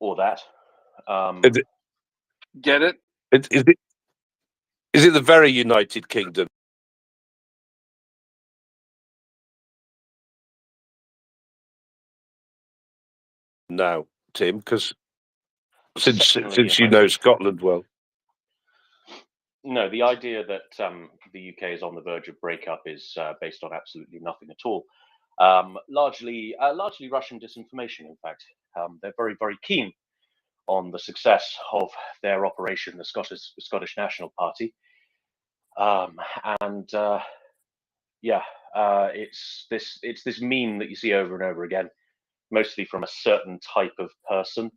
or that. Get it? Is it the very United Kingdom? Now, Tim, because since you know Scotland well. No, the idea that the UK is on the verge of breakup is based on absolutely nothing at all. Largely Russian disinformation, in fact. They're very, very keen on the success of their operation, the Scottish National Party. It's this meme that you see over and over again, mostly from a certain type of person.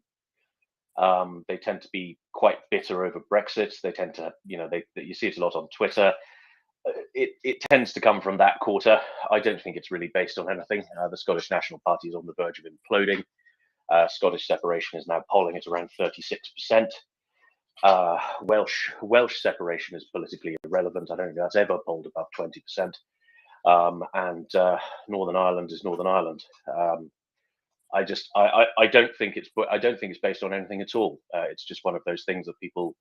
They tend to be quite bitter over Brexit. They tend to, you see it a lot on Twitter. It tends to come from that quarter. I don't think it's really based on anything. The Scottish National Party is on the verge of imploding. Scottish separation is now polling at around 36%. Welsh separation is politically irrelevant. I don't think that's ever polled above 20%. And Northern Ireland is Northern Ireland. I don't think it's based on anything at all. It's just one of those things that people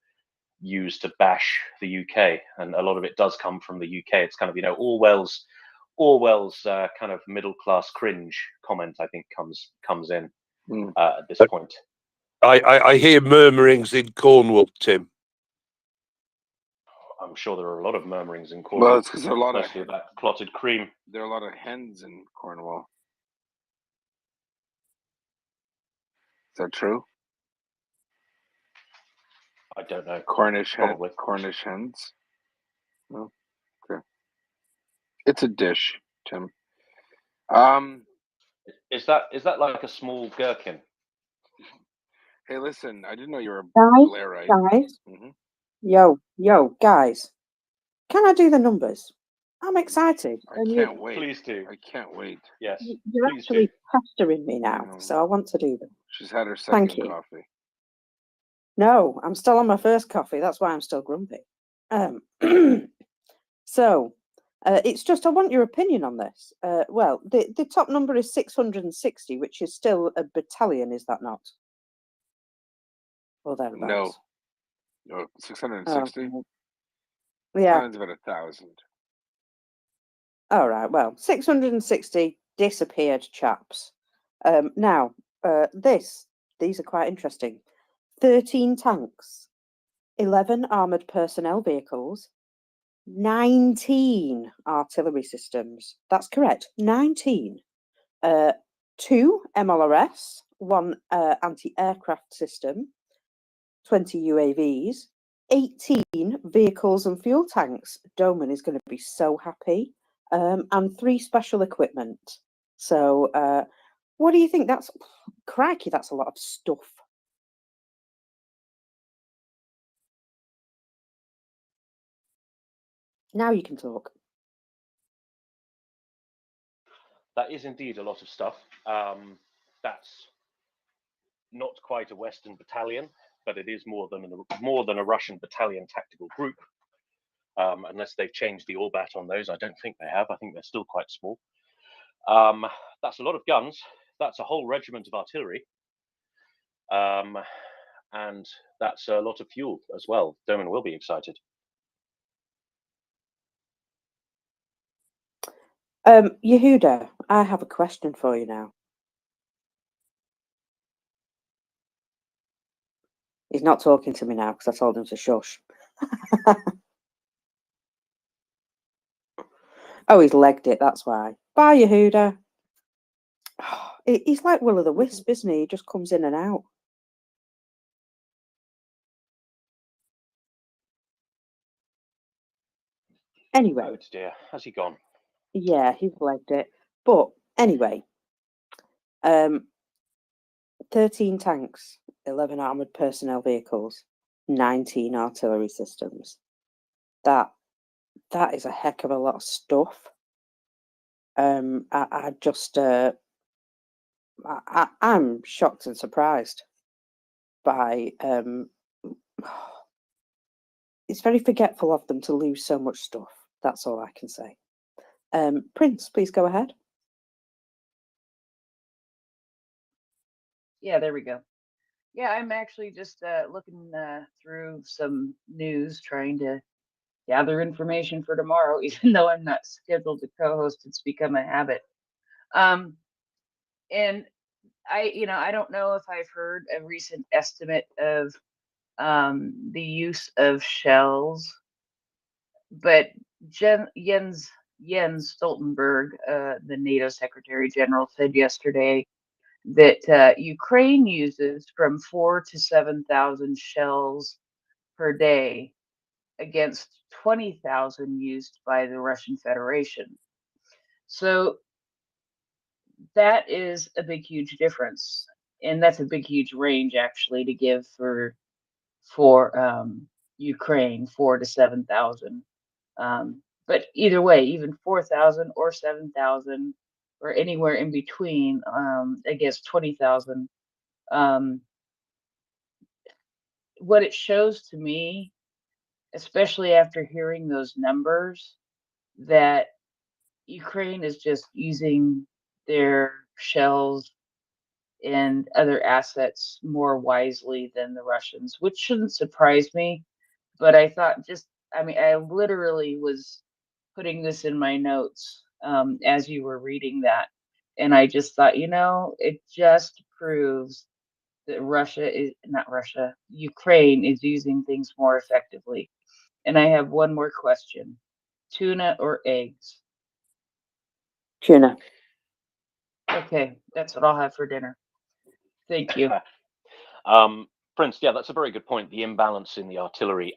use to bash the UK, and a lot of it does come from the UK. It's kind of Orwell's kind of middle class cringe comment. I think comes in at this point. I hear murmurings in Cornwall, Tim. I'm sure there are a lot of murmurings in Cornwall. Well, it's because there are a lot of that clotted cream. There are a lot of hens in Cornwall. Is that true? I don't know. Cornish hens. Oh, okay. It's a dish, Tim. Is that like a small gherkin? Hey, listen, I didn't know you were a Blairite. Guys, yo, guys, can I do the numbers? I'm excited. I can't wait. Please do. I can't wait. Yes. You're actually pestering me now, so I want to do them. She's had her second Thank you. coffee. No, I'm still on my first coffee. That's why I'm still grumpy. So, it's just I want your opinion on this. Well, the top number is 660, which is still a battalion, is that not? Or thereabouts? No, 660. Yeah. Mine's about 1,000. All right. Well, 660 disappeared chaps. Now, these are quite interesting. 13 tanks, 11 armoured personnel vehicles, 19 artillery systems. That's correct. 19. 2 MLRS, 1 anti-aircraft system, 20 UAVs, 18 vehicles and fuel tanks. Doman is going to be so happy. And 3 special equipment. So, what do you think? That's crikey. That's a lot of stuff. Now you can talk. That is indeed a lot of stuff. That's not quite a Western battalion, but it is more than a Russian battalion tactical group. Unless they've changed the Orbat on those. I don't think they have. I think they're still quite small. That's a lot of guns. That's a whole regiment of artillery. And that's a lot of fuel as well. Doman will be excited. Yehuda, I have a question for you now. He's not talking to me now because I told him to shush. Oh, he's legged it, that's why. Bye, Yehuda. He's like Will o' the Wisp, isn't he? He just comes in and out. Anyway. Oh dear, has he gone? Yeah, he's legged it. But anyway, 13 tanks, 11 armoured personnel vehicles, 19 artillery systems. That is a heck of a lot of stuff. I'm shocked and surprised by it's very forgetful of them to lose so much stuff. That's all I can say. Prince, please go ahead. Yeah, there we go. Yeah, I'm actually just looking through some news, trying to gather information for tomorrow, even though I'm not scheduled to co-host. It's become a habit. And I don't know if I've heard a recent estimate of the use of shells, but Jens Stoltenberg, the NATO Secretary General, said yesterday that Ukraine uses from 4,000 to 7,000 shells per day against 20,000 used by the Russian Federation. So that is a big, huge difference, and that's a big, huge range actually to give for Ukraine, 4,000 to 7,000. But either way, even 4,000 or 7,000 or anywhere in between against 20,000. What it shows to me, especially after hearing those numbers, that Ukraine is just using their shells and other assets more wisely than the Russians, which shouldn't surprise me. But I thought I literally was putting this in my notes as you were reading that. And I just thought, it just proves that Ukraine is using things more effectively. And I have one more question. Tuna or eggs? Tuna. Okay, that's what I'll have for dinner. Thank you. Prince, yeah, that's a very good point. The imbalance in the artillery.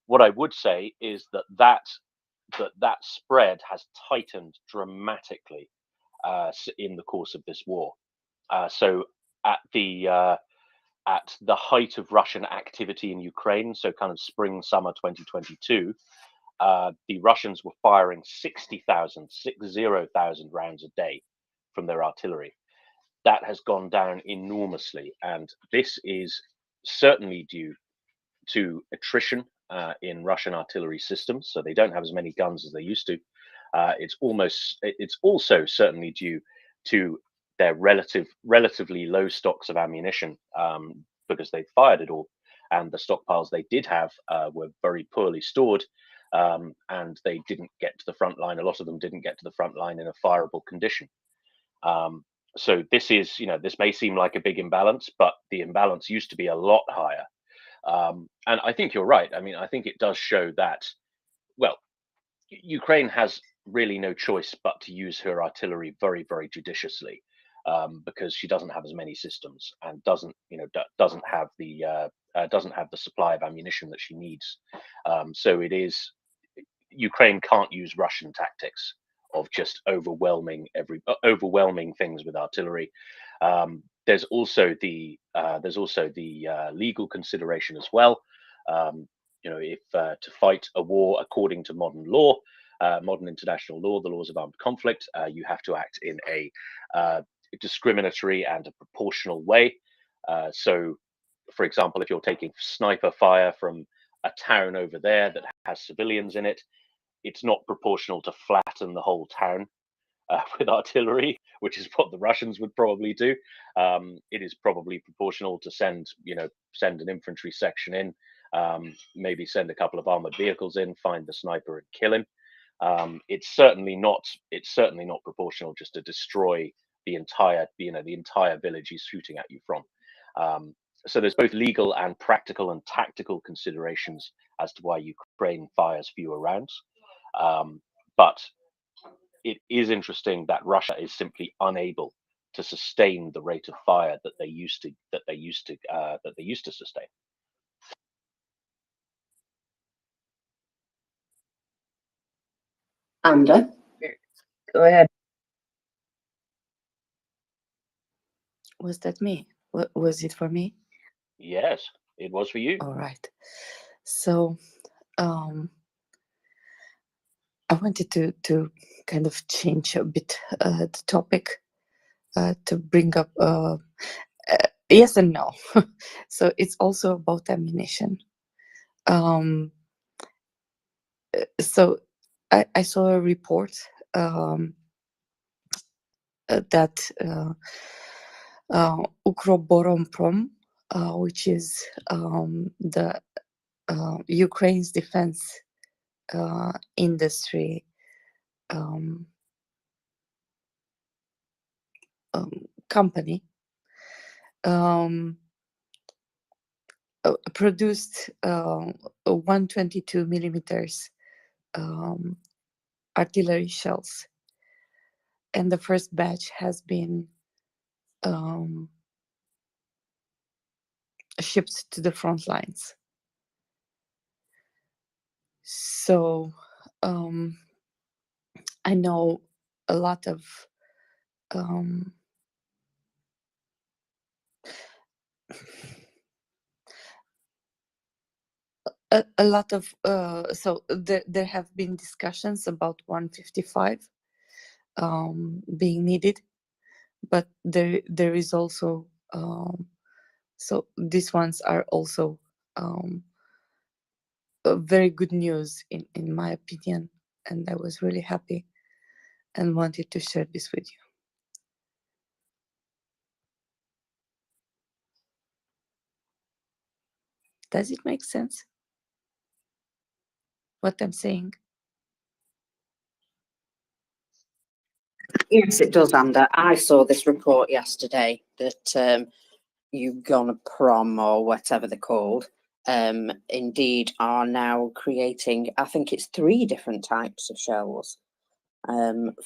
What I would say is that spread has tightened dramatically in the course of this war. So at the height of Russian activity in Ukraine, so kind of spring summer 2022, the Russians were firing 60,000 rounds a day from their artillery. That has gone down enormously, and this is certainly due to attrition in Russian artillery systems. So they don't have as many guns as they used to. It's also certainly due to their relatively low stocks of ammunition because they fired it all, and the stockpiles they did have were very poorly stored, and they didn't get to the front line. A lot of them didn't get to the front line in a fireable condition. So this may seem like a big imbalance, but the imbalance used to be a lot higher. And I think you're right. I mean, I think it does show that, well, Ukraine has really no choice but to use her artillery very, very judiciously, because she doesn't have as many systems and doesn't have the supply of ammunition that she needs. So Ukraine can't use Russian tactics of just overwhelming things with artillery. There's also the legal consideration as well. If to fight a war according to modern law, modern international law, the laws of armed conflict, you have to act in a discriminatory and a proportional way. So, for example, if you're taking sniper fire from a town over there that has civilians in it, it's not proportional to flatten the whole town with artillery, which is what the Russians would probably do. It is probably proportional to send an infantry section in, maybe send a couple of armored vehicles in, find the sniper and kill him. It's certainly not proportional just to destroy the entire village he's shooting at you from. So there's both legal and practical and tactical considerations as to why Ukraine fires fewer rounds. But it is interesting that Russia is simply unable to sustain the rate of fire that they used to sustain. Amber? Go ahead. Was that me? Was it for me? Yes, it was for you. All right. So I wanted to kind of change a bit the topic to bring up yes and no. So it's also about ammunition. So I saw a report that Ukroboronprom which is the Ukraine's defense industry company, produced 122 millimeters artillery shells, and the first batch has been shipped to the front lines. So I know a lot of so there have been discussions about 155 being needed, but there is also so these ones are also very good news in my opinion, and I was really happy and wanted to share this with you. Does it make sense what I'm saying? Yes, it does, Amanda. I saw this report yesterday that Ugona Prom, or whatever they're called, indeed are now creating, I think it's 3 different types of shells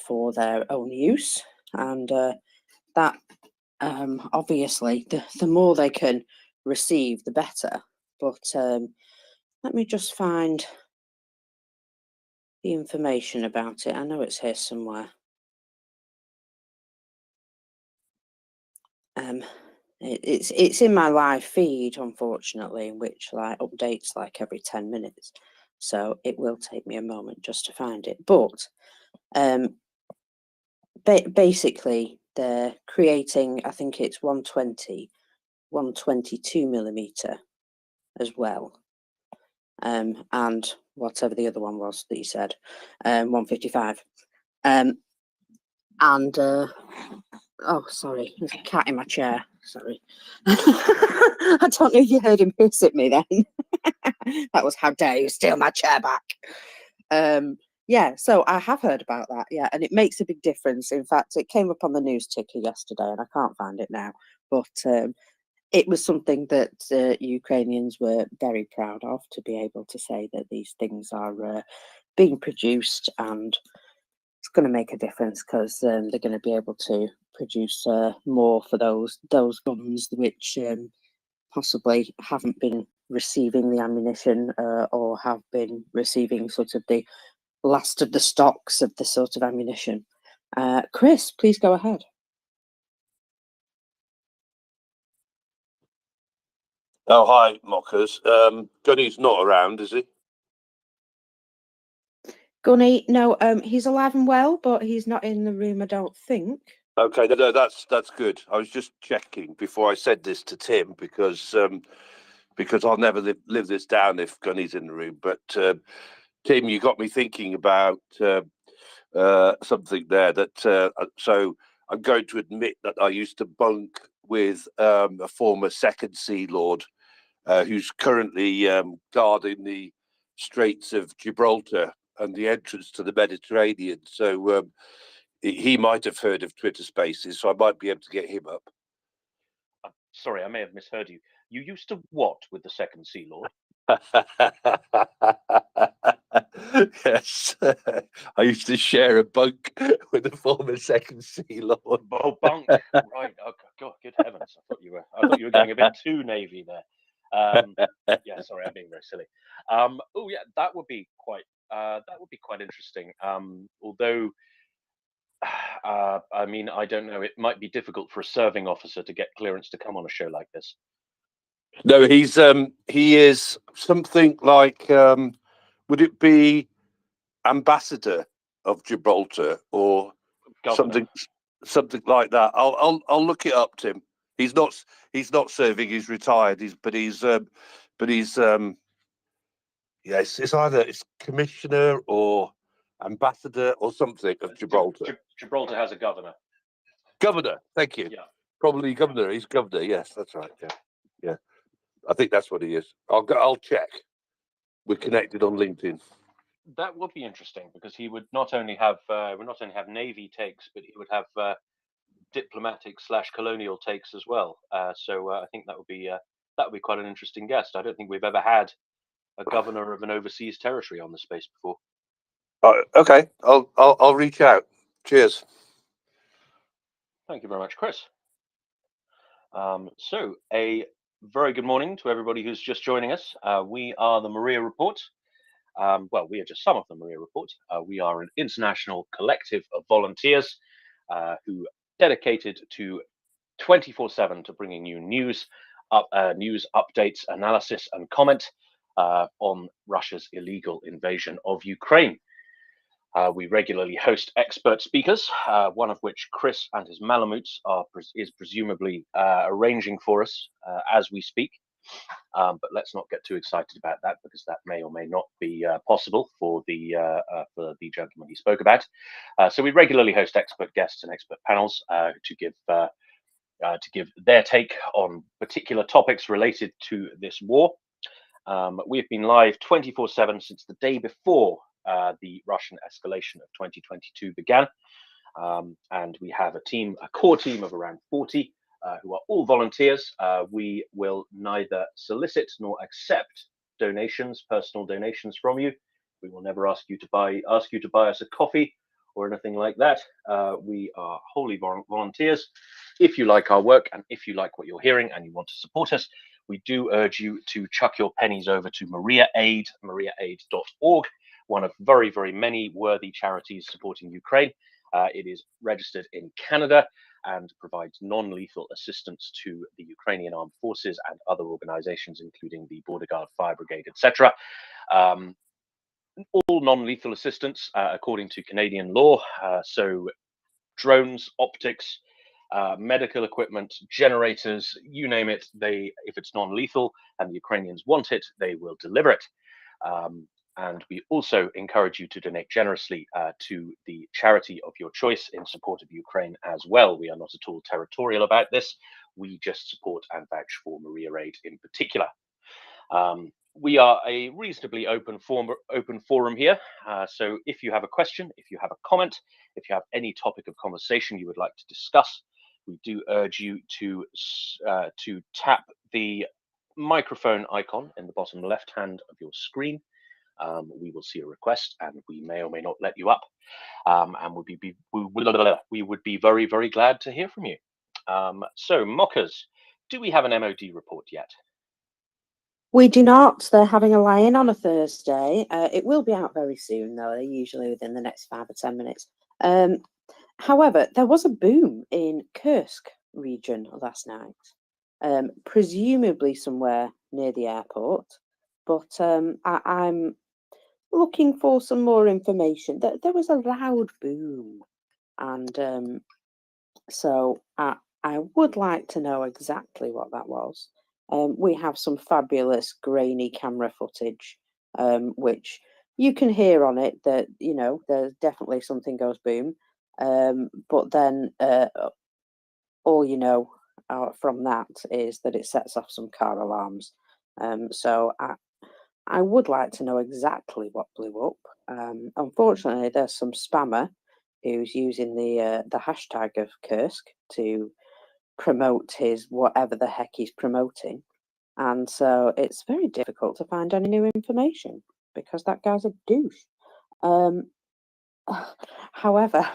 for their own use. And that obviously, the more they can receive, the better. But let me just find the information about it. I know it's here somewhere. It's in my live feed, unfortunately, which like updates like every 10 minutes. So it will take me a moment just to find it. But basically, they're creating, I think it's 120, 122 millimeter as well. And whatever the other one was that you said, 155. Oh, sorry, there's a cat in my chair. Sorry. I don't know if you heard him hiss at me then. That was how dare you steal my chair back. Yeah, so I have heard about that, yeah, and it makes a big difference. In fact, it came up on the news ticker yesterday, and I can't find it now, but it was something that Ukrainians were very proud of, to be able to say that these things are being produced, and it's going to make a difference because they're going to be able to produce more for those guns which possibly haven't been receiving the ammunition or have been receiving sort of the last of the stocks of the sort of ammunition. Chris, please go ahead. Oh, hi, mockers. Gunny's not around, is he? Gunny, no, he's alive and well, but he's not in the room, I don't think. Okay, no, that's good. I was just checking before I said this to Tim because I'll never live this down if Gunny's in the room. But Tim, you got me thinking about something there. So I'm going to admit that I used to bunk with a former second Sea Lord who's currently guarding the Straits of Gibraltar and the entrance to the Mediterranean. So he might have heard of Twitter Spaces, so I might be able to get him up. Sorry, I may have misheard you. You used to what with the second Sea Lord? Yes, I used to share a bunk with the former second Sea Lord. Oh, bunk, right? Oh, God, good heavens! I thought you were going a bit too navy there. Yeah, sorry, I'm being very silly. Oh, yeah, that would be quite interesting. Although, I mean, I don't know. It might be difficult for a serving officer to get clearance to come on a show like this. No, he is something like would it be ambassador of Gibraltar or Governor. something like that? I'll look it up, Tim. He's not serving. He's retired. Yes, it's commissioner or ambassador or something of Gibraltar. Gibraltar has a governor. Governor, thank you. Yeah. Probably governor. He's governor. Yes, that's right. Yeah. Yeah, I think that's what he is. I'll check. We're connected on LinkedIn. That would be interesting because he would not only have Navy takes, but he would have diplomatic / colonial takes as well. So I think that would be quite an interesting guest. I don't think we've ever had a governor of an overseas territory on the space before. Okay, I'll reach out. Cheers. Thank you very much, Chris. So a very good morning to everybody who's just joining us. We are the MriyaReport. Well, we are just some of the MriyaReport. We are an international collective of volunteers who dedicated to 24/7 to bringing you news, updates, analysis, and comment on Russia's illegal invasion of Ukraine. We regularly host expert speakers, one of which Chris and his Malamutes is presumably arranging for us as we speak. But let's not get too excited about that because that may or may not be possible for the gentleman he spoke about. So we regularly host expert guests and expert panels to give their take on particular topics related to this war. We've been live 24/7 since the day before the Russian escalation of 2022 began. And we have a core team of around 40 who are all volunteers. We will neither solicit nor accept personal donations from you. We will never ask you to buy us a coffee or anything like that. We are wholly volunteers. If you like our work and if you like what you're hearing and you want to support us, we do urge you to chuck your pennies over to MriyaAid, MriyaAid.org, one of very, very many worthy charities supporting Ukraine. It is registered in Canada and provides non-lethal assistance to the Ukrainian armed forces and other organizations, including the Border Guard, Fire Brigade, etc. All non-lethal assistance according to Canadian law. So drones, optics, medical equipment, generators, you name it, if it's non-lethal and the Ukrainians want it, they will deliver it. And we also encourage you to donate generously to the charity of your choice in support of Ukraine as well. We are not at all territorial about this. We just support and vouch for MriyaAid in particular. We are a reasonably open forum here. So if you have a question, if you have a comment, if you have any topic of conversation you would like to discuss, we do urge you to tap the microphone icon in the bottom left hand of your screen. We will see a request and we may or may not let you up. And we would be very, very glad to hear from you. So mockers, do we have an MOD report yet? We do not. They're having a lie-in on a Thursday. It will be out very soon, though, usually within the next 5 or 10 minutes. However, there was a boom in Kursk region last night, presumably somewhere near the airport. But I'm looking for some more information. There was a loud boom, and so I would like to know exactly what that was. We have some fabulous grainy camera footage, which you can hear on it that, there's definitely something goes boom. But then all you know from that is that it sets off some car alarms. So I would like to know exactly what blew up. Unfortunately, there's some spammer who's using the hashtag of Kursk to promote his whatever the heck he's promoting. And so it's very difficult to find any new information because that guy's a douche. However,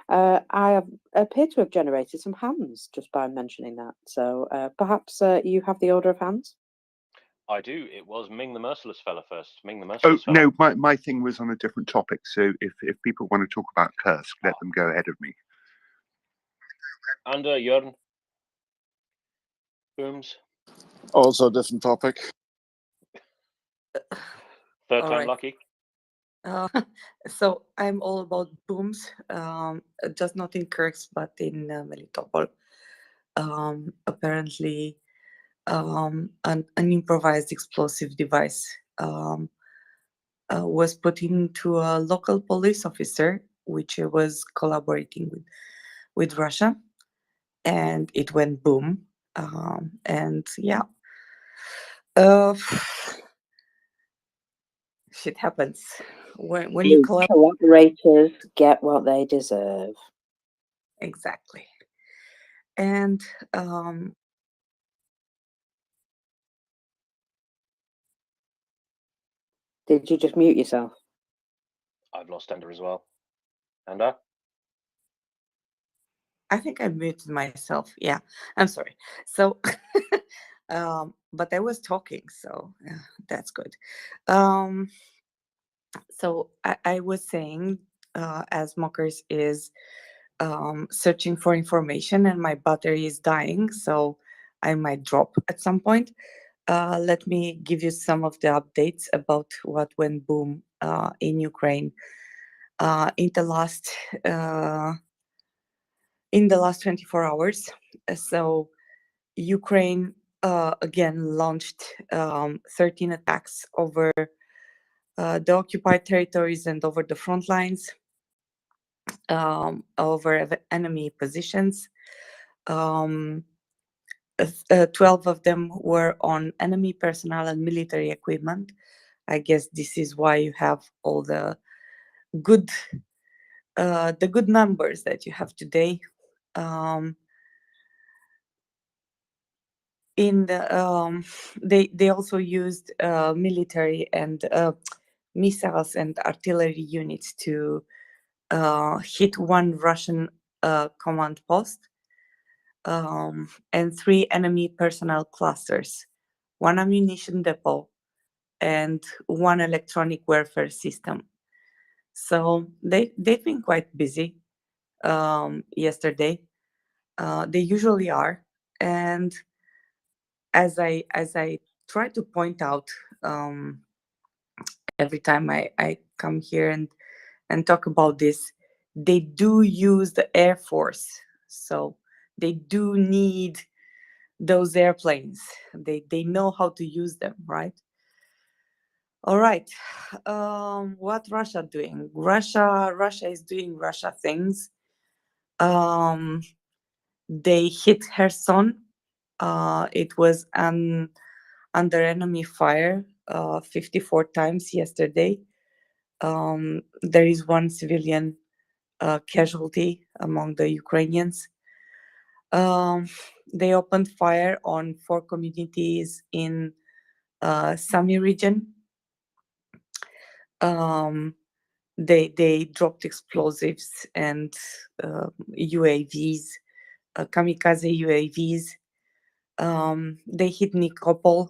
I appear to have generated some hands just by mentioning that. So perhaps you have the order of hands? I do. It was Ming the Merciless Fella first. Ming the Oh, Merciless Fella. no, my thing was on a different topic. So if people want to talk about Kursk, let them go ahead of me. And Jörn. Booms. Also, different topic. Third All time right. lucky. So I'm all about booms, just not in Kursk, but in Melitopol. Apparently, an improvised explosive device was put into a local police officer, which was collaborating with Russia, and it went boom. And yeah, uh, shit happens when you collect. Collaborators get what they deserve. Exactly. And Did you just mute yourself? I've lost Ender as well. Ender? I think I muted myself. Yeah, I'm sorry. So, but I was talking, so that's good. So I was saying, as Mockers is searching for information and my battery is dying, so I might drop at some point. Let me give you some of the updates about what went boom in Ukraine in the last 24 hours. So Ukraine again launched 13 attacks over the occupied territories and over the front lines, over enemy positions. 12 of them were on enemy personnel and military equipment. I guess this is why you have all the good numbers that you have today. In the they also used military and missiles and artillery units to hit one Russian command post, and 3 enemy personnel clusters, 1 ammunition depot, and 1 electronic warfare system. So they've been quite busy yesterday. They usually are, and as I try to point out every time I come here and talk about this, they do use the Air Force, so they do need those airplanes. They know how to use them, right? All right. What Russia doing? Russia is doing Russia things. They hit Kherson. It was under enemy fire 54 times yesterday. There is 1 civilian casualty among the Ukrainians. They opened fire on 4 communities in Sami region. They dropped explosives and UAVs, kamikaze UAVs. They hit Nikopol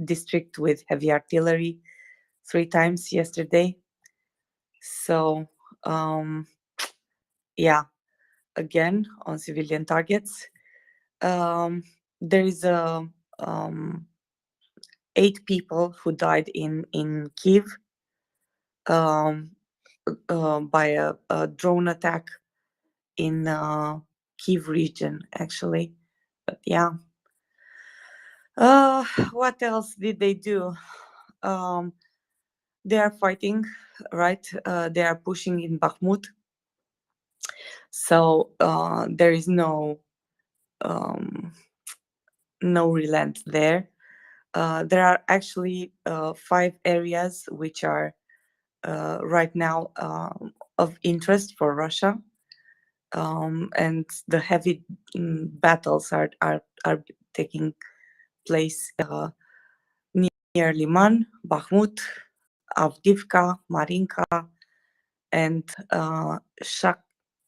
district with heavy artillery 3 times yesterday. So yeah, again on civilian targets. There is 8 people who died in Kyiv by a drone attack in Kyiv region, actually. But yeah. What else did they do? They are fighting, right? They are pushing in Bakhmut. So there is no relent there. There are actually 5 areas which are right now of interest for Russia, and the heavy battles are taking place near Liman, Bakhmut, Avdiivka, Marinka, and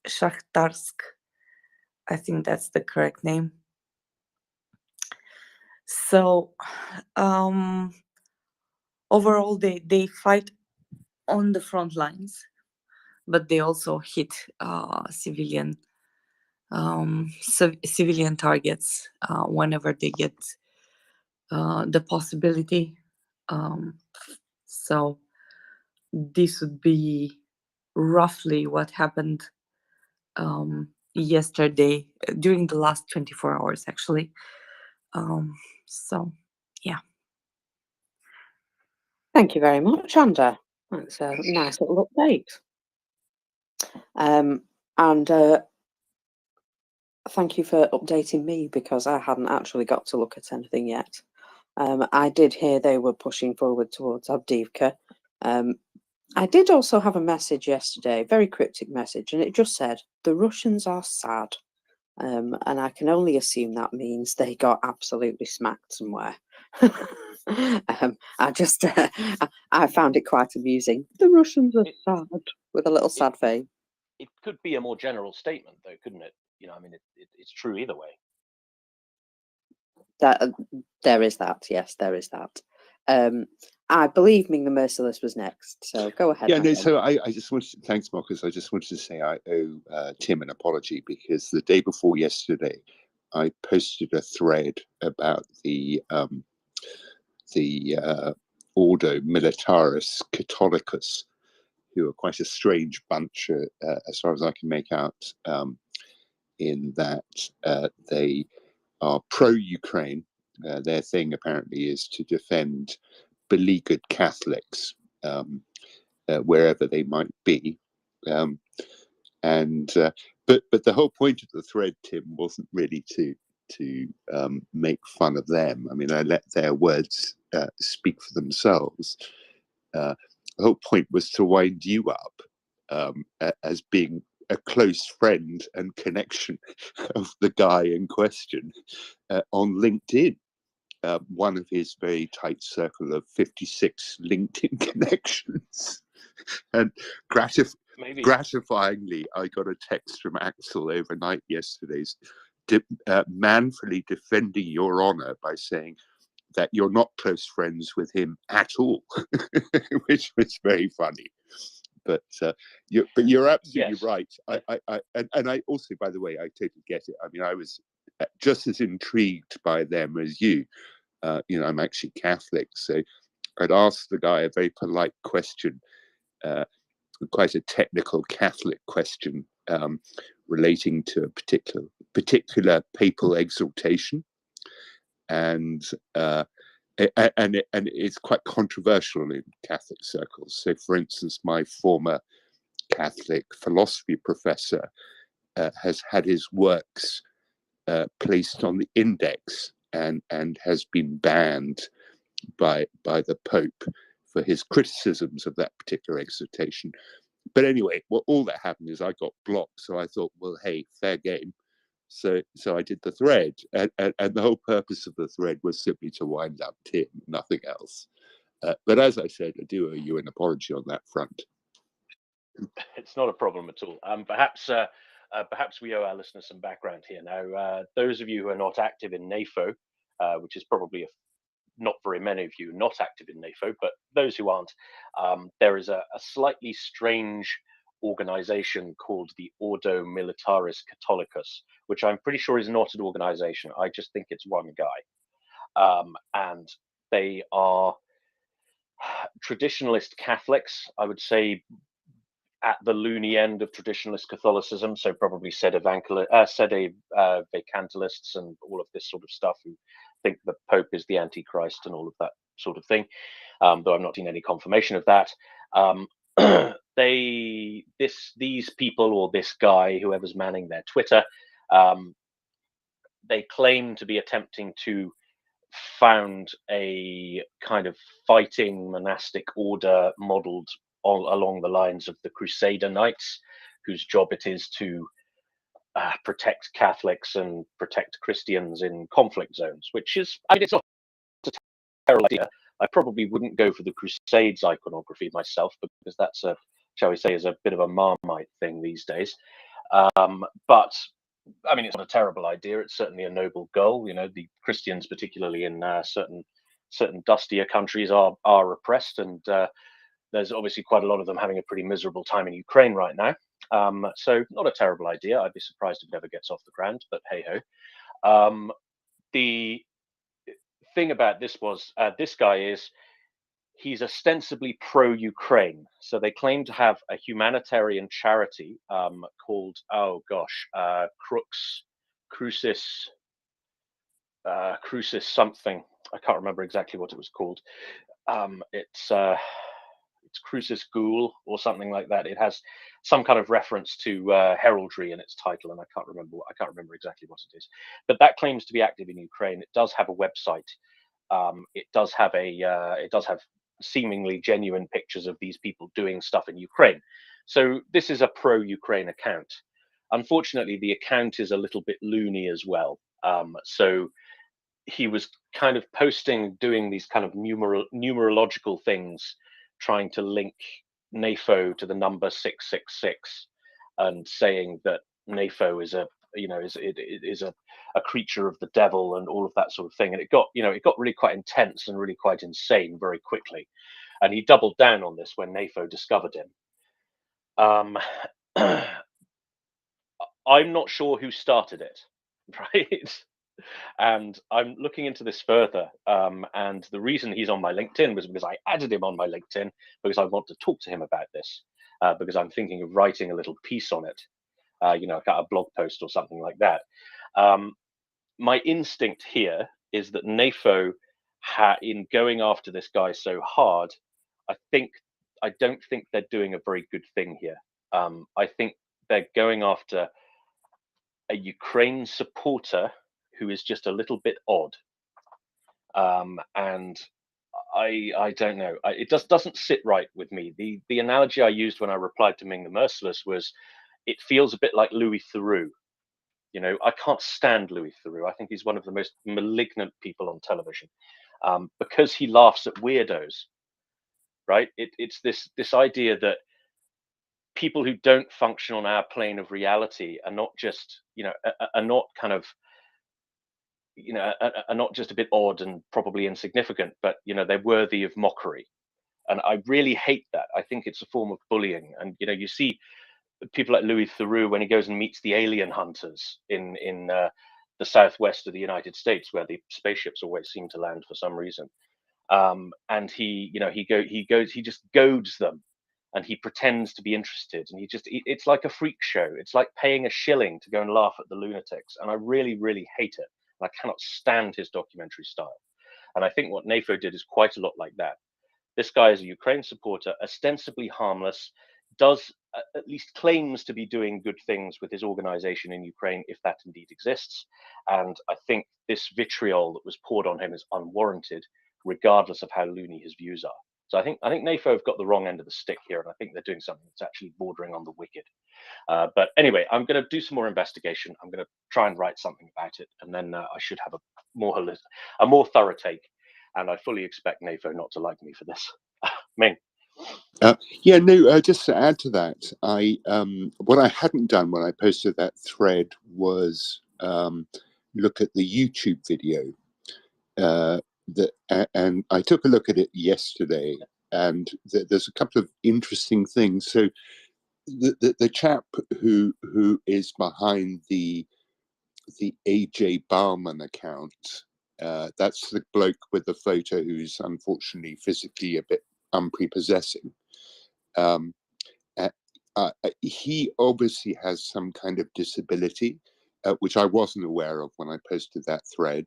Shakhtarsk. I think that's the correct name. So overall, they fight on the front lines, but they also hit civilian targets whenever they get the possibility. So this would be roughly what happened yesterday during the last 24 hours, actually. So yeah. Thank you very much, Anda. That's a nice little update. And Thank you for updating me, because I hadn't actually got to look at anything yet. I did hear they were pushing forward towards Avdiivka. I did also have a message yesterday, very cryptic message, and it just said, the Russians are sad. And I can only assume that means they got absolutely smacked somewhere. I just, I found it quite amusing. The Russians are sad, with a little sad face. It could be a more general statement, though, couldn't it? You know, I mean, it's true either way. That there is that, yes, there is that. I believe Ming the Merciless was next, so go ahead. Yeah, my no, friend. so I just wanted to, thanks, Marcus. I just wanted to say I owe Tim an apology, because the day before yesterday, I posted a thread about the Ordo Militaris Catholicus, who are quite a strange bunch, as far as I can make out, in that they are pro-Ukraine. Their thing apparently is to defend beleaguered Catholics wherever they might be. But the whole point of the thread, Tim, wasn't really to make fun of them. I mean, I let their words speak for themselves. The whole point was to wind you up as being a close friend and connection of the guy in question on LinkedIn. One of his very tight circle of 56 LinkedIn connections. And gratifyingly, I got a text from Axel overnight yesterday, manfully defending your honor by saying that you're not close friends with him at all, which was very funny. But you're absolutely right. I also, by the way, I totally get it. I mean, I was just as intrigued by them as you. You know, I'm actually Catholic, so I'd asked the guy a very polite question, quite a technical Catholic question, relating to a particular papal exaltation, and it's quite controversial in Catholic circles. So, for instance, my former Catholic philosophy professor has had his works placed on the index and has been banned by the Pope for his criticisms of that particular exhortation. But anyway, well, all that happened is I got blocked. So I thought, well, hey, fair game. So I did the thread, and the whole purpose of the thread was simply to wind up Tim, nothing else. But as I said, I do owe you an apology on that front. It's not a problem at all. Perhaps we owe our listeners some background here. Now, those of you who are not active in NAFO, which is probably not very many of you not active in NAFO, but those who aren't, there is a slightly strange organization called the Ordo Militaris Catholicus, which I'm pretty sure is not an organization. I just think it's one guy. And they are traditionalist Catholics, I would say, at the loony end of traditionalist Catholicism, so probably sedevacantalists and all of this sort of stuff, who think the Pope is the Antichrist and all of that sort of thing, though I've not seen any confirmation of that. These people, or this guy, whoever's manning their Twitter, they claim to be attempting to found a kind of fighting monastic order modeled along the lines of the Crusader Knights, whose job it is to protect Catholics and protect Christians in conflict zones, which is, I mean, it's not a terrible idea. I probably wouldn't go for the Crusades iconography myself, because that's shall we say, is a bit of a Marmite thing these days. But I mean, it's not a terrible idea. It's certainly a noble goal. You know, the Christians, particularly in certain dustier countries, are oppressed, and there's obviously quite a lot of them having a pretty miserable time in Ukraine right now. So not a terrible idea. I'd be surprised if it ever gets off the ground, but hey ho. The thing about this was this guy is, he's ostensibly pro-Ukraine. So they claim to have a humanitarian charity called, oh gosh, Crucis something. I can't remember exactly what it was called. It's it's Crucis Ghoul or something like that. It has some kind of reference to heraldry in its title, and I can't remember exactly what it is. But that claims to be active in Ukraine. It does have a website. It does have seemingly genuine pictures of these people doing stuff in Ukraine. So this is a pro-Ukraine account. Unfortunately, the account is a little bit loony as well. So he was kind of doing these kind of numerological things, trying to link NAFO to the number 666, and saying that NAFO is a creature of the devil and all of that sort of thing. And it got really quite intense and really quite insane very quickly. And he doubled down on this when NAFO discovered him. I'm not sure who started it, right? And I'm looking into this further. And the reason he's on my LinkedIn was because I added him on my LinkedIn because I want to talk to him about this, because I'm thinking of writing a little piece on it, a blog post or something like that. My instinct here is that NAFO, in going after this guy so hard, I don't think they're doing a very good thing here. I think they're going after a Ukraine supporter who is just a little bit odd, and I don't know. It just doesn't sit right with me. The analogy I used when I replied to Ming the Merciless was, it feels a bit like Louis Theroux. I can't stand Louis Theroux. I think he's one of the most malignant people on television, because he laughs at weirdos. Right? It's this idea that people who don't function on our plane of reality are not just are not kind of are not just a bit odd and probably insignificant, but they're worthy of mockery. And I really hate that. I think it's a form of bullying. And you see people like Louis Theroux when he goes and meets the alien hunters in the southwest of the United States, where the spaceships always seem to land for some reason. And he just goads them, and he pretends to be interested, and it's like a freak show. It's like paying a shilling to go and laugh at the lunatics, and I really, really hate it. And I cannot stand his documentary style. And I think what NAFO did is quite a lot like that. This guy is a Ukraine supporter, ostensibly harmless, does at least claims to be doing good things with his organization in Ukraine, if that indeed exists. And I think this vitriol that was poured on him is unwarranted, regardless of how loony his views are. So I think NAFO have got the wrong end of the stick here, and I think they're doing something that's actually bordering on the wicked. But anyway, I'm going to do some more investigation. I'm going to try and write something about it, and then I should have a more thorough take. And I fully expect NAFO not to like me for this. Ming. Just to add to that, what I hadn't done when I posted that thread was look at the YouTube video. And I took a look at it yesterday, and there's a couple of interesting things. So the chap who is behind the AJ Barman account, that's the bloke with the photo who's unfortunately physically a bit unprepossessing. He obviously has some kind of disability, which I wasn't aware of when I posted that thread.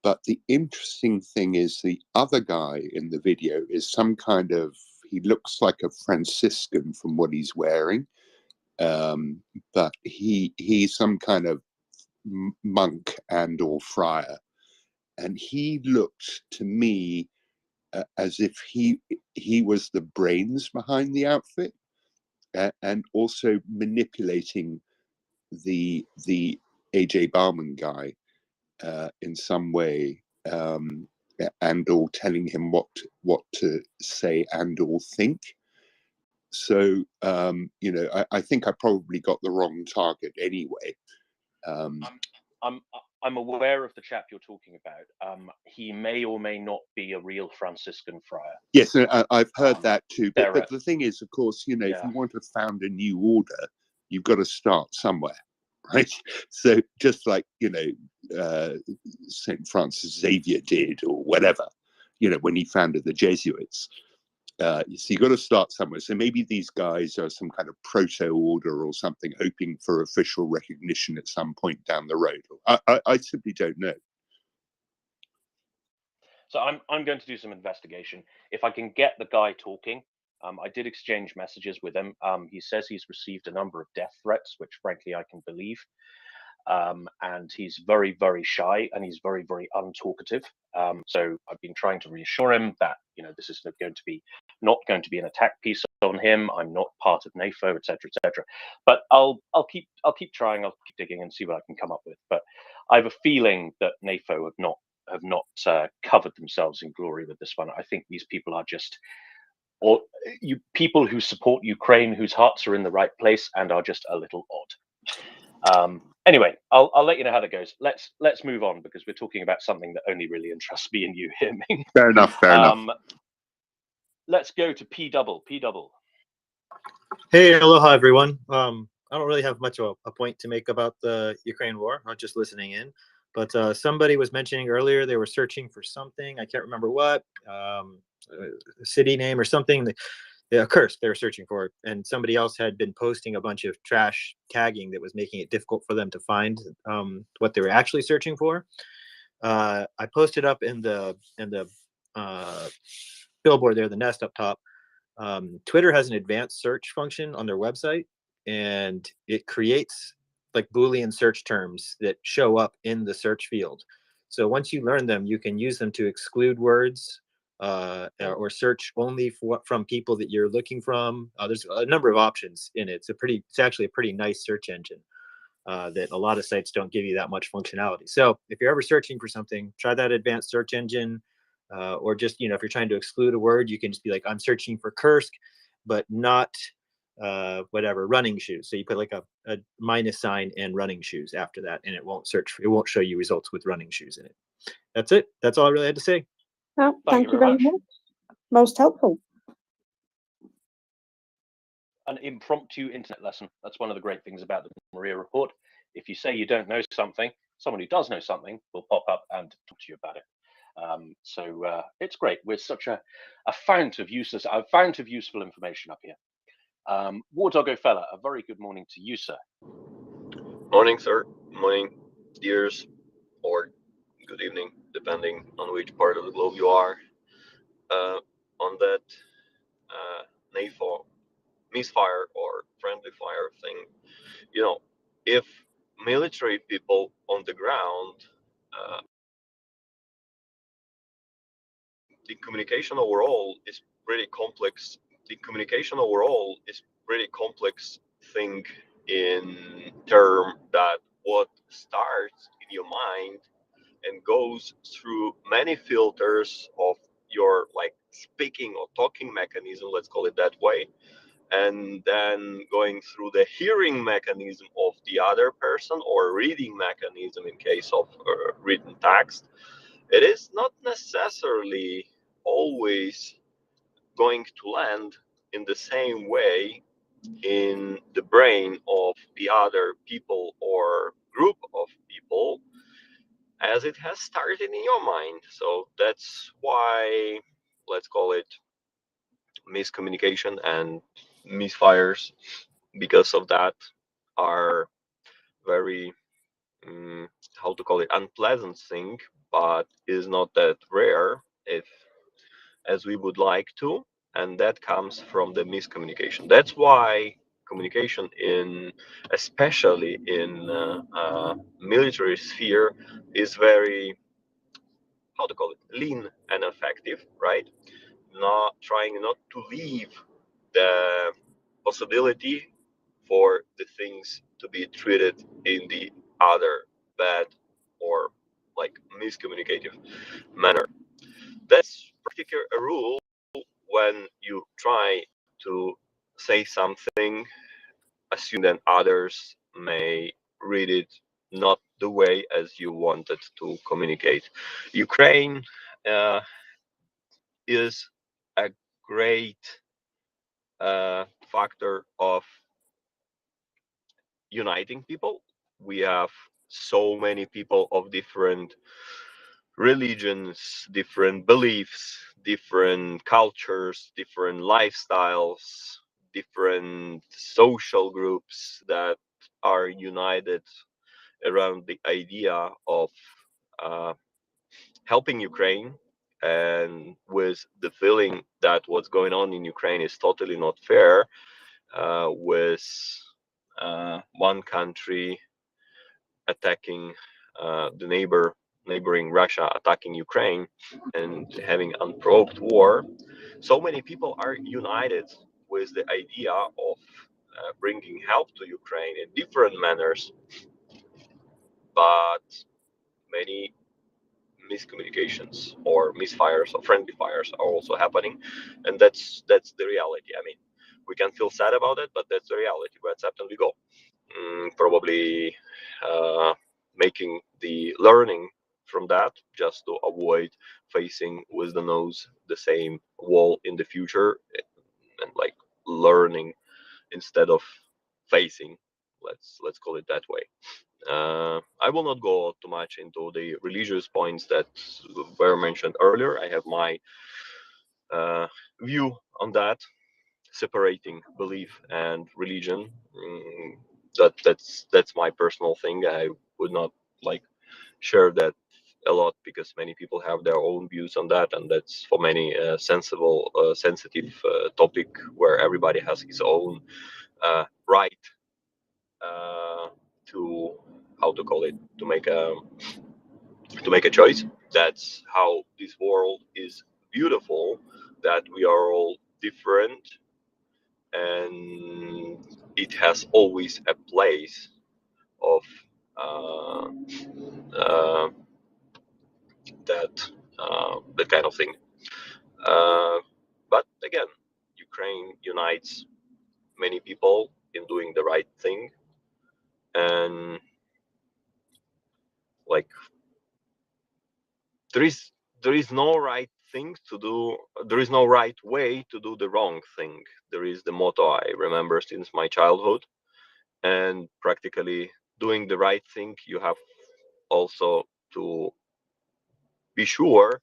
But the interesting thing is the other guy in the video is some kind of, he looks like a Franciscan from what he's wearing. But he's some kind of monk and or friar. And he looked to me as if he was the brains behind the outfit, and also manipulating the AJ Barman guy in some way, and or telling him what to say and or think. So I think I probably got the wrong target anyway. I'm aware of the chap you're talking about. He may or may not be a real Franciscan friar. Yes, I've heard that too. But the thing is, of course, if you want to found a new order, you've got to start somewhere, right? So just like Saint Francis Xavier did, or whatever, when he founded the Jesuits. So you've got to start somewhere. So maybe these guys are some kind of proto-order or something, hoping for official recognition at some point down the road. I simply don't know. So I'm going to do some investigation. If I can get the guy talking, I did exchange messages with him. He says he's received a number of death threats, which frankly I can believe. And he's very, very shy, and he's very, very untalkative. So I've been trying to reassure him that this is not going to be an attack piece on him. I'm not part of NAFO, etc., etc. But I'll keep trying. I'll keep digging and see what I can come up with. But I have a feeling that NAFO have not covered themselves in glory with this one. I think these people are just people who support Ukraine, whose hearts are in the right place and are just a little odd. Anyway, I'll let you know how that goes. Let's move on, because we're talking about something that only really interests me and you here, Ming. Fair enough. Fair enough. Let's go to P double. Hey, aloha, everyone. I don't really have much of a point to make about the Ukraine war. I'm just listening in. But somebody was mentioning earlier they were searching for something. I can't remember what, a city name or something. A curse they were searching for, and somebody else had been posting a bunch of trash tagging that was making it difficult for them to find what they were actually searching for. I posted up in the billboard there, the nest up top. Twitter has an advanced search function on their website, and it creates like Boolean search terms that show up in the search field. So once you learn them, you can use them to exclude words or search only from people that you're looking from. There's a number of options in it. It's actually a pretty nice search engine that a lot of sites don't give you that much functionality. So if you're ever searching for something, try that advanced search engine. Or just, if you're trying to exclude a word, you can just be like, I'm searching for Kursk, but not whatever, running shoes. So you put like a minus sign and running shoes after that, and it won't show you results with running shoes in it. That's it. That's all I really had to say. Oh, thank you very much. Most helpful. An impromptu internet lesson. That's one of the great things about the Maria Report. If you say you don't know something, someone who does know something will pop up and talk to you about it. So it's great. We're such a fount of useful information up here. War Doggo Fella, a very good morning to you, sir. Morning, sir. Morning, dears, or good evening, depending on which part of the globe you are. On that NAFO misfire or friendly fire thing, if military people on the ground, the communication overall is pretty complex. The communication overall is pretty complex thing in term that what starts in your mind and goes through many filters of your like speaking or talking mechanism, let's call it that way, and then going through the hearing mechanism of the other person or reading mechanism in case of written text. It is not necessarily always going to land in the same way in the brain of the other people or group of people as it has started in your mind. So that's why, let's call it miscommunication and misfires because of that are very how to call it, unpleasant thing, but is not that rare if as we would like to, and that comes from the miscommunication. That's why communication especially in military sphere is very, how to call it, lean and effective, right? Not trying not to leave the possibility for the things to be treated in the other bad or like miscommunicative manner. That's particular a rule when you try to say something, assume that others may read it not the way as you wanted to communicate. Ukraine is a great factor of uniting people. We have so many people of different religions, different beliefs, different cultures, different lifestyles, different social groups that are united around the idea of helping Ukraine, and with the feeling that what's going on in Ukraine is totally not fair, with one country attacking the neighboring Russia, attacking Ukraine, and having unprovoked war. So many people are united with the idea of bringing help to Ukraine in different manners, but many miscommunications or misfires or friendly fires are also happening, and that's the reality. I mean, we can feel sad about it, but that's the reality. We accept and we go. Probably making the learning from that, just to avoid facing with the nose the same wall in the future, and like learning instead of facing. Let's call it that way. I will not go too much into the religious points that were mentioned earlier. I have my view on that, separating belief and religion. That's my personal thing. I would not like share that a lot because many people have their own views on that, and that's for many sensitive topic where everybody has his own right to, how to call it, to make a choice. That's how this world is beautiful, that we are all different, and it has always a place of uh, uh, that kind of thing. But again, Ukraine unites many people in doing the right thing, and like there is no right thing to do. There is no right way to do the wrong thing. There is the motto I remember since my childhood, and practically doing the right thing, you have also to be sure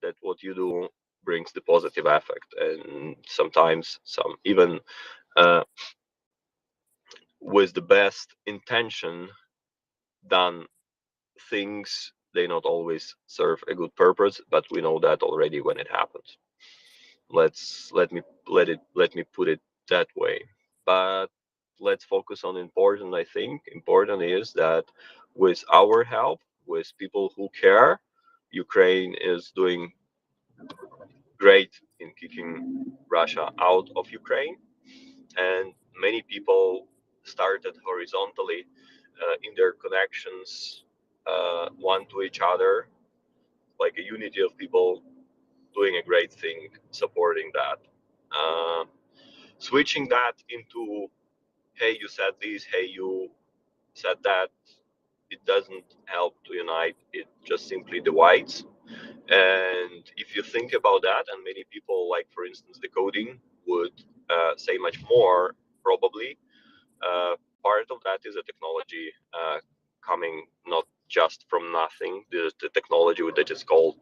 that what you do brings the positive effect, and sometimes some even with the best intention done things, they not always serve a good purpose, but we know that already when it happens. Let me put it that way. But let's focus on important. I think important is that with our help, with people who care, Ukraine is doing great in kicking Russia out of Ukraine, and many people started horizontally in their connections, one to each other, like a unity of people doing a great thing, supporting that. Switching that into, hey, you said this, hey, you said that, it doesn't help to unite, it just simply divides. And if you think about that, and many people, like for instance the coding, would say much more probably, part of that is a technology coming not just from nothing. The technology that is called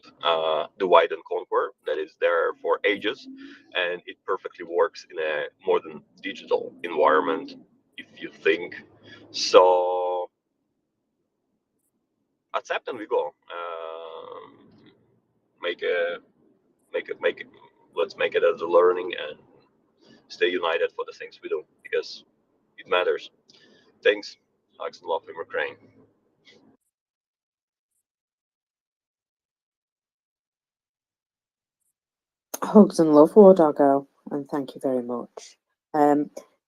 divide and conquer, that is there for ages, and it perfectly works in a modern digital environment, if you think. So accept and we go. Make a make it. Let's make it as a learning and stay united for the things we do, because it matters. Thanks. Hugs and love from Ukraine. Hugs and love, War Doggo, and thank you very much.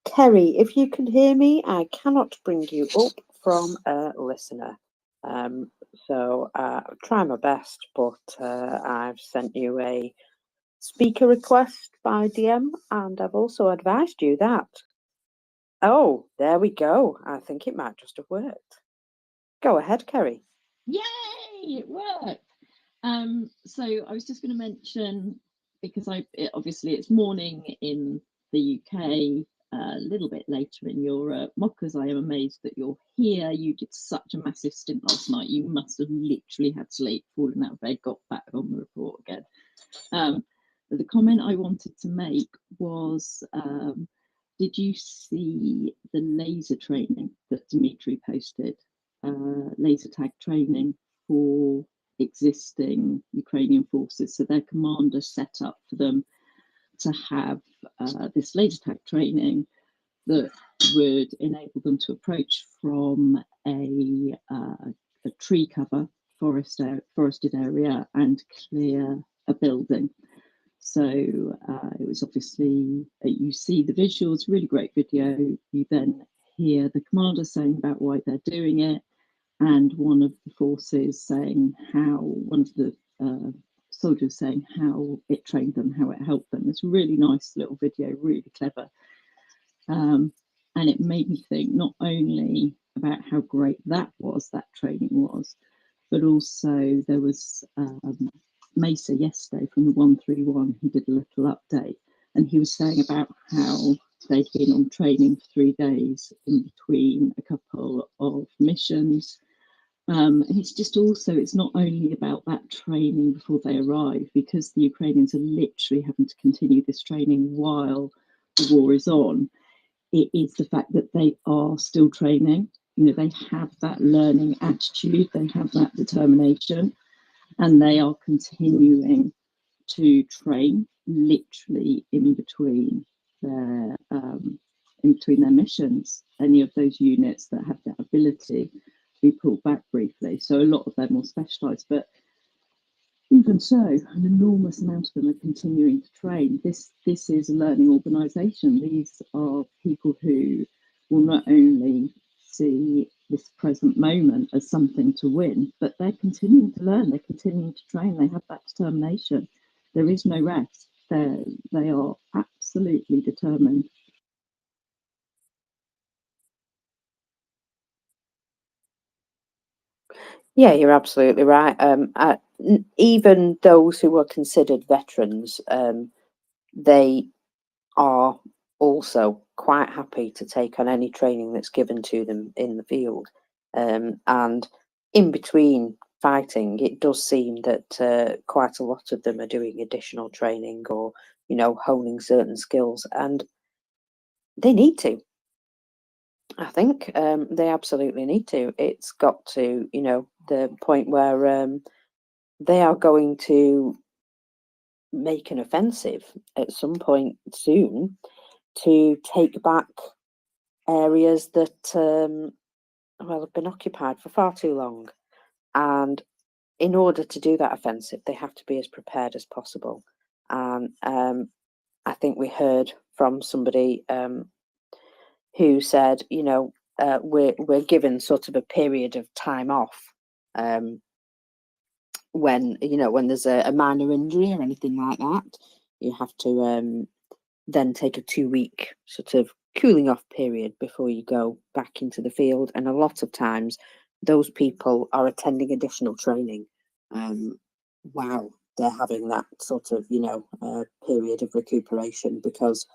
Kerry, if you can hear me, I cannot bring you up from a listener. So try my best, but I've sent you a speaker request by DM, and I've also advised you that. Oh, there we go. I think it might just have worked. Go ahead, Kerry. Yay, it worked. So I was just going to mention, because obviously it's morning in the UK, a little bit later in Europe. Mockers, I am amazed that you're here. You did such a massive stint last night. You must have literally had sleep, fallen out of bed, got back on the report again. But the comment I wanted to make was, did you see the laser training that Dimitri posted? Laser tag training for existing Ukrainian forces. So their commander set up for them to have this laser tag training that would enable them to approach from a tree cover, forested area, and clear a building. So it was obviously, you see the visuals, really great video. You then hear the commander saying about why they're doing it, and one of the forces saying how, one of the soldiers saying how it trained them, how it helped them. It's a really nice little video, really clever. And it made me think not only about how great that training was, but also there was Mesa yesterday from the 131 who did a little update, and he was saying about how they'd been on training for 3 days in between a couple of missions. And it's just also, it's not only about that training before they arrive, because the Ukrainians are literally having to continue this training while the war is on. It is the fact that they are still training. You know, they have that learning attitude, they have that determination, and they are continuing to train literally in between their missions. Any of those units that have that ability to be pulled back briefly. So a lot of them are specialised, but even so, an enormous amount of them are continuing to train. This is a learning organisation. These are people who will not only see this present moment as something to win, but they're continuing to learn, they're continuing to train, they have that determination. There is no rest. They are absolutely determined. Yeah, you're absolutely right. Even those who are considered veterans, they are also quite happy to take on any training that's given to them in the field. And in between fighting, it does seem that quite a lot of them are doing additional training or, you know, honing certain skills, and they need to. I think they absolutely need to. It's got to, you know, the point where they are going to make an offensive at some point soon to take back areas that well, have been occupied for far too long. And in order to do that offensive, they have to be as prepared as possible. And I think we heard from somebody who said, you know, we're given sort of a period of time off when, you know, when there's a minor injury or anything like that. You have to then take a 2-week sort of cooling off period before you go back into the field. And a lot of times those people are attending additional training while they're having that sort of, you know, period of recuperation, because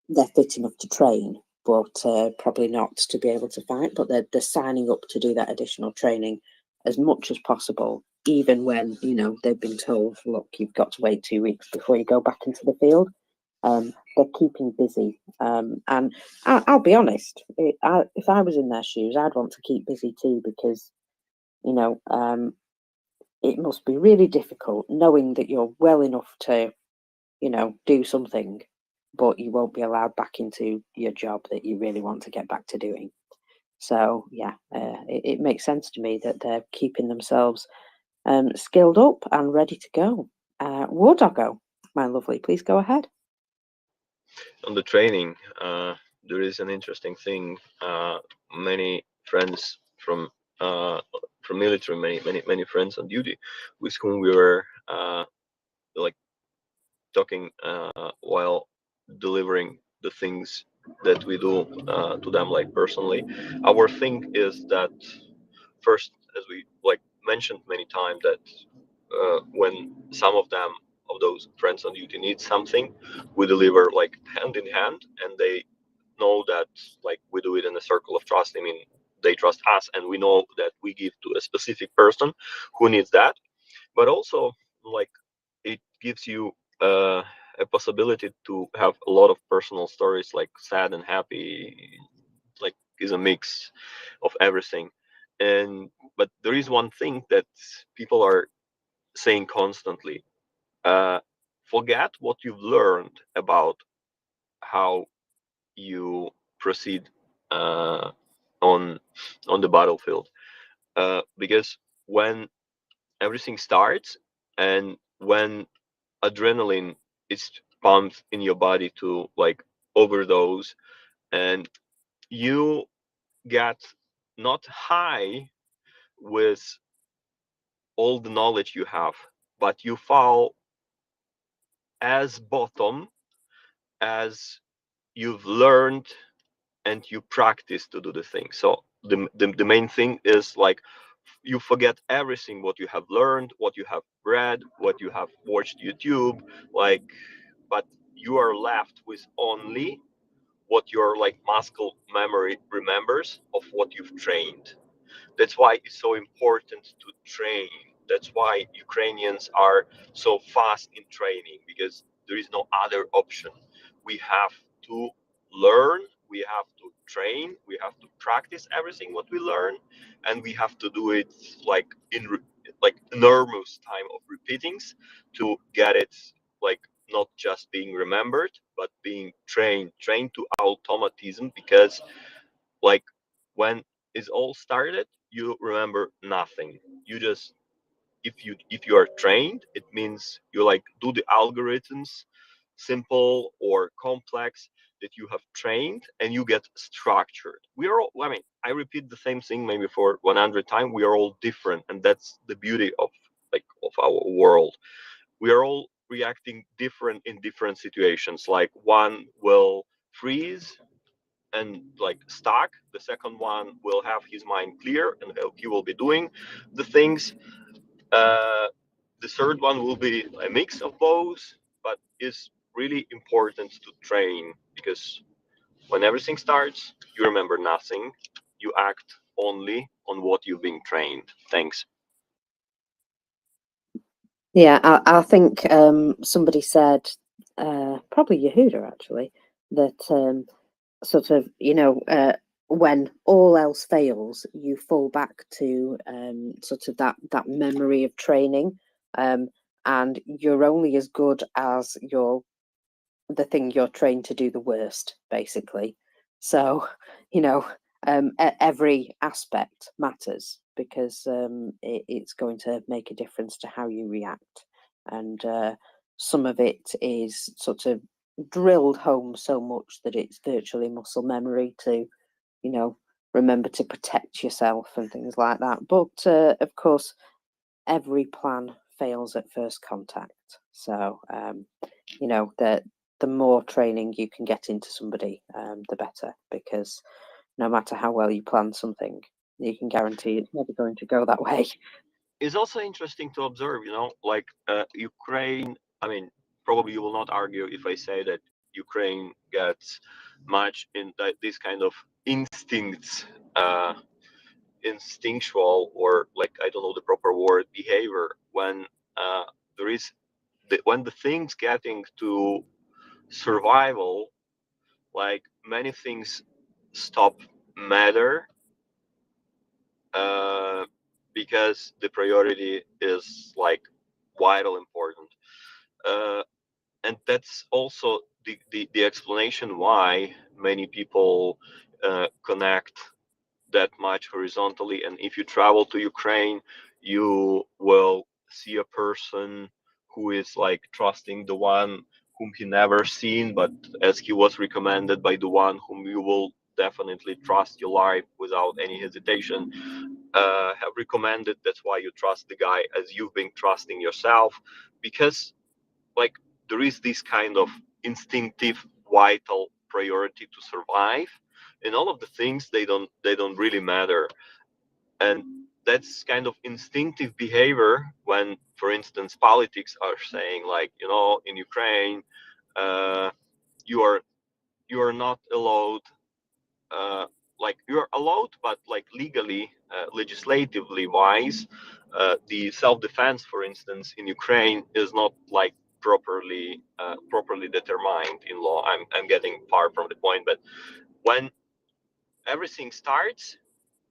they're fit enough to train, but probably not to be able to fight. But they're signing up to do that additional training as much as possible, even when, you know, they've been told, look, you've got to wait 2 weeks before you go back into the field. They're keeping busy, and I'll be honest, if I was in their shoes, I'd want to keep busy too, because, you know, it must be really difficult knowing that you're well enough to, you know, do something, but you won't be allowed back into your job that you really want to get back to doing. So yeah, it makes sense to me that they're keeping themselves skilled up and ready to go. War Doggo, my lovely, please go ahead. On the training, there is an interesting thing. Many friends from military, many friends on duty, with whom we were like talking while delivering the things that we do to them, like personally. Our thing is that first, as we like mentioned many times, that when some of them, of those friends on duty, need something, we deliver like hand in hand, and they know that like we do it in a circle of trust. I mean, they trust us, and we know that we give to a specific person who needs that. But also, like, it gives you a possibility to have a lot of personal stories, like sad and happy, like is a mix of everything. But there is one thing that people are saying constantly: forget what you've learned about how you proceed on the battlefield, because when everything starts and when adrenaline is pumped in your body to like overdose, and you get not high with all the knowledge you have, but you fall as bottom as you've learned and you practice to do the thing. So the main thing is like you forget everything what you have learned, what you have read, what you have watched YouTube, like, but you are left with only what your like muscle memory remembers of what you've trained. That's why it's so important to train. That's why Ukrainians are so fast in training, because there is no other option. We have to learn, we have to train, we have to practice everything what we learn, and we have to do it like in like enormous time of repeatings to get it like not just being remembered but being trained to automatism. Because like when it's all started, you remember nothing. You just, if you are trained, it means you like do the algorithms, simple or complex, that you have trained, and you get structured. We are all, I mean, I repeat the same thing maybe for 100 times. We are all different, and that's the beauty of like of our world. We are all reacting different in different situations. Like one will freeze and like stuck, the second one will have his mind clear and he will be doing the things. The third one will be a mix of both, but it's really important to train, because when everything starts, you remember nothing. You act only on what you've been trained. Thanks. Yeah, I think somebody said, probably Yehuda actually, that sort of, when all else fails, you fall back to sort of that memory of training, and you're only as good as the thing you're trained to do the worst, basically. So, every aspect matters, because it's going to make a difference to how you react. And some of it is sort of drilled home so much that it's virtually muscle memory to, remember to protect yourself and things like that. But of course, every plan fails at first contact. So, the more training you can get into somebody, the better, because no matter how well you plan something, you can guarantee it's never going to go that way. It's also interesting to observe, like Ukraine. I mean, probably you will not argue if I say that Ukraine gets much in this kind of instincts, instinctual, or like, I don't know the proper word, behavior, when there is when the things getting to survival, like many things stop matter, because the priority is like vital important. And that's also the explanation why many people connect that much horizontally. And if you travel to Ukraine, you will see a person who is like trusting the one whom he never seen, but as he was recommended by the one whom you will definitely trust your life without any hesitation, have recommended. That's why you trust the guy as you've been trusting yourself, because like there is this kind of instinctive vital priority to survive, and all of the things they don't really matter. And that's kind of instinctive behavior when, for instance, politics are saying like, in Ukraine, you are not allowed, like you're allowed, but like legally, legislatively wise, the self-defense, for instance, in Ukraine is not like properly determined in law. I'm getting far from the point, but when everything starts,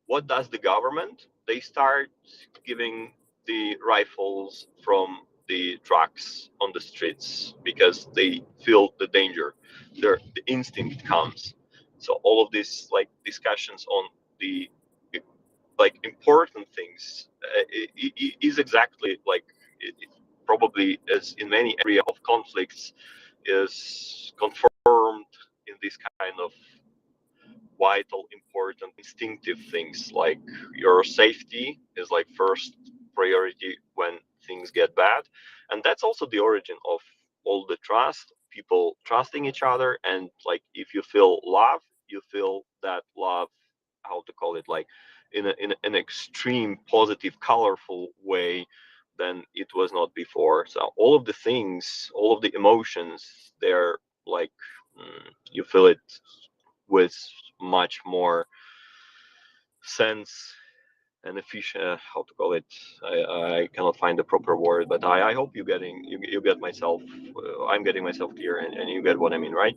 what does the government? They start giving the rifles from the trucks on the streets because they feel the danger. The instinct comes. So all of these like discussions on the like important things is exactly like it probably as in many area of conflicts is confirmed in this kind of vital, important, instinctive things like your safety is like first priority when things get bad. And that's also the origin of all the trust, people trusting each other. And like if you feel love, you feel that love, how to call it, like in an extreme, positive, colorful way than it was not before. So all of the things, all of the emotions, they're like you feel it with much more sense and efficient. How to call it? I cannot find the proper word, but I hope you get myself. I'm getting myself clear, and you get what I mean, right?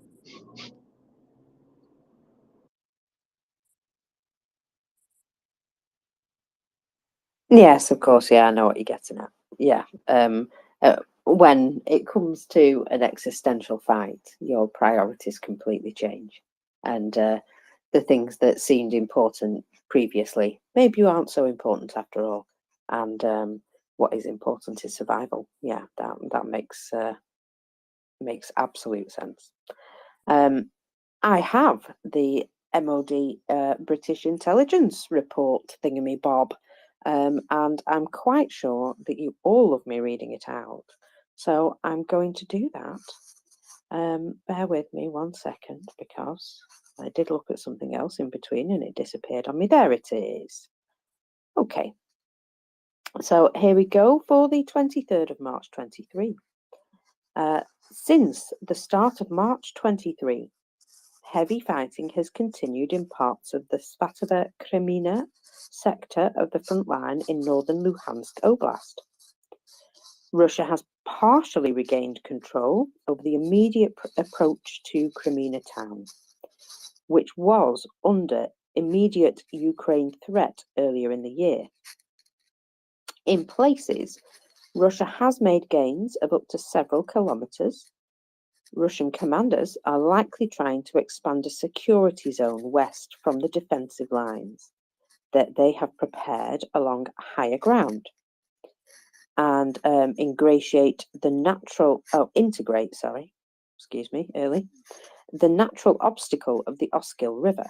Yes, of course. Yeah, I know what you're getting at. Yeah. When it comes to an existential fight, your priorities completely change, and the things that seemed important previously maybe aren't so important after all. And what is important is survival. Yeah, that makes absolute sense. I have the MOD British intelligence report thingy bob. And I'm quite sure that you all love me reading it out. So I'm going to do that. Bear with me 1 second because I did look at something else in between and it disappeared on me. There it is. Okay. So here we go for the 23rd of March 23. Since the start of March 23, heavy fighting has continued in parts of the Svatovo-Kremina sector of the front line in northern Luhansk Oblast. Russia has partially regained control over the immediate approach to Kremina town, which was under immediate Ukraine threat earlier in the year. In places, Russia has made gains of up to several kilometers. Russian commanders are likely trying to expand a security zone west from the defensive lines that they have prepared along higher ground and integrate the natural obstacle of the Oskil River.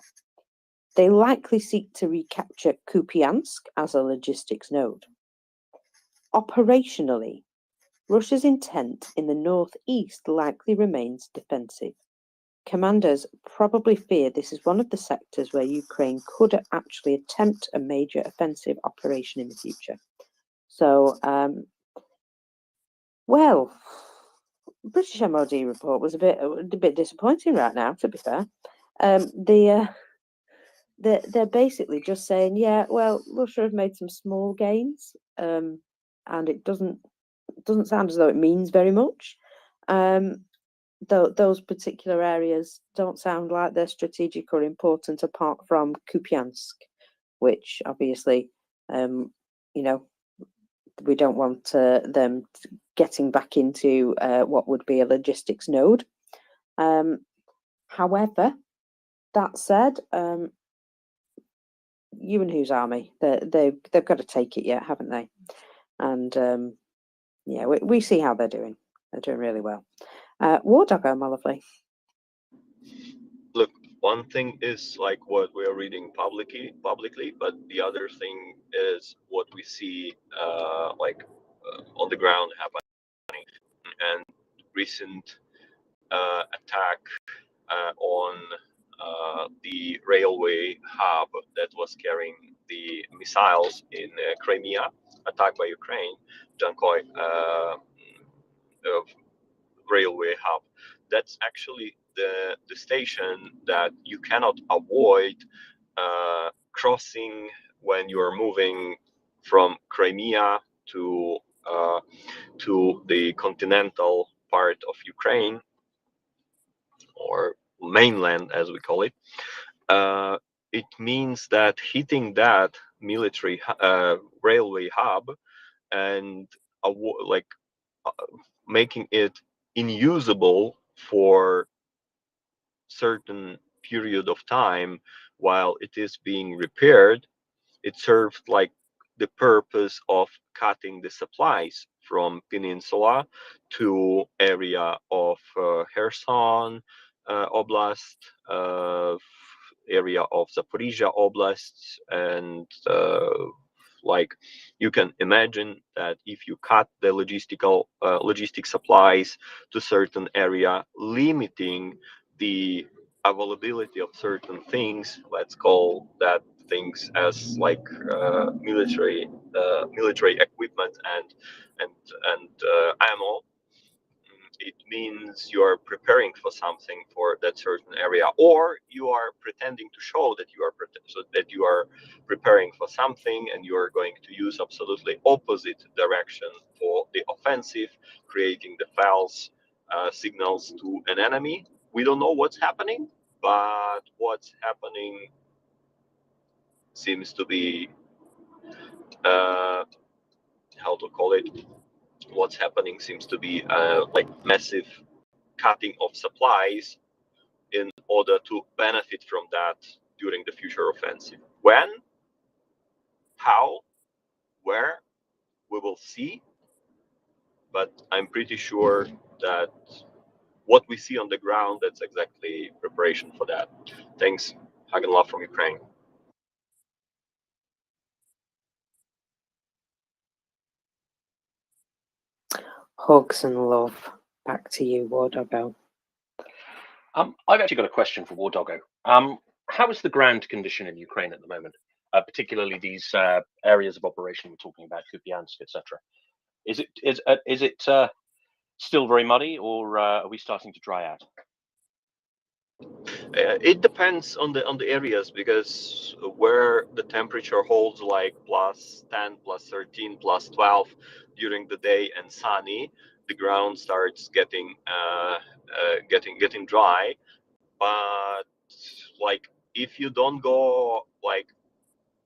They likely seek to recapture Kupiansk as a logistics node. Operationally, Russia's intent in the northeast likely remains defensive. Commanders probably fear this is one of the sectors where Ukraine could actually attempt a major offensive operation in the future. So, well, British MOD report was a bit disappointing right now, to be fair. They're basically just saying, yeah, well, Russia have made some small gains, and it doesn't sound as though it means very much. Those particular areas don't sound like they're strategic or important apart from Kupiansk, which obviously, we don't want them getting back into what would be a logistics node. However, that said, Yuanhu's army, they've got to take it yet, haven't they? And yeah, we see how they're doing. They're doing really well. War Doggo, my lovely. Look, one thing is like what we are reading publicly, but the other thing is what we see on the ground happening. And recent attack on the railway hub that was carrying the missiles in Crimea, attacked by Ukraine, Jankoy railway hub. That's actually the station that you cannot avoid crossing when you are moving from Crimea to the continental part of Ukraine, or mainland as we call it. it means that hitting that military railway hub and making it unusable for certain period of time while it is being repaired, it served like the purpose of cutting the supplies from peninsula to area of Kherson Oblast, area of Zaporizhia Oblast, and like you can imagine that if you cut the logistic supplies to certain area, limiting the availability of certain things, let's call that things as like military equipment and ammo, it means you are preparing for something for that certain area, or you are pretending to show that you are preparing for something, and you are going to use absolutely opposite direction for the offensive, creating the false signals to an enemy. We don't know what's happening, but what's happening seems to be how to call it. What's happening seems to be like massive cutting of supplies in order to benefit from that during the future offensive. When, how, where, we will see. But I'm pretty sure that what we see on the ground, that's exactly preparation for that. Thanks. Hug and love from Ukraine. Hugs and love. Back to you, War Doggo. I've actually got a question for War Doggo. How is the ground condition in Ukraine at the moment, particularly these areas of operation we're talking about, Kupiansk, etc.? Is it still very muddy, or are we starting to dry out? It depends on the areas, because where the temperature holds like +10, +13, +12 during the day and sunny, the ground starts getting dry. But like if you don't go like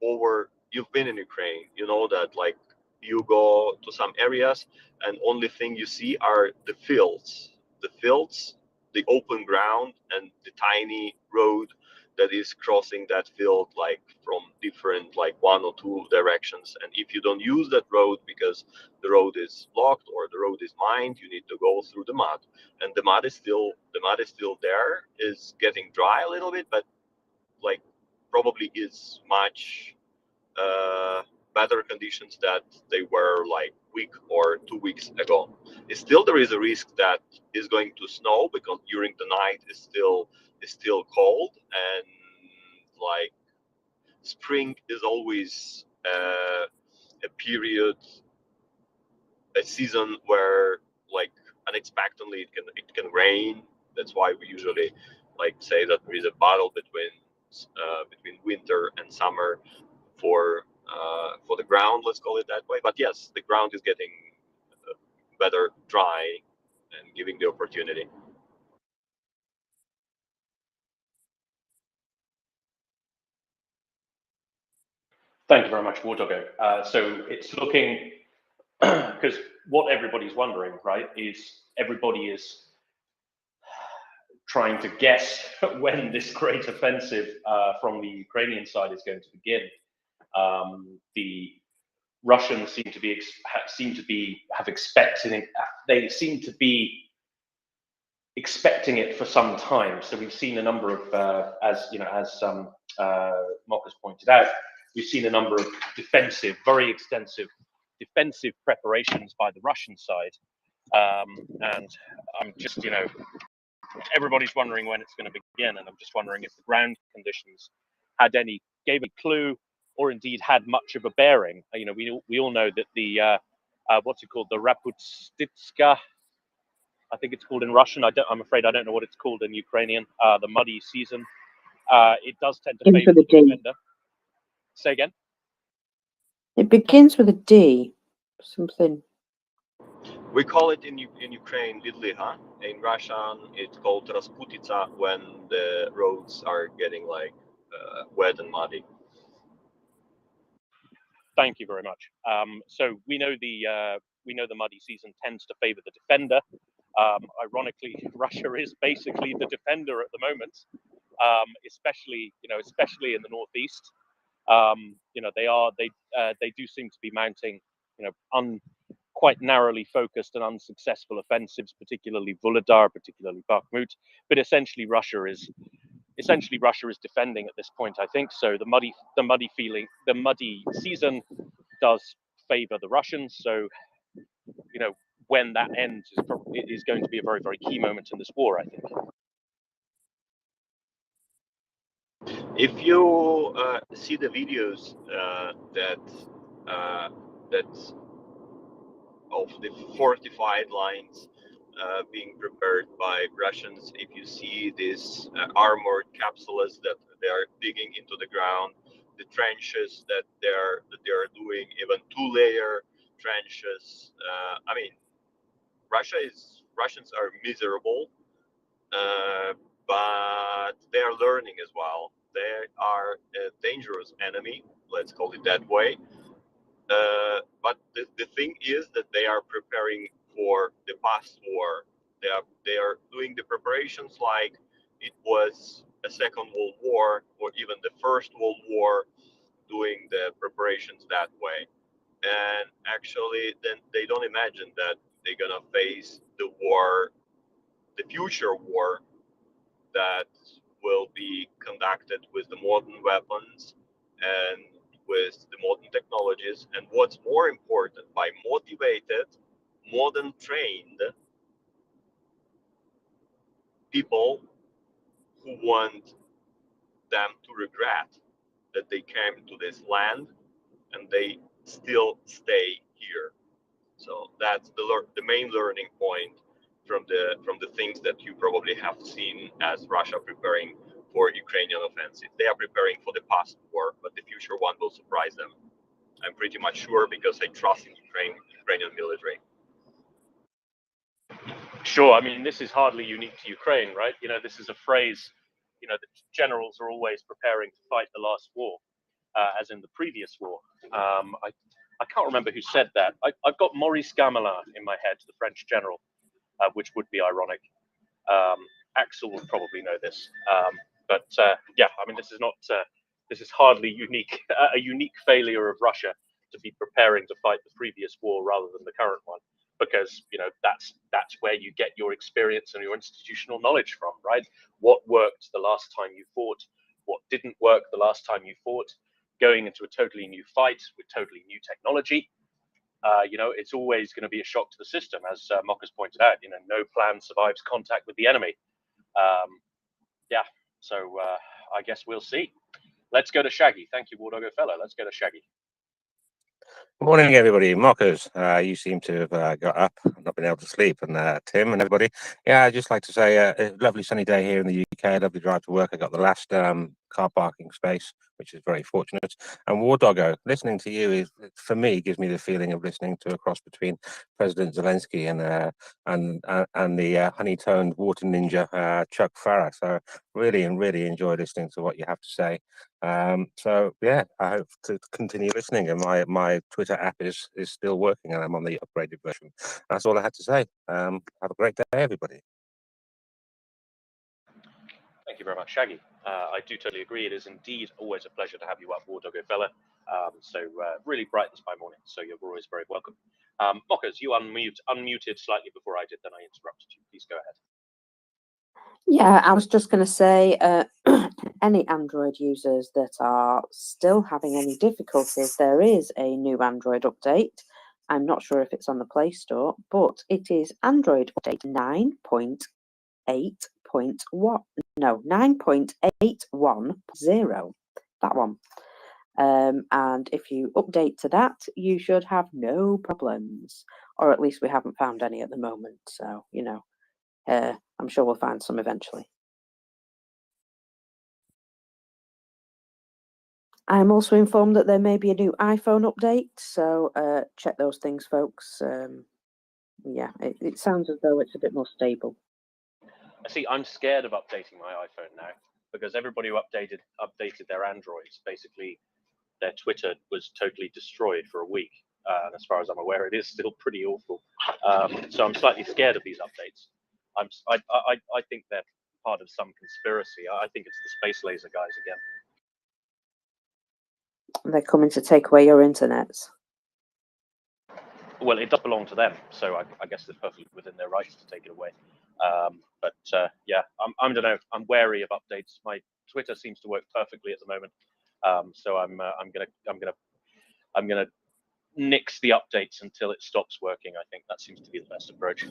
over, you've been in Ukraine, you know that like you go to some areas and only thing you see are the fields, the open ground, and the tiny road that is crossing that field like from different like one or two directions. And if you don't use that road because the road is blocked or the road is mined, you need to go through the mud, and the mud is still there, is getting dry a little bit, but like probably is much better conditions that they were like week or 2 weeks ago. Still, there is a risk that is going to snow, because during the night is still cold, and like spring is always a period, a season where like unexpectedly it can rain. That's why we usually like say that there is a battle between winter and summer for the ground, let's call it that way. But yes, the ground is getting better dry and giving the opportunity. Thank you very much, War Doggo. So it's looking, because what everybody's wondering, right, is everybody is trying to guess when this great offensive from the Ukrainian side is going to begin. The Russians seem to be expecting it for some time. So we've seen a number of, as Mock has pointed out, we've seen a number of very extensive defensive preparations by the Russian side, and I'm just, everybody's wondering when it's going to begin, and I'm just wondering if the ground conditions gave a clue, or indeed had much of a bearing. We all know that the what's it called, the Raputstitska, I think it's called in Russian. I'm afraid I don't know what it's called in Ukrainian. The muddy season. It does tend to favor the defender. Say again. It begins with a D. Something. We call it in Ukraine Vidliha. In Russian, it's called Rasputitsa, when the roads are getting like wet and muddy. Thank you very much. So we know the muddy season tends to favour the defender. Ironically, Russia is basically the defender at the moment, especially in the northeast. They do seem to be mounting quite narrowly focused and unsuccessful offensives, particularly Vuhledar, particularly Bakhmut. But essentially, Russia is defending at this point, I think. So the muddy season does favour the Russians. So when that ends is going to be a very, very key moment in this war, I think. If you see the videos that of the fortified lines being prepared by Russians, if you see these armored capsules that they are digging into the ground, the trenches that they're doing, even 2-layer trenches. I mean, Russians are miserable, but they are learning as well. They are a dangerous enemy, let's call it that way. But the thing is that they are preparing for the past war. They are doing the preparations like it was a Second World War or even the First World War, doing the preparations that way. And actually, then they don't imagine that they're gonna face the war, the future war, that will be conducted with the modern weapons and with the modern technologies, and what's more important, by motivated, modern trained people who want them to regret that they came to this land and they still stay here. So that's the main learning point from the things that you probably have seen as Russia preparing for Ukrainian offensive. They are preparing for the past war, but the future one will surprise them. I'm pretty much sure, because I trust in Ukrainian military. Sure. I mean, this is hardly unique to Ukraine, right? This is a phrase, that generals are always preparing to fight the last war, as in the previous war. I can't remember who said that. I've got Maurice Gamelin in my head, the French general, which would be ironic. Axel will probably know this. But yeah, I mean, this is hardly unique, a unique failure of Russia to be preparing to fight the previous war rather than the current one, because that's where you get your experience and your institutional knowledge from, right? What worked the last time you fought, what didn't work the last time you fought, going into a totally new fight with totally new technology. It's always going to be a shock to the system, as Mock has pointed out. No plan survives contact with the enemy. Yeah, so I guess we'll see. Let's go to Shaggy. Thank you, War Doggo Fellow. Let's go to Shaggy. Good morning, everybody. Marcus, you seem to have got up, not been able to sleep, and Tim and everybody. Yeah, I'd just like to say a lovely sunny day here in the UK, lovely drive to work. I got the last car parking space, which is very fortunate. And War Doggo, listening to you for me, gives me the feeling of listening to a cross between President Zelensky and the honey-toned water ninja Chuck Farrar. So really enjoy listening to what you have to say. So yeah, I hope to continue listening, and my Twitter app is still working, and I'm on the upgraded version. That's all I had to say. Have a great day, everybody. Thank you very much, Shaggy. I do totally agree. It is indeed always a pleasure to have you up, War Doggo Fella. So really bright this by morning, so you're always very welcome. Mockers, you unmuted slightly before I did, then I interrupted you. Please go ahead. Yeah, I was just going to say, any Android users that are still having any difficulties, there is a new Android update. I'm not sure if it's on the Play Store, but it is Android update 9.8.1. No, 9.810. That one. And if you update to that, you should have no problems, or at least we haven't found any at the moment. So, I'm sure we'll find some eventually. I'm also informed that there may be a new iPhone update, so check those things, folks. Yeah, it sounds as though it's a bit more stable. See, I'm scared of updating my iPhone now. because everybody who updated their Androids, basically their Twitter was totally destroyed for a week. And as far as I'm aware, it is still pretty awful. So I'm slightly scared of these updates. I think they're part of some conspiracy. I think it's the space laser guys again. They're coming to take away your internets. Well, it does belong to them, so I guess they're perfectly within their rights to take it away. But yeah, I don't know. I'm wary of updates. My Twitter seems to work perfectly at the moment, so I'm gonna nix the updates until it stops working. I think that seems to be the best approach.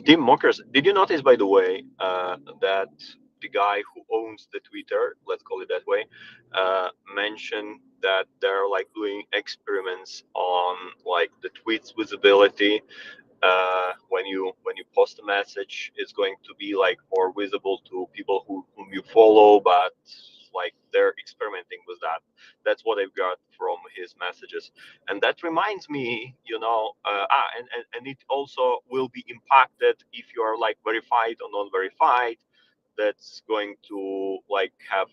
Tim Mockers, did you notice, by the way, that the guy who owns the Twitter, let's call it that way, mentioned that they're like doing experiments on like the tweets visibility. When you post a message, it's going to be like more visible to people whom you follow, but like they're experimenting with that. That's what I've got from his messages, and that reminds me, and it also will be impacted if you are like verified or non-verified. That's going to like have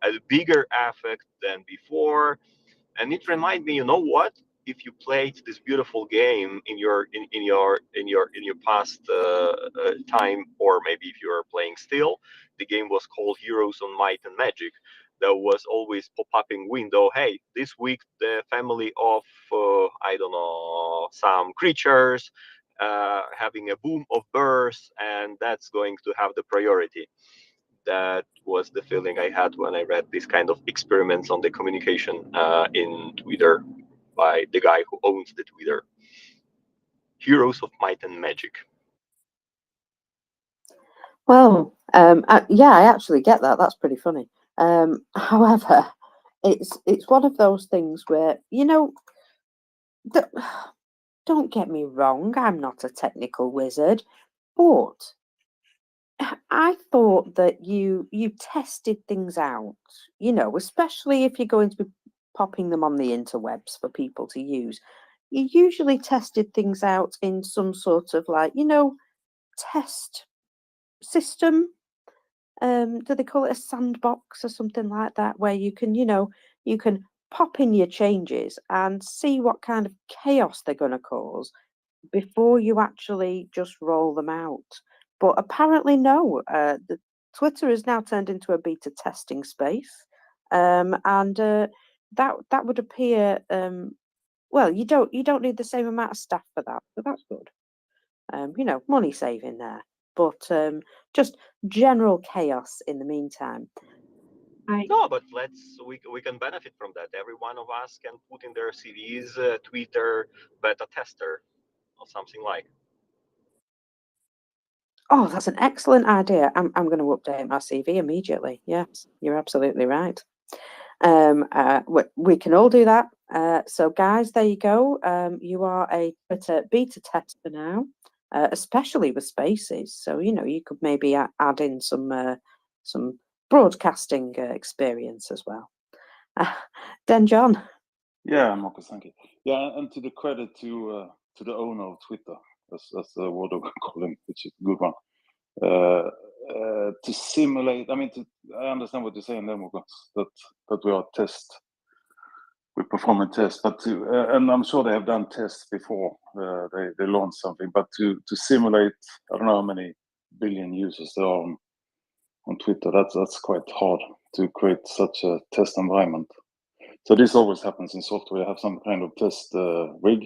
a bigger effect than before. And it reminded me, you know what? If you played this beautiful game in your past time, or maybe if you are playing still, the game was called Heroes on Might and Magic. There was always pop-upping window. Hey, this week the family of I don't know, some creatures having a boom of births, and that's going to have the priority. That was the feeling I had when I read these kind of experiments on the communication in Twitter by the guy who owns the Twitter. Heroes of Might and Magic. Well, yeah, I actually get that. That's pretty funny. However, it's one of those things where, you know, don't get me wrong, I'm not a technical wizard, but I thought that you tested things out, you know, especially if you're going to be popping them on the interwebs for people to use. You usually tested things out in some sort of like, you know, test system. Do they call it a sandbox or something like that, where you can, you know, you can pop in your changes and see what kind of chaos they're going to cause before you actually just roll them out. But apparently, no. The Twitter is now turned into a beta testing space, and that would appear. Well, you don't need the same amount of staff for that, so that's good. You know, money saving there, but just general chaos in the meantime. No, but we can benefit from that. Every one of us can put in their CVs Twitter beta tester or something like. Oh, that's an excellent idea. I'm going to update my CV immediately. Yes, you're absolutely right. We can all do that. So, guys, there you go. You are a Twitter beta tester now, especially with spaces. So, you know, you could maybe add in some broadcasting experience as well. Then, John. Yeah, Marcus, thank you. Yeah, and to the credit to the owner of Twitter, that's the word I'm calling, which is a good one. To simulate, I mean, I understand what you're saying there, Marcus, that we are we're performing tests, but and I'm sure they have done tests before they launched something, but to simulate, I don't know how many billion users there are on Twitter, that's quite hard to create such a test environment. So this always happens in software. You have some kind of test rig,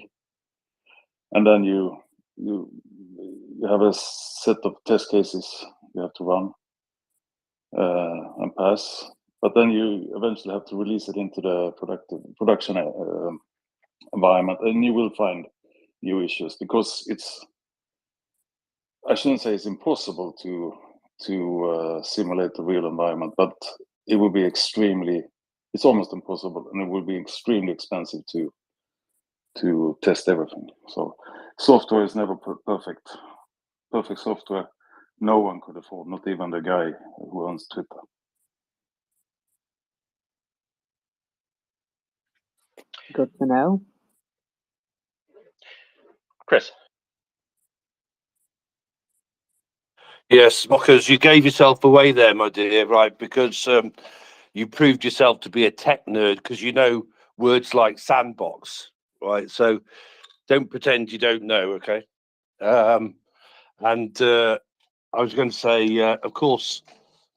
and then you have a set of test cases you have to run and pass. But then you eventually have to release it into the production environment, and you will find new issues because I shouldn't say it's impossible to simulate the real environment, but it will be it's almost impossible, and it will be extremely expensive to test everything. So software is never perfect. Perfect software, no one could afford, not even the guy who owns Twitter. Good to know. Chris. Yes, Mockers, you gave yourself away there, my dear, right? Because you proved yourself to be a tech nerd because you know words like sandbox, right? So don't pretend you don't know, okay? And I was going to say, of course,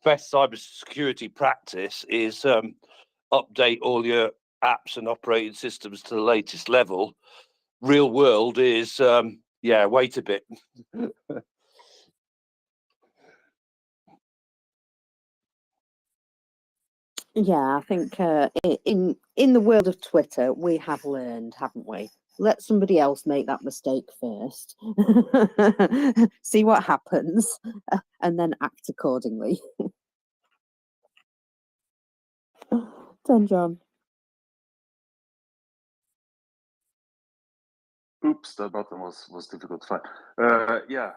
best cybersecurity practice is update all your apps and operating systems to the latest level. Real world is, yeah, wait a bit. Yeah, I think in the world of Twitter, we have learned, haven't we? Let somebody else make that mistake first, see what happens, and then act accordingly. Done, John. Oops, that button was difficult to find. Yeah,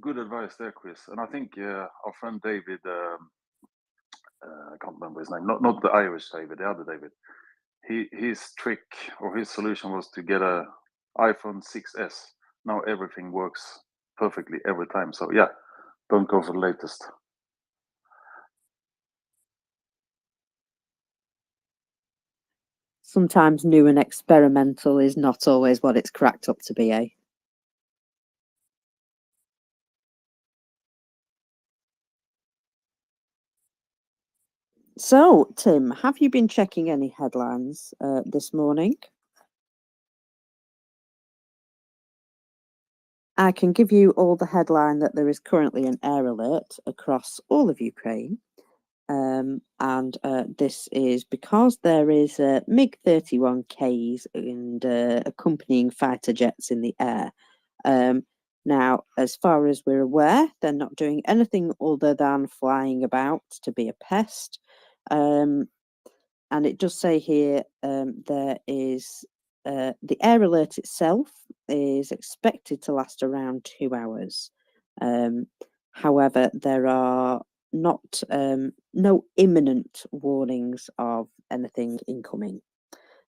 good advice there, Chris. And I think our friend David, I can't remember his name, not the Irish David, the other David. His trick or his solution was to get a iPhone 6s. Now everything works perfectly every time. So yeah, don't go for the latest. Sometimes new and experimental is not always what it's cracked up to be, eh? So, Tim, have you been checking any headlines this morning? I can give you all the headline that there is currently an air alert across all of Ukraine. And this is because there is MiG-31Ks and accompanying fighter jets in the air. Now, as far as we're aware, they're not doing anything other than flying about to be a pest. And it does say here there is the air alert itself is expected to last around 2 hours. However, there are not no imminent warnings of anything incoming.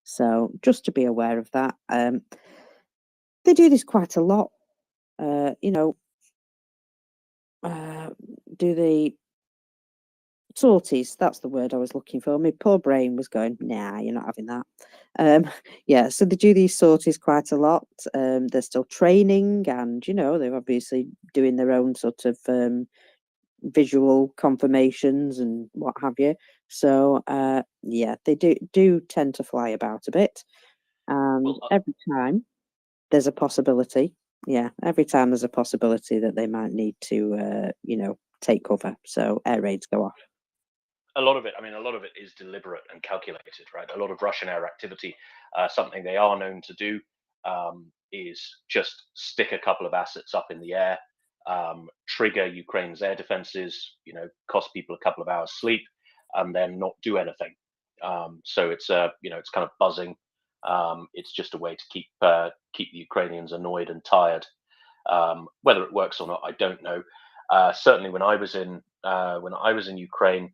So just to be aware of that. They do this quite a lot. You know, do the sorties, that's the word I was looking for. My poor brain was going, nah, you're not having that. Yeah, so they do these sorties quite a lot. They're still training and, you know, they're obviously doing their own sort of visual confirmations and what have you. So, yeah, they do tend to fly about a bit. And every time there's a possibility, every time there's a possibility that they might need to, you know, take cover. So air raids go off. A lot of it is deliberate and calculated, right? A lot of Russian air activity, something they are known to do, is just stick a couple of assets up in the air, trigger Ukraine's air defenses, you know, cost people a couple of hours sleep, and then not do anything. So it's you know, it's kind of buzzing. It's just a way to keep the Ukrainians annoyed and tired. Whether it works or not, I don't know. Certainly, when I was in Ukraine,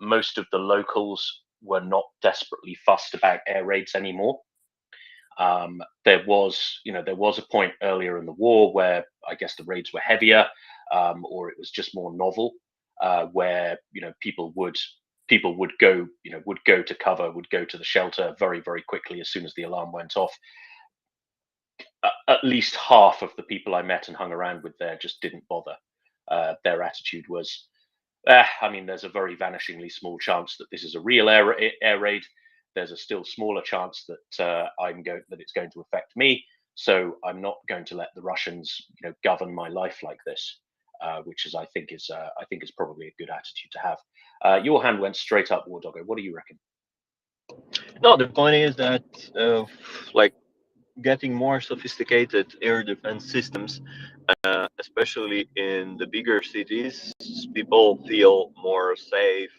most of the locals were not desperately fussed about air raids anymore. There was a point earlier in the war where I guess the raids were heavier, or it was just more novel, where you know people would go to cover, would go to the shelter very very quickly as soon as the alarm went off. At least half of the people I met and hung around with there just didn't bother. Their attitude was, I mean, there's a very vanishingly small chance that this is a real air raid. There's a still smaller chance that that it's going to affect me. So I'm not going to let the Russians, you know, govern my life like this, which is I think is probably a good attitude to have. Your hand went straight up, War Doggo. What do you reckon? No, the point is that like getting more sophisticated air defense systems, especially in the bigger cities, people feel more safe,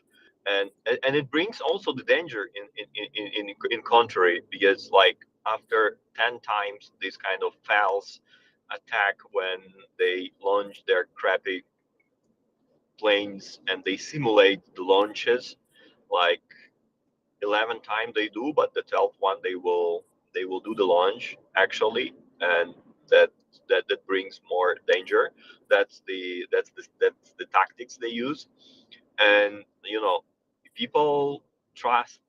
and it brings also the danger in contrary, because like after 10 times this kind of false attack, when they launch their crappy planes and they simulate the launches, like 11 times they do, but the 12th one they will do the launch actually, and that that brings more danger. That's the tactics they use. And people trust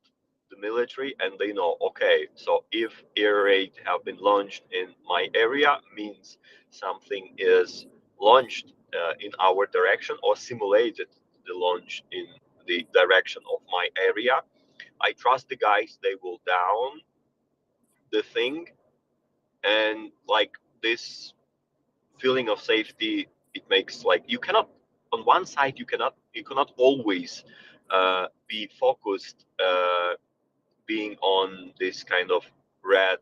the military, and they know, okay, so if air raid have been launched in my area, means something is launched in our direction or simulated the launch in the direction of my area. I trust the guys, they will down the thing. And like this feeling of safety, it makes, like, you cannot, on one side you cannot always be focused, being on this kind of red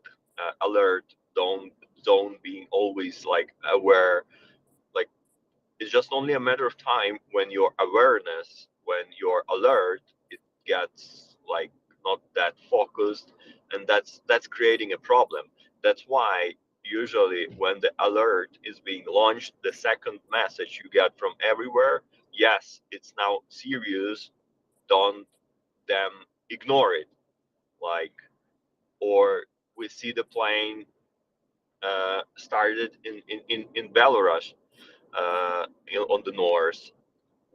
alert zone, being always like aware. Like, it's just only a matter of time when your awareness, when your alert, it gets like not that focused, and that's creating a problem. That's why usually when the alert is being launched, the second message you get from everywhere, yes, it's now serious, don't them ignore it. Like, or we see the plane started in Belarus, on the north.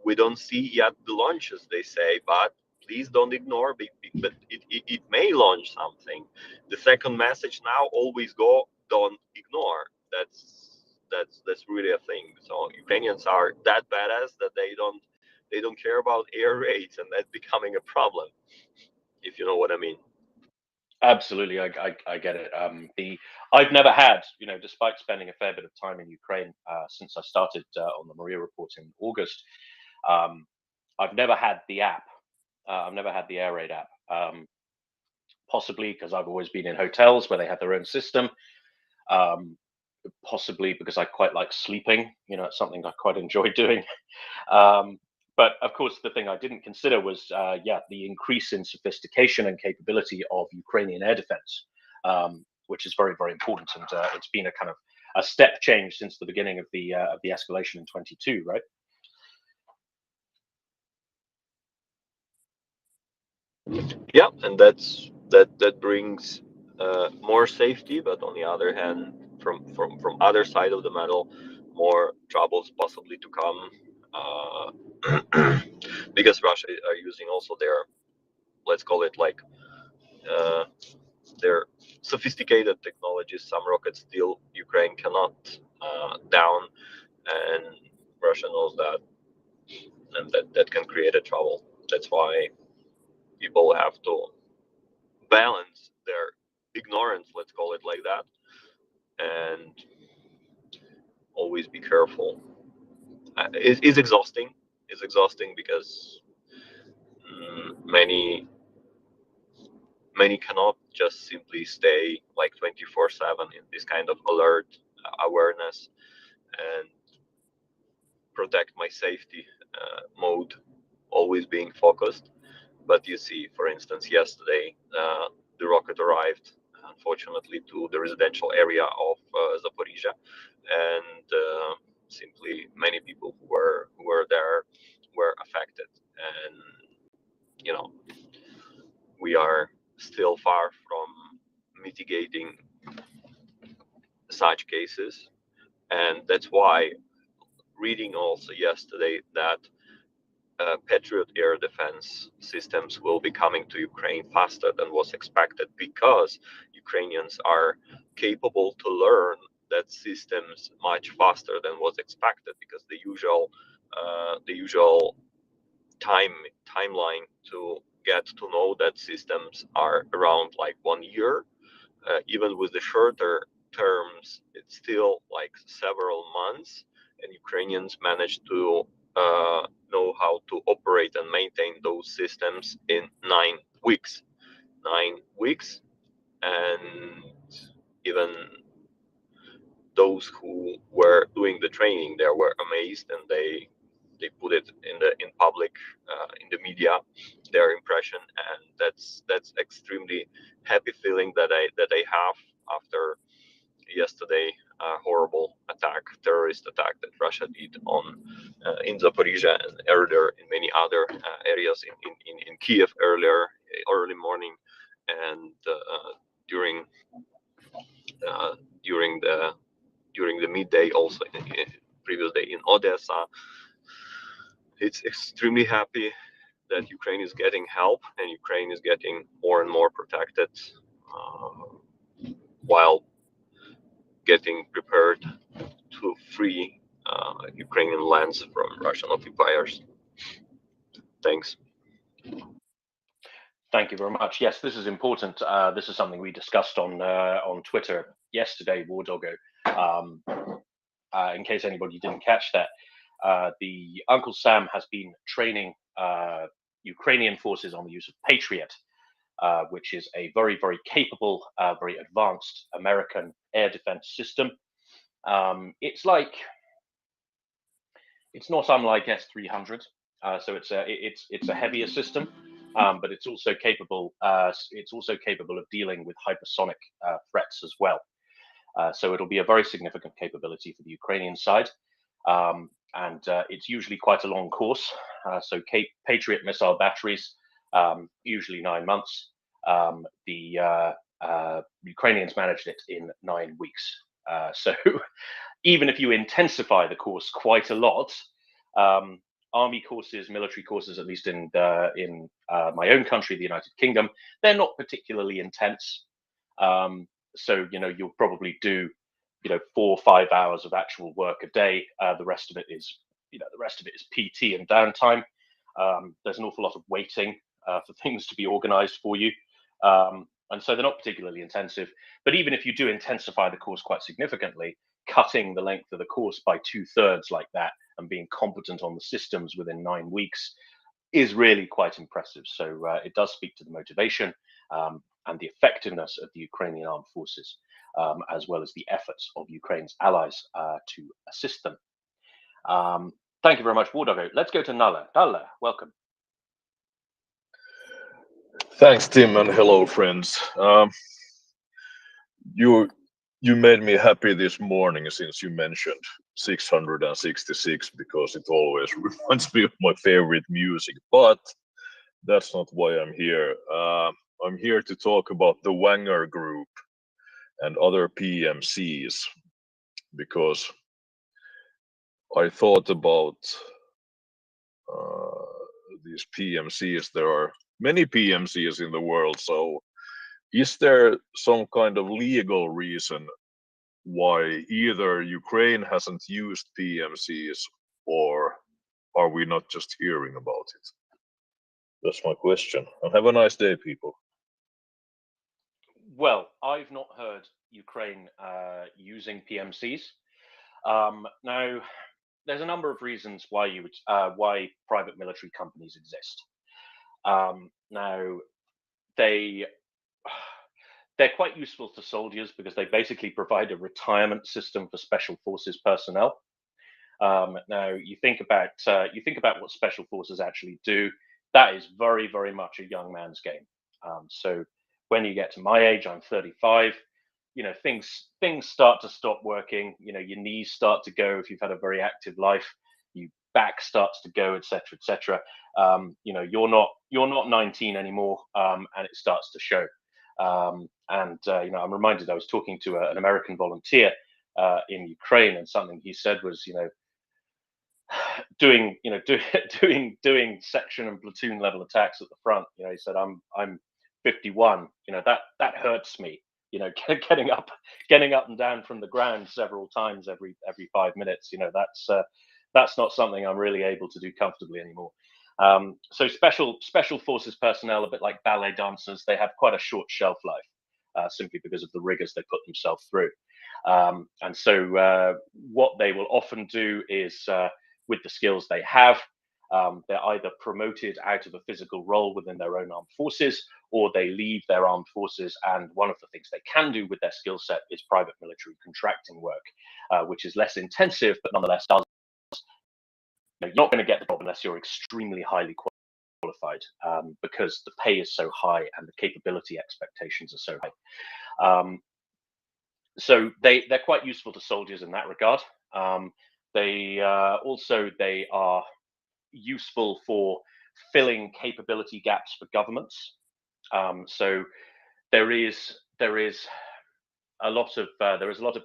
We don't see yet the launches, they say, but please don't ignore, but it may launch something. The second message now always go, don't ignore. That's really a thing. So Ukrainians are that badass that they don't care about air raids, and that's becoming a problem, if you know what I mean. Absolutely, I get it. I've never had, despite spending a fair bit of time in Ukraine since I started on the Maria Report in August, I've never had the app. I've never had the air raid app. Possibly because I've always been in hotels where they have their own system. Possibly because I quite like sleeping. It's something I quite enjoy doing. But of course, the thing I didn't consider was, the increase in sophistication and capability of Ukrainian air defense, which is very, very important. And it's been a kind of a step change since the beginning of the escalation in 22, right? Yeah, and that brings more safety, but on the other hand, from other side of the medal, more troubles possibly to come, because Russia are using also their, let's call it like, their sophisticated technologies. Some rockets still Ukraine cannot down, and Russia knows that, and that can create a trouble. That's why people have to balance their ignorance, let's call it like that, and always be careful. It's exhausting. It's exhausting because many cannot just simply stay like 24/7 in this kind of alert awareness and protect my safety mode, always being focused. But you see, for instance, yesterday the rocket arrived, unfortunately, to the residential area of Zaporizhia, and simply many people who were there were affected. And we are still far from mitigating such cases, and that's why reading also yesterday that Patriot air defense systems will be coming to Ukraine faster than was expected, because Ukrainians are capable to learn that systems much faster than was expected, because the usual timeline to get to know that systems are around like 1 year. Even with the shorter terms, it's still like several months, and Ukrainians managed to know how to operate and maintain those systems in 9 weeks. 9 weeks, and even those who were doing the training there were amazed, and they put it in public, in the media, their impression, and that's extremely happy feeling that I have after yesterday horrible attack, terrorist attack that Russia did on in Zaporizhia, and earlier in many other areas in Kiev early morning, and during the during the midday, also in the previous day in Odessa. It's extremely happy that Ukraine is getting help and Ukraine is getting more and more protected while getting prepared to free Ukrainian lands from Russian occupiers. Thanks. Thank you very much. Yes, this is important. This is something we discussed on Twitter yesterday, Wardoggo. In case anybody didn't catch that, the Uncle Sam has been training Ukrainian forces on the use of Patriot, which is a very, very capable, very advanced American air defense system. It's not unlike S-300, so it's a heavier system, but it's also capable. It's also capable of dealing with hypersonic threats as well. So it'll be a very significant capability for the Ukrainian side, and it's usually quite a long course. So Patriot missile batteries, usually 9 months. The Ukrainians managed it in 9 weeks. So even if you intensify the course quite a lot, army courses, military courses, at least in my own country, the United Kingdom, they're not particularly intense. So you'll probably do 4 or 5 hours of actual work a day. The rest of it is PT and downtime. There's an awful lot of waiting for things to be organized for you. And so they're not particularly intensive. But even if you do intensify the course quite significantly, cutting the length of the course by 2/3 like that and being competent on the systems within 9 weeks is really quite impressive. So it does speak to the motivation and the effectiveness of the Ukrainian armed forces, as well as the efforts of Ukraine's allies to assist them. Thank you very much, Wardoggo. Let's go to Nalla. Nalla, welcome. Thanks, Tim, and hello, friends. You made me happy this morning since you mentioned 666, because it always reminds me of my favorite music. But that's not why I'm here. I'm here to talk about the Wenger Group and other PMCs, because I thought about these PMCs. There are many PMCs in the world, so is there some kind of legal reason why either Ukraine hasn't used PMCs, or are we not just hearing about it? That's my question. And have a nice day, people. Well, I've not heard Ukraine using PMCs. Now, there's a number of reasons why why private military companies exist. Now, they're quite useful to soldiers because they basically provide a retirement system for special forces personnel. Now, you think about what special forces actually do. That is very, very much a young man's game. So when you get to my age, I'm 35. Things start to stop working. Your knees start to go if you've had a very active life. Your back starts to go, etc., etc. You're not 19 anymore, and it starts to show. I'm reminded, I was talking to an American volunteer in Ukraine, and something he said was, doing section and platoon level attacks at the front. He said, I'm 51. That hurts me. Getting up and down from the ground several times every 5 minutes. That's not something I'm really able to do comfortably anymore. So special forces personnel, a bit like ballet dancers, they have quite a short shelf life, simply because of the rigors they put themselves through. And so what they will often do is, with the skills they have, they're either promoted out of a physical role within their own armed forces, or they leave their armed forces. And one of the things they can do with their skill set is private military contracting work, which is less intensive, but nonetheless does. You're not going to get the job unless you're extremely highly qualified, because the pay is so high and the capability expectations are so high. So they're quite useful to soldiers in that regard. They are useful for filling capability gaps for governments. So there is a lot of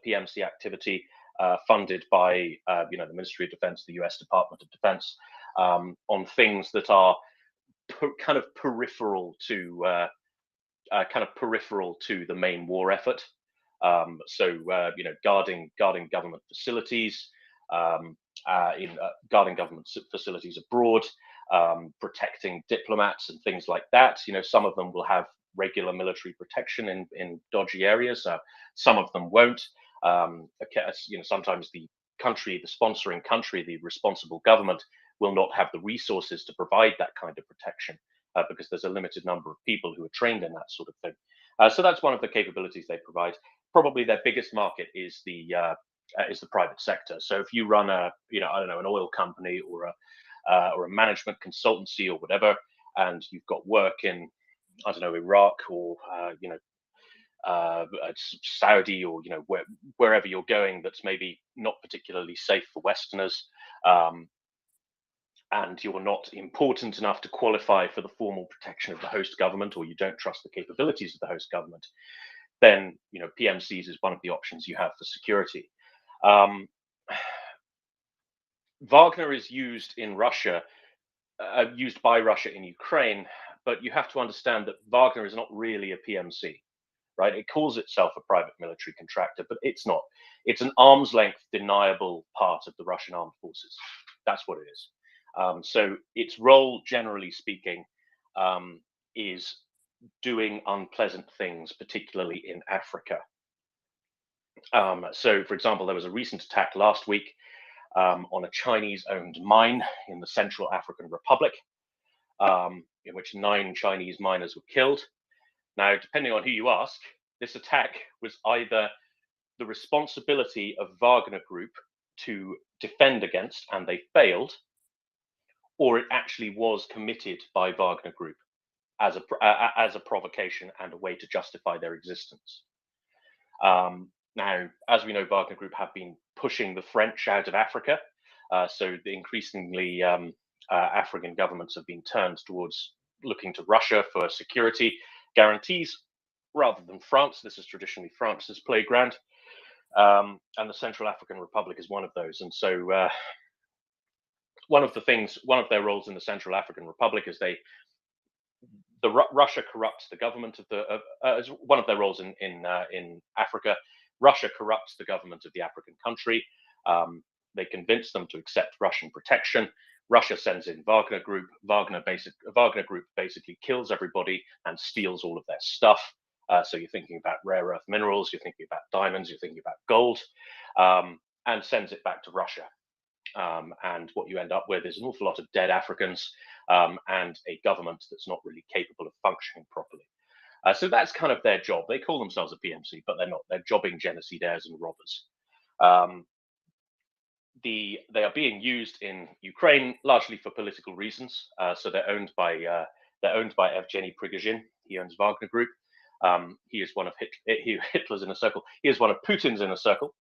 PMC activity funded by the Ministry of Defense, the US Department of Defense, on things that are kind of peripheral to the main war effort. Guarding government facilities, guarding government facilities abroad, protecting diplomats and things like that. Some of them will have regular military protection in dodgy areas. Some of them won't. Sometimes the sponsoring country, the responsible government, will not have the resources to provide that kind of protection because there's a limited number of people who are trained in that sort of thing. So that's one of the capabilities they provide. Probably their biggest market is the private sector. So if you run an oil company or a management consultancy or whatever, and you've got work in, Iraq or Saudi or wherever you're going that's maybe not particularly safe for Westerners, and you're not important enough to qualify for the formal protection of the host government, or you don't trust the capabilities of the host government, then PMCs is one of the options you have for security. Wagner is used in Russia, used by Russia in Ukraine, but you have to understand that Wagner is not really a PMC, right? It calls itself a private military contractor, but it's not. It's an arm's length deniable part of the Russian armed forces. That's what it is. So its role, generally speaking, is doing unpleasant things, particularly in Africa. So, for example, there was a recent attack last week on a Chinese-owned mine in the Central African Republic, in which 9 Chinese miners were killed. Now, depending on who you ask, this attack was either the responsibility of Wagner Group to defend against, and they failed, or it actually was committed by Wagner Group as a provocation and a way to justify their existence. Now, as we know, Wagner Group have been pushing the French out of Africa, so increasingly African governments have been turned towards looking to Russia for security guarantees rather than France. This is traditionally France's playground, and the Central African Republic is one of those. And so one of their roles in the Central African Republic is Russia corrupts the government of one of their roles in Africa. Russia corrupts the government of the African country. They convince them to accept Russian protection. Russia sends in Wagner Group. Wagner Group basically kills everybody and steals all of their stuff. So you're thinking about rare earth minerals, you're thinking about diamonds, you're thinking about gold, and sends it back to Russia. And what you end up with is an awful lot of dead Africans and a government that's not really capable of functioning properly. So that's kind of their job. They call themselves a PMC, but they're not. They're jobbing genocidaires and robbers. They are being used in Ukraine largely for political reasons. So they're owned by Evgeny Prigozhin. He owns Wagner Group. He is one of Hitler's inner circle. He is one of Putin's inner circle,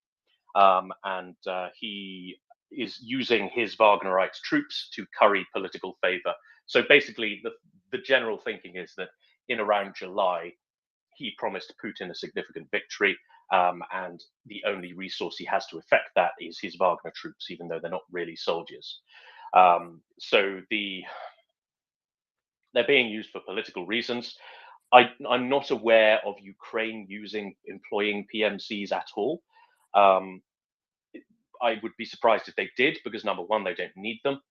and he is using his Wagnerite troops to curry political favor. So basically, the general thinking is that in around July, he promised Putin a significant victory, and the only resource he has to effect that is his Wagner troops, even though they're not really soldiers. So they're being used for political reasons. I'm not aware of Ukraine employing PMCs at all. I would be surprised if they did, because number one, they don't need them.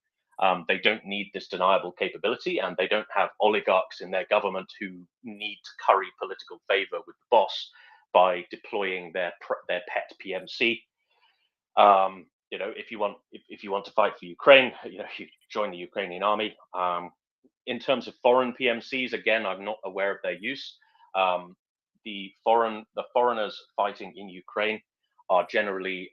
They don't need this deniable capability, and they don't have oligarchs in their government who need to curry political favor with the boss by deploying their pet PMC. If you want to fight for Ukraine, you join the Ukrainian army. In terms of foreign PMCs, again, I'm not aware of their use. The foreigners fighting in Ukraine are generally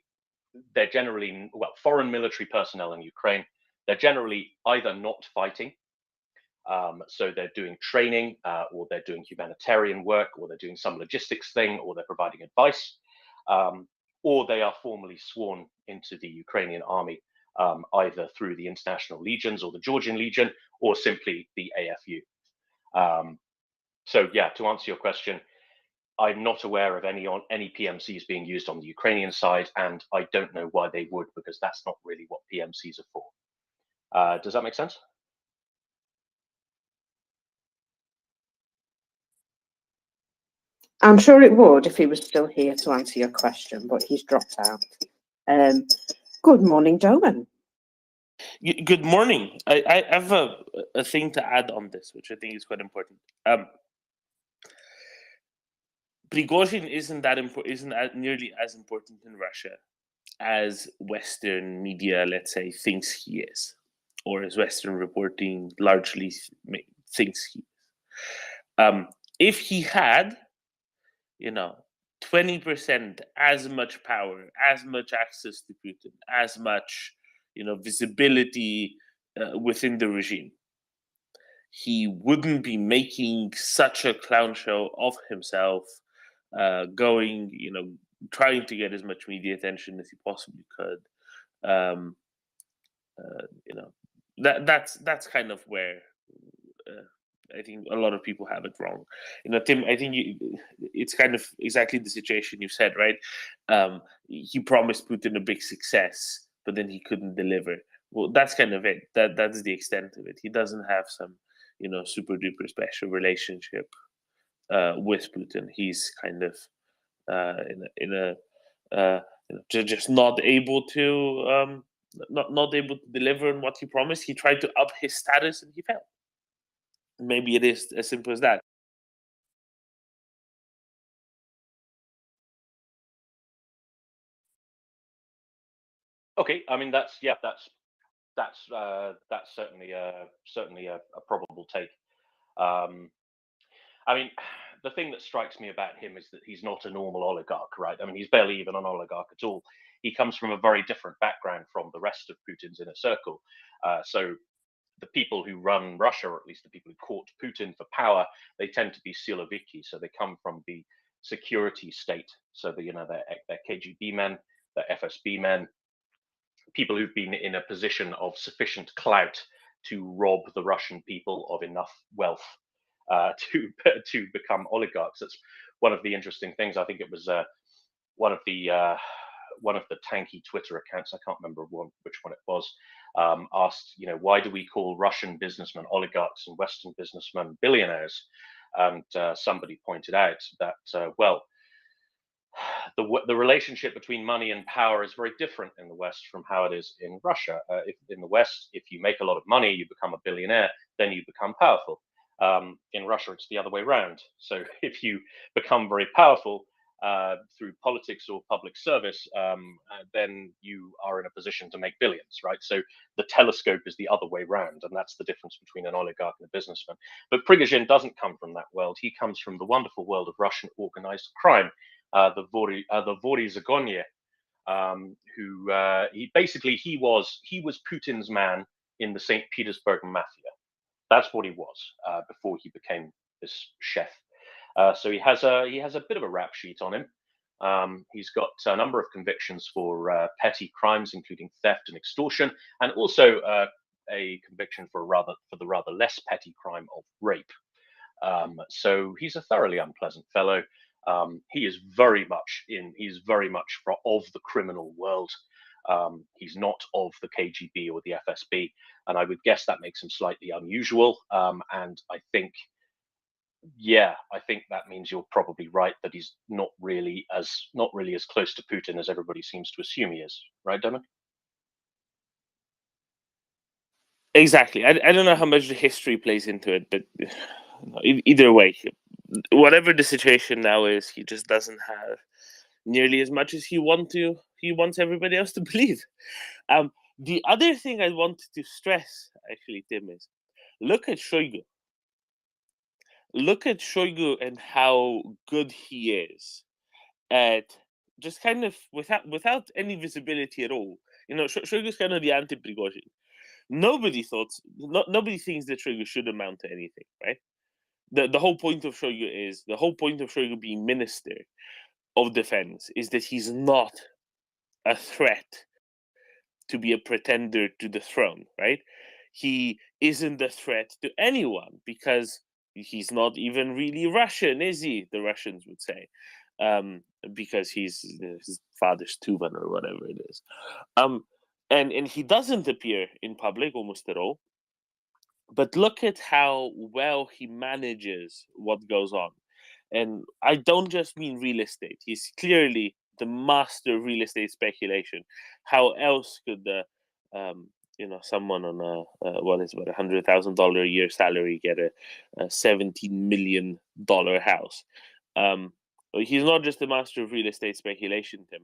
foreign military personnel in Ukraine. They're generally either not fighting, so they're doing training, or they're doing humanitarian work, or they're doing some logistics thing, or they're providing advice, or they are formally sworn into the Ukrainian army, either through the International Legions or the Georgian Legion, or simply the AFU. So yeah, to answer your question, I'm not aware of any PMCs being used on the Ukrainian side, and I don't know why they would, because that's not really what PMCs are for. Does that make sense? I'm sure it would if he was still here to answer your question, but he's dropped out. Good morning, Doman. Good morning. I have a thing to add on this, which I think is quite important. Prigozhin isn't nearly as important in Russia as Western media, let's say, thinks he is, or as Western reporting largely thinks he is. If he had, 20% as much power, as much access to Putin, as much, visibility within the regime, he wouldn't be making such a clown show of himself, going, trying to get as much media attention as he possibly could. That's kind of where I think a lot of people have it wrong. Tim, I think it's kind of exactly the situation you said, right? He promised Putin a big success, but then he couldn't deliver. Well, that's kind of it. That's the extent of it. He doesn't have some, super duper special relationship with Putin. He's kind of just not able to not able to deliver on what he promised. He tried to up his status and he failed. Maybe it is as simple as that. Okay, I mean that's certainly a probable take. I mean, the thing that strikes me about him is that he's not a normal oligarch, right? I mean, he's barely even an oligarch at all. He comes from a very different background from the rest of Putin's inner circle. So the people who run Russia, or at least the people who court Putin for power, they tend to be Siloviki. So they come from the security state. So they're KGB men, they're FSB men, people who've been in a position of sufficient clout to rob the Russian people of enough wealth to become oligarchs. That's one of the interesting things. I think it was one of the tanky Twitter accounts, I can't remember which one it was, asked, why do we call Russian businessmen oligarchs and Western businessmen billionaires? And somebody pointed out that, well, the relationship between money and power is very different in the West from how it is in Russia. In the West, if you make a lot of money, you become a billionaire, then you become powerful. In Russia, it's the other way around. So if you become very powerful through politics or public service, then you are in a position to make billions, right? So the telescope is the other way around, and that's the difference between an oligarch and a businessman. But Prigozhin doesn't come from that world. He comes from the wonderful world of Russian organized crime. The Vori Zagonye, who he was Putin's man in the St. Petersburg mafia. That's what he was before he became this chef. So he has a bit of a rap sheet on him. He's got a number of convictions for petty crimes, including theft and extortion, and also a conviction for the rather less petty crime of rape. So he's a thoroughly unpleasant fellow. He is very much of the criminal world. He's not of the KGB or the FSB, and I would guess that makes him slightly unusual. And I think that means you're probably right that he's not really as close to Putin as everybody seems to assume he is. Right, Demon? Exactly. I don't know how much the history plays into it, but either way, whatever the situation now is, he just doesn't have nearly as much as he wants everybody else to believe. The other thing I wanted to stress, actually, Tim, is look at Shoigu. Look at Shoigu and how good he is at just kind of without any visibility at all. Shoigu's kind of the anti-Prigozhin. Nobody thinks that Shoigu should amount to anything, right? The whole point of Shoigu being Minister of Defense is that he's not a threat to be a pretender to the throne, right? He isn't a threat to anyone because he's not even really Russian, is he? The Russians would say, because he's his father's Tuvan or whatever it is. And he doesn't appear in public almost at all. But look at how well he manages what goes on. And I don't just mean real estate. He's clearly the master of real estate speculation. How else could someone on what is about $100,000 a year salary get a $17 million house? He's not just the master of real estate speculation, Tim,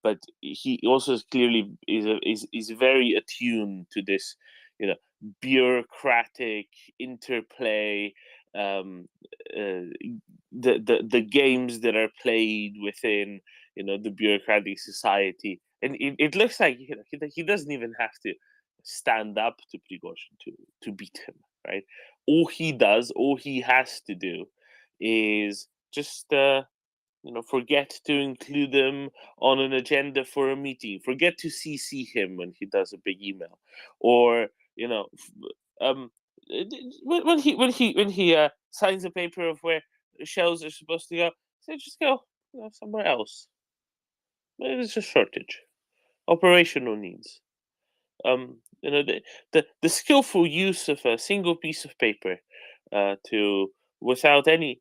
but he also clearly is very attuned to this, bureaucratic interplay, the games that are played within the bureaucratic society. And it looks like he doesn't even have to stand up to Prigozhin to beat him, right? All he has to do is just forget to include them on an agenda for a meeting, forget to CC him when he does a big email, or when he signs a paper of where shells are supposed to go, say just go somewhere else. It's a shortage, operational needs. The skillful use of a single piece of paper to without any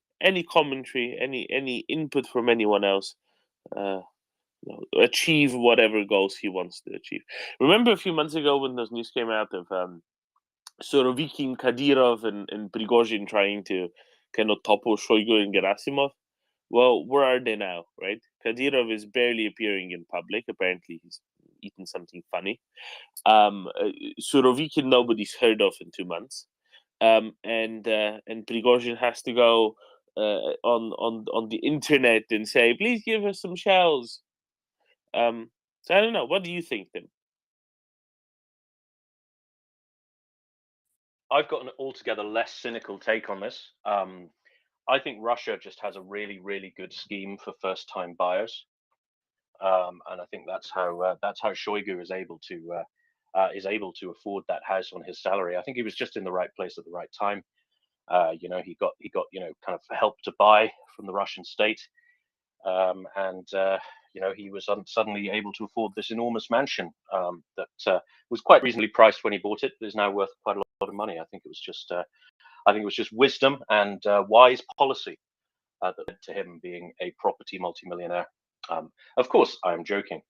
commentary, any input from anyone else, achieve whatever goals he wants to achieve. Remember a few months ago when those news came out of Surovikin, Kadyrov, and Prigozhin trying to kind of topple Shoigu and Gerasimov? Well, where are they now, right? Kadyrov is barely appearing in public. Apparently, he's eaten something funny. Surovikin, nobody's heard of in 2 months. And Prigozhin has to go on the internet and say, please give us some shells. So I don't know. What do you think, Tim? I've got an altogether less cynical take on this. I think Russia just has a really, really good scheme for first-time buyers, and I think that's how Shoigu is able to afford that house on his salary. I think he was just in the right place at the right time. He got kind of help to buy from the Russian state, and he was suddenly able to afford this enormous mansion that was quite reasonably priced when he bought it, but is now worth quite a lot of money. I think it was just wisdom and wise policy that led to him being a property multimillionaire. Of course, I am joking.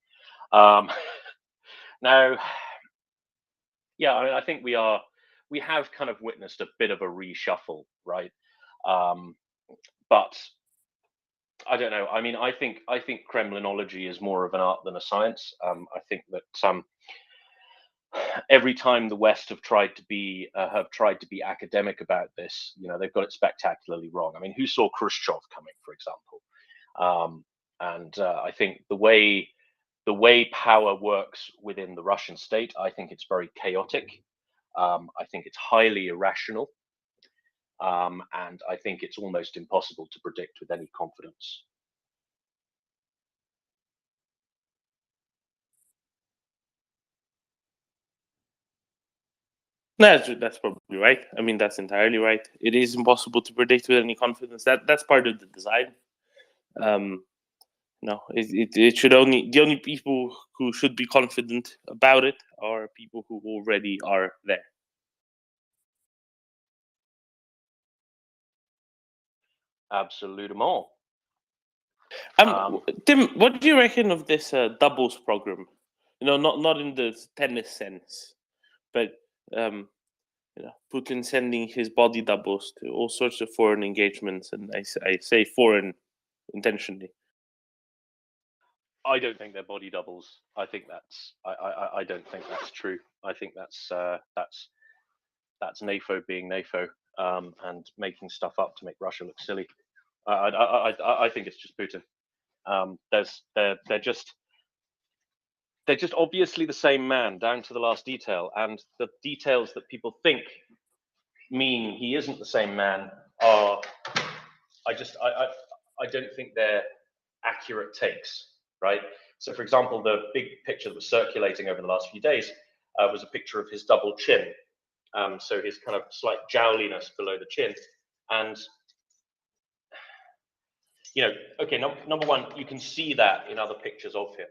Now, yeah, I think we have kind of witnessed a bit of a reshuffle, right? But I don't know. I mean, I think Kremlinology is more of an art than a science. I think that every time the West have tried to be academic about this, they've got it spectacularly wrong. I mean, who saw Khrushchev coming, for example? And I think the way power works within the Russian state, I think it's very chaotic. I think it's highly irrational. And I think it's almost impossible to predict with any confidence. No, that's probably right. I mean, that's entirely right. It is impossible to predict with any confidence. That's part of the design. No, it should the only people who should be confident about it are people who already are there. Absolutement. Tim, what do you reckon of this doubles program? Not in the tennis sense, but Putin sending his body doubles to all sorts of foreign engagements, and I say foreign intentionally. I don't think they're body doubles. I think I don't think that's true. I think that's NATO being NATO and making stuff up to make Russia look silly. I think it's just Putin. They're just obviously the same man down to the last detail, and the details that people think mean he isn't the same man are I don't think they're accurate takes, right? So, for example, the big picture that was circulating over the last few days was a picture of his double chin. So his kind of slight jowliness below the chin. And, you know, okay, number one, you can see that in other pictures of him.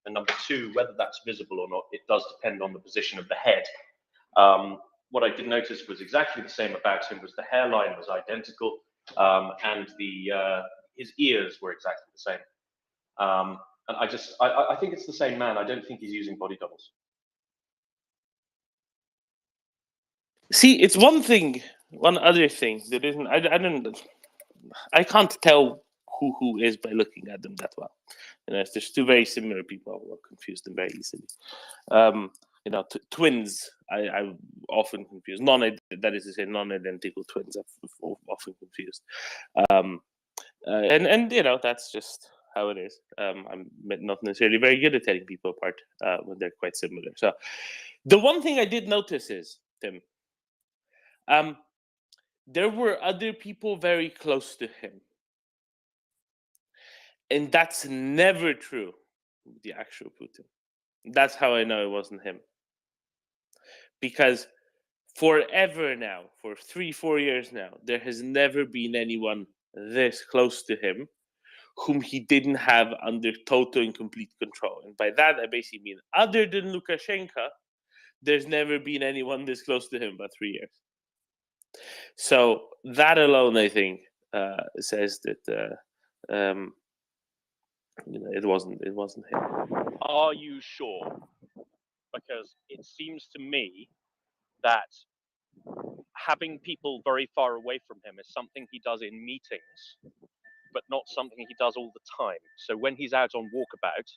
And number two, whether that's visible or not, it does depend on the position of the head. What I did notice was exactly the same about him was the hairline was identical, and his ears were exactly the same. And I think it's the same man. I don't think he's using body doubles. See, it's one other thing that isn't. I can't tell who is by looking at them that well. You know, if there's two very similar people, I'll confuse them very easily. You know, twins, I often confuse. That is to say, non-identical twins, I've often confused. And you know, that's just how it is. I'm not necessarily very good at telling people apart when they're quite similar. So, the one thing I did notice is, Tim, there were other people very close to him. And that's never true with the actual Putin. That's how I know it wasn't him. Because forever now, for 3-4 years now, there has never been anyone this close to him whom he didn't have under total and complete control. And by that, I basically mean, other than Lukashenko, there's never been anyone this close to him about 3 years. So that alone, I think, says that you know, it wasn't him. Are you sure? Because it seems to me that having people very far away from him is something he does in meetings, but not something he does all the time. So when he's out on walkabout,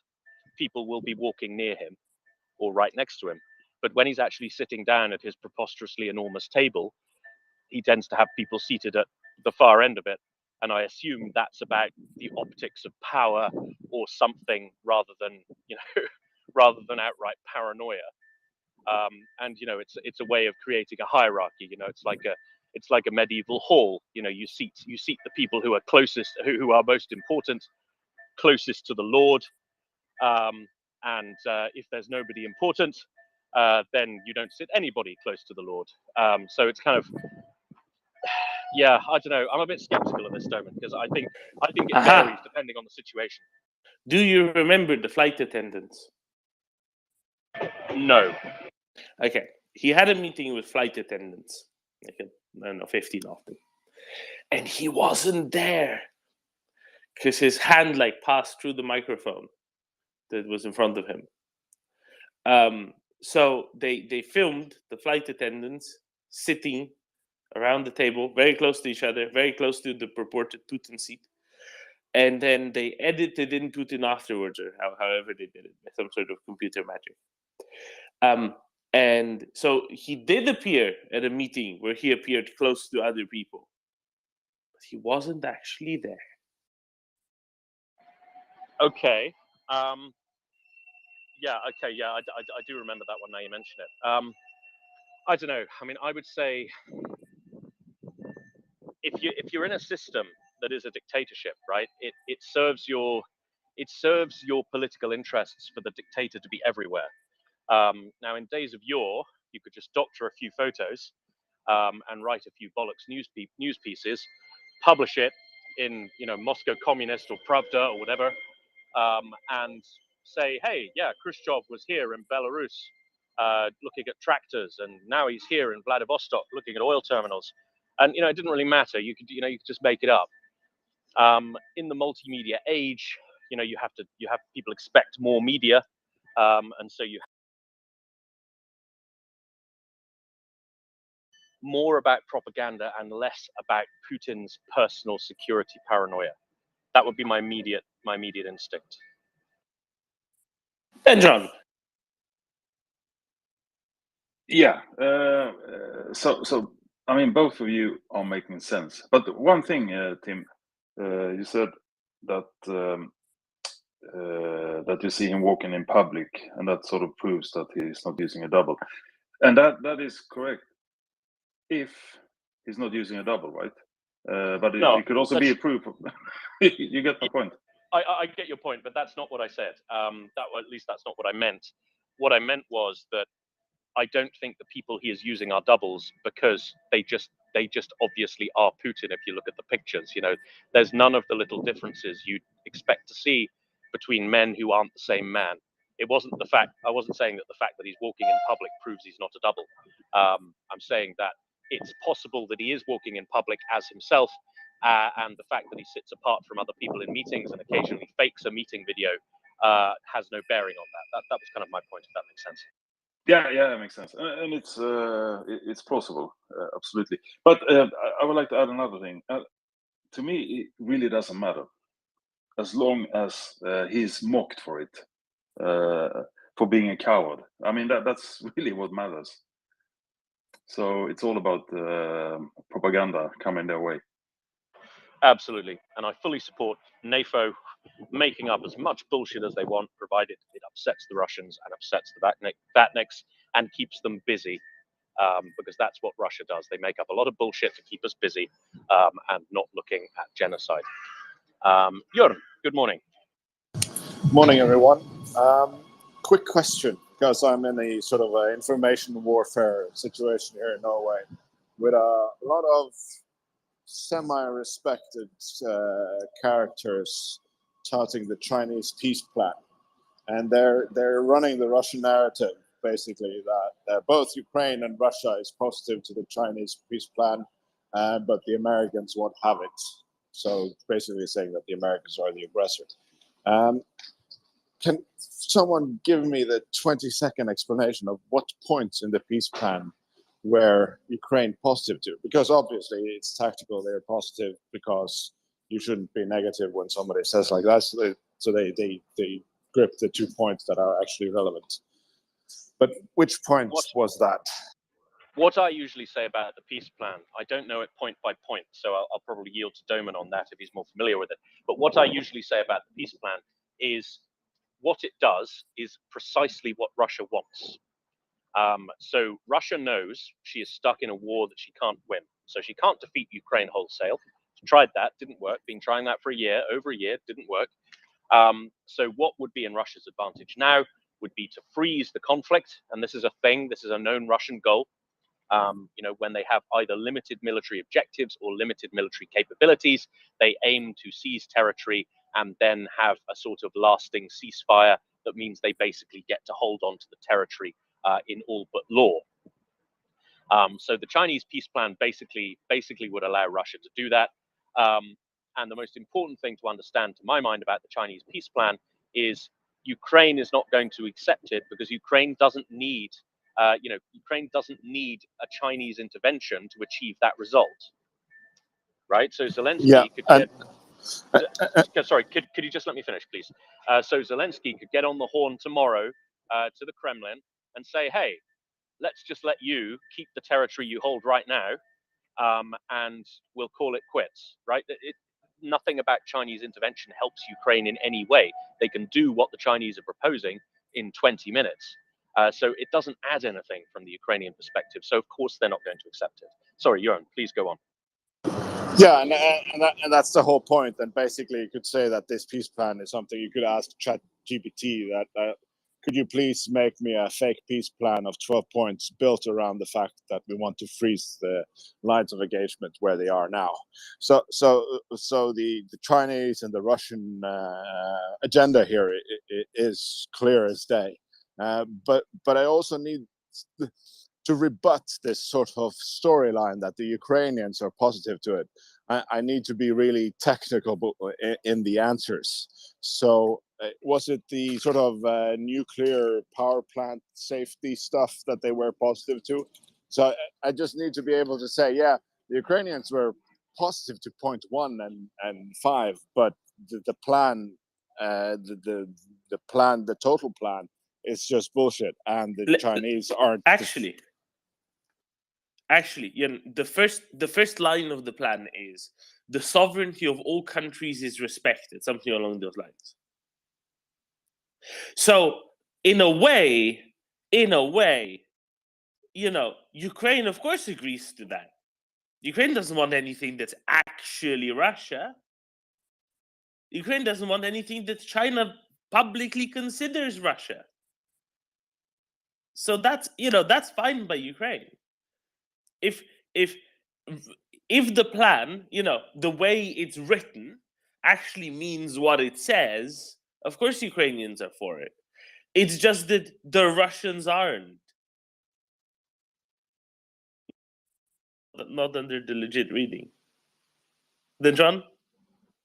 people will be walking near him or right next to him. But when he's actually sitting down at his preposterously enormous table, he tends to have people seated at the far end of it. And I assume that's about the optics of power or something rather than, you know, rather than outright paranoia. And you know, it's a way of creating a hierarchy. You know, it's like a medieval hall. You know, you seat the people who are closest, who are most important, closest to the Lord. And if there's nobody important, then you don't sit anybody close to the Lord. So it's kind of, yeah, I don't know. I'm a bit skeptical at this moment because I think it varies depending on the situation. Do you remember the flight attendants? No. Okay. He had a meeting with flight attendants, like I don't know, 15 of them. And he wasn't there because his hand like passed through the microphone that was in front of him. So they filmed the flight attendants sitting around the table, very close to each other, very close to the purported Putin seat. And then they edited in Putin afterwards, or however they did it, by some sort of computer magic. And so he did appear at a meeting where he appeared close to other people, but he wasn't actually there. Okay. Yeah. Okay. Yeah. I do remember that one now you mention it. I don't know. I mean, I would say if you're in a system that is a dictatorship, right? It serves your political interests for the dictator to be everywhere. Now, in days of yore, you could just doctor a few photos and write a few bollocks news pieces, publish it in, you know, Moscow Communist or Pravda or whatever, and say, hey, yeah, Khrushchev was here in Belarus looking at tractors, and now he's here in Vladivostok looking at oil terminals. And you know, it didn't really matter. You could just make it up. In the multimedia age, you know, you have people expect more media, and so you more about propaganda and less about Putin's personal security paranoia. That would be my immediate instinct. And John. Yeah. So I mean, both of you are making sense. But one thing, Tim, you said that that you see him walking in public, and that sort of proves that he's not using a double, and that is correct if he's not using a double, right? But it could also be a proof of you get my point. I get your point, but that's not what I said. At least that's not what I meant. What I meant was that I don't think the people he is using are doubles because they just obviously are Putin. If you look at the pictures, you know, there's none of the little differences you'd expect to see between men who aren't the same man. It wasn't the fact. I wasn't saying that the fact that he's walking in public proves he's not a double. I'm saying that it's possible that he is walking in public as himself, and the fact that he sits apart from other people in meetings and occasionally fakes a meeting video has no bearing on that. That was kind of my point, if that makes sense. Yeah, that makes sense, and it's possible, absolutely. But I would like to add another thing. To me, it really doesn't matter as long as he's mocked for it, for being a coward. I mean, that's really what matters. So it's all about propaganda coming their way. Absolutely, and I fully support NAFO making up as much bullshit as they want, provided it upsets the Russians and upsets the Vatniks and keeps them busy, because that's what Russia does. They make up a lot of bullshit to keep us busy and not looking at genocide. Jörn, good morning. Morning, everyone. Quick question, because I'm in a sort of a information warfare situation here in Norway with a lot of semi-respected characters touting the Chinese peace plan, and they're running the Russian narrative, basically that both Ukraine and Russia is positive to the Chinese peace plan, but the Americans won't have it. So basically saying that the Americans are the aggressor. Can someone give me the 20-second explanation of what points in the peace plan were Ukraine positive to? Because obviously it's tactical, they're positive because you shouldn't be negative when somebody says like that. So they grip the 2 points that are actually relevant. But which point was that? What I usually say about the peace plan, I don't know it point by point, so I'll probably yield to Doman on that if he's more familiar with it. But what I usually say about the peace plan is what it does is precisely what Russia wants. So Russia knows she is stuck in a war that she can't win. So she can't defeat Ukraine wholesale. She tried that, didn't work. Been trying that for over a year, didn't work. So what would be in Russia's advantage now would be to freeze the conflict. And this is a thing, this is a known Russian goal. You know, when they have either limited military objectives or limited military capabilities, they aim to seize territory and then have a sort of lasting ceasefire that means they basically get to hold on to the territory in all but law. So the Chinese peace plan basically would allow Russia to do that. And the most important thing to understand, to my mind, about the Chinese peace plan is Ukraine is not going to accept it because Ukraine doesn't need, Ukraine doesn't need a Chinese intervention to achieve that result, right? So Zelensky could get. Sorry, could you just let me finish, please? So Zelensky could get on the horn tomorrow to the Kremlin and say, hey, let's just let you keep the territory you hold right now, and we'll call it quits, right? Nothing about Chinese intervention helps Ukraine in any way. They can do what the Chinese are proposing in 20 minutes. So it doesn't add anything from the Ukrainian perspective. So of course they're not going to accept it. Sorry, Jörn, please go on. Yeah, and that's the whole point. And basically, you could say that this peace plan is something you could ask ChatGPT that could you please make me a fake peace plan of 12 points built around the fact that we want to freeze the lines of engagement where they are now. So the Chinese and the Russian agenda here is clear as day. But I also need to rebut this sort of storyline that the Ukrainians are positive to it. I need to be really technical in the answers. So was it the sort of nuclear power plant safety stuff that they were positive to? So I just need to be able to say, yeah, the Ukrainians were positive to point 1 and 5, but the plan, the total plan is just bullshit, and the Chinese aren't Actually, the first line of the plan is the sovereignty of all countries is respected, something along those lines. So in a way, Ukraine of course agrees to that. Ukraine doesn't want anything that's actually Russia. Ukraine doesn't want anything that China publicly considers Russia. So that's that's fine by Ukraine. If the plan, the way it's written, actually means what it says, of course Ukrainians are for it. It's just that the Russians aren't. Not under the legit reading. Then John?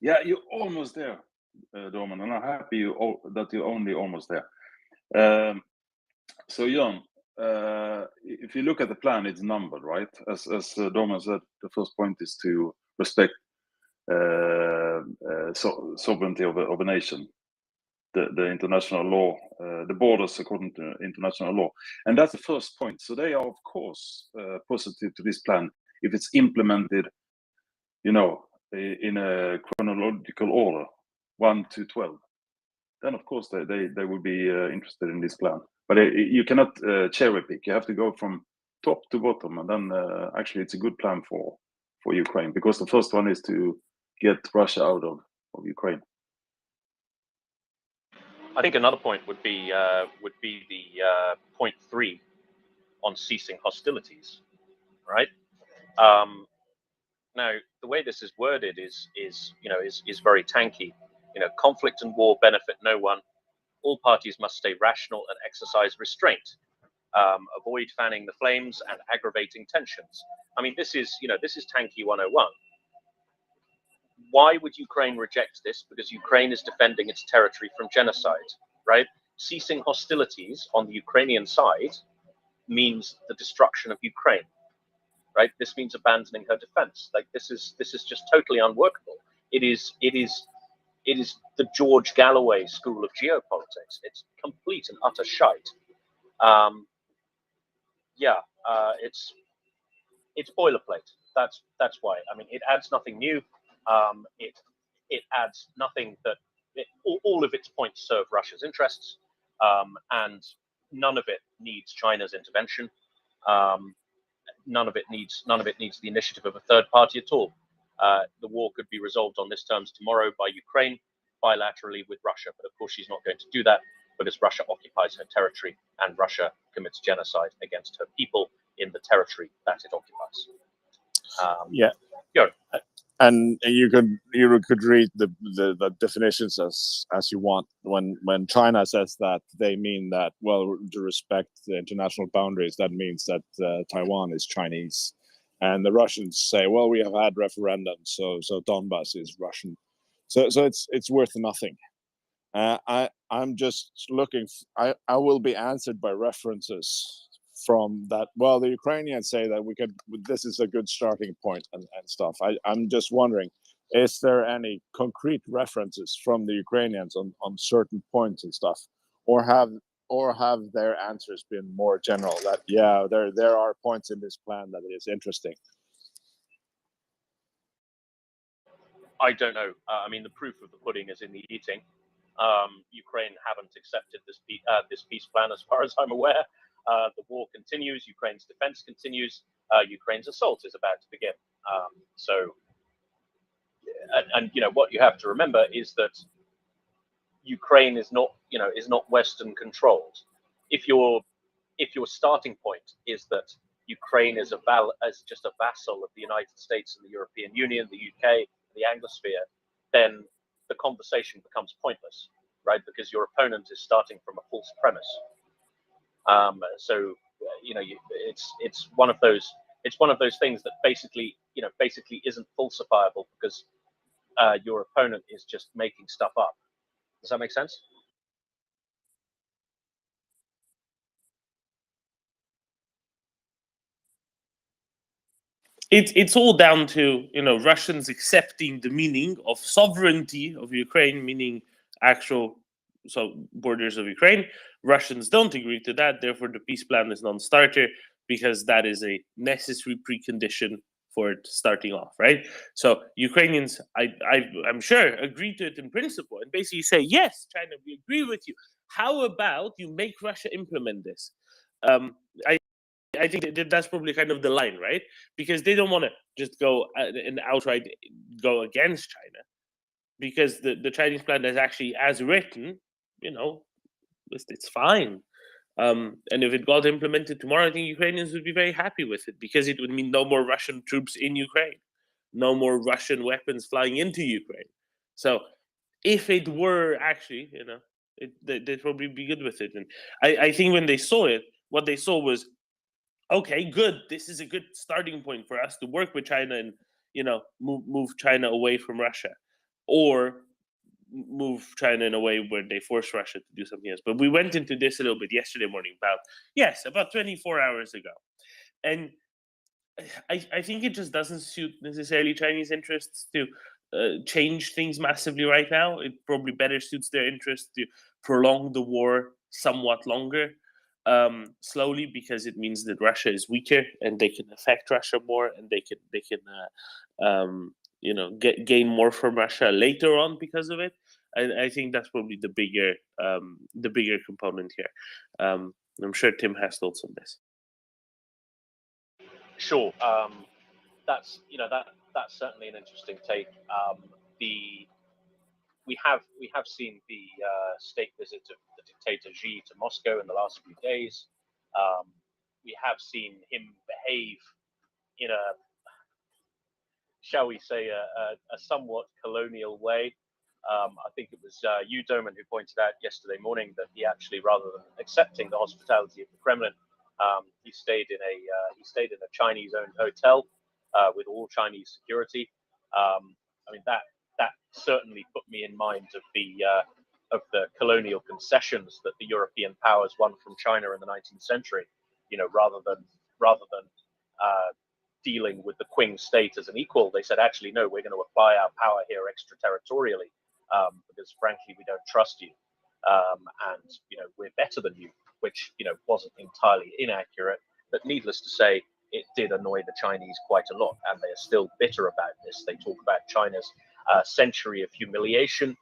Yeah, you're almost there, Dorman, and I'm happy that you're only almost there. So, Jan, if you look at the plan, it's numbered, right? As Dorman said, the first point is to respect sovereignty of a nation, the international law, the borders according to international law, and that's the first point. So they are, of course, positive to this plan if it's implemented, in a chronological order, 1 to 12. Then of course they will be interested in this plan. But you cannot cherry pick. You have to go from top to bottom, and then actually it's a good plan for Ukraine, because the first one is to get Russia out of Ukraine. I think another point would be the point 3 on ceasing hostilities, right? Now, the way this is worded is very tanky. Conflict and war benefit no one. All parties must stay rational and exercise restraint. Avoid fanning the flames and aggravating tensions. I mean, this is tanky 101. Why would Ukraine reject this? Because Ukraine is defending its territory from genocide, right? Ceasing hostilities on the Ukrainian side means the destruction of Ukraine, right? This means abandoning her defense. Like, this is just totally unworkable. It is the George Galloway school of geopolitics. It's complete and utter shite. It's boilerplate. That's why. I mean, it adds nothing new. It adds nothing that all of its points serve Russia's interests, and none of it needs China's intervention. None of it needs the initiative of a third party at all. The war could be resolved on this terms tomorrow by Ukraine bilaterally with Russia, but of course she's not going to do that, because Russia occupies her territory and Russia commits genocide against her people in the territory that it occupies. And you could read the definitions as you want. When China says that, they mean that, well, to respect the international boundaries, that means that Taiwan is Chinese, and the Russians say, well, we have had referendums, so Donbass is Russian. So it's worth nothing. I'm just looking. I will be answered by references from that. Well, the Ukrainians say that this is a good starting point and stuff. I'm just wondering, is there any concrete references from the Ukrainians on certain points and stuff, or have their answers been more general, that there are points in this plan that is interesting? I don't know. I mean, the proof of the pudding is in the eating. Ukraine haven't accepted this peace plan, as far as I'm aware. The war continues. Ukraine's defense continues. Ukraine's assault is about to begin. And what you have to remember is that Ukraine is not Western controlled. If your starting point is that Ukraine is just a vassal of the United States and the European Union, the UK, the Anglosphere, then the conversation becomes pointless, right? Because your opponent is starting from a false premise. It's one of those things that basically isn't falsifiable, because your opponent is just making stuff up. Does that make sense? It's all down to Russians accepting the meaning of sovereignty of Ukraine, meaning actual borders of Ukraine. Russians don't agree to that, therefore the peace plan is non-starter, because that is a necessary precondition for it starting off, right? So Ukrainians, I'm sure, agree to it in principle and basically say, yes, China, we agree with you. How about you make Russia implement this? I think that's probably kind of the line, right? Because they don't want to just go and outright go against China, because the Chinese plan is actually, as written, it's fine. And if it got implemented tomorrow, I think Ukrainians would be very happy with it, because it would mean no more Russian troops in Ukraine, no more Russian weapons flying into Ukraine. So if it were actually, they'd probably be good with it. And I think when they saw it, what they saw was, okay, good. This is a good starting point for us to work with China and, move China away from Russia, or move China in a way where they force Russia to do something else. But we went into this a little bit yesterday morning, about 24 hours ago. And I think it just doesn't suit necessarily Chinese interests to change things massively right now. It probably better suits their interest to prolong the war somewhat longer, slowly, because it means that Russia is weaker and they can affect Russia more, and they can gain more from Russia later on because of it. I think that's probably the bigger component here. I'm sure Tim has thoughts on this. Sure. That's that's certainly an interesting take. We have seen the state visit of the dictator Xi to Moscow in the last few days. We have seen him behave in a, shall we say, a somewhat colonial way. I think it was you, Doman, who pointed out yesterday morning that he actually, rather than accepting the hospitality of the Kremlin, he stayed in a Chinese-owned hotel with all Chinese security. I mean, that certainly put me in mind of the colonial concessions that the European powers won from China in the 19th century. Rather than dealing with the Qing state as an equal, they said, actually, no, we're going to apply our power here extraterritorially, because frankly, we don't trust you, and we're better than you, which wasn't entirely inaccurate, but needless to say, it did annoy the Chinese quite a lot, and they are still bitter about this. They talk about China's century of humiliation,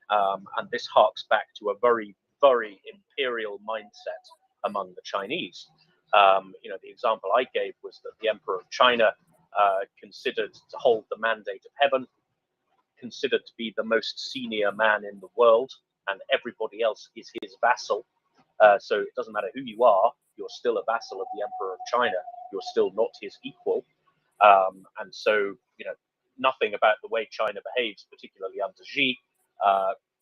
and this harks back to a very, very imperial mindset among the Chinese. The example I gave was that the Emperor of China, considered to hold the mandate of heaven, considered to be the most senior man in the world, and everybody else is his vassal. So it doesn't matter who you are, you're still a vassal of the Emperor of China. You're still not his equal. And so, nothing about the way China behaves, particularly under Xi,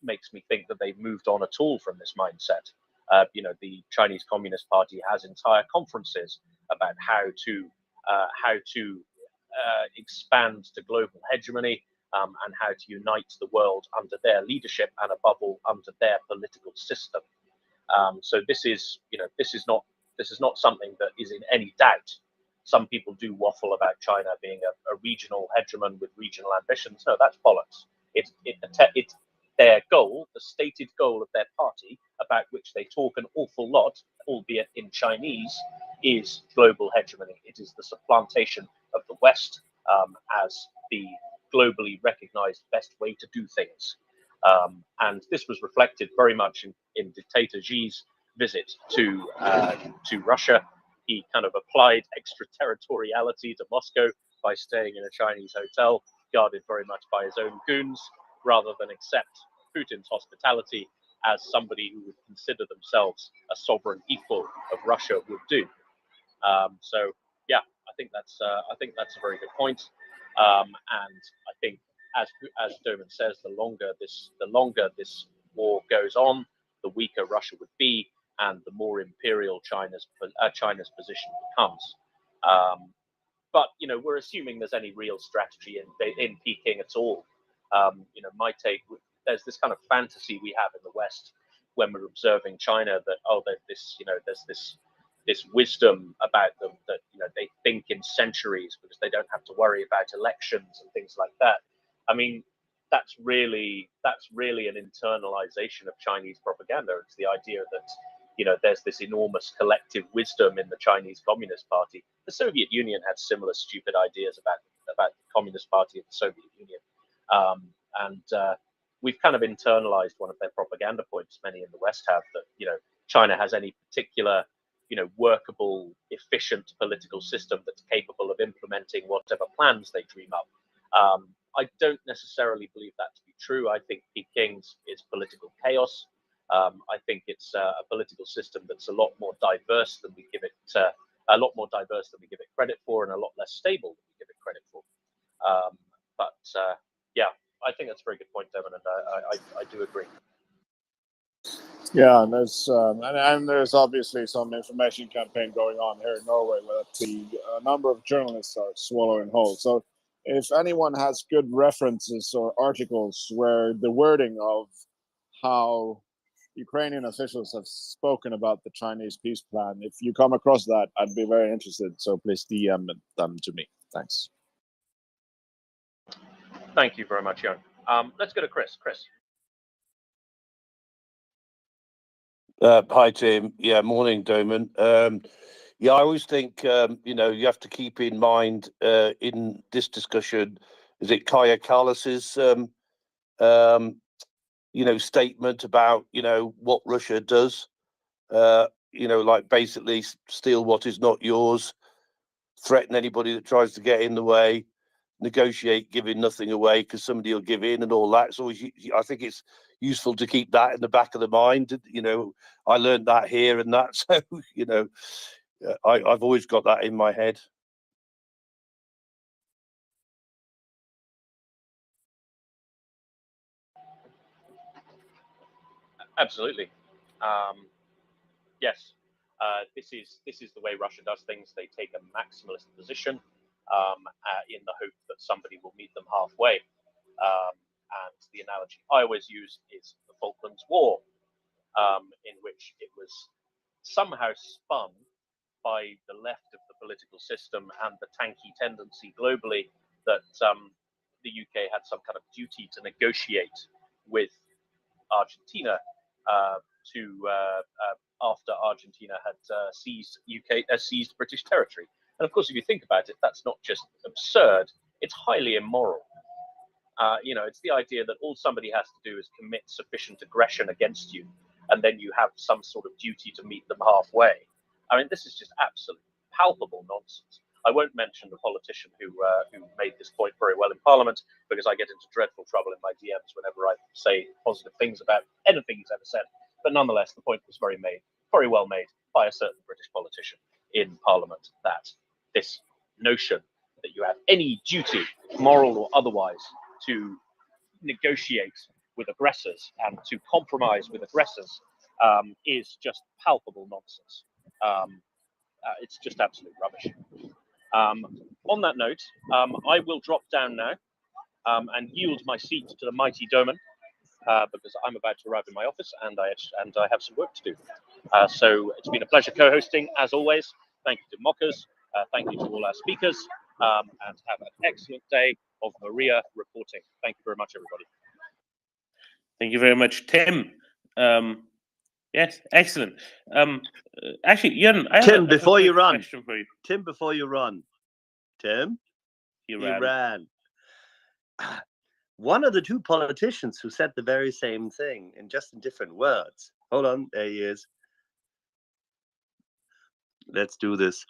makes me think that they've moved on at all from this mindset. The Chinese Communist Party has entire conferences about how to expand to global hegemony, and how to unite the world under their leadership, and above all under their political system. So this is not something that is in any doubt. Some people do waffle about China being a regional hegemon with regional ambitions. No, that's bollocks. It's their goal, the stated goal of their party, about which they talk an awful lot, albeit in Chinese, is global hegemony. It is the supplantation of the West as the globally recognized best way to do things. And this was reflected very much in dictator Xi's visit to Russia. He kind of applied extraterritoriality to Moscow by staying in a Chinese hotel, guarded very much by his own goons, rather than accept Putin's hospitality as somebody who would consider themselves a sovereign equal of Russia would do. So yeah, I think that's a very good point. And I think, as Doman says, the longer this war goes on, the weaker Russia would be, and the more imperial China's position becomes. But we're assuming there's any real strategy in Peking at all. My take, there's this kind of fantasy we have in the West when we're observing China that there's this wisdom about them that they think in centuries because they don't have to worry about elections and things like that. I mean, that's really an internalization of Chinese propaganda. It's the idea that there's this enormous collective wisdom in the Chinese Communist Party. The Soviet Union had similar stupid ideas about the Communist Party of the Soviet Union, and we've kind of internalized one of their propaganda points. Many in the West have, that China has any particular workable, efficient political system that's capable of implementing whatever plans they dream up. I don't necessarily believe that to be true. I think Peking's is political chaos. I think it's a political system that's a lot more diverse than we give it, credit for, and a lot less stable than we give it credit for. Yeah, I think that's a very good point, Devon, and I do agree. Yeah, and there's obviously some information campaign going on here in Norway where the number of journalists are swallowing whole. So if anyone has good references or articles where the wording of how Ukrainian officials have spoken about the Chinese peace plan, if you come across that, I'd be very interested. So please DM them to me. Thanks. Thank you very much, Jan. Let's go to Chris. Chris. Hi, Tim. Yeah, morning, Doman. Yeah, I always think, you have to keep in mind in this discussion, is it Kaya Kallas's, statement about, what Russia does, like basically steal what is not yours, threaten anybody that tries to get in the way, negotiate giving nothing away because somebody will give in and all that. So I think it's useful to keep that in the back of the mind. I learned that here and that. So, I've always got that in my head. Absolutely. Yes. This is the way Russia does things. They take a maximalist position in the hope that somebody will meet them halfway. And the analogy I always use is the Falklands War, in which it was somehow spun by the left of the political system and the tanky tendency globally that the UK had some kind of duty to negotiate with Argentina after Argentina had seized British territory. And of course, if you think about it, that's not just absurd; it's highly immoral. It's the idea that all somebody has to do is commit sufficient aggression against you, and then you have some sort of duty to meet them halfway. I mean, this is just absolute palpable nonsense. I won't mention the politician who made this point very well in Parliament, because I get into dreadful trouble in my DMs whenever I say positive things about anything he's ever said. But nonetheless, the point was very well made by a certain British politician in Parliament, that this notion that you have any duty, moral or otherwise, to negotiate with aggressors and to compromise with aggressors is just palpable nonsense. It's just absolute rubbish. On that note, I will drop down now and yield my seat to the mighty Doman, because I'm about to arrive in my office and I have some work to do. So it's been a pleasure co-hosting as always. Thank you to Mockers. Thank you to all our speakers, and have an excellent day of Maria reporting. Thank you very much, everybody. Thank you very much, Tim. Yes, excellent. Actually, Jan, I Tim, have before a you run, question for you. Tim, before you run, Tim, He ran. One of the two politicians who said the very same thing in just in different words. Hold on, there he is. Let's do this.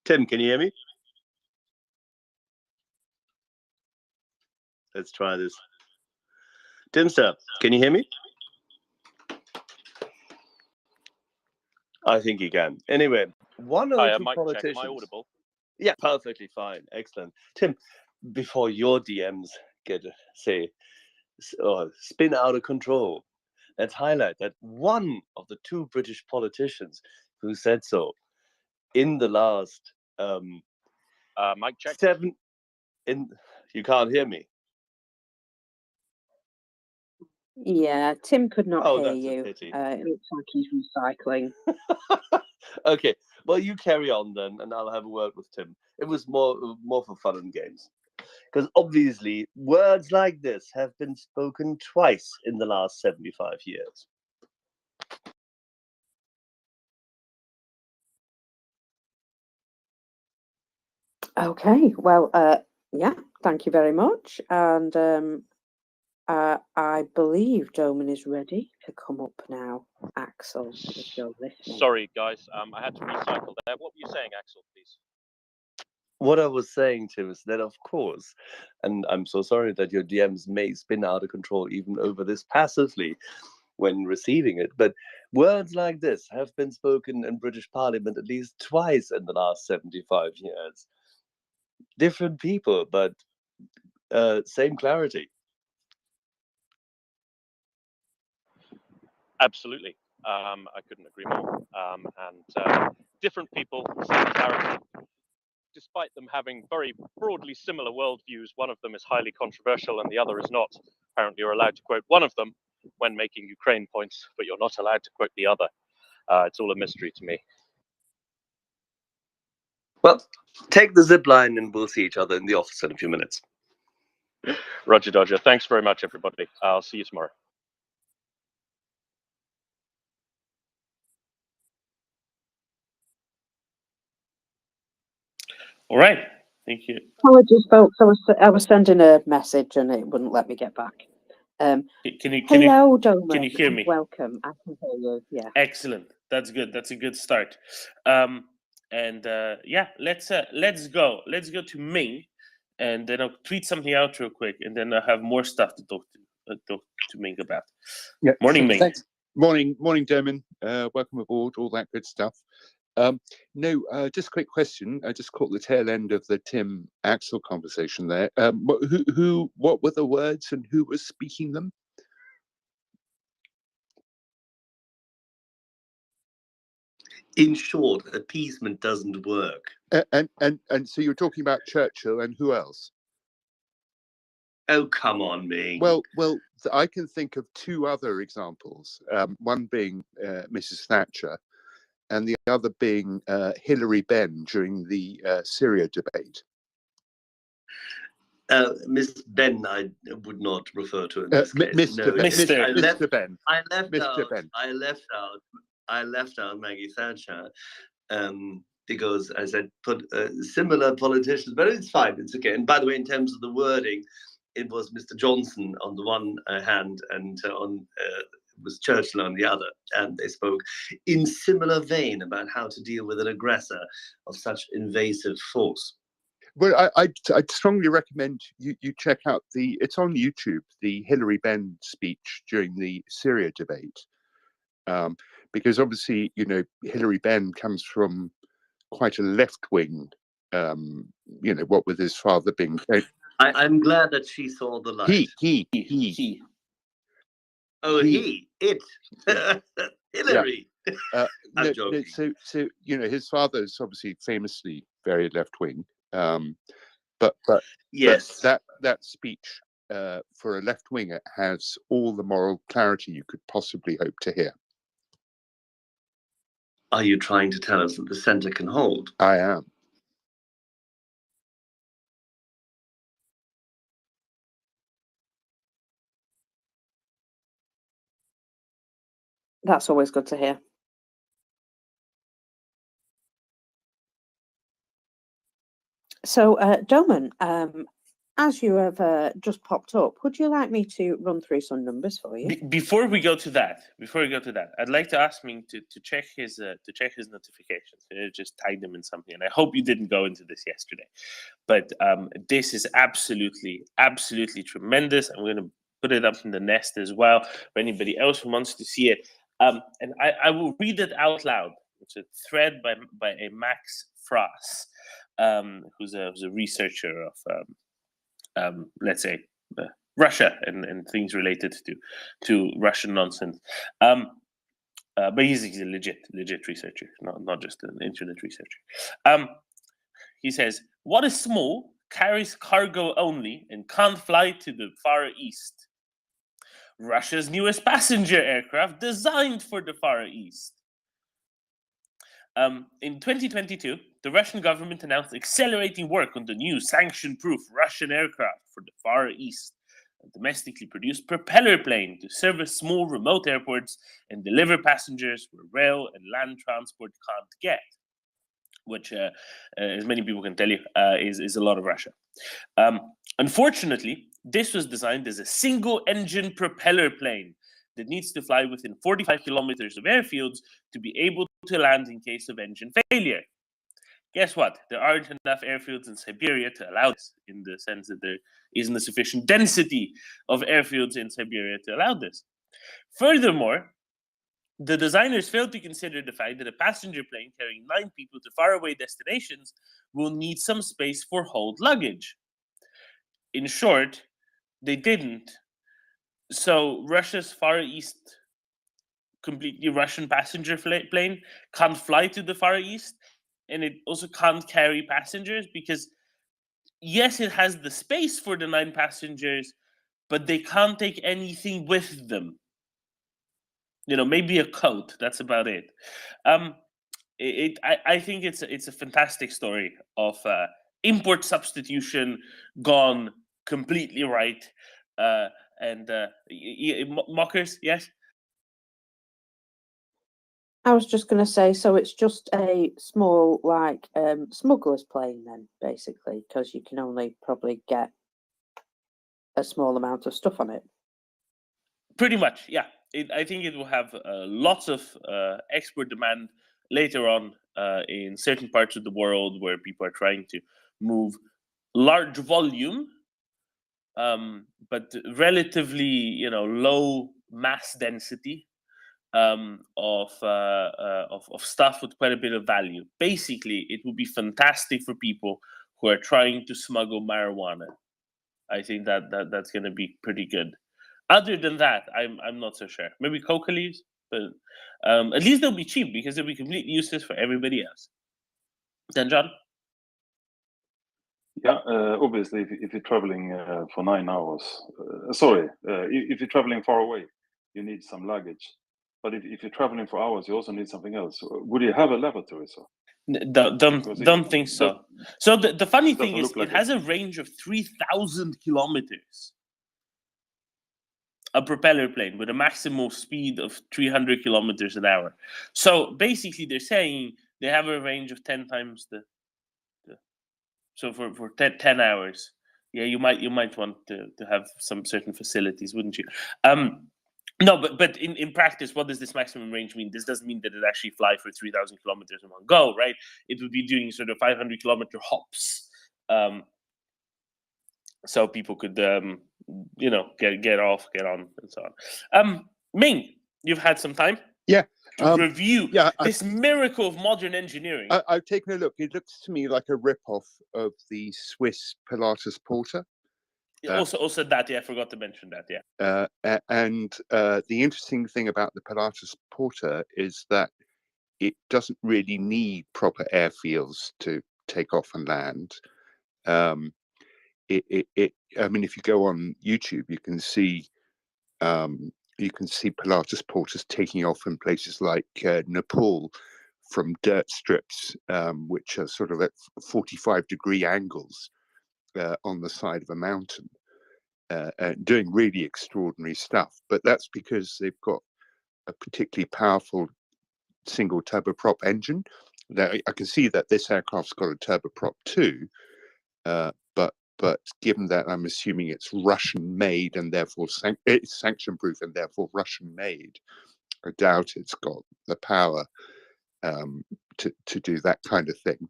Tim, can you hear me? Let's try this. Tim, sir, can you hear me? I think he can. Anyway, one of the two politicians. Check. Am I audible? Yeah, perfectly fine. Excellent. Tim, before your DMs get, spin out of control, let's highlight that one of the two British politicians who said so in the last mic check. You can't hear me. Yeah, Tim could not hear that's you. a pity. It looks like he's recycling. Okay, well, you carry on then, and I'll have a word with Tim. It was more for fun and games. Because obviously, words like this have been spoken twice in the last 75 years. Okay, well, yeah, thank you very much. And I believe Doman is ready to come up now. Axel, if you're listening. Sorry, guys. I had to recycle there. What were you saying, Axel, please? what I was saying, Tim, is that of course, and I'm so sorry that your DMs may spin out of control even over this passively when receiving it, but words like this have been spoken in British Parliament at least twice in the last 75 years. Different people, but same clarity. Absolutely. I couldn't agree more. And different people, same clarity. Despite them having very broadly similar worldviews, one of them is highly controversial and the other is not. Apparently, you're allowed to quote one of them when making Ukraine points, but you're not allowed to quote the other. It's all a mystery to me. Well, take the zip line and we'll see each other in the office in a few minutes. Roger Dodger. Thanks very much, everybody. I'll see you tomorrow. All right. Thank you. Apologies, folks. I was sending a message and it wouldn't let me get back. Hello, Doman. Can you hear me? Welcome. I can hear you. Yeah. Excellent. That's good. That's a good start. Yeah, let's go. Let's go to Ming, and then I'll tweet something out real quick, and then I'll have more stuff to talk to Ming about. Yeah. Morning, Ming. Thanks. Morning, Dermot. Welcome aboard. All that good stuff. Just a quick question. I just caught the tail end of the Tim Axel conversation there. What were the words and who was speaking them? In short, appeasement doesn't work. And so you're talking about Churchill and who else? Oh, come on, Ming. Well, I can think of two other examples. One being Mrs. Thatcher, and the other being Hilary Benn during the Syria debate. Miss Benn, I would not refer to in this case. Mr. Benn. I left out Maggie Thatcher because I said put similar politicians, but it's fine, it's okay. And by the way, in terms of the wording, it was Mr. Johnson on the one hand and was Churchill on the other, and they spoke in similar vein about how to deal with an aggressor of such invasive force. Well, I'd strongly recommend you check out it's on YouTube, the Hilary Benn speech during the Syria debate, because obviously, Hilary Benn comes from quite a left-wing, what with his father being... I'm glad that she saw the light. He. Oh, it. Hillary. Yeah. I'm joking. So his father is obviously famously very left-wing. But yes, that speech for a left winger has all the moral clarity you could possibly hope to hear. Are you trying to tell us that the centre can hold? I am. That's always good to hear. So, Doman, as you have just popped up, would you like me to run through some numbers for you? Before we go to that, I'd like to ask Ming to check his notifications. Just tag them in something, and I hope you didn't go into this yesterday. But this is absolutely tremendous. I'm going to put it up in the nest as well for anybody else who wants to see it. And I will read it out loud. It's a thread by a Max Frass, who's a researcher of, let's say, Russia and things related to Russian nonsense. But he's a legit researcher, not just an internet researcher. He says, "What is small, carries cargo only, and can't fly to the Far East? Russia's newest passenger aircraft designed for the Far East." In 2022, the Russian government announced accelerating work on the new sanction-proof Russian aircraft for the Far East, a domestically produced propeller plane to service small remote airports and deliver passengers where rail and land transport can't get, which, as many people can tell you, is a lot of Russia. Unfortunately, this was designed as a single-engine propeller plane that needs to fly within 45 kilometers of airfields to be able to land in case of engine failure. guess what? There aren't enough airfields in Siberia to allow this, in the sense that there isn't a sufficient density of airfields in Siberia to allow this. Furthermore, the designers failed to consider the fact that a passenger plane carrying 9 people to faraway destinations will need some space for hold luggage. In short, they didn't. So Russia's Far East, completely Russian passenger plane can't fly to the Far East, and it also can't carry passengers because, yes, it has the space for the 9 passengers, but they can't take anything with them. Maybe a coat. That's about it. I think it's a fantastic story of import substitution gone completely right. Mockers, yes. I was just going to say, so it's just a small, like, smuggler's plane then, basically, because you can only probably get a small amount of stuff on it. Pretty much, yeah. I think it will have lots of export demand later on in certain parts of the world where people are trying to move large volume, but relatively, low mass density of stuff with quite a bit of value. Basically, it would be fantastic for people who are trying to smuggle marijuana. I think that's going to be pretty good. Other than that, I'm not so sure. Maybe coca leaves, but at least they'll be cheap because they'll be completely useless for everybody else. Then, John? Yeah, obviously, if you're traveling for 9 hours, if you're traveling far away, you need some luggage. But if you're traveling for hours, you also need something else. Would you have a lavatory, sir? Don't think so. So the funny thing is, like it has a range of 3,000 kilometers. A propeller plane with a maximal speed of 300 kilometers an hour. So basically, they're saying they have a range of 10 times the so for 10 hours. Yeah, you might want to have some certain facilities, wouldn't you? No, but in practice, what does this maximum range mean? This doesn't mean that it actually fly for 3,000 kilometers in one go, right? It would be doing sort of 500 kilometer hops. So people could, get off, get on, and so on. Ming, you've had some time to review this miracle of modern engineering. I've taken a look. It looks to me like a rip-off of the Swiss Pilatus Porter. Also that, yeah, I forgot to mention that, yeah. And the interesting thing about the Pilatus Porter is that it doesn't really need proper airfields to take off and land. I mean, if you go on YouTube, you can see Pilatus Porters taking off in places like Nepal from dirt strips, which are sort of at 45-degree angles on the side of a mountain, doing really extraordinary stuff. But that's because they've got a particularly powerful single turboprop engine. Now, I can see that this aircraft's got a turboprop too, but given that I'm assuming it's Russian made and therefore it's sanction proof and therefore Russian made, I doubt it's got the power to do that kind of thing.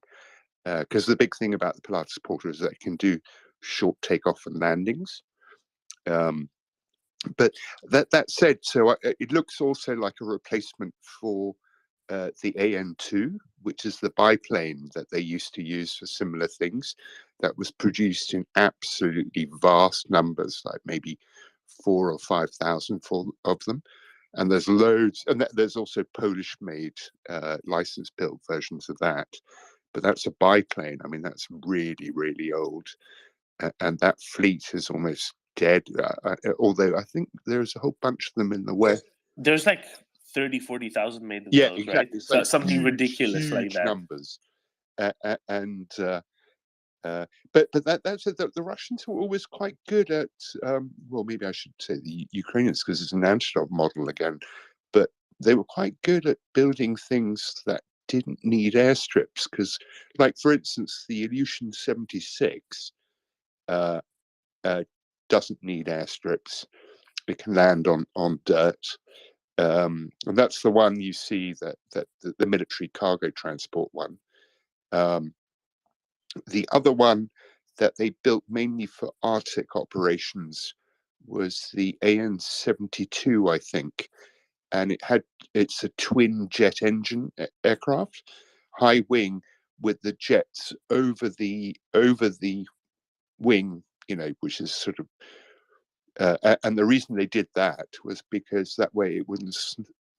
Because the big thing about the Pilatus Porter is that it can do short takeoff and landings. But that said, so it looks also like a replacement for the AN2, which is the biplane that they used to use for similar things, that was produced in absolutely vast numbers, like maybe 4,000 or 5,000 of them. And there's loads, and there's also Polish-made license-built versions of that. But that's a biplane. I mean, that's really, really old. And that fleet is almost dead, although I think there's a whole bunch of them in the West. There's like 30, 40,000 made of yeah, those, exactly. right? It's So like something huge, ridiculous huge like that. numbers. But that's it. The Russians were always quite good at, well, maybe I should say the Ukrainians, because it's an Antonov model again, but they were quite good at building things that didn't need airstrips. Because, like, for instance, the Ilyushin 76 doesn't need airstrips. It can land on dirt. And that's the one you see that the military cargo transport one. The other one that they built mainly for Arctic operations was the AN-72, I think, and it's a twin jet engine aircraft, high wing with the jets over the wing, which is sort of and the reason they did that was because that way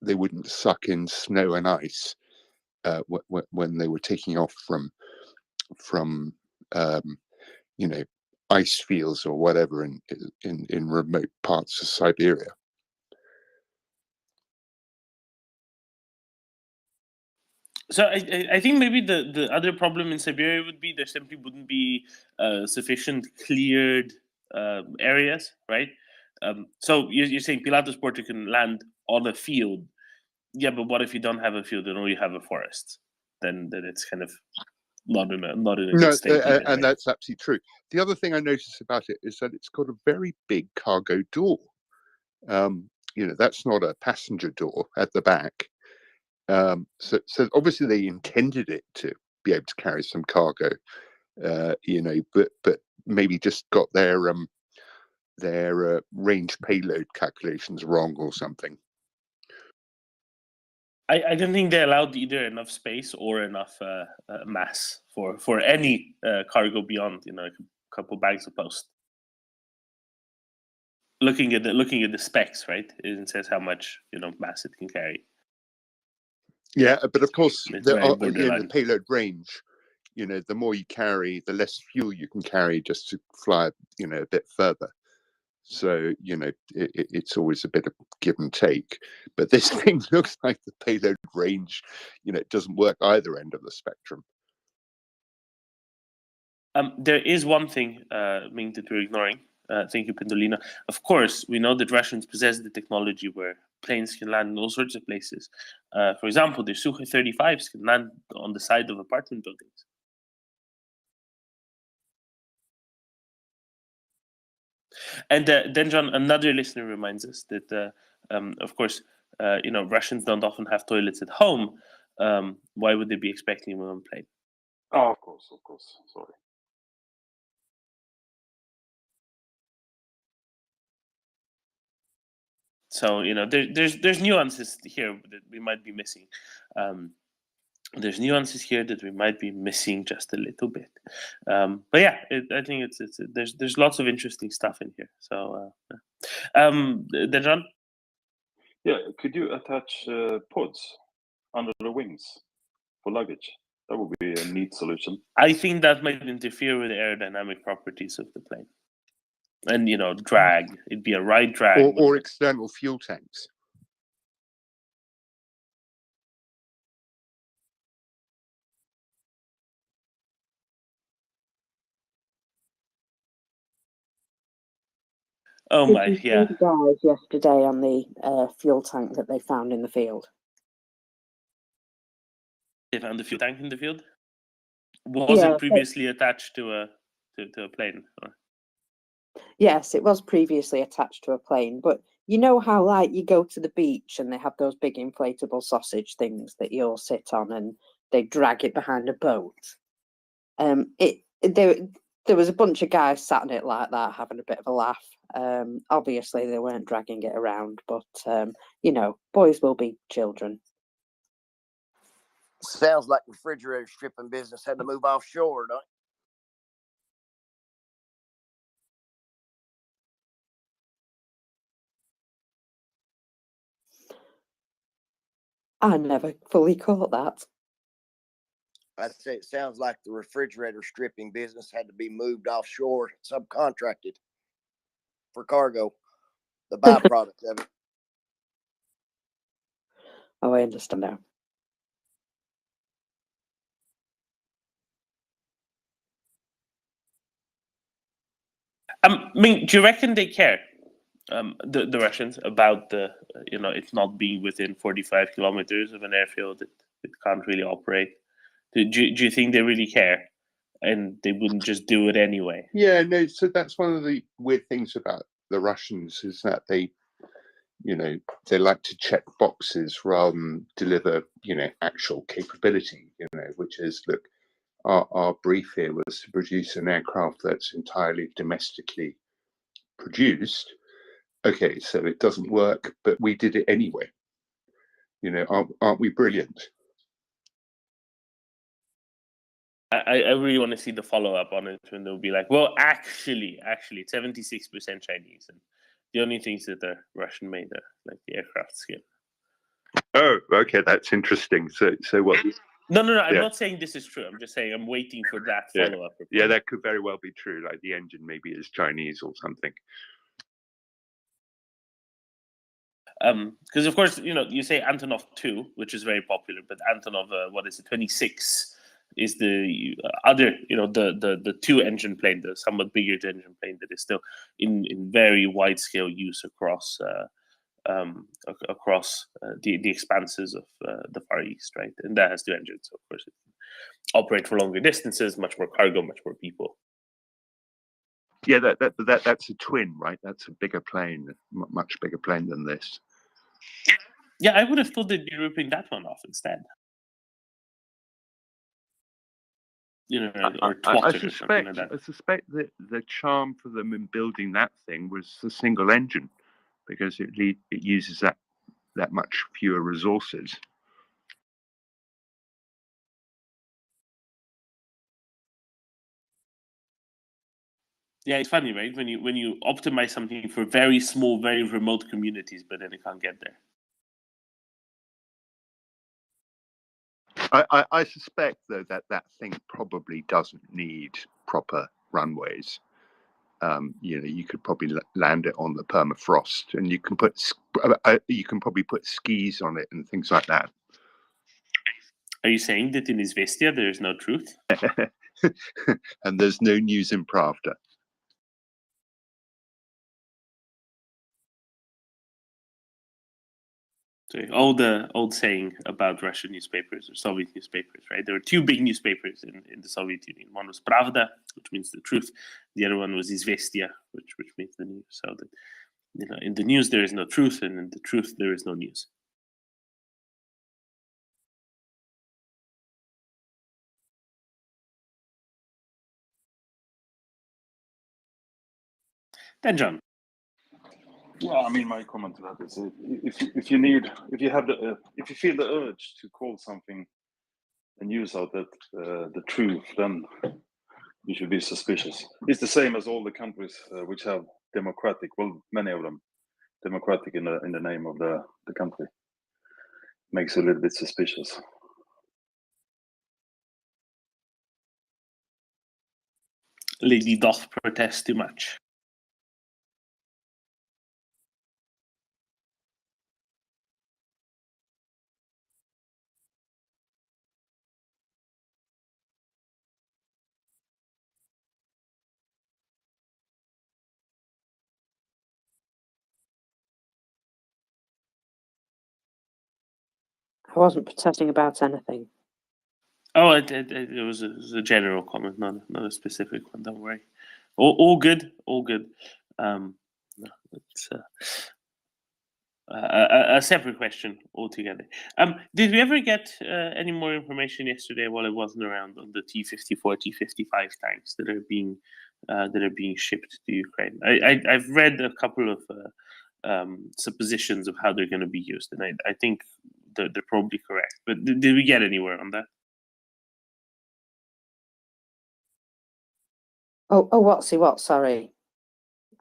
they wouldn't suck in snow and ice when they were taking off from ice fields or whatever in remote parts of Siberia. So I think maybe the other problem in Siberia would be there simply wouldn't be sufficient cleared areas, right? So you're saying Pilatus Porter can land on a field. Yeah, but what if you don't have a field and only have a forest? Then it's kind of not in a good state. Either, And right? that's absolutely true. The other thing I noticed about it is that it's got a very big cargo door. That's not a passenger door at the back. So obviously they intended it to be able to carry some cargo, but maybe just got their range payload calculations wrong or something. I don't think they allowed either enough space or enough mass for any cargo beyond a couple bags of post. Looking at the specs, right? It says how much mass it can carry. Yeah, but of course, the payload range, the more you carry, the less fuel you can carry just to fly, a bit further. So, it's always a bit of give and take. But this thing looks like the payload range, it doesn't work either end of the spectrum. There is one thing, Ming, that we're ignoring. Thank you, Pendolino. Of course, we know that Russians possess the technology where planes can land in all sorts of places. For example, their Sukhoi-35s can land on the side of apartment buildings. And then, John, another listener reminds us that, of course, Russians don't often have toilets at home. Why would they be expecting them on a plane? Oh, of course. Sorry. So there's nuances here that we might be missing. There's nuances here that we might be missing just a little bit. But yeah, I think there's lots of interesting stuff in here. So then John? Yeah, could you attach pods under the wings for luggage? That would be a neat solution. I think that might interfere with the aerodynamic properties of the plane. And drag. It'd be a right drag. Or external fuel tanks. Oh Did my, you see yeah. the guys yesterday on the fuel tank that they found in the field? They found the fuel tank in the field? Was it previously attached to a plane? Or? Yes, it was previously attached to a plane, but you know how you go to the beach and they have those big inflatable sausage things that you all sit on and they drag it behind a boat. There was a bunch of guys sat on it like that, having a bit of a laugh. Obviously, they weren't dragging it around, but boys will be children. Sounds like refrigerator stripping business had to move offshore, don't it? I never fully caught that. I'd say it sounds like the refrigerator stripping business had to be moved offshore, subcontracted for cargo, the byproduct of it. Oh, I understand now. I mean, do you reckon they care, the Russians, about it's not being within 45 kilometers of an airfield that it can't really operate? Do you think they really care, and they wouldn't just do it anyway? Yeah, no. So that's one of the weird things about the Russians is that they like to check boxes rather than deliver, actual capability. Which is, look, our brief here was to produce an aircraft that's entirely domestically produced. Okay, so it doesn't work, but we did it anyway. You know, aren't we brilliant? I really want to see the follow-up on it when they'll be like, well, actually, 76% Chinese, and the only things that are Russian-made are like the aircraft skin. Oh, okay, that's interesting. So what? No, I'm Yeah. not saying this is true. I'm just saying I'm waiting for that Yeah. follow-up report. Yeah, that could very well be true. Like the engine maybe is Chinese or something. Because of course, you know, you say Antonov 2, which is very popular, but Antonov, 26 is the other, you know, the two-engine plane, the somewhat bigger engine plane that is still in very wide-scale use across the expanses of the Far East, right? And that has two engines, so of course it can operate for longer distances, much more cargo, much more people. Yeah, that's a twin, right? That's a bigger plane, much bigger plane than this. Yeah, I would have thought they'd be ripping that one off instead. You know, or Twitter or something like that. I suspect that the charm for them in building that thing was the single engine, because it uses that much fewer resources. Yeah, it's funny, right? When you optimize something for very small, very remote communities, but then it can't get there. I suspect though that thing probably doesn't need proper runways. You know, you could probably land it on the permafrost, and you can probably put skis on it and things like that. Are you saying that in Izvestia there is no truth? And there's no news in Pravda. So the old saying about Russian newspapers or Soviet newspapers, right? There were two big newspapers in the Soviet Union. One was Pravda, which means the truth. The other one was Izvestia, which means the news. So that, you know, in the news there is no truth, and in the truth there is no news. Then John. Yeah, I mean, my comment to that is if you feel the urge to call something a news outlet the truth, then you should be suspicious. It's the same as all the countries which have democratic, well, many of them democratic in the name of the country. Makes you a little bit suspicious. Lady doth protest too much. I wasn't protesting about anything. Oh, it was a general comment, not a specific one. Don't worry. All good. All good. No, it's a separate question altogether. Did we ever get any more information yesterday while it wasn't around on the T-54, T-55 tanks that are being shipped to Ukraine? I've read a couple of suppositions of how they're going to be used, and I think they're probably correct. But did we get anywhere on that? Oh, what? Sorry,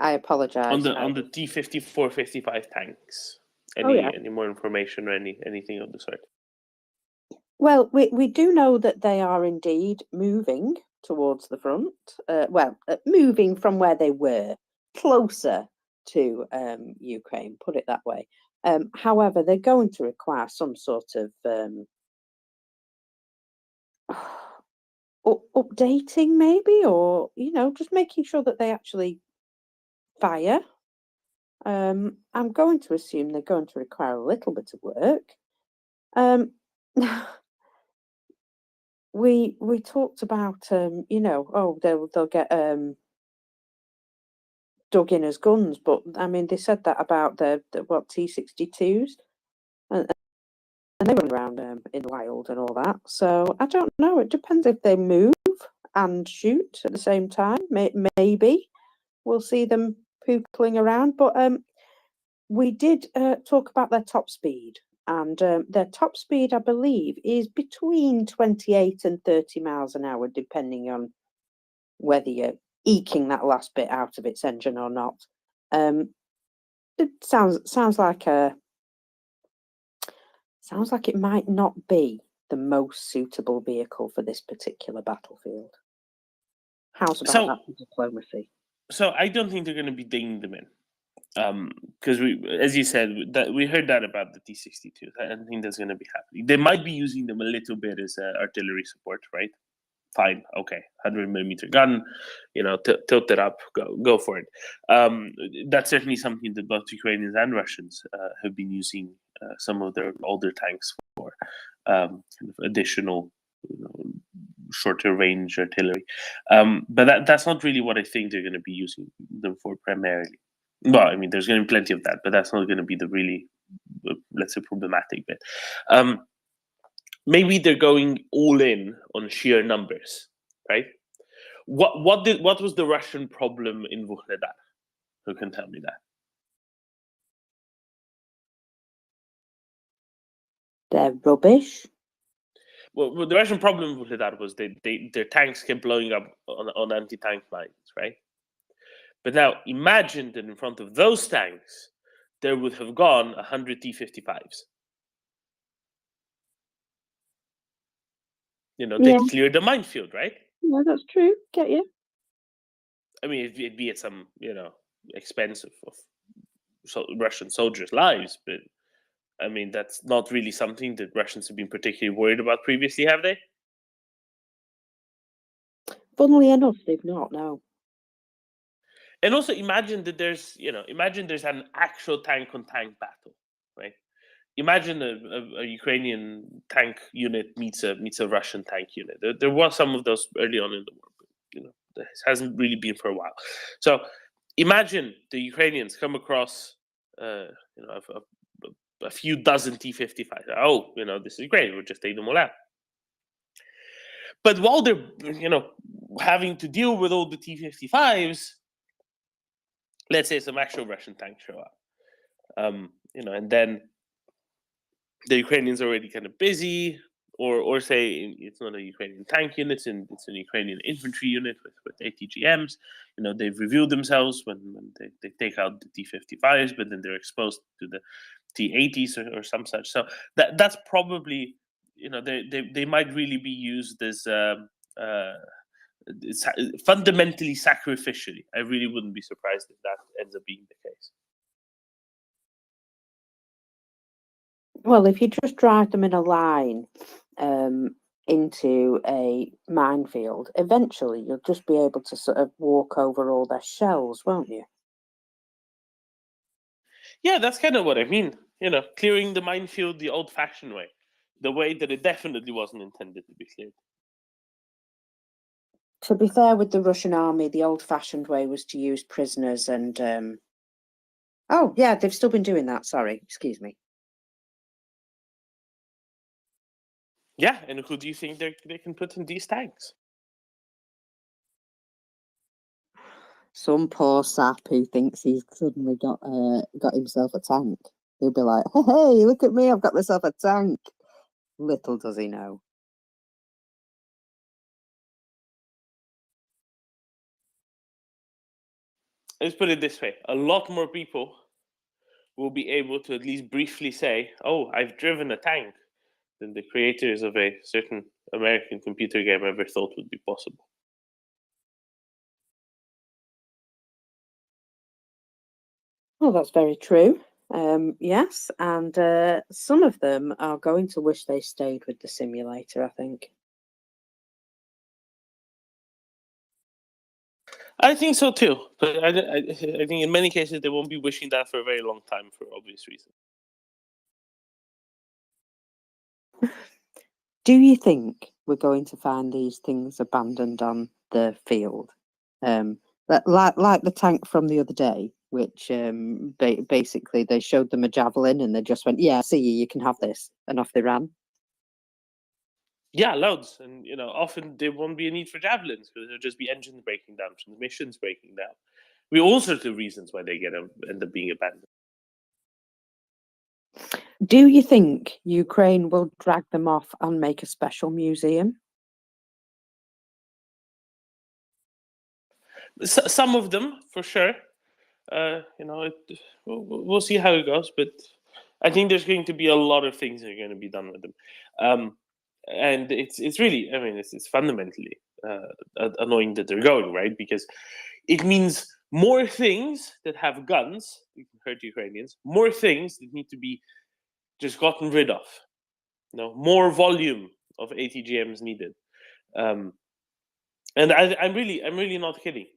I apologise. On the T-54, 55 tanks. Any more information or anything of the sort? Well, we do know that they are indeed moving towards the front. Moving from where they were, closer to Ukraine. Put it that way. However, they're going to require some sort of updating, maybe, or just making sure that they actually fire. I'm going to assume they're going to require a little bit of work. We talked about they'll get dug in as guns, but I mean they said that about the T-62s, and they run around in the wild and all that. So I don't know. It depends if they move and shoot at the same time. Maybe we'll see them poopling around. But we did talk about their top speed. And their top speed, I believe, is between 28 and 30 miles an hour, depending on whether you're eking that last bit out of its engine or not. It sounds like it might not be the most suitable vehicle for this particular battlefield. How's about that for diplomacy? So I don't think they're going to be digging them in. Because as you said, that we heard that about the T-62. I don't think that's going to be happening. They might be using them a little bit as artillery support, right? Fine, okay, 100mm gun, tilt it up, go for it. That's certainly something that both Ukrainians and Russians have been using some of their older tanks for, kind of additional, shorter range artillery. But that's not really what I think they're going to be using them for primarily. Well, I mean, there's going to be plenty of that, but that's not going to be the really, let's say, problematic bit. Maybe they're going all in on sheer numbers, right? What was the Russian problem in Vuhledar? Who can tell me that? They're rubbish. Well, the Russian problem in Vuhledar was their tanks kept blowing up on anti-tank mines, right? But now imagine that in front of those tanks, there would have gone 100 T-55s. They cleared the minefield, right? Yeah, that's true. Get you. I mean, it'd be at some, expense of Russian soldiers' lives, but I mean, that's not really something that Russians have been particularly worried about previously, have they? Funnily enough, they've not, no. And also imagine that there's an actual tank-on-tank battle, right? Imagine a Ukrainian tank unit meets a Russian tank unit. There was some of those early on in the war, but there hasn't really been for a while. So imagine the Ukrainians come across a few dozen T-55s. Oh, this is great. We'll just take them all out. But while they're having to deal with all the T-55s, let's say some actual Russian tanks show up, and then the Ukrainians are already kind of busy, or say it's not a Ukrainian tank unit, it's an Ukrainian infantry unit with ATGMs. They've revealed themselves when they take out the T-55s, but then they're exposed to the T-80s or some such. So that's probably, they might really be used as fundamentally sacrificially. I really wouldn't be surprised if that ends up being the case. Well, if you just drive them in a line into a minefield, eventually you'll just be able to sort of walk over all their shells, won't you? Yeah, that's kind of what I mean. Clearing the minefield the old-fashioned way, the way that it definitely wasn't intended to be cleared. To be fair with the Russian army, the old-fashioned way was to use prisoners and... Oh, yeah, they've still been doing that. Sorry, excuse me. Yeah, and who do you think they can put in these tanks? Some poor sap who thinks he's suddenly got himself a tank. He'll be like, hey, look at me, I've got myself a tank. Little does he know. Let's put it this way. A lot more people will be able to at least briefly say, oh, I've driven a tank, than the creators of a certain American computer game ever thought would be possible. Well, that's very true. Yes, and some of them are going to wish they stayed with the simulator, I think. I think so too, but I think in many cases they won't be wishing that for a very long time for obvious reasons. Do you think we're going to find these things abandoned on the field? Like the tank from the other day, which basically they showed them a javelin and they just went, yeah, see you can have this, and off they ran. Yeah, loads, and often there won't be a need for javelins because there'll just be engines breaking down, transmissions breaking down. All sorts of reasons why they end up being abandoned. Do you think Ukraine will drag them off and make a special museum? Some of them, for sure. We'll see how it goes, but I think there's going to be a lot of things that are going to be done with them, and it's really, it's fundamentally annoying that they're going, right? Because it means more things that have guns that can hurt Ukrainians, more things that need to be just gotten rid of. More volume of ATGMs needed. And I'm really not kidding.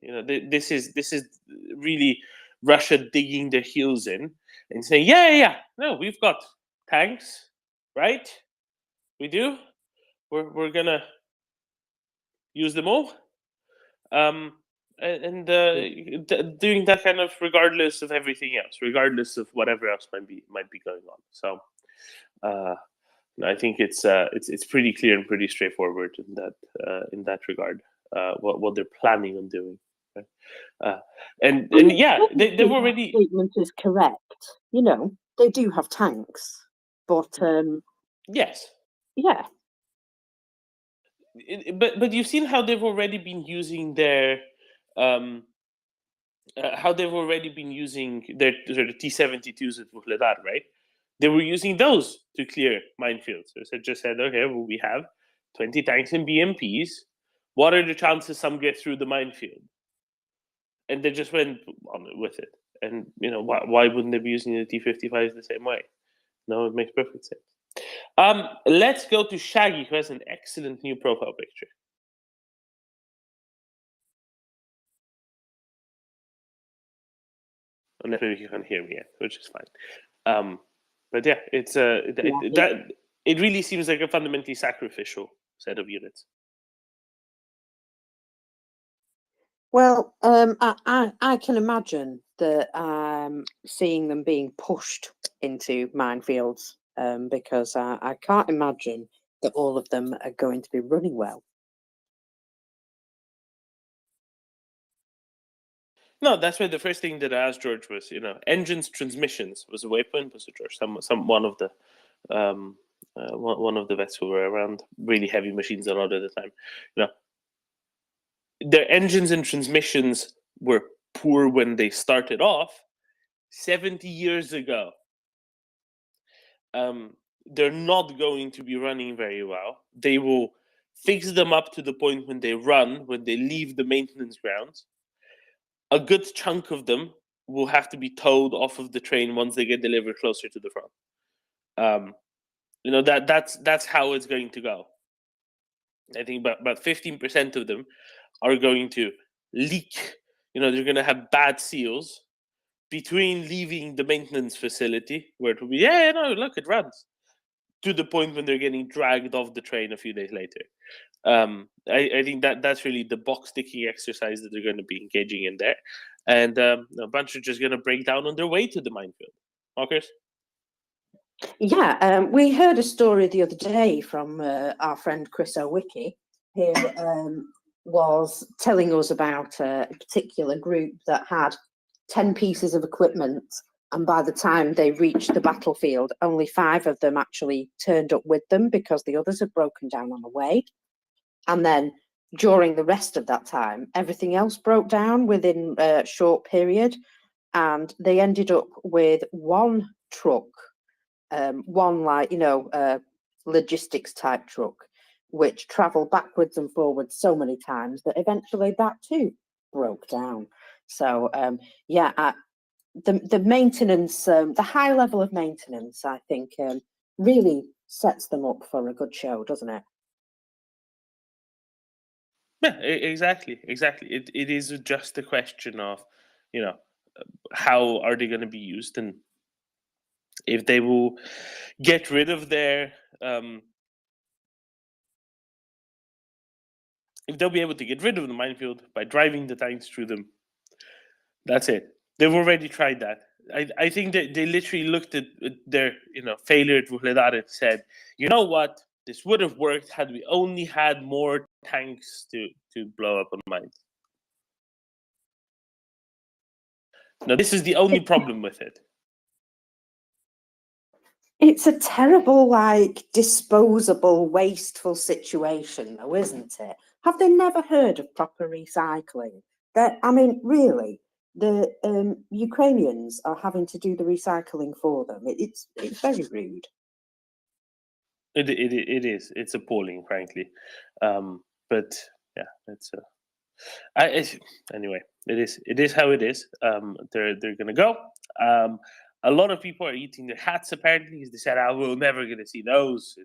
This is really Russia digging their heels in and saying, yeah, no, we've got tanks, right? We do. We're gonna use them all, and doing that kind of regardless of everything else, regardless of whatever else might be going on. So, I think it's pretty clear and pretty straightforward in that regard. What they're planning on doing, right? And yeah, they've already. Statement is correct. They do have tanks, but yes, yeah. But you've seen how they've already been using their sort of T-72s at Vuhledar, right? They were using those to clear minefields. So they just said, okay, well, we have 20 tanks and BMPs. What are the chances some get through the minefield? And they just went on with it. And why wouldn't they be using the T-55s the same way? No, it makes perfect sense. Let's go to Shaggy, who has an excellent new profile picture. Unless maybe you can't hear me yet, which is fine. But yeah, it's it really seems like a fundamentally sacrificial set of units. Well, I can imagine that seeing them being pushed into minefields, because I can't imagine that all of them are going to be running well. No, that's why the first thing that I asked George was, engines, transmissions was a waypoint. Was it George? One of the vets who were around really heavy machines a lot of the time. Their engines and transmissions were poor when they started off 70 years ago. They're not going to be running very well. They will fix them up to the point when they run, when they leave the maintenance grounds. A good chunk of them will have to be towed off of the train once they get delivered closer to the front. That's how it's going to go. I think about 15% of them are going to leak. They're going to have bad seals between leaving the maintenance facility, where it will be, look, it runs, to the point when they're getting dragged off the train a few days later. I think that's really the box ticking exercise that they're going to be engaging in there, and a bunch are just going to break down on their way to the minefield. Marcus? Yeah, we heard a story the other day from our friend Chris Owicki, who was telling us about a particular group that had 10 pieces of equipment, and by the time they reached the battlefield, only 5 of them actually turned up with them because the others had broken down on the way. And then during the rest of that time, everything else broke down within a short period, and they ended up with one truck, one logistics type truck, which traveled backwards and forwards so many times that eventually that too broke down. So the maintenance, the high level of maintenance, I think, really sets them up for a good show, doesn't it? Yeah, exactly. It is just a question of, how are they going to be used, and if they will get rid of their, if they'll be able to get rid of the minefield by driving the tanks through them. That's it. They've already tried that. I think that they literally looked at their failure at Vuhledar and said, you know what, this would have worked had we only had more tanks to blow up on mines. Now this is the only problem with it. It's a terrible, disposable, wasteful situation, though, isn't it? Have they never heard of proper recycling? I mean, really, the Ukrainians are having to do the recycling for them. It's very rude. It is. It's appalling, frankly. But yeah, anyway. It is how it is. They're going to go. A lot of people are eating their hats apparently because they said, we're never going to see those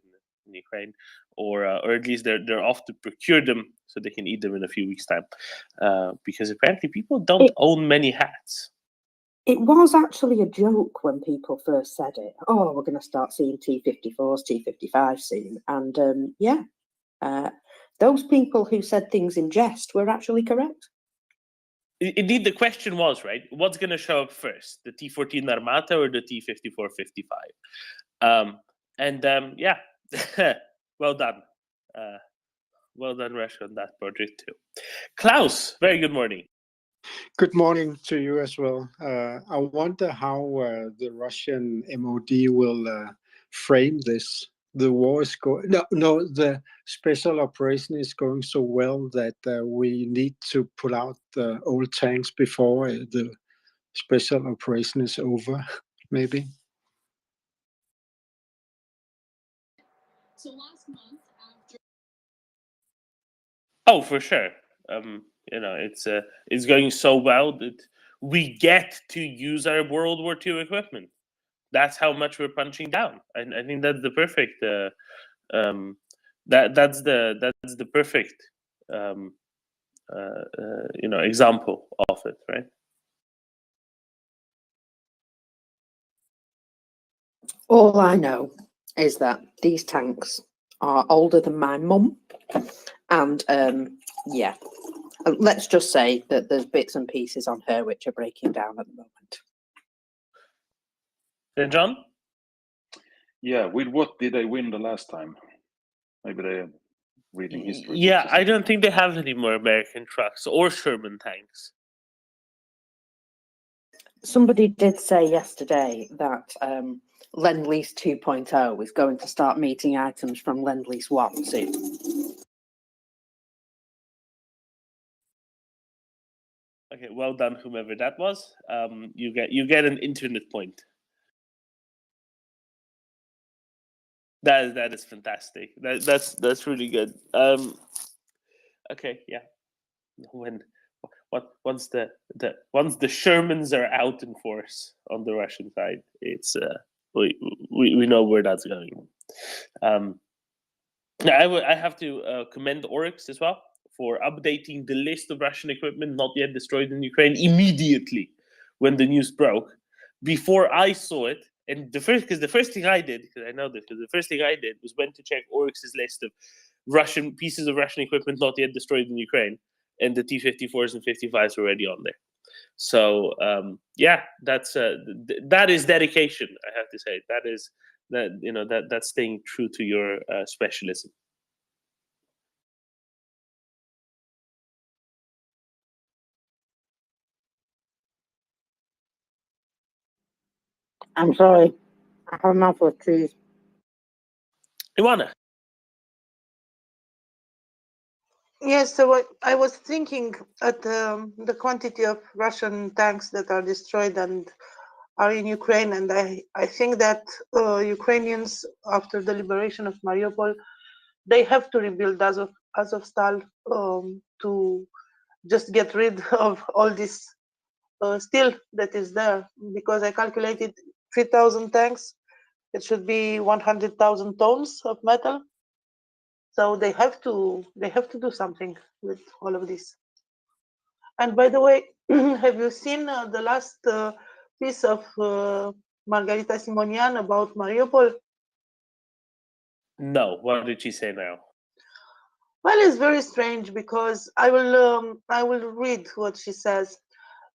in Ukraine, or at least they're off to procure them so they can eat them in a few weeks' time. Because apparently people don't own many hats. It was actually a joke when people first said it. Oh, we're going to start seeing T-54s, T-55s soon. And those people who said things in jest were actually correct. Indeed, the question was, right, what's going to show up first, the T-14 Armata or the T-54-55? Yeah, well done. Well done, Russia, on that project too. Klaus, very good morning. Good morning to you as well. I wonder how the Russian MOD will frame this. The war is going. No, the special operation is going so well that we need to pull out the old tanks before the special operation is over. Maybe. So last month, after. Oh, for sure. It's going so well that we get to use our World War II equipment. That's how much we're punching down. I think that's the perfect. That's the perfect. Example of it, right? All I know is that these tanks are older than my mum, and yeah, let's just say that there's bits and pieces on her which are breaking down at the moment. John? Yeah, with what did they win the last time? Maybe they are reading history. Yeah, I don't think they have any more American trucks or Sherman tanks. Somebody did say yesterday that Lend-Lease 2.0 is going to start meeting items from Lend-Lease 1 soon. Okay, well done, whomever that was. You get an internet point. That is fantastic. That's really good. Okay, yeah. Once the Shermans are out in force on the Russian side, it's we know where that's going. I have to commend Oryx as well for updating the list of Russian equipment not yet destroyed in Ukraine immediately when the news broke. Before I saw it, and the first thing I did, because I know this, because the first thing I did was went to check Oryx's list of Russian pieces of Russian equipment not yet destroyed in Ukraine, and the T-54s and 55s were already on there. So yeah, that is dedication. I have to say that's staying true to your specialism. I'm sorry, I have a mouthful of cheese. Ivana. Yes, so I was thinking at the quantity of Russian tanks that are destroyed and are in Ukraine, and I think that Ukrainians, after the liberation of Mariupol, they have to rebuild Azovstal to just get rid of all this steel that is there, because I calculated 3,000 tanks, it should be 100,000 tons of metal. So they have to do something with all of this. And by the way, have you seen the last piece of Margarita Simonian about Mariupol? No, what did she say now? Well, it's very strange because I will read what she says.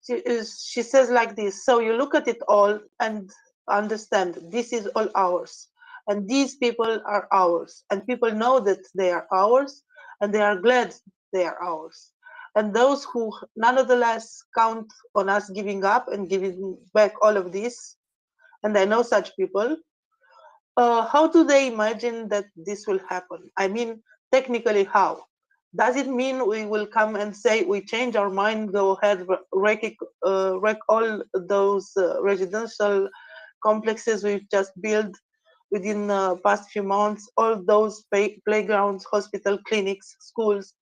she says like this: so you look at it all and understand this is all ours, and these people are ours, and people know that they are ours, and they are glad they are ours. And those who nonetheless count on us giving up and giving back all of this, and I know such people, how do they imagine that this will happen? I mean, technically, how? Does it mean we will come and say we change our mind, go ahead, wreck all those residential complexes we've just built within the past few months, all those playgrounds, hospital, clinics, schools?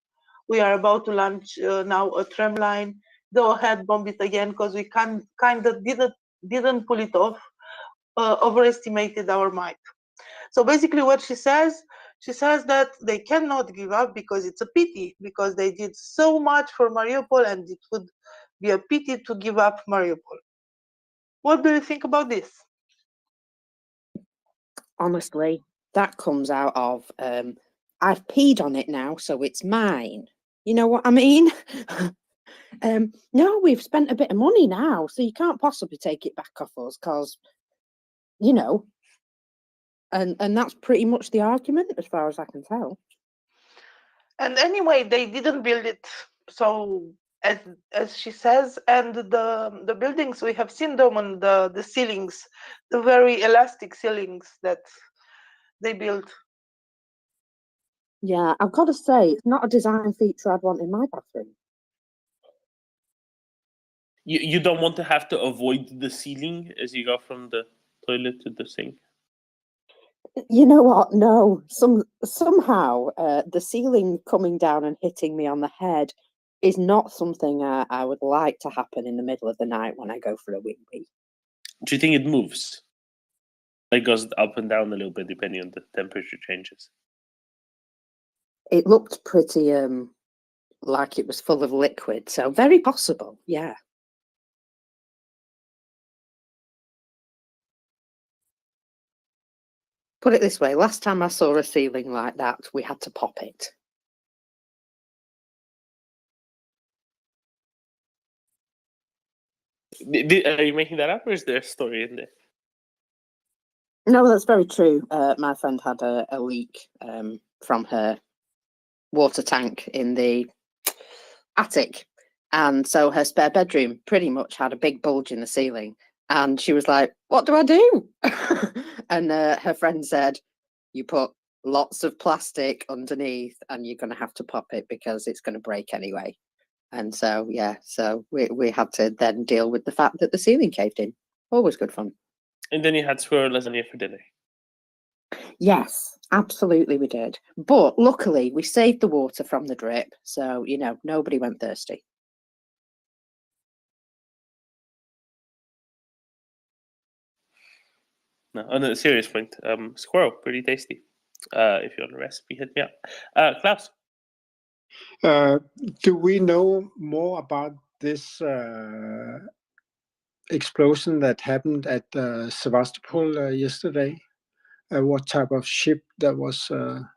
We are about to launch now a tram line. Go ahead, bomb it again, because we kind of didn't pull it off, overestimated our might. So basically what she says that they cannot give up because it's a pity, because they did so much for Mariupol and it would be a pity to give up Mariupol. What do you think about this? Honestly, that comes out of I've peed on it now, so it's mine. You know what I mean? No, we've spent a bit of money now, so you can't possibly take it back off us, because, you know, and that's pretty much the argument as far as I can tell. And anyway, they didn't build it, so as she says, and the buildings, we have seen them on the ceilings, the very elastic ceilings that they built. Yeah, I've got to say, it's not a design feature I'd want in my bathroom. You don't want to have to avoid the ceiling as you go from the toilet to the sink? You know what? No, somehow the ceiling coming down and hitting me on the head is not something I would like to happen in the middle of the night when I go for a wee-wee. Do you think it moves? It goes up and down a little bit depending on the temperature changes. It looked pretty like it was full of liquid, so very possible, yeah. Put it this way, last time I saw a ceiling like that, we had to pop it. Are you making that up, or is there a story in there? No, that's very true. My friend had a leak from her water tank in the attic, and so her spare bedroom pretty much had a big bulge in the ceiling, and she was like, what do I do? And her friend said, you put lots of plastic underneath and you're going to have to pop it because it's going to break anyway. And so yeah, so we had to then deal with the fact that the ceiling caved in. Always good fun. And then you had swirl lasagna for dinner. Yes, absolutely we did. But luckily we saved the water from the drip, so, you know, nobody went thirsty. No, on a serious point, squirrel, pretty tasty. If you want a recipe, hit me up. Klaus? Do we know more about this explosion that happened at Sevastopol yesterday? What type of ship that was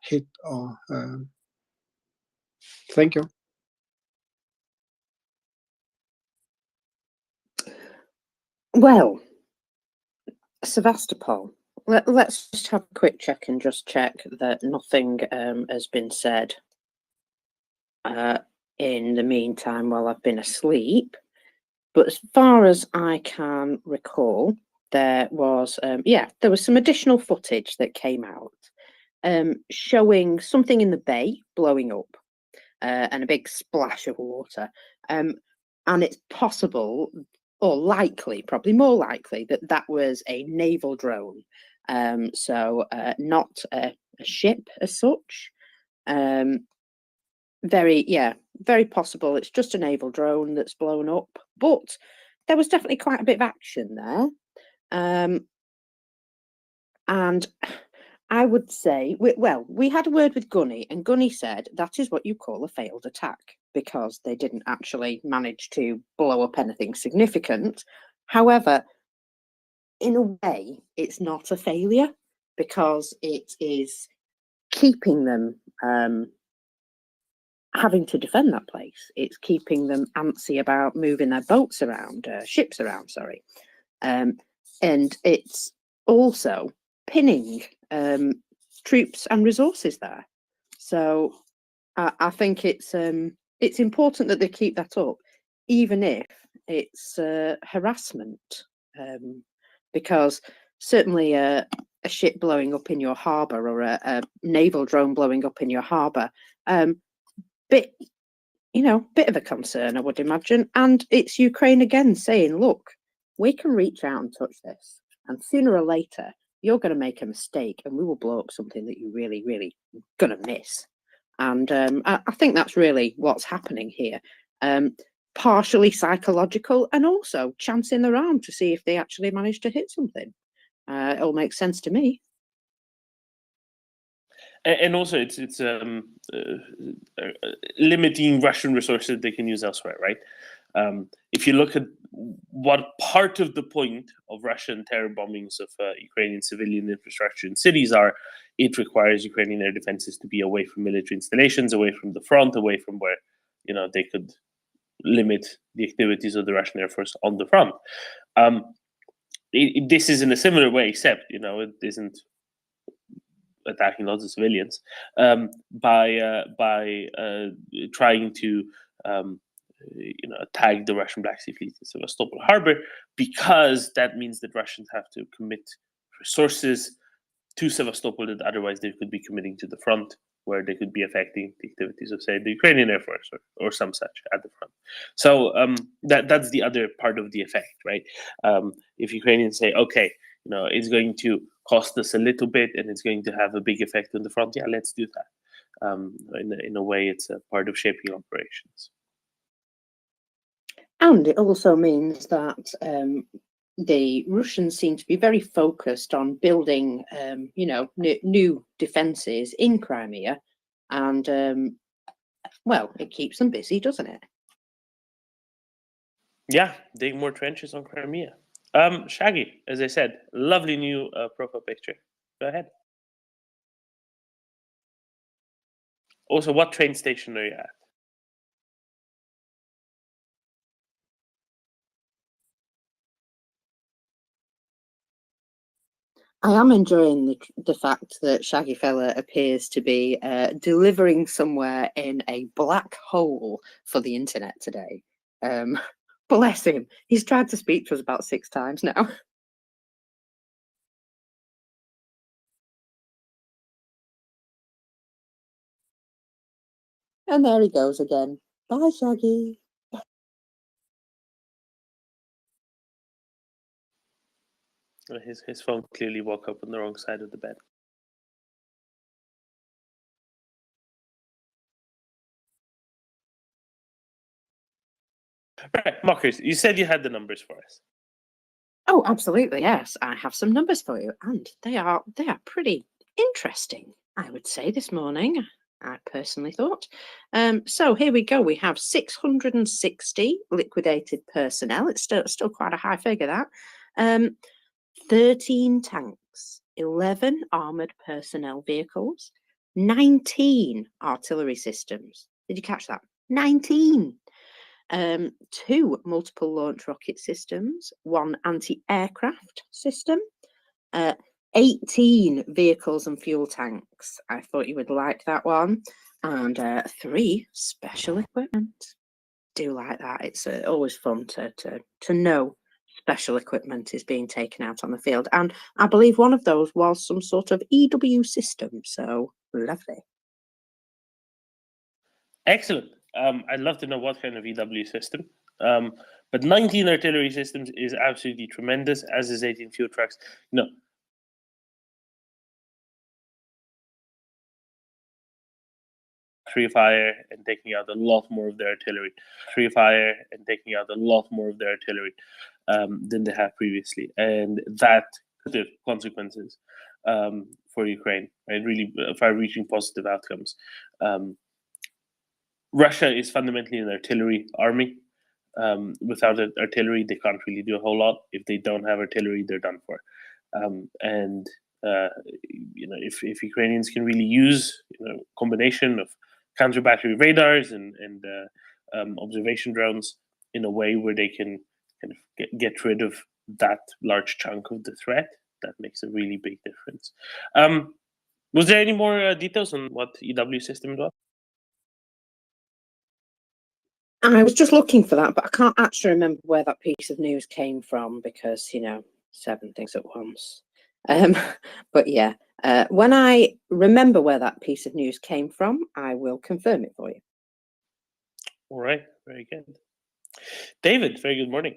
hit? Or thank you. Well, Sevastopol. Let's just have a quick check and just check that nothing has been said in the meantime while I've been asleep. But as far as I can recall, there was there was some additional footage that came out showing something in the bay blowing up and a big splash of water. And it's possible, or likely, probably more likely, that that was a naval drone. So not a ship as such. Very possible it's just a naval drone that's blown up, but there was definitely quite a bit of action there. And I would say, we had a word with Gunny, and Gunny said that is what you call a failed attack, because they didn't actually manage to blow up anything significant. However, in a way, it's not a failure, because it is keeping them having to defend that place. It's keeping them antsy about moving their boats around, ships around, sorry. And it's also pinning troops and resources there. So I think it's important that they keep that up, even if it's harassment, because certainly a ship blowing up in your harbour or a naval drone blowing up in your harbour, bit of a concern, I would imagine. And it's Ukraine again saying, look, we can reach out and touch this, and sooner or later you're going to make a mistake and we will blow up something that you really, really going to miss. And I think that's really what's happening here. Partially psychological and also chancing their arm to see if they actually manage to hit something. It all makes sense to me. And also, it's limiting Russian resources they can use elsewhere, right? If you look at what part of the point of Russian terror bombings of Ukrainian civilian infrastructure in cities are, it requires Ukrainian air defenses to be away from military installations, away from the front, away from where they could limit the activities of the Russian Air Force on the front. This is in a similar way, except it isn't attacking lots of civilians by trying to attack the Russian Black Sea Fleet in Sevastopol harbor, because that means that Russians have to commit resources to Sevastopol that otherwise they could be committing to the front, where they could be affecting the activities of, say, the Ukrainian Air Force or some such at the front. So that's the other part of the effect, right? If Ukrainians say, okay, it's going to cost us a little bit and it's going to have a big effect on the front, yeah, let's do that. In a way, it's a part of shaping operations. And it also means that the Russians seem to be very focused on building, new defences in Crimea, and well, it keeps them busy, doesn't it? Yeah, dig more trenches on Crimea. Shaggy, as I said, lovely new profile picture. Go ahead. Also, what train station are you at? I am enjoying the fact that Shaggy Fella appears to be delivering somewhere in a black hole for the internet today. Bless him. He's tried to speak to us about 6 times now. And there he goes again. Bye, Shaggy. His phone clearly woke up on the wrong side of the bed. Right, Mockers, you said you had the numbers for us. Oh, absolutely, yes. I have some numbers for you, and they are pretty interesting, I would say, this morning. I personally thought. So here we go. We have 660 liquidated personnel. It's still quite a high figure, that. 13 tanks, 11 armoured personnel vehicles, 19 artillery systems. Did you catch that? 19! 2 multiple launch rocket systems, 1 anti-aircraft system, 18 vehicles and fuel tanks. I thought you would like that one. And 3 special equipment. Do like that. It's always fun to know special equipment is being taken out on the field. And I believe one of those was some sort of EW system. So lovely. Excellent. I'd love to know what kind of EW system. But 19 artillery systems is absolutely tremendous, as is 18 fuel trucks. Free fire and taking out a lot more of their artillery. Free fire and taking out a lot more of their artillery than they have previously. And that could have consequences for Ukraine, right? Really far-reaching positive outcomes. Russia is fundamentally an artillery army. Without artillery, they can't really do a whole lot. If they don't have artillery, they're done for. If Ukrainians can really use combination of counter battery radars and observation drones in a way where they can kind of get rid of that large chunk of the threat. That makes a really big difference. Was there any more details on what EW system it was? I was just looking for that, but I can't actually remember where that piece of news came from because, 7 things at once. But yeah, when I remember where that piece of news came from, I will confirm it for you. All right, very good. David, very good morning.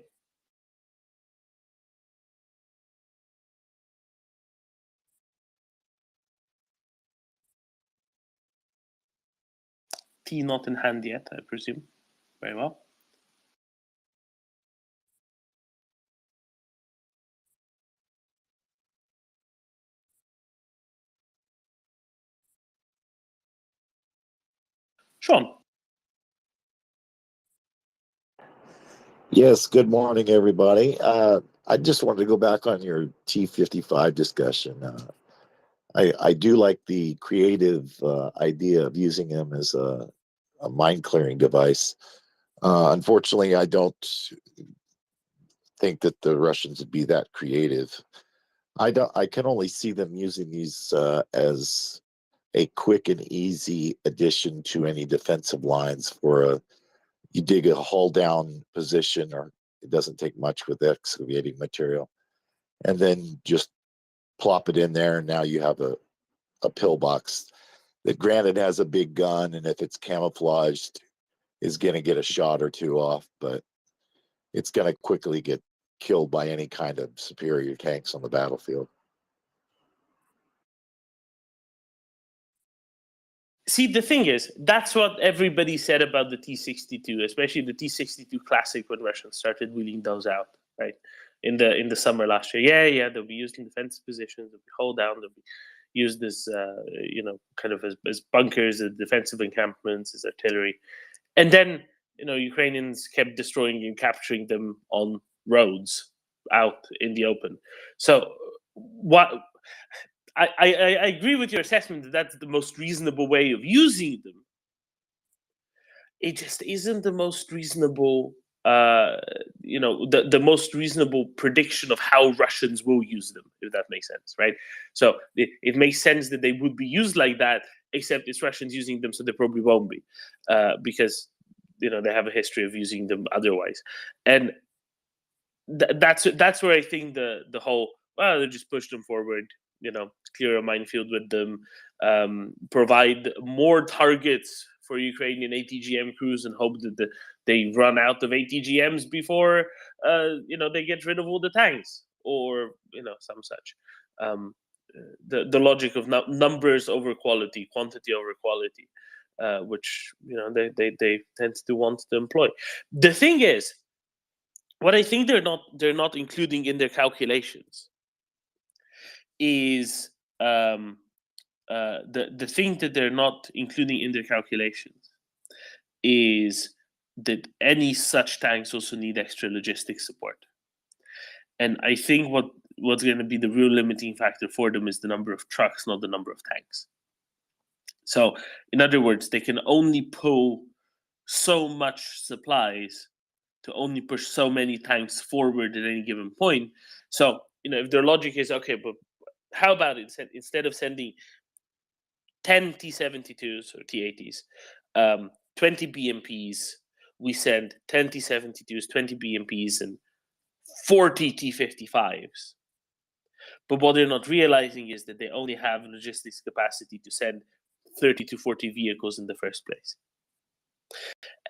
Tea not in hand yet, I presume. Very well. Sean. Yes, good morning, everybody. I just wanted to go back on your T55 discussion. I do like the creative idea of using them as a mine clearing device. Unfortunately, I don't think that the Russians would be that creative. I can only see them using these as a quick and easy addition to any defensive lines for you dig a hull down position, or it doesn't take much with excavating material, and then just plop it in there, and now you have a pillbox that, granted, has a big gun, and if it's camouflaged, is going to get a shot or two off, but it's going to quickly get killed by any kind of superior tanks on the battlefield. See, the thing is, that's what everybody said about the T-62, especially the T-62 Classic when Russians started wheeling those out, right? In the summer last year. Yeah, they'll be used in defensive positions, they'll be hold down, they'll be used as, kind of as bunkers, as defensive encampments, as artillery. And then, Ukrainians kept destroying and capturing them on roads out in the open. So what... I agree with your assessment that that's the most reasonable way of using them. It just isn't the most reasonable, the most reasonable prediction of how Russians will use them, if that makes sense, right? So it makes sense that they would be used like that, except it's Russians using them, so they probably won't be, because they have a history of using them otherwise, and that's where I think the whole they just push them forward. Clear a minefield with them, provide more targets for Ukrainian ATGM crews, and hope that they run out of ATGMs before they get rid of all the tanks, or some such. The logic of numbers over quality, quantity over quality, which they tend to want to employ. The thing is, what I think they're not including in their calculations is the thing that they're not including in their calculations is that any such tanks also need extra logistics support. And I think what's going to be the real limiting factor for them is the number of trucks, not the number of tanks. So, in other words, they can only pull so much supplies to only push so many tanks forward at any given point. So, if their logic is, okay, but how about instead of sending 10 T-72s or T-80s, 20 BMPs, we send 10 T-72s, 20 BMPs, and 40 T-55s. But what they're not realizing is that they only have logistics capacity to send 30 to 40 vehicles in the first place.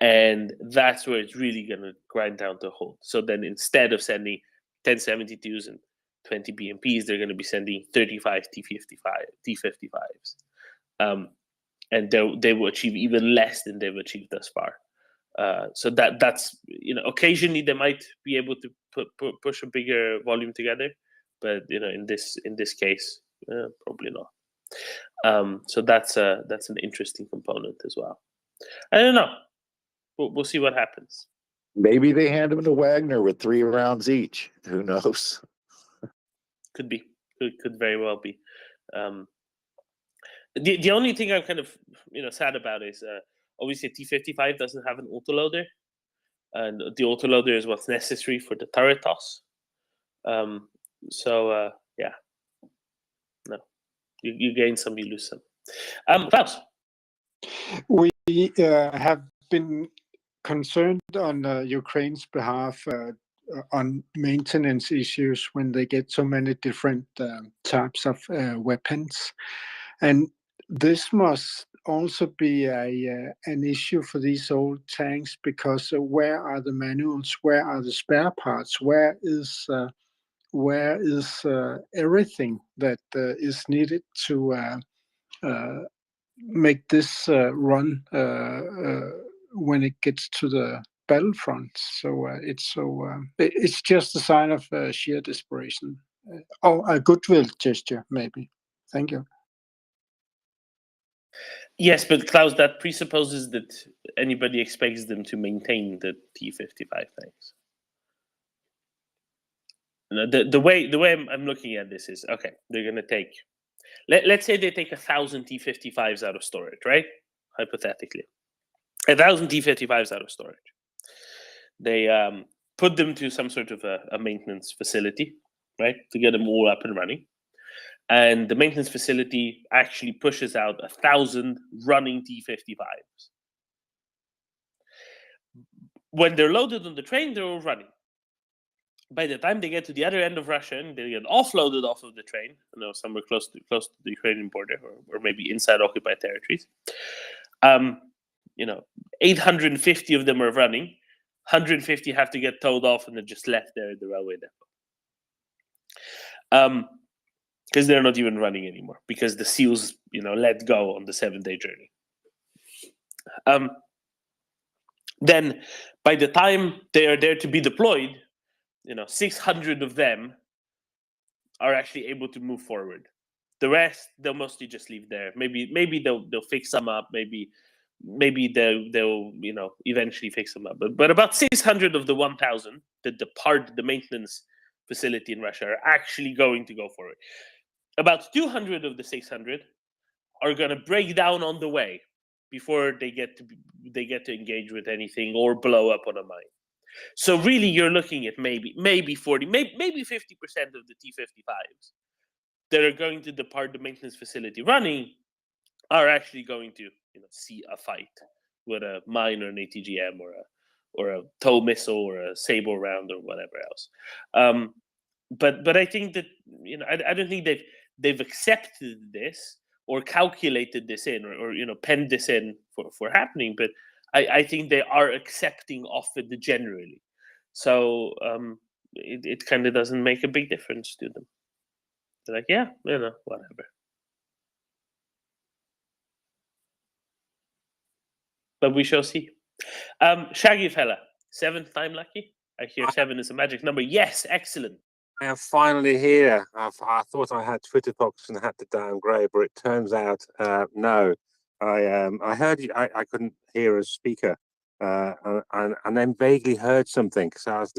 And that's where it's really going to grind down to a halt. So then instead of sending 10 72s and 20 BMPs, they're going to be sending 35 T-55s. And they will achieve even less than they've achieved thus far. So that's occasionally they might be able to push a bigger volume together, but in this case probably not. So that's an interesting component as well. I don't know. We'll see what happens. Maybe they hand them to Wagner with 3 rounds each. Who knows? Could be. Could very well be. The only thing I'm kind of sad about is obviously T55 doesn't have an autoloader, and the autoloader is what's necessary for the turret toss. So yeah, no, you gain some, you lose some. Klaus. We have been concerned on Ukraine's behalf on maintenance issues when they get so many different types of weapons, and this must also be an issue for these old tanks, because where are the manuals? Where are the spare parts? Where is everything that is needed to make this run when it gets to the battlefront? So it's just a sign of sheer desperation. A goodwill gesture, maybe. Thank you. Yes, but Klaus, that presupposes that anybody expects them to maintain the T55 tanks. The way I'm looking at this is, okay, they're going to take, let's say they take 1,000 T55s out of storage, right? Hypothetically, 1,000 T55s out of storage. They put them to some sort of a maintenance facility, right, to get them all up and running. And the maintenance facility actually pushes out 1,000 running T55s. When they're loaded on the train, they're all running. By the time they get to the other end of Russia and they get offloaded off of the train, somewhere close to the Ukrainian border, or maybe inside occupied territories, 850 of them are running. 150 have to get towed off and they're just left there at the railway depot. Because they're not even running anymore, because the SEALs, let go on the 7-day journey. Then, by the time they are there to be deployed, 600 of them are actually able to move forward. The rest, they'll mostly just leave there. Maybe they'll fix them up. Maybe they'll eventually fix them up. But about 600 of the 1,000 that depart the maintenance facility in Russia are actually going to go forward. About 200 of the 600 are going to break down on the way before they get to engage with anything or blow up on a mine. So really, you're looking at maybe 40, maybe 50% of the T55s that are going to depart the maintenance facility running are actually going to see a fight with a mine or an ATGM or a tow missile or a Sable round or whatever else. But I think that I don't think they've accepted this or calculated this in or penned this in for happening. But I think they are accepting of it generally. So it kind of doesn't make a big difference to them. They're like, yeah, whatever. But we shall see. Shaggy fella, 7th time lucky. I hear 7 is a magic number. Yes, excellent. I am finally here. I thought I had Twitter box and had to downgrade, but it turns out no. I heard you. I couldn't hear a speaker, and then vaguely heard something. So I was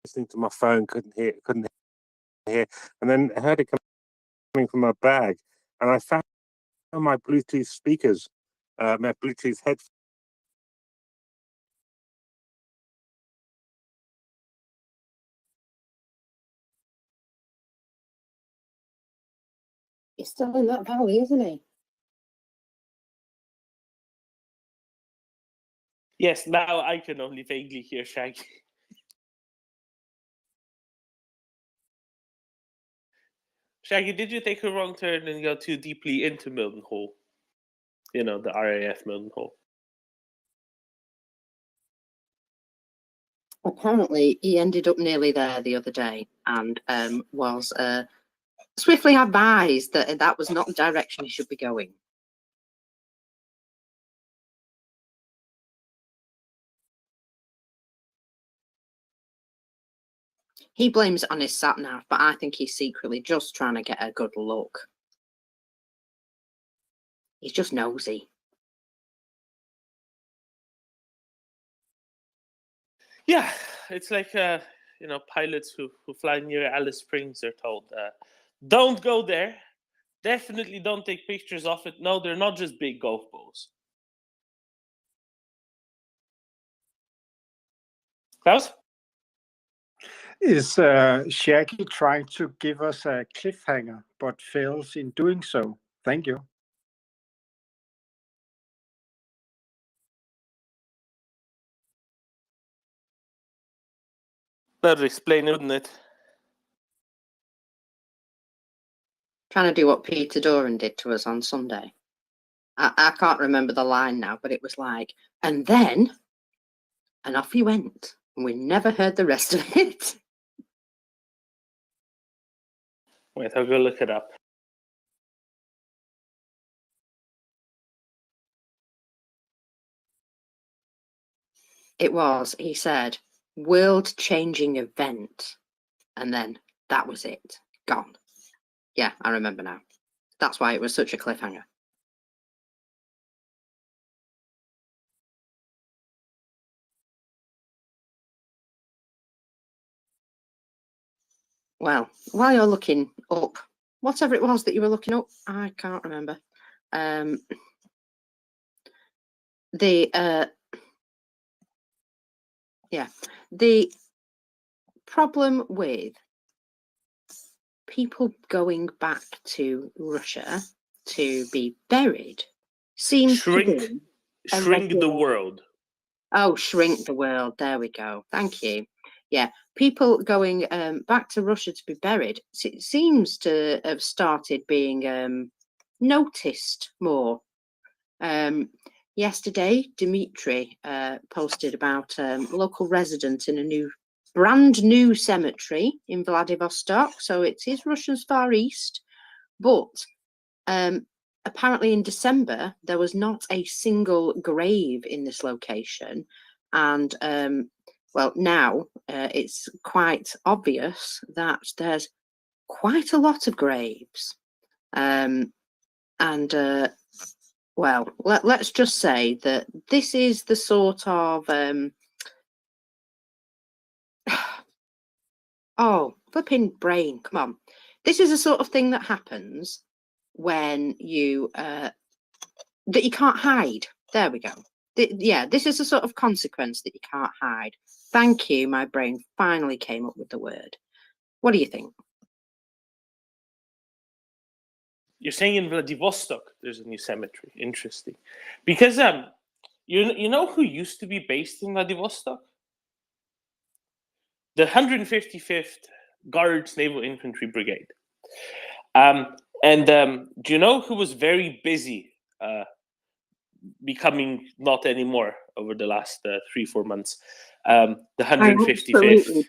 listening to my phone, couldn't hear, and then heard it coming from my bag, and I found my Bluetooth speakers, my Bluetooth headphones. He's still in that valley, isn't he? Yes, now I can only vaguely hear Shaggy. Shaggy, did you take a wrong turn and go too deeply into Mildenhall? The RAF Mildenhall. Apparently, he ended up nearly there the other day and was swiftly advised that that was not the direction he should be going. He blames it on his sat-nav, but I think he's secretly just trying to get a good look. He's just nosy. Yeah, it's like pilots who fly near Alice Springs are told, Don't go there. Definitely don't take pictures of it. No, they're not just big golf balls. Klaus? Is Shaggy trying to give us a cliffhanger, but fails in doing so? Thank you. Better explain it, wouldn't it? Trying to do what Peter Doran did to us on Sunday. I can't remember the line now, but it was like, and then, and off he went. And we never heard the rest of it. Wait, I'll go look it up. It was, he said, world-changing event. And then that was it. Gone. Yeah, I remember now. That's why it was such a cliffhanger. Well, while you're looking up, whatever it was that you were looking up, I can't remember. The problem with people going back to Russia to be buried seems to be Shrink the world. Oh, shrink the world. There we go. Thank you. Yeah, people going back to Russia to be buried. It seems to have started being noticed more. Yesterday, Dimitri posted about a local resident in a brand new cemetery in Vladivostok. So it is Russia's Far East, but apparently in December there was not a single grave in this location, and well, now it's quite obvious that there's quite a lot of graves, well, let's just say that this is the sort of oh, flipping brain, come on. This is the sort of thing that happens when you that you can't hide. There we go. Yeah, this is the sort of consequence that you can't hide. Thank you, my brain finally came up with the word. What do you think? You're saying in Vladivostok there's a new cemetery. Interesting. Because you know who used to be based in Vladivostok? The 155th Guards Naval Infantry Brigade. Do you know who was very busy becoming not anymore over the last 3-4 months? The 155th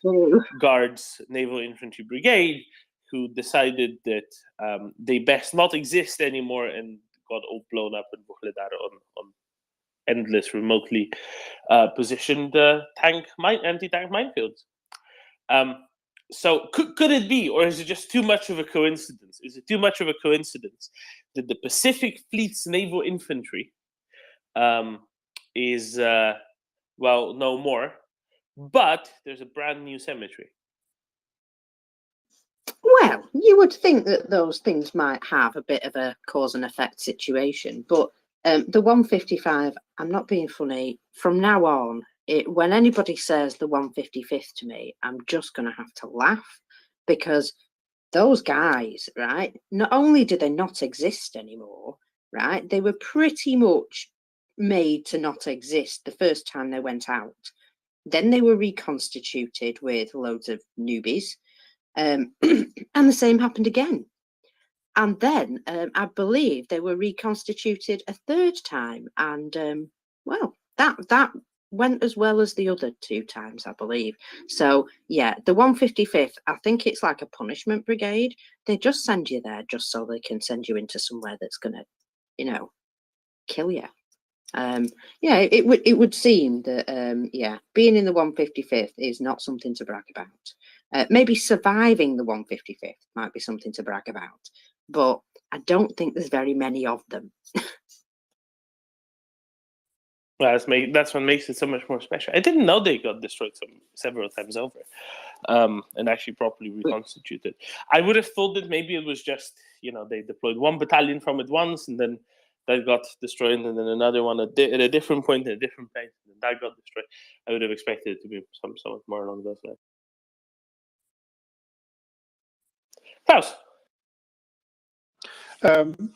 Guards Naval Infantry Brigade, who decided that they best not exist anymore and got all blown up in Vuhledar on endless remotely positioned anti-tank minefields. So could it be, or is it just too much of a coincidence? Is it too much of a coincidence that the Pacific Fleet's naval infantry is, well, no more, but there's a brand new cemetery? Well, you would think that those things might have a bit of a cause and effect situation, but the 155, I'm not being funny, from now on, when anybody says the 155th to me, I'm just going to have to laugh, because those guys, right, not only do they not exist anymore, right, they were pretty much made to not exist the first time they went out. Then they were reconstituted with loads of newbies, and the same happened again. And then I believe they were reconstituted a third time, and well, that went as well as the other 2 times, I believe. So yeah, the 155th, I think it's like a punishment brigade. They just send you there just so they can send you into somewhere that's gonna, kill you. Yeah, it would seem that yeah, being in the 155th is not something to brag about. Maybe surviving the 155th might be something to brag about, but I don't think there's very many of them. Well, that's what makes it so much more special. I didn't know they got destroyed several times over, and actually properly reconstituted. I would have thought that maybe it was just, they deployed one battalion from it once, and then that got destroyed, and then another one at a different point in a different place, and that got destroyed. I would have expected it to be somewhat more along those lines. Klaus.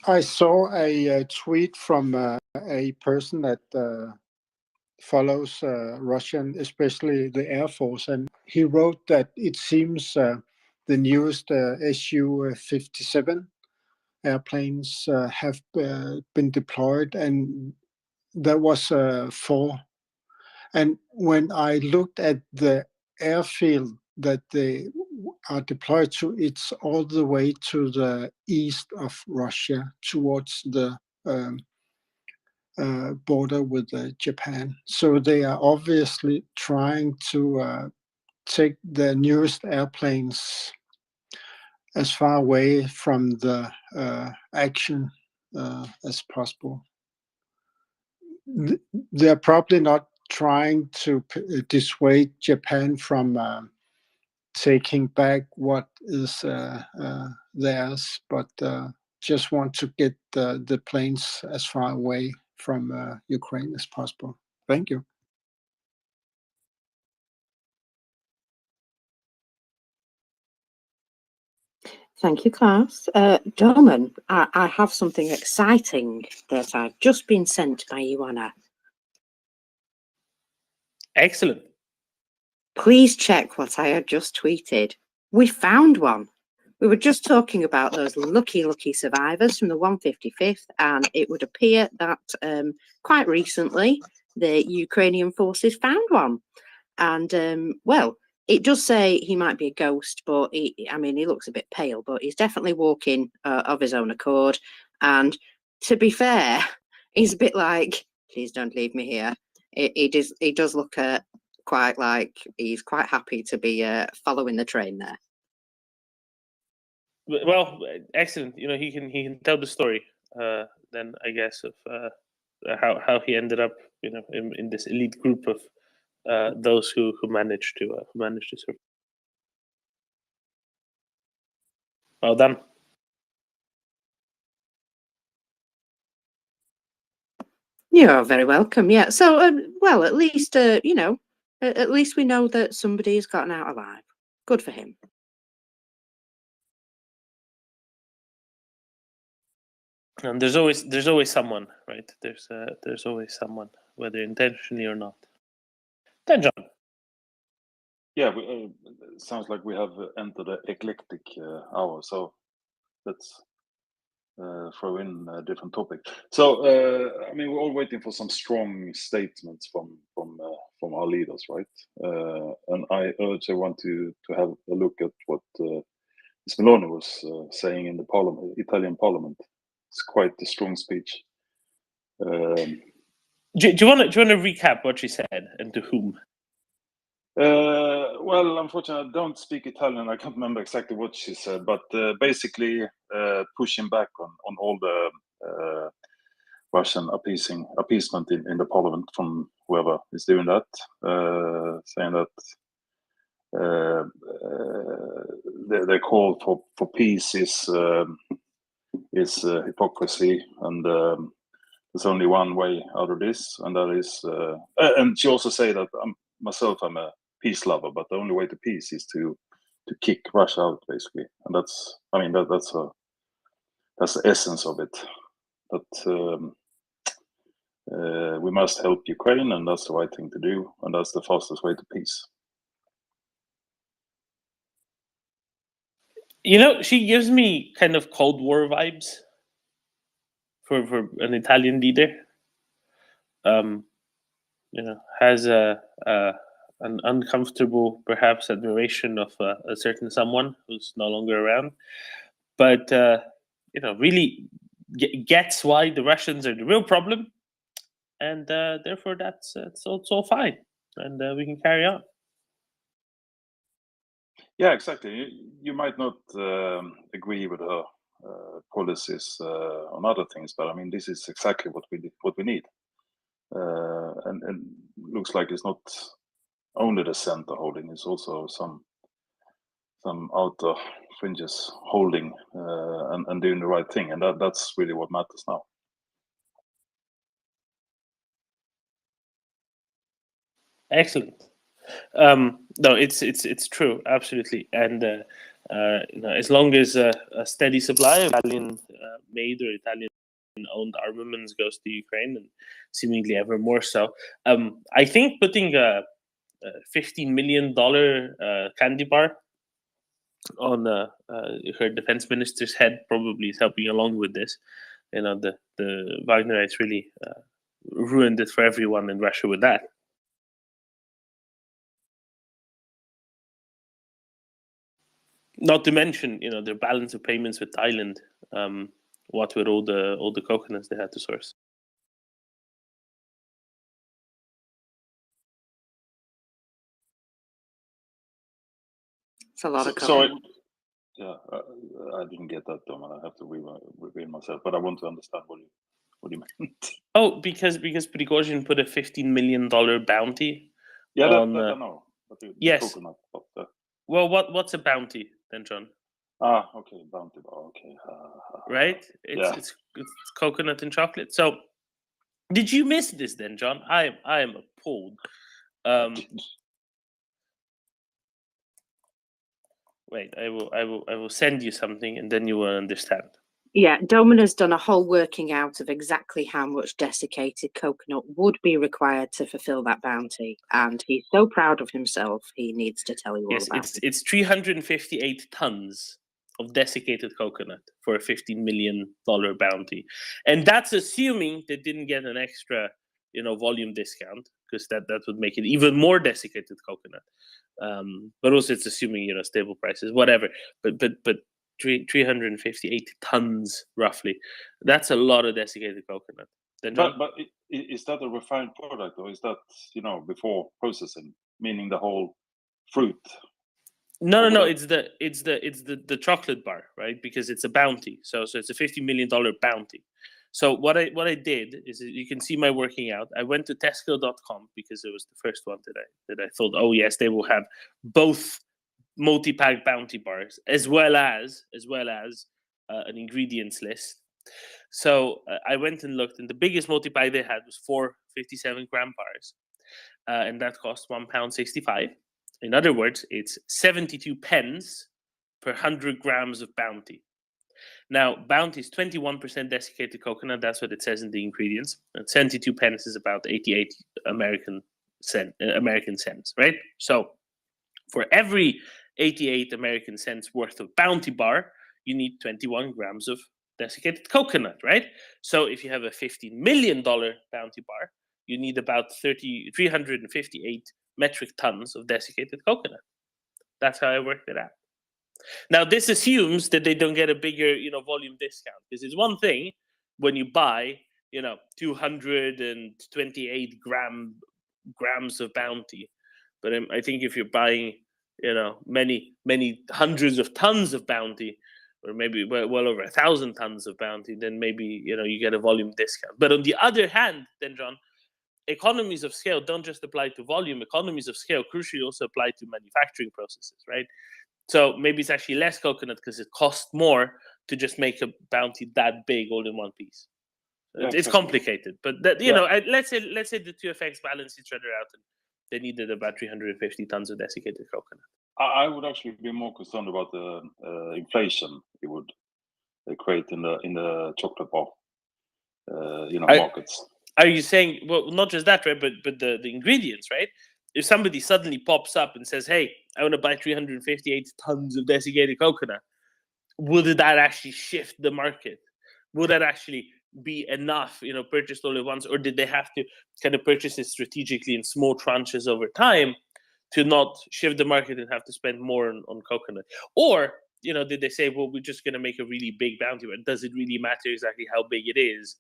I saw a tweet from a person that follows Russian, especially the Air Force, and he wrote that it seems the newest Su-57 airplanes have been deployed, and there was 4. And when I looked at the airfield that they are deployed to, it's all the way to the east of Russia, towards the border with Japan. So they are obviously trying to take the newest airplanes as far away from the action as possible. They're probably not trying to dissuade Japan from taking back what is theirs, but just want to get the planes as far away from Ukraine as possible. Thank you. Thank you, Klaus. Dolman, I have something exciting that I've just been sent by Ioana. Excellent. Please check what I had just tweeted. We found one. We were just talking about those lucky survivors from the 155th, and it would appear that quite recently the Ukrainian forces found one. And well, it does say he might be a ghost, but he looks a bit pale, but he's definitely walking of his own accord. And to be fair, he's a bit like, please don't leave me here. He does look quite like he's quite happy to be following the train there. Well, excellent. He can tell the story. Then I guess of how he ended up, in this elite group of those who managed to survive. Well done. You're very welcome. Yeah. So, well, at least at least we know that somebody's gotten out alive. Good for him. And there's always someone, right? There's always someone, whether intentionally or not. Then John. Yeah, it sounds like we have entered the eclectic hour, so let's throw in a different topic. So, we're all waiting for some strong statements from our leaders, right? And I urge everyone to have a look at what Meloni was saying in the Italian Parliament. It's quite a strong speech. Do you want to recap what she said and to whom? Well, unfortunately, I don't speak Italian. I can't remember exactly what she said, but basically pushing back on all the Russian appeasement in the parliament from whoever is doing that, saying that their call for peace is hypocrisy, and there's only one way out of this, and that is. And she also said that I'm a peace lover, but the only way to peace is to kick Russia out, basically, and that's the essence of it. That we must help Ukraine, and that's the right thing to do, and that's the fastest way to peace. She gives me kind of Cold War vibes for an Italian leader. Has an uncomfortable, perhaps, admiration of a certain someone who's no longer around, but really gets why the Russians are the real problem, and therefore it's all fine, and we can carry on. Yeah, exactly. You might not agree with her policies on other things, but this is exactly what we need. and looks like it's not only the center holding; it's also some outer fringes holding and doing the right thing, and that's really what matters now. Excellent. No, it's true, absolutely, and as long as a steady supply of Italian-made or Italian-owned armaments goes to Ukraine, and seemingly ever more so, I think putting a $15 million candy bar on her defense minister's head probably is helping along with this. The Wagnerites really ruined it for everyone in Russia with that. Not to mention, their balance of payments with Thailand, what with all the coconuts they had to source. It's a lot of Sorry, coconut. yeah, I didn't get that, Tom, and I have to repeat myself. But I want to understand what you meant. Oh, because Prigozhin put a $15 million bounty. Yeah, on, that I know. But the yes. coconut. Well, what's a bounty then, John? Okay, bounty bar. Okay. Right? It's coconut and chocolate. So, did you miss this then, John? I am appalled. Wait, I will send you something, and then you will understand. Yeah, Domina's done a whole working out of exactly how much desiccated coconut would be required to fulfill that bounty, and he's so proud of himself. He needs to tell you all about it. It's 358 tons of desiccated coconut for a $15 million bounty, and that's assuming they didn't get an extra, volume discount, because that would make it even more desiccated coconut. But also it's assuming stable prices, whatever. But 358 tons roughly. That's a lot of desiccated coconut. Then, John? But is that a refined product, or is that before processing, meaning the whole fruit? No. It's the chocolate bar, right? Because it's a bounty. So it's a $50 million bounty. So what I did is, you can see my working out. I went to Tesco.com because it was the first one that I thought, oh yes, they will have both multi-pack bounty bars as well as an ingredients list. So I went and looked, and the biggest multi-pack they had was 4 57-gram bars, and that cost £1.65. In other words, it's 72 pence per 100 grams of bounty. Now, bounty is 21% desiccated coconut. That's what it says in the ingredients. And 72 pence is about 88 American cents, right? So for every 88 American cents worth of bounty bar, you need 21 grams of desiccated coconut, right? So if you have a $15 million bounty bar, you need about 358 metric tons of desiccated coconut. That's how I worked it out. Now, this assumes that they don't get a bigger, volume discount, because it's one thing when you buy, 228 grams of bounty, but I think if you're buying, many hundreds of tons of bounty, or maybe well over 1,000 tons of bounty, then maybe you get a volume discount. But on the other hand, then, John, economies of scale don't just apply to volume. Economies of scale crucially also apply to manufacturing processes, right? So maybe it's actually less coconut because it costs more to just make a bounty that big all in one piece. It's complicated, but let's say the two effects balance each other out, and they needed about 350 tons of desiccated coconut. I would actually be more concerned about the inflation it would create in the chocolate bar, markets. Are you saying, well, not just that, right? But the ingredients, right? If somebody suddenly pops up and says, "Hey, I want to buy 358 tons of desiccated coconut," would that actually shift the market? Would that actually be enough, purchased all at once, or did they have to kind of purchase it strategically in small tranches over time to not shift the market and have to spend more on coconut? Or, did they say, well, we're just going to make a really big bounty, but does it really matter exactly how big it is,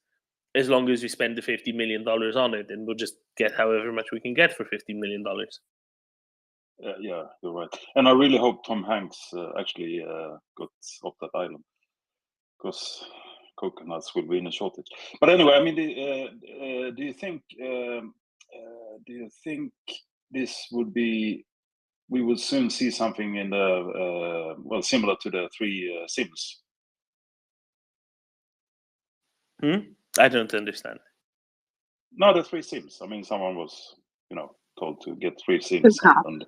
as long as we spend the $50 million on it, and we'll just get however much we can get for $50 million? Yeah, you're right. And I really hope Tom Hanks actually got off that island, because coconuts will be in a shortage. But anyway, I mean, do you think this would be? We will soon see something in the well, similar to the 3 SIMs. I don't understand. No, the 3 SIMs. I mean, someone was, told to get 3 SIMs. And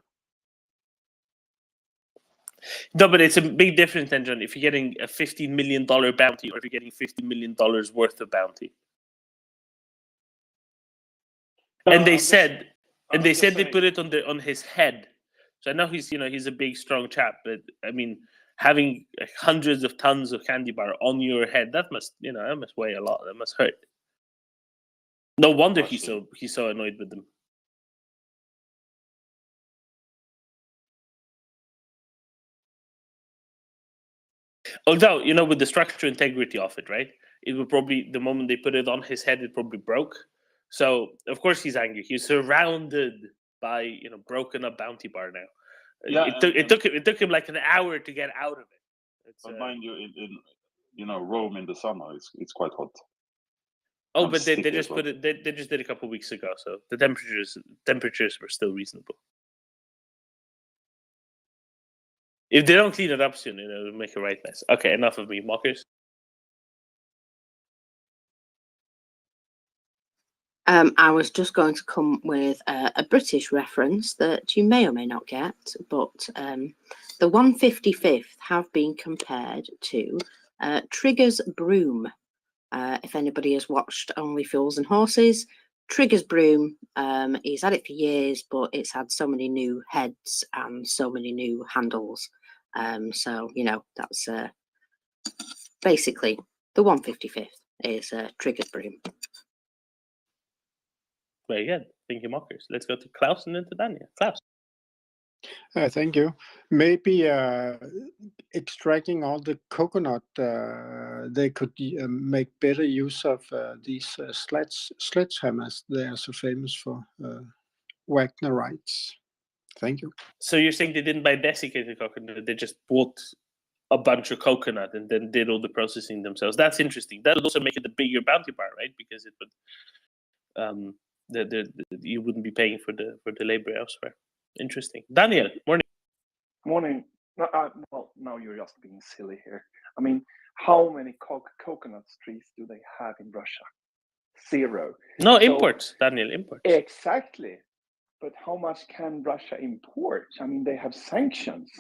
No, but it's a big difference then, John, if you're getting a $50 million bounty or if you're getting $50 million worth of bounty. And they said they put it on his head. So I know he's a big, strong chap, but I mean, having hundreds of tons of candy bar on your head, that must weigh a lot. That must hurt. No wonder he's so annoyed with them. Although, with the structural integrity of it, right? It would probably, the moment they put it on his head, it probably broke. So, of course, he's angry. He's surrounded by, broken up bounty bar now. Yeah, it took him like an hour to get out of it. But mind you, in Rome in the summer, it's quite hot. Oh, And but they sticky just as well. put it. They just did a couple of weeks ago, so the temperatures were still reasonable. If they don't clean it up soon, it'll make a right mess. Okay, enough of me, mockers. I was just going to come with a British reference that you may or may not get, but the 155th have been compared to Trigger's broom. If anybody has watched Only Fools and Horses, Trigger's broom, he's had it for years, but it's had so many new heads and so many new handles. So, that's basically the 155th is Trigger's broom. Very good. Thank you, mockers. Let's go to Klaus and then to Daniel. Klaus. Thank you. Maybe extracting all the coconut, they could make better use of these sledgehammers. They are so famous for Wagnerites. Thank you. So you're saying they didn't buy desiccated coconut, they just bought a bunch of coconut and then did all the processing themselves. That's interesting. That would also make it a bigger bounty bar, right? Because it would you wouldn't be paying for the labor elsewhere. Interesting. Daniel, morning. Morning. Well, now you're just being silly here. I mean, how many coconut trees do they have in Russia? 0. No, imports, Daniel, imports. Exactly. But how much can Russia import? I mean, they have sanctions.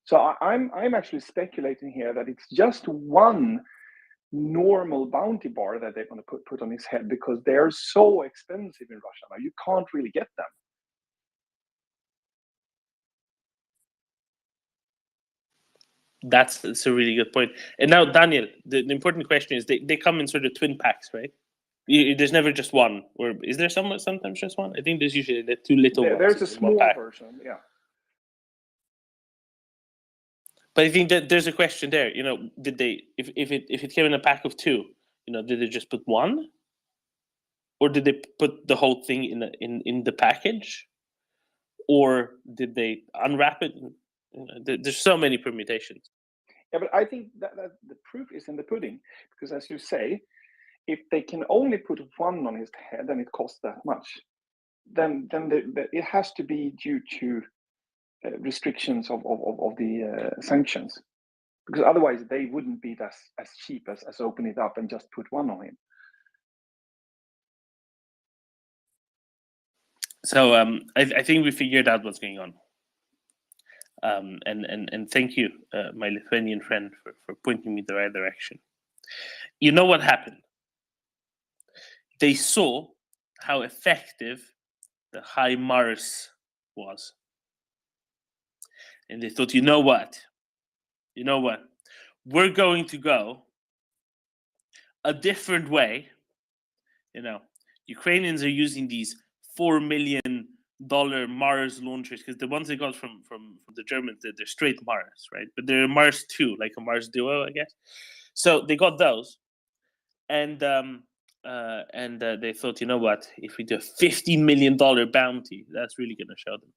So I'm actually speculating here that it's just one normal bounty bar that they're going to put on his head because they're so expensive in Russia now. You can't really get them. That's a really good point. And now, Daniel, the important question is they come in sort of twin packs, right? There's never just one, or is there sometimes just one? I think there's usually the 2 little ones. There's a in one small pack. version, yeah. But I think that there's a question there. Did they, if it came in a pack of 2, did they just put one, or did they put the whole thing in the package, or did they unwrap it? There's so many permutations. Yeah, but I think that the proof is in the pudding, because as you say, if they can only put one on his head and it costs that much, then it has to be due to restrictions of the sanctions, because otherwise they wouldn't be as cheap as open it up and just put one on him. So I think we figured out what's going on. And thank you, my Lithuanian friend, for pointing me the right direction. You know what happened? They saw how effective the high Mars was. And they thought, you know what? We're going to go a different way. Ukrainians are using these $4 million Mars launchers, because the ones they got from the Germans, they're straight Mars, right? But they're Mars 2, like a Mars Duo, I guess. So they got those, and they thought, you know what? If we do a $50 million bounty, that's really going to show them.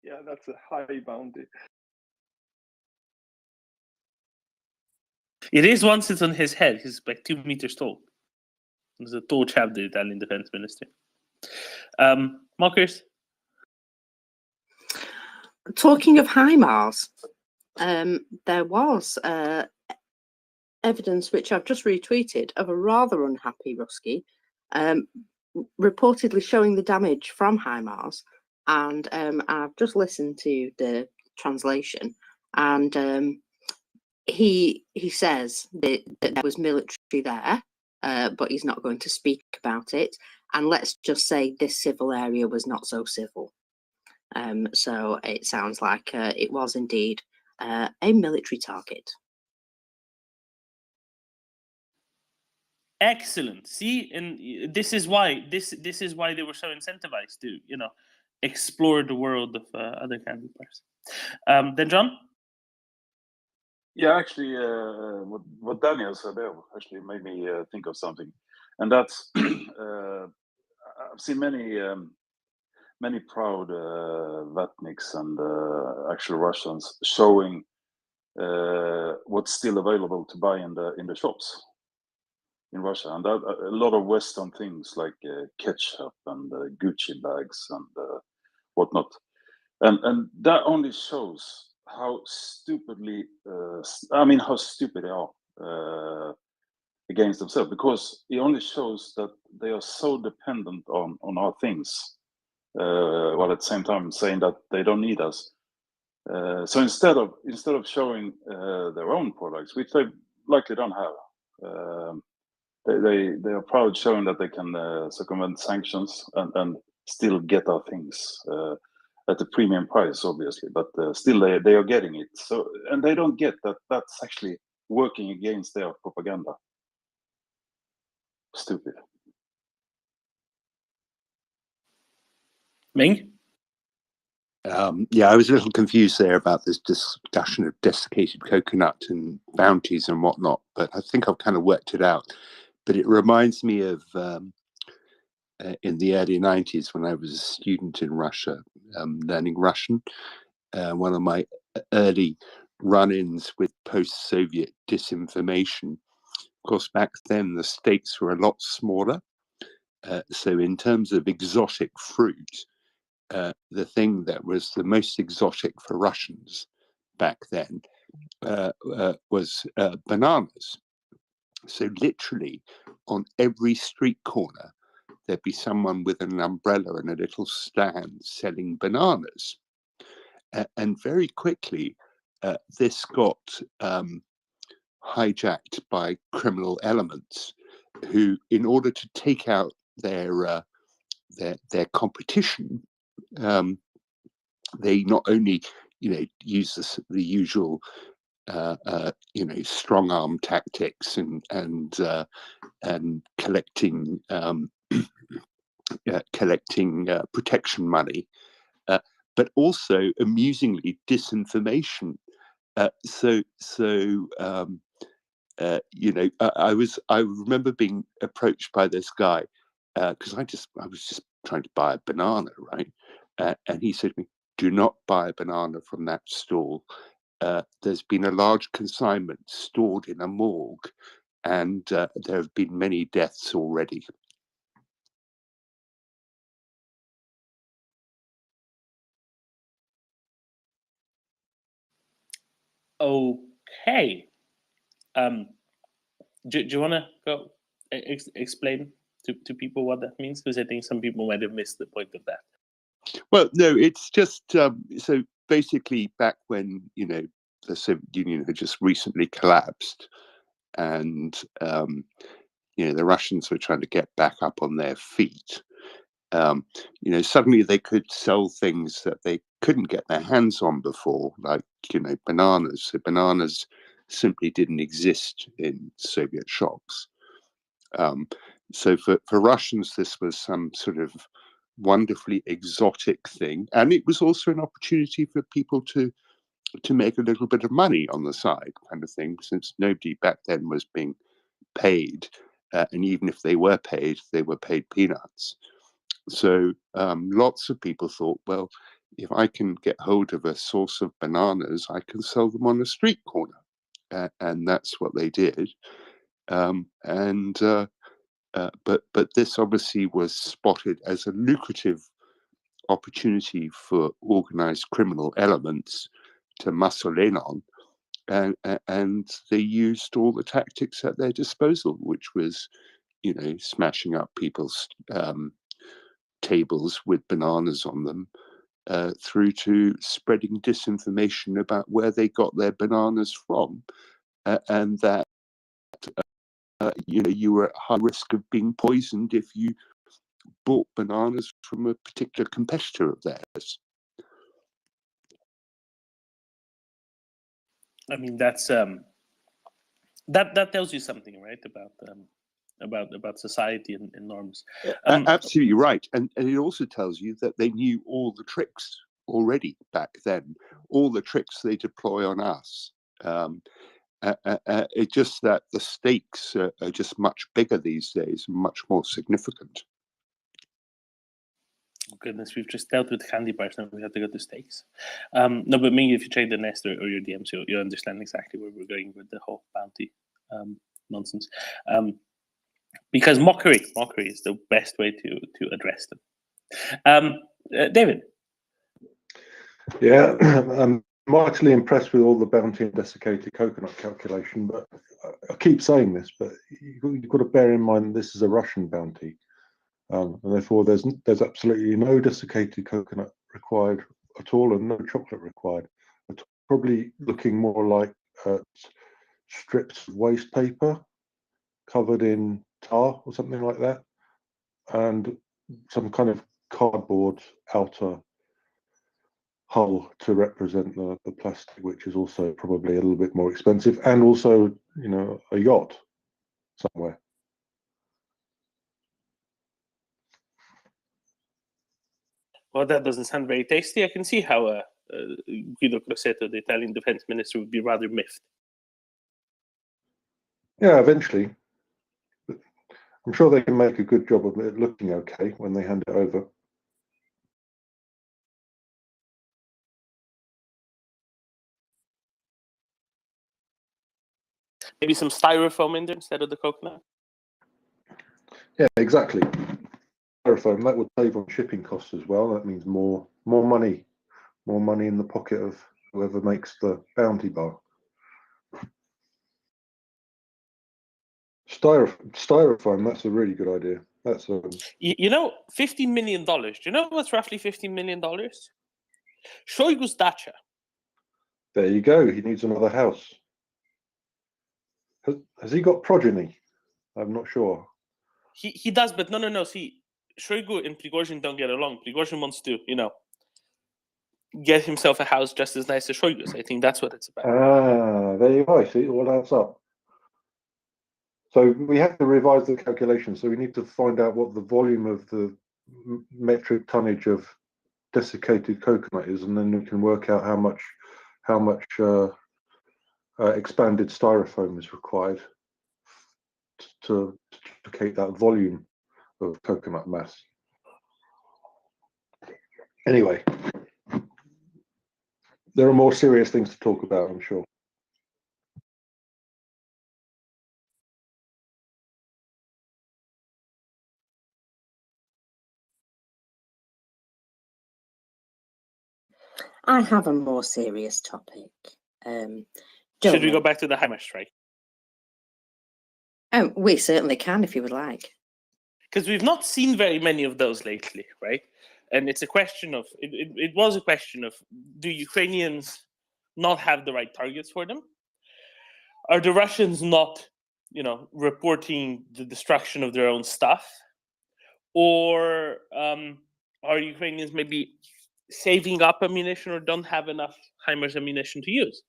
Yeah, that's a high bounty. It is once it's on his head. He's like 2 meters tall. He's a tall chap, the Italian defense minister. Marcus? Talking of HIMARS, there was evidence, which I've just retweeted, of a rather unhappy Rusky, reportedly showing the damage from HIMARS. And I've just listened to the translation, and he says that there was military there, but he's not going to speak about it. And let's just say this civil area was not so civil. So it sounds like it was indeed a military target. Excellent. See, and this is why this is why they were so incentivized to, you know, explore the world of other counterparts. Then John? Yeah, actually, what Daniel said there actually made me think of something, and that's I've seen many proud Vatniks and actual Russians showing what's still available to buy in the shops in Russia, and that, a lot of Western things like ketchup and Gucci bags and whatnot, and that only shows how stupidly how stupid they are against themselves, because it only shows that they are so dependent on our things, while at the same time saying that they don't need us. So instead of showing their own products, which they likely don't have, they are proud showing that they can circumvent sanctions and still get our things at a premium price, obviously, but still they are getting it. So, and they don't get that that's actually working against their propaganda. Stupid. Ming? Yeah, I was a little confused there about this discussion of desiccated coconut and bounties and whatnot, but I think I've kind of worked it out. But it reminds me of in the early 90s when I was a student in Russia, learning Russian. One of my early run-ins with post-Soviet disinformation. Of course, back then the stakes were a lot smaller. So in terms of exotic fruit, the thing that was the most exotic for Russians back then was bananas. So literally on every street corner, there'd be someone with an umbrella and a little stand selling bananas. And very quickly, this got hijacked by criminal elements who, in order to take out their competition, they not only, use the usual, strong arm tactics and collecting protection money, but also amusingly disinformation. I remember being approached by this guy because I was just trying to buy a banana, right? And he said to me, "Do not buy a banana from that stall. There's been a large consignment stored in a morgue, and there have been many deaths already." Okay. Do you want to go explain to people what that means? Because I think some people might have missed the point of that. Well, no, it's just so basically back when the Soviet Union had just recently collapsed, and the Russians were trying to get back up on their feet. Suddenly they could sell things that they couldn't get their hands on before, like bananas. So bananas simply didn't exist in Soviet shops. So for Russians, this was some sort of wonderfully exotic thing, and it was also an opportunity for people to make a little bit of money on the side, kind of thing, since nobody back then was being paid, and even if they were paid peanuts. So lots of people thought, well, if I can get hold of a source of bananas, I can sell them on a street corner. and that's what they did. But this obviously was spotted as a lucrative opportunity for organized criminal elements to muscle in on, and they used all the tactics at their disposal, which was, smashing up people's tables with bananas on them, through to spreading disinformation about where they got their bananas from, and that you were at high risk of being poisoned if you bought bananas from a particular competitor of theirs. I mean, that's that tells you something, right, about society and norms. Absolutely right, and it also tells you that they knew all the tricks already back then, all the tricks they deploy on us. It's just that the stakes are just much bigger these days, much more significant. Oh, goodness, we've just dealt with candy bars, now we have to go to steaks. No, but maybe if you check the Nest or your DMs, you'll understand exactly where we're going with the whole bounty nonsense. Because mockery is the best way to address them. David? Yeah, I'm mightily impressed with all the bounty and desiccated coconut calculation, but I keep saying this, but you've got to bear in mind this is a Russian bounty, and therefore there's absolutely no desiccated coconut required at all, and no chocolate required. It's probably looking more like strips of waste paper covered in tar or something like that, and some kind of cardboard outer hull to represent the plastic, which is also probably a little bit more expensive, and also, a yacht somewhere. Well, that doesn't sound very tasty. I can see how Guido Crosetto, the Italian defense minister, would be rather miffed. Yeah, eventually. I'm sure they can make a good job of it looking okay when they hand it over. Maybe some styrofoam in there instead of the coconut. Yeah, exactly. Styrofoam, that would save on shipping costs as well. That means more money in the pocket of whoever makes the bounty bar. Styrofoam, that's a really good idea. That's $15 million. Do you know what's roughly $15 million? Shoigu's dacha. There you go. He needs another house. Has he got progeny? I'm not sure. He does, but no. See, Shoigu and Prigozhin don't get along. Prigozhin wants to, get himself a house just as nice as Shoigu's. I think that's what it's about. Ah, there you go. See, all adds up. So we have to revise the calculation. So we need to find out what the volume of the metric tonnage of desiccated coconut is, and then we can work out how much expanded styrofoam is required to duplicate that volume of coconut mass. Anyway, there are more serious things to talk about, I'm sure. I have a more serious topic. Should we go back to the HIMARS strike? We certainly can if you would like. Because we've not seen very many of those lately, right? And it's a question of, it was a question of, do Ukrainians not have the right targets for them? Are the Russians not, reporting the destruction of their own stuff? Or are Ukrainians maybe saving up ammunition or don't have enough HIMARS ammunition to use?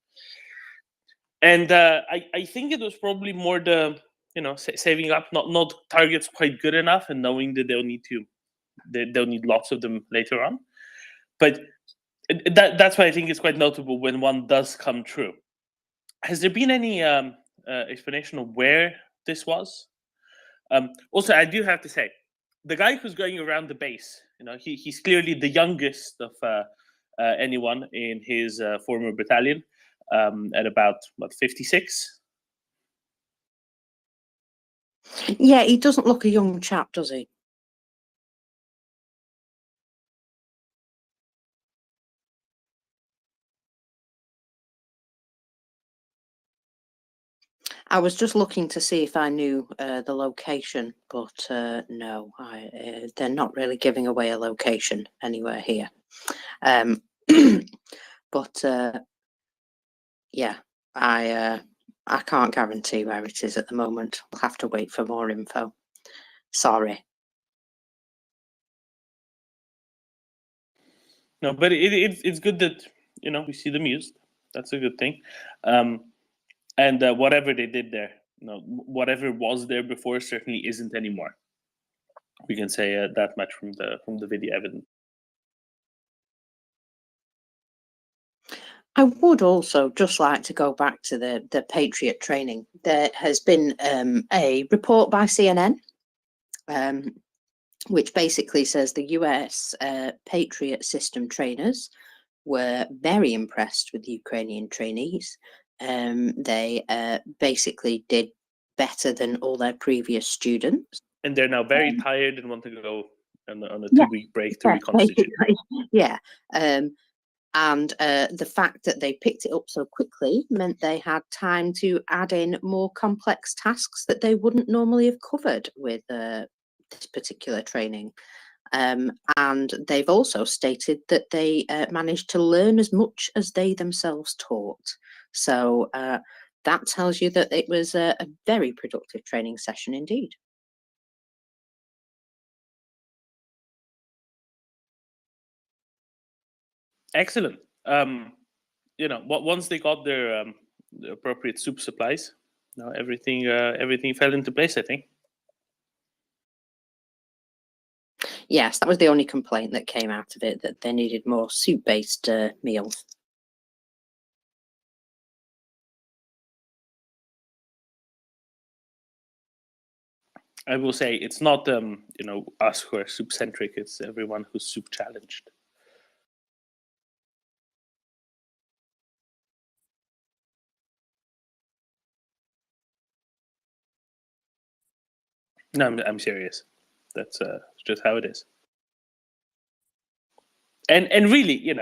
And I think it was probably more the, saving up, not targets quite good enough, and knowing that they'll need lots of them later on. But that's why I think it's quite notable when one does come true. Has there been any explanation of where this was? Also, I do have to say, the guy who's going around the base, he's clearly the youngest of anyone in his former battalion. at about, 56? Yeah, he doesn't look a young chap, does he? I was just looking to see if I knew the location, but no, they're not really giving away a location anywhere here. But yeah, I can't guarantee where it is at the moment. We'll have to wait for more info. Sorry. No, but it's good that we see them used. That's a good thing. And whatever they did there, whatever was there before certainly isn't anymore. We can say that much from the video evidence. I would also just like to go back to the Patriot training. There has been a report by CNN, which basically says the US Patriot system trainers were very impressed with the Ukrainian trainees. They basically did better than all their previous students. And they're now very tired and want to go on a Yeah, 2-week break to yeah, reconstitute. basically, yeah. And the fact that they picked it up so quickly meant they had time to add in more complex tasks that they wouldn't normally have covered with this particular training. And they've also stated that they managed to learn as much as they themselves taught. So that tells you that it was a very productive training session indeed. Excellent. Once they got their the appropriate soup supplies, everything fell into place, I think. Yes, that was the only complaint that came out of it, that they needed more soup-based meals. I will say it's not us who are soup centric. It's everyone who's soup challenged. No, I'm serious. That's just how it is. And really,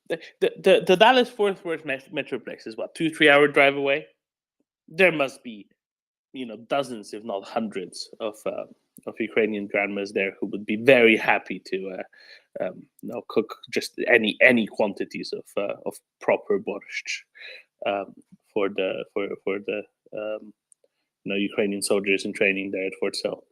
the Dallas Fort Worth Metroplex is what, 2-3 hour drive away. There must be dozens, if not hundreds, of Ukrainian grandmas there who would be very happy to cook just any quantities of proper borscht for the Ukrainian soldiers in training there at Fort Sill.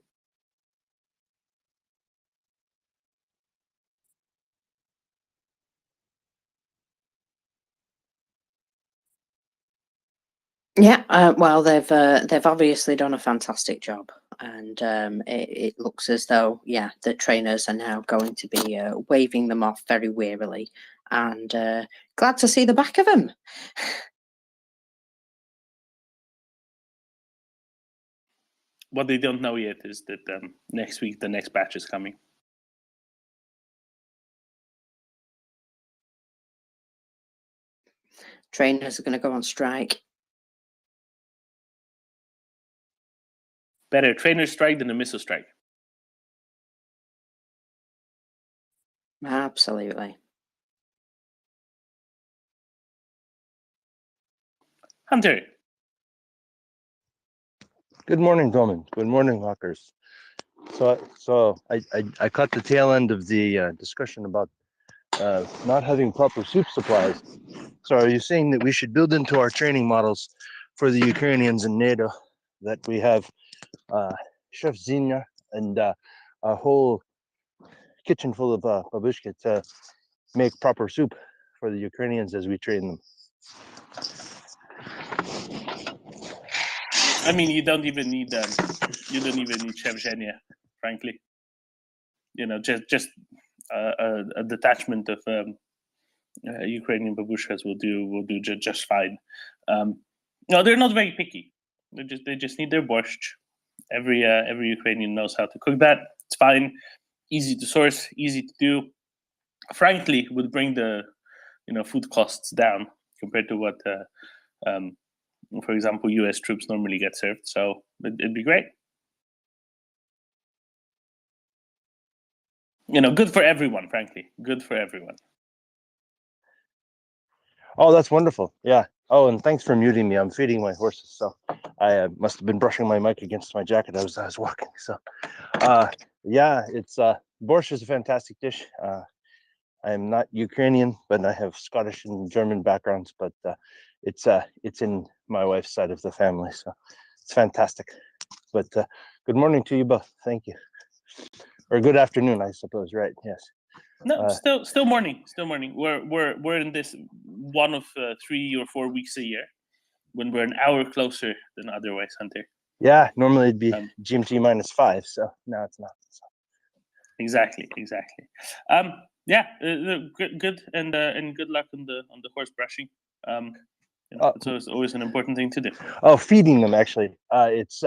Yeah, well, they've obviously done a fantastic job, and it looks as though, yeah, the trainers are now going to be waving them off very wearily, and glad to see the back of them. What they don't know yet is that next week the next batch is coming. Trainers are going to go on strike. Better trainer strike than a missile strike. Absolutely. Hunter. Good morning, Domin. Good morning, Lockers. So I caught the tail end of the discussion about not having proper soup supplies. So are you saying that we should build into our training models for the Ukrainians in NATO that we have Chef Zinia and a whole kitchen full of babushka to make proper soup for the Ukrainians as we train them? I mean, you don't even need Chef Zhenya, frankly. Just a detachment of Ukrainian babushkas will do just fine. No, they're not very picky. They just need their borscht. Every Ukrainian knows how to cook that. It's fine, easy to source, easy to do. Frankly, would bring the food costs down compared to what, for example, U.S. troops normally get served. So it'd be great. Good for everyone, frankly. Good for everyone. Oh, that's wonderful. Yeah. Oh, and thanks for muting me. I'm feeding my horses, so I must have been brushing my mic against my jacket as I was walking. So, yeah, it's borscht is a fantastic dish. I am not Ukrainian, but I have Scottish and German backgrounds. But it's in my wife's side of the family, so it's fantastic. But good morning to you both. Thank you. Or good afternoon, I suppose. Right? Yes. No, still morning. Still morning. We're in this one of 3 or 4 weeks a year when we're an hour closer than otherwise, Hunter. Yeah, normally it'd be GMT -5, so now it's not. So. Exactly. Yeah, good and good luck on the horse brushing. It's always an important thing to do. Oh, feeding them actually. It's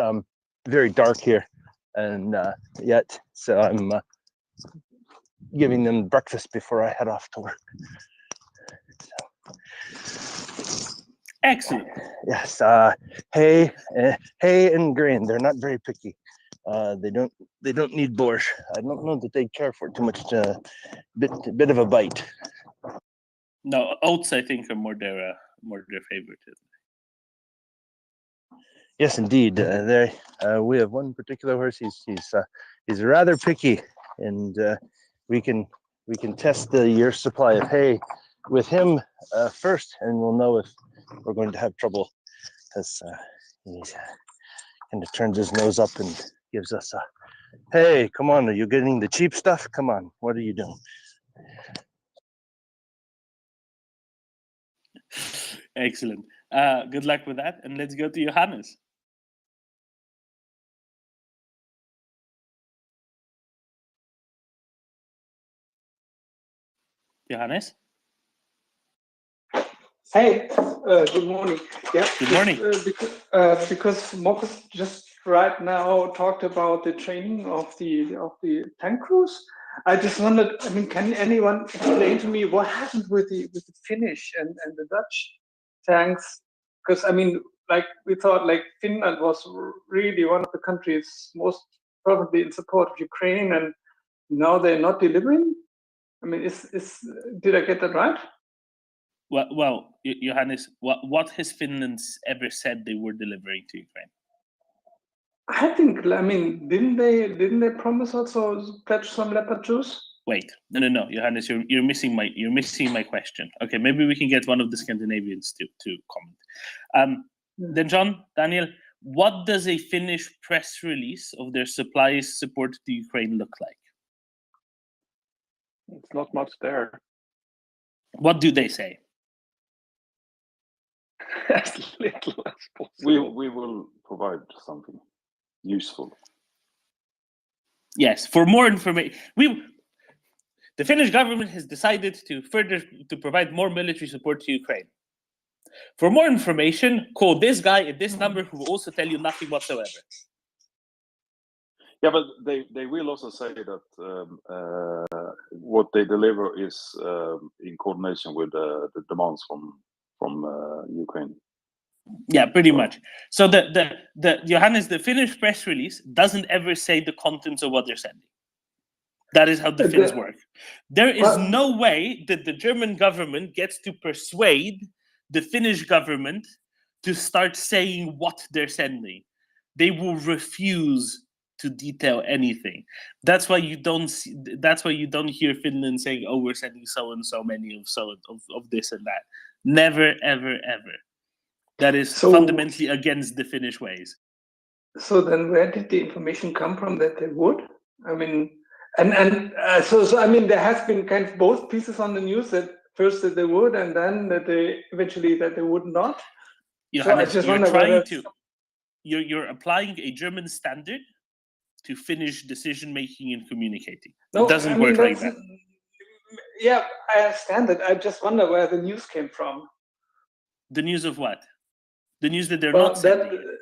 very dark here, and yet so I'm giving them breakfast before I head off to work. So. Excellent. Yes, hay and grain. They're not very picky. They don't need borscht. I don't know that they care for it too much. Bit of a bite. No, oats I think are more their favorite. Yes, indeed. We have one particular horse. He's rather picky, and we can test the year's supply of hay with him first, and we'll know if we're going to have trouble, because he kind of turns his nose up and gives us a, "Hey, come on, are you getting the cheap stuff? Come on, what are you doing?" Excellent. Good luck with that, and let's go to Johannes. Johannes? Hey, good morning. Yeah, good morning. Because Marcus just right now talked about the training of the tank crews. I just wondered. I mean, can anyone explain to me what happened with the Finnish and the Dutch tanks? Because I mean, like we thought, like Finland was really one of the countries most probably in support of Ukraine, and now they're not delivering. I mean, did I get that right? Well, Johannes, what has Finland ever said they were delivering to Ukraine? I think. I mean, didn't they promise also pledge some Leopard 2s? Wait, no, Johannes, you're missing my question. Okay, maybe we can get one of the Scandinavians to comment. Then John, Daniel, what does a Finnish press release of their supplies support to Ukraine look like? It's not much there. What do they say? As little as possible. We will provide something useful. Yes, for more information, the Finnish government has decided to provide more military support to Ukraine. For more information, call this guy at this number who will also tell you nothing whatsoever. Yeah, but they will also say that what they deliver is in coordination with the demands from Ukraine. Yeah, pretty much. So the Johannes, the Finnish press release doesn't ever say the contents of what they're sending. That is how the Finns work. There is no way that the German government gets to persuade the Finnish government to start saying what they're sending. They will refuse to detail anything. That's why you don't hear Finland saying, "Oh, we're sending so and so many of this and that." Never, ever, ever. That is fundamentally against the Finnish ways. So then, where did the information come from that they would? I mean, so I mean, there has been kind of both pieces on the news that first that they would, and then that they eventually that they would not. Johannes, so I just wonder you're applying a German standard to Finnish decision making and communicating. It doesn't work like that. Yeah, I understand that. I just wonder where the news came from. The news of what? The news that they're not sending.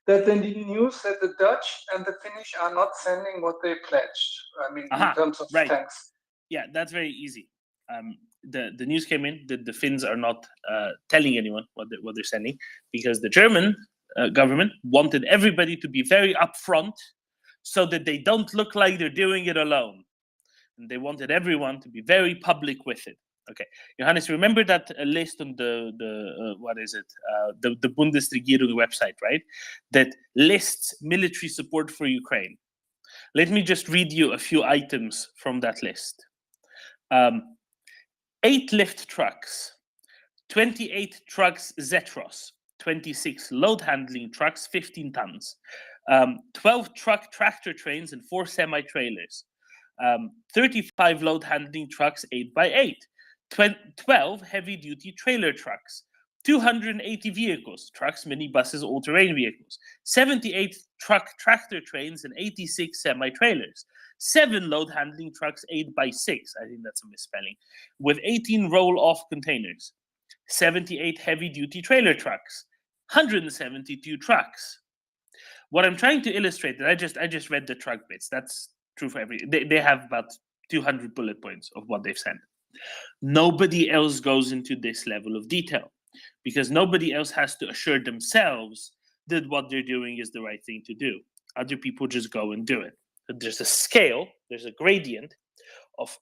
That the news that the Dutch and the Finnish are not sending what they pledged. I mean, in terms of tanks. Yeah, that's very easy. the news came in that the Finns are not telling anyone what they're sending, because the German government wanted everybody to be very upfront so that they don't look like they're doing it alone. And they wanted everyone to be very public with it. Okay, Johannes, remember that list on the what is it? The Bundesregierung website, right? That lists military support for Ukraine. Let me just read you a few items from that list. 8 lift trucks, 28 trucks Zetros, 26 load handling trucks, 15 tons, 12 truck tractor trains and 4 semi-trailers, 35 load handling trucks 8x8, 12 heavy-duty trailer trucks, 280 vehicles, trucks, minibuses, all-terrain vehicles, 78 truck tractor trains and 86 semi-trailers, 7 load handling trucks 8x6, I think that's a misspelling, with 18 roll-off containers, 78 heavy-duty trailer trucks, 172 trucks. What I'm trying to illustrate, that I just read the truck bits, that's true for every, they have about 200 bullet points of what they've sent. Nobody else goes into this level of detail, because nobody else has to assure themselves that what they're doing is the right thing to do. Other people just go and do it. There's a scale, there's a gradient of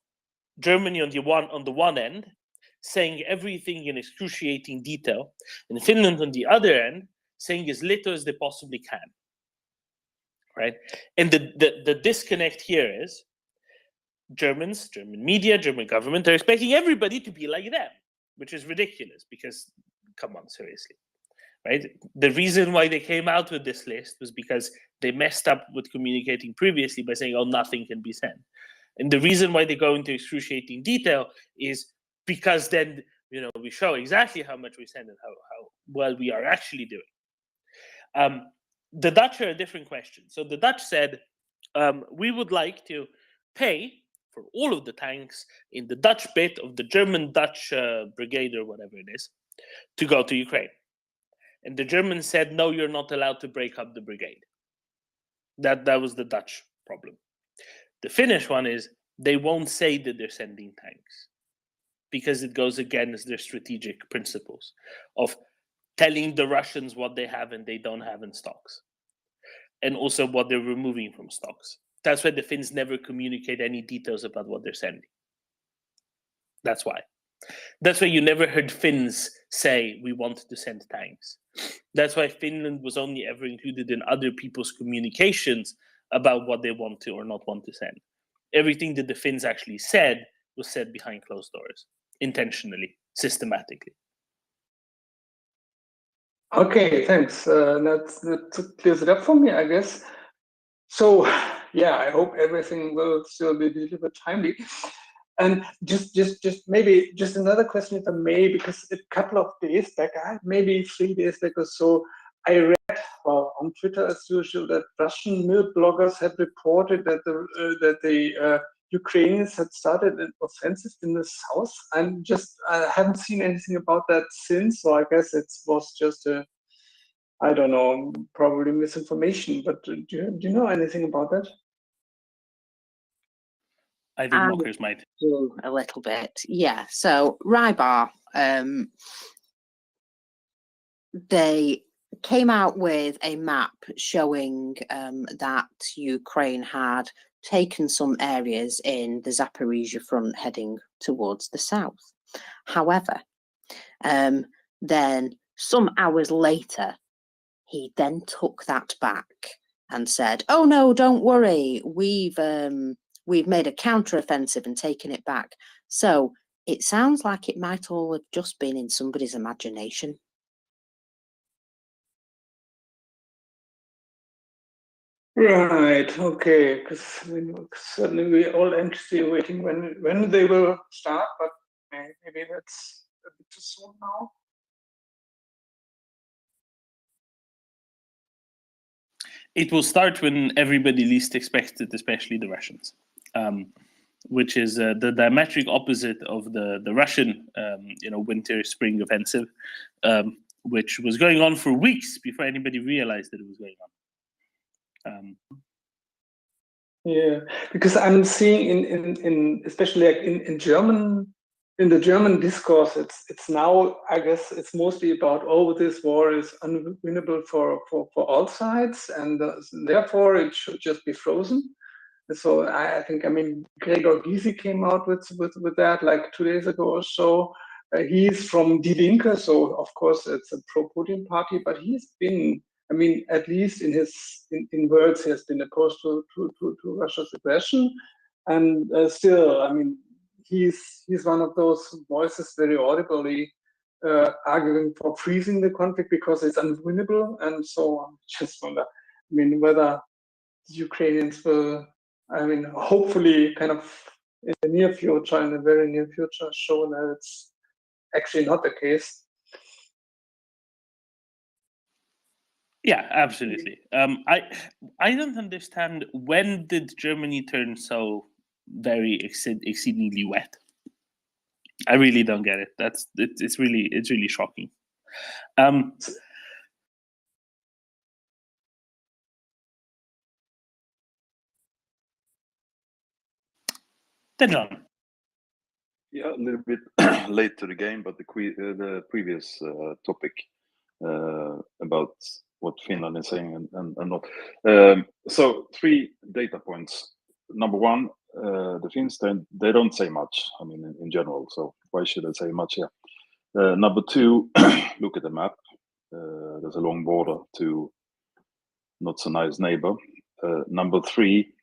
Germany on the one end saying everything in excruciating detail, and Finland on the other end saying as little as they possibly can. Right? And the disconnect here is German media, German government, they're expecting everybody to be like them, which is ridiculous because, come on, seriously. Right? The reason why they came out with this list was because they messed up with communicating previously by saying, oh, nothing can be sent. And the reason why they go into excruciating detail is because then, we show exactly how much we send and how well we are actually doing. The Dutch are a different question. So the Dutch said, we would like to pay for all of the tanks in the Dutch bit of the German-Dutch brigade or whatever it is to go to Ukraine. And the Germans said, no, you're not allowed to break up the brigade. That was the Dutch problem. The Finnish one is they won't say that they're sending tanks because it goes against their strategic principles of telling the Russians what they have and they don't have in stocks, and also what they're removing from stocks. That's why the Finns never communicate any details about what they're sending. That's why. That's why you never heard Finns say, we want to send tanks. That's why Finland was only ever included in other people's communications about what they want to or not want to send. Everything that the Finns actually said was said behind closed doors, intentionally, systematically. Okay, thanks. That clears it up for me, I guess. So, yeah, I hope everything will still be delivered timely. And just maybe just another question, if I may, because a couple of days back, maybe 3 days back or so, I read on Twitter as usual that Russian milk bloggers had reported that the Ukrainians had started an offensive in the south. I haven't seen anything about that since, so I guess it was just I don't know, probably misinformation. But do you know anything about that? I think Mockers might do a little bit. Yeah. So Rybar, they came out with a map showing that Ukraine had taken some areas in the Zaporizhia front heading towards the south. However, then some hours later, he then took that back and said, "Oh no, don't worry, we've made a counter-offensive and taken it back." So it sounds like it might all have just been in somebody's imagination. Right. Okay. Because certainly we're all anxiously waiting when they will start, but maybe that's a bit too soon now. It will start when everybody least expects it, especially the Russians, which is the diametric opposite of the Russian, winter-spring offensive, which was going on for weeks before anybody realized that it was going on. Yeah, because I'm seeing in especially like in German in the German discourse, it's now, I guess, it's mostly about, oh, this war is unwinnable for all sides, and therefore it should just be frozen. So I think, I mean, Gregor Gysi came out with that like 2 days ago or so. He's from Die Linke, so of course it's a pro-Putin party, but he's been, I mean, at least in his in words, he has been opposed to Russia's aggression, and still, I mean, he's one of those voices very audibly arguing for freezing the conflict because it's unwinnable, and so I just wonder, I mean, whether the Ukrainians will, I mean, hopefully, kind of in the near future, in the very near future, show that it's actually not the case. Yeah, absolutely. I don't understand, when did Germany turn so very exceedingly wet? I really don't get it. It's really shocking. Then John. Yeah, a little bit late to the game, but the previous topic about what Finland is saying and not. So 3 data points. Number one, the Finns, they don't say much, I mean, in general, so why should I say much here? Number 2, look at the map. There's a long border to not so nice neighbor. Number 3,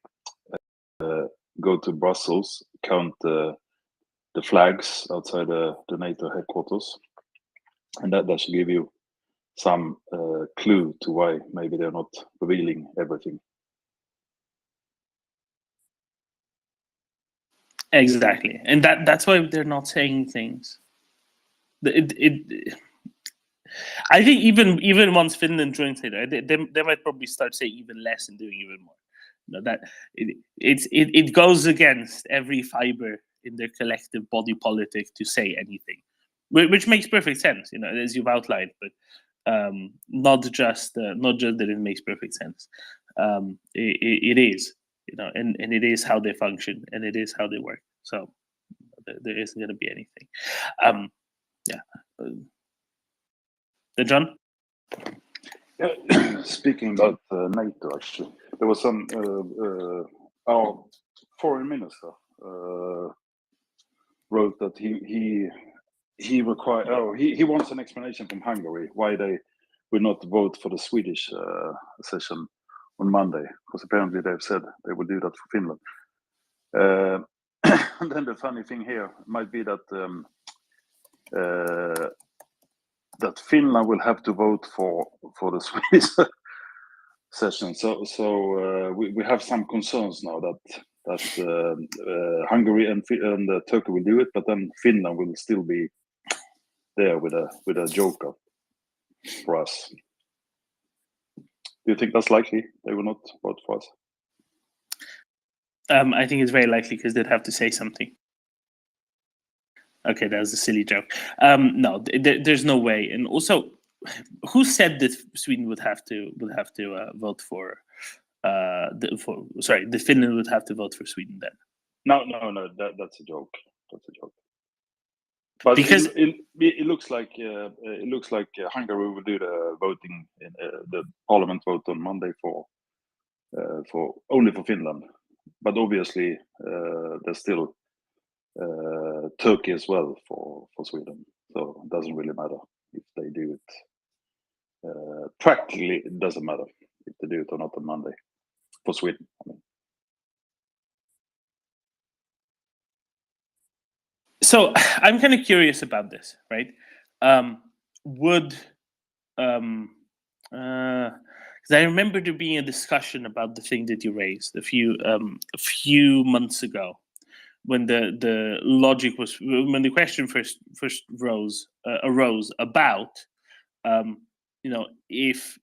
go to Brussels, count the flags outside the NATO headquarters, and that should give you some clue to why maybe they're not revealing everything. Exactly, and that's why they're not saying things. I think even once Finland joins NATO, they might probably start saying even less and doing even more. You know, that it goes against every fiber in their collective body politic to say anything, which makes perfect sense, you know, as you've outlined. But not just that it makes perfect sense. It is, you know, and it is how they function, and it is how they work. So there isn't going to be anything. John? Yeah, speaking about NATO, actually, there was some our foreign minister wrote that he wants an explanation from Hungary why they will not vote for the Swedish session on Monday, because apparently they've said they will do that for Finland. And then the funny thing here might be that that Finland will have to vote for the Swedish session. So we have some concerns now that Hungary and Turkey will do it, but then Finland will still be there with a joker for us. Do you think that's likely? They will not vote for us. I think it's very likely because they'd have to say something. Okay, that was a silly joke. No, there's no way. And also, who said that Sweden would have to vote for? The Finland would have to vote for Sweden then. No, that's a joke. That's a joke. But because it looks like Hungary will do the voting in the parliament vote on Monday for only for Finland, but obviously there's still Turkey as well for Sweden, so it doesn't really matter if they do it. Practically, it doesn't matter if they do it or not on Monday for Sweden. I mean. So I'm kind of curious about this, right? Because I remember there being a discussion about the thing that you raised a few months ago, when the logic was, when the question first arose about you know, if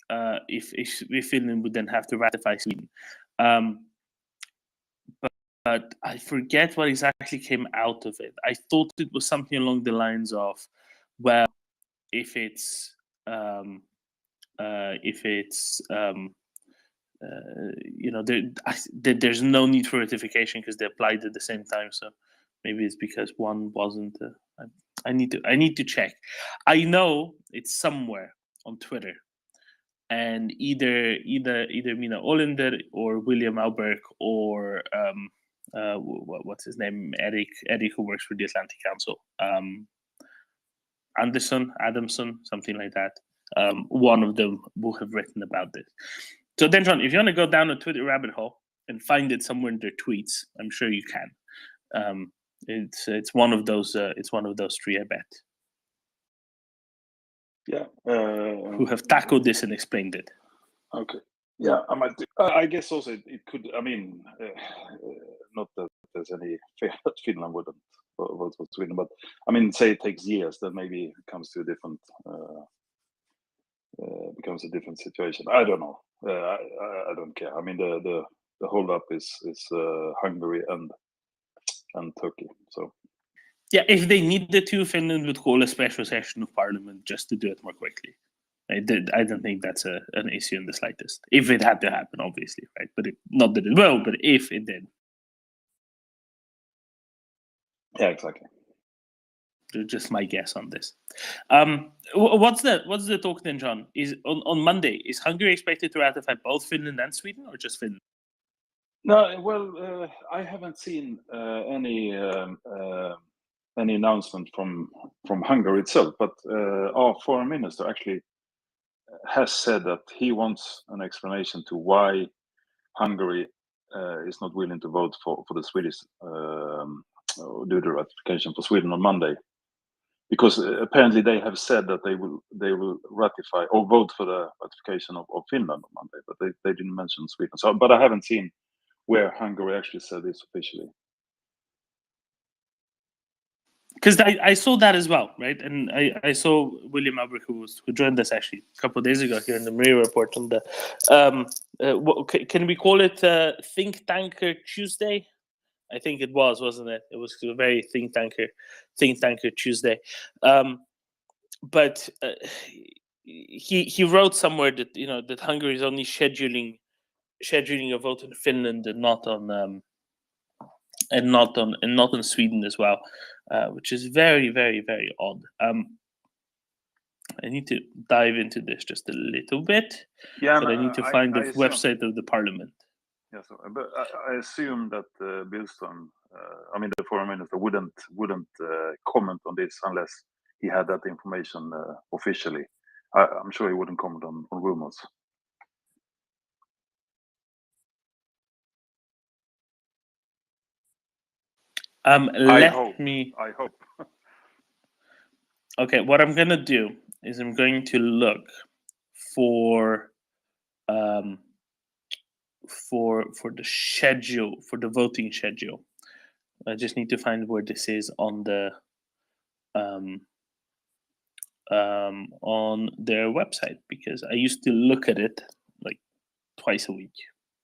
Finland would then have to ratify Sweden. But I forget what exactly came out of it. I thought it was something along the lines of, well, if it's you know, there's no need for ratification because they applied at the same time. So Maybe it's because one wasn't. I need to check. I know it's somewhere on Twitter, and either Mina Olander or William Alberg or what's his name, Eric, who works for the Atlantic Council, Adamson, something like that. One of them will have written about this. So then, John, if you want to go down a Twitter rabbit hole and find it somewhere in their tweets, I'm sure you can. It's one of those. It's one of those three, I bet. Yeah. Who have tackled this and explained it. Okay. Yeah, I guess also it could. I mean, not that there's any fear that Finland wouldn't vote for Sweden, but I mean, say it takes years, then maybe it comes to a different, becomes a different situation. I don't know. I don't care. I mean, the hold up is Hungary and Turkey. So. Yeah, if they needed to, Finland would call a special session of parliament just to do it more quickly. I don't think that's an issue in the slightest. If it had to happen, obviously, right? But not that it will, but if it did. Yeah, exactly. Just my guess on this. What's the talk then, John? Is on Monday, is Hungary expected to ratify both Finland and Sweden, or just Finland? No, well, I haven't seen any announcement from Hungary itself, but our foreign minister actually has said that he wants an explanation to why Hungary is not willing to vote for the Swedish do the ratification for Sweden on Monday, because apparently they have said that they will ratify or vote for the ratification of Finland on Monday, but they didn't mention Sweden. So, but I haven't seen where Hungary actually said this officially. Because I saw that as well, right? And I saw William Albrecht, who joined us actually a couple of days ago here in the MriyaReport on the can we call it Think Tanker Tuesday? I think it was, wasn't it? It was a very Think Tanker Tuesday. But he wrote somewhere that that Hungary is only scheduling a vote in Finland and not on Sweden as well, which is very, very, very odd. I need to dive into this just a little bit, Yeah, but I need to find the website of the parliament. Yeah, so, but I assume that Billström, I mean the foreign minister, wouldn't comment on this unless he had that information officially. I'm sure he wouldn't comment on rumors. I hope. Okay, what I'm gonna do is I'm going to look for the schedule, for the voting schedule. I just need to find where this is on the on their website, because I used to look at it like twice a week,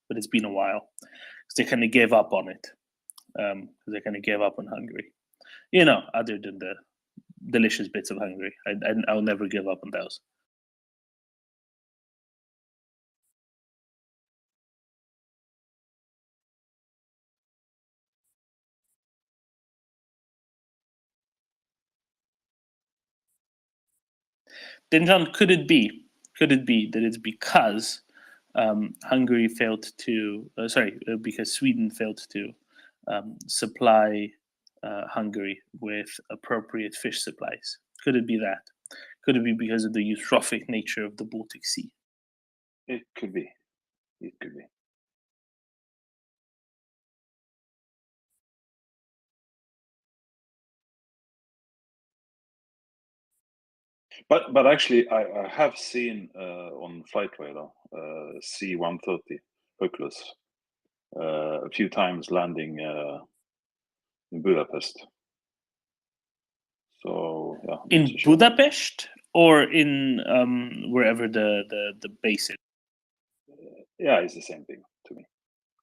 but it's been a while because they kind of gave up on it. Because they kind of gave up on Hungary, other than the delicious bits of Hungary. I'll never give up on those. Then, John, could it be that it's because Hungary failed to, because Sweden failed to supply Hungary with appropriate fish supplies? Could it be that? Could it be because of the eutrophic nature of the Baltic Sea? It could be. It could be. But actually, I have seen on Flight Radar C-130 Hercules a few times landing in Budapest. So yeah. In Budapest or in wherever the base is? Yeah, it's the same thing to me.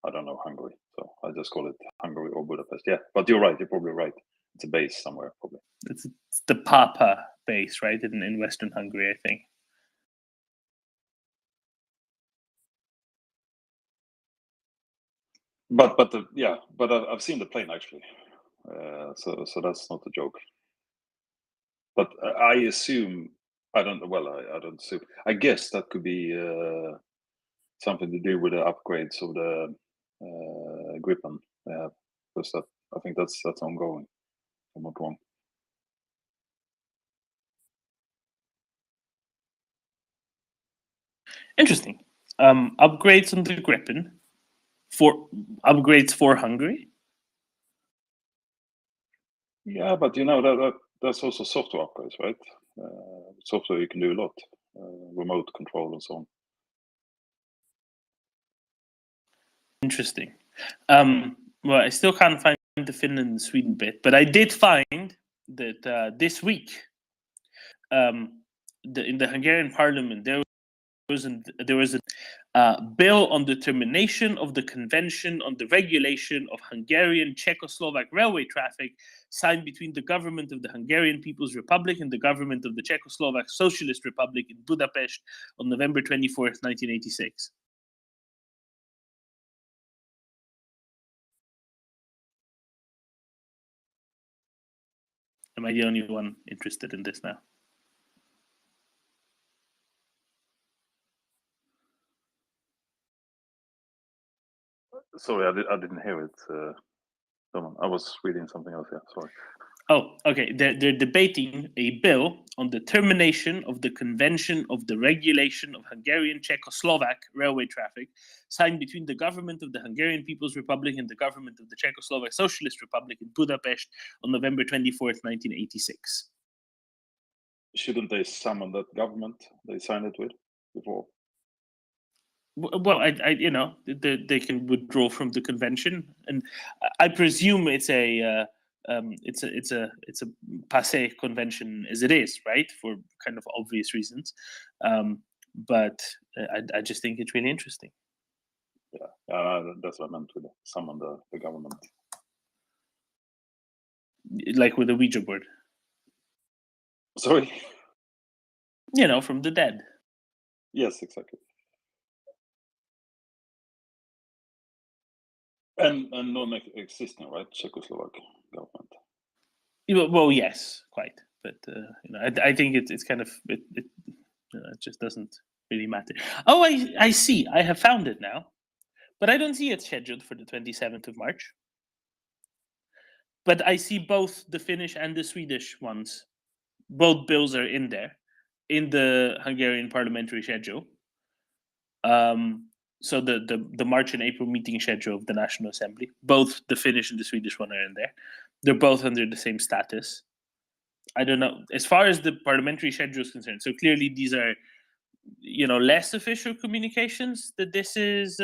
I don't know Hungary, so I just call it Hungary or Budapest. Yeah, but you're right. You're probably right. It's a base somewhere, probably. It's the Papa base, right, in Western Hungary, I think. But I've seen the plane actually. So that's not a joke. But I assume I don't. Well, I don't assume. I guess that could be something to do with the upgrades of the Gripen they have, because that I think that's ongoing. If I'm not wrong. Interesting. Upgrades on the Gripen for upgrades for Hungary. Yeah, but you know that's also software upgrades, right? Software you can do a lot, remote control and so on. Interesting. Well, I still can't find the Finland and Sweden bit, but I did find that this week, in the Hungarian parliament, there was a bill on the termination of the Convention on the Regulation of Hungarian Czechoslovak Railway Traffic, signed between the government of the Hungarian People's Republic and the government of the Czechoslovak Socialist Republic in Budapest on November 24th, 1986. Am I the only one interested in this now? Sorry, I didn't hear it. I was reading something else. Yeah, sorry. Oh, okay. They're debating a bill on the termination of the Convention of the Regulation of Hungarian Czechoslovak Railway Traffic, signed between the government of the Hungarian People's Republic and the government of the Czechoslovak Socialist Republic in Budapest on November 24th, 1986. Shouldn't they summon that government they signed it with before? Well, they can withdraw from the convention, and I presume it's a passé convention as it is, right? For kind of obvious reasons, but I just think it's really interesting. Yeah, that's what I meant with summon the government. Like with a Ouija board. Sorry. From the dead. Yes, exactly. And non-existing, right? Czechoslovak government. Well, yes, quite. But I think it's kind of it just doesn't really matter. Oh, I see. I have found it now, but I don't see it scheduled for the 27th of March. But I see both the Finnish and the Swedish ones. Both bills are in there, in the Hungarian parliamentary schedule. So the March and April meeting schedule of the National Assembly, both the Finnish and the Swedish one are in there. They're both under the same status. I don't know, as far as the parliamentary schedule is concerned. So clearly these are, less official communications that this is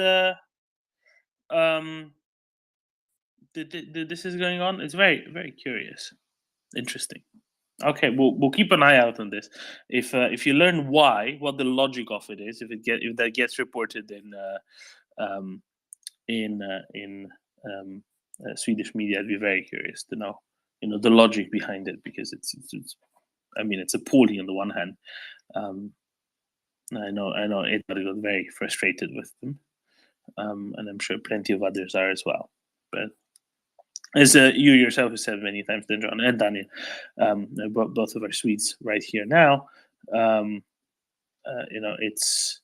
this is going on. It's very, very curious, interesting. Okay, we'll keep an eye out on this. If you learn what the logic of it is, if that gets reported in Swedish media, I'd be very curious to know, the logic behind it, because it's appalling on the one hand. I know everybody got very frustrated with them, and I'm sure plenty of others are as well. But as you yourself have said many times, then John and Daniel, both of our Swedes right here now, it's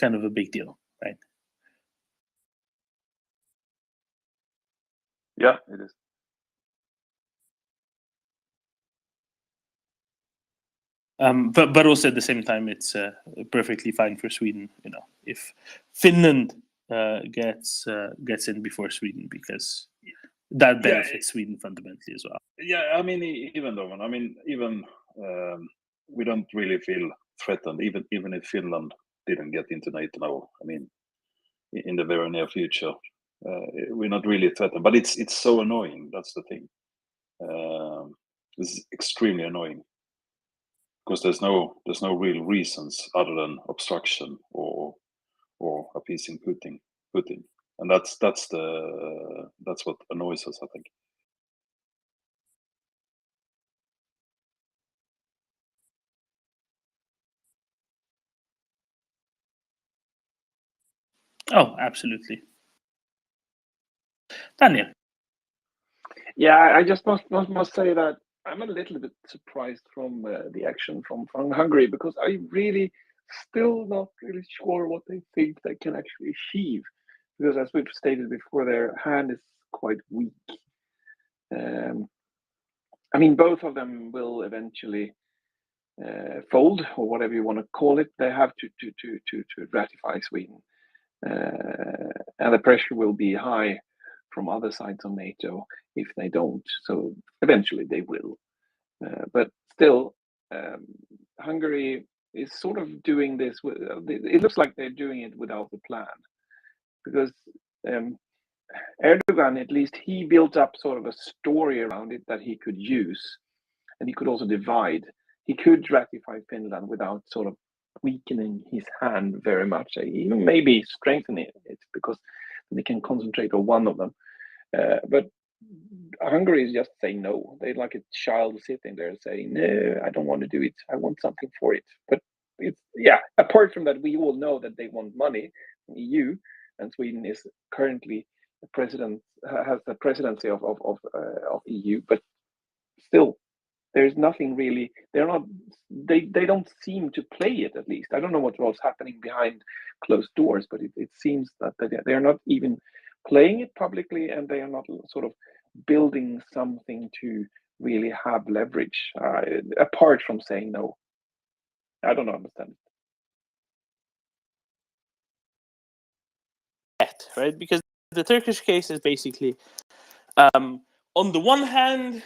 kind of a big deal, right? Yeah, it is. But also at the same time, it's perfectly fine for Sweden, if Finland gets in before Sweden, because that benefits Sweden fundamentally as well. Yeah, I mean, even we don't really feel threatened, even if Finland didn't get into NATO now. I mean, in the very near future, we're not really threatened. But it's so annoying. That's the thing. This is extremely annoying, because there's no real reasons other than obstruction or appeasing Putin, and that's what annoys us, I think. Oh, absolutely. Daniel. Yeah, I just must say that I'm a little bit surprised from the action from Hungary, because I really still not really sure what they think they can actually achieve, because as we've stated before, their hand is quite weak. I mean, both of them will eventually fold, or whatever you want to call it. They have to ratify Sweden, and the pressure will be high from other sides of NATO if they don't. So eventually they will. But still, Hungary is sort of doing this. It looks like they're doing it without a plan, because Erdogan, at least, he built up sort of a story around it that he could use, and he could also divide. He could ratify Finland without sort of weakening his hand very much, even maybe strengthening it, because they can concentrate on one of them. But Hungary is just saying no. They're like a child sitting there saying, no, I don't want to do it. I want something for it. But it's, yeah, apart from that, we all know that they want money from EU, and Sweden is currently the president, has the presidency of EU, but still, there's nothing really. They're not. They don't seem to play it. At least I don't know what was happening behind closed doors, but it seems that they're not even playing it publicly, and they are not sort of building something to really have leverage, apart from saying no. I don't understand it. Right, because the Turkish case is basically, on the one hand,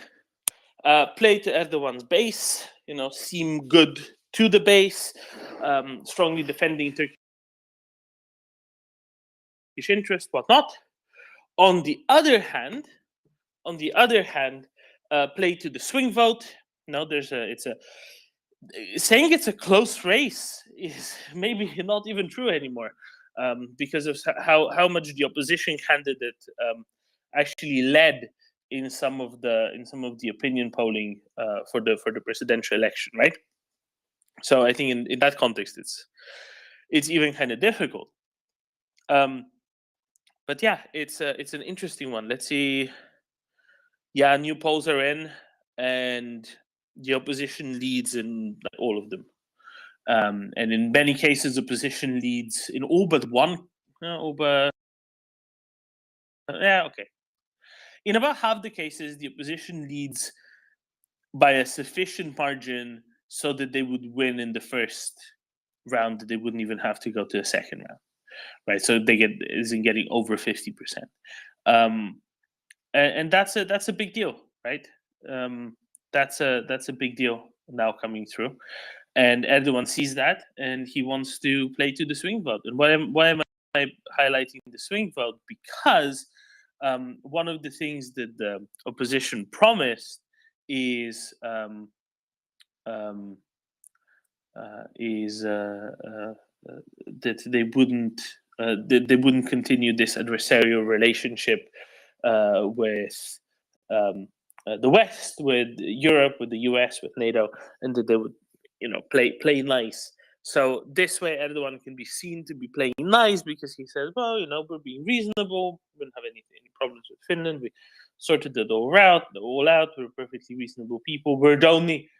play to Erdogan's base, seem good to the base, strongly defending Turkish interest, whatnot. On the other hand, play to the swing vote. No, saying it's a close race is maybe not even true anymore, because of how much the opposition candidate actually led in some of the opinion polling for the presidential election, right? So I think in that context, it's even kind of difficult. But yeah, it's an interesting one. Let's see. Yeah, new polls are in, and the opposition leads in all of them. And in many cases, opposition leads in all but one. Okay. In about half the cases, the opposition leads by a sufficient margin so that they would win in the first round. They wouldn't even have to go to the second round, right? So they isn't getting over 50%, and that's a big deal, right? That's a big deal now coming through, and Erdogan sees that, and he wants to play to the swing vote. And why am I highlighting the swing vote? Because one of the things that the opposition promised is that they wouldn't continue this adversarial relationship with the West, with Europe, with the US, with NATO, and that they would play nice. So this way, Erdogan can be seen to be playing nice, because he says, well, we're being reasonable. We don't have any problems with Finland. We sorted it all out. We're perfectly reasonable people. We're the only,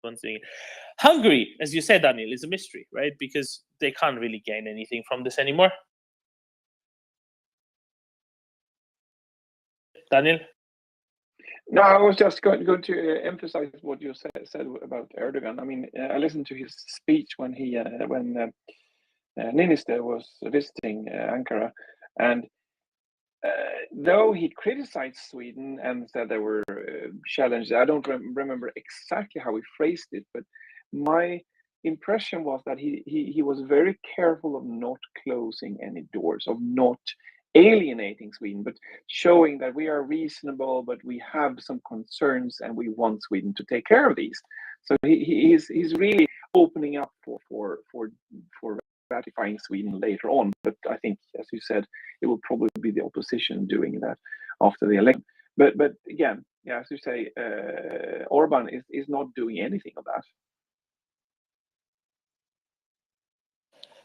one thing. Hungary, as you said, Daniel, is a mystery, right? Because they can't really gain anything from this anymore. Daniel? No, I was just going to emphasize what you said about Erdogan. I mean, I listened to his speech when Niinistö was visiting Ankara, and though he criticized Sweden and said there were challenges, I don't remember exactly how he phrased it, but my impression was that he was very careful of not closing any doors, of not alienating Sweden, but showing that we are reasonable, but we have some concerns and we want Sweden to take care of these. So he's really opening up for ratifying Sweden later on. But I think, as you said, it will probably be the opposition doing that after the election. But again, yeah, as you say, Orban is not doing anything of that.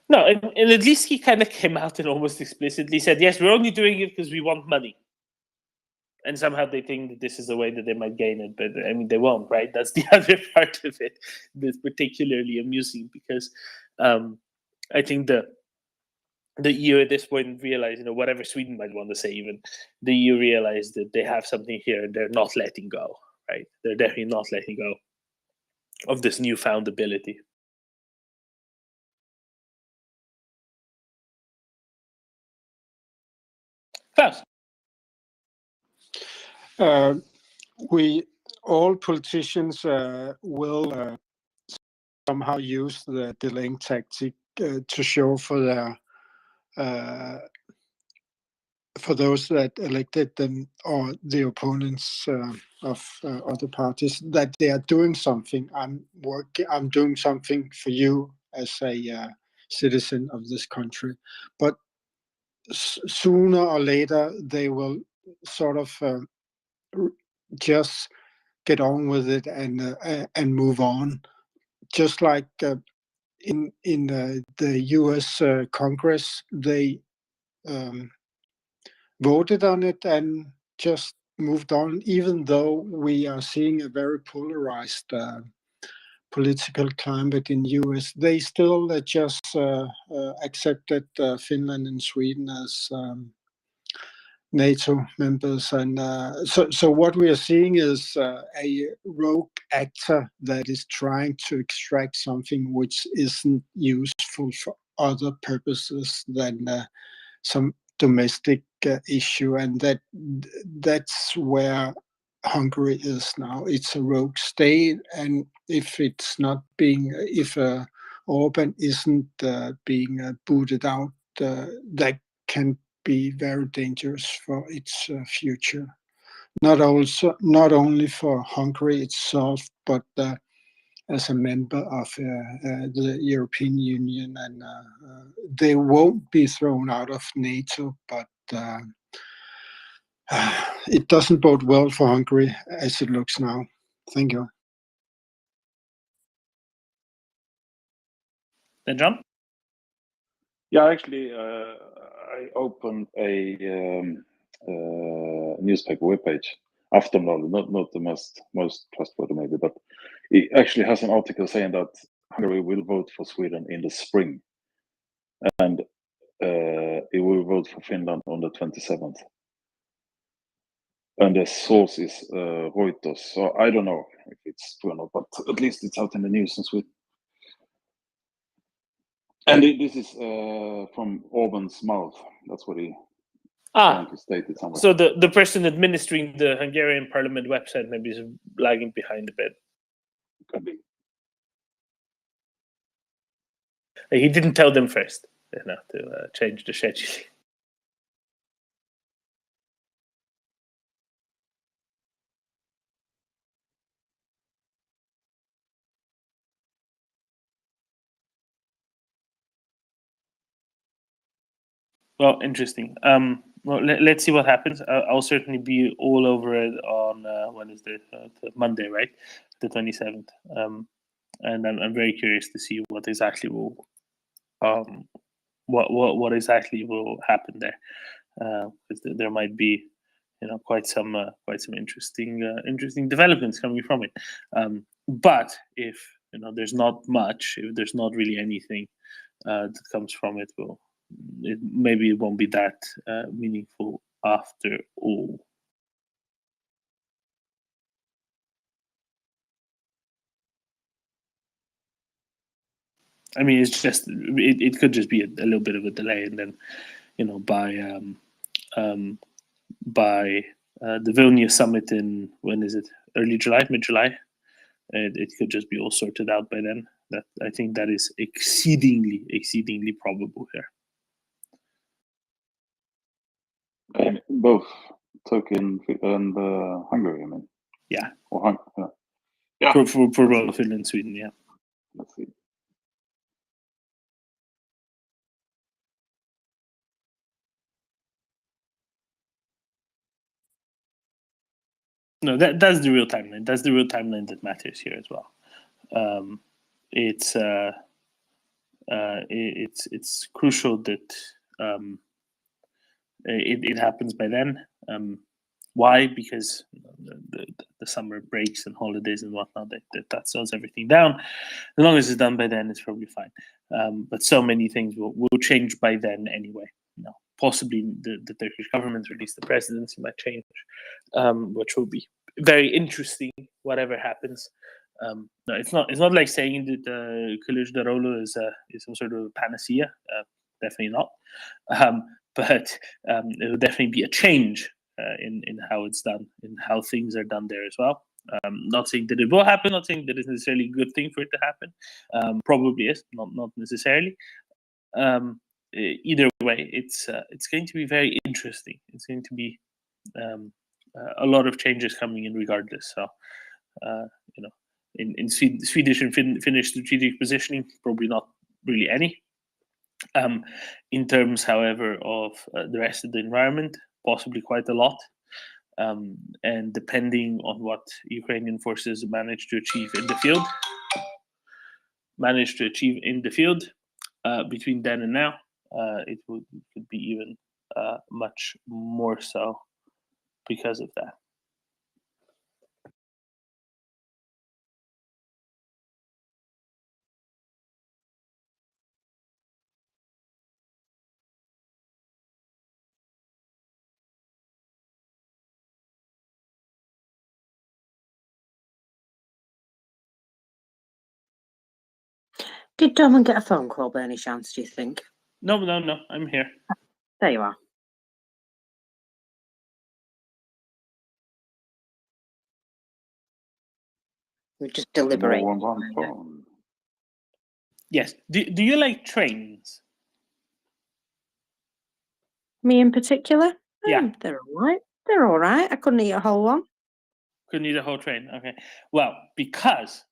No, and at least he kind of came out and almost explicitly said, yes, we're only doing it because we want money. And somehow they think that this is the way that they might gain it, but I mean, they won't, right? That's the other part of it that's particularly amusing, because I think the EU at this point realized, whatever Sweden might want to say, even the EU realized that they have something here and they're not letting go, right? They're definitely not letting go of this newfound ability. Klaus. We all politicians will somehow use the delaying tactic to show for their for those that elected them or the opponents of other parties that they are doing something. I'm doing something for you as a citizen of this country, but sooner or later they will sort of just get on with it and move on, just like in the U.S. Congress, they voted on it and just moved on, even though we are seeing a very polarized political climate in U.S. They still just accepted Finland and Sweden as NATO members, and so what we are seeing is a rogue actor that is trying to extract something which isn't useful for other purposes than some domestic issue, and that's where Hungary is now. It's a rogue state, and if it's not being, if Orban isn't being booted out, that can be very dangerous for its future. Not only for Hungary itself, but as a member of the European Union, and they won't be thrown out of NATO, but it doesn't bode well for Hungary as it looks now. Thank you. Then John? Yeah, actually, I opened a newspaper webpage, Aftonbladet, not the most trustworthy maybe, but it actually has an article saying that Hungary will vote for Sweden in the spring, and it will vote for Finland on the 27th. And the source is Reuters, so I don't know if it's true or not, but at least it's out in the news in Sweden. And this is from Orban's mouth. That's what he stated somewhere. So the person administering the Hungarian parliament website maybe is lagging behind a bit. Could be. He didn't tell them first, to change the schedule. Well, interesting. Well, let's see what happens. I'll certainly be all over it on when is the Monday, right? The 27th. And I'm very curious to see what exactly will what exactly will happen there, because there might be quite some interesting developments coming from it. But if there's not much, if there's not really anything that comes from it, maybe it won't be that meaningful after all. I mean, it's just it could just be a little bit of a delay, and then by the Vilnius summit in, when is it, early July, mid-July, it could just be all sorted out by then. That I think that is exceedingly probable here. Both Turkey and Hungary, I mean. Yeah. Or yeah. For both Finland and Sweden, yeah. Let's see. No, that's the real timeline. That's the real timeline that matters here as well. It's it's crucial that it happens by then. Why? Because the summer breaks and holidays and whatnot, that slows everything down. As long as it's done by then, it's probably fine. But so many things will change by then anyway. Possibly the Turkish government, or at least the presidency, might change, which will be very interesting. Whatever happens, no, it's not like saying that Kılıçdaroğlu is some sort of panacea. Definitely not. But it will definitely be a change in how it's done, in how things are done there as well. Not saying that it will happen, not saying that it's necessarily a good thing for it to happen. Probably is, not necessarily. Either way, it's going to be very interesting. It's going to be a lot of changes coming in regardless. So, in Swedish and Finnish strategic positioning, probably not really any. In terms, however, of the rest of the environment, possibly quite a lot. And depending on what Ukrainian forces manage to achieve in the field, between then and now, it could be even much more so because of that. Did Doman get a phone call by any chance, do you think? No, I'm here. There you are. We're just deliberating. Yes. Do you like trains? Me in particular? Yeah. They're all right. They're all right. I couldn't eat a whole one. Couldn't eat a whole train. Okay. Well, because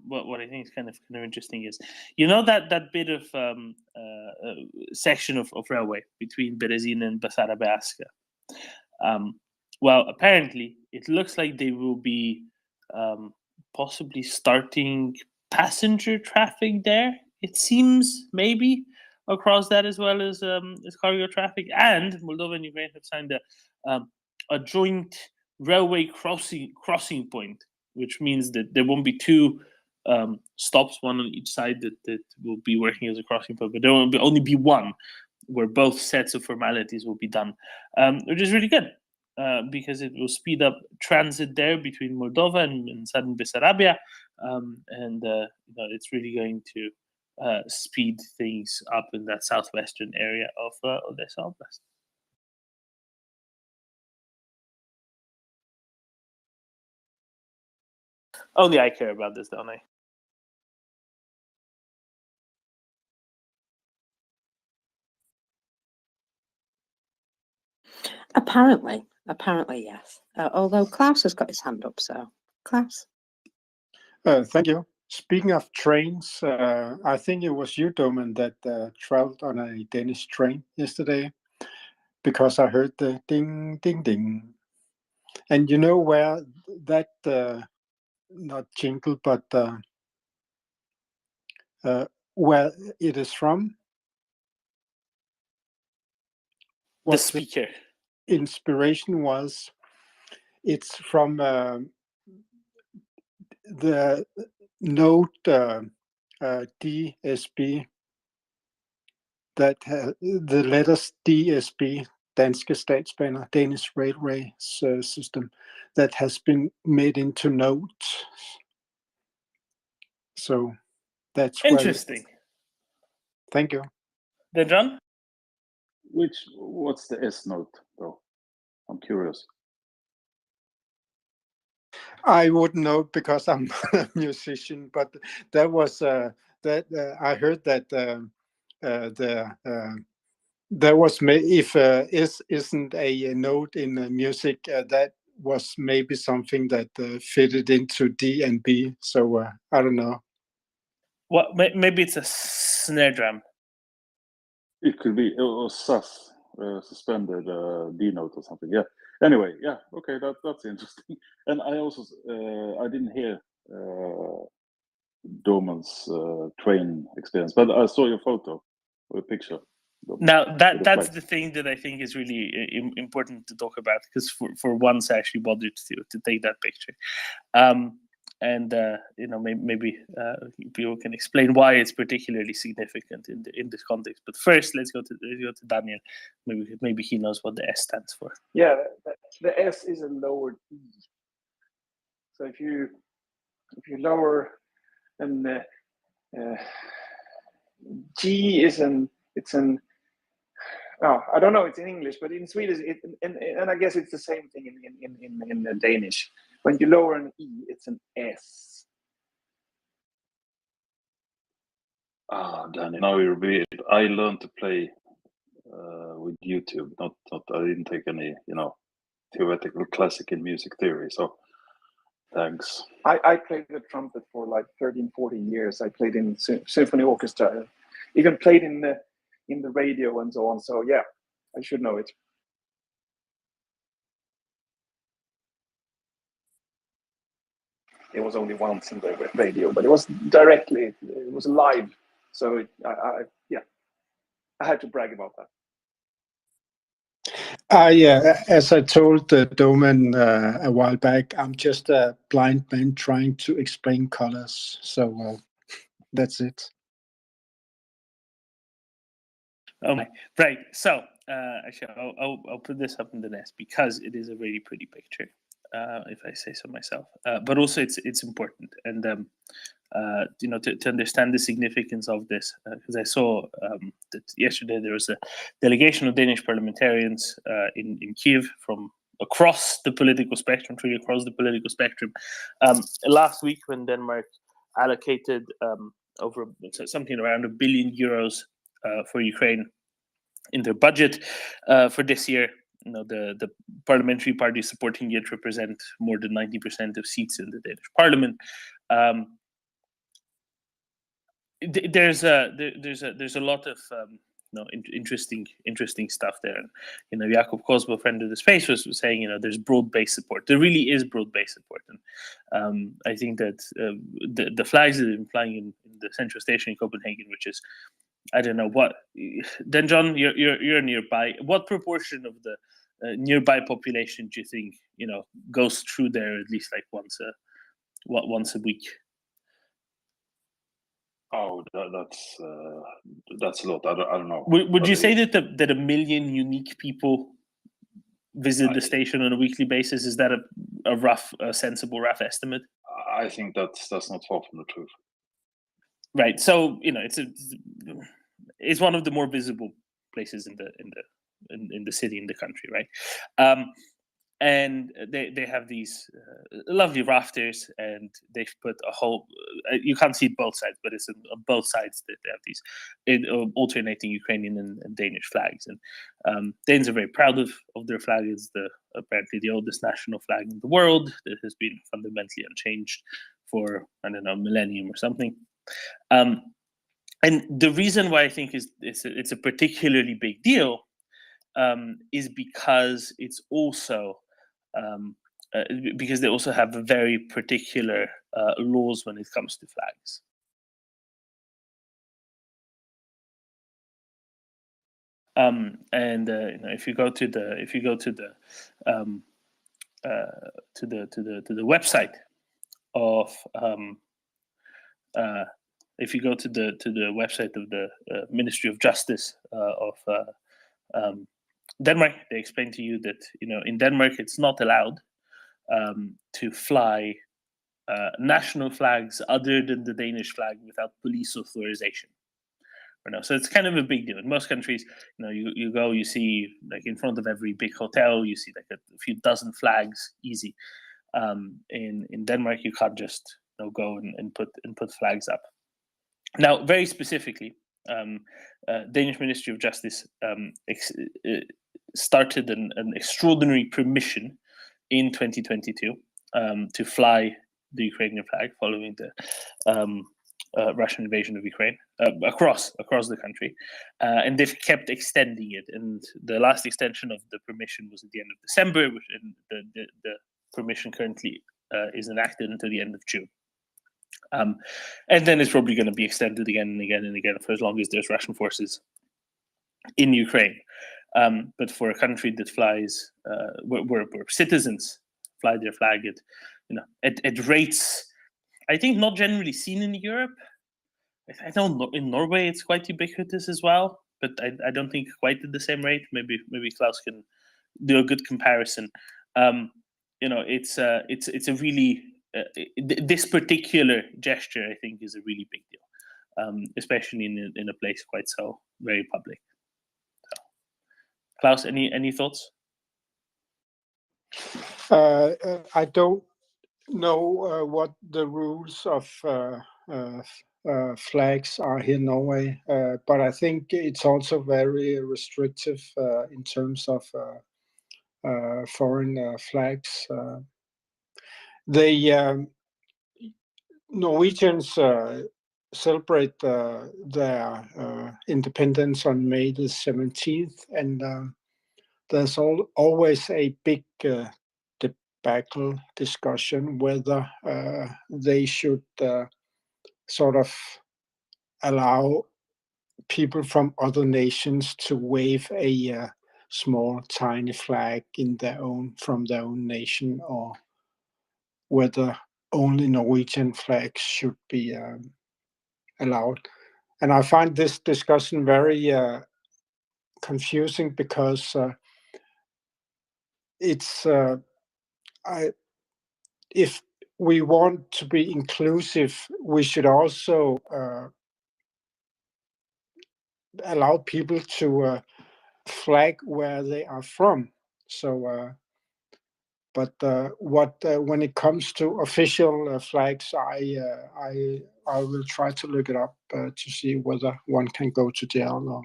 what I think is kind of interesting is, that bit of section of railway between Berezin and Basarabeasca. Well, apparently it looks like they will be possibly starting passenger traffic there. It seems, maybe across that, as well as cargo traffic. And Moldova and Ukraine have signed a joint railway crossing point, which means that there won't be two stops, one on each side, that will be working as a crossing point, but there will only be one where both sets of formalities will be done, which is really good. Because it will speed up transit there between Moldova and southern Bessarabia, and it's really going to speed things up in that southwestern area of Odessa Oblast. Only I care about this, don't I? Apparently, yes. Although Klaus has got his hand up, so Klaus. Thank you. Speaking of trains, I think it was you, Doman, that traveled on a Danish train yesterday, because I heard the ding, ding, ding. And you know where that, not jingle, but where it is from? The speaker. Inspiration was, it's from the note DSB, that the letters DSB, Danske Statsbaner, Danish Railway System, that has been made into notes. So that's interesting. Thank you. Then John? What's the S note though? I'm curious. I wouldn't know because I'm not a musician, but that was that I heard that there was if S isn't a note in music, that was maybe something that fitted into D and B. So I don't know. What? Maybe it's a snare drum. It could be or sus, suspended D note or something. Yeah. Anyway, yeah. Okay, that's interesting. And I also I didn't hear Doman's train experience. But I saw your photo or a picture. Now that's the thing that I think is really important to talk about, because for once I actually bothered to take that picture, and maybe people can explain why it's particularly significant in this context. But first, let's go to Daniel. Maybe he knows what the S stands for. Yeah, the S is a lowered E. So if you lower an G is I don't know, it's in English, but in Swedish, and I guess it's the same thing in Danish. When you lower an E, it's an S. Danny, now you're weird. I learned to play with YouTube. Not I didn't take any, theoretical classic in music theory. So thanks. I played the trumpet for like 13, 14 years. I played in symphony orchestra, even played in the radio and so on. So yeah, I should know it. It was only once in the radio, but it was directly. It was live. So I had to brag about that. Yeah, as I told Doman a while back, I'm just a blind man trying to explain colors. So that's it. Oh my, right. So actually, I'll put this up in the nest because it is a really pretty picture, if I say so myself. But also, it's important, and to understand the significance of this, because I saw that yesterday there was a delegation of Danish parliamentarians in Kyiv from across the political spectrum, truly across the political spectrum. Last week, when Denmark allocated over something around €1 billion for Ukraine in their budget for this year, the parliamentary parties supporting it represent more than 90% of seats in the Danish parliament. There's a lot of interesting stuff there. And Jakob Kosbo, friend of the space, was saying there's broad-based support. There really is broad-based support, and I think that the flags that have been flying in the central station in Copenhagen, which is, I don't know what. Then John, you're nearby. What proportion of the nearby population do you think goes through there at least like once a week? Oh, that's a lot. I don't know. Would you say that 1 million unique people visit the station on a weekly basis? Is that a sensible rough estimate? I think that's not far from the truth. Right. So it's one of the more visible places in the city, in the country, right? And they have these lovely rafters, and they've put a whole. You can't see both sides, but it's on both sides that they have these alternating Ukrainian and Danish flags. And Danes are very proud of their flag. It's apparently the oldest national flag in the world that has been fundamentally unchanged for, I don't know, a millennium or something. And the reason why I think it's a particularly big deal is because it's also because they also have very particular laws when it comes to flags. And if you go to the website of if you go to the website of the Ministry of Justice of Denmark, they explain to you that in Denmark it's not allowed to fly national flags other than the Danish flag without police authorization. So it's kind of a big deal. In most countries, you go, you see like in front of every big hotel, you see like a few dozen flags, easy. In Denmark, you can't just go and put flags up. Now, very specifically, Danish Ministry of Justice started an extraordinary permission in 2022 to fly the Ukrainian flag following the Russian invasion of Ukraine across the country, and they've kept extending it. And the last extension of the permission was at the end of December, and the permission currently is enacted until the end of June. And then it's probably going to be extended again and again and again for as long as there's Russian forces in Ukraine. But for a country that flies, where citizens fly their flag at rates, I think not generally seen in Europe. I know in Norway it's quite ubiquitous as well, but I don't think quite at the same rate. Maybe Klaus can do a good comparison. It's a really this particular gesture, I think, is a really big deal, especially in a place quite so very public. So, Klaus, any thoughts? I don't know what the rules of flags are here in Norway, but I think it's also very restrictive in terms of foreign flags. The Norwegians celebrate their independence on May the 17th, and there's always a big debacle discussion whether they should sort of allow people from other nations to wave a small, tiny flag from their own nation, or whether only Norwegian flags should be allowed. And I find this discussion very confusing because it's if we want to be inclusive, we should also allow people to flag where they are from. So, but when it comes to official flags, I will try to look it up to see whether one can go to jail or.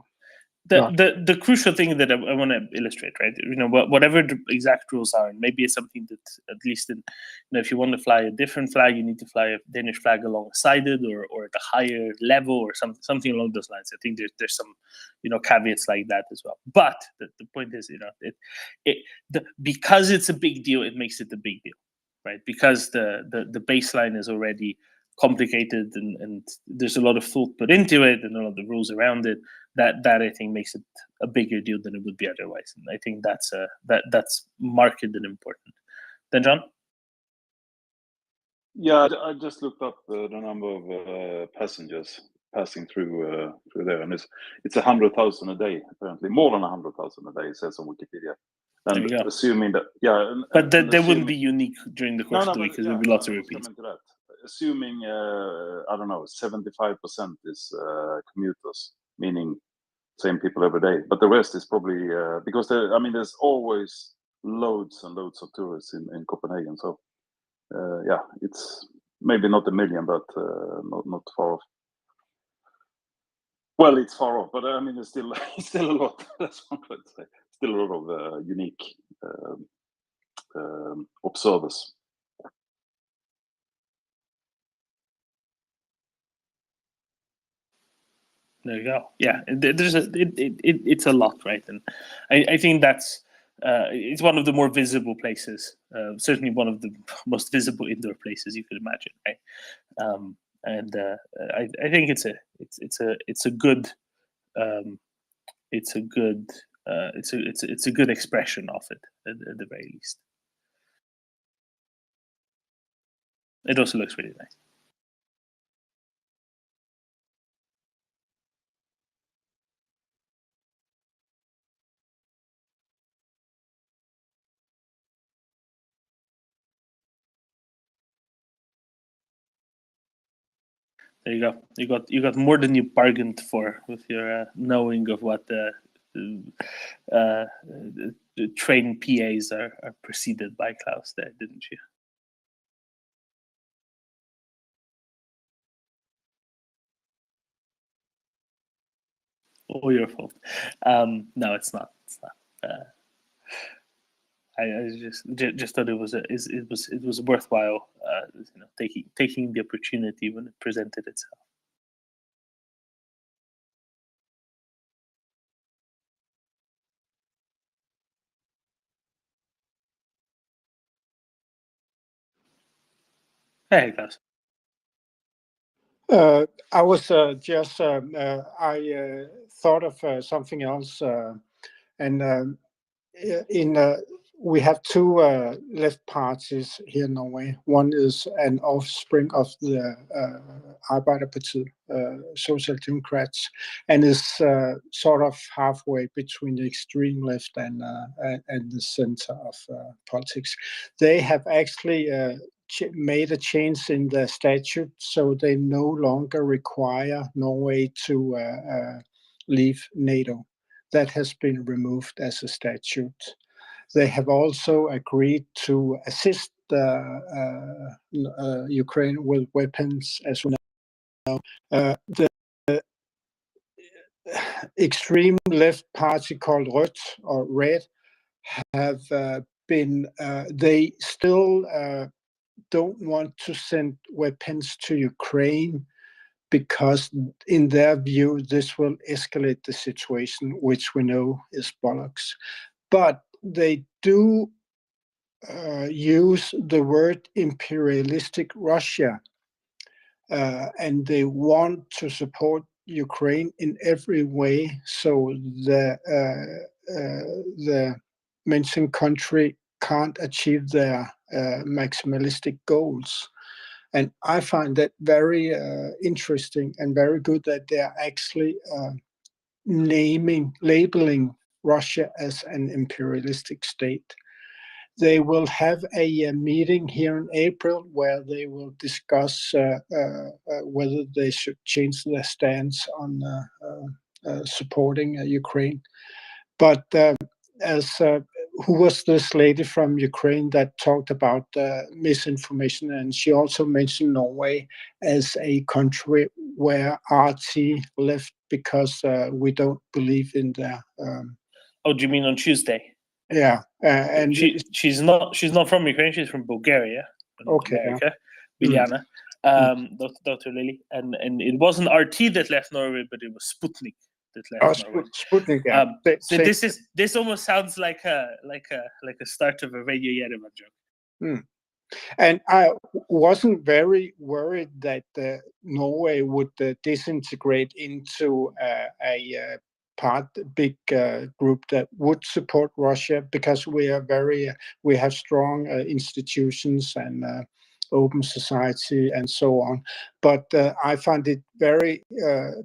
The crucial thing that I want to illustrate, right? Whatever the exact rules are, and maybe it's something that at least if you want to fly a different flag, you need to fly a Danish flag alongside it, or at a higher level, or something along those lines. I think there's some caveats like that as well. But the point is, because it's a big deal, it makes it a big deal, right? Because the baseline is already complicated and there's a lot of thought put into it and a lot of the rules around it that I think makes it a bigger deal than it would be otherwise. And I think that's marked and important. Then John? Yeah, I just looked up the number of passengers passing through there, and it's 100,000 a day apparently, more than 100,000 a day, it says on Wikipedia. And there you go. assuming that, yeah, but they wouldn't be unique during the course of the week because there'd be lots of repeats. Assuming I don't know, 75% is commuters, meaning same people every day, but the rest is probably because there's always loads and loads of tourists in Copenhagen. So yeah, it's maybe not a million, but not far off. Well, it's far off, but it's still a lot. That's what I'm trying to say. Still a lot of unique observers. There you go. Yeah, it's a lot, right? And I think that's it's one of the more visible places. Certainly, one of the most visible indoor places you could imagine, right? And I think it's a good expression of it at the very least. It also looks really nice. There you go. You got more than you bargained for with your knowing of what the trained PAs are preceded by, Klaus. There, didn't you? All your fault. No, it's not. It's not. I just thought it was worthwhile, taking the opportunity when it presented itself. Hey, Klaus. I was just I thought of something else, and in we have two left parties here in Norway. One is an offspring of the Arbeiderpartiet, Social Democrats, and is sort of halfway between the extreme left and the center of politics. They have actually made a change in the statute, so they no longer require Norway to leave NATO. That has been removed as a statute. They have also agreed to assist Ukraine with weapons, as we know. The extreme left party called Rødt or Red have been, they still don't want to send weapons to Ukraine because in their view, this will escalate the situation, which we know is bollocks. But they do use the word imperialistic Russia, and they want to support Ukraine in every way. So the mentioned country can't achieve their maximalistic goals. And I find that very interesting and very good that they are actually labeling Russia as an imperialistic state. They will have a meeting here in April where they will discuss whether they should change their stance on supporting Ukraine. But as who was this lady from Ukraine that talked about misinformation, and she also mentioned Norway as a country where RT left because we don't believe in their. Oh, do you mean on Tuesday? Yeah, and she's not from Ukraine. She's from Bulgaria, okay, America. Yeah. Biljana, Dr. Lily, and it wasn't RT that left Norway, but it was Sputnik that left Norway. Sputnik. Yeah. So this almost sounds like a start of a Radio Yerevan joke. And I wasn't very worried that Norway would disintegrate into a big group that would support Russia, because we have strong institutions and open society and so on. But I find it very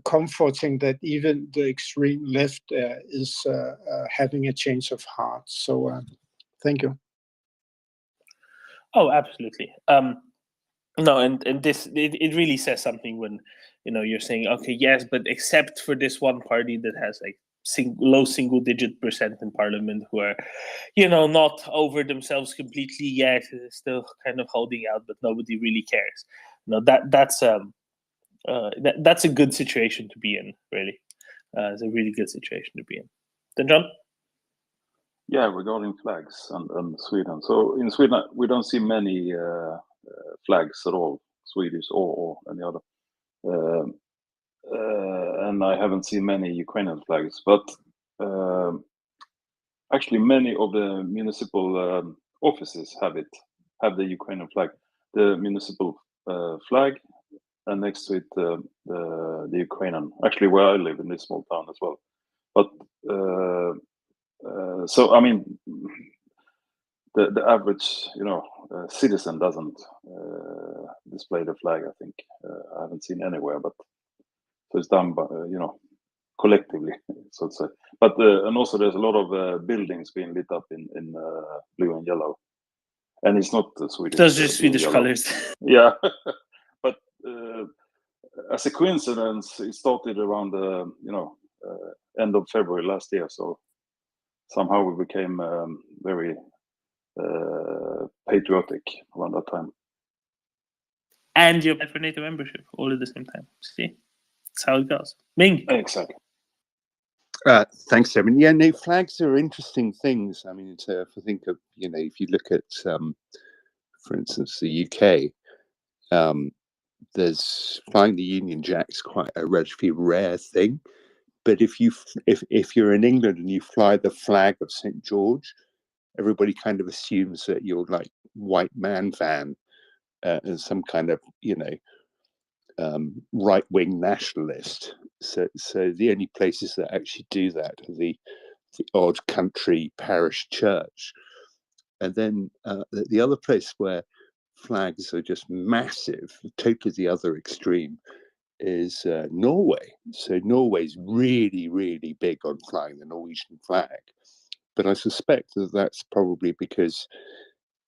comforting that even the extreme left is having a change of heart. So thank you. Oh, absolutely. No, and this it really says something when you're saying, okay, yes, but except for this one party that has like low single-digit % in parliament, who are not over themselves completely yet, still kind of holding out, but nobody really cares. That's a good situation to be in, really. It's a really good situation to be in. Then John? Yeah, regarding flags and Sweden. So in Sweden, we don't see many flags at all, Swedish or any other. And I haven't seen many Ukrainian flags, but actually many of the municipal offices have the Ukrainian flag, the municipal flag, and next to it the Ukrainian. Actually, where I live in this small town as well. But so I mean, the average citizen doesn't display the flag. I think I haven't seen anywhere, but so it's done by collectively, so to say. But and also there's a lot of buildings being lit up in blue and yellow, and it's not the Swedish. Those are Swedish colors. Yeah, but as a coincidence, it started around the end of February last year. So somehow we became very patriotic around that time. And you're for NATO membership all at the same time. See, that's how it goes. Ming. Exactly. Thanks, Evan. Yeah, no, flags are interesting things. I mean, if I think of, if you look at, for instance, the UK, there's flying the Union Jack's quite a relatively rare thing. But if you're in England and you fly the flag of St. George, everybody kind of assumes that you're like white man fan and some kind of right-wing nationalist. So the only places that actually do that are the odd country parish church. And then the other place where flags are just massive, totally the other extreme, is Norway. So Norway's really, really big on flying the Norwegian flag. But I suspect that that's probably because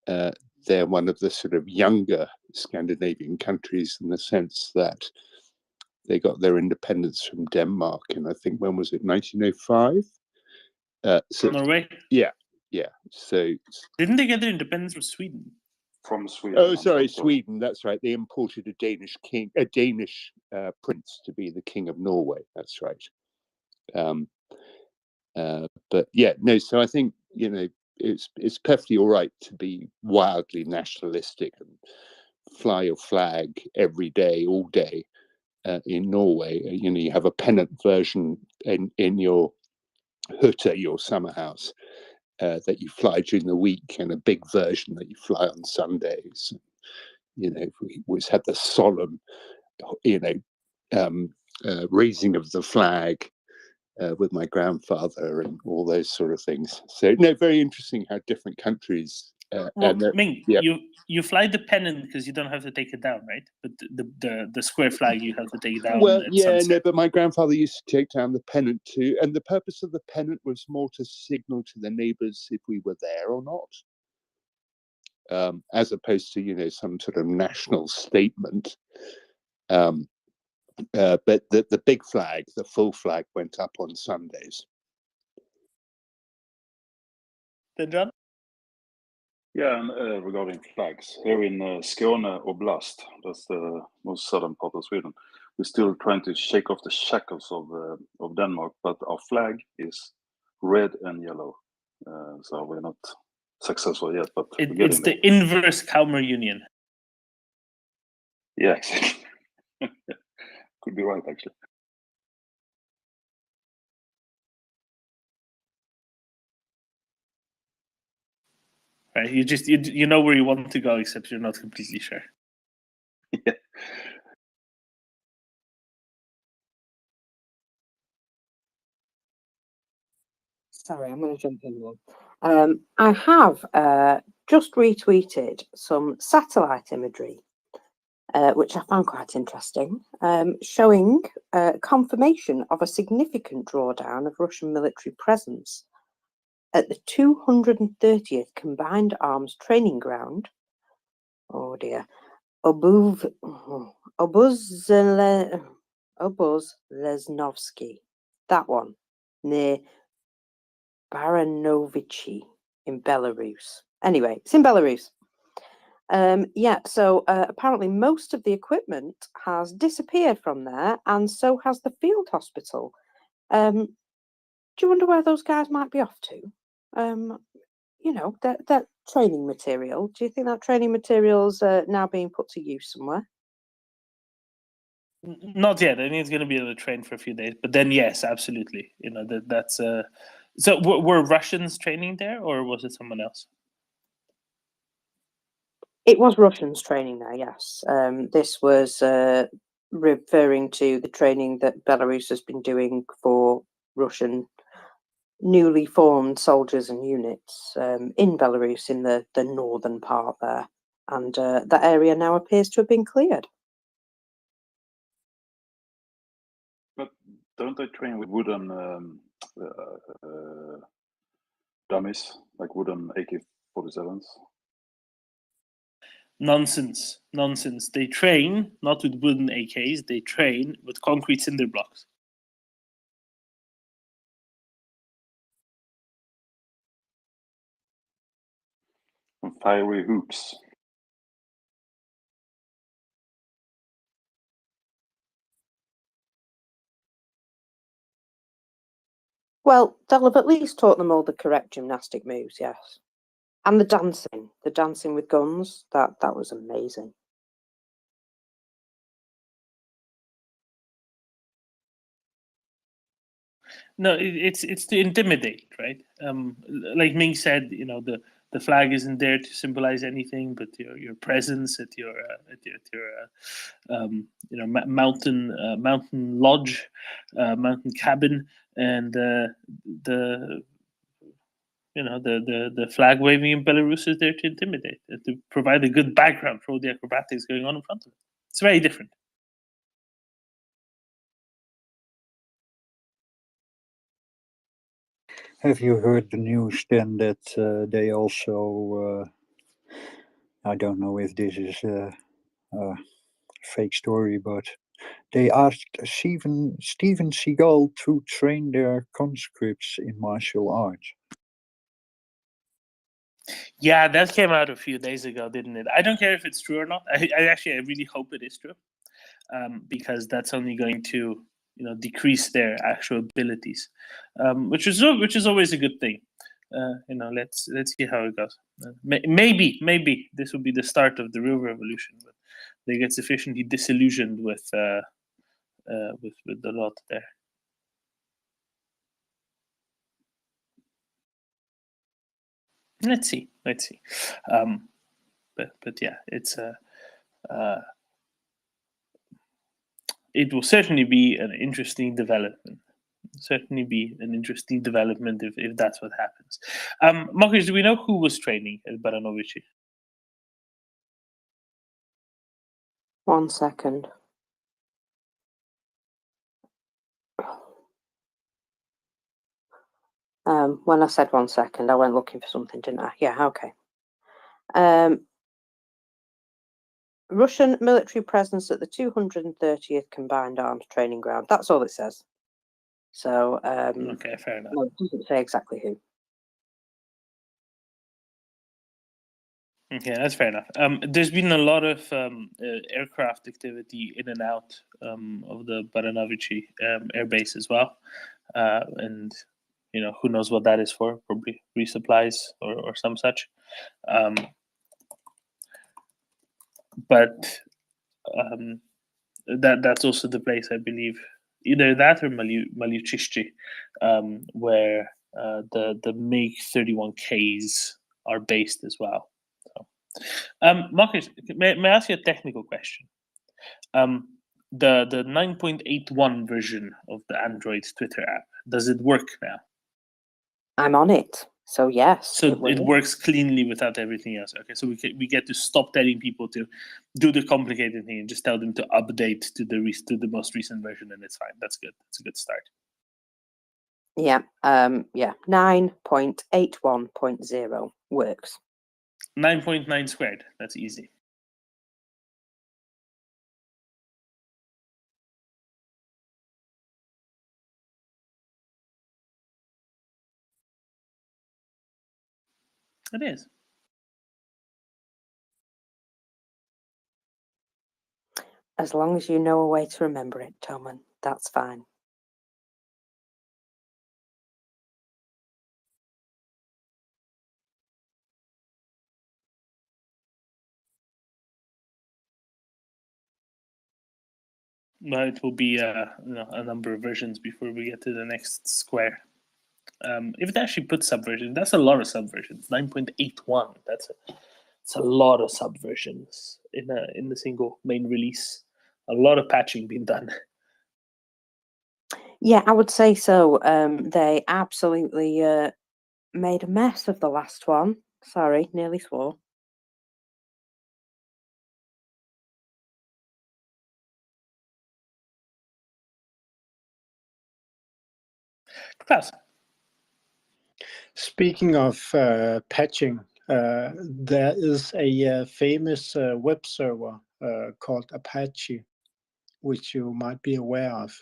they're one of the sort of younger Scandinavian countries in the sense that they got their independence from Denmark in, I think, when was it, 1905? So Norway? Yeah. So Didn't they get their independence from Sweden? From Sweden. Oh, sorry, Sweden. That's right. They imported a Danish prince to be the king of Norway. That's right. But yeah, no. So I think it's perfectly all right to be wildly nationalistic and fly your flag every day, all day in Norway. You have a pennant version in your hutta, your summer house, that you fly during the week, and a big version that you fly on Sundays. We always had the solemn, raising of the flag with my grandfather and all those sort of things. So, no, very interesting how different countries. Well, Ming, you fly the pennant because you don't have to take it down, right? But the square flag you have to take down. Well, at yeah, sunset. no, but my grandfather used to take down the pennant too, and the purpose of the pennant was more to signal to the neighbours if we were there or not, as opposed to some sort of national statement. But the big flag, the full flag, went up on Sundays. Then John? Yeah, and regarding flags, here in Skåne Oblast, that's the most southern part of Sweden, we're still trying to shake off the shackles of Denmark, but our flag is red and yellow. So we're not successful yet, but we're getting It's the inverse Kalmar Union. Yeah, exactly. Could be right, actually. Right, you know where you want to go, except you're not completely sure. Yeah. Sorry, I'm going to jump in one. I have just retweeted some satellite imagery, which I found quite interesting, showing confirmation of a significant drawdown of Russian military presence at the 230th Combined Arms Training Ground. Oh dear. Obuzlesnovsky. That one, near Baranovichi in Belarus. Anyway, it's in Belarus. So apparently most of the equipment has disappeared from there, and so has the field hospital. Do you wonder where those guys might be off to? That training material. Do you think that training material's now being put to use somewhere? Not yet. I think it's going to be able to train for a few days, but then yes, absolutely. That's. So were Russians training there, or was it someone else? It was Russians training there, yes. This was referring to the training that Belarus has been doing for Russian newly formed soldiers and units in Belarus, in the northern part there. And that area now appears to have been cleared. But don't they train with wooden dummies, like wooden AK-47s? Nonsense. They train not with wooden AKs. They train with concrete cinder blocks. And fiery hoops. Well, they'll have at least taught them all the correct gymnastic moves, yes. And the dancing with guns, that was amazing. No, it's to intimidate, right? Like Ming said, the The flag isn't there to symbolize anything but your presence at your mountain lodge, mountain cabin, and the the flag waving in Belarus is there to intimidate, to provide a good background for all the acrobatics going on in front of it. It's very different. Have you heard the news then that they also, I don't know if this is a fake story, but they asked Steven Seagal to train their conscripts in martial arts. Yeah, that came out a few days ago, didn't it? I don't care if it's true or not. I really hope it is true, because that's only going to decrease their actual abilities, which is always a good thing. Let's see how it goes. Maybe this will be the start of the real revolution, but they get sufficiently disillusioned with the lot there. Let's see. But yeah, it's it will certainly be an interesting development. If that's what happens. Marcus, do we know who was training at Baranovici? 1 second. When I said 1 second, I went looking for something, didn't I? Yeah, okay. Russian military presence at the 230th Combined Arms Training Ground. That's all it says. So, okay, fair enough. No, it doesn't say exactly who. Okay, that's fair enough. There's been a lot of aircraft activity in and out of the Baranovici air base as well, and who knows what that is for? Probably resupplies or some such. But that's also the place, I believe, either that or Maliuchishi, where the MiG-31Ks are based as well. So, Marcus, may I ask you a technical question? The 9.81 version of the Android Twitter app, does it work now? I'm on it, so yes. So it works cleanly without everything else. Okay, so we get to stop telling people to do the complicated thing and just tell them to update to the most recent version, and it's fine. That's good. It's a good start. Yeah, 9.81.0 works. 9.9 squared. That's easy. It is. As long as you know a way to remember it, Toman, that's fine. Well, it will be a number of versions before we get to the next square. If it actually puts subversions, that's a lot of subversions. 9.81. That's a lot of subversions in the single main release. A lot of patching being done. Yeah, I would say so. They absolutely made a mess of the last one. Sorry, nearly swore. Klaus. Speaking of patching, there is a famous web server called Apache, which you might be aware of.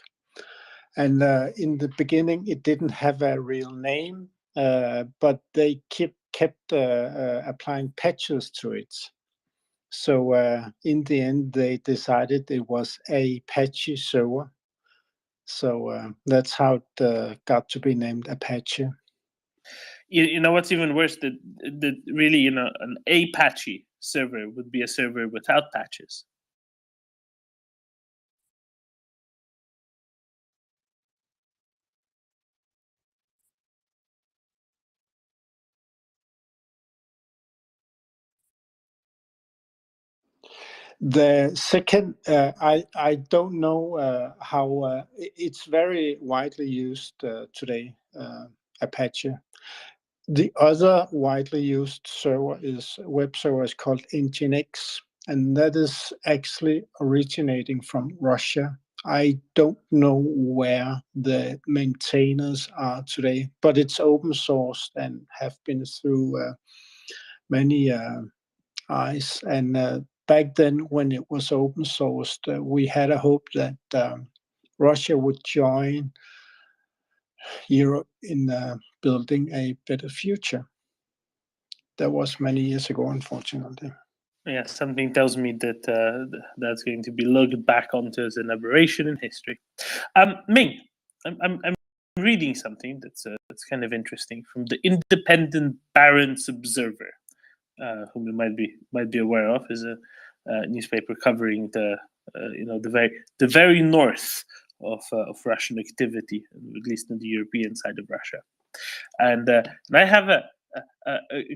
And in the beginning, it didn't have a real name, but they kept applying patches to it. So in the end, they decided it was a Apache server. So that's how it got to be named Apache. You know what's even worse? That really, an Apache server would be a server without patches. The second, I don't know how it's very widely used today, Apache. The other widely used server is web server is called Nginx, and that is actually originating from Russia. I don't know where the maintainers are today, but it's open sourced and have been through many eyes. And back then, when it was open sourced, we had a hope that Russia would join Europe in building a better future. That was many years ago, unfortunately. Yeah, something tells me that that's going to be looked back onto as an aberration in history. Ming, I'm reading something that's kind of interesting from the Independent Barents Observer, whom you might be aware of, is a newspaper covering the very north of Russian activity, at least in the European side of Russia. And I have a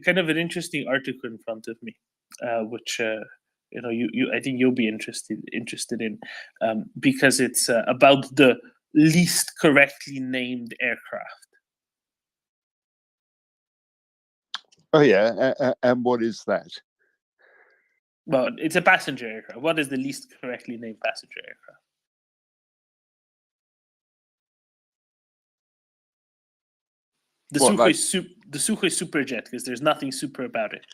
kind of an interesting article in front of me, which you I think you'll be interested in, because it's about the least correctly named aircraft. Oh yeah, and what is that? Well, it's a passenger aircraft. What is the least correctly named passenger aircraft? The Sukhoi Superjet, because there's nothing super about it.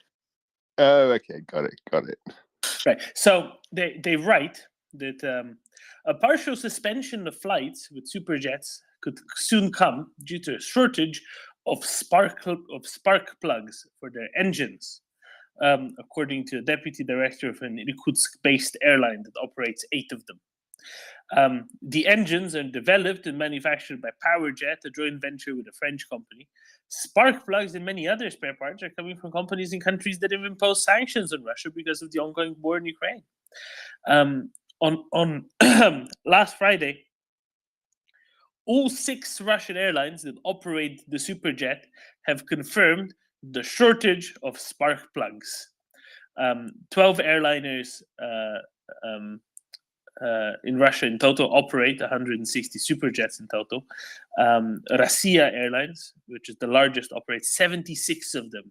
Oh, okay, got it. Right. So they write that a partial suspension of flights with superjets could soon come due to a shortage of spark plugs for their engines, according to a deputy director of an Irkutsk-based airline that operates 8 of them. The engines are developed and manufactured by PowerJet, a joint venture with a French company. Spark plugs and many other spare parts are coming from companies in countries that have imposed sanctions on Russia because of the ongoing war in Ukraine. On last Friday, all 6 Russian airlines that operate the Superjet have confirmed the shortage of spark plugs. 12 airliners in Russia in total operate 160 superjets in total. Rossiya Airlines, which is the largest, operates 76 of them.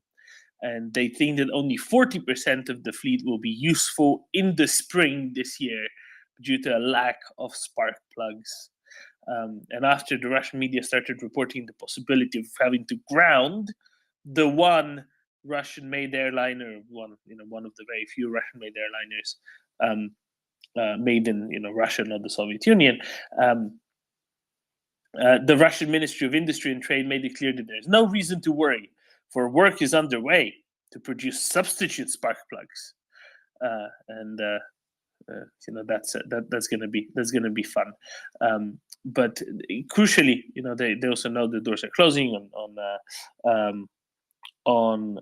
And they think that only 40% of the fleet will be useful in the spring this year due to a lack of spark plugs. And after the Russian media started reporting the possibility of having to ground the one Russian-made airliner, one of the very few Russian-made airliners, made in Russia, not the Soviet Union. The Russian Ministry of Industry and Trade made it clear that there's no reason to worry, for work is underway to produce substitute spark plugs, that's going to be fun. But crucially, they also know the doors are closing on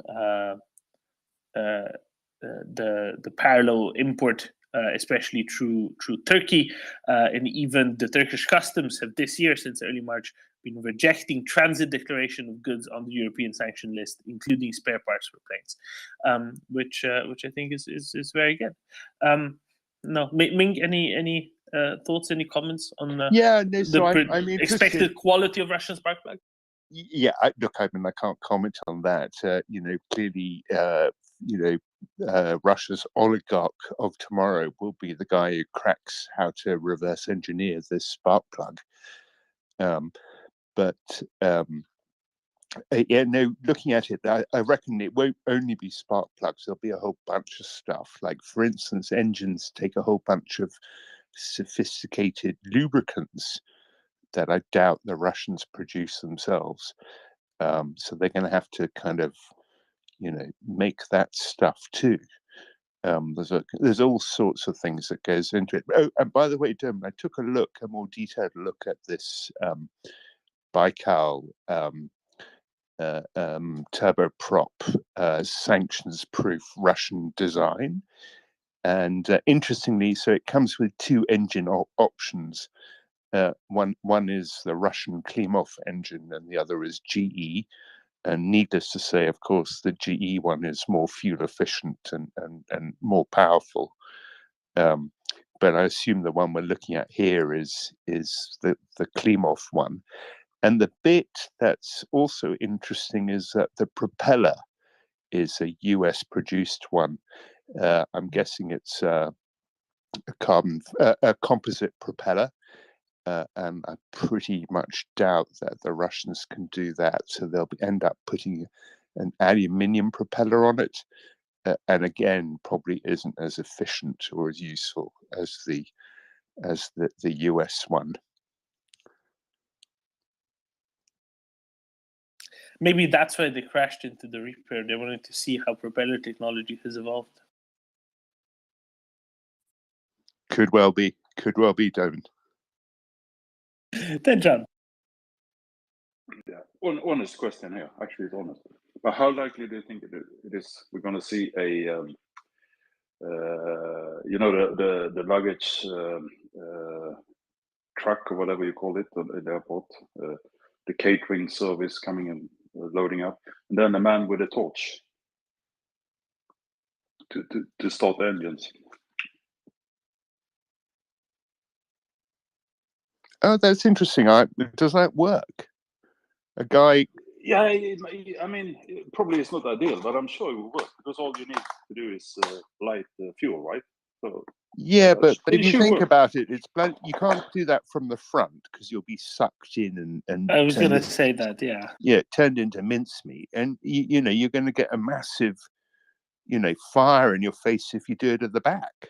the parallel import, especially through Turkey, and even the Turkish customs have this year, since early March, been rejecting transit declaration of goods on the European sanction list, including spare parts for planes, which I think is very good. No, Ming, any thoughts, any comments on I'm expected quality of Russian spark plug? Yeah, I can't comment on that. Clearly, Russia's oligarch of tomorrow will be the guy who cracks how to reverse engineer this spark plug. Looking at it, I reckon it won't only be spark plugs. There'll be a whole bunch of stuff. Like, for instance, engines take a whole bunch of sophisticated lubricants that I doubt the Russians produce themselves. So they're going to have to kind of, make that stuff too. There's all sorts of things that goes into it. Oh, and by the way, Dermot, I took a more detailed look at this Baikal turboprop sanctions-proof Russian design. And interestingly, so it comes with 2 engine options. One is the Russian Klimov engine, and the other is GE. And needless to say, of course, the GE one is more fuel efficient and more powerful. But I assume the one we're looking at here is the Klimov one. And the bit that's also interesting is that the propeller is a US produced one. I'm guessing it's a composite propeller. And I pretty much doubt that the Russians can do that. So they'll end up putting an aluminium propeller on it. And again, probably isn't as efficient or as useful as the US one. Maybe that's why they crashed into the Reaper. They wanted to see how propeller technology has evolved. Could well be, David. Then, John. Yeah, honest question here. Actually, it's honest. But how likely do you think it is we're going to see a, the luggage truck or whatever you call it at the airport, the catering service coming and loading up, and then a man with a torch to start the engines? Oh, that's interesting. Does that work? A guy. Yeah, I mean, probably it's not ideal, but I'm sure it will work because all you need to do is light the fuel, right? So, yeah, but if you think work. about it, you can't do that from the front because you'll be sucked in and I was going to say that, yeah. Yeah, turned into mincemeat, and you're going to get a massive, fire in your face if you do it at the back.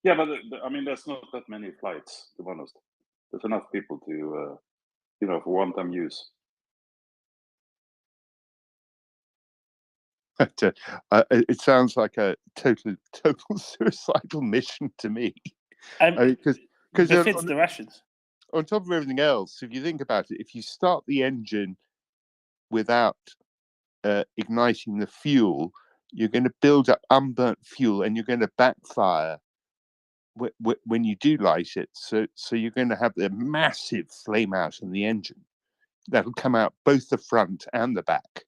Yeah, but I mean, there's not that many flights, to be honest. There's enough people to, for one-time use. It sounds like a total suicidal mission to me. Because befits the Russians. On top of everything else, if you think about it, if you start the engine without igniting the fuel, you're going to build up unburnt fuel, and you're going to backfire when you do light it. So you're going to have a massive flame out in the engine that'll come out both the front and the back.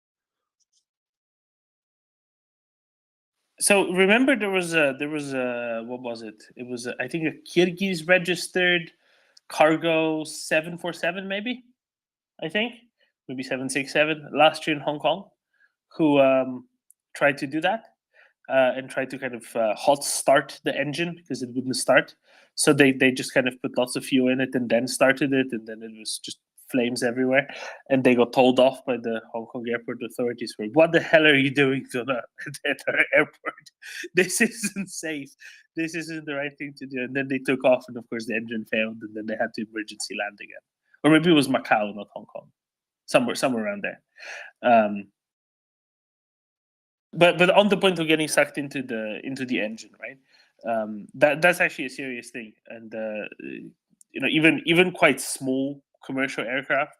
So remember, there was a what was it? It was I think a Kyrgyz registered cargo 747, maybe. I think maybe 767 last year in Hong Kong, who tried to do that and tried to kind of hot start the engine because it wouldn't start. So they just kind of put lots of fuel in it and then started it, and then it was just flames everywhere, and they got told off by the Hong Kong airport authorities for, what the hell are you doing at our airport? This isn't safe. This isn't the right thing to do. And then they took off, and of course the engine failed, and then they had to emergency land again. Or maybe it was Macau, not Hong Kong, somewhere around there. But on the point of getting sucked into the engine, right? That's actually a serious thing, and even quite small commercial aircraft,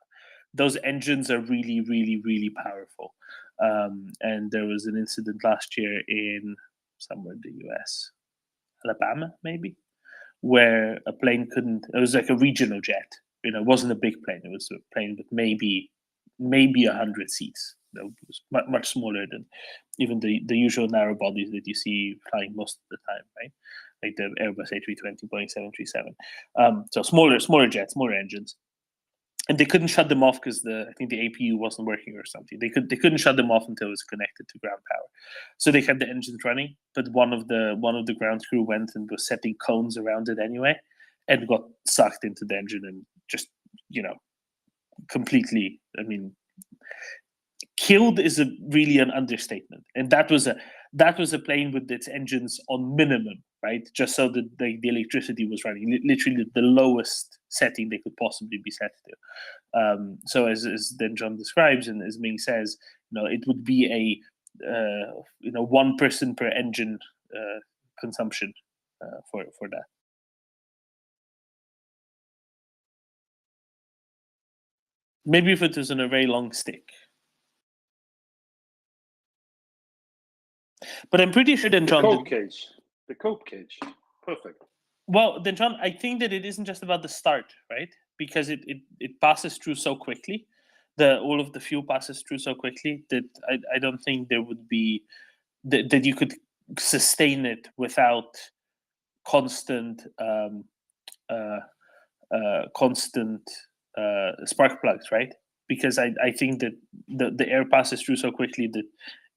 those engines are really, really, really powerful. And there was an incident last year in somewhere in the US, Alabama maybe, where a plane couldn't. It was like a regional jet. It wasn't a big plane. It was a plane with maybe 100 seats. It was much smaller than even the usual narrow bodies that you see flying most of the time, right? Like the Airbus A320, Boeing 737. So smaller jets, smaller engines. And they couldn't shut them off because I think the APU wasn't working or something. They couldn't shut them off until it was connected to ground power. So they had the engines running, but one of the ground crew went and was setting cones around it anyway, and got sucked into the engine and just completely. I mean, killed is really an understatement. And that was a plane with its engines on minimum, right? Just so that the electricity was running, literally the lowest setting they could possibly be set to. So as then John describes, and as Ming says, it would be a 1 person per engine consumption for that. Maybe if it was on a very long stick. But I'm pretty sure then, John, the cope cage, perfect. Well, then, John, I think that it isn't just about the start, right? Because it passes through so quickly, all of the fuel passes through so quickly that I don't think there would be that you could sustain it without constant spark plugs, right? Because I think that the air passes through so quickly that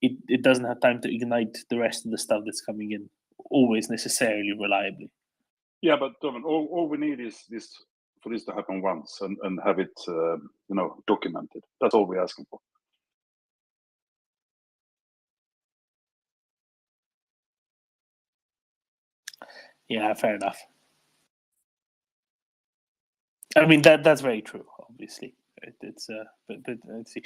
it doesn't have time to ignite the rest of the stuff that's coming in always necessarily reliably. Yeah, but all we need is this for this to happen once and have it documented. That's all we're asking for. Yeah, fair enough. I mean that's very true. Obviously, it's but let's see.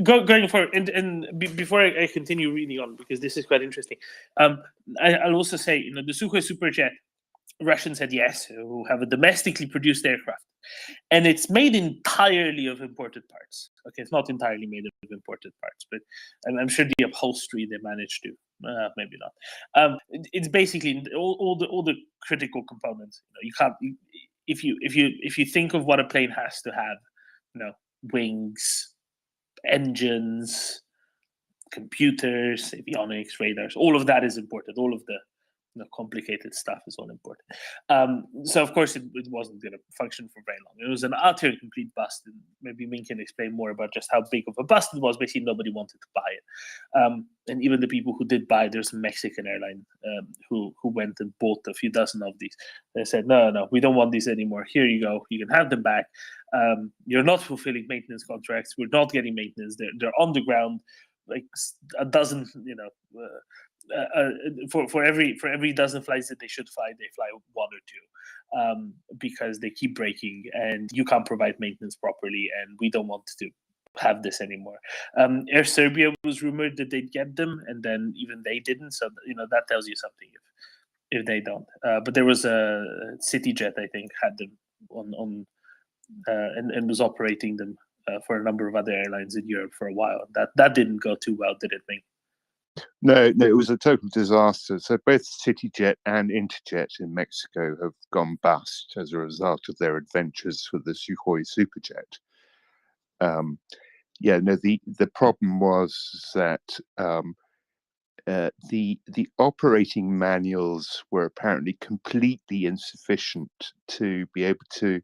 Going forward, and before I continue reading on, because this is quite interesting. I'll also say, the Sukhoi Superjet, Russians said yes, who have a domestically produced aircraft, and it's made entirely of imported parts. Okay, it's not entirely made of imported parts, but I'm sure the upholstery they managed to. Maybe not. It's basically all the critical components. You can't. If you think of what a plane has to have, wings, engines, computers, avionics, radars, all of that is important. All of the complicated stuff is all important. So of course it wasn't going to function for very long. It was an utter and complete bust. And maybe Min can explain more about just how big of a bust it was. Basically, nobody wanted to buy it, and even the people who did buy, there's a Mexican airline who went and bought a few dozen of these. They said, no, we don't want these anymore. Here you go. You can have them back. You're not fulfilling maintenance contracts. We're not getting maintenance. They're on the ground, like a dozen, for every dozen flights that they should fly, they fly one or two, because they keep breaking and you can't provide maintenance properly, and we don't want to have this anymore. Air Serbia was rumored that they'd get them, and then even they didn't. So that tells you something if they don't. But there was a CityJet, I think, had them on and was operating them for a number of other airlines in Europe for a while. That didn't go too well, did it, Ming? No, it was a total disaster. So both CityJet and Interjet in Mexico have gone bust as a result of their adventures with the Sukhoi Superjet. The problem was that the operating manuals were apparently completely insufficient to be able to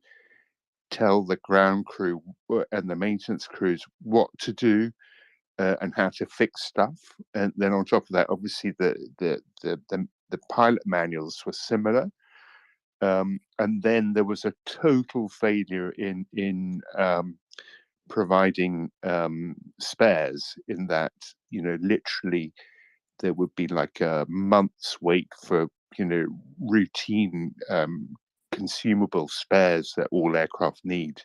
tell the ground crew and the maintenance crews what to do and how to fix stuff. And then on top of that, obviously the pilot manuals were similar. And then there was a total failure in providing spares, in that literally there would be like a month's wait for routine consumable spares that all aircraft need,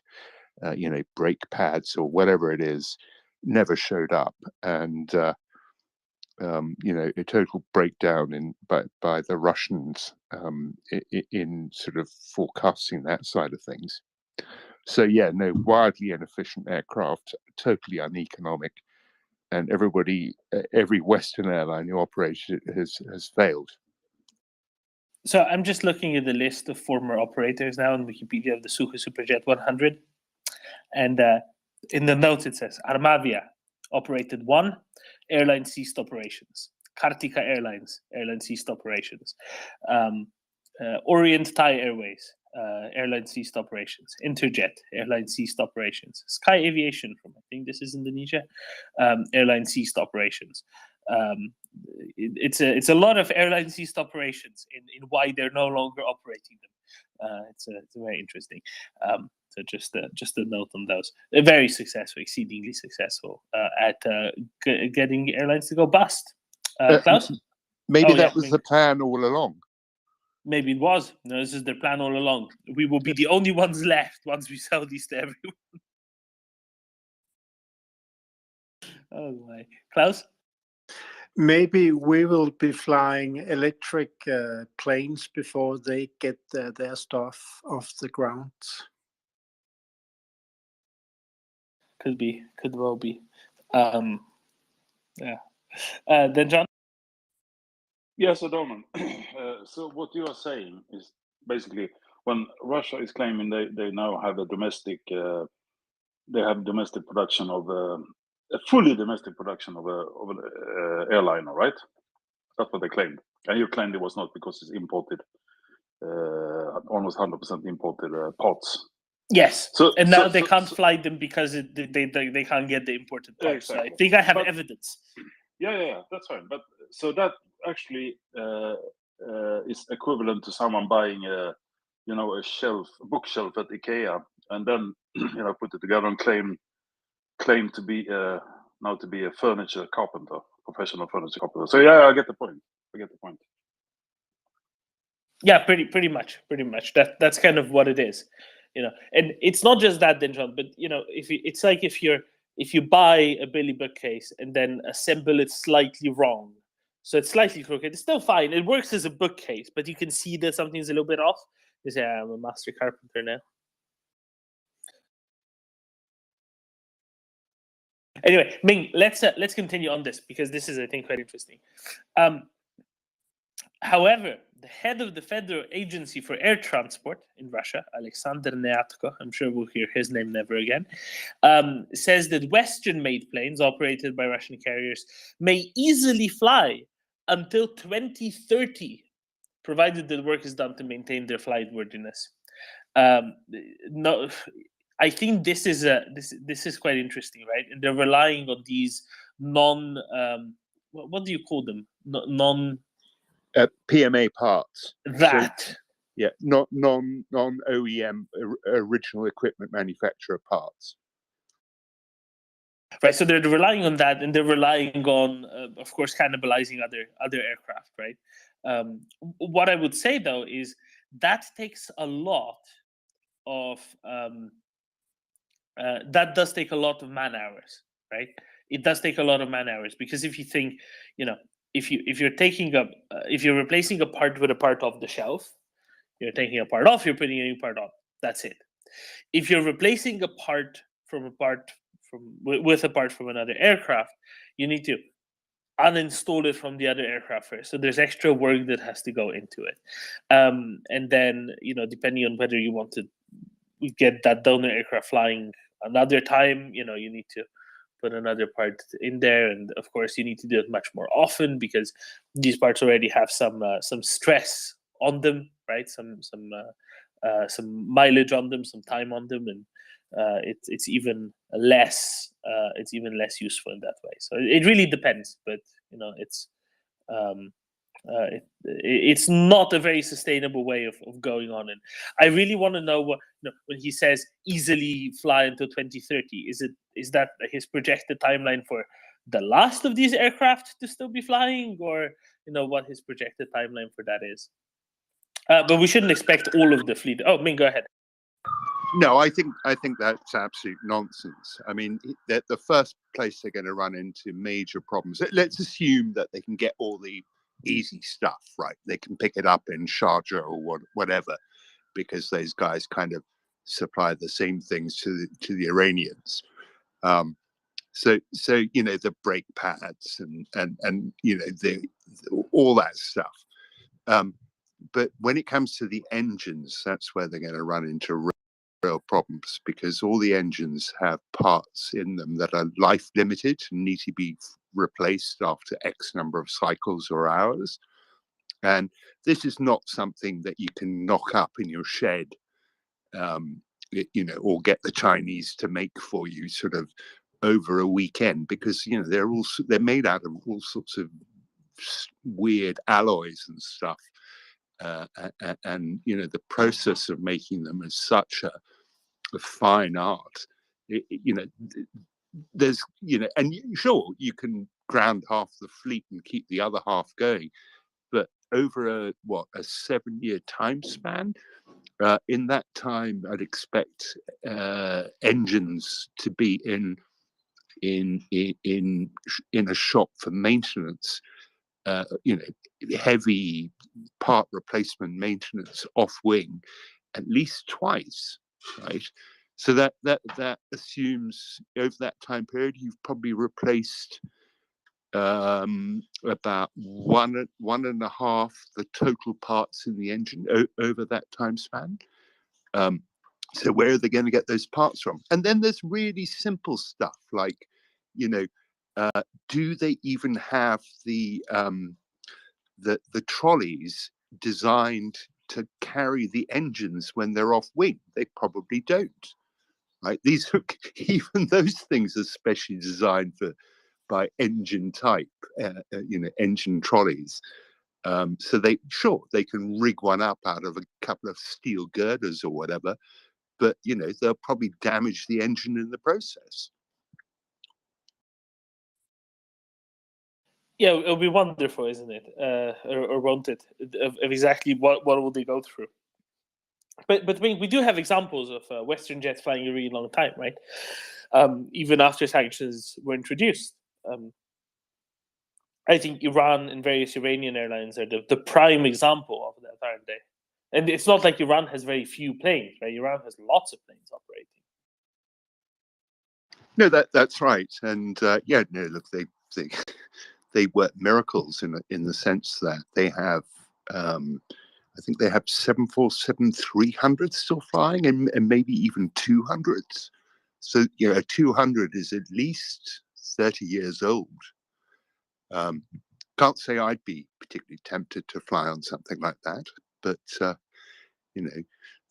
brake pads or whatever it is, never showed up. And a total breakdown by the Russians in sort of forecasting that side of things. So wildly inefficient aircraft, totally uneconomic, and every Western airline who operates it has failed. So I'm just looking at the list of former operators now on Wikipedia of the Sukhoi Superjet 100, and in the notes it says Armavia operated 1, airline ceased operations. Kartika Airlines, airline ceased operations. Orient Thai Airways, airline ceased operations. Interjet, airline ceased operations. Sky Aviation from, I think this is Indonesia, airline ceased operations. It's a lot of airline ceased operations in why they're no longer operating them. It's very interesting. So just a note on those. They're very successful, exceedingly successful at getting airlines to go bust. Klaus? Maybe that was the plan all along. Maybe it was. No, this is their plan all along. We will be the only ones left once we sell these to everyone. Oh my. Klaus? Maybe we will be flying electric planes before they get their stuff off the ground. Could well be. Yeah. Then John? Yeah, so Dorman, so what you are saying is basically when Russia is claiming they now have a domestic, they have domestic production of a fully domestic production of an airliner, right? That's what they claimed. And you claimed it was not because it's imported, almost 100% imported parts. Yes, So and now they can't fly them because they can't get the imported parts. Exactly. So I think I have But- evidence. Yeah, that's fine. But so that actually is equivalent to someone buying a bookshelf at IKEA, and then put it together and claim to be now to be a furniture carpenter, professional furniture carpenter. So yeah, I get the point. Yeah, pretty much. That's kind of what it is, And it's not just that, then, John. But it's like if you buy a Billy bookcase and then assemble it slightly wrong, so it's slightly crooked. It's still fine. It works as a bookcase, but you can see that something's a little bit off. You say, I'm a master carpenter now. Anyway, Ming, let's continue on this because this is, I think, quite interesting. However, the head of the Federal Agency for Air Transport in Russia, Alexander Neatko, I'm sure we'll hear his name never again, says that Western-made planes operated by Russian carriers may easily fly until 2030, provided that work is done to maintain their flight worthiness. No, I think this is quite interesting, right? And they're relying on these what do you call them? Non PMA parts. That. So, yeah, not non-OEM original equipment manufacturer parts. Right, so they're relying on that, and they're relying on, of course, cannibalizing other aircraft, right? What I would say though is that takes a lot of that does take a lot of man hours, right? It does take a lot of man hours because if you think, if you're replacing a part with a part off the shelf, you're taking a part off, you're putting a new part on. That's it. If you're replacing a part with a part from another aircraft, you need to uninstall it from the other aircraft first. So there's extra work that has to go into it, and then depending on whether you want to get that donor aircraft flying another time, you need to put another part in there, and of course you need to do it much more often because these parts already have some stress on them, right? Some mileage on them, some time on them, and it's even less useful in that way. So it really depends, but it's not a very sustainable way of going on. And I really want to know what when he says easily fly until 2030. Is that his projected timeline for the last of these aircraft to still be flying, or what his projected timeline for that is? But we shouldn't expect all of the fleet. Oh, Ming, go ahead. No, I think that's absolute nonsense. I mean, the first place they're going to run into major problems. Let's assume that they can get all the easy stuff right. They can pick it up in Sharjah or whatever, because those guys kind of supply the same things to the Iranians. So the brake pads and all that stuff. But when it comes to the engines, that's where they're going to run into real problems, because all the engines have parts in them that are life limited and need to be replaced after X number of cycles or hours. And this is not something that you can knock up in your shed, or get the Chinese to make for you sort of over a weekend, because they're made out of all sorts of weird alloys and stuff. And the process of making them is such a fine art. There's and sure, you can ground half the fleet and keep the other half going, but over a 7-year time span, in that time I'd expect engines to be in a shop for maintenance, heavy part replacement maintenance off wing at least twice, right? So that assumes over that time period you've probably replaced about one and a half the total parts in the engine over that time span. So where are they going to get those parts from? And then there's really simple stuff like, do they even have the the trolleys designed to carry the engines when they're off wing. They probably don't. Right? These are, even those things are specially designed by engine type, engine trolleys. So they can rig one up out of a couple of steel girders or whatever, but they'll probably damage the engine in the process. Yeah, it'll be wonderful, isn't it? Or won't it? Of exactly what will they go through? But we do have examples of Western jets flying a really long time, right? Even after sanctions were introduced. I think Iran and various Iranian airlines are the prime example of that, aren't they? And it's not like Iran has very few planes, right? Iran has lots of planes operating. No, that's right. And look, they work miracles in the sense that they have, I think they have 747-300 still flying, and maybe even 200s. So 200 is at least 30 years old. Can't say I'd be particularly tempted to fly on something like that, but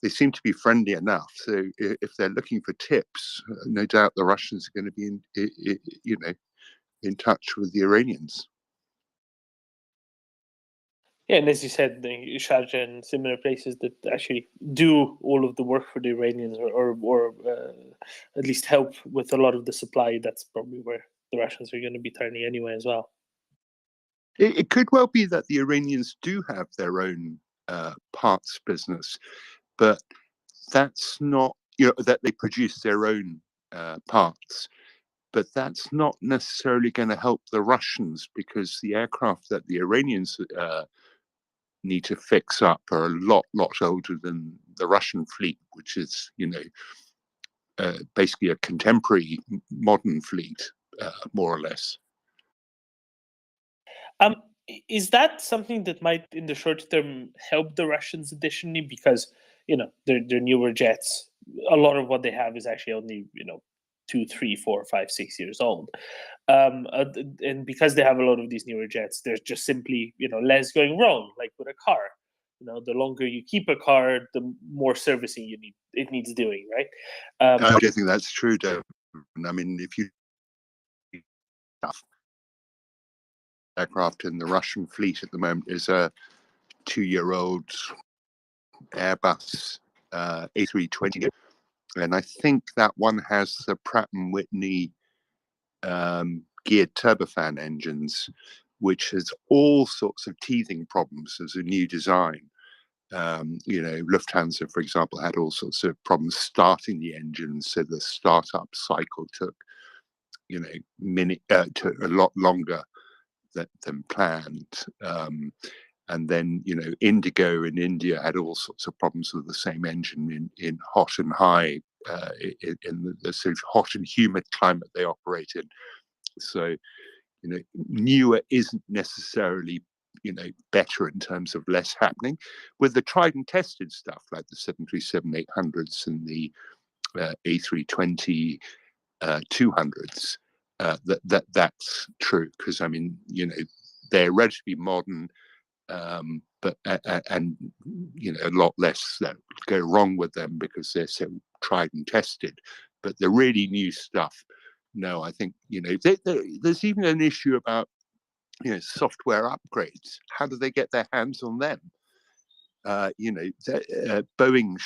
they seem to be friendly enough. So if they're looking for tips, no doubt the Russians are going to be in touch with the Iranians. Yeah, and as you said, the Sharjah and similar places that actually do all of the work for the Iranians, or at least help with a lot of the supply. That's probably where the Russians are going to be turning anyway as well. It could well be that the Iranians do have their own parts business, but that's not, that they produce their own parts, but that's not necessarily going to help the Russians, because the aircraft that the Iranians need to fix up are a lot older than the Russian fleet, which is, basically a contemporary modern fleet, more or less. Is that something that might, in the short term, help the Russians additionally? Because their newer jets, a lot of what they have is actually only 2, 3, 4, 5, 6 years old, and because they have a lot of these newer jets, there's just simply less going wrong, like with a car. The longer you keep a car, the more servicing it needs doing, right? I don't think that's true, Dave. I mean, if you aircraft in the Russian fleet at the moment is a 2-year-old Airbus A320, and I think that one has the Pratt & Whitney geared turbofan engines, which has all sorts of teething problems as a new design. Lufthansa, for example, had all sorts of problems starting the engine, so the startup cycle took took a lot longer than planned. And then Indigo in India had all sorts of problems with the same engine in hot and high, in the sort of hot and humid climate they operate in. So newer isn't necessarily better in terms of less happening. With the tried and tested stuff like the 737-800s and the A320 200s, that's true, because I mean they're relatively modern, but and a lot less that go wrong with them because they're so tried and tested. But the really new stuff, no, I think there's even an issue about software upgrades. How do they get their hands on them? Boeing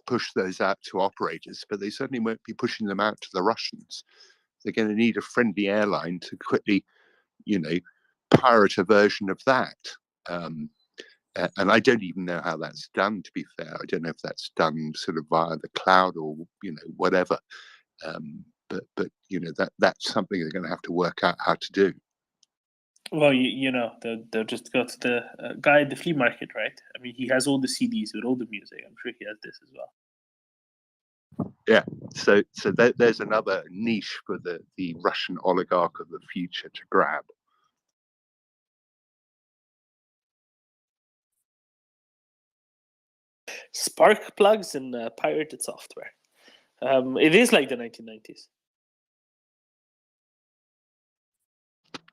push those out to operators, but they certainly won't be pushing them out to the Russians. They're going to need a friendly airline to quickly pirate a version of that. And I don't even know how that's done, to be fair. I don't know if that's done sort of via the cloud or whatever. But that's something they're going to have to work out how to do. Well, they'll just go to the guy at the flea market, right? I mean, he has all the CDs with all the music. I'm sure he has this as well. Yeah, so there's another niche for the Russian oligarch of the future to grab. Spark plugs and pirated software. It is like the 1990s.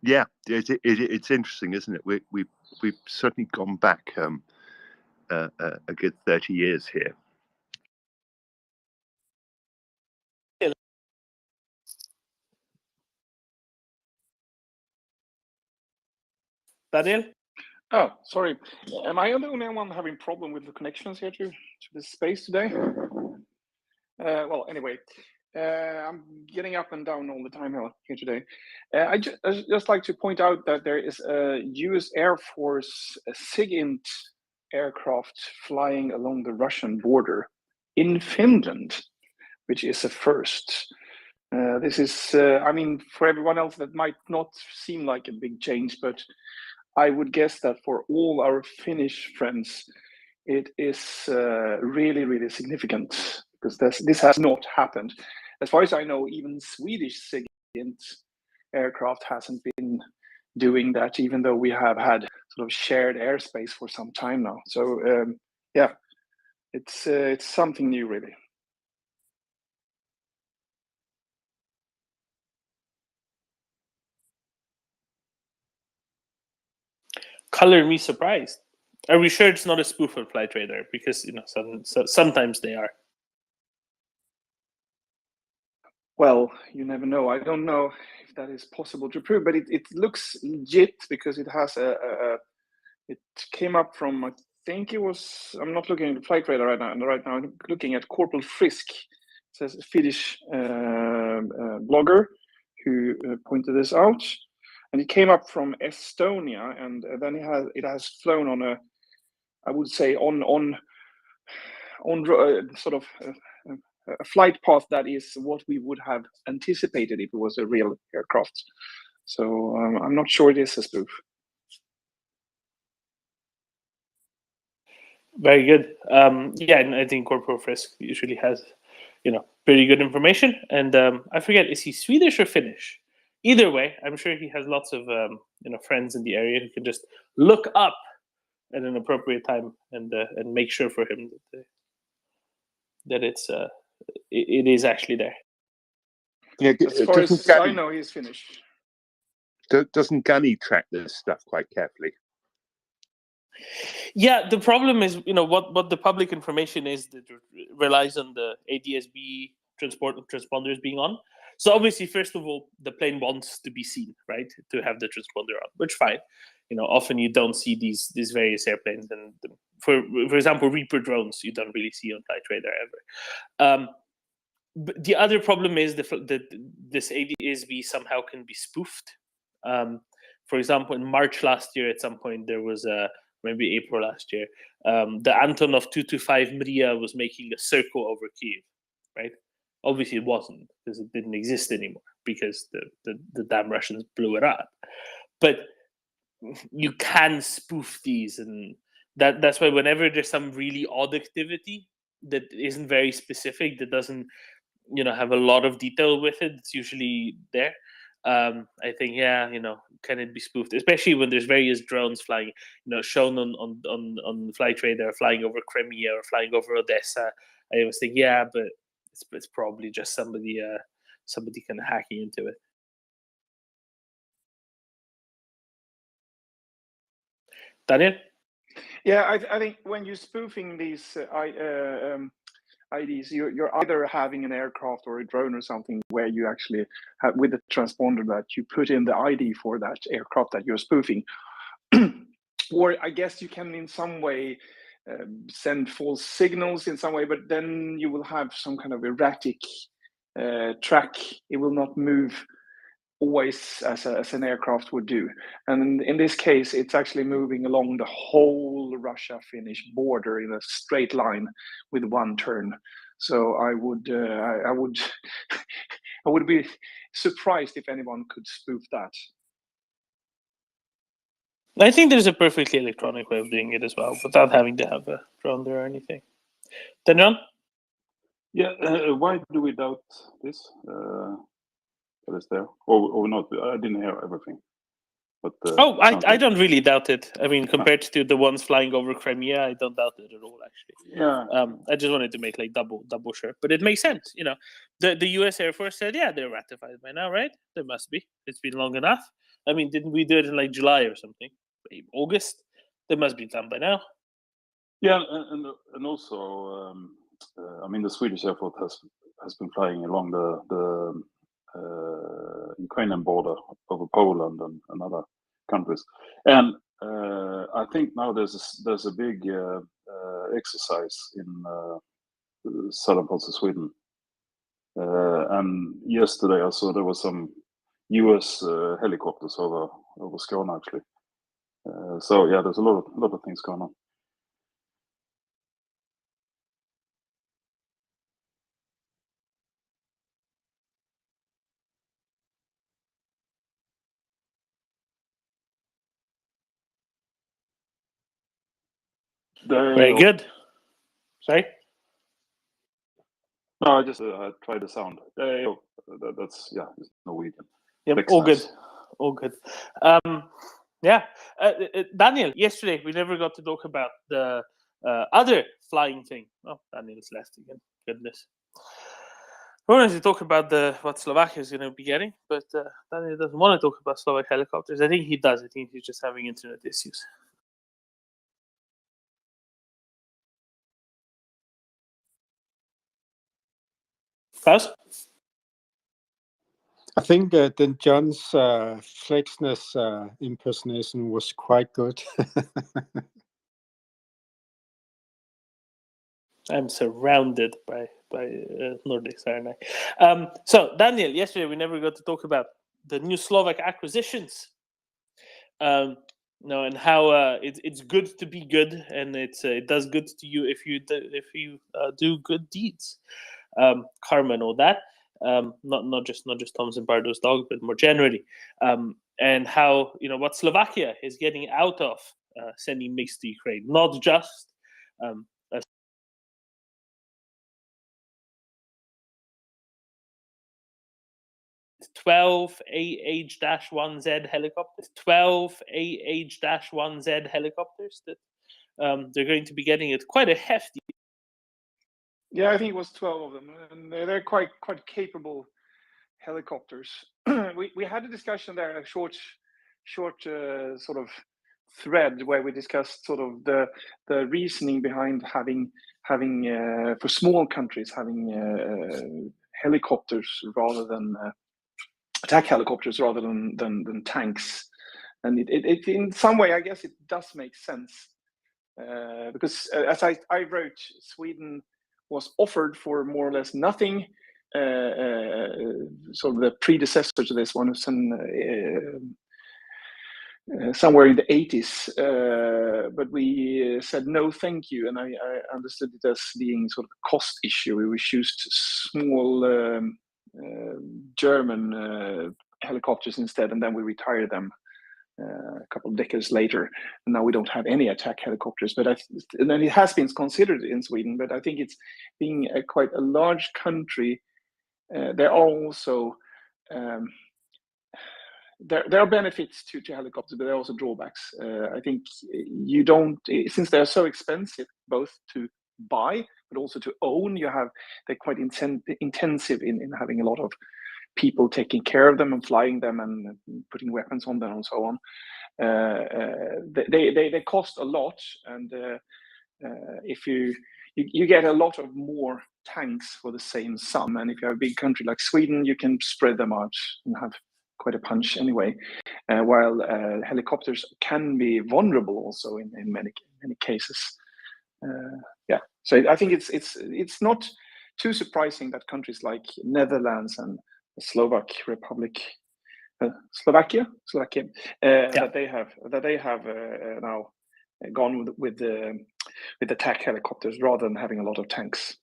Yeah, it's interesting, isn't it? We've certainly gone back a good 30 years here. Daniel? Oh, sorry. Am I the only one having problem with the connections here to the space today? Well, anyway, I'm getting up and down all the time here today. I just like to point out that there is a U.S. Air Force SIGINT aircraft flying along the Russian border in Finland, which is a first. This is, I mean, for everyone else that might not seem like a big change, but I would guess that for all our Finnish friends, it is really, really significant because this has not happened. As far as I know, even Swedish SIGINT aircraft hasn't been doing that, even though we have had sort of shared airspace for some time now. So yeah, it's something new, really. Color me surprised. Are we sure it's not a spoof on Flight Radar? Because sometimes they are. Well, you never know. I don't know if that is possible to prove, but it looks legit because it has it came up from, I think it was, I'm not looking at the Flight Radar right now, I'm looking at Corporal Frisk. It says a Finnish blogger who pointed this out. And it came up from Estonia, and then it has flown on a, I would say, on sort of a flight path that is what we would have anticipated if it was a real aircraft. So I'm not sure it is a spoof. Very good. Yeah, and I think Corporal Frisk usually has, pretty good information. And I forget, is he Swedish or Finnish? Either way, I'm sure he has lots of friends in the area who can just look up at an appropriate time and make sure for him that it is actually there. Yeah, as far as I know, he's Finnish. Doesn't Gunny track this stuff quite carefully? Yeah, the problem is, what the public information is that relies on the ADS-B transponders being on. So obviously, first of all, the plane wants to be seen, right, to have the transponder on, which fine. Often you don't see these various airplanes, and for example, Reaper drones you don't really see on Flight Radar ever. But the other problem is that this ADS-B somehow can be spoofed. For example, in March last year, at some point, there was maybe April last year, the Antonov 225 Mriya was making a circle over Kyiv, right? Obviously, it wasn't because it didn't exist anymore because the damn Russians blew it up. But you can spoof these, and that's why whenever there's some really odd activity that isn't very specific, that doesn't have a lot of detail with it, it's usually there. I think, can it be spoofed? Especially when there's various drones flying, shown on Flight Radar, flying over Crimea or flying over Odessa. I always think, but it's probably just somebody kind of hacking into it. Daniel? Yeah, I think when you're spoofing these IDs, you're either having an aircraft or a drone or something where you actually have, with the transponder, that you put in the ID for that aircraft that you're spoofing. Or I guess you can in some way send false signals in some way, but then you will have some kind of erratic track. It will not move always as an aircraft would do. And in this case, it's actually moving along the whole Russia-Finnish border in a straight line with one turn. So I would I would be surprised if anyone could spoof that. I think there's a perfectly electronic way of doing it as well, without having to have a drone there or anything. Daniel? Yeah, why do we doubt this? That is there, or not? I didn't hear everything. But I don't really doubt it. I mean, compared to the ones flying over Crimea, I don't doubt it at all. Actually, yeah. I just wanted to make like double sure, but it makes sense. The U.S. Air Force said, yeah, they're ratified by now, right? They must be. It's been long enough. I mean, didn't we do it in like July or something? August? They must be done by now. Yeah, and also, I mean, the Swedish Air Force has been flying along the Ukrainian border over Poland and other countries, and I think now there's a big exercise in the southern parts of Sweden, and yesterday I saw there was some U.S. helicopters over Skåne actually. So yeah, there's a lot of things going on. Very good. Sorry? No, I just I tried the sound. That's it's Norwegian. Yep, all good. All good. Yeah, Daniel, yesterday we never got to talk about the other flying thing. Oh, Daniel's left again. Goodness. I wanted to talk about what Slovakia is going to be getting, but Daniel doesn't want to talk about Slovak helicopters. I think he does. I think he's just having internet issues. Klaus? I think that John's Flexness impersonation was quite good. I'm surrounded by Nordics, aren't I? So, Daniel, yesterday we never got to talk about the new Slovak acquisitions. And how it's good to be good, and it does good to you if you do good deeds. Karma and all that. Not just Thomas and Bardo's dog, but more generally. And how what Slovakia is getting out of sending MiGs to Ukraine, not just 12 AH-1Z helicopters. 12 AH-1Z helicopters that they're going to be getting it quite a hefty. Yeah, I think it was 12 of them, and they're quite capable helicopters. we had a discussion there, a short sort of thread where we discussed sort of the reasoning behind having for small countries having helicopters rather than attack helicopters rather than tanks, and it in some way I guess it does make sense because as I wrote, Sweden was offered for more or less nothing. Sort of the predecessor to this one was somewhere in the 80s, but we said no thank you, and I understood it as being sort of a cost issue. We used small German helicopters instead, and then we retired them a couple of decades later, and now we don't have any attack helicopters. But and then it has been considered in Sweden, but I think it's being quite a large country. There are also there are benefits to helicopters, but there are also drawbacks. I think you don't, since they're so expensive, both to buy but also to own. They're quite intensive in having a lot of people taking care of them and flying them and putting weapons on them and so on. They cost a lot, and if you get a lot of more tanks for the same sum, and if you have a big country like Sweden, you can spread them out and have quite a punch anyway. While helicopters can be vulnerable also in many cases. Yeah, so I think it's not too surprising that countries like Netherlands and the Slovak Republic, Slovakia, that they have now gone with attack helicopters rather than having a lot of tanks.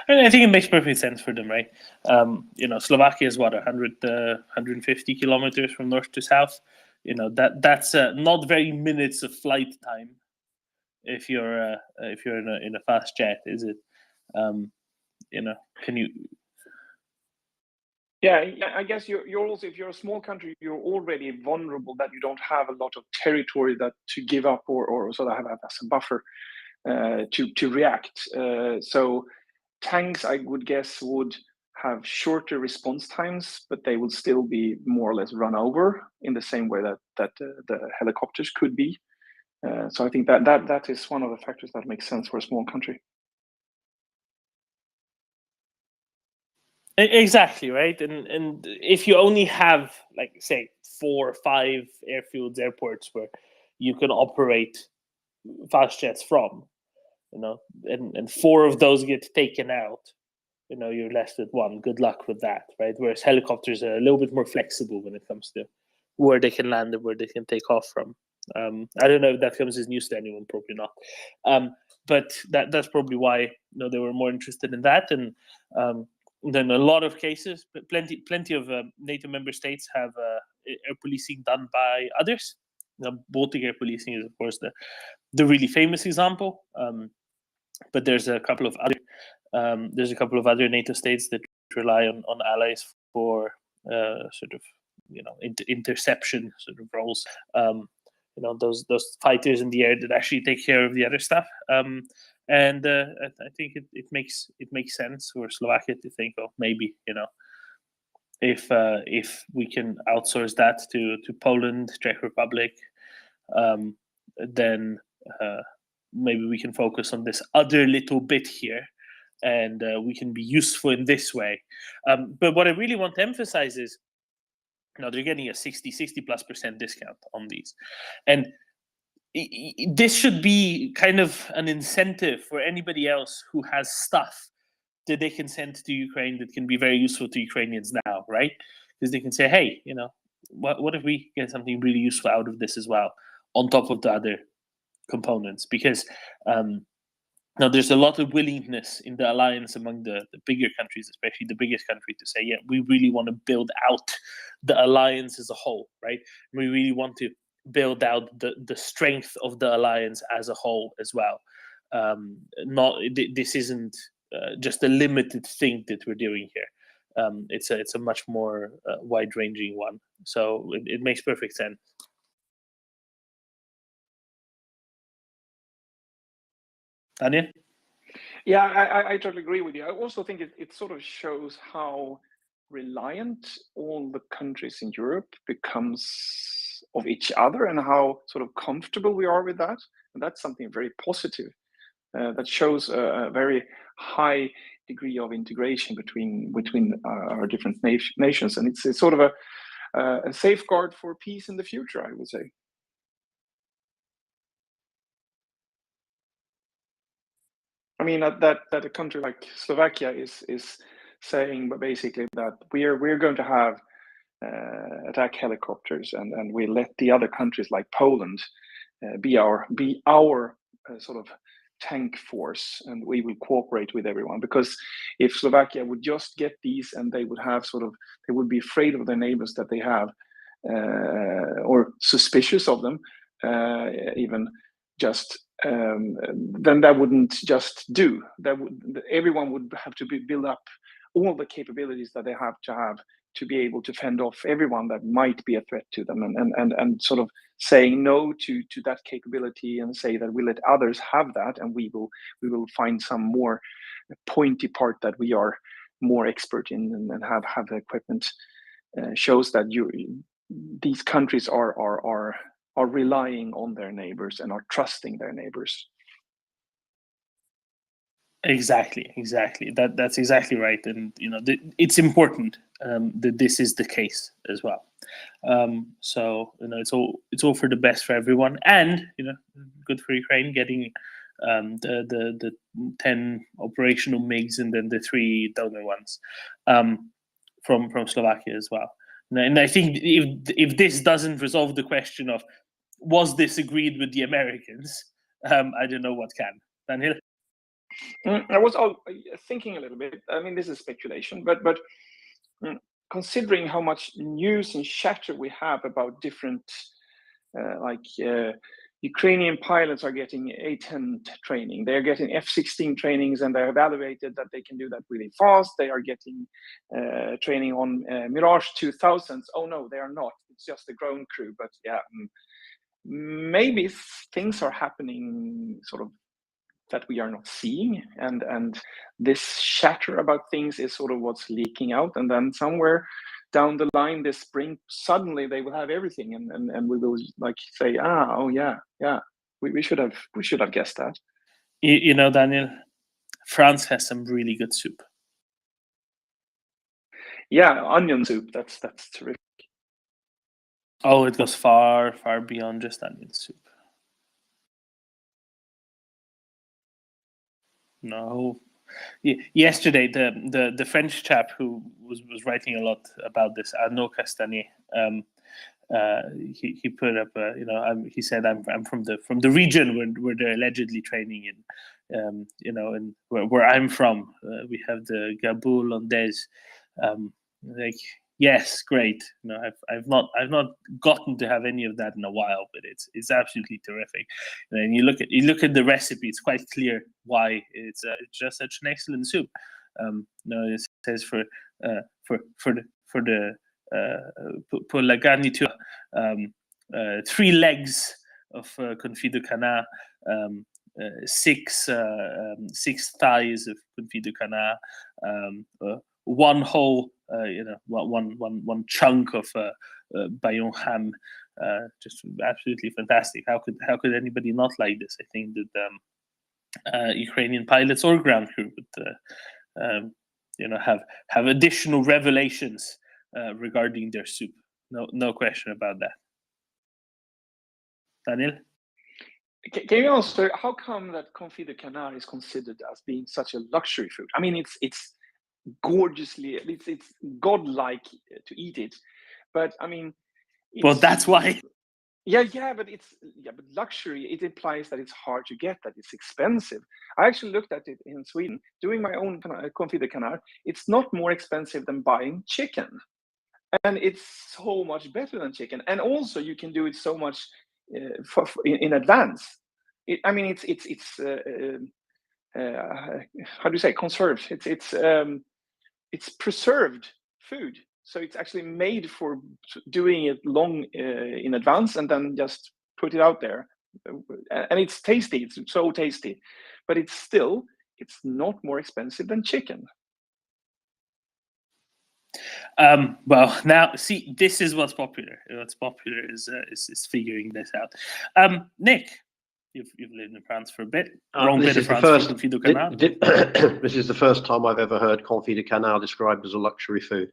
I think it makes perfect sense for them, right? Slovakia is what 150 kilometers from north to south. That's not very minutes of flight time if you're in a fast jet, is it? Can you? Yeah, I guess you're also, if you're a small country, you're already vulnerable that you don't have a lot of territory that to give up or sort of have as a buffer to react. So tanks, I would guess, would have shorter response times, but they will still be more or less run over in the same way that the helicopters could be. So I think that is one of the factors that makes sense for a small country. Exactly, right. And if you only have, like, say, 4 or 5 airfields, airports where you can operate fast jets from, and 4 of those get taken out, you're left with 1. Good luck with that, right? Whereas helicopters are a little bit more flexible when it comes to where they can land and where they can take off from. I don't know if that comes as news to anyone, probably not. But that's probably why they were more interested in that. And then a lot of cases, plenty of NATO member states have air policing done by others. Baltic air policing is, of course, the really famous example. But there's a couple of other NATO states that rely on allies for sort of interception sort of roles. Those fighters in the air that actually take care of the other stuff. And I think it makes sense for Slovakia to think, oh, maybe if we can outsource that to Poland, Czech Republic, then maybe we can focus on this other little bit here, and we can be useful in this way. But what I really want to emphasize is, they're getting a 60+% discount on these, and this should be kind of an incentive for anybody else who has stuff that they can send to Ukraine that can be very useful to Ukrainians now, right? Because they can say, hey, what if we get something really useful out of this as well, on top of the other components? Because now there's a lot of willingness in the alliance among the bigger countries, especially the biggest country, to say, yeah, we really want to build out the alliance as a whole, right? We really want to build out the strength of the alliance as a whole as well. This isn't just a limited thing that we're doing here. It's a much more wide-ranging one. So it makes perfect sense. Daniel? Yeah, I totally agree with you. I also think it sort of shows how reliant all the countries in Europe becomes of each other, and how sort of comfortable we are with that. And that's something very positive. That shows a very high degree of integration between our different nations, and it's sort of a safeguard for peace in the future, I would say. I mean that a country like Slovakia is saying basically that we're going to have attack helicopters, and we let the other countries like Poland be our sort of tank force, and we will cooperate with everyone. Because if Slovakia would just get these, and they would be afraid of their neighbors that they have, or suspicious of them, even just then that wouldn't just do. Everyone would have to build up all the capabilities that they have to be able to fend off everyone that might be a threat to them, and sort of saying no to that capability, and say that we let others have that, and we will find some more pointy part that we are more expert in, and have the equipment, shows that these countries are relying on their neighbors and are trusting their neighbors. Exactly. That's exactly right, and it's important that this is the case as well. So it's all for the best for everyone, and good for Ukraine getting the 10 operational MiGs, and then the 3 donor ones from Slovakia as well. And I think if this doesn't resolve the question of was this agreed with the Americans, I don't know what can. Daniel? I was thinking a little bit. I mean, this is speculation, but considering how much news and chatter we have about different, Ukrainian pilots are getting A-10 training, they're getting F-16 trainings, and they're evaluated that they can do that really fast. They are getting training on Mirage 2000s. Oh no, they are not. It's just the ground crew. But yeah, maybe things are happening sort of that we are not seeing, and this chatter about things is sort of what's leaking out, and then somewhere down the line this spring suddenly they will have everything, and we will like say, oh yeah, we should have guessed that. You know, Daniel, France has some really good soup. Yeah, onion soup, that's terrific. Oh, it goes far beyond just onion soup. No. Yesterday, the French chap who was writing a lot about this, Arnaud Castanier, he put up, he said, I'm from the region where they're allegedly training in, and where I'm from, we have the Gabou Landaise, like. Yes, great. No, I've not gotten to have any of that in a while, but it's absolutely terrific. And you look at the recipe; it's quite clear why it's just such an excellent soup. It says for la garniture, 3 legs of confit de canard, 6 thighs of confit de canard, 1 whole. One chunk of Bayonne ham, just absolutely fantastic. How could anybody not like this? I think that Ukrainian pilots or ground crew would, have additional revelations regarding their soup. No question about that. Daniel? Can you answer how come that confit de canard is considered as being such a luxury food? I mean, it's gorgeously, it's godlike to eat it, but I mean, well, that's why. Yeah, but but luxury, it implies that it's hard to get, that it's expensive. I actually looked at it in Sweden, doing my own confit de canard. It's not more expensive than buying chicken, and it's so much better than chicken. And also, you can do it so much in advance. I mean, it's how do you say, conserved? It's preserved food, so it's actually made for doing it long in advance, and then just put it out there, and it's tasty. It's so tasty, but it's not more expensive than chicken. Well, now see, this is what's popular. What's popular is figuring this out. Nick, you've lived in France for a bit. This is the first time I've ever heard confit de canard described as a luxury food.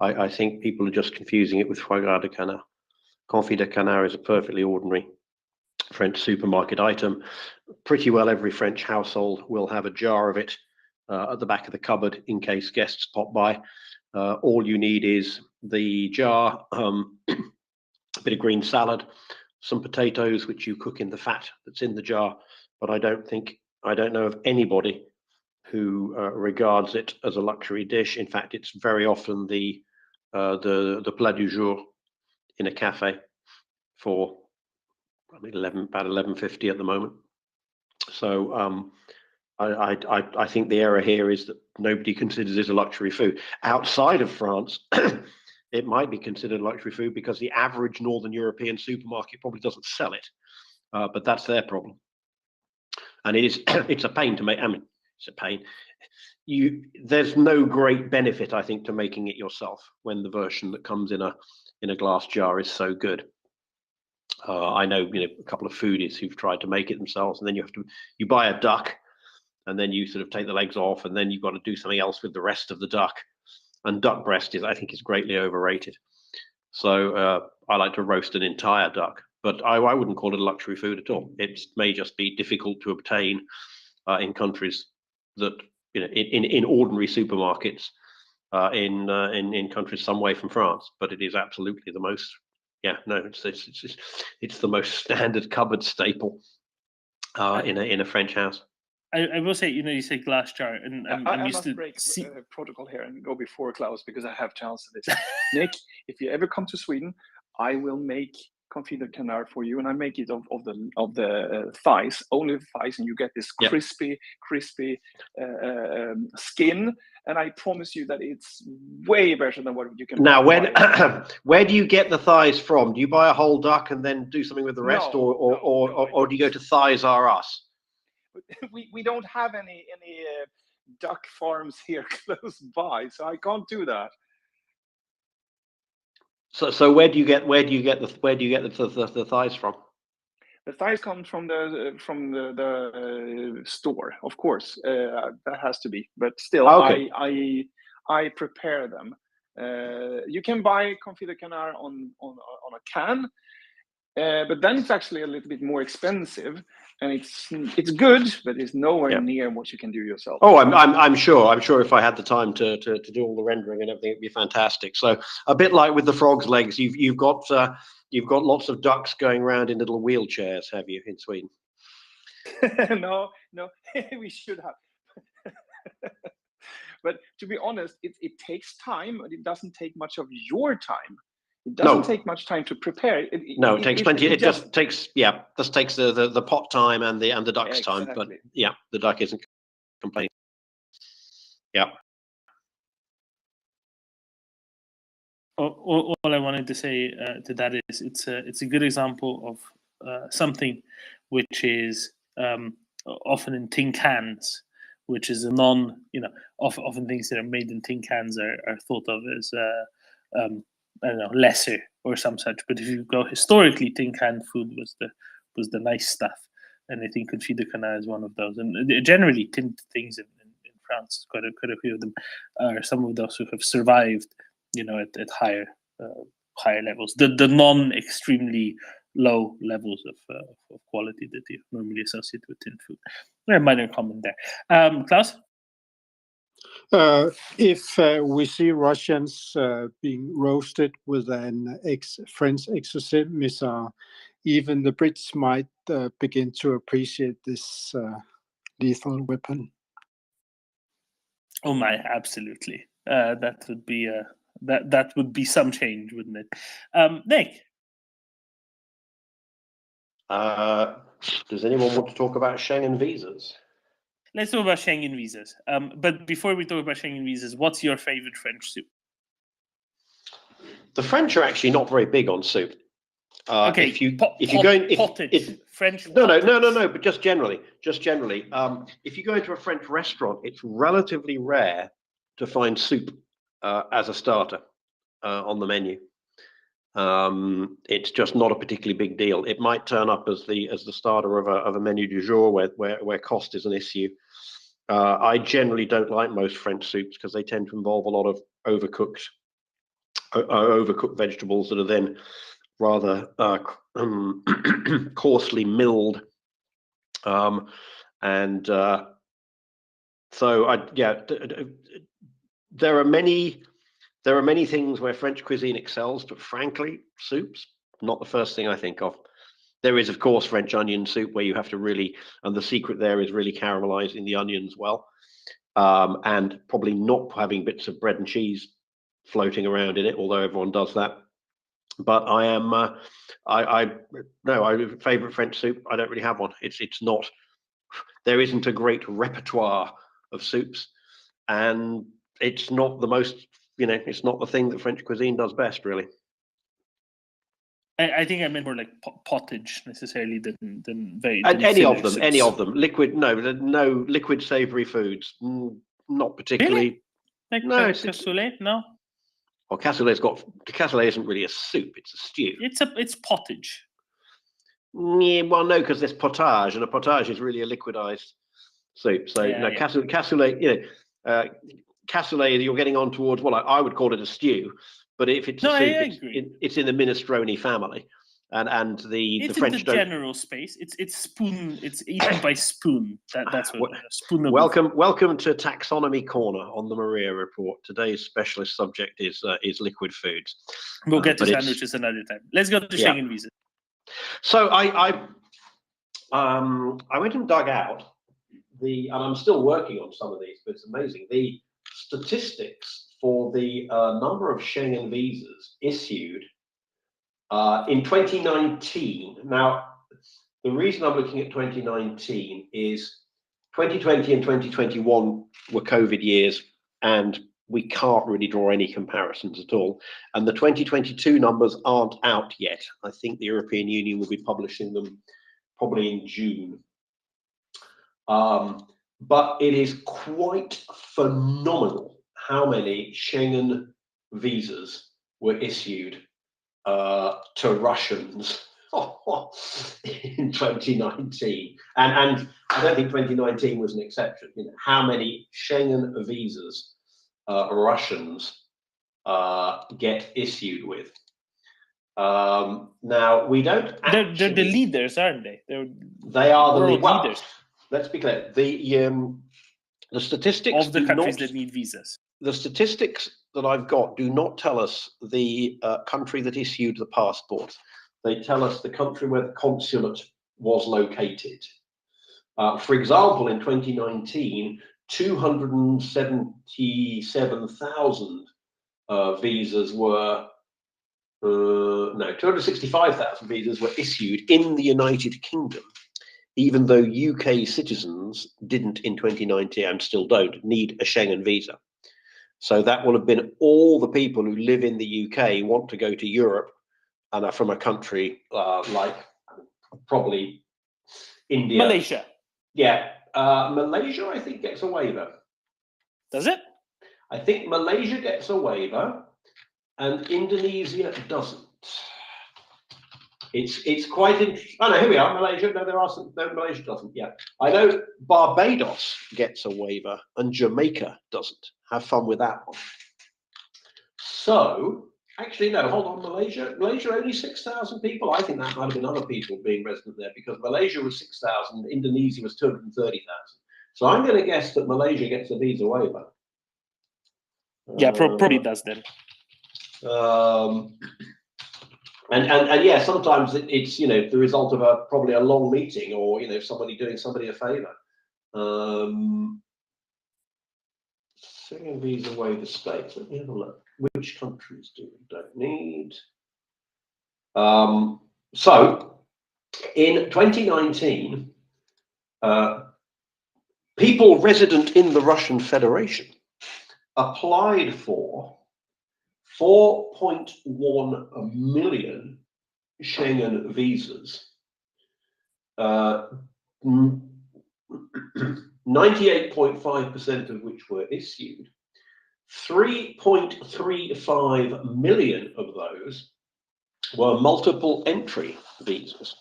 I think people are just confusing it with foie gras de canard. Confit de canard is a perfectly ordinary French supermarket item. Pretty well every French household will have a jar of it at the back of the cupboard in case guests pop by. All you need is the jar, a bit of green salad, some potatoes which you cook in the fat that's in the jar. But I don't know of anybody who regards it as a luxury dish. In fact, it's very often the plat du jour in a cafe for about 11.50 at the moment. So I think the error here is that nobody considers it a luxury food. Outside of France, it might be considered luxury food because the average Northern European supermarket probably doesn't sell it, but that's their problem. And it's a pain to make. I mean, it's a pain. There's no great benefit, I think, to making it yourself when the version that comes in a glass jar is so good. I know a couple of foodies who've tried to make it themselves, and then you buy a duck, and then you sort of take the legs off, and then you've got to do something else with the rest of the duck. And duck breast I think is greatly overrated. So I like to roast an entire duck, but I wouldn't call it a luxury food at all. It may just be difficult to obtain in countries that in ordinary supermarkets in countries some way from France. But it is absolutely the most. Yeah, no, it's the most standard cupboard staple in a French house. I will say, you say glass jar, and I'm used to break protocol here and go before Klaus because I have to answer this. Nick, if you ever come to Sweden, I will make confit de canard for you, and I make it of the thighs, only the thighs, and you get this crispy skin. And I promise you that it's way better than what you can. Now, where do you get the thighs from? Do you buy a whole duck and then do something with the rest, or do you go to Thighs R Us? we don't have any duck farms here close by, so I can't do that. So where do you get the thighs from? The thighs come from the store, of course. That has to be, but still, Okay. I prepare them. You can buy confit de canard on a can, but then it's actually a little bit more expensive, and it's good, but it's nowhere near what you can do yourself. Oh, I'm sure. I'm sure if I had the time to do all the rendering and everything, it'd be fantastic. So a bit like with the frog's legs, you've got lots of ducks going around in little wheelchairs, have you, in Sweden? No, we should have. But to be honest, it takes time, but it doesn't take much of your time. It doesn't take much time to prepare. It takes plenty. It just takes the pot time and the duck's time. But yeah, the duck isn't complaining. Yeah. All I wanted to say to that is it's a good example of something which is often in tin cans, which is a often things that are made in tin cans are thought of as I don't know, lesser or some such. But if you go historically, tin can food was the nice stuff, and I think confit de canard is one of those. And generally, tinned things in France, quite a few of them are some of those who have survived, at higher levels, the non extremely low levels of quality that you normally associate with tin food. A minor comment there. Klaus? If we see Russians being roasted with an French exocet missile, even the Brits might begin to appreciate this lethal weapon. Oh my, absolutely. That would be that would be some change, wouldn't it? Nick? Does anyone want to talk about Schengen visas? Let's talk about Schengen visas. But before we talk about Schengen visas, what's your favorite French soup? The French are actually not very big on soup. Okay, if you're going pottage, French. No, but just generally, if you go into a French restaurant, it's relatively rare to find soup as a starter on the menu. It's just not a particularly big deal. It might turn up as the starter of a menu du jour where cost is an issue. I generally don't like most French soups because they tend to involve a lot of overcooked vegetables that are then rather coarsely milled, and so there are many things where French cuisine excels, but frankly, soups not the first thing I think of. There is, of course, French onion soup where you have to really, and the secret there is really caramelizing the onions well, and probably not having bits of bread and cheese floating around in it, although everyone does that. But I am, favorite French soup. I don't really have one. It's not. There isn't a great repertoire of soups, and it's not the most. It's not the thing that French cuisine does best, really. I think I meant more like pottage necessarily than any of them. Liquid, no liquid savory foods, not particularly. Really? Like cassoulet, no. Well, cassoulet isn't really a soup; it's a stew. It's pottage. Yeah, well, no, because there's potage, and a potage is really a liquidized soup. So cassoulet, cassoulet, you're getting on towards what I would call it a stew, but if it's a soup, it's in the minestrone family, and the French in the general space. It's spoon. It's eaten by spoon. That's what spoon. Welcome to Taxonomy Corner on the Maria Report. Today's specialist subject is liquid foods. We'll get to sandwiches another time. Let's go to Schengen visa. So I went and dug out and I'm still working on some of these, but it's amazing. The statistics for the number of Schengen visas issued in 2019. Now, the reason I'm looking at 2019 is 2020 and 2021 were COVID years, and we can't really draw any comparisons at all. And the 2022 numbers aren't out yet. I think the European Union will be publishing them probably in June. But it is quite phenomenal how many Schengen visas were issued to Russians in 2019, and I don't think 2019 was an exception. You know, how many Schengen visas Russians get issued with? Now we don't. They're the leaders, aren't they? They are the world well, leaders. Let's be clear. The statistics Of the do countries not, that need visas. The statistics that I've got do not tell us the country that issued the passport. They tell us the country where the consulate was located. For example, in 2019, 277,000 visas were, 265,000 visas were issued in the United Kingdom, even though UK citizens didn't in 2019 and still don't need a Schengen visa. So that will have been all the people who live in the UK, want to go to Europe, and are from a country like probably India. Malaysia. Yeah, Malaysia, I think, gets a waiver. Does it? I think Malaysia gets a waiver, and Indonesia doesn't. It's quite interesting. Oh no, here we are, Malaysia. No, there are some. No, Malaysia doesn't. Yeah, I know Barbados gets a waiver, and Jamaica doesn't. Have fun with that one. So, actually, no, hold on, Malaysia only 6,000 people. I think that might have been other people being resident there, because Malaysia was 6,000, Indonesia was 230,000. So I'm going to guess that Malaysia gets a visa waiver. Yeah, probably does then. And yeah, sometimes it's the result of probably a long meeting, or somebody doing somebody a favor. Second visa waiver states. Let me have a look. Which countries do we don't need? So in 2019, people resident in the Russian Federation applied for 4.1 million Schengen visas. 98.5% of which were issued. 3.35 million of those were multiple entry visas.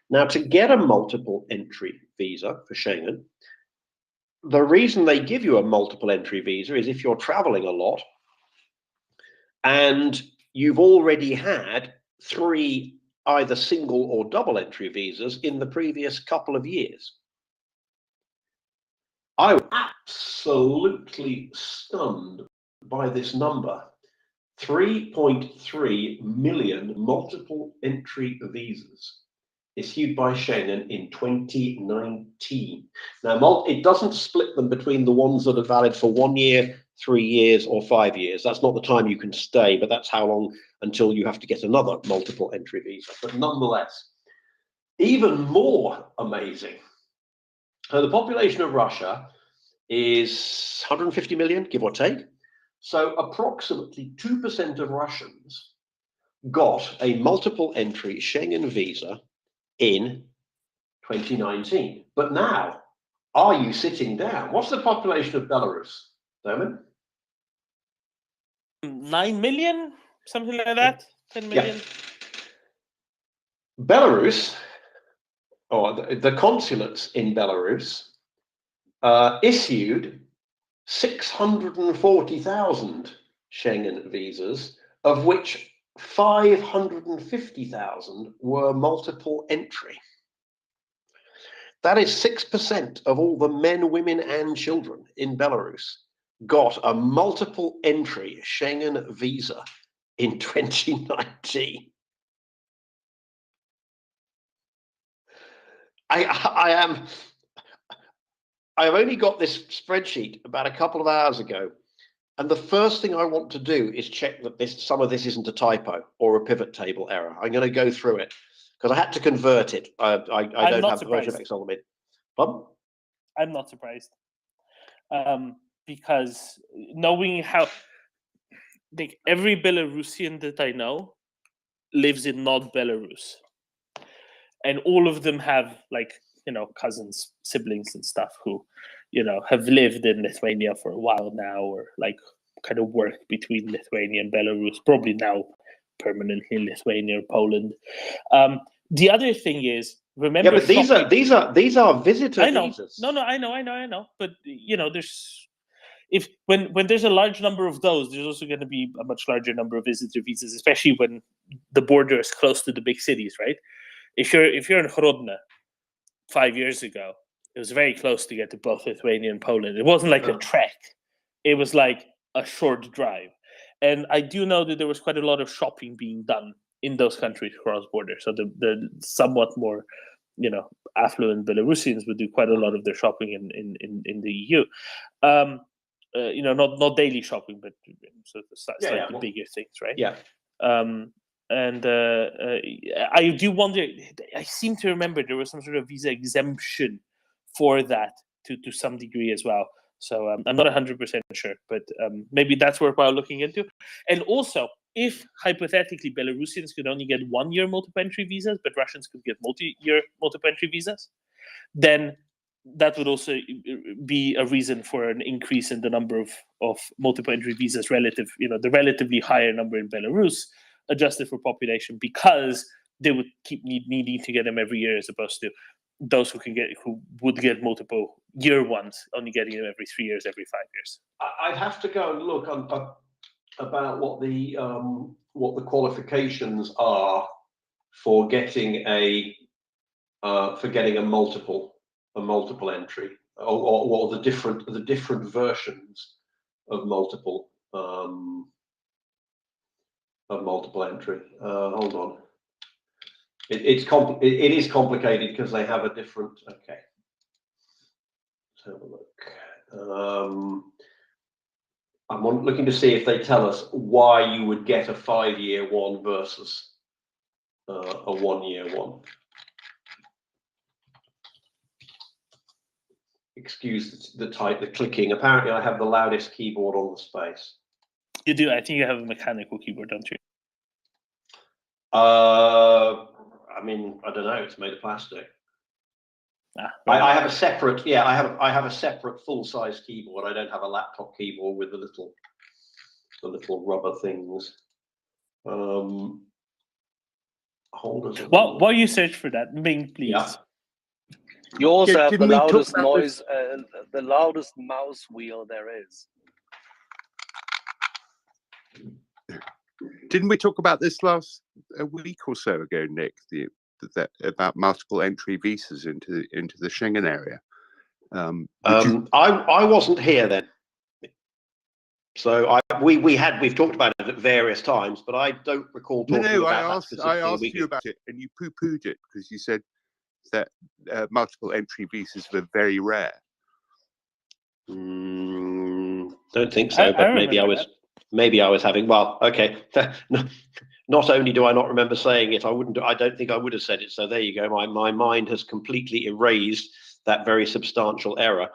Now, to get a multiple entry visa for Schengen, the reason they give you a multiple entry visa is if you're traveling a lot and you've already had 3 either single or double entry visas in the previous couple of years. I was absolutely stunned by this number. 3.3 million multiple entry visas issued by Schengen in 2019. Now, it doesn't split them between the ones that are valid for 1 year, 3 years, or 5 years. That's not the time you can stay, but that's how long until you have to get another multiple entry visa. But nonetheless, even more amazing. So the population of Russia is 150 million, give or take. So approximately 2% of Russians got a multiple entry Schengen visa in 2019. But now, are you sitting down? What's the population of Belarus, Dermot? 9 million, something like that. 10 million. Yeah. Belarus, or the consulates in Belarus, issued 640,000 Schengen visas, of which 550,000 were multiple entry. That is 6% of all the men, women, and children in Belarus got a multiple entry Schengen visa in 2019. I've only got this spreadsheet about a couple of hours ago, and the first thing I want to do is check that some of this isn't a typo or a pivot table error. I'm going to go through it because I had to convert it. I don't have the version of Excel on me. Pardon? I'm not surprised, because knowing how, like, every Belarusian that I know lives in not Belarus, and all of them have, like, cousins, siblings, and stuff who, have lived in Lithuania for a while now, or like kind of work between Lithuania and Belarus, probably now permanently in Lithuania or Poland. The other thing is, remember, yeah, but these are visitor I know. visas. No, I know. But there's when there's a large number of those, there's also going to be a much larger number of visitor visas, especially when the border is close to the big cities, right? If you're in Hrodna 5 years ago, it was very close to get to both Lithuania and Poland. It wasn't like a trek; it was like a short drive. And I do know that there was quite a lot of shopping being done in those countries cross border. So the somewhat more, affluent Belarusians would do quite a lot of their shopping in the EU. Not daily shopping, but sort of slightly bigger things, right? Yeah. And I do wonder. I seem to remember there was some sort of visa exemption for that to some degree as well. So I'm not 100% sure, but maybe that's worthwhile looking into. And also, if hypothetically Belarusians could only get 1 year multiple entry visas, but Russians could get multi-year multiple entry visas, then that would also be a reason for an increase in the number of multiple entry visas relative, the relatively higher number in Belarus, adjusted for population, because they would keep needing to get them every year, as opposed to those who would get multiple year ones, only getting them every 3 years, every 5 years. I'd have to go and look about what the qualifications are for getting a multiple entry, or the different versions of multiple entry. Hold on. It is complicated because they have a different. Okay, let's have a look. I'm looking to see if they tell us why you would get a 5-year one versus a 1 year one. Excuse the clicking. Apparently, I have the loudest keyboard on the space. You do. I think you have a mechanical keyboard, don't you? I mean, I don't know. It's made of plastic. I have a separate. Yeah, I have a separate full-size keyboard. I don't have a laptop keyboard with the little rubber things. Holders. Well, while you search for that, Ming, please. Yeah. You also have the didn't we talk loudest about noise, the loudest mouse wheel there is. Didn't we talk about this a week or so ago, Nick? About multiple entry visas into the Schengen area. I wasn't here then, so we've talked about it at various times, but I don't recall talking about that. I asked you about it, and you poo-pooed it because you said that multiple entry visas were very rare. Don't think so, but maybe I was having. Well, okay. Not only do I not remember saying it, I don't think I would have said it. So there you go. My mind has completely erased that very substantial error.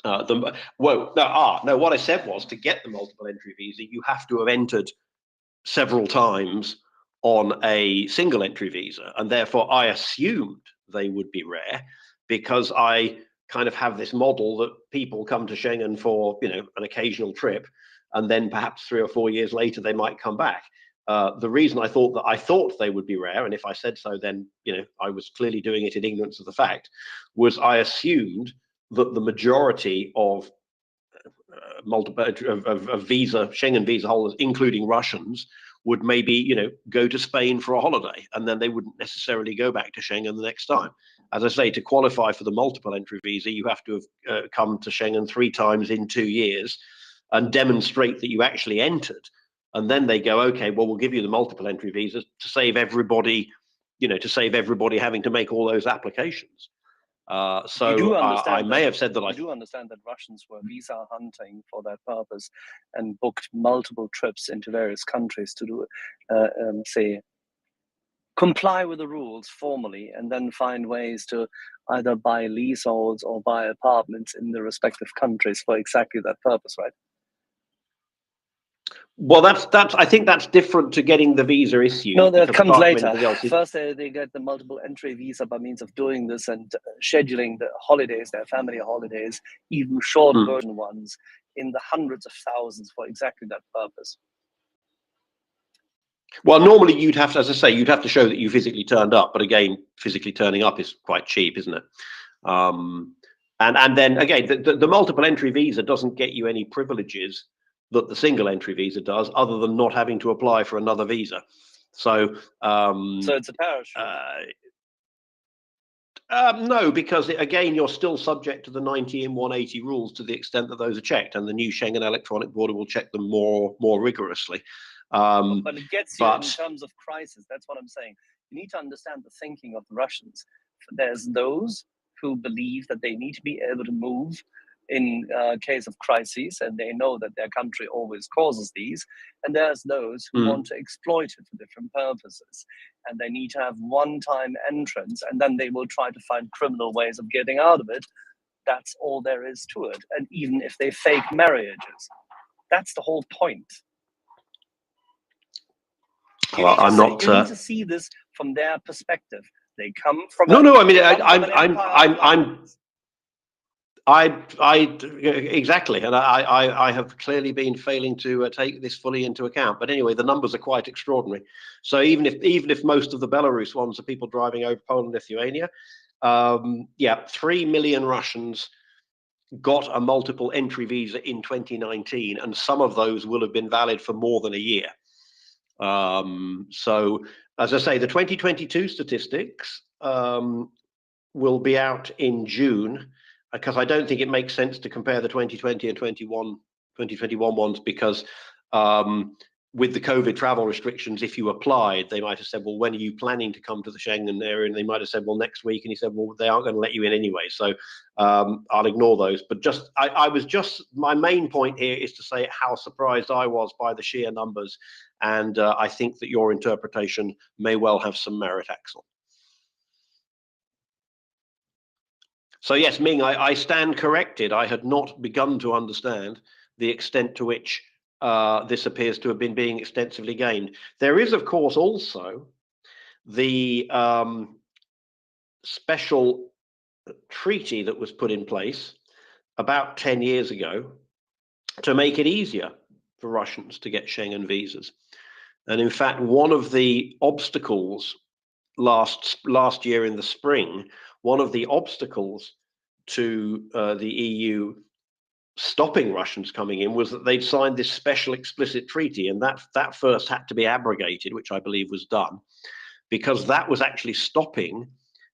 What I said was, to get the multiple entry visa, you have to have entered several times on a single entry visa, and therefore I assumed they would be rare, because I kind of have this model that people come to Schengen for an occasional trip, and then perhaps 3 or 4 years later they might come back. The reason I thought they would be rare, and if I said so, then I was clearly doing it in ignorance of the fact, was I assumed that the majority of Schengen visa holders, including Russians, would maybe go to Spain for a holiday, and then they wouldn't necessarily go back to Schengen the next time. As I say, to qualify for the multiple entry visa, you have to have come to Schengen 3 times in 2 years and demonstrate that you actually entered. And then they go, okay, well, we'll give you the multiple entry visas to save everybody, having to make all those applications. So I may have said that I do understand that Russians were visa hunting for that purpose and booked multiple trips into various countries to do, comply with the rules formally, and then find ways to either buy leaseholds or buy apartments in the respective countries for exactly that purpose, right? Well, that's I think that's different to getting the visa issued. No, that because comes apart from later. anything else, First, they get the multiple entry visa by means of doing this and scheduling the holidays, their family holidays, even short version ones, in the hundreds of thousands for exactly that purpose. well, normally you'd have to, as I say, you'd have to show that you physically turned up. But again, physically turning up is quite cheap, isn't it? And then again, the multiple entry visa doesn't get you any privileges that the single entry visa does, other than not having to apply for another visa. So it's a parachute. No, because again, you're still subject to the 90 in 180 rules to the extent that those are checked, and the new Schengen electronic border will check them more rigorously. But it gets you in terms of crisis. That's what I'm saying. You need to understand the thinking of the Russians. There's those who believe that they need to be able to move in case of crises, and they know that their country always causes these. And there's those who want to exploit it for different purposes. And they need to have one-time entrance, and then they will try to find criminal ways of getting out of it. That's all there is to it. And even if they fake marriages, that's the whole point. Well, I'm not. You need to see this from their perspective. They come from. No. I mean, exactly, and I have clearly been failing to take this fully into account. But anyway, the numbers are quite extraordinary. So even if most of the Belarus ones are people driving over Poland, Lithuania, 3 million Russians got a multiple entry visa in 2019, and some of those will have been valid for more than a year. So, as I say, the 2022 statistics will be out in June, because I don't think it makes sense to compare the 2020 and 2021 ones, because with the COVID travel restrictions, if you applied, they might have said, well, when are you planning to come to the Schengen area? And they might have said, well, next week. And he said, well, they aren't going to let you in anyway. So I'll ignore those. But my main point here is to say how surprised I was by the sheer numbers. And I think that your interpretation may well have some merit, Axel. So yes, Ming, I stand corrected. I had not begun to understand the extent to which this appears to have been being extensively gamed. There is, of course, also the special treaty that was put in place about 10 years ago to make it easier for Russians to get Schengen visas. And in fact, one of the obstacles last year in the spring, one of the obstacles to the EU stopping Russians coming in was that they'd signed this special explicit treaty, and that first had to be abrogated, which I believe was done, because that was actually stopping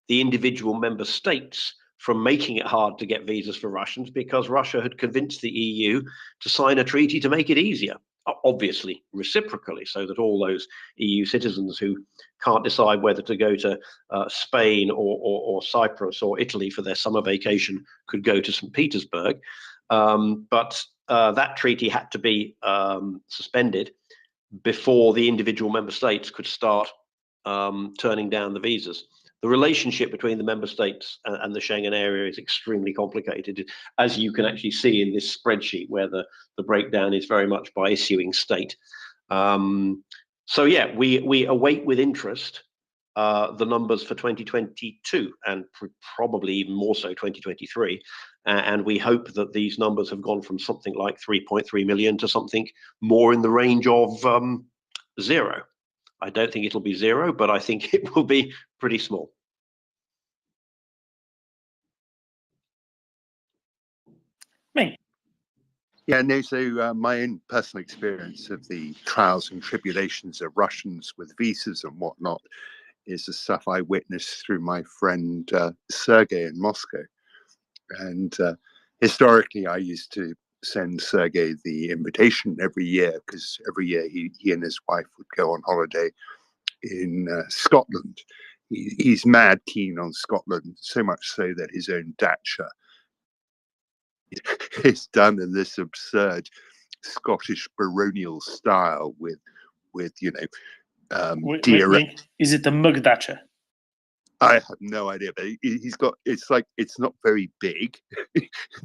the individual member states from making it hard to get visas for Russians, because Russia had convinced the EU to sign a treaty to make it easier, obviously reciprocally, so that all those EU citizens who can't decide whether to go to Spain or Cyprus or Italy for their summer vacation could go to St. Petersburg. But that treaty had to be suspended before the individual member states could start turning down the visas. The relationship between the member states and the Schengen area is extremely complicated, as you can actually see in this spreadsheet, where the breakdown is very much by issuing state. So yeah, we await with interest the numbers for 2022 and probably even more so 2023. And we hope that these numbers have gone from something like 3.3 million to something more in the range of 0. I don't think it'll be 0, but I think it will be pretty small. Me. Yeah, no, so my own personal experience of the trials and tribulations of Russians with visas and whatnot is the stuff I witnessed through my friend Sergei in Moscow. And historically, I used to send Sergei the invitation every year, because every year he and his wife would go on holiday in Scotland. He's mad keen on Scotland, so much so that his own dacha is done in this absurd Scottish baronial style with deer. Is it the mug dacha? I have no idea, but he's got, it's not very big,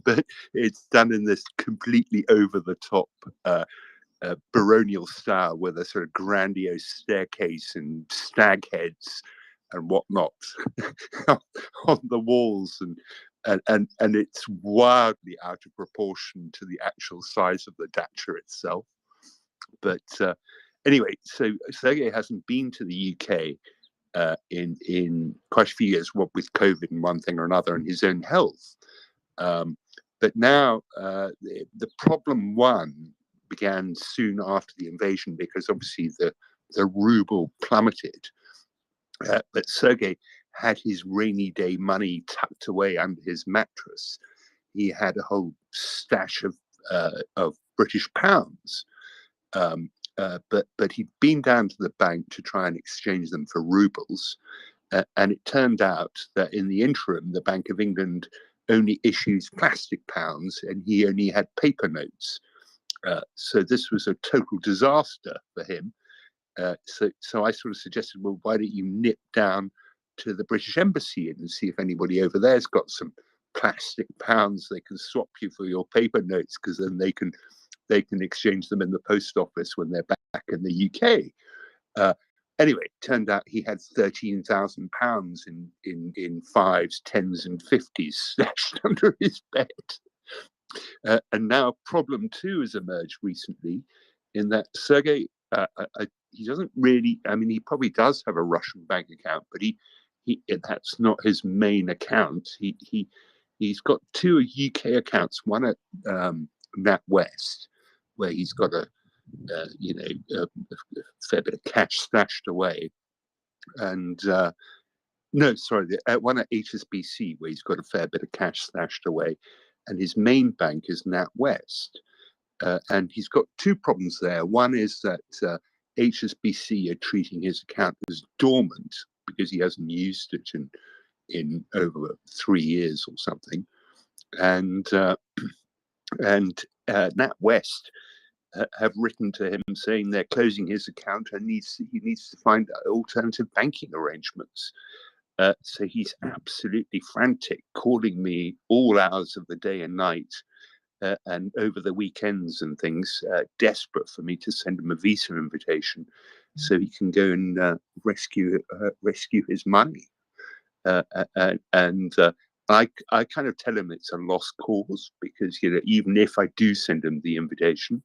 but it's done in this completely over the top baronial style with a sort of grandiose staircase and stag heads and whatnot on the walls, and it's wildly out of proportion to the actual size of the dacha itself. But anyway, so Sergei hasn't been to the UK in quite a few years, what with COVID and one thing or another, and his own health. But now the problem one began soon after the invasion, because obviously the ruble plummeted. But Sergei had his rainy day money tucked away under his mattress. He had a whole stash of British pounds. But he'd been down to the bank to try and exchange them for rubles. And it turned out that in the interim, the Bank of England only issues plastic pounds and he only had paper notes. So this was a total disaster for him. So I sort of suggested, well, why don't you nip down to the British Embassy and see if anybody over there's got some plastic pounds they can swap you for your paper notes, because then they can exchange them in the post office when they're back in the UK. Anyway, it turned out he had £13,000 in 5s, 10s, and 50s stashed under his bed. And now problem 2 has emerged recently, in that Sergei, he doesn't really, I mean, he probably does have a Russian bank account, but that's not his main account. He's got 2 UK accounts, one at NatWest, where he's got a fair bit of cash stashed away, and no, sorry, one at HSBC, where he's got a fair bit of cash stashed away, and his main bank is NatWest, and he's got 2 problems there. One is that HSBC are treating his account as dormant because he hasn't used it in over 3 years or something, and NatWest have written to him saying they're closing his account and he needs to find alternative banking arrangements. So he's absolutely frantic, calling me all hours of the day and night, and over the weekends and things, desperate for me to send him a visa invitation so he can go and rescue his money. And I kind of tell him it's a lost cause, because even if I do send him the invitation,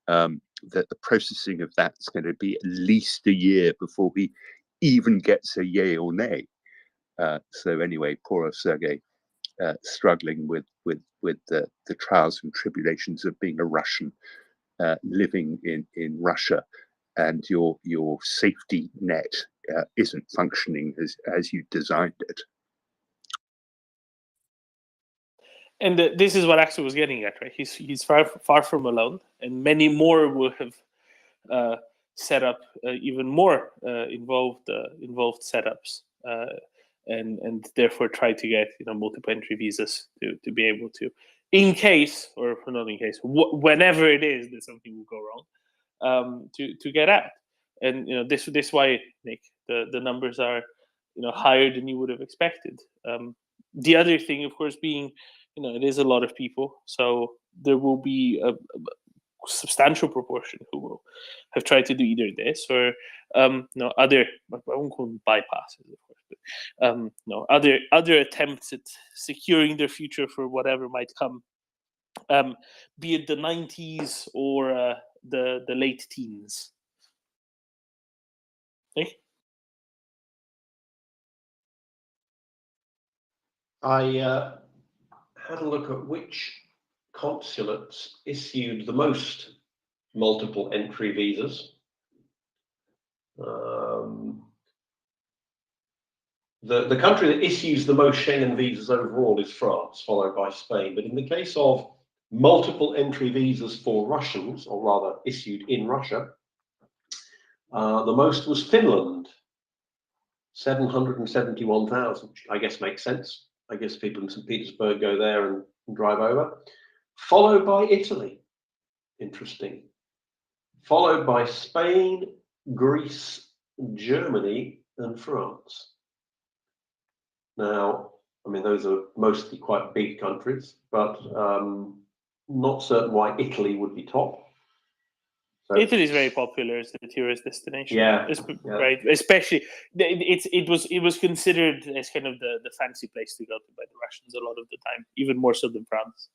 that the processing of that's going to be at least a year before he even gets a yay or nay. So anyway, poor Sergei, struggling with the trials and tribulations of being a Russian, living in Russia, and your safety net isn't functioning as you designed it. And this is what Axel was getting at, right? He's far from alone, and many more will have set up even more involved setups, and therefore try to get multiple entry visas to be able to, in case, or not in case, whenever it is that something will go wrong, to get out. And this why, Nick, the numbers are higher than you would have expected. The other thing, of course, being it is a lot of people, so there will be a substantial proportion who will have tried to do either this or other, I won't call them bypasses, of course, but other attempts at securing their future for whatever might come, be it the 90s or the late teens. Nick? I had a look at which consulates issued the most multiple entry visas. The country that issues the most Schengen visas overall is France, followed by Spain. But in the case of multiple entry visas for Russians, or rather issued in Russia, the most was Finland, 771,000, which I guess makes sense. I guess people in St. Petersburg go there and drive over. Followed by Italy, interesting. Followed by Spain, Greece, Germany, and France. Now, I mean, those are mostly quite big countries, but not certain why Italy would be top. So, Italy is very popular as a tourist destination. Yeah, Right. Especially, it was considered as kind of the fancy place to go to by the Russians a lot of the time, even more so than France.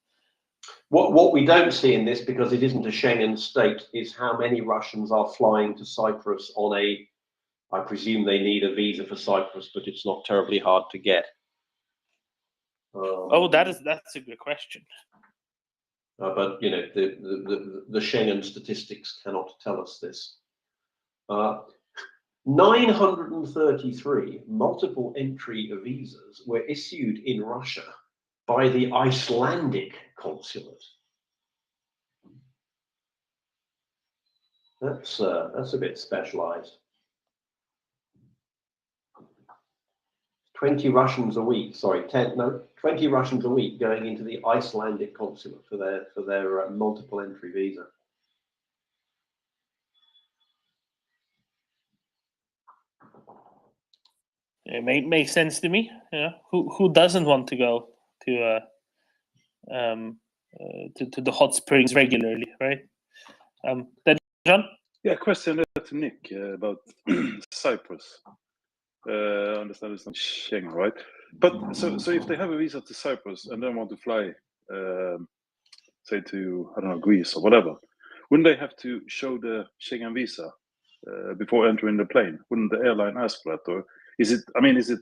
What we don't see in this, because it isn't a Schengen state, is how many Russians are flying to Cyprus on a. I presume they need a visa for Cyprus, but it's not terribly hard to get. That's a good question. But you know, the Schengen statistics cannot tell us this. 933 multiple entry visas were issued in Russia by the Icelandic consulate. That's a bit specialized. 20 Russians a week. Sorry, 20 Russians a week going into the Icelandic consulate for their multiple entry visa. It makes sense to me. Yeah, who doesn't want to go to the hot springs regularly, right? Then John? Yeah, question to Nick about Cyprus. I understand it's not Schengen, right? But so if they have a visa to Cyprus and then want to fly, say to, I don't know, Greece or whatever, wouldn't they have to show the Schengen visa before entering the plane? Wouldn't the airline ask for that, or is it? I mean, is it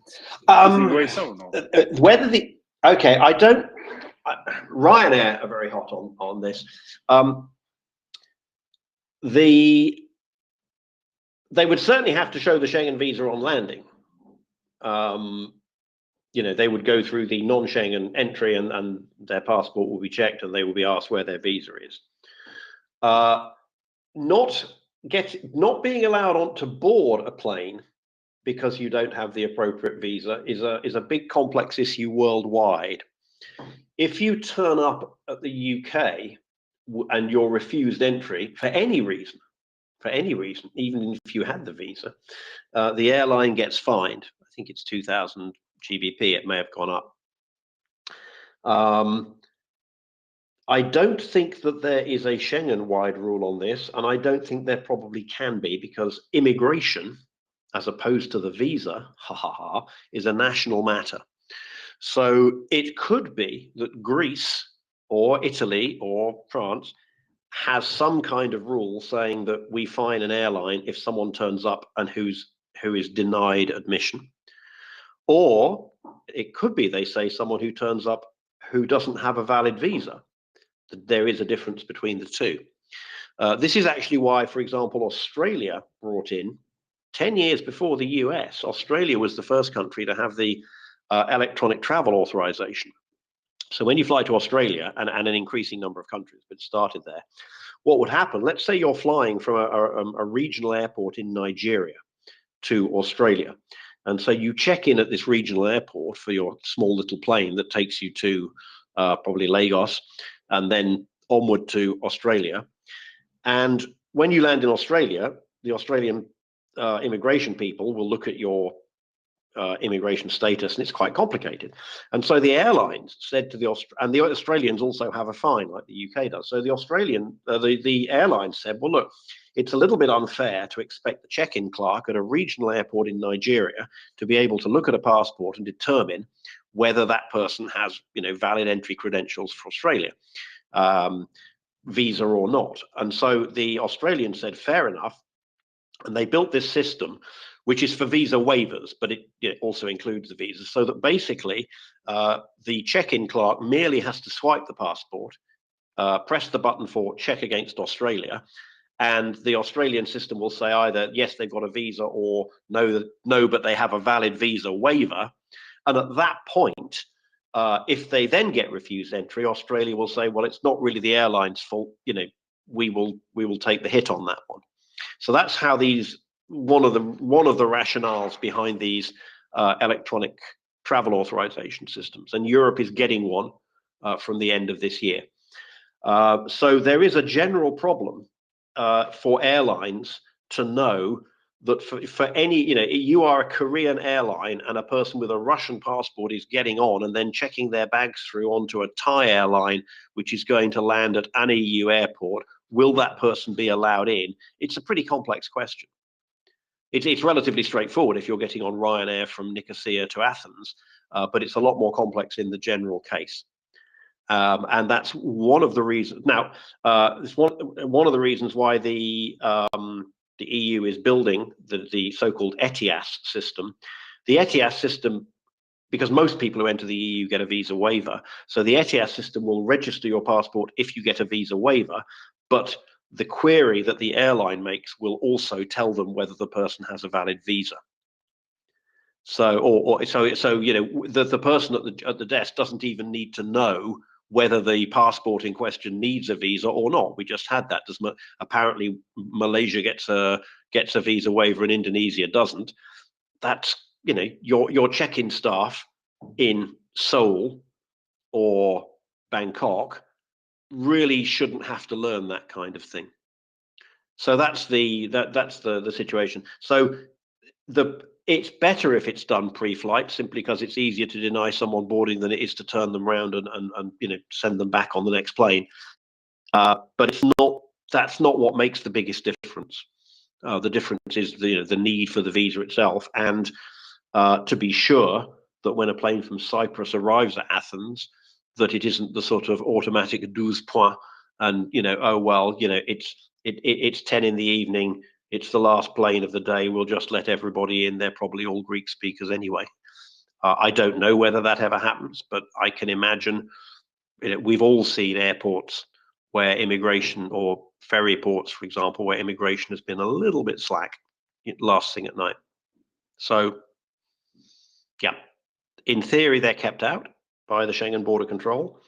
a gray zone? Or? Whether the I don't. Ryanair are very hot on this. They would certainly have to show the Schengen visa on landing. You know, they would go through the non-Schengen entry, and their passport will be checked, and they will be asked where their visa is. Not being allowed on to board a plane because you don't have the appropriate visa is a big complex issue worldwide. If you turn up at the UK and you're refused entry for any reason, even if you had the visa, the airline gets fined. I think it's 2,000 GBP. It may have gone up. I don't think that there is a Schengen-wide rule on this, and I don't think there probably can be, because immigration, as opposed to the visa, is a national matter. So it could be that Greece or Italy or France has some kind of rule saying that we fine an airline if someone turns up and who is denied admission. Or it could be they say someone who turns up who doesn't have a valid visa. There is a difference between the two. This is actually why, for example, Australia brought in 10 years before the US. Australia was the first country to have the electronic travel authorization. So when you fly to Australia, and an increasing number of countries, but started there, what would happen? Let's say you're flying from a regional airport in Nigeria to Australia. And so you check in at this regional airport for your small little plane that takes you to probably Lagos and then onward to Australia. And when you land in Australia, the Australian immigration people will look at your immigration status, and it's quite complicated. And so the airlines said to the Australians also have a fine like the UK does. So the airlines said, well, look, it's a little bit unfair to expect the check-in clerk at a regional airport in Nigeria to be able to look at a passport and determine whether that person has, valid entry credentials for Australia, visa or not. And so the Australians said, fair enough. And they built this system, which is for visa waivers, but it also includes the visas, so that basically the check-in clerk merely has to swipe the passport, press the button for check against Australia, and the Australian system will say either yes, they've got a visa, or no, but they have a valid visa waiver. And at that point, if they then get refused entry, Australia will say, well, it's not really the airline's fault. We will take the hit on that one. So that's how one of the rationales behind these electronic travel authorization systems, and Europe is getting one from the end of this year. So there is a general problem for airlines to know that for any, you are a Korean airline and a person with a Russian passport is getting on and then checking their bags through onto a Thai airline, which is going to land at an EU airport, will that person be allowed in? It's a pretty complex question. It's relatively straightforward if you're getting on Ryanair from Nicosia to Athens, but it's a lot more complex in the general case. And that's one of the reasons. Now, it's one of the reasons why the EU is building the so-called ETIAS system. The ETIAS system, because most people who enter the EU get a visa waiver, so the ETIAS system will register your passport if you get a visa waiver, but the query that the airline makes will also tell them whether the person has a valid visa. So, so you know, the person at the desk doesn't even need to know whether the passport in question needs a visa or not. We just had that. Apparently, Malaysia gets a visa waiver and Indonesia doesn't. That's, you know, your check-in staff in Seoul or Bangkok really shouldn't have to learn that kind of thing. So that's the situation. So it's better if it's done pre-flight, simply because it's easier to deny someone boarding than it is to turn them around and you know, send them back on the next plane. But it's not. That's not what makes the biggest difference. The difference is the need for the visa itself, and to be sure that when a plane from Cyprus arrives at Athens, that it isn't the sort of automatic 12 points, and you know, oh well, you know, it's 10 in the evening, it's the last plane of the day, we'll just let everybody in. They're probably all Greek speakers anyway. I don't know whether that ever happens, but I can imagine, you know, we've all seen airports where immigration, or ferry ports, for example, where immigration has been a little bit slack last thing at night. So, yeah, in theory, they're kept out by the Schengen border control.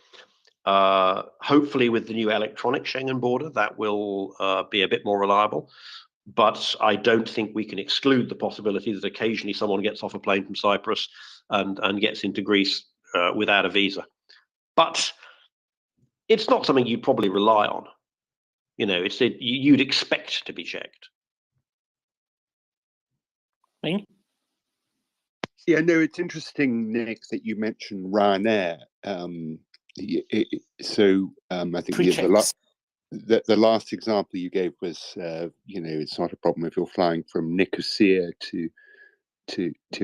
Hopefully, with the new electronic Schengen border, that will be a bit more reliable. But I don't think we can exclude the possibility that occasionally someone gets off a plane from Cyprus and gets into Greece without a visa. But it's not something you'd probably rely on. You know, you'd expect to be checked. Me? Yeah, no, it's interesting, Nick, that you mentioned Ryanair. I think the last example you gave was, you know, it's not a problem if you're flying from Nicosia to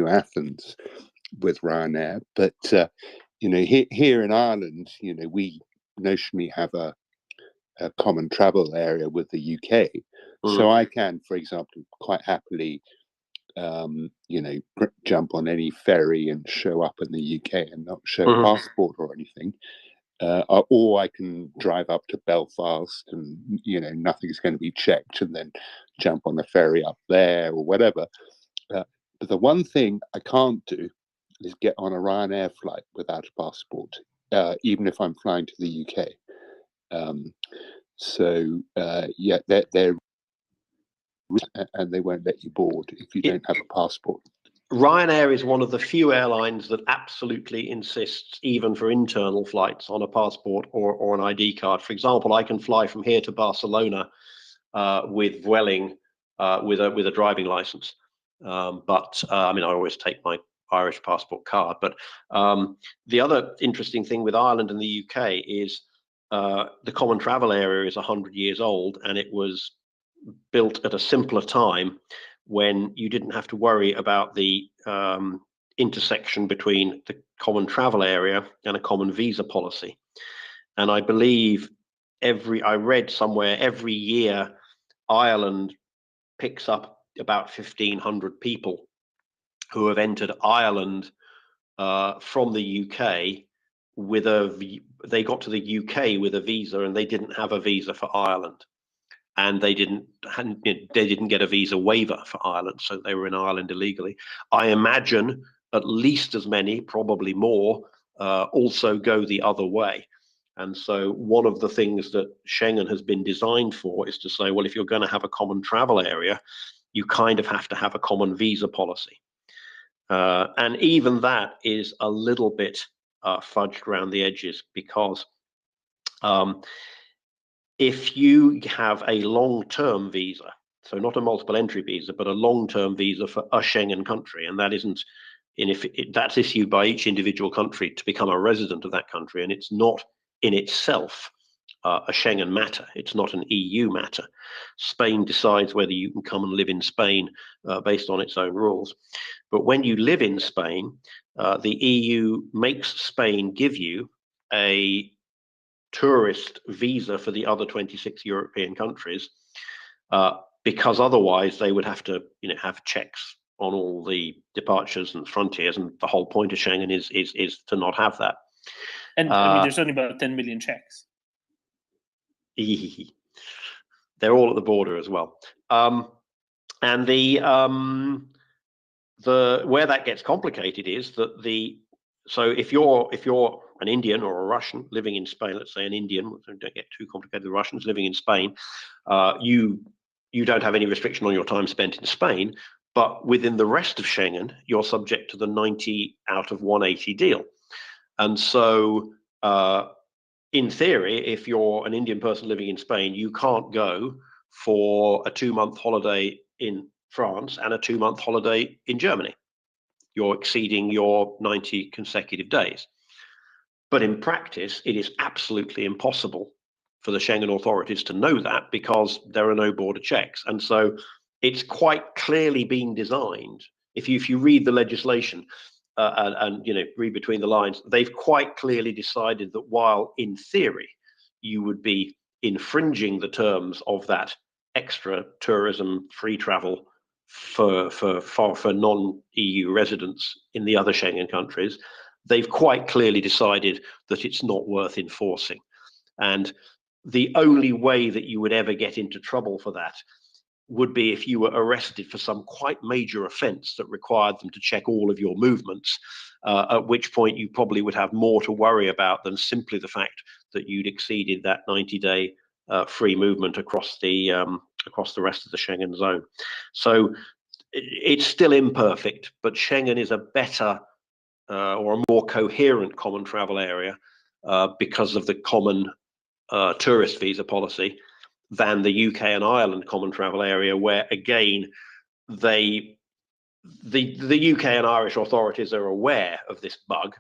Athens with Ryanair. But you know, here in Ireland, you know, we notionally have a common travel area with the UK. So I can, for example, quite happily, you know, jump on any ferry and show up in the UK and not show a passport or anything. Or I can drive up to Belfast and, you know, nothing's going to be checked, and then jump on a ferry up there or whatever. But the one thing I can't do is get on a Ryanair flight without a passport, even if I'm flying to the UK. Yeah, they're and they won't let you board if you don't have a passport. Ryanair is one of the few airlines that absolutely insists, even for internal flights, on a passport or an ID card. For example, I can fly from here to Barcelona with Vueling with a driving license. But I mean, I always take my Irish passport card. But the other interesting thing with Ireland and the UK is the common travel area is 100 years old, and it was built at a simpler time when you didn't have to worry about the intersection between the common travel area and a common visa policy. And I believe I read somewhere every year Ireland picks up about 1,500 people who have entered Ireland from the UK with they got to the UK with a visa and they didn't have a visa for Ireland. And they didn't get a visa waiver for Ireland, so they were in Ireland illegally. I imagine at least as many, probably more, also go the other way. And so one of the things that Schengen has been designed for is to say, well, if you're going to have a common travel area, you kind of have to have a common visa policy. And even that is a little bit fudged around the edges, because if you have a long-term visa, so not a multiple entry visa, but a long-term visa for a Schengen country, and that isn't, that's issued by each individual country to become a resident of that country, and it's not in itself a Schengen matter. It's not an EU matter. Spain decides whether you can come and live in Spain based on its own rules. But when you live in Spain, the EU makes Spain give you a tourist visa for the other 26 European countries, because otherwise they would have to, have checks on all the departures and frontiers, and the whole point of Schengen is to not have that. And I mean, there's only about 10 million checks. They're all at the border as well, and the where that gets complicated is that so if you're an Indian or a Russian living in Spain, let's say an Indian, don't get too complicated, the Russians living in Spain, you don't have any restriction on your time spent in Spain, but within the rest of Schengen, you're subject to the 90 out of 180 deal, and so. In theory, if you're an Indian person living in Spain, you can't go for a 2-month holiday in France and a 2-month holiday in Germany. You're exceeding your 90 consecutive days. But in practice, it is absolutely impossible for the Schengen authorities to know that, because there are no border checks. And so it's quite clearly been designed. If you read the legislation, and read between the lines, they've quite clearly decided that while in theory you would be infringing the terms of that extra tourism free travel for non-EU residents in the other Schengen countries, they've quite clearly decided that it's not worth enforcing. And the only way that you would ever get into trouble for that would be if you were arrested for some quite major offence that required them to check all of your movements, at which point you probably would have more to worry about than simply the fact that you'd exceeded that 90-day free movement across the rest of the Schengen zone. So it's still imperfect, but Schengen is a better or a more coherent common travel area because of the common tourist visa policy than the UK and Ireland common travel area, where again the UK and Irish authorities are aware of this bug,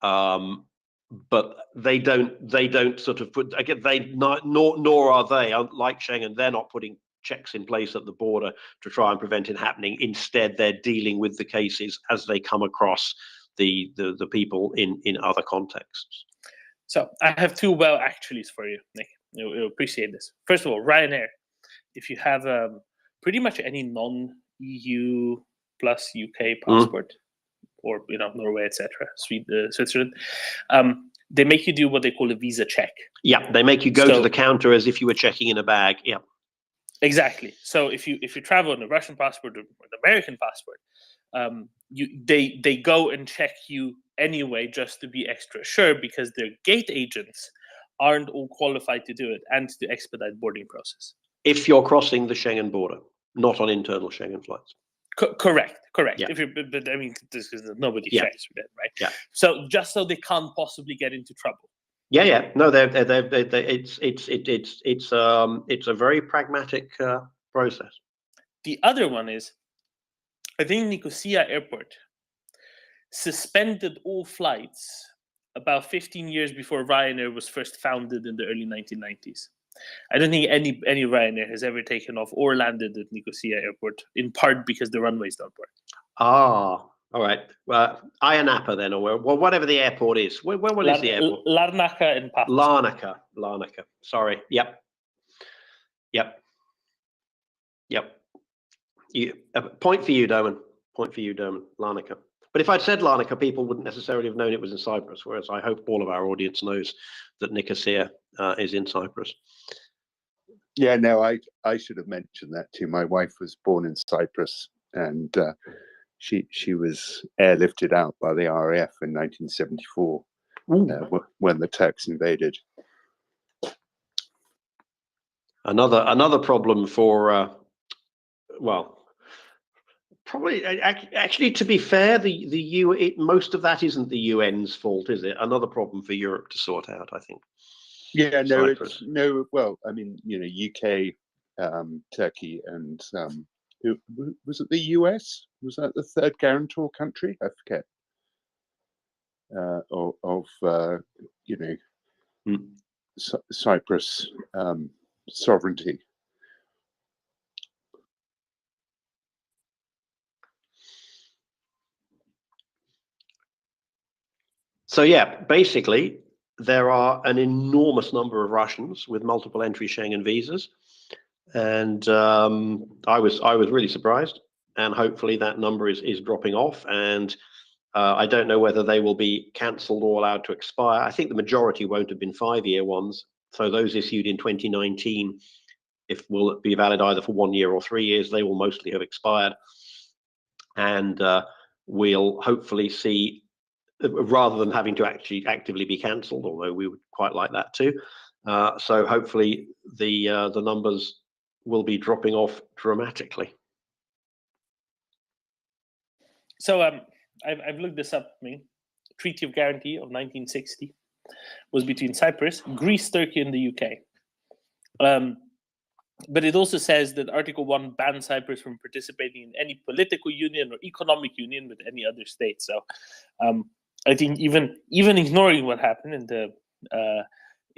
but they don't sort of put, again, nor are they, like Schengen, they're not putting checks in place at the border to try and prevent it happening. Instead, they're dealing with the cases as they come across the people in other contexts. So I have two well actuallys for you, Nick. You'll appreciate this. First of all, Ryanair. If you have pretty much any non-EU plus UK passport, or Norway, etc., Switzerland, they make you do what they call a visa check. Yeah, they make you go to the counter as if you were checking in a bag. Yeah, exactly. So if you travel on a Russian passport or an American passport, they go and check you anyway, just to be extra sure, because their gate agents aren't all qualified to do it and to expedite boarding process. If you're crossing the Schengen border, not on internal Schengen flights. Correct. Yeah. But I mean, this is nobody Yeah. checks for that, right? Yeah. So just so they can't possibly get into trouble. Yeah. No, it's a very pragmatic process. The other one is, I think Nicosia Airport suspended all flights about 15 years before Ryanair was first founded in the early 1990s. I don't think any Ryanair has ever taken off or landed at Nicosia Airport, in part because the runways don't work. Ah, all right. Ayia Napa then, or whatever the airport is. What is the airport? Larnaca in Paphos. Larnaca. Sorry. Yep. Point for you, Doman. Larnaca. But if I'd said Larnaca, people wouldn't necessarily have known it was in Cyprus, whereas I hope all of our audience knows that Nicosia is in Cyprus. Yeah, no, I should have mentioned that too. My wife was born in Cyprus, and she was airlifted out by the RAF in 1974 when the Turks invaded. Another problem for probably actually, to be fair, most of that isn't the UN's fault, is it? Another problem for Europe to sort out, I think. Yeah, no, Cyprus. Well, I mean, UK, Turkey, and who was it? The US? Was that the third guarantor country? I forget. Cyprus sovereignty. So yeah, basically, there are an enormous number of Russians with multiple entry Schengen visas, and I was really surprised. And hopefully that number is dropping off. And I don't know whether they will be cancelled or allowed to expire. I think the majority won't have been 5-year ones. So those issued in 2019, if will be valid either for 1 year or 3 years, they will mostly have expired. And we'll hopefully see, rather than having to actually actively be cancelled, although we would quite like that too. So hopefully the numbers will be dropping off dramatically. So I've looked this up. Treaty of Guarantee of 1960 was between Cyprus, Greece, Turkey, and the UK. But it also says that Article 1 bans Cyprus from participating in any political union or economic union with any other state. So I think even ignoring what happened in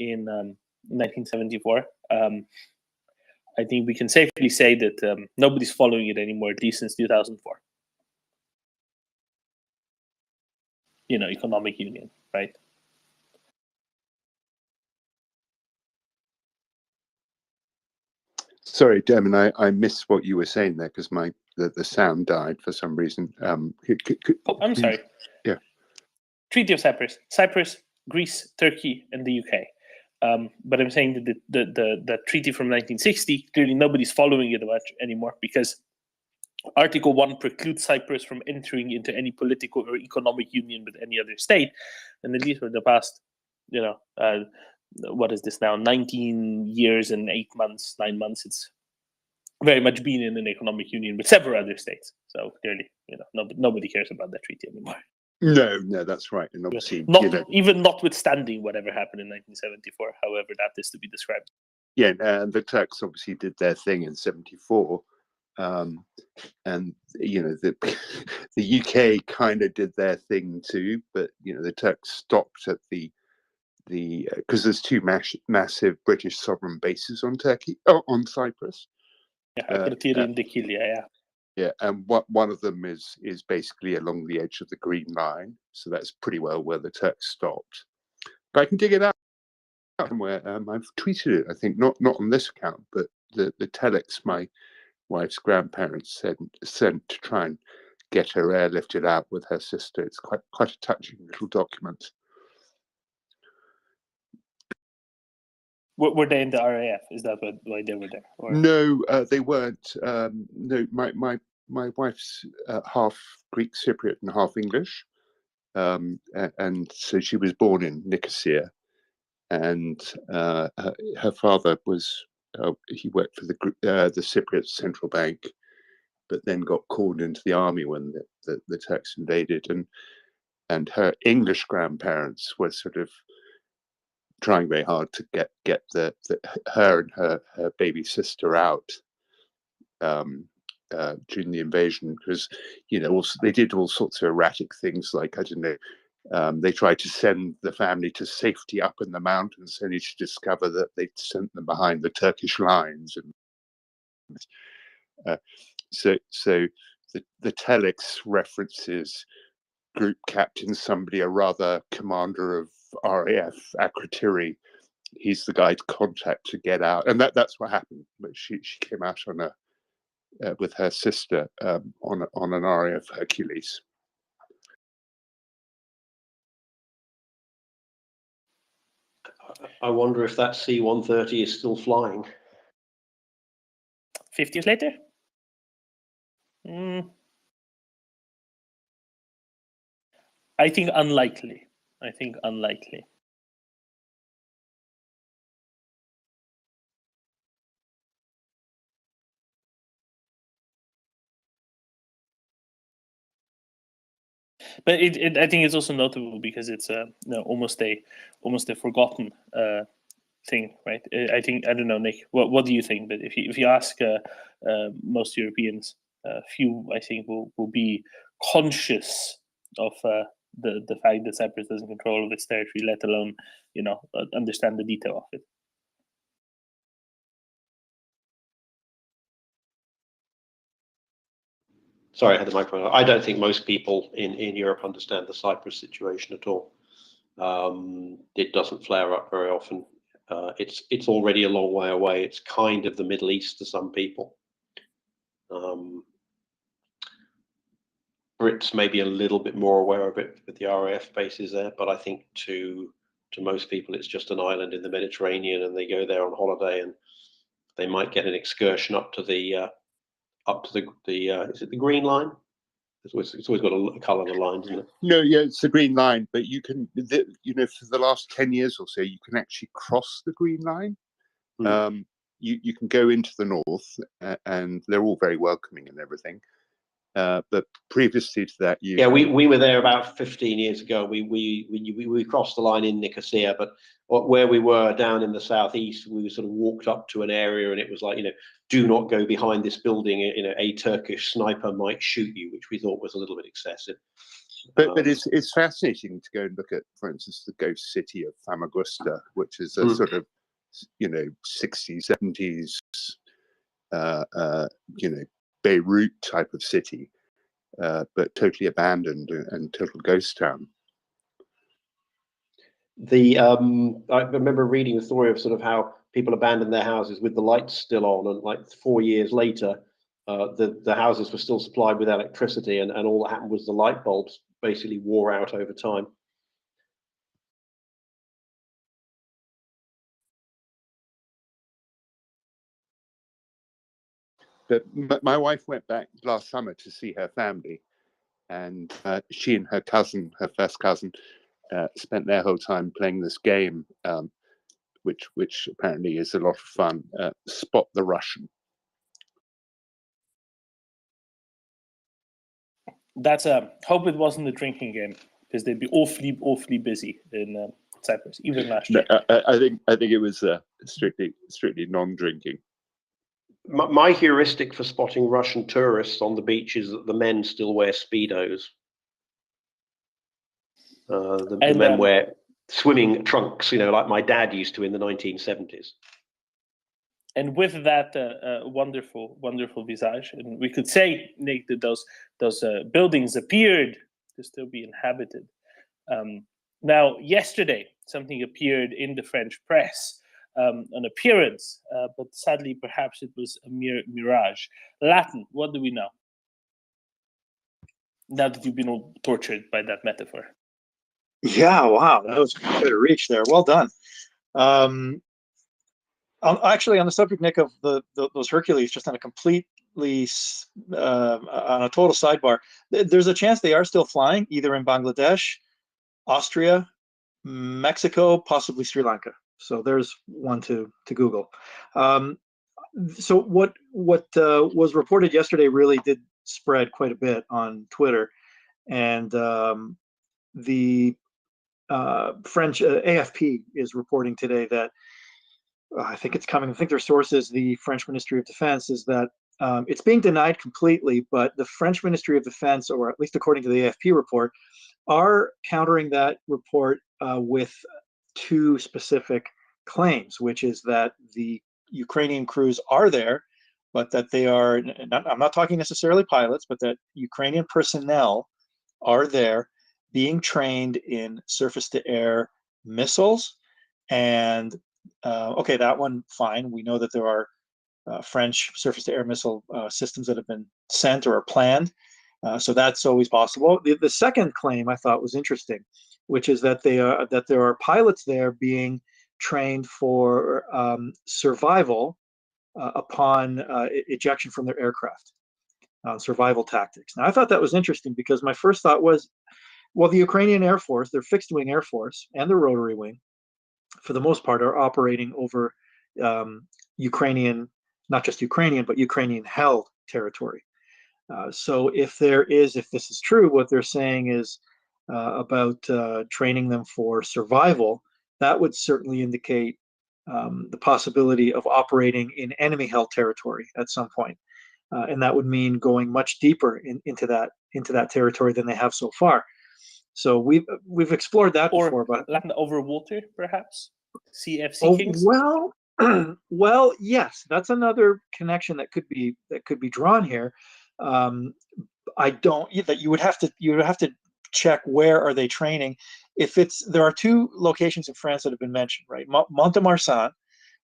1974, I think we can safely say that nobody's following it anymore, at least since 2004. Economic union, right? Sorry, Dermot, I missed what you were saying there because the sound died for some reason. I'm sorry. Yeah. Treaty of Cyprus, Greece, Turkey, and the UK. But I'm saying that the treaty from 1960, clearly nobody's following it much anymore because Article 1 precludes Cyprus from entering into any political or economic union with any other state. And at least for the past, what is this now, 19 years and 9 months, it's very much been in an economic union with several other states. So clearly, nobody cares about that treaty anymore. No, that's right. And obviously, even notwithstanding whatever happened in 1974, however that is to be described. Yeah, and the Turks obviously did their thing in 74. And the UK kind of did their thing too, but the Turks stopped at the because there's two massive British sovereign bases on Cyprus. Yeah, and one of them is basically along the edge of the Green Line, so that's pretty well where the Turks stopped. But I can dig it out somewhere. I've tweeted it, I think, not on this account, but the telex my wife's grandparents sent to try and get her airlifted out with her sister. It's quite a touching little document. Were they in the RAF? Is that why they were there? Or? No, they weren't. No, my wife's half Greek Cypriot and half English, and so she was born in Nicosia, and her father was. He worked for the Cypriot Central Bank, but then got called into the army when the Turks invaded, and her English grandparents were sort of trying very hard to get her and her baby sister out during the invasion, because also they did all sorts of erratic things, like I don't know. They tried to send the family to safety up in the mountains, only to discover that they'd sent them behind the Turkish lines. And so the telex references group captain somebody, a rather commander of RAF, Akrotiri. He's the guy to contact to get out, and that's what happened. But she came out on with her sister on an RAF Hercules. I wonder if that C-130 is still flying. 50 years later? I think unlikely. But I think it's also notable because it's almost a forgotten thing, right? I don't know, Nick. What do you think? But if you ask most Europeans, few I think will be conscious of the fact that Cyprus doesn't control all of its territory, let alone understand the detail of it. Sorry, I had the microphone. I don't think most people in Europe understand the Cyprus situation at all. It doesn't flare up very often. It's already a long way away. It's kind of the Middle East to some people. Brits may be a little bit more aware of it with the RAF bases there, but I think to most people it's just an island in the Mediterranean, and they go there on holiday, and they might get an excursion up to the is it the Green Line? It's always got a colour on the lines, isn't it? No, yeah, it's the Green Line, but you can, for the last 10 years or so, you can actually cross the Green Line. You can go into the north, and they're all very welcoming and everything. But previously to that, we were there about 15 years ago. We crossed the line in Nicosia, but where we were down in the southeast, we sort of walked up to an area, and it was like, do not go behind this building. A Turkish sniper might shoot you, which we thought was a little bit excessive. But it's fascinating to go and look at, for instance, the ghost city of Famagusta, which is a sort of 60s, 70s, Beirut type of city, but totally abandoned and total ghost town. I remember reading the story of sort of how people abandoned their houses with the lights still on, and like 4 years later, the houses were still supplied with electricity, and all that happened was the light bulbs basically wore out over time. But my wife went back last summer to see her family, and she and her cousin, her first cousin, spent their whole time playing this game, which apparently is a lot of fun. Spot the Russian. That's hope it wasn't a drinking game, because they'd be awfully busy in Cyprus, even last year. I think it was strictly non-drinking. My heuristic for spotting Russian tourists on the beach is that the men still wear Speedos. The men wear swimming trunks, like my dad used to in the 1970s. And with that wonderful visage, and we could say, Nick, that those buildings appeared to still be inhabited. Now, yesterday, something appeared in the French press, an appearance, but sadly, perhaps it was a mere mirage. Latin, what do we know? Now that you've been all tortured by that metaphor. Yeah, wow, that was quite a reach there. Well done. Actually, on the subject, Nick, of those Hercules, just on a completely on a total sidebar, there's a chance they are still flying, either in Bangladesh, Austria, Mexico, possibly Sri Lanka. So there's one to Google. So what was reported yesterday really did spread quite a bit on Twitter, and the French AFP is reporting today that I think it's coming. I think their sources, the French Ministry of Defense, is that it's being denied completely, but the French Ministry of Defense, or at least according to the AFP report, are countering that report with two specific claims, which is that the Ukrainian crews are there, but that they are, I'm not talking necessarily pilots, but that Ukrainian personnel are there being trained in surface-to-air missiles. And okay, that one, fine. We know that there are French surface-to-air missile systems that have been sent or are planned. So that's always possible. The second claim I thought was interesting, which is that there are pilots there being trained for survival upon ejection from their aircraft, survival tactics. Now, I thought that was interesting because my first thought was, well, the Ukrainian Air Force, their fixed-wing Air Force and the rotary wing, for the most part, are operating over Ukrainian, not just Ukrainian, but Ukrainian-held territory. So if this is true, what they're saying is about training them for survival, that would certainly indicate the possibility of operating in enemy-held territory at some point. And that would mean going much deeper into that territory than they have so far. So we've explored that or before, but land over water, perhaps CFC oh, Kings. well, well, yes, that's another connection that could be drawn here. I don't that you would have to check where are they training. If there are two locations in France that have been mentioned, right? Mont-de-Marsan,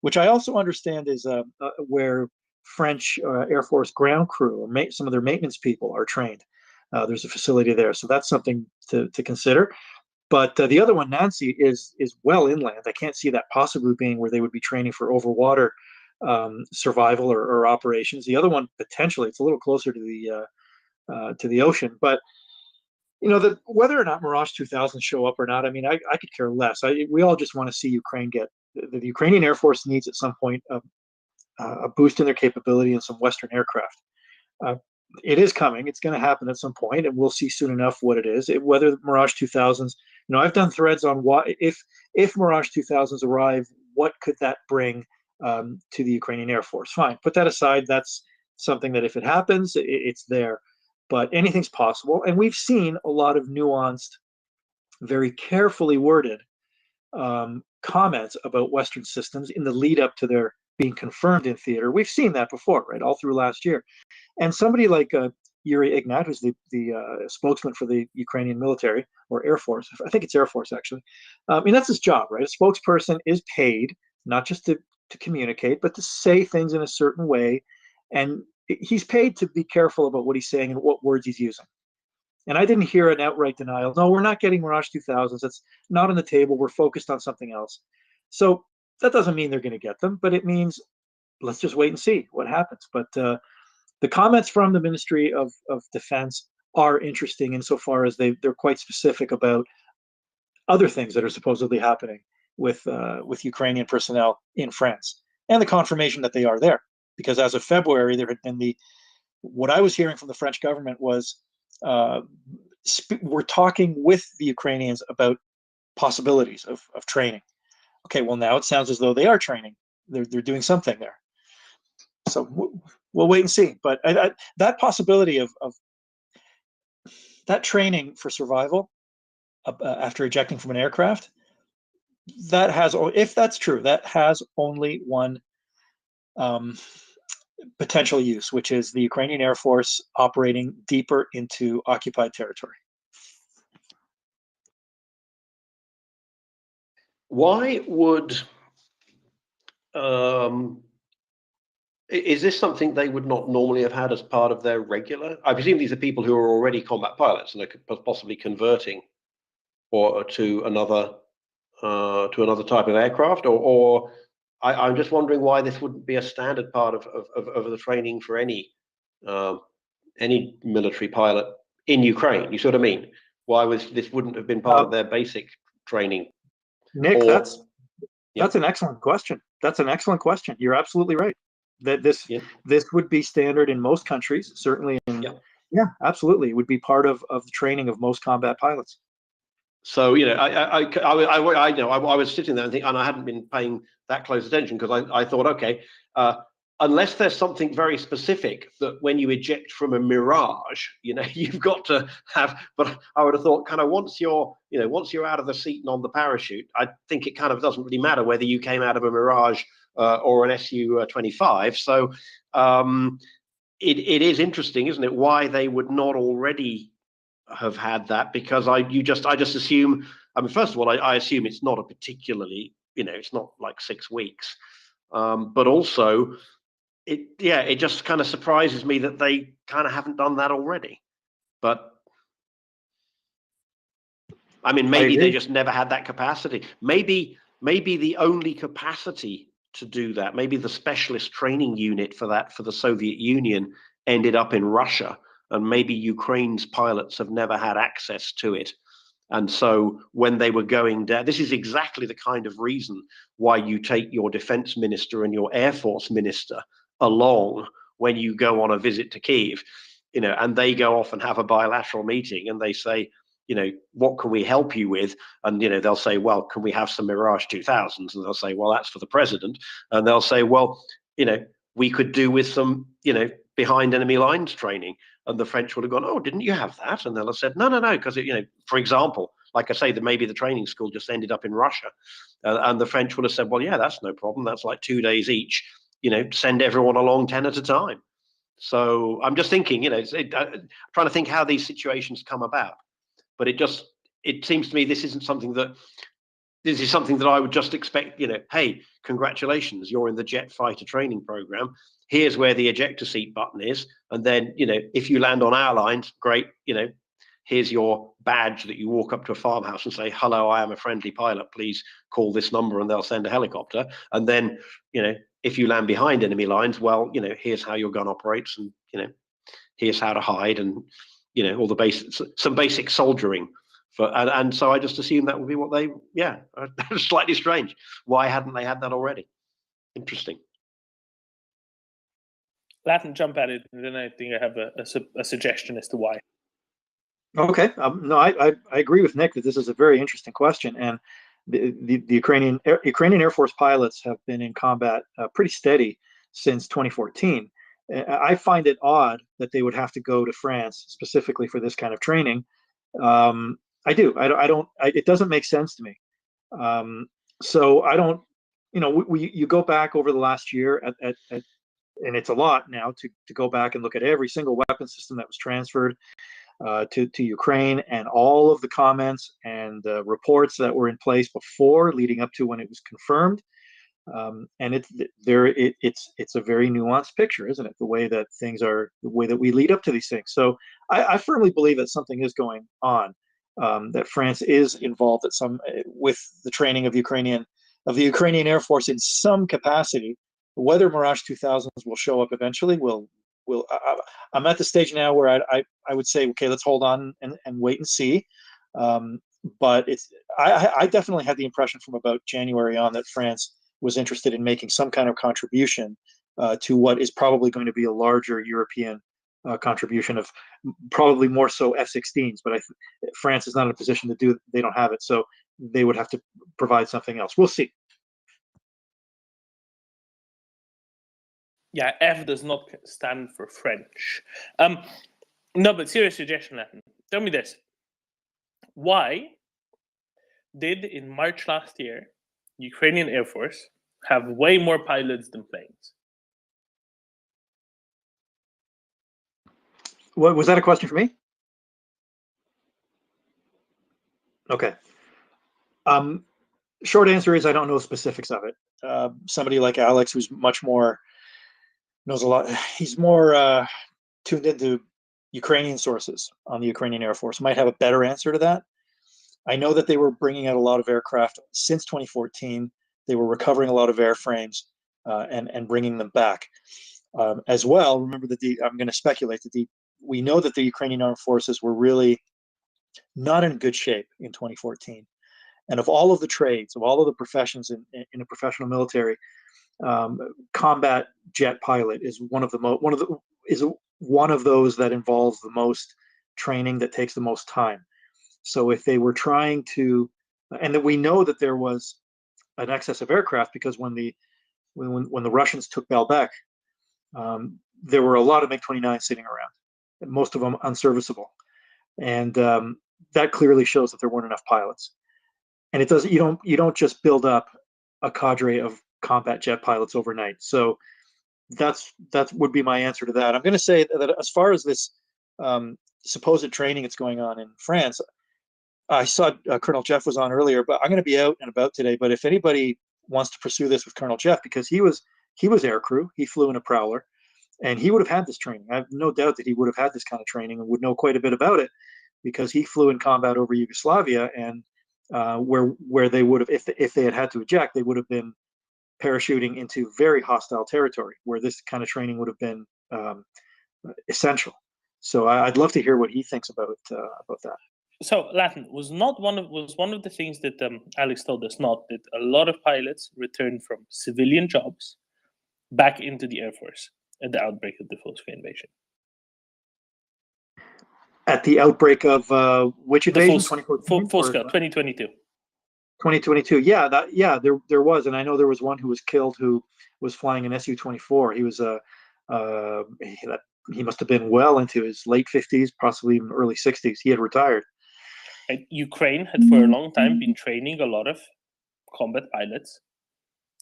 which I also understand is where French Air Force ground crew or some of their maintenance people are trained. There's a facility there, so that's something to consider. But the other one, Nancy, is well inland. I can't see that possibly being where they would be training for overwater survival or operations. The other one, potentially, it's a little closer to the ocean. But whether or not Mirage 2000 show up or not, I mean, I could care less. We all just want to see Ukraine get the Ukrainian Air Force needs at some point a boost in their capability and some Western aircraft. It is coming. It's going to happen at some point, and we'll see soon enough what it is. Whether Mirage 2000s, I've done threads on what if Mirage 2000s arrive, what could that bring to the Ukrainian Air Force? Fine, put that aside. That's something that if it happens, it's there. But anything's possible, and we've seen a lot of nuanced, very carefully worded comments about Western systems in the lead up to their being confirmed in theater. We've seen that before, right? All through last year. And somebody like Yuri Ignat, who's the spokesman for the Ukrainian military or Air Force, I think it's Air Force actually. I mean, that's his job, right? A spokesperson is paid not just to communicate, but to say things in a certain way. And he's paid to be careful about what he's saying and what words he's using. And I didn't hear an outright denial. No, we're not getting Mirage 2000s. That's not on the table. We're focused on something else. So that doesn't mean they're going to get them, but it means let's just wait and see what happens. But the comments from the Ministry of Defense are interesting insofar as they're quite specific about other things that are supposedly happening with Ukrainian personnel in France, and the confirmation that they are there. Because as of February, there had been what I was hearing from the French government was we're talking with the Ukrainians about possibilities of training. Okay, well now it sounds as though they are training. They're doing something there. So we'll wait and see. But that possibility of that training for survival after ejecting from an aircraft, that has, if that's true, that has only one potential use, which is the Ukrainian Air Force operating deeper into occupied territory. Why would is this something they would not normally have had as part of their regular? I presume these are people who are already combat pilots and are possibly converting or to another type of aircraft, or I'm just wondering why this wouldn't be a standard part of the training for any military pilot in Ukraine. You see what I mean? Why this wouldn't have been part of their basic training? Nick, that's an excellent question. That's an excellent question. You're absolutely right. That this would be standard in most countries, certainly yeah, absolutely. It would be part of the training of most combat pilots. So I was sitting there and I hadn't been paying that close attention because I thought, okay, unless there's something very specific that when you eject from a Mirage, you've got to have. But I would have thought, kind of once you're out of the seat and on the parachute, I think it kind of doesn't really matter whether you came out of a Mirage or an Su-25. So it is interesting, isn't it, why they would not already have had that? Because I just assume. I mean, first of all, I assume it's not a particularly, it's not like 6 weeks, but also it just kind of surprises me that they kind of haven't done that already. But I mean, maybe they just never had that capacity. Maybe the only capacity to do that, maybe the specialist training unit for that for the Soviet Union ended up in Russia, and maybe Ukraine's pilots have never had access to it. And so when they were going down, this is exactly the kind of reason why you take your defense minister and your Air Force minister along when you go on a visit to Kyiv, and they go off and have a bilateral meeting and they say, what can we help you with? And, they'll say, well, can we have some Mirage 2000s? And they'll say, well, that's for the president. And they'll say, well, we could do with some, behind enemy lines training. And the French would have gone, oh, didn't you have that? And they'll have said, no, because, for example, like I say, that maybe the training school just ended up in Russia. And the French would have said, well, yeah, that's no problem. That's like 2 days each, send everyone along 10 at a time. So I'm just thinking, trying to think how these situations come about. But it seems to me this is something that I would just expect, hey, congratulations, you're in the jet fighter training program. Here's where the ejector seat button is. And then, if you land on our lines, great, here's your badge that you walk up to a farmhouse and say, hello, I am a friendly pilot. Please call this number and they'll send a helicopter. And then, if you land behind enemy lines, well, here's how your gun operates and, here's how to hide and, all the basics, some basic soldiering. And so I just assumed that would be what they, slightly strange. Why hadn't they had that already? Interesting. Latin, jump at it, and then I think I have a suggestion as to why. Okay, no, I agree with Nick that this is a very interesting question, and the Ukrainian Air Force pilots have been in combat pretty steady since 2014. I find it odd that they would have to go to France specifically for this kind of training. I do. I don't. It doesn't make sense to me. So I don't. You go back over the last year and it's a lot now to go back and look at every single weapon system that was transferred to Ukraine and all of the comments and reports that were in place before, leading up to when it was confirmed. And it's a very nuanced picture, isn't it? The way that things are, the way that we lead up to these things. So I firmly believe that something is going on, that France is involved with the training of the Ukrainian Air Force in some capacity. Whether Mirage 2000s will show up eventually, I'm at the stage now where I would say, okay, let's hold on and wait and see. But I definitely had the impression from about January on that France was interested in making some kind of contribution to what is probably going to be a larger European contribution of probably more so F-16s. But France is not in a position to do it. They don't have it, so they would have to provide something else. We'll see. Yeah, F does not stand for French. No, but serious suggestion, Latin. Tell me this. Why did, in March last year, Ukrainian Air Force have way more pilots than planes? What was that a question for me? Okay. Short answer is I don't know specifics of it. Somebody like Alex, who's much more knows a lot. He's more tuned into Ukrainian sources on the Ukrainian Air Force. Might have a better answer to that. I know that they were bringing out a lot of aircraft since 2014. They were recovering a lot of airframes and bringing them back as well. Remember that I'm going to speculate that we know that the Ukrainian armed forces were really not in good shape in 2014. And of all of the trades, of all of the professions in a professional military, combat jet pilot is one of those that involves the most training, that takes the most time. So if they were trying to, and that we know that there was an excess of aircraft, because when the Russians took Belbek, there were a lot of MiG-29 sitting around, most of them unserviceable, and that clearly shows that there weren't enough pilots. And it doesn't. You don't just build up a cadre of combat jet pilots overnight. So that would be my answer to that. I'm going to say that as far as this supposed training that's going on in France, I saw Colonel Jeff was on earlier, but I'm going to be out and about today. But if anybody wants to pursue this with Colonel Jeff, because he was aircrew, he flew in a Prowler, and he would have had this training. I have no doubt that he would have had this kind of training and would know quite a bit about it, because he flew in combat over Yugoslavia, and where they would have, if they had to eject, they would have been parachuting into very hostile territory, where this kind of training would have been essential. So I'd love to hear what he thinks about that. So Latin was one of the things that Alex told us not that a lot of pilots returned from civilian jobs back into the Air Force at the outbreak of the full-scale invasion. At the outbreak of which invasion? 2014? Full-scale, 2022. 2022. Yeah, there was, and I know there was one who was killed who was flying an Su-24. He was that he must have been well into his late 50s, possibly even early 60s. He had retired. And Ukraine had for a long time been training a lot of combat pilots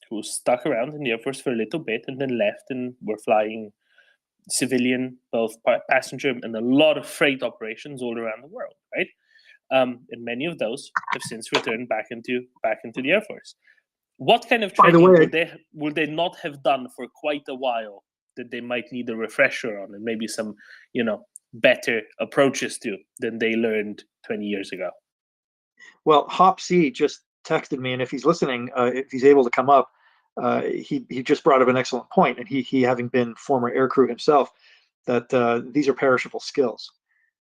who stuck around in the Air Force for a little bit and then left and were flying civilian, both passenger and a lot of freight operations all around the world, right? And many of those have since returned back into the Air Force. What kind of training would they not have done for quite a while that they might need a refresher on, and maybe some, better approaches to than they learned 20 years ago? Well, Hop C just texted me, and if he's listening, if he's able to come up, he just brought up an excellent point, and he having been former aircrew himself, that these are perishable skills,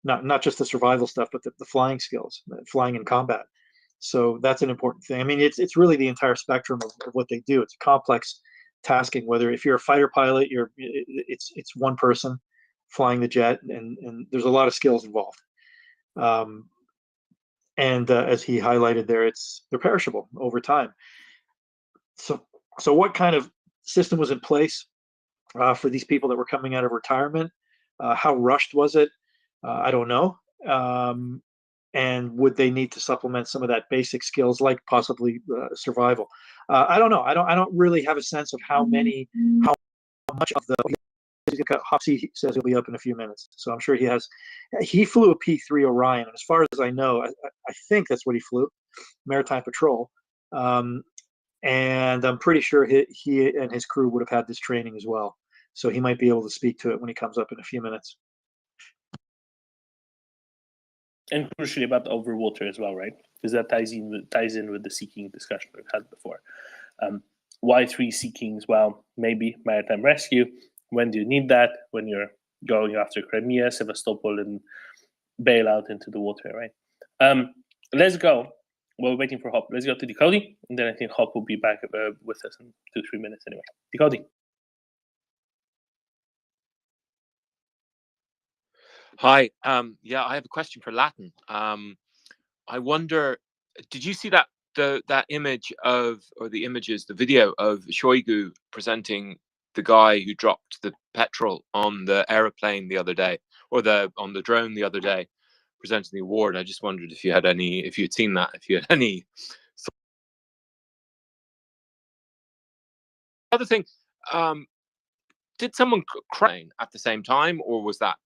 not just the survival stuff, but the flying skills, flying in combat. So that's an important thing. I mean, it's really the entire spectrum of what they do. It's complex tasking. Whether if you're a fighter pilot, it's one person flying the jet, and there's a lot of skills involved. And as he highlighted there, they're perishable over time. So what kind of system was in place for these people that were coming out of retirement? How rushed was it? I don't know. And would they need to supplement some of that basic skills, like possibly survival? I don't know. I don't really have a sense of how much of the. Hopsy says he'll be up in a few minutes, so I'm sure he has. He flew a P-3 Orion, and as far as I know, I think that's what he flew, Maritime Patrol, and I'm pretty sure he and his crew would have had this training as well. So he might be able to speak to it when he comes up in a few minutes. And crucially about over water as well, right? Because that ties in with the seeking discussion we've had before. Y3 seeking as well, maybe maritime rescue. When do you need that? When you're going after Crimea, Sevastopol, and bail out into the water, right? Let's go. We're waiting for Hop. Let's go to Decody, and then I think Hop will be back with us in 2-3 minutes anyway. Decody. Hi. Yeah, I have a question for Latin. I wonder, did you see that image the video of Shoigu presenting the guy who dropped the petrol on the aeroplane the other day, or on the drone the other day, presenting the award? I just wondered if you'd seen that, if you had any. Other thing, did someone cry at the same time, or was that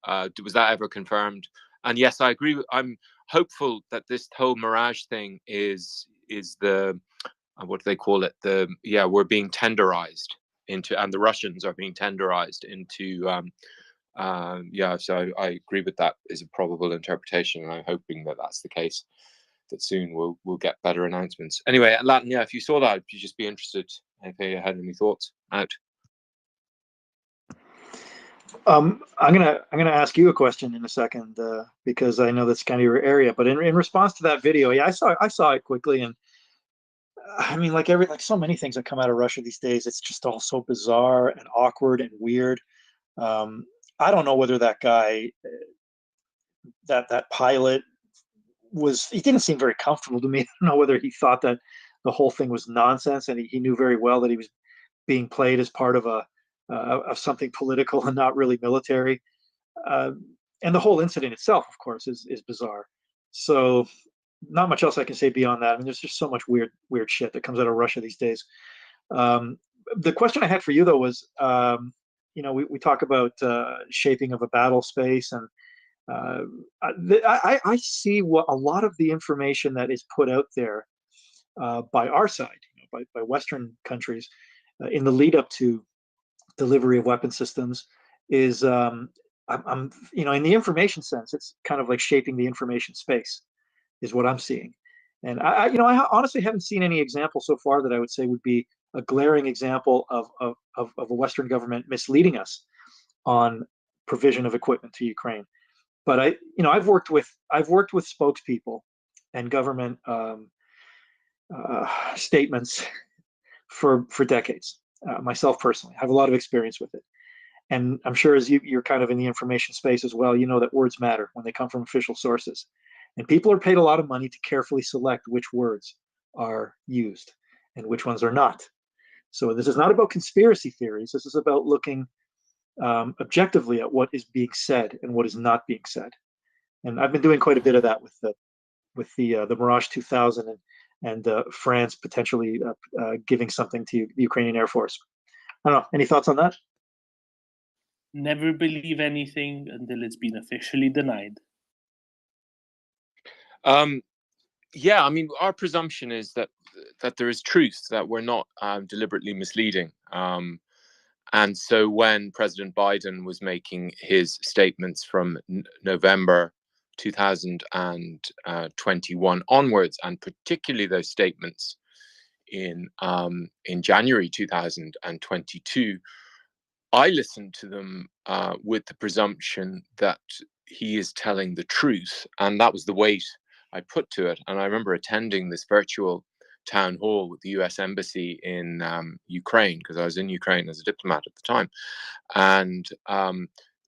ever confirmed? And yes, I agree. I'm hopeful that this whole Mirage thing is the what do they call it? We're being tenderized into, and the Russians are being tenderized into. So I agree with that is a probable interpretation, and I'm hoping that that's the case. That soon we'll get better announcements. Anyway, Latin, if you saw that, I'd just be interested if you had any thoughts out. I'm gonna ask you a question in a second because I know that's kind of your area. But in response to that video, yeah, I saw it quickly, and I mean, like so many things that come out of Russia these days, it's just all so bizarre and awkward and weird. I don't know whether that guy, that pilot, he didn't seem very comfortable to me. I don't know whether he thought that the whole thing was nonsense, and he knew very well that he was being played as part of of something political and not really military. And the whole incident itself, of course, is bizarre. So not much else I can say beyond that. I mean, there's just so much weird shit that comes out of Russia these days. The question I had for you, though, was, we talk about shaping of a battle space, and I see what a lot of the information that is put out there by our side, by Western countries, in the lead up to delivery of weapon systems is I'm in the information sense, it's kind of like shaping the information space is what I'm seeing. And I honestly haven't seen any example so far that I would say would be a glaring example of a Western government misleading us on provision of equipment to Ukraine. But I've worked with spokespeople and government statements for decades. Myself personally, I have a lot of experience with it. And I'm sure as you're kind of in the information space as well, you know that words matter when they come from official sources. And people are paid a lot of money to carefully select which words are used and which ones are not. So this is not about conspiracy theories. This is about looking objectively at what is being said and what is not being said. And I've been doing quite a bit of that with the Mirage 2000 and France potentially giving something to the Ukrainian Air Force. I don't know. Any thoughts on that? Never believe anything until it's been officially denied. Yeah, I mean, our presumption is that there is truth, that we're not deliberately misleading. And so when President Biden was making his statements from November 2021 onwards, and particularly those statements in January 2022, I listened to them with the presumption that he is telling the truth, and that was the weight I put to it. And I remember attending this virtual town hall with the US Embassy in Ukraine, because I was in Ukraine as a diplomat at the time, and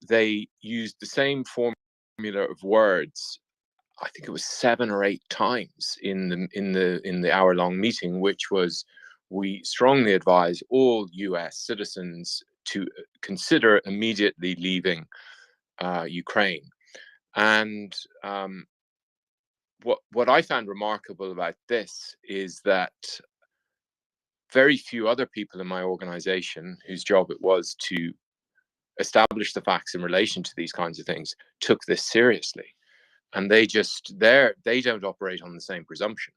they used the same formula of words. I think it was 7 or 8 times in the hour-long meeting, which was, we strongly advise all US citizens to consider immediately leaving Ukraine. And what I found remarkable about this is that very few other people in my organization, whose job it was to establish the facts in relation to these kinds of things, took this seriously. And they don't operate on the same presumption.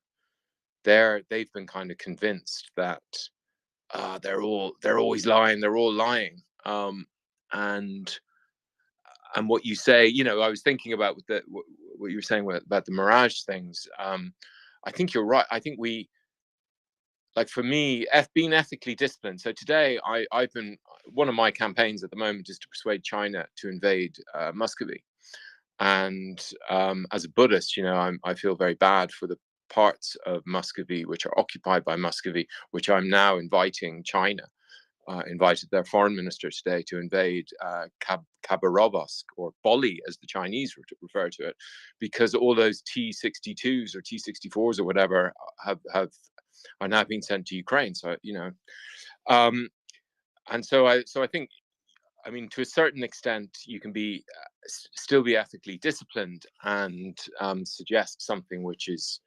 They've been kind of convinced that they're always lying, they're all lying. And what you say, I was thinking about what you were saying about the Mirage things. I think you're right. I think for me, being ethically disciplined. So today, I've been, one of my campaigns at the moment is to persuade China to invade Muscovy. And as a Buddhist, I feel very bad for the parts of Muscovy which are occupied by Muscovy, which I'm now inviting China. Invited their foreign minister today to invade Khabarovsk, or Boli as the Chinese refer to it, because all those T-62s or T-64s or whatever are now being sent to Ukraine. So and so I think, I mean, to a certain extent, you can still be ethically disciplined and suggest something which is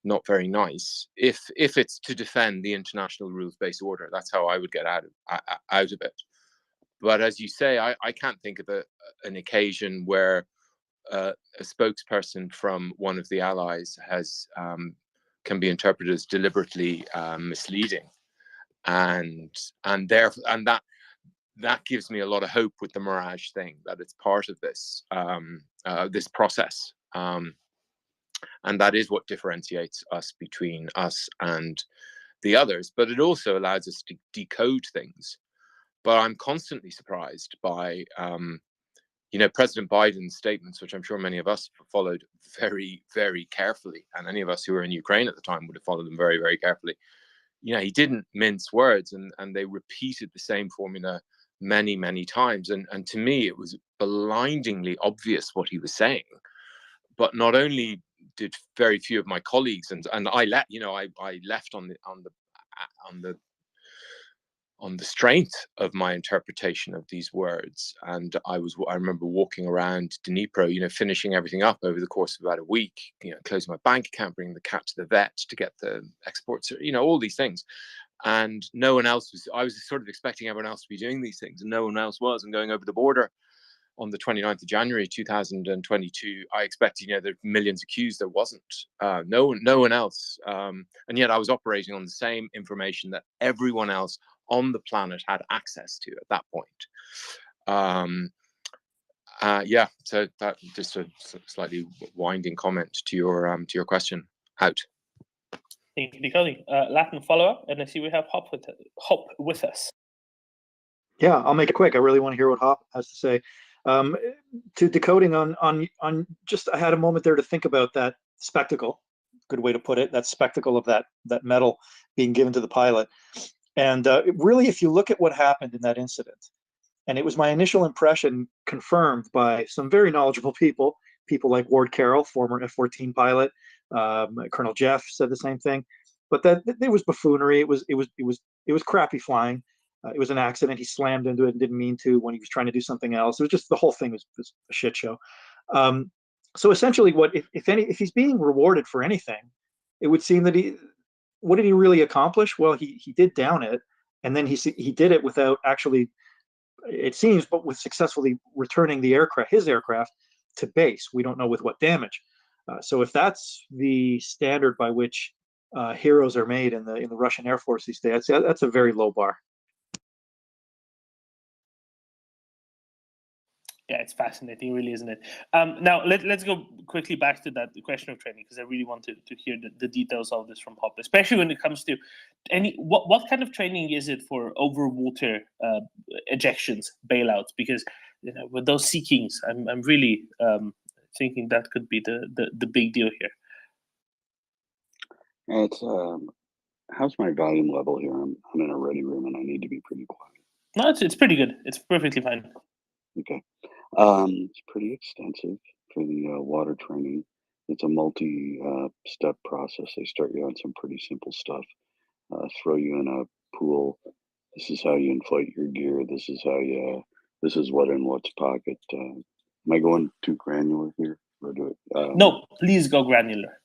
not very nice if it's to defend the international rules-based order. That's how I would get out of it. But as you say, I can't think of an occasion where a spokesperson from one of the allies can be interpreted as deliberately misleading, and that gives me a lot of hope with the Mirage thing, that it's part of this this process. And that is what differentiates us between us and the others. But it also allows us to decode things. But I'm constantly surprised by, President Biden's statements, which I'm sure many of us followed very, very carefully. And any of us who were in Ukraine at the time would have followed them very, very carefully. He didn't mince words, and they repeated the same formula many, many times. And to me, it was blindingly obvious what he was saying. But not only did very few of my colleagues and I left on the strength of my interpretation of these words. And I remember walking around Dnipro, finishing everything up over the course of about a week, closing my bank account, bringing the cat to the vet to get the exports, all these things. And no one else I was sort of expecting everyone else to be doing these things, and no one else was. And going over the border on the 29th of January 2022, I expected, there were millions of queues. There wasn't. No one else. And yet I was operating on the same information that everyone else on the planet had access to at that point. So that just a slightly winding comment to your question. Out. Thank you, Decoding. Latin follow-up, and I see we have Hop with us. Yeah, I'll make it quick. I really want to hear what Hop has to say. To Decoding on just, I had a moment there to think about that spectacle. Good way to put it. That spectacle of that medal being given to the pilot. And really, if you look at what happened in that incident, and it was my initial impression confirmed by some very knowledgeable people like Ward Carroll, former F-14 pilot, Colonel Jeff said the same thing, but that it was buffoonery. It was crappy flying. It was an accident. He slammed into it and didn't mean to when he was trying to do something else. It was just, the whole thing was a shit show. So essentially, if he's being rewarded for anything, it would seem that what did he really accomplish? Well, he did down it, and then he did it without actually, it seems, but with successfully returning his aircraft to base. We don't know with what damage. So if that's the standard by which heroes are made in the Russian Air Force these days, that's a very low bar. Yeah, it's fascinating, really, isn't it? Now, let's go quickly back to that question of training, because I really want to hear the details of this from Pop, especially when it comes to what kind of training is it for overwater ejections, bailouts? Because with those Sea Kings, I'm really thinking that could be the big deal here. It's how's my volume level here? I'm in a ready room and I need to be pretty quiet. No, it's pretty good. It's perfectly fine. Okay. It's pretty extensive for the water training. It's a multi-step process. They start you on some pretty simple stuff, throw you in a pool. This is how you inflate your gear. This is what in what's pocket. Am I going too granular here? Or do it? No, please go granular.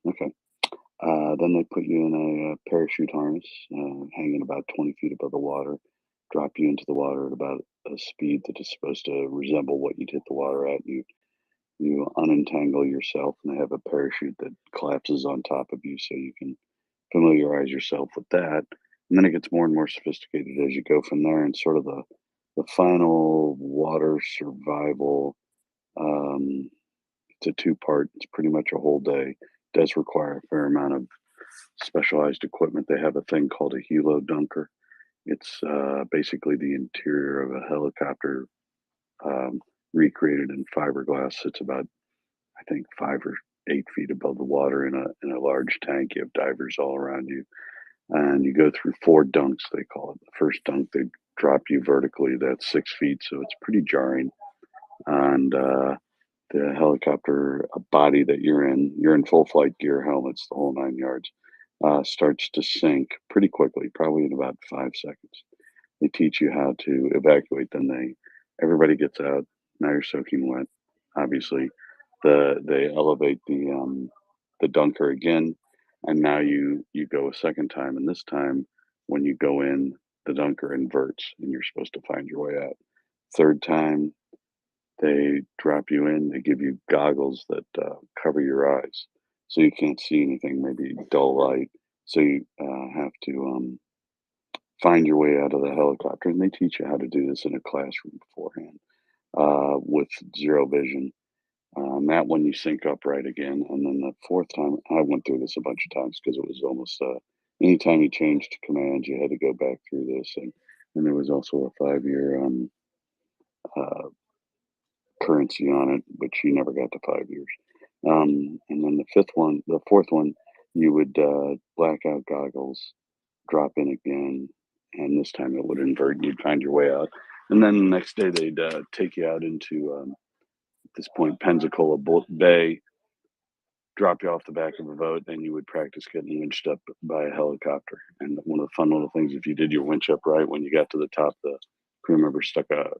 Okay. Then they put you in a parachute harness, hanging about 20 feet above the water, drop you into the water at about a speed that is supposed to resemble what you'd hit the water at. You unentangle yourself, and they have a parachute that collapses on top of you, so you can familiarize yourself with that. And then it gets more and more sophisticated as you go from there. And sort of the final water survival. It's a two-part. It's pretty much a whole day. It does require a fair amount of specialized equipment. They have a thing called a helo dunker. It's basically the interior of a helicopter recreated in fiberglass. It's about, I think, 5 or 8 feet above the water in a large tank. You have divers all around you, and you go through 4 dunks. They call it. The first dunk, they drop you vertically. That's 6 feet, so it's pretty jarring. And the helicopter body that you're in full flight gear, helmets, the whole 9 yards, starts to sink pretty quickly, probably in about 5 seconds. They teach you how to evacuate. Then everybody gets out. Now you're soaking wet. Obviously, they elevate the dunker again, and now you go a second time. And this time, when you go in, the dunker inverts, and you're supposed to find your way out. Third time, they drop you in. They give you goggles that cover your eyes, so you can't see anything. Maybe dull light. So you have to find your way out of the helicopter, and they teach you how to do this in a classroom beforehand with zero vision. That one you sync up right again, and then the fourth time, I went through this a bunch of times because it was almost anytime you changed commands, you had to go back through this, and there was also a 5-year currency on it, which you never got to 5 years. And then the fourth one, you would blackout goggles, drop in again, and this time it would invert and you'd find your way out. And then the next day they'd take you out into, at this point, Pensacola Bay, drop you off the back of a boat, and you would practice getting winched up by a helicopter. And one of the fun little things, if you did your winch up right, when you got to the top, the crew member stuck a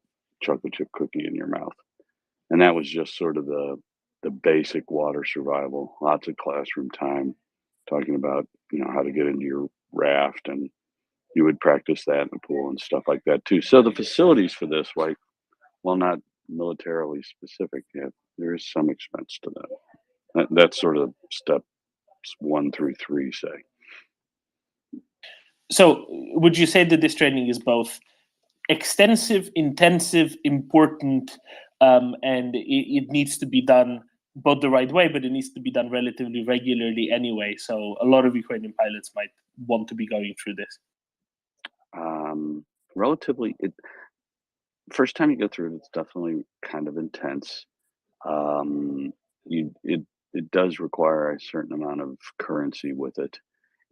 chocolate chip cookie in your mouth. And that was just sort of the basic water survival. Lots of classroom time, talking about how to get into your raft, and you would practice that in the pool and stuff like that too. So the facilities for this, like, while not militarily specific yet, there is some expense to that. That's sort of steps 1 through 3, say. So would you say that this training is both extensive, intensive, important, and it needs to be done both the right way, but it needs to be done relatively regularly anyway? So a lot of Ukrainian pilots might want to be going through this. Relatively, first time you go through it, it's definitely kind of intense. It does require a certain amount of currency with it,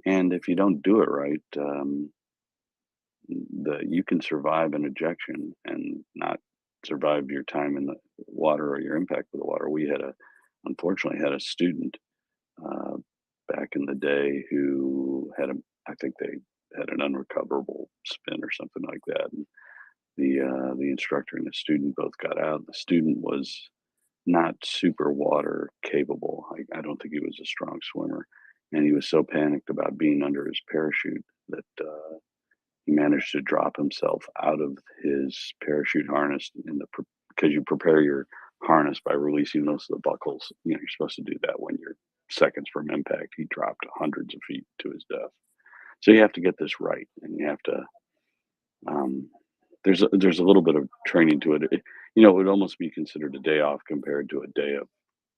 and if you don't do it right, you can survive an ejection and not survive your time in the water or your impact with the water. We unfortunately had a student back in the day who I think they had an unrecoverable spin or something like that. And the instructor and the student both got out. The student was not super water capable. I don't think he was a strong swimmer, and he was so panicked about being under his parachute that he managed to drop himself out of his parachute harness because you prepare your harness by releasing most of the buckles. You know, you're supposed to do that when you're seconds from impact. He dropped hundreds of feet to his death. So you have to get this right, and you have to. There's a little bit of training to it. It would almost be considered a day off compared to a day of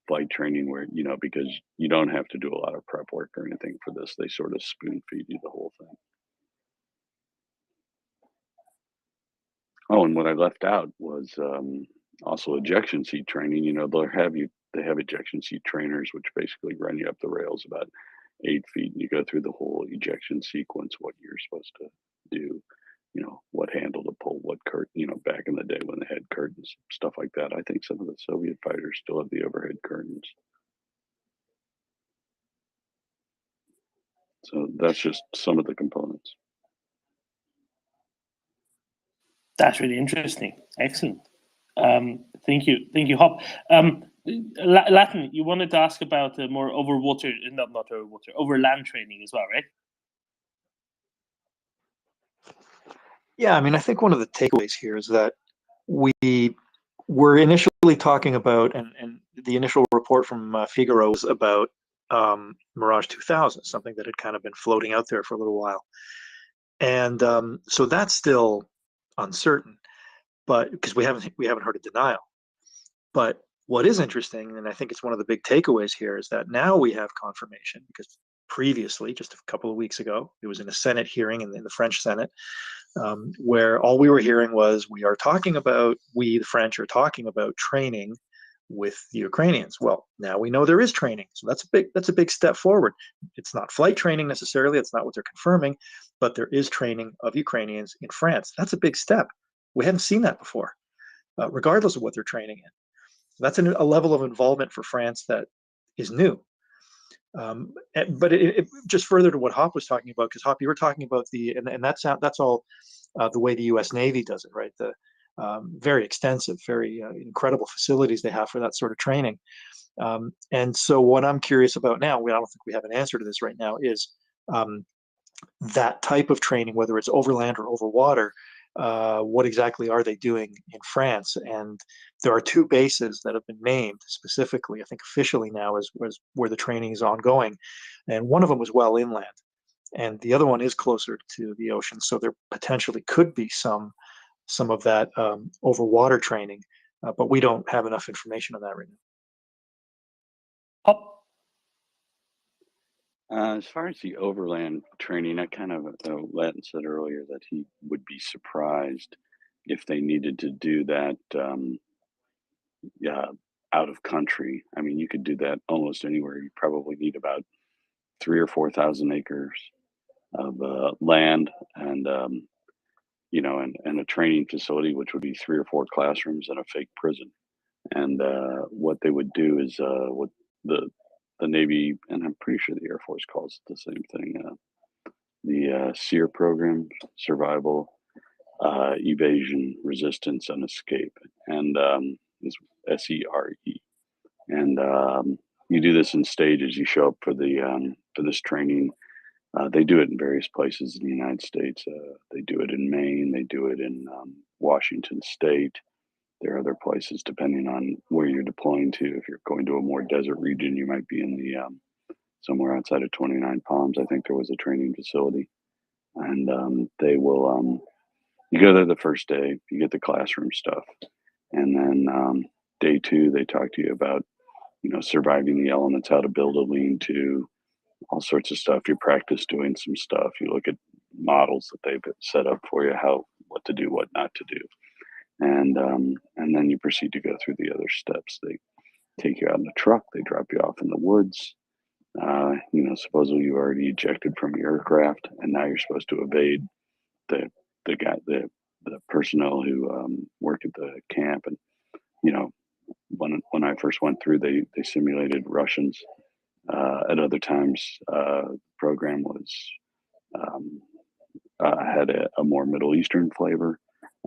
flight training, where because you don't have to do a lot of prep work or anything for this. They sort of spoon feed you the whole thing. Oh, and what I left out was also ejection seat training. They have ejection seat trainers, which basically run you up the rails about 8 feet, and you go through the whole ejection sequence, what you're supposed to do, what handle to pull, what curtain, back in the day when they had curtains, stuff like that. I think some of the Soviet fighters still have the overhead curtains. So that's just some of the components. That's really interesting. Excellent. Thank you, Hop. Latin, you wanted to ask about more over land training as well, right? Yeah, I mean, I think one of the takeaways here is that we were initially talking about, and the initial report from Figaro was about Mirage 2000, something that had kind of been floating out there for a little while. And so that's still uncertain, but because we haven't heard a denial. But what is interesting, and I think it's one of the big takeaways here, is that now we have confirmation, because previously, just a couple of weeks ago, it was in a Senate hearing in the French Senate, where all we were hearing was, the French are talking about training with the Ukrainians. Well, now we know there is training, so that's a big step forward. It's not flight training necessarily, it's not what they're confirming, but there is training of Ukrainians in France. That's a big step. We hadn't seen that before, regardless of what they're training in. That's a level of involvement for France that is new. But it just further to what Hop was talking about, because Hop, you were talking about and that's all the way the U.S. Navy does it, right? The very extensive, very incredible facilities they have for that sort of training. And so what I'm curious about now, I don't think we have an answer to this right now, is that type of training, whether it's over land or over water, what exactly are they doing in France? And there are 2 bases that have been named specifically, I think officially now, as where the training is ongoing. And one of them was well inland, and the other one is closer to the ocean. So there potentially could be some of that over water training, but we don't have enough information on that right now. As far as the overland training, I kind of, Latin said earlier that he would be surprised if they needed to do that out of country. I mean, you could do that almost anywhere. You probably need about 3,000 or 4,000 acres of land, and and a training facility, which would be 3 or 4 classrooms and a fake prison. And what they would do is what the Navy, and I'm pretty sure the Air Force calls it the same thing, the SERE program, survival, evasion, resistance, and escape, and is SERE. And you do this in stages. You show up for this training. They do it in various places in the United States. They do it in Maine. They do it in Washington State. There are other places depending on where you're deploying to. If you're going to a more desert region, you might be in the somewhere outside of 29 Palms. I think there was a training facility, and they will. You go there the first day, you get the classroom stuff, and then day 2 they talk to you about surviving the elements, how to build a lean-to, all sorts of stuff. You practice doing some stuff. You look at models that they've set up for you, what to do, what not to do. And then you proceed to go through the other steps. They take you out in a truck. They drop you off in the woods. Supposedly you already ejected from your aircraft, and now you're supposed to evade the personnel who work at the camp. And when I first went through, they simulated Russians. At other times, the program was had a more Middle Eastern flavor.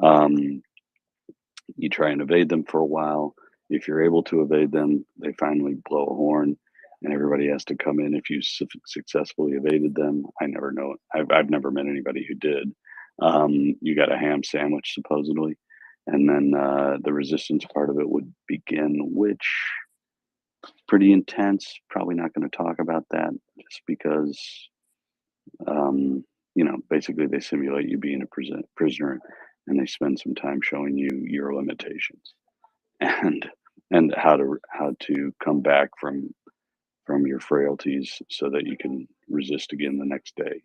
You try and evade them for a while. If you're able to evade them, they finally blow a horn, and everybody has to come in if you successfully evaded them. I never know. I've never met anybody who did. You got a ham sandwich supposedly, and then the resistance part of it would begin, which pretty intense. Probably not going to talk about that just because, basically they simulate you being a prisoner, and they spend some time showing you your limitations and how to come back from your frailties so that you can resist again the next day,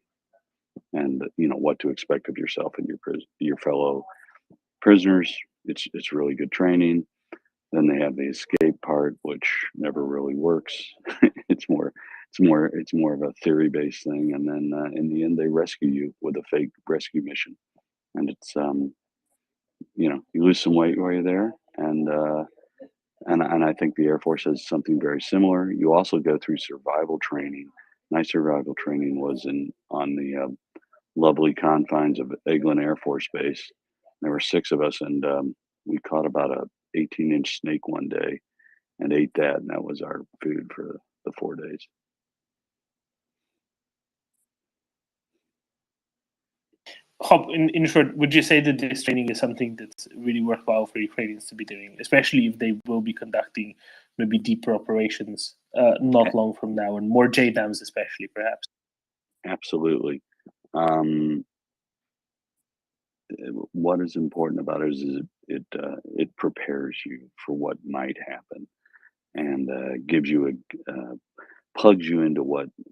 and what to expect of yourself and your fellow prisoners. It's really good training. Then they have the escape part, which never really works. It's more of a theory based thing, and then in the end they rescue you with a fake rescue mission, and it's you lose some weight while you're there, and I think the Air Force has something very similar. You also go through survival training. My survival training was on the lovely confines of Eglin Air Force Base. There were 6 of us, and we caught about a 18-inch snake one day and ate that, and that was our food for the 4 days. Hop, in short, would you say that this training is something that's really worthwhile for Ukrainians to be doing, especially if they will be conducting maybe deeper operations not long from now, and more JDAMs especially, perhaps? Absolutely. What is important about it is it prepares you for what might happen, and gives you plugs you into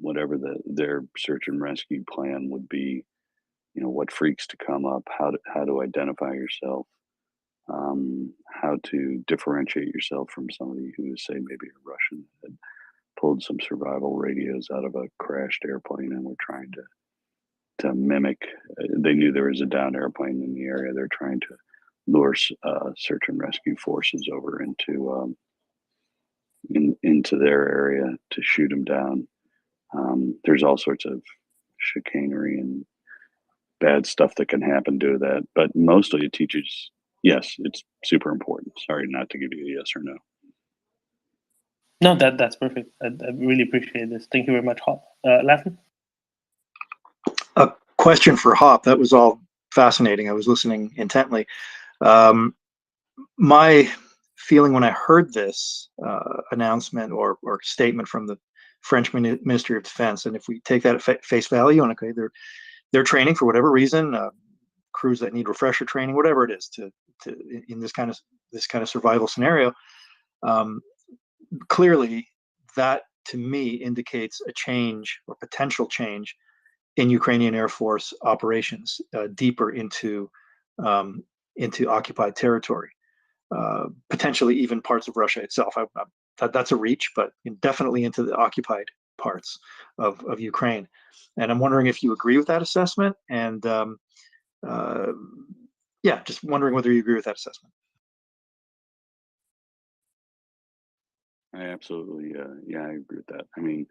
whatever their search and rescue plan would be. What freaks to come up, how to identify yourself, how to differentiate yourself from somebody who is, say, maybe a Russian that had pulled some survival radios out of a crashed airplane and were trying to mimic. They knew there was a downed airplane in the area. They're trying to lure search and rescue forces over into their area to shoot them down. There's all sorts of chicanery and bad stuff that can happen to that, but mostly it teaches. Yes, it's super important. Sorry not to give you a yes or no. No, that's perfect. I really appreciate this. Thank you very much, Hop. Latin? A question for Hop. That was all fascinating. I was listening intently. My feeling when I heard this announcement or statement from the French Ministry of Defense, and if we take that at face value, and okay, they're training for whatever reason, crews that need refresher training, whatever it is, to in this kind of survival scenario. Clearly, that to me indicates a change or potential change in Ukrainian Air Force operations deeper into occupied territory, potentially even parts of Russia itself. That's a reach, but definitely into the occupied parts of Ukraine. And I'm wondering if you agree with that assessment, and just wondering whether you agree with that assessment. I absolutely, I agree with that. I mean,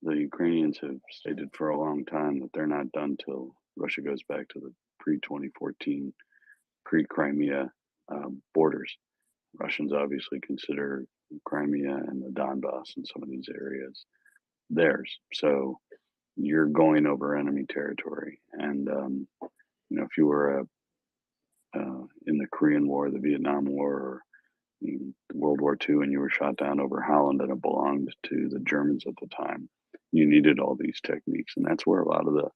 the Ukrainians have stated for a long time that they're not done till Russia goes back to the pre-2014, pre-Crimea borders. Russians obviously consider Crimea and the Donbass and some of these areas theirs. So you're going over enemy territory. And, if you were in the Korean War, the Vietnam War, or World War II, and you were shot down over Holland and it belonged to the Germans at the time, you needed all these techniques. And that's where a lot of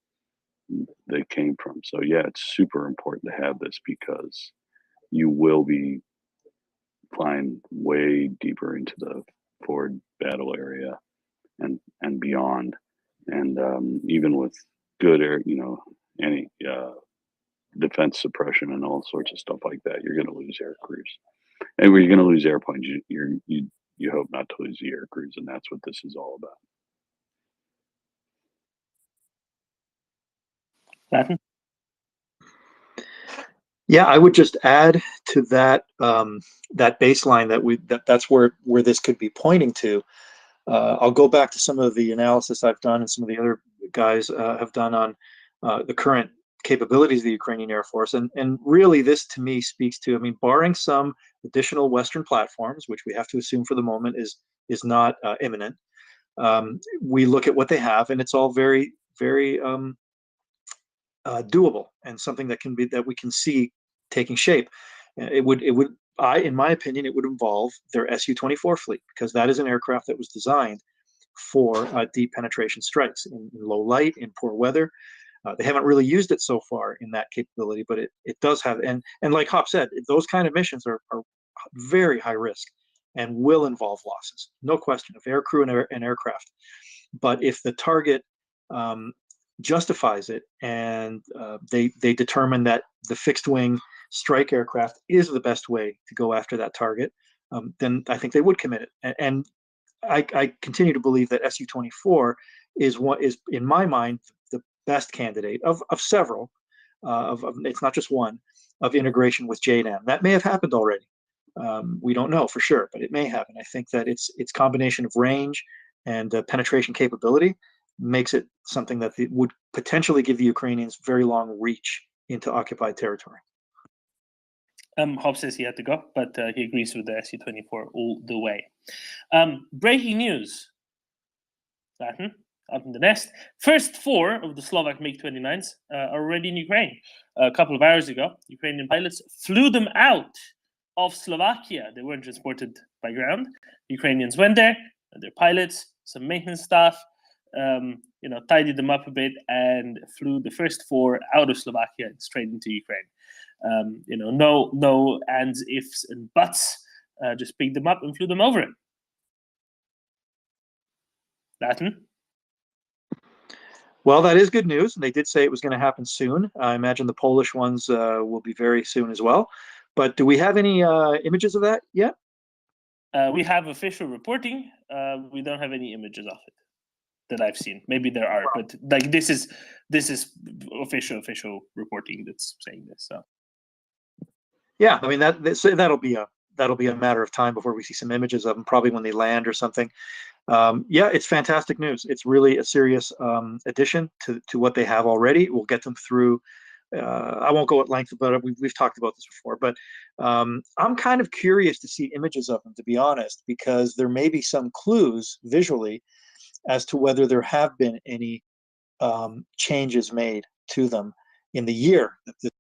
they came from. So yeah, it's super important to have this because you will be flying way deeper into the forward battle area and beyond. And even with good air, any defense suppression and all sorts of stuff like that, you're going to lose air crews. And when you're going to lose airplanes, you hope not to lose the air crews, and that's what this is all about. Latin? Yeah, I would just add to that that baseline that's where this could be pointing to. I'll go back to some of the analysis I've done and some of the other guys have done on the current capabilities of the Ukrainian Air Force. And really, this to me speaks to, I mean, barring some additional Western platforms, which we have to assume for the moment is not imminent. We look at what they have, and it's all very, very doable and something that we can see taking shape. It would, in my opinion, it would involve their Su-24 fleet, because that is an aircraft that was designed for deep penetration strikes in low light, in poor weather. They haven't really used it so far in that capability, but it does have, and like Hop said, those kind of missions are very high risk and will involve losses, no question, of aircrew and aircraft. But if the target justifies it, and they determine that the fixed wing strike aircraft is the best way to go after that target, then I think they would commit it. And I continue to believe that Su-24 is what is, in my mind, the best candidate of several, it's not just one, of integration with JDAM. That may have happened already. We don't know for sure, but it may happen. I think that its combination of range and penetration capability makes it something that would potentially give the Ukrainians very long reach into occupied territory. Hobbs says he had to go, but he agrees with the Su-24 all the way. Breaking news. Latin, up in the nest. First 4 of the Slovak MiG-29s are already in Ukraine. A couple of hours ago, Ukrainian pilots flew them out of Slovakia. They weren't transported by ground. Ukrainians went there, their pilots, some maintenance staff, tidied them up a bit and flew the first 4 out of Slovakia and straight into Ukraine. No ands, ifs, and buts. Just picked them up and flew them over it. Latin? Well, that is good news. They did say it was going to happen soon. I imagine the Polish ones will be very soon as well. But do we have any images of that yet? We have official reporting. We don't have any images of it that I've seen. Maybe there are, but like this is official reporting that's saying this. So yeah, I mean that'll be a matter of time before we see some images of them, probably when they land or something. Yeah, it's fantastic news. It's really a serious addition to what they have already. We'll get them through. I won't go at length about it. We've talked about this before, but I'm kind of curious to see images of them, to be honest, because there may be some clues visually as to whether there have been any changes made to them in the year that this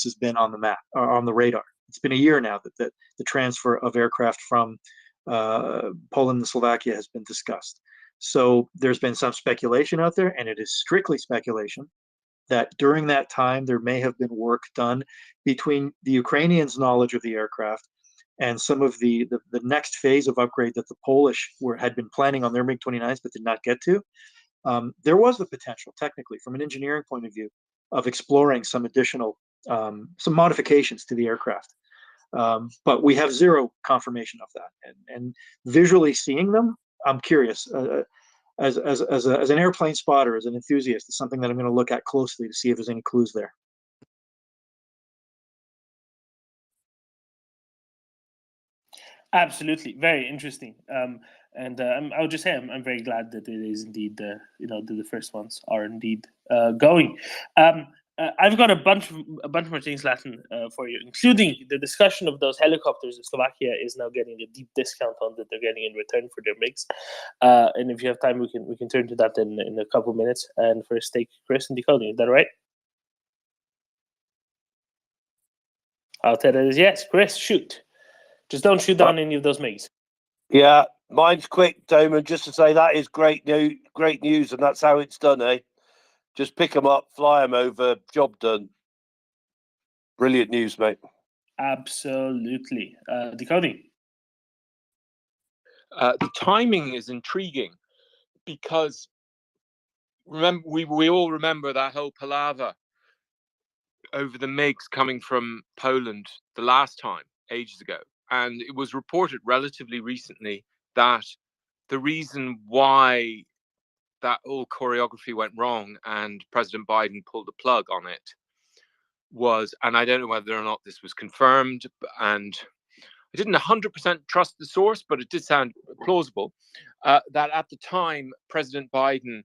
has been on the map or on the radar. It's been a year now that the transfer of aircraft from Poland and Slovakia has been discussed. So there's been some speculation out there, and it is strictly speculation, that during that time there may have been work done between the Ukrainians' knowledge of the aircraft and some of the next phase of upgrade that the Polish had been planning on their MiG-29s but did not get to. There was the potential, technically, from an engineering point of view, of exploring some additional some modifications to the aircraft. But we have zero confirmation of that. And visually seeing them, I'm curious. As an airplane spotter, as an enthusiast, it's something that I'm going to look at closely to see if there's any clues there. Absolutely, very interesting. I would just say I'm very glad that it is indeed the first ones are indeed going. I've got a bunch more things, Latin, for you, including the discussion of those helicopters that Slovakia is now getting a deep discount on that they're getting in return for their MiGs. And if you have time, we can turn to that in a couple minutes. And first, take Chris and decoding. Is that right? I'll tell it is yes. Chris, shoot. Just don't shoot down any of those MiGs. Yeah, mine's quick, Damon. Just to say that is great news, and that's how it's done, eh? Just pick them up, fly them over, job done. Brilliant news, mate. Absolutely. Decoding. The timing is intriguing because remember we all remember that whole palaver over the MiGs coming from Poland the last time, ages ago. And it was reported relatively recently that the reason why that whole choreography went wrong and President Biden pulled the plug on it was, and I don't know whether or not this was confirmed, and I didn't 100% trust the source, but it did sound plausible, that at the time President Biden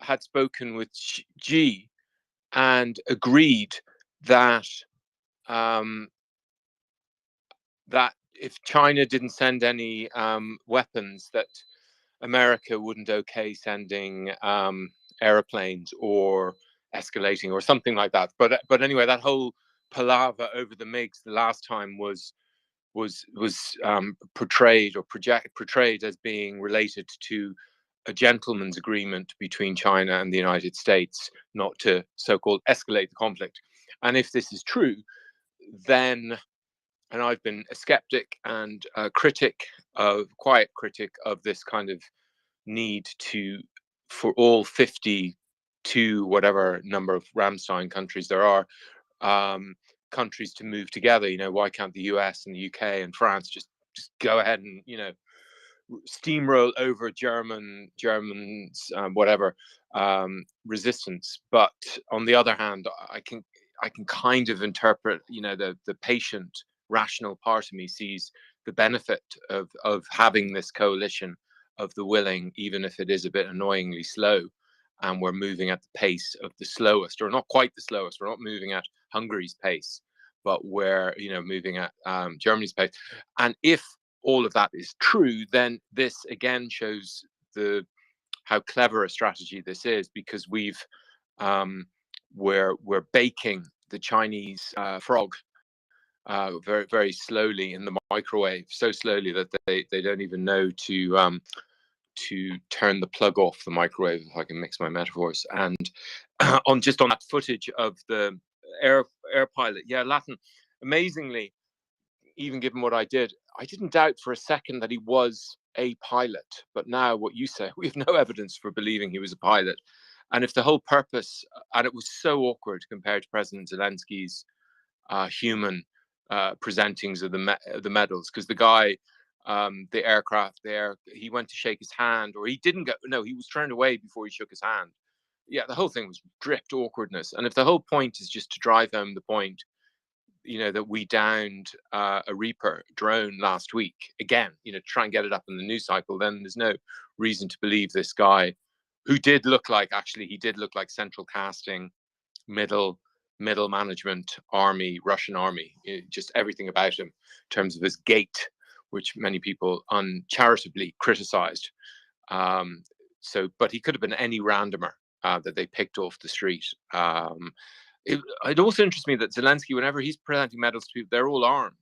had spoken with Xi and agreed that that if China didn't send any weapons, that America wouldn't okay sending airplanes or escalating or something like that. But anyway, that whole palaver over the MiGs the last time was portrayed as being related to a gentleman's agreement between China and the United States not to so-called escalate the conflict. And if this is true, then, and I've been a skeptic and a quiet critic of this kind of need for all 52 whatever number of Ramstein countries there are, countries to move together. Why can't the US and the UK and France just go ahead and steamroll over Germans whatever resistance? But on the other hand, I can kind of interpret, the patient, rational part of me sees the benefit of having this coalition of the willing, even if it is a bit annoyingly slow, and we're moving at the pace of the slowest, or not quite the slowest. We're not moving at Hungary's pace, but we're moving at Germany's pace. And if all of that is true, then this again shows how clever a strategy this is, because we're baking the Chinese frog very, very slowly in the microwave, so slowly that they don't even know to turn the plug off the microwave, if I can mix my metaphors. And on that footage of the air pilot, Latin, amazingly, even given what I didn't doubt for a second that he was a pilot. But now what you say, we have no evidence for believing he was a pilot. And if the whole purpose, and it was so awkward compared to President Zelensky's human presentings of the medals, because the guy, the aircraft there, he went to shake his hand, or he didn't go. No, he was turned away before he shook his hand. Yeah, the whole thing was dripped awkwardness. And if the whole point is just to drive home the point, that we downed a Reaper drone last week, again, try and get it up in the news cycle, then there's no reason to believe this guy, who did look like central casting, middle management army, Russian army, just everything about him in terms of his gait, which many people uncharitably criticized. But he could have been any randomer that they picked off the street. It also interests me that Zelensky, whenever he's presenting medals to people, they're all armed.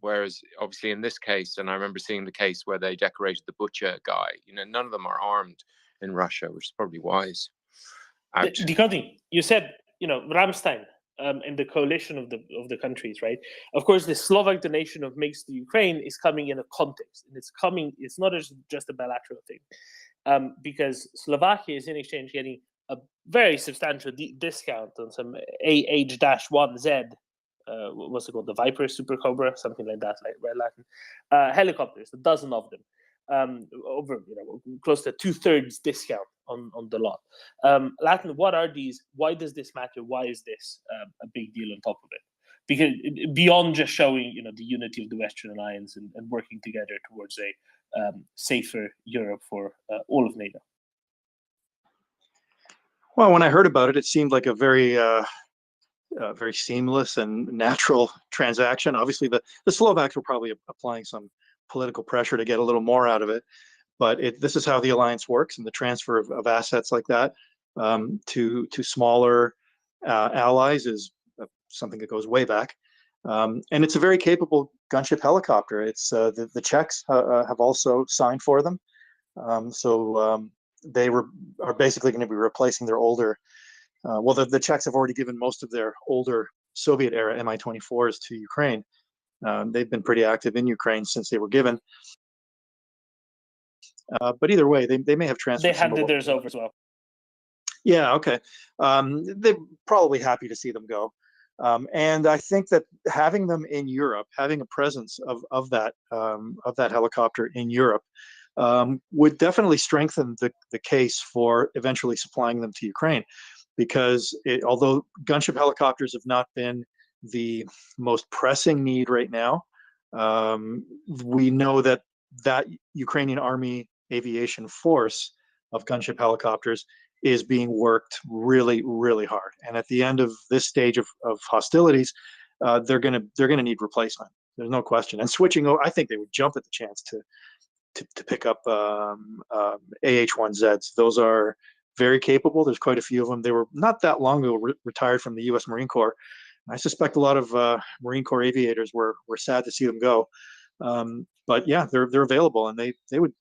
Whereas obviously in this case, and I remember seeing the case where they decorated the butcher guy, none of them are armed in Russia, which is probably wise. Dikoti, you said, Ramstein and the coalition of the countries, right? Of course, the Slovak donation of MiGs to Ukraine is coming in a context, and it's not just a bilateral thing, because Slovakia is in exchange getting a very substantial discount on some AH-1Z, what's it called, the Viper, Super Cobra, something like that, like Red Latin, helicopters, a dozen of them, over close to 2/3 discount on the lot. Latin, what are these? Why does this matter? Why is this a big deal on top of it? Because beyond just showing the unity of the Western Alliance and working together towards a safer Europe for all of NATO. Well, when I heard about it, it seemed like a very seamless and natural transaction. Obviously, the Slovaks were probably applying some political pressure to get a little more out of it, but this is how the alliance works, and the transfer of assets like that to smaller allies is something that goes way back. And it's a very capable gunship helicopter. It's the Czechs have also signed for them, so they are basically going to be replacing their older. The Czechs have already given most of their older Soviet-era Mi-24s to Ukraine. They've been pretty active in Ukraine since they were given. But either way, they may have transferred. They handed theirs over as well. Yeah, okay. They're probably happy to see them go. And I think that having them in Europe, having a presence of that helicopter in Europe, would definitely strengthen the case for eventually supplying them to Ukraine, because although gunship helicopters have not been the most pressing need right now, we know that Ukrainian Army aviation force of gunship helicopters is being worked really, really hard. And at the end of this stage of hostilities, they're gonna need replacement. There's no question. And switching over, I think they would jump at the chance to pick up AH-1Zs. Those are very capable. There's quite a few of them. They were not that long ago retired from the U.S. Marine Corps. I suspect a lot of Marine Corps aviators were sad to see them go. But yeah, they're available, and they would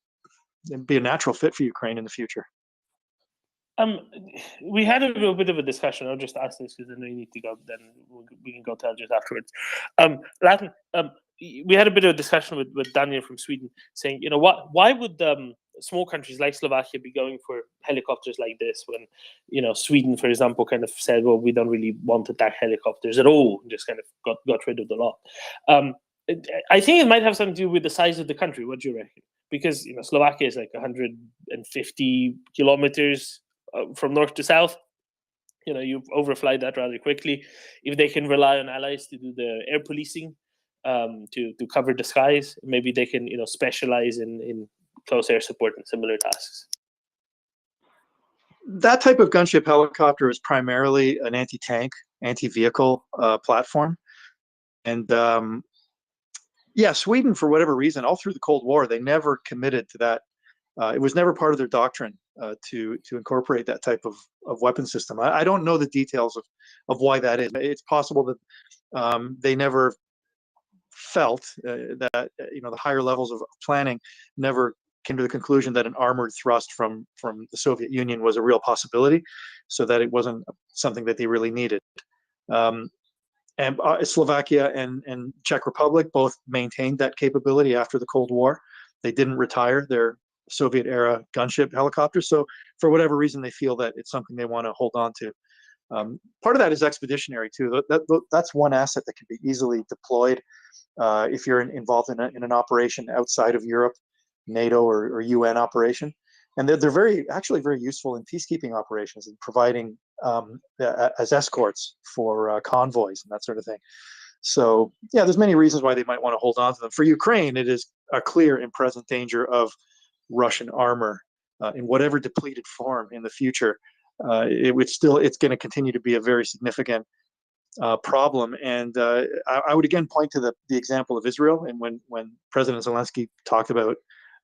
be a natural fit for Ukraine in the future. We had a little bit of a discussion. I'll just ask this because I know you need to go. Then we can go to Algiers afterwards. Latin. We had a bit of a discussion with Daniel from Sweden, saying, you know, why would small countries like Slovakia be going for helicopters like this when, you know, Sweden, for example, kind of said, well, we don't really want attack helicopters at all, and just kind of got rid of the lot. I think it might have something to do with the size of the country. What do you reckon? Because, you know, Slovakia is like 150 kilometers from north to south. You know, you overfly that rather quickly. If they can rely on allies to do the air policing, to cover the skies, maybe they can, you know, specialize in close air support and similar tasks. That type of gunship helicopter is primarily an anti-tank, anti-vehicle platform. And yeah, Sweden, for whatever reason, all through the Cold War, they never committed to that. It was never part of their doctrine to incorporate that type of weapon system. I don't know the details of why that is. It's possible that they never felt that, you know, the higher levels of planning never came to the conclusion that an armored thrust from the Soviet Union was a real possibility, so that it wasn't something that they really needed. And Slovakia and Czech Republic both maintained that capability after the Cold War. They didn't retire their Soviet-era gunship helicopters, so for whatever reason, they feel that it's something they want to hold on to. Part of that is expeditionary too. That's one asset that can be easily deployed if you're involved in an operation outside of Europe, NATO or UN operation. And they're actually very useful in peacekeeping operations and providing as escorts for convoys and that sort of thing. So yeah, there's many reasons why they might want to hold on to them. For Ukraine, it is a clear and present danger of Russian armor in whatever depleted form in the future. It's going to continue to be a very significant problem. And I would again point to the example of Israel. And when President Zelensky talked about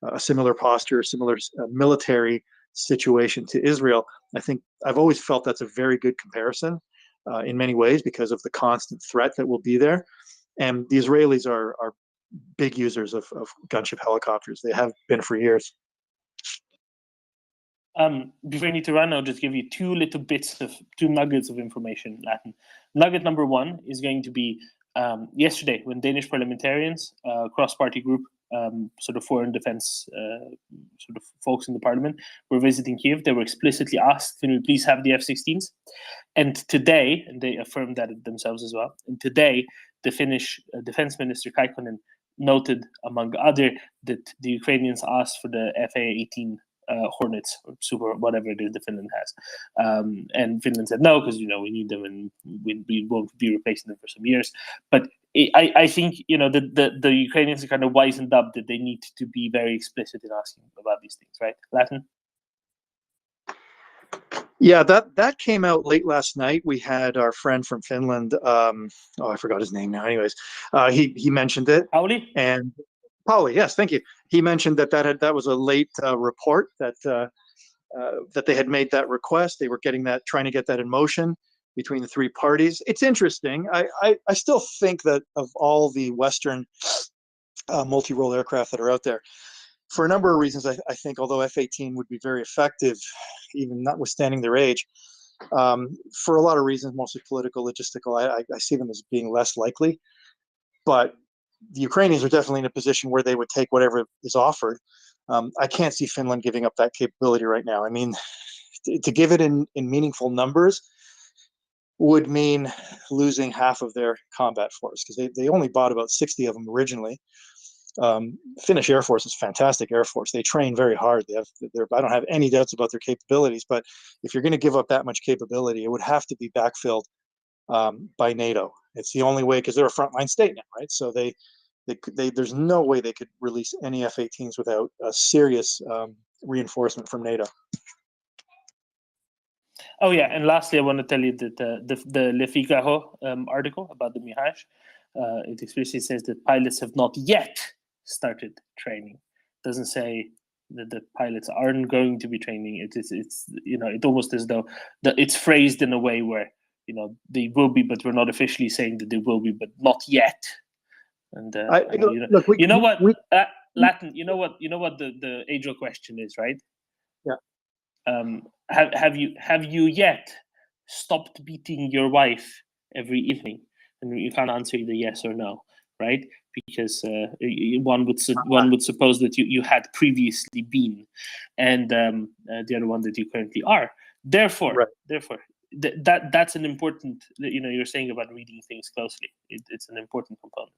a similar posture, similar military situation to Israel, I think I've always felt that's a very good comparison in many ways because of the constant threat that will be there. And the Israelis are big users of gunship helicopters. They have been for years. Before you need to run, I'll just give you two nuggets of information, Latin. Nugget number one is going to be yesterday when Danish parliamentarians, cross-party group, sort of foreign defense sort of folks in the parliament, were visiting Kiev. They were explicitly asked, can we please have the F-16s? And today, and they affirmed that themselves as well, and today the Finnish defense minister Kaikkonen noted, among other, that the Ukrainians asked for the FA-18 Hornets or Super, whatever it is that Finland has, and Finland said no because, you know, we need them and we won't be replacing them for some years. But I think, you know, the Ukrainians are kind of wisened up that they need to be very explicit in asking about these things, right? Latin. Yeah, that came out late last night. We had our friend from Finland. I forgot his name now. Anyways, he mentioned it. Pauli? And Pauli, yes, thank you. He mentioned that was a late report that they had made that request. They were trying to get that in motion between the three parties. It's interesting. I still think that of all the Western multi-role aircraft that are out there, for a number of reasons, I think although F-18 would be very effective, even notwithstanding their age, for a lot of reasons, mostly political, logistical, I see them as being less likely. But the Ukrainians are definitely in a position where they would take whatever is offered. I can't see Finland giving up that capability right now. I mean, to give it in meaningful numbers would mean losing half of their combat force because they only bought about 60 of them originally. Finnish Air Force is a fantastic Air Force. They train very hard. I don't have any doubts about their capabilities, but if you're going to give up that much capability, it would have to be backfilled by NATO. It's the only way because they're a frontline state now, right? So there's no way they could release any F-18s without a serious reinforcement from NATO. Oh yeah, and lastly, I want to tell you that the Le Figaro article about the Mirage, it explicitly says that pilots have not yet started training. It doesn't say that the pilots aren't going to be training. It's it almost as though it's phrased in a way where they will be, but we're not officially saying that they will be, but not yet. And look, Latin. You know what the age-old question is, right? Yeah. Have you yet stopped beating your wife every evening? And you can't answer either yes or no, right? Because one would suppose that you had previously been, and the other one that you currently are. Therefore, that's an important. You're saying about reading things closely. It's an important component.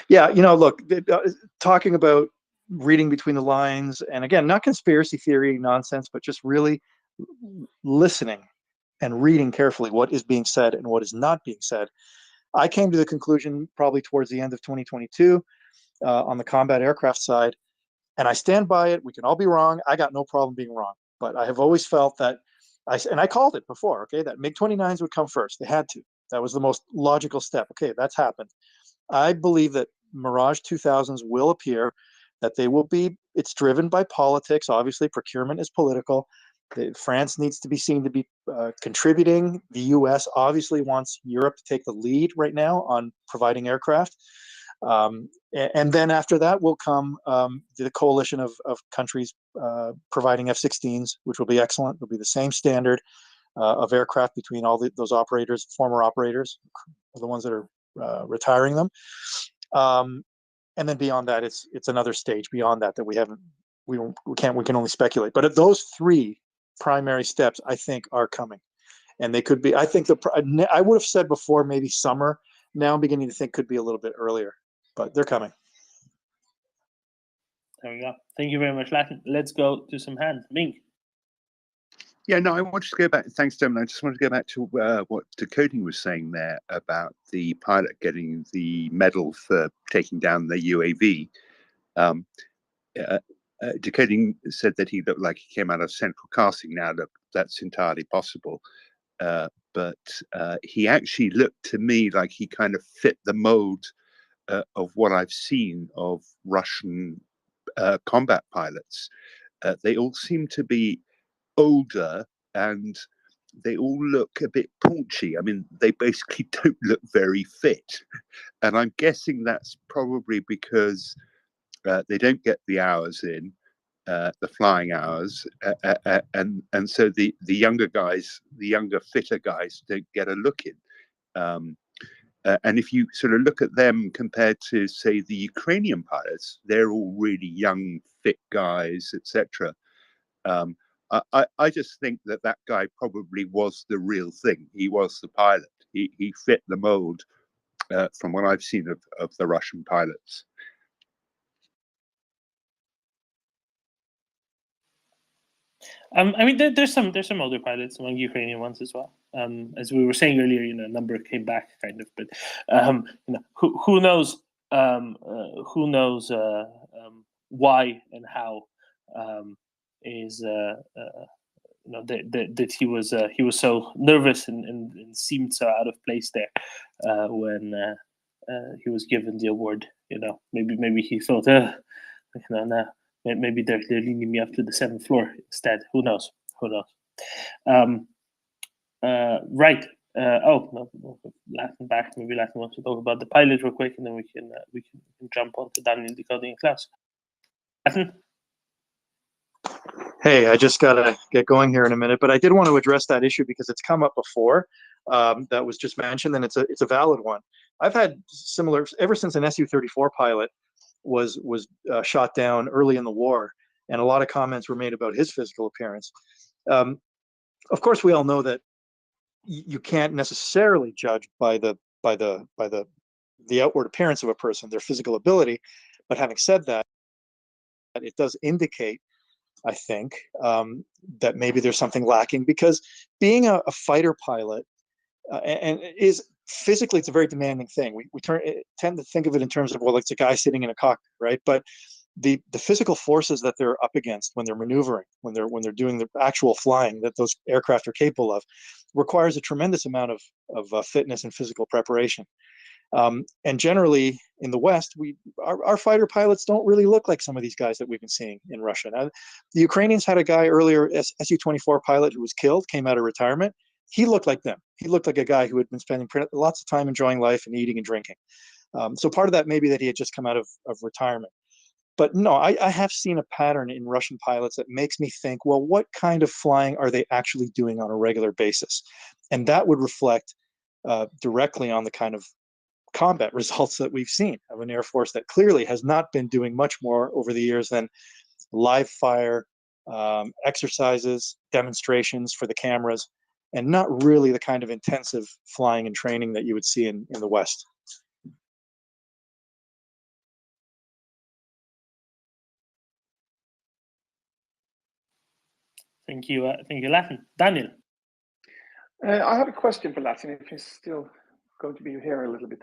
Yeah, look, talking about reading between the lines, and again, not conspiracy theory nonsense, but just really listening and reading carefully what is being said and what is not being said. I came to the conclusion probably towards the end of 2022 on the combat aircraft side, and I stand by it. We can all be wrong. I got no problem being wrong, but I have always felt that, I called it before, okay, that MiG-29s would come first. They had to. That was the most logical step. Okay, that's happened. I believe that Mirage 2000s will appear, that they will be, it's driven by politics. Obviously, procurement is political. France needs to be seen to be contributing. The US obviously wants Europe to take the lead right now on providing aircraft. And then after that will come the coalition of countries providing F-16s, which will be excellent. It'll be the same standard of aircraft between all those operators, former operators, the ones that are retiring them, and then beyond that, it's another stage beyond that we haven't, we can only speculate. But those three primary steps, I think, are coming, and they could be. I think I would have said before maybe summer. Now I'm beginning to think could be a little bit earlier, but they're coming. There we go. Thank you very much, Latin. Let's go to some hands. Ming. Yeah, no, I wanted to go back. Thanks, Damon. I just want to go back to what Decoding was saying there about the pilot getting the medal for taking down the UAV. Decoding said that he looked like he came out of central casting. Now, look, that's entirely possible. But he actually looked to me like he kind of fit the mold of what I've seen of Russian combat pilots. They all seem to be older, and they all look a bit paunchy. I mean, they basically don't look very fit, and I'm guessing that's probably because they don't get the hours in, the flying hours, and so the younger guys, the younger, fitter guys, don't get a look in. And if you sort of look at them compared to, say, the Ukrainian pilots, they're all really young, fit guys, etc. I just think that guy probably was the real thing. He was the pilot. He fit the mold from what I've seen of the Russian pilots. I mean, there's some older pilots among Ukrainian ones as well. As we were saying earlier, a number came back, kind of, but who knows? Who knows why and how is that he was so nervous and seemed so out of place there when he was given the award. Maybe he thought, no. Maybe they're leading me up to the 7th floor instead. Who knows? Right. No, Latin back. Maybe Latin wants to talk about the pilot real quick, and then we can jump on to Daniel Decoding in class. Latin. Hey, I just gotta get going here in a minute, but I did want to address that issue because it's come up before. That was just mentioned, and it's a valid one. I've had similar ever since an Su-34 pilot was shot down early in the war, and a lot of comments were made about his physical appearance. Of course, we all know that you can't necessarily judge by the outward appearance of a person, their physical ability. But having said that, it does indicate, I think, that maybe there's something lacking, because being a fighter pilot and is physically, it's a very demanding thing. We tend to think of it in terms of, well, it's a guy sitting in a cockpit, right? But the physical forces that they're up against when they're maneuvering, when they're doing the actual flying that those aircraft are capable of, requires a tremendous amount of fitness and physical preparation. And generally in the West, our fighter pilots don't really look like some of these guys that we've been seeing in Russia. Now, the Ukrainians had a guy earlier, Su-24 pilot, who was killed, came out of retirement. He looked like them. He looked like a guy who had been spending lots of time enjoying life and eating and drinking. So part of that may be that he had just come out of retirement. But no, I have seen a pattern in Russian pilots that makes me think, well, what kind of flying are they actually doing on a regular basis? And that would reflect directly on the kind of combat results that we've seen of an Air Force that clearly has not been doing much more over the years than live fire, exercises, demonstrations for the cameras, and not really the kind of intensive flying and training that you would see in the West. Thank you, Latin. Daniel. I have a question for Latin, if he's still going to be here a little bit,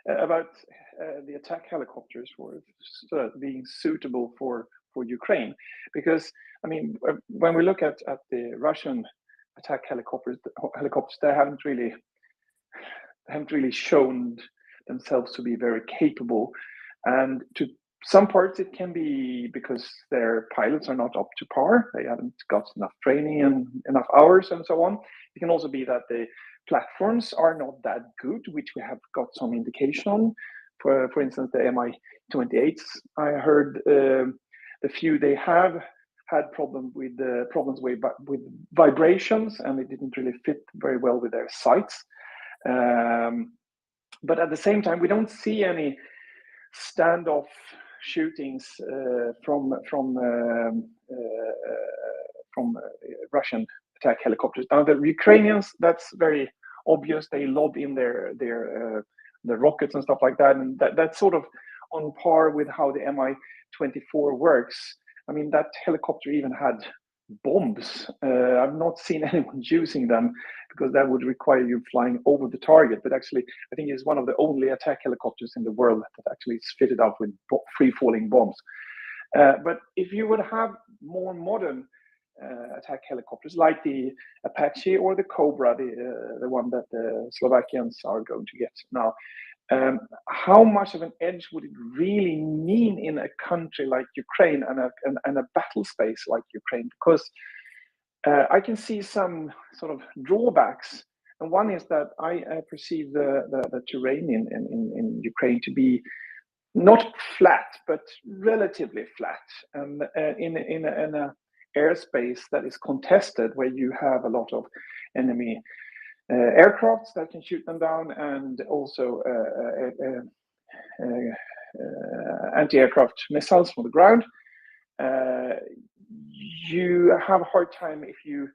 about the attack helicopters for being suitable for Ukraine. Because, I mean, when we look at the Russian attack helicopters, they haven't really shown themselves to be very capable. And to some parts, it can be because their pilots are not up to par. They haven't got enough training and enough hours and so on. It can also be that the platforms are not that good, which we have got some indication on. For instance, the Mi-28s, I heard the few they have had problems with vibrations, and it didn't really fit very well with their sights. But at the same time, we don't see any standoff shootings from Russian attack helicopters. Now the Ukrainians, that's very obvious. They lob in their rockets and stuff like that, and that's sort of on par with how the Mi-24 works. I mean, that helicopter even had bombs. I've not seen anyone using them because that would require you flying over the target. But actually, I think it's one of the only attack helicopters in the world that actually is fitted out with free-falling bombs. But if you would have more modern attack helicopters like the Apache or the Cobra, the one that the Slovakians are going to get now, how much of an edge would it really mean in a country like Ukraine and a battle space like Ukraine? Because I can see some sort of drawbacks, and one is that I perceive the terrain in Ukraine to be not flat, but relatively flat, and in a airspace that is contested, where you have a lot of enemy aircrafts that can shoot them down, and also anti-aircraft missiles from the ground. You have a hard time if you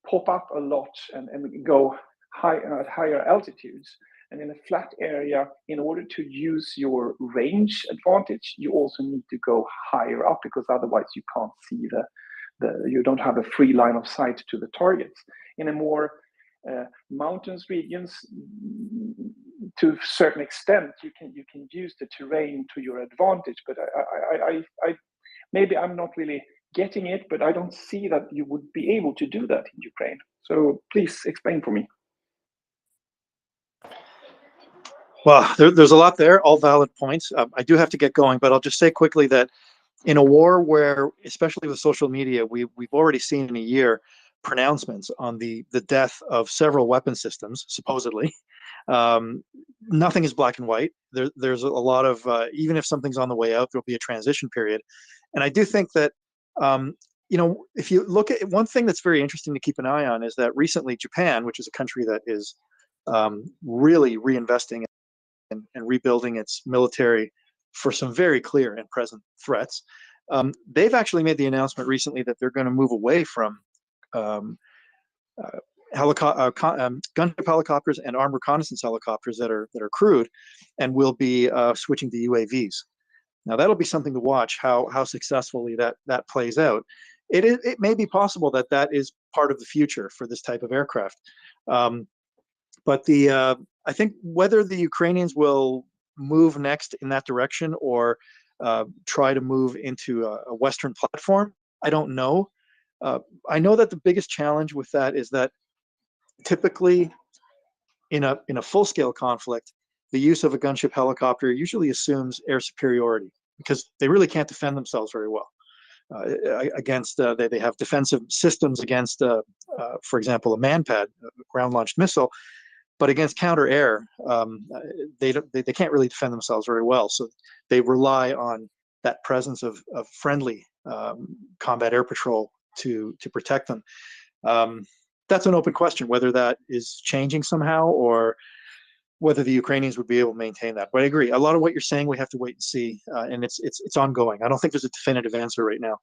pop up a lot and go at higher altitudes. And in a flat area, in order to use your range advantage, you also need to go higher up, because otherwise you can't see you don't have a free line of sight to the targets. In a more mountains regions, to a certain extent, you can use the terrain to your advantage. But I maybe I'm not really getting it, but I don't see that you would be able to do that in Ukraine. So please explain for me. Well, there's a lot there, all valid points. I do have to get going, but I'll just say quickly that in a war where, especially with social media, we've already seen in a year pronouncements on the death of several weapon systems, supposedly. Nothing is black and white. There's a lot of, even if something's on the way out, there'll be a transition period. And I do think that, if you look at one thing that's very interesting to keep an eye on, is that recently Japan, which is a country that is really reinvesting and rebuilding its military for some very clear and present threats, they've actually made the announcement recently that they're going to move away from gunship helicopters and armed reconnaissance helicopters that are crewed, and will be switching to UAVs. Now that'll be something to watch, how successfully that plays out. It may be possible that is part of the future for this type of aircraft. But I think whether the Ukrainians will move next in that direction, or try to move into a Western platform? I don't know. I know that the biggest challenge with that is that typically in a full-scale conflict, the use of a gunship helicopter usually assumes air superiority because they really can't defend themselves very well against. They have defensive systems against, for example, a manpad, a ground-launched missile, but against counter-air, they can't really defend themselves very well. So they rely on that presence of friendly combat air patrol to protect them. That's an open question, whether that is changing somehow or whether the Ukrainians would be able to maintain that. But I agree, a lot of what you're saying, we have to wait and see, and it's ongoing. I don't think there's a definitive answer right now.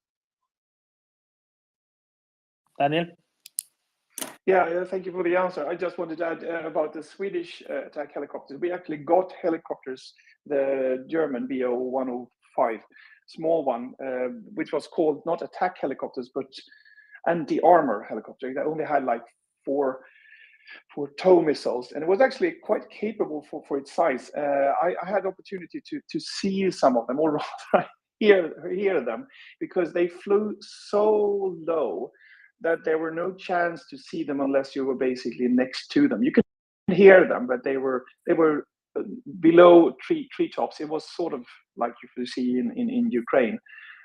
Daniel? Yeah, thank you for the answer. I just wanted to add about the Swedish attack helicopters. We actually got helicopters, the German BO-105, small one, which was called not attack helicopters, but anti-armor helicopter. That only had like four tow missiles, and it was actually quite capable for its size. I had opportunity to see some of them, or rather hear them, because they flew so low that there were no chance to see them unless you were basically next to them. You could hear them, but they were below treetops. It was sort of like you see in Ukraine.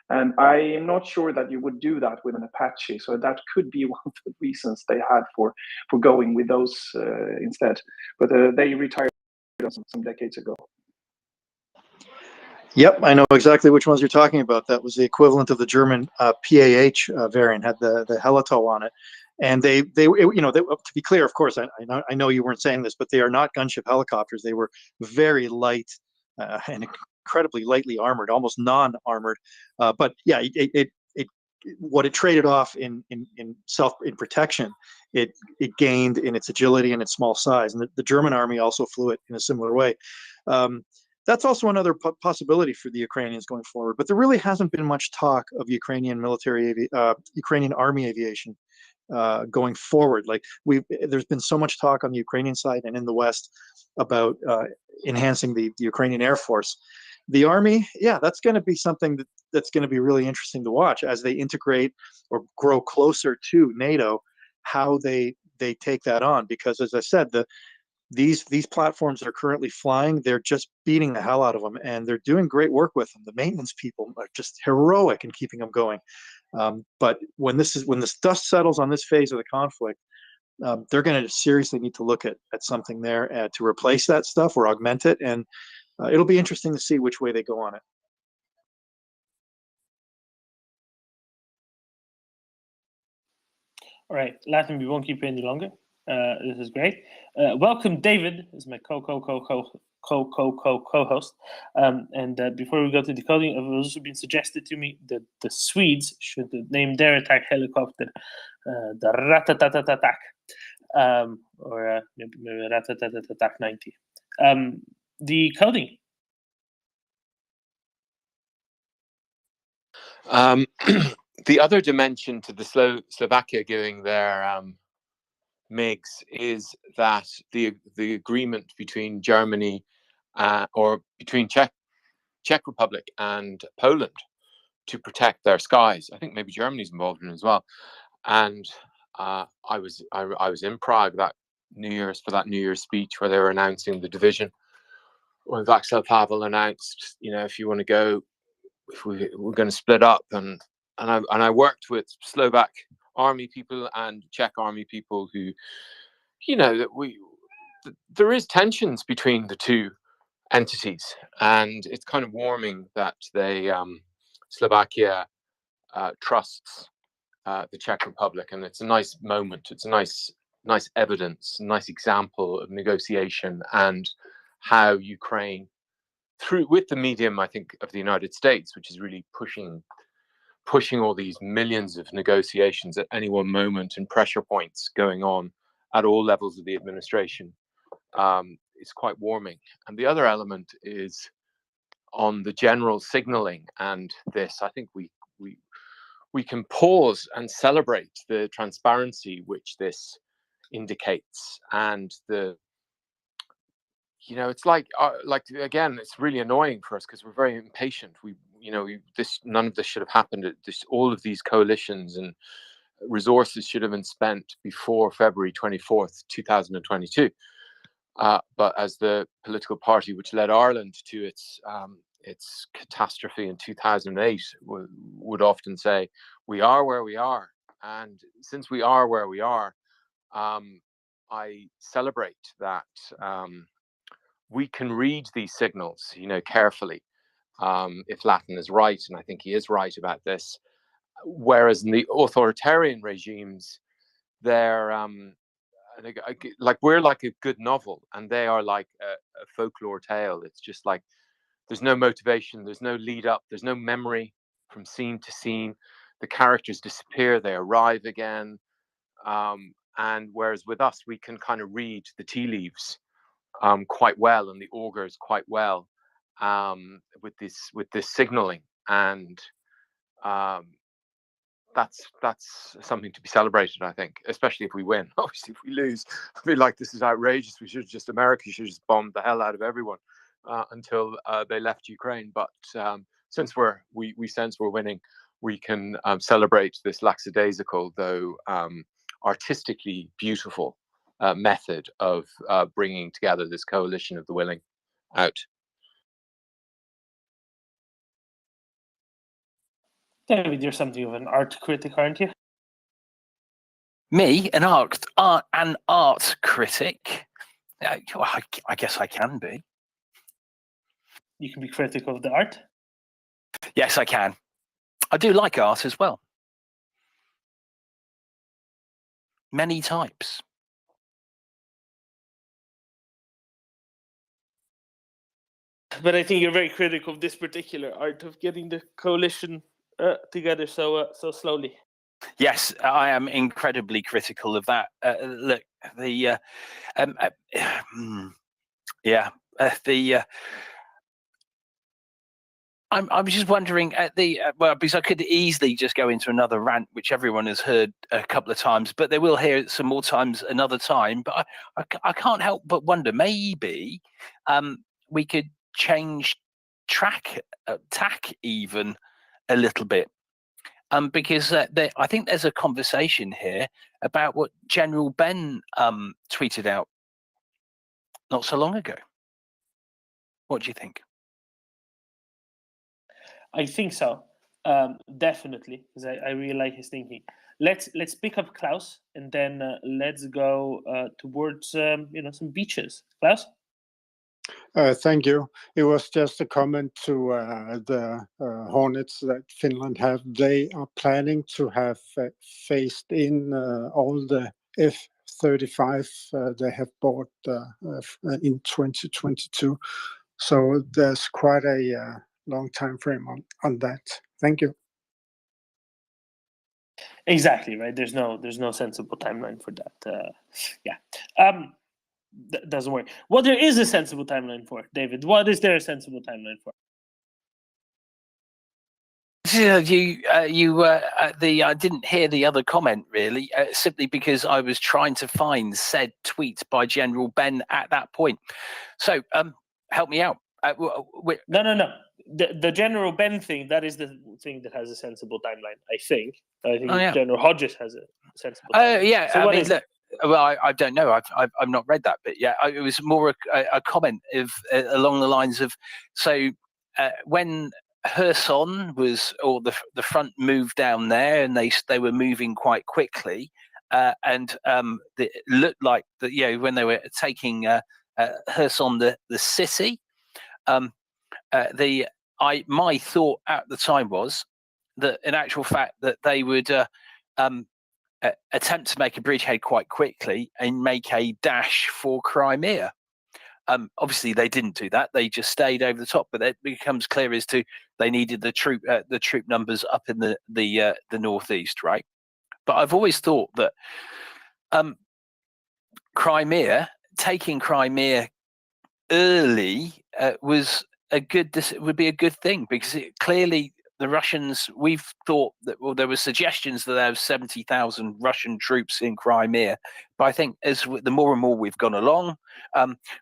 And I am not sure that you would do that with an Apache. So that could be one of the reasons they had for going with those instead. But they retired some decades ago. Yep, I know exactly which ones you're talking about. That was the equivalent of the German PAH variant, had the heliTOW on it. And they to be clear, of course, I know you weren't saying this, but they are not gunship helicopters. They were very light and incredibly lightly armored, almost non-armored. But yeah, what it traded off in protection, it gained in its agility and its small size. And the German army also flew it in a similar way. That's also another possibility for the Ukrainians going forward. But there really hasn't been much talk of Ukrainian Ukrainian army aviation going forward. Like there's been so much talk on the Ukrainian side and in the West about enhancing the Ukrainian Air Force. The army, yeah, that's going to be something that's going to be really interesting to watch as they integrate or grow closer to NATO, how they take that on. Because as I said, these platforms that are currently flying, they're just beating the hell out of them, and they're doing great work with them. The maintenance people are just heroic in keeping them going. But when this dust settles on this phase of the conflict, they're going to seriously need to look at something there to replace that stuff or augment it, and it'll be interesting to see which way they go on it. All right, Latin, we won't keep you any longer. This is great. Welcome, David, is my co-host. And before we go to decoding, it has also been suggested to me that the Swedes should name their attack helicopter the Ratatatatak, or maybe Ratatatatak 90. Decoding. The other dimension to the Slovakia giving their MiGs is that the agreement between Germany or between Czech Republic and Poland to protect their skies. I think maybe Germany's involved in it as well. And I was in Prague that New Year's speech where they were announcing the division. When Václav Havel announced, if you want to go, if we're going to split up, and I worked with Slovak army people and Czech army people who, that there is tensions between the two entities, and it's kind of warming that Slovakia trusts the Czech Republic, and it's a nice moment. It's a nice evidence, nice example of negotiation and how Ukraine, with the medium, I think, of the United States, which is really pushing all these millions of negotiations at any one moment and pressure points going on at all levels of the administration, is quite warming. And the other element is on the general signaling, and this, I think we can pause and celebrate the transparency which this indicates, and the you know, it's like again, it's really annoying for us because we're very impatient. None of this should have happened. All of these coalitions and resources should have been spent before February 24th, 2022. But as the political party which led Ireland to its catastrophe in 2008 would often say, we are where we are. And since we are where we are, I celebrate that we can read these signals, carefully. If Latin is right, and I think he is right about this, whereas in the authoritarian regimes, they're like we're like a good novel, and they are like a folklore tale. It's just like there's no motivation, there's no lead up, there's no memory from scene to scene. The characters disappear, they arrive again. And whereas with us, we can kind of read the tea leaves quite well, and the augurs quite well, with this signaling, and that's something to be celebrated, I think, especially if we win. Obviously, if we lose, I feel like this is outrageous. America should just bomb the hell out of everyone until they left Ukraine. But since we sense we're winning, we can celebrate this lackadaisical, though artistically beautiful method of bringing together this coalition of the willing out. David, you're something of an art critic, aren't you? Me, an art critic? I guess I can be. You can be critical of the art? Yes, I can. I do like art as well. Many types. But I think you're very critical of this particular art of getting the coalition together so slowly. Yes, I am incredibly critical of that. Look, I'm just wondering at because I could easily just go into another rant, which everyone has heard a couple of times, but they will hear it some more times another time. But I can't help but wonder, maybe we could change tack even a little bit, because I think there's a conversation here about what General Ben tweeted out not so long ago. What do you think? I think so, definitely, because I really like his thinking. Let's pick up Klaus, and then let's go towards some beaches. Klaus? Thank you. It was just a comment to the Hornets that Finland have. They are planning to have phased in all the F-35 they have bought in 2022. So there's quite a long time frame on that. Thank you. Exactly right. There's no sensible timeline for that. That doesn't work. What there is a sensible timeline for, David? What is there a sensible timeline for? I didn't hear the other comment really, simply because I was trying to find said tweet by General Ben at that point. So help me out. No. The General Ben thing, that is the thing that has a sensible timeline, I think. General Hodges has a sensible timeline. Yeah. So what is look, well, I don't know. I've not read that, but yeah, it was more a comment of along the lines of, so when Kherson was, or the front moved down there, and they were moving quite quickly, and it looked like that. When they were taking Kherson, the city, my thought at the time was that, in actual fact, that they would attempt to make a bridgehead quite quickly and make a dash for Crimea. Obviously, they didn't do that; they just stayed over the top. But it becomes clear as to they needed the troop numbers up in the northeast, right? But I've always thought that taking Crimea early would be a good thing, because clearly the Russians, we've thought that, well, there were suggestions that there was 70,000 Russian troops in Crimea, but I think as the more and more we've gone along,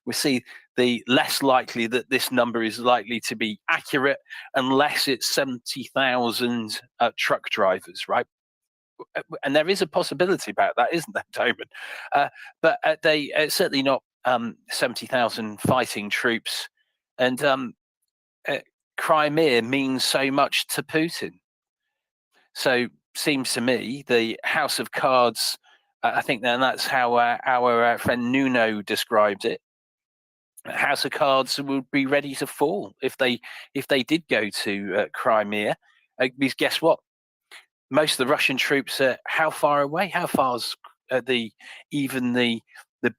we see the less likely that this number is likely to be accurate, unless it's 70,000 truck drivers, right? And there is a possibility about that, isn't there, Doman? But they certainly not 70,000 fighting troops. And Crimea means so much to Putin. So seems to me the House of Cards, I think that's how our friend Nuno described it. House of Cards would be ready to fall if they did go to Crimea. Because guess what? Most of the Russian troops are how far away? How far's the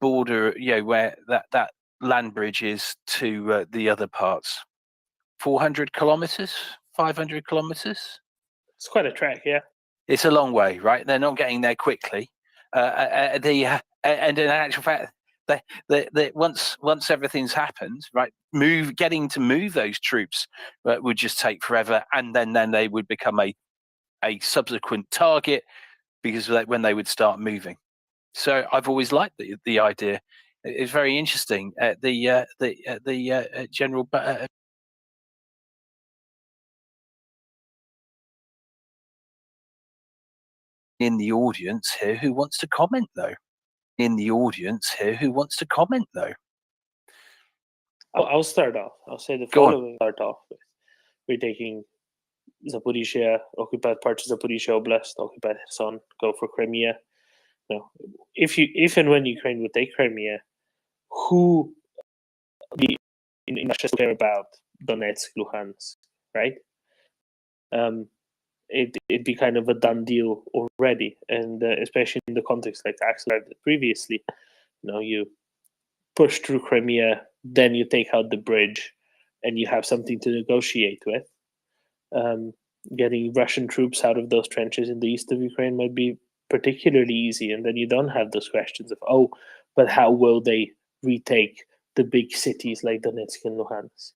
border? Where that land bridge is to the other parts. 400 kilometers, 500 kilometers. It's quite a trek, yeah. It's a long way, right? They're not getting there quickly. And in actual fact, once everything's happened, right, getting to move those troops would just take forever, and then they would become a subsequent target because when they would start moving. So I've always liked the idea. It's very interesting. The general. In the audience here who wants to comment though? I'll start off. I'll say the following. Start off with: we're taking Zaporizhia, occupied parts of Zaporizhia Oblast, occupied Kherson, go for Crimea. Now, if and when Ukraine would take Crimea, who in Russia care about Donetsk, Luhansk, right? It'd be kind of a done deal already, and especially in the context like Axel said previously, you push through Crimea, then you take out the bridge, and you have something to negotiate with. Getting Russian troops out of those trenches in the east of Ukraine might be particularly easy, and then you don't have those questions of, but how will they retake the big cities like Donetsk and Luhansk?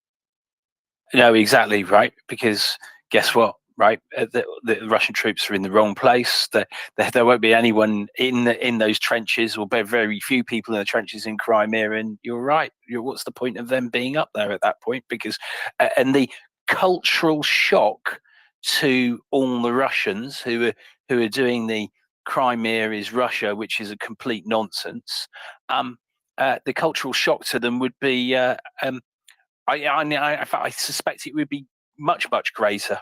No, exactly right, because guess what? Right, the Russian troops are in the wrong place. There won't be anyone in those trenches, or very few people in the trenches in Crimea. And you're right. What's the point of them being up there at that point? Because and the cultural shock to all the Russians who are doing the Crimea is Russia, which is a complete nonsense. The cultural shock to them would be. I suspect it would be much greater.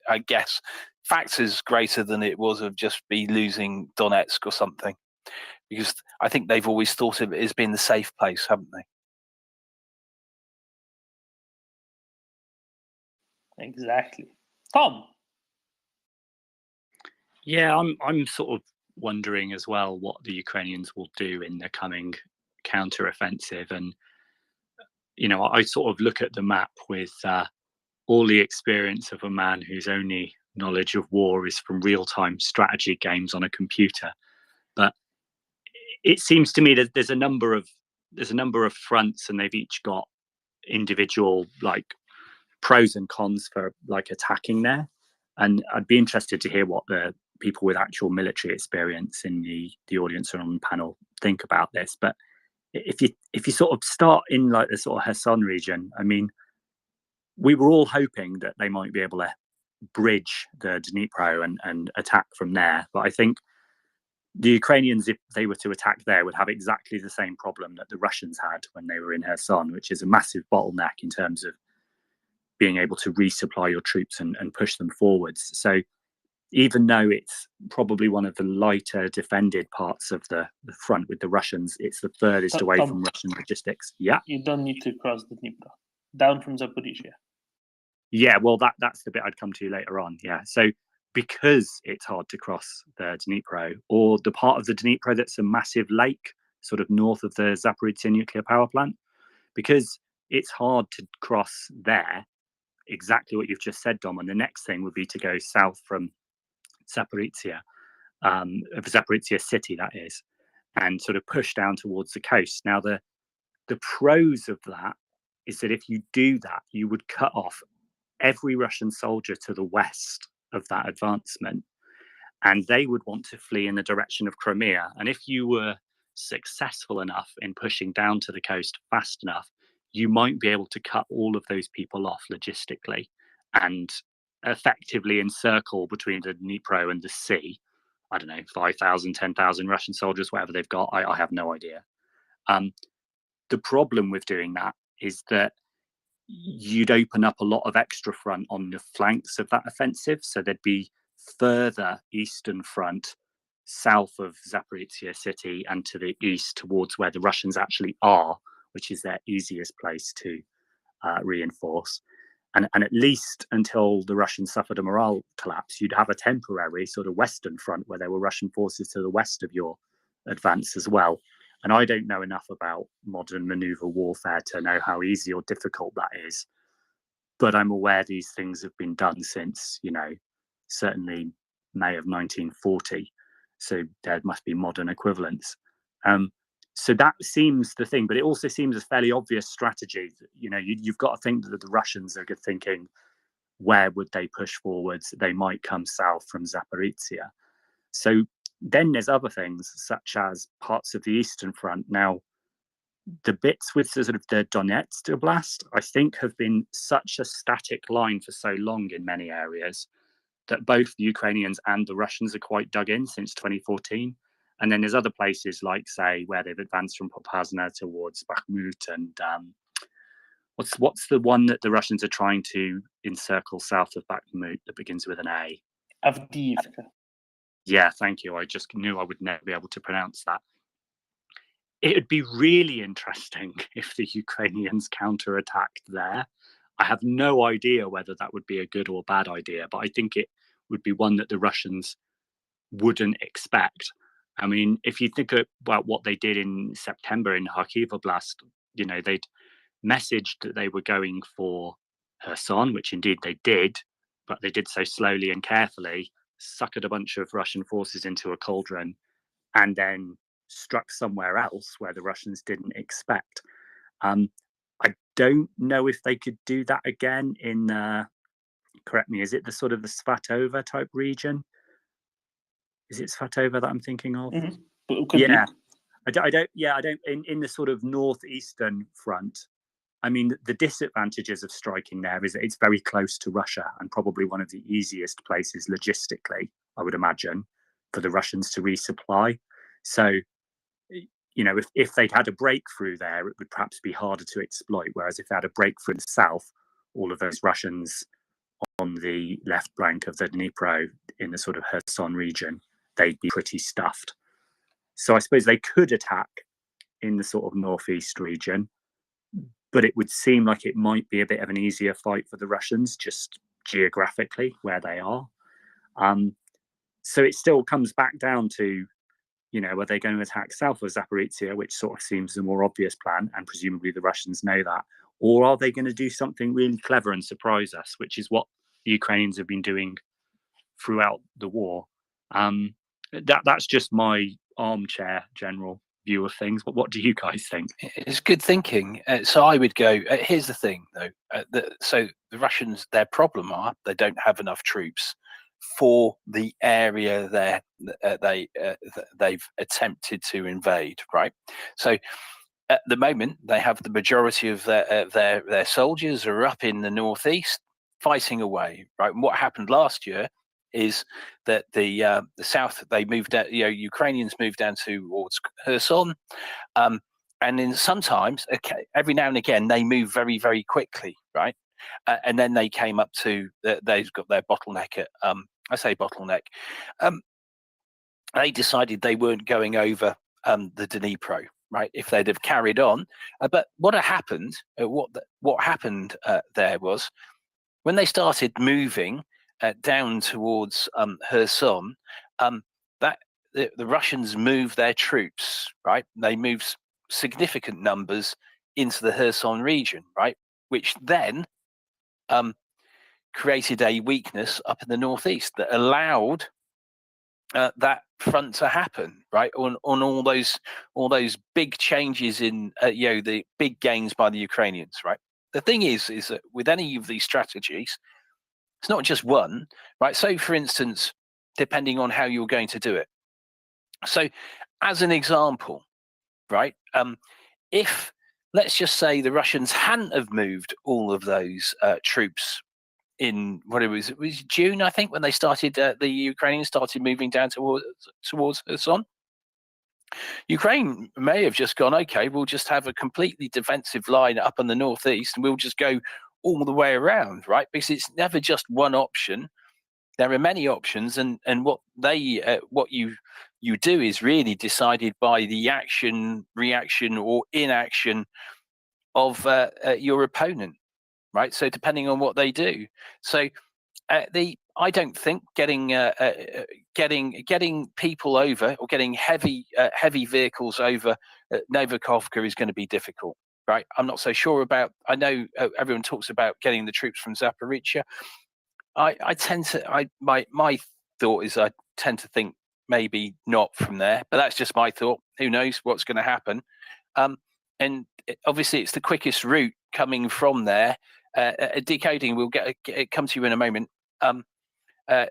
I guess factors greater than it was of just be losing Donetsk or something, because I think they've always thought of it as being the safe place, haven't they? Exactly. Tom. Yeah, I'm sort of wondering as well what the Ukrainians will do in the coming counter-offensive, and I sort of look at the map with all the experience of a man whose only knowledge of war is from real-time strategy games on a computer. But it seems to me that there's a number of fronts, and they've each got individual pros and cons for attacking there. And I'd be interested to hear what the people with actual military experience in the audience or on the panel think about this. But if you sort of start in the sort of Kherson region, I mean, we were all hoping that they might be able to bridge the Dnipro and attack from there. But I think the Ukrainians, if they were to attack there, would have exactly the same problem that the Russians had when they were in Kherson, which is a massive bottleneck in terms of being able to resupply your troops and push them forwards. So even though it's probably one of the lighter defended parts of the front with the Russians, it's the furthest away from Russian logistics. Yeah. You don't need to cross the Dnipro. Down from Zaporizhia. Yeah, well, that's the bit I'd come to later on. Yeah. So because it's hard to cross the Dnipro, or the part of the Dnipro that's a massive lake, sort of north of the Zaporizhia nuclear power plant, because it's hard to cross there, exactly what you've just said, Dom. And the next thing would be to go south from Zaporizhia, Zaporizhia city, that is, and sort of push down towards the coast. Now, the pros of that is that if you do that, you would cut off every Russian soldier to the west of that advancement, and they would want to flee in the direction of Crimea. And if you were successful enough in pushing down to the coast fast enough, you might be able to cut all of those people off logistically and effectively encircle between the Dnipro and the sea. I don't know, 5,000, 10,000 Russian soldiers, whatever they've got. I have no idea. The problem with doing that is that you'd open up a lot of extra front on the flanks of that offensive. So there'd be further eastern front south of Zaporizhzhia city and to the east towards where the Russians actually are, which is their easiest place to reinforce. And at least until the Russians suffered a morale collapse, you'd have a temporary sort of western front where there were Russian forces to the west of your advance as well. And I don't know enough about modern maneuver warfare to know how easy or difficult that is. But I'm aware these things have been done since, certainly May of 1940. So there must be modern equivalents. So that seems the thing, but it also seems a fairly obvious strategy. You've got to think that the Russians are thinking, where would they push forwards? They might come south from Zaporizhzhia. So then there's other things, such as parts of the Eastern Front. Now, the bits with sort of the Donetsk Oblast, I think, have been such a static line for so long in many areas that both the Ukrainians and the Russians are quite dug in since 2014. And then there's other places like, say, where they've advanced from Popasna towards Bakhmut and what's the one that the Russians are trying to encircle south of Bakhmut that begins with an A? Avdiivka. Yeah, thank you. I just knew I would never be able to pronounce that. It would be really interesting if the Ukrainians counterattacked there. I have no idea whether that would be a good or bad idea, but I think it would be one that the Russians wouldn't expect. I mean, if you think about what they did in September in Kharkiv Oblast, they'd messaged that they were going for Kherson, which indeed they did, but they did so slowly and carefully, suckered a bunch of Russian forces into a cauldron, and then struck somewhere else where the Russians didn't expect. I don't know if they could do that again in, correct me, is it the sort of the Svatova type region? Is it Svatova that I'm thinking of? Mm-hmm. Yeah. I don't, in the sort of northeastern front, I mean, the disadvantages of striking there is that it's very close to Russia and probably one of the easiest places logistically, I would imagine, for the Russians to resupply. So, if they'd had a breakthrough there, it would perhaps be harder to exploit. Whereas if they had a breakthrough in the south, all of those Russians on the left bank of the Dnipro in the sort of Kherson region, they'd be pretty stuffed. So I suppose they could attack in the sort of northeast region, but it would seem like it might be a bit of an easier fight for the Russians, just geographically where they are. So it still comes back down to, are they going to attack south of Zaporizhzhia, which sort of seems the more obvious plan, and presumably the Russians know that, or are they going to do something really clever and surprise us, which is what the Ukrainians have been doing throughout the war. That's just my armchair general view of things, but what do you guys think? It's good thinking. So I would go, here's the thing though, so the Russians, their problem are they don't have enough troops for the area they've attempted to invade, right? So at the moment they have the majority of their soldiers are up in the northeast fighting away, right? And what happened last year is that the south, they moved out, Ukrainians moved down towards Kherson, and then sometimes, every now and again, they move very, very quickly, right? And then they came up to, they've got their bottleneck at, I say bottleneck, they decided they weren't going over the Dnipro, right? If they'd have carried on. But what happened, what happened there was, when they started moving down towards Kherson, that the Russians moved their troops, right? They moved significant numbers into the Kherson region, right? Which then created a weakness up in the northeast that allowed that front to happen, right? On all those big changes in the big gains by the Ukrainians, right? The thing is that with any of these strategies, it's not just one, right? So, for instance, depending on how you're going to do it. So, as an example, right? If let's just say the Russians hadn't have moved all of those troops in what it was June, I think, when they started, the Ukrainians started moving down towards Kherson. Ukraine may have just gone, okay, we'll just have a completely defensive line up in the northeast and we'll just go all the way around, right? Because it's never just one option. There are many options, and what you do is really decided by the action, reaction, or inaction of your opponent, right? So depending on what they do. So I don't think getting people over, or getting heavy vehicles over Novakovka is going to be difficult, right? I'm not so sure about. I know everyone talks about getting the troops from Zaporizhia. I tend to my thought is I tend to think maybe not from there, but that's just my thought. Who knows what's going to happen? And obviously it's the quickest route coming from there. Decoding, we'll come to you in a moment.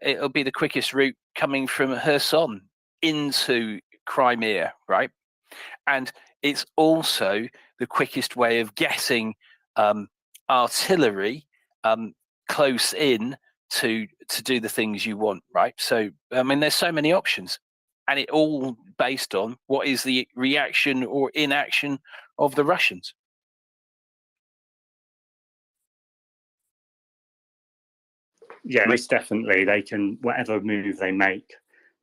It'll be the quickest route coming from Kherson into Crimea, right? And it's also the quickest way of getting artillery close in to do the things you want, right? So I mean, there's so many options, and it all based on what is the reaction or inaction of the Russians. Yeah, most definitely. They can, whatever move they make,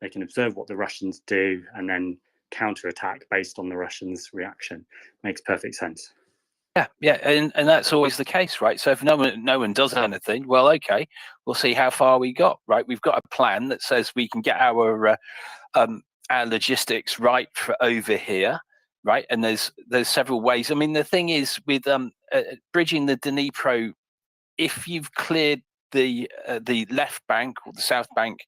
they can observe what the Russians do and then counterattack based on the Russians' reaction. Makes perfect sense. Yeah, and that's always the case, right? So if no one does anything, well, okay, we'll see how far we got, right? We've got a plan that says we can get our logistics right for over here, right? And there's several ways. I mean, the thing is with bridging the Dnipro, if you've cleared the left bank or the south bank,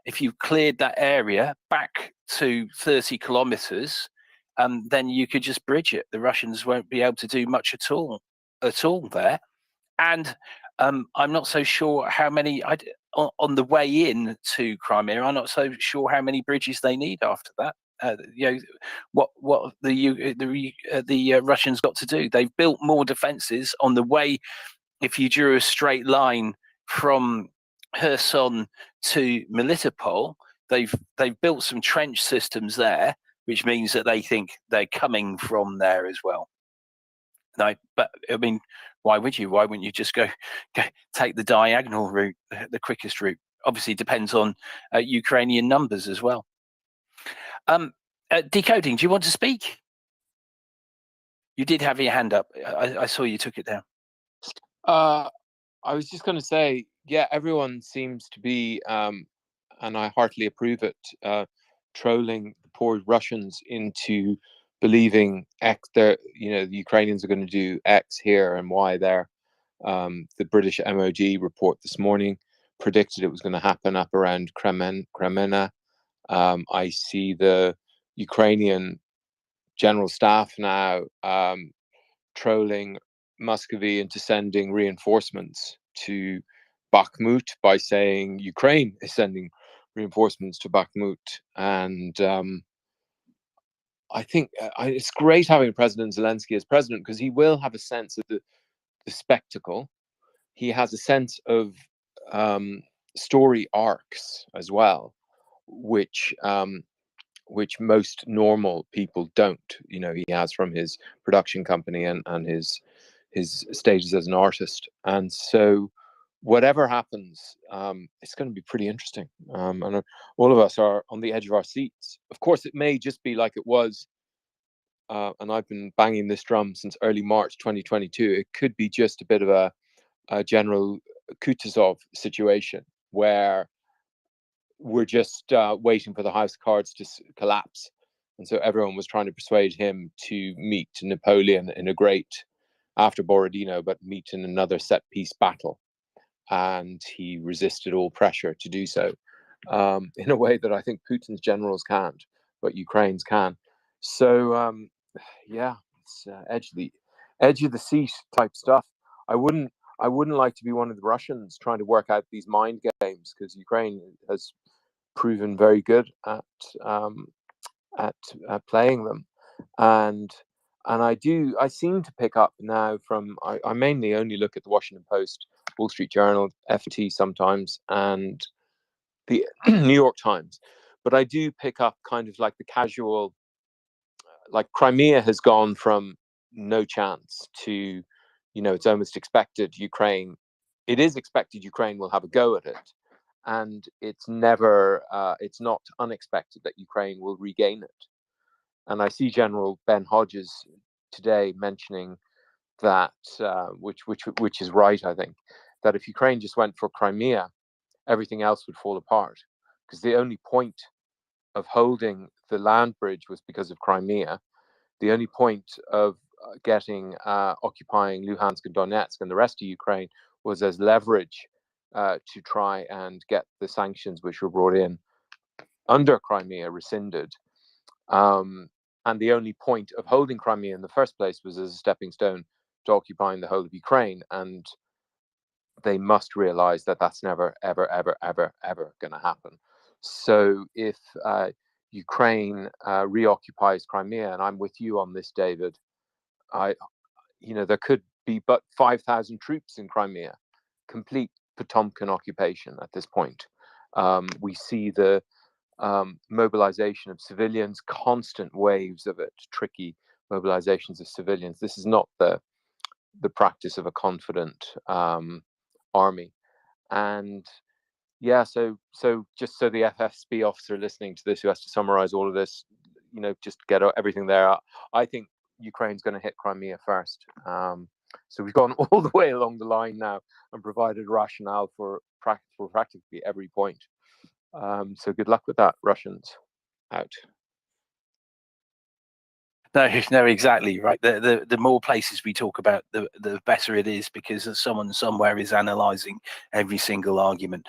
if you've cleared that area back to 30 kilometers, then you could just bridge it. The Russians won't be able to do much at all there. And I'm not so sure how many on the way in to Crimea. I'm not so sure how many bridges they need after that. What the Russians got to do? They've built more defenses on the way. If you drew a straight line from Kherson to Melitopol, they've built some trench systems there, which means that they think they're coming from there as well. No, but I mean, why would you? Why wouldn't you just go take the diagonal route, the quickest route? Obviously, it depends on Ukrainian numbers as well. Decoding, do you want to speak? You did have your hand up. I saw you took it down. I was just going to say, yeah, everyone seems to be, and I heartily approve it, trolling the poor Russians into believing the Ukrainians are going to do X here and Y there. The British MOD report this morning predicted it was going to happen up around Kremenna. I see the Ukrainian general staff now trolling Muscovy into sending reinforcements to Bakhmut by saying Ukraine is sending reinforcements to Bakhmut. And I think it's great having President Zelensky as president, because he will have a sense of the spectacle. He has a sense of story arcs as well, which most normal people don't. You know, he has from his production company and his status as an artist. And so whatever happens, it's going to be pretty interesting. And all of us are on the edge of our seats. Of course, it may just be like it was, and I've been banging this drum since early March 2022. It could be just a bit of a General Kutuzov situation where we're just waiting for the House of Cards to collapse. And so everyone was trying to persuade him to meet Napoleon in a great, after Borodino, but meet in another set piece battle. And he resisted all pressure to do so, in a way that I think Putin's generals can't, but Ukraine's can. So yeah, it's edge of the seat type stuff. I wouldn't like to be one of the Russians trying to work out these mind games, because Ukraine has proven very good at playing them. And And I seem to pick up now from, I mainly only look at the Washington Post, Wall Street Journal, FT sometimes, and the New York Times. But I do pick up kind of like the casual, like Crimea has gone from no chance to, it's almost expected it is expected Ukraine will have a go at it. And it's not unexpected that Ukraine will regain it. And I see General Ben Hodges today mentioning that, which is right, I think, that if Ukraine just went for Crimea, everything else would fall apart. Because the only point of holding the land bridge was because of Crimea. The only point of occupying Luhansk and Donetsk and the rest of Ukraine was as leverage to try and get the sanctions which were brought in under Crimea rescinded. And the only point of holding Crimea in the first place was as a stepping stone to occupying the whole of Ukraine. And they must realize that that's never, ever, ever, ever, ever going to happen. So if Ukraine reoccupies Crimea, and I'm with you on this, David, there could be but 5,000 troops in Crimea, complete Potemkin occupation at this point. We see the mobilization of civilians, constant waves of it, tricky mobilizations of civilians. This is not the practice of a confident army. And yeah, so just so the FSB officer listening to this who has to summarize all of this, just get everything there, I think Ukraine's going to hit Crimea first. So we've gone all the way along the line now and provided rationale for practically every point. So good luck with that, Russians. Out. No, exactly right. The more places we talk about, the better it is, because someone somewhere is analysing every single argument.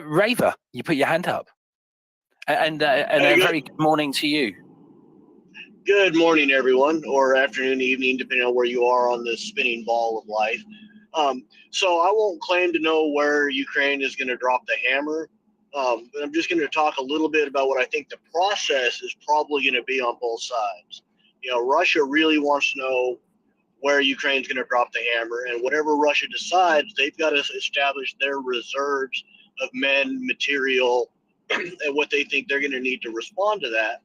Raver, you put your hand up, and a very good morning to you. Good morning, everyone, or afternoon, evening, depending on where you are on the spinning ball of life. So I won't claim to know where Ukraine is going to drop the hammer. But I'm just going to talk a little bit about what I think the process is probably going to be on both sides. Russia really wants to know where Ukraine's going to drop the hammer, and whatever Russia decides, they've got to establish their reserves of men, material, and what they think they're going to need to respond to that.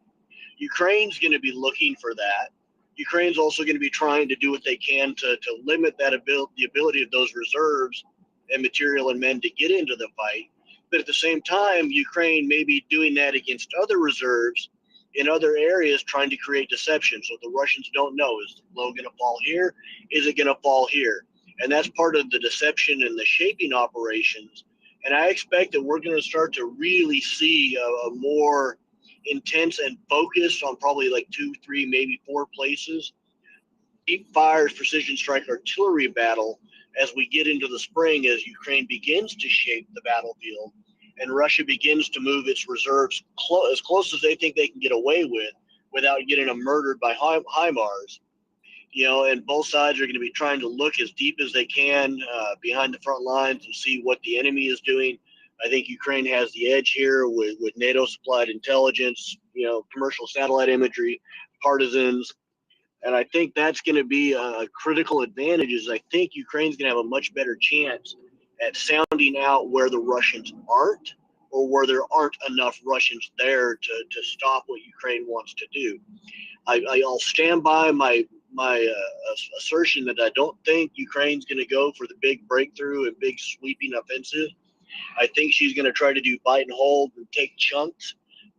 Ukraine's going to be looking for that. Ukraine's also going to be trying to do what they can to limit that the ability of those reserves and material and men to get into the fight. But at the same time, Ukraine may be doing that against other reserves in other areas, trying to create deception. So the Russians don't know, is the blow going to fall here? Is it going to fall here? And that's part of the deception and the shaping operations. And I expect that we're going to start to really see a more intense and focused on probably like 2, 3, maybe 4 places. Deep fires, precision strike artillery battle as we get into the spring, as Ukraine begins to shape the battlefield and Russia begins to move its reserves as close as they think they can get away with without getting them murdered by HIMARS. And both sides are going to be trying to look as deep as they can behind the front lines and see what the enemy is doing. I think Ukraine has the edge here with NATO supplied intelligence, commercial satellite imagery, partisans. And I think that's going to be a critical advantage. Is I think Ukraine's going to have a much better chance at sounding out where the Russians aren't, or where there aren't enough Russians there to stop what Ukraine wants to do. I'll stand by my assertion that I don't think Ukraine's going to go for the big breakthrough and big sweeping offensive. I think she's going to try to do bite and hold and take chunks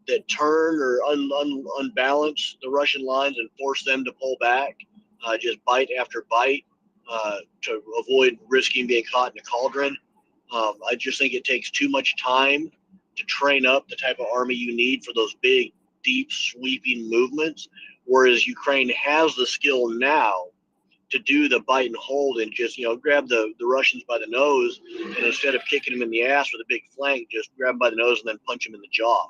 that turn or unbalance the Russian lines and force them to pull back, just bite after bite, to avoid risking being caught in a cauldron. I just think it takes too much time to train up the type of army you need for those big, deep, sweeping movements, whereas Ukraine has the skill now to do the bite and hold and just, grab the Russians by the nose, and instead of kicking them in the ass with a big flank, just grab them by the nose and then punch them in the jaw.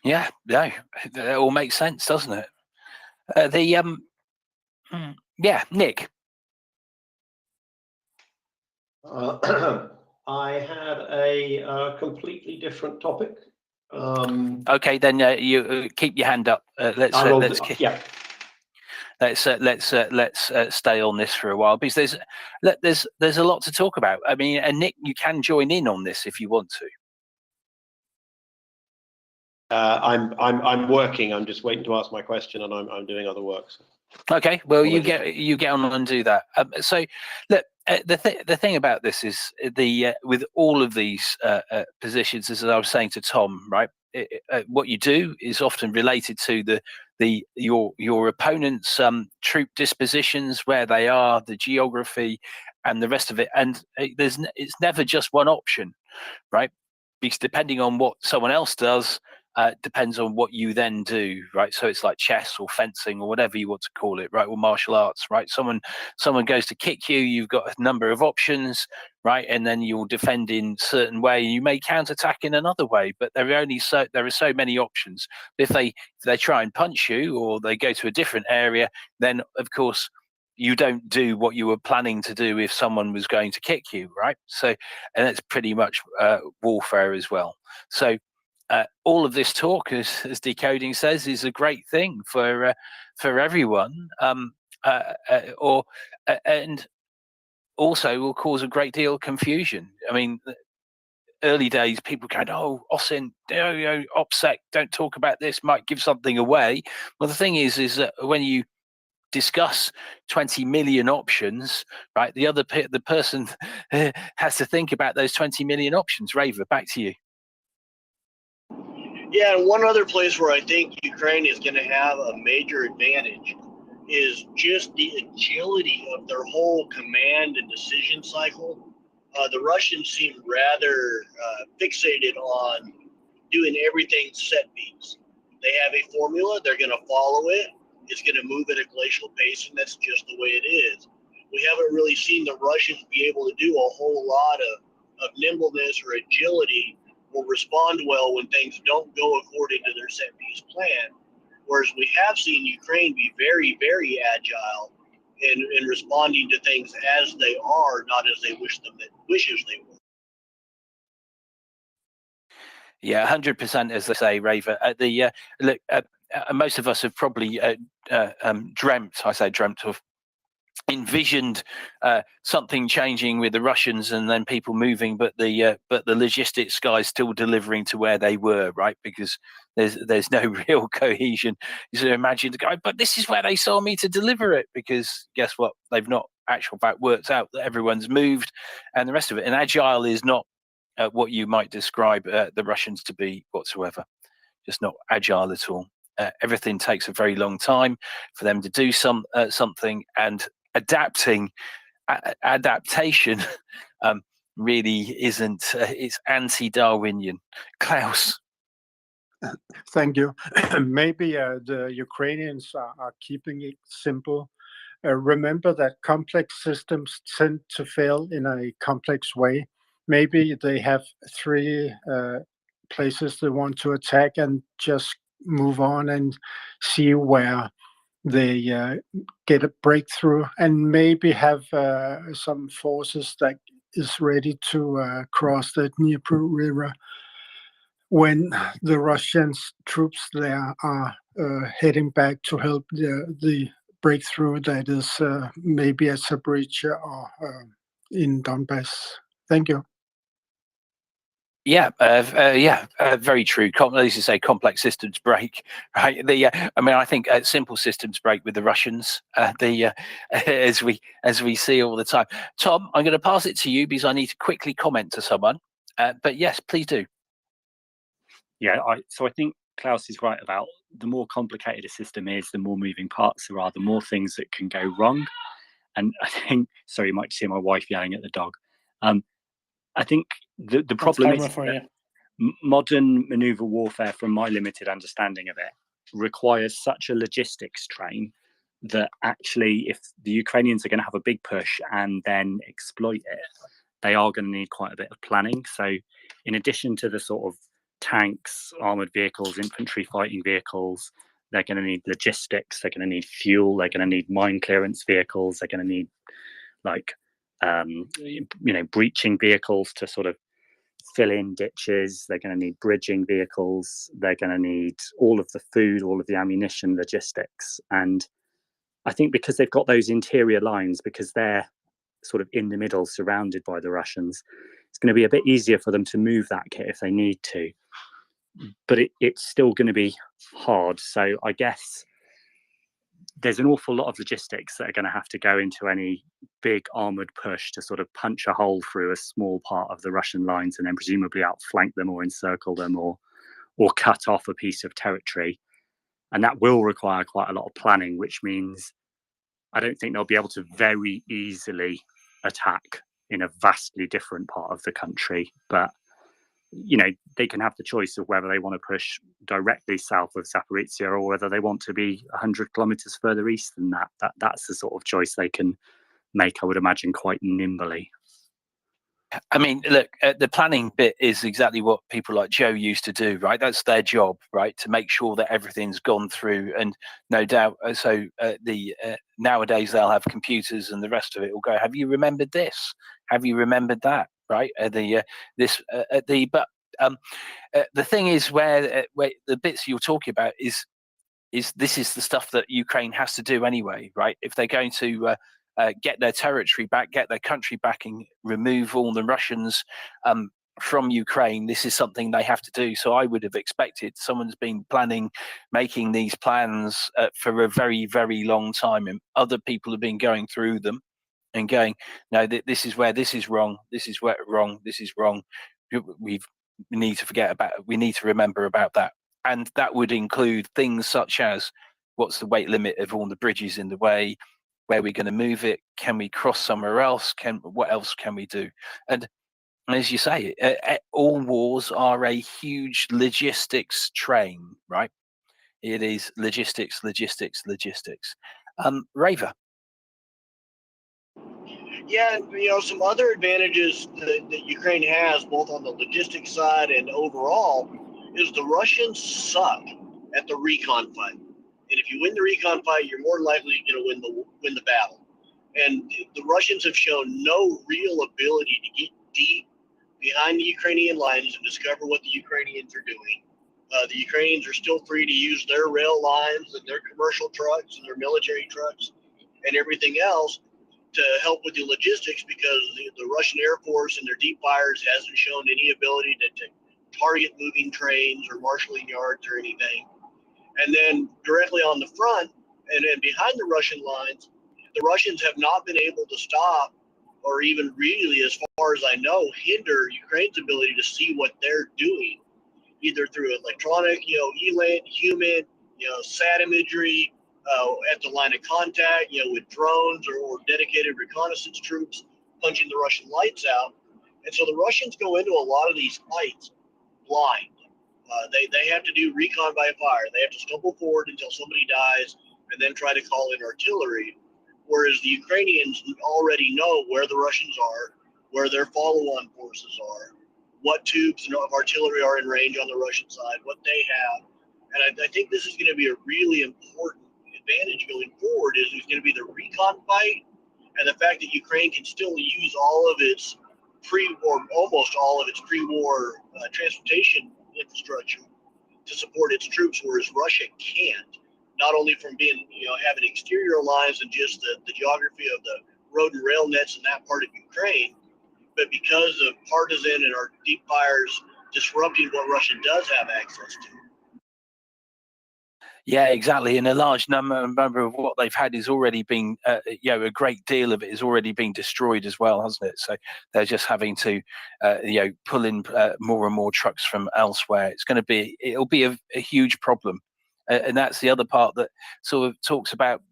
Yeah, no, that all makes sense, doesn't it? Yeah, Nick. I had a completely different topic. Okay, then you keep your hand up. Let's stay on this for a while, because there's a lot to talk about. I mean, and Nick, you can join in on this if you want to. I'm working. I'm just waiting to ask my question, and I'm doing other work. So. Okay, well, you get on and do that. So, look, the thing about this is with all of these positions, as I was saying to Tom, right? What you do is often related to your opponent's troop dispositions, where they are, the geography, and the rest of it. And it's never just one option, right? Because depending on what someone else does, depends on what you then do, right? So it's like chess or fencing or whatever you want to call it, right? Or martial arts, right? Someone goes to kick you, you've got a number of options, right? And then you'll defend in a certain way. You may counterattack in another way, but there are so many options. If they try and punch you, or they go to a different area, then of course you don't do what you were planning to do if someone was going to kick you, right? So, and that's pretty much warfare as well. So all of this talk, as Decoding says, is a great thing for everyone, and also will cause a great deal of confusion. I mean, early days, people going, "Oh, OSINT, OPSEC, don't talk about this, might give something away." Well, the thing is that when you discuss 20 million options, right, the person has to think about those 20 million options. Raver, back to you. Yeah, and one other place where I think Ukraine is going to have a major advantage is just the agility of their whole command and decision cycle. The Russians seem rather fixated on doing everything set piece. They have a formula, they're going to follow it. It's going to move at a glacial pace, and that's just the way it is. We haven't really seen the Russians be able to do a whole lot of nimbleness or agility, or respond well when things don't go according to their set piece plan. Whereas we have seen Ukraine be very, very agile in responding to things as they are, not as they wishes they were. Yeah, 100%, as they say, Raver. Look, most of us have probably dreamt of, envisioned something changing with the Russians and then people moving, but the logistics guys still delivering to where they were, right? Because there's no real cohesion. You sort of imagine the guy, but this is where they saw me to deliver it, because guess what? They've not actual fact worked out that everyone's moved and the rest of it. And agile is not what you might describe the Russians to be whatsoever. Just not agile at all. Everything takes a very long time for them to do something, and adaptation really isn't. It's anti-Darwinian. Klaus. Thank you. Maybe the Ukrainians are keeping it simple. Remember that complex systems tend to fail in a complex way. Maybe they have 3 places they want to attack and just move on and see where they get a breakthrough, and maybe have some forces that is ready to cross the Dnieper River when the Russian troops there are heading back to help the breakthrough that is maybe at Zaporizhzhia or in Donbass. Thank you. Yeah, very true. As you say, complex systems break, right? I mean, I think simple systems break with the Russians. As we see all the time. Tom, I'm going to pass it to you because I need to quickly comment to someone. But yes, please do. Yeah, so I think Klaus is right about the more complicated a system is, the more moving parts there are, the more things that can go wrong. And I think, sorry, you might see my wife yelling at the dog. I think the problem is that modern maneuver warfare, from my limited understanding of it, requires such a logistics train that actually, if the Ukrainians are going to have a big push and then exploit it, they are going to need quite a bit of planning. So in addition to the sort of tanks, armored vehicles, infantry fighting vehicles, they're going to need logistics, they're going to need fuel, they're going to need mine clearance vehicles, they're going to need breaching vehicles to sort of fill in ditches, they're going to need bridging vehicles, they're going to need all of the food, all of the ammunition, logistics. And I think because they've got those interior lines, because they're sort of in the middle, surrounded by the Russians, it's going to be a bit easier for them to move that kit if they need to. But it's still going to be hard. So I guess there's an awful lot of logistics that are going to have to go into any big armored push to sort of punch a hole through a small part of the Russian lines and then presumably outflank them or encircle them or cut off a piece of territory. And that will require quite a lot of planning, which means I don't think they'll be able to very easily attack in a vastly different part of the country. But, you know, they can have the choice of whether they want to push directly south of Zaporizhzhia or whether they want to be 100 kilometers further east than that. That's the sort of choice they can make, I would imagine, quite nimbly. I mean, look, the planning bit is exactly what people like Joe used to do, right? That's their job, right? To make sure that everything's gone through, and no doubt. So nowadays they'll have computers, and the rest of it will go. Have you remembered this? Have you remembered that? Right? The thing is where the bits you're talking about is this is the stuff that Ukraine has to do anyway, right? If they're going to get their territory back, get their country back, and remove all the Russians from Ukraine, this is something they have to do. So I would have expected someone's been making these plans for a very, very long time, and other people have been going through them and going, no, this is where this is wrong, this is where wrong, this is wrong. We need to remember about that. And that would include things such as, what's the weight limit of all the bridges in the way? Where are we going to move it? Can we cross somewhere else? What else can we do? And as you say, all wars are a huge logistics train, right? It is logistics, logistics, logistics. Raver. Yeah, some other advantages that Ukraine has, both on the logistics side and overall, is the Russians suck at the recon fight. And if you win the recon fight, you're more likely going to win the battle. And the Russians have shown no real ability to get deep behind the Ukrainian lines and discover what the Ukrainians are doing. The Ukrainians are still free to use their rail lines and their commercial trucks and their military trucks and everything else to help with the logistics, because the Russian Air Force and their deep fires hasn't shown any ability to target moving trains or marshalling yards or anything. And then directly on the front and then behind the Russian lines, the Russians have not been able to stop, or even really, as far as I know, hinder Ukraine's ability to see what they're doing, either through electronic, ELINT, human, sat imagery, at the line of contact, with drones or dedicated reconnaissance troops punching the Russian lights out. And so the Russians go into a lot of these fights blind. They have to do recon by fire. They have to stumble forward until somebody dies and then try to call in artillery. Whereas the Ukrainians already know where the Russians are, where their follow-on forces are, what tubes of artillery are in range on the Russian side, what they have. And I think this is going to be a really important advantage going forward, is going to be the recon fight, and the fact that Ukraine can still use all of its almost all of its pre-war transportation infrastructure to support its troops, whereas Russia can't. Not only from being, having exterior lines and just the geography of the road and rail nets in that part of Ukraine, but because of partisan and our deep fires disrupting what Russia does have access to. Yeah, exactly. And a large number of what they've had is already been, a great deal of it has already been destroyed as well, hasn't it? So they're just having to, pull in more and more trucks from elsewhere. It'll be a huge problem. And that's the other part that sort of talks about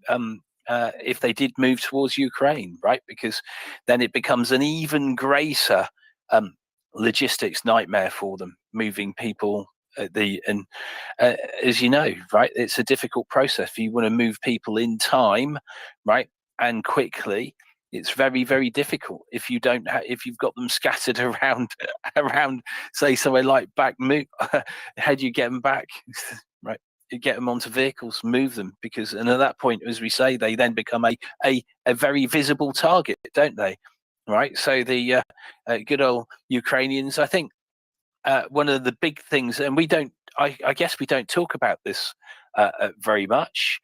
if they did move towards Ukraine, right? Because then it becomes an even greater logistics nightmare for them, moving people. As you know, right, it's a difficult process. If you want to move people in time, right, and quickly, it's very, very difficult. If you don't, if you've got them scattered around, say somewhere like Bakhmut, how do you get them back? Right, you get them onto vehicles, move them, and at that point, as we say, they then become a very visible target, don't they? Right. So the good old Ukrainians, I think. one of the big things, and we don't, I guess we don't talk about this very much,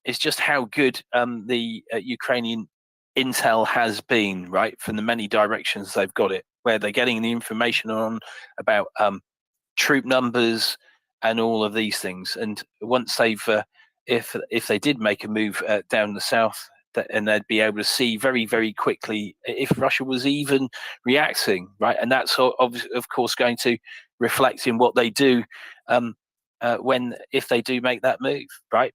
is just how good the Ukrainian intel has been, right, from the many directions they've got it, where they're getting the information on about troop numbers and all of these things. And once they've, if they did make a move down the south, and they'd be able to see very, very quickly if Russia was even reacting, right? And that's of course going to reflect in what they do if they do make that move, right?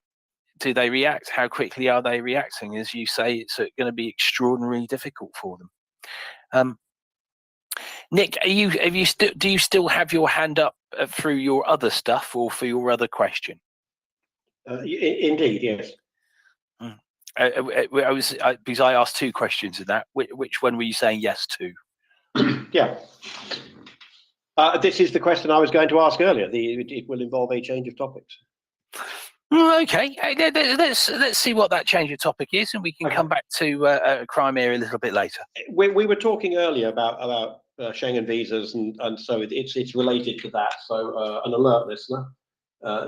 Do they react? How quickly are they reacting? As you say, it's going to be extraordinarily difficult for them. Nick, do you still have your hand up through your other stuff or for your other question? Indeed, yes. Because I asked two questions in that. Which one were you saying yes to? Yeah. This is the question I was going to ask earlier. It will involve a change of topics. Okay, let's see what that change of topic is, and we can come back to Crimea a little bit later. We were talking earlier about Schengen visas, and so it's related to that. So an alert listener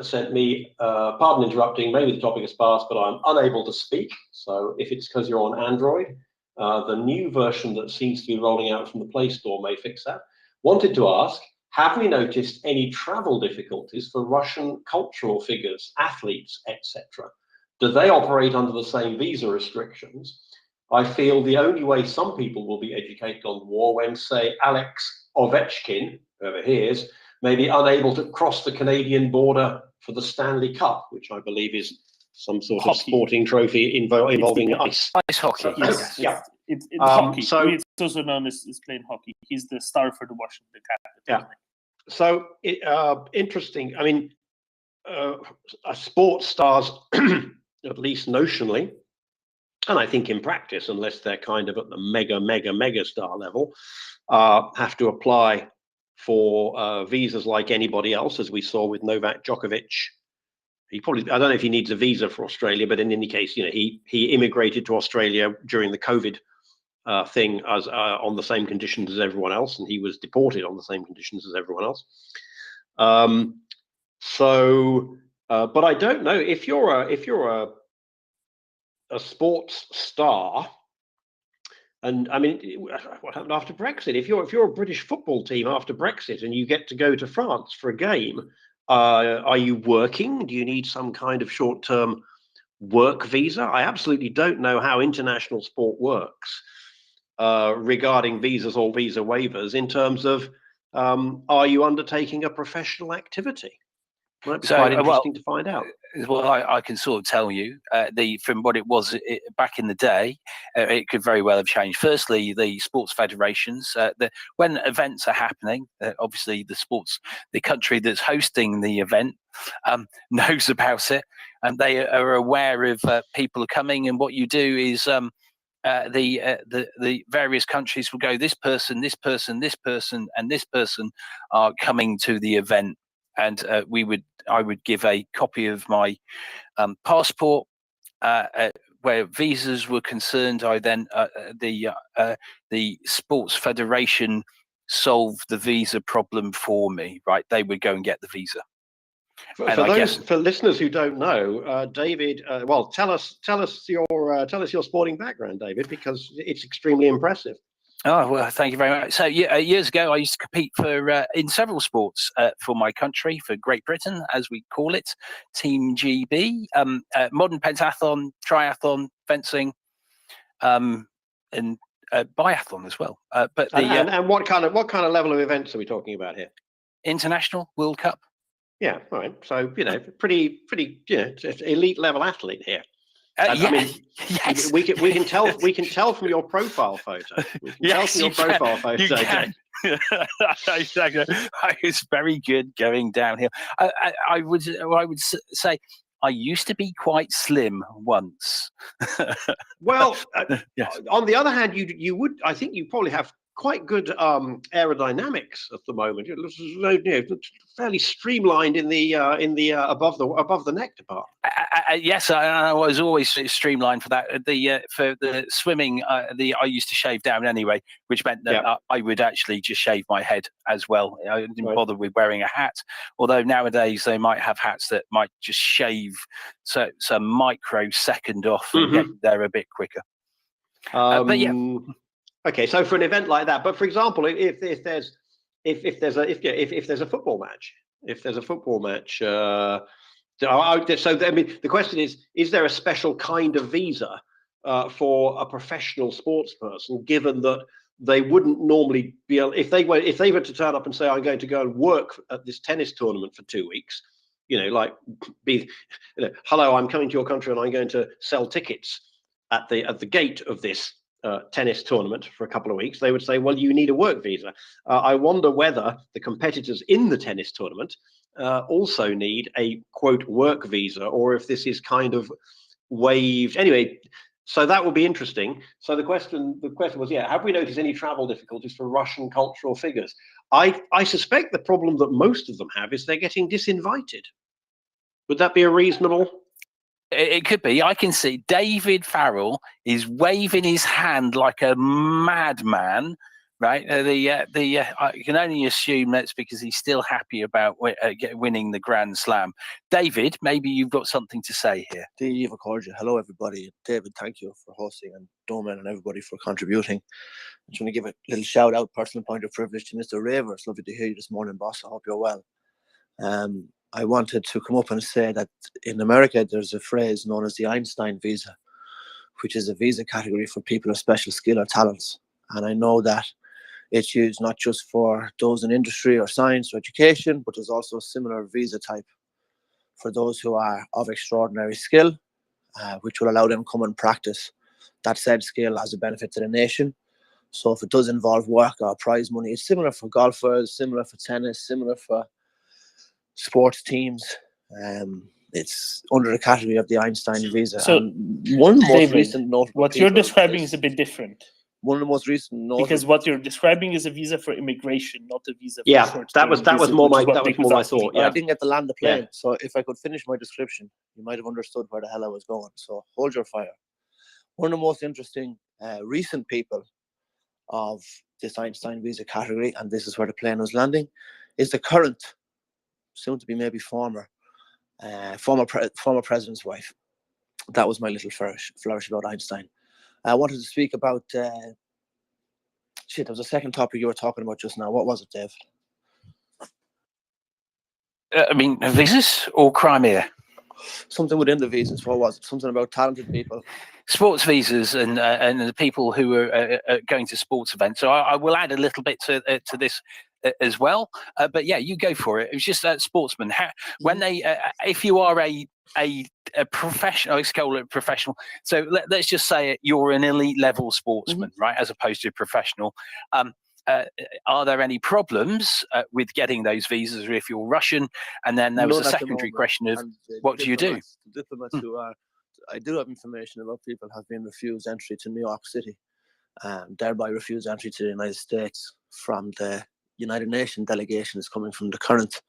sent me, pardon interrupting, maybe the topic has passed, but I'm unable to speak. So if it's because you're on Android, the new version that seems to be rolling out from the Play Store may fix that. Wanted to ask, have we noticed any travel difficulties for Russian cultural figures, athletes, etc.? Do they operate under the same visa restrictions? I feel the only way some people will be educated on war when, say, Alex Ovechkin, whoever he is, may be unable to cross the Canadian border for the Stanley Cup, which I believe is some sort of sporting trophy involving ice. Ice hockey. Yes. Yeah. It's hockey. So it's also known as playing hockey. He's the star for the Washington Capitals. Yeah. So interesting. I mean, sports stars, at least notionally, and I think in practice, unless they're kind of at the mega star level, have to apply for visas like anybody else, as we saw with Novak Djokovic. I don't know if he needs a visa for Australia, but in any case, you know, he immigrated to Australia during the COVID thing as on the same conditions as everyone else, and he was deported on the same conditions as everyone else. But I don't know if you're a sports star, and I mean, what happened after Brexit? If you're a British football team after Brexit and you get to go to France for a game, are you working? Do you need some kind of short-term work visa? I absolutely don't know how international sport works regarding visas or visa waivers in terms of are you undertaking a professional activity? Might be quite interesting to find out. Well, I can sort of tell you from what it was back in the day, it could very well have changed. Firstly, the sports federations, when events are happening, obviously the country that's hosting the event knows about it, and they are aware of people are coming. And what you do is the various countries will go, this person, this person, this person, and this person are coming to the event. And I would give a copy of my passport. Where visas were concerned, I then the sports federation solved the visa problem for me. Right, they would go and get the visa. For listeners who don't know, David, well, tell us your sporting background, David, because it's extremely impressive. Oh, well, thank you very much. So years ago, I used to compete in several sports for my country, for Great Britain, as we call it, Team GB, modern pentathlon, triathlon, fencing, and biathlon as well. And what kind of level of events are we talking about here? International World Cup. Yeah, all right. So pretty elite level athlete here. Yes. We can tell from your profile photo. Exactly. I was very good going downhill. I would say I used to be quite slim once. Well, on the other hand, I think you probably have quite good aerodynamics at the moment. It looks fairly streamlined in the above the neck department. Yes, I was always streamlined for that. For the swimming, I used to shave down anyway, which meant that I would actually just shave my head as well. I didn't bother with wearing a hat. Although nowadays they might have hats that might just shave some microsecond off and get you there a bit quicker. But yeah. Okay, so for an event like that, but for example, if there's a football match, so I mean, the question is there a special kind of visa for a professional sports person, given that they wouldn't normally be able, if they were to turn up and say, I'm going to go and work at this tennis tournament for 2 weeks, hello, I'm coming to your country and I'm going to sell tickets at the gate of this tennis tournament for a couple of weeks, they would say, well, you need a work visa. I wonder whether the competitors in the tennis tournament also need a quote work visa, or if this is kind of waived. Anyway, so that would be interesting. So the question was, have we noticed any travel difficulties for Russian cultural figures? I suspect the problem that most of them have is they're getting disinvited. Would that be a reasonable? It could be. I can see David Farrell is waving his hand like a madman, right? I can only assume that's because he's still happy about winning the Grand Slam. David, maybe you've got something to say here. Dave Accordia. Hello, everybody. David, thank you for hosting, and Doman and everybody for contributing. I just want to give a little shout out, personal point of privilege, to Mr. Raver. It's lovely to hear you this morning, boss. I hope you're well. I wanted to come up and say that in America, there's a phrase known as the Einstein visa, which is a visa category for people of special skill or talents. And I know that it's used not just for those in industry or science or education, but there's also a similar visa type for those who are of extraordinary skill, which will allow them to come and practice that said skill as a benefit to the nation. So if it does involve work or prize money, it's similar for golfers, similar for tennis, similar for sports teams. It's under the category of the Einstein visa. So, one of the most David, recent notable what you're describing is a bit different. One of the most recent notable, because what you're describing is a visa for immigration, not a visa for short-term that was more my thought. I didn't get to land the plane, so if I could finish my description, you might have understood where the hell I was going. So hold your fire. One of the most interesting recent people of this Einstein visa category, and this is where the plane was landing, is the current, soon to be maybe former president's wife. That was my little flourish about Einstein. I wanted to speak about there was a second topic you were talking about just now. What was it, Dave? I mean, visas or Crimea? Something within the visas. What was it? Something about talented people. Sports visas and the people who are going to sports events. So I will add a little bit to this as well. But yeah, you go for it. It was just that sportsman. When they, if you are a professional, let's call it professional. So let's just say you're an elite level sportsman, right, as opposed to professional. Are there any problems with getting those visas, or if you're Russian? And then there was a secondary question of what do you do? Diplomats who are, I do have information about people have been refused entry to New York City, thereby refused entry to the United States from the United Nations delegations coming from the current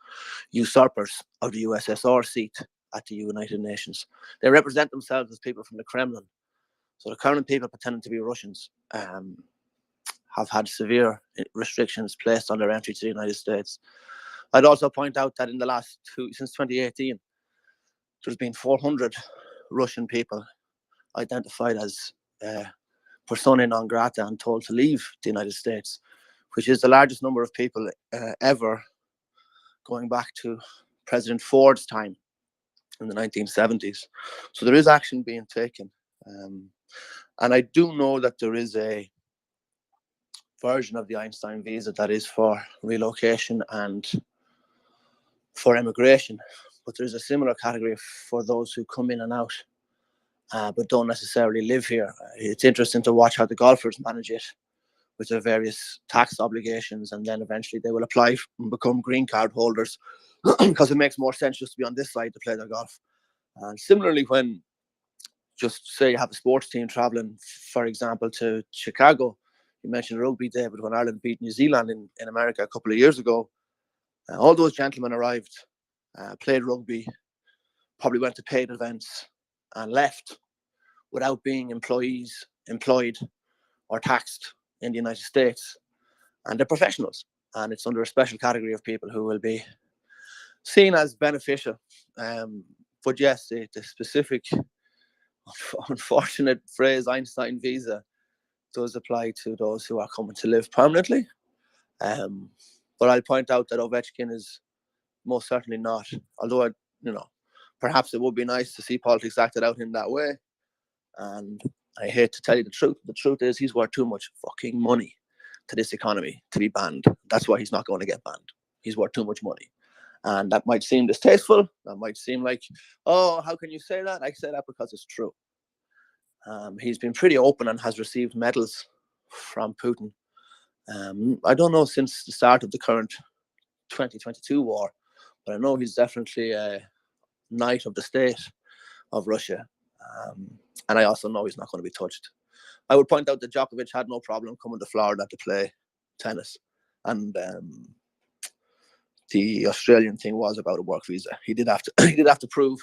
usurpers of the USSR seat at the United Nations. They represent themselves as people from the Kremlin. So the current people pretending to be Russians have had severe restrictions placed on their entry to the United States. I'd also point out that in the last since 2018, there's been 400 Russian people identified as persona non grata and told to leave the United States, which is the largest number of people ever going back to President Ford's time in the 1970s. So there is action being taken. And I do know that there is a version of the Einstein visa that is for relocation and for immigration, but there's a similar category for those who come in and out but don't necessarily live here. It's interesting to watch how the golfers manage it with their various tax obligations, and then eventually they will apply and become green card holders because it makes more sense just to be on this side to play their golf. And similarly, when just say you have a sports team traveling, for example, to Chicago, you mentioned rugby, David, when Ireland beat New Zealand in America a couple of years ago, all those gentlemen arrived, played rugby, probably went to paid events and left without being employed or taxed in the United States. And they're professionals. And it's under a special category of people who will be seen as beneficial. But yes, the specific unfortunate phrase Einstein visa does apply to those who are coming to live permanently. But I'll point out that Ovechkin is most certainly not. Although, perhaps it would be nice to see politics acted out in that way. And I hate to tell you the truth. The truth is he's worth too much fucking money to this economy to be banned. That's why he's not going to get banned. He's worth too much money. And that might seem distasteful. That might seem like, oh, how can you say that? I say that because it's true. He's been pretty open and has received medals from Putin. I don't know since the start of the current 2022 war, but I know he's definitely a knight of the state of Russia. And I also know he's not going to be touched. I would point out that Djokovic had no problem coming to Florida to play tennis. And the Australian thing was about a work visa. He did have to prove,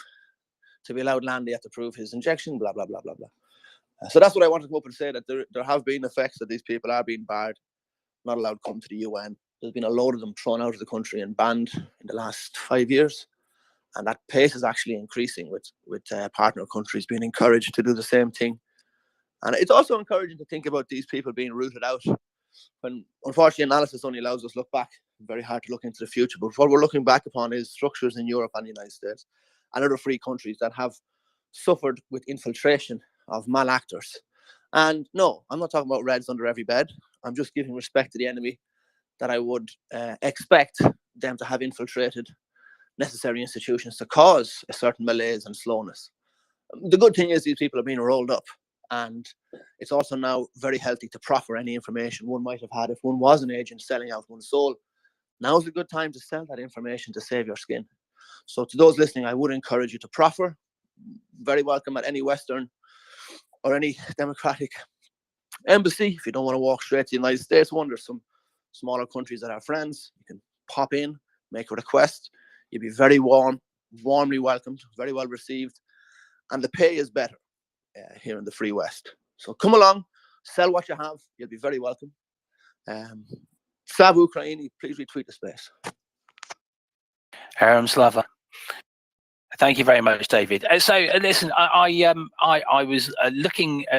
to be allowed land, he had to prove his injection, blah, blah, blah, blah, blah. So that's what I wanted to come up and say, that there have been effects that these people are being barred, not allowed to come to the UN. There's been a load of them thrown out of the country and banned in the last 5 years. And that pace is actually increasing with partner countries being encouraged to do the same thing. And it's also encouraging to think about these people being rooted out. When unfortunately analysis only allows us to look back, very hard to look into the future. But what we're looking back upon is structures in Europe and the United States and other free countries that have suffered with infiltration of malactors. And no, I'm not talking about Reds under every bed. I'm just giving respect to the enemy that I would expect them to have infiltrated necessary institutions to cause a certain malaise and slowness. The good thing is these people are being rolled up, and it's also now very healthy to proffer any information one might have had if one was an agent selling out one's soul. Now's a good time to sell that information to save your skin. So to those listening, I would encourage you to proffer. Very welcome at any Western or any democratic embassy. If you don't want to walk straight to the United States one, there's some smaller countries that are friends. You can pop in, make a request. You'll be very warmly welcomed, very well received. And the pay is better here in the Free West. So come along, sell what you have. You'll be very welcome. Slava Ukraini, please retweet the space. Slava. Thank you very much, David. So listen, I was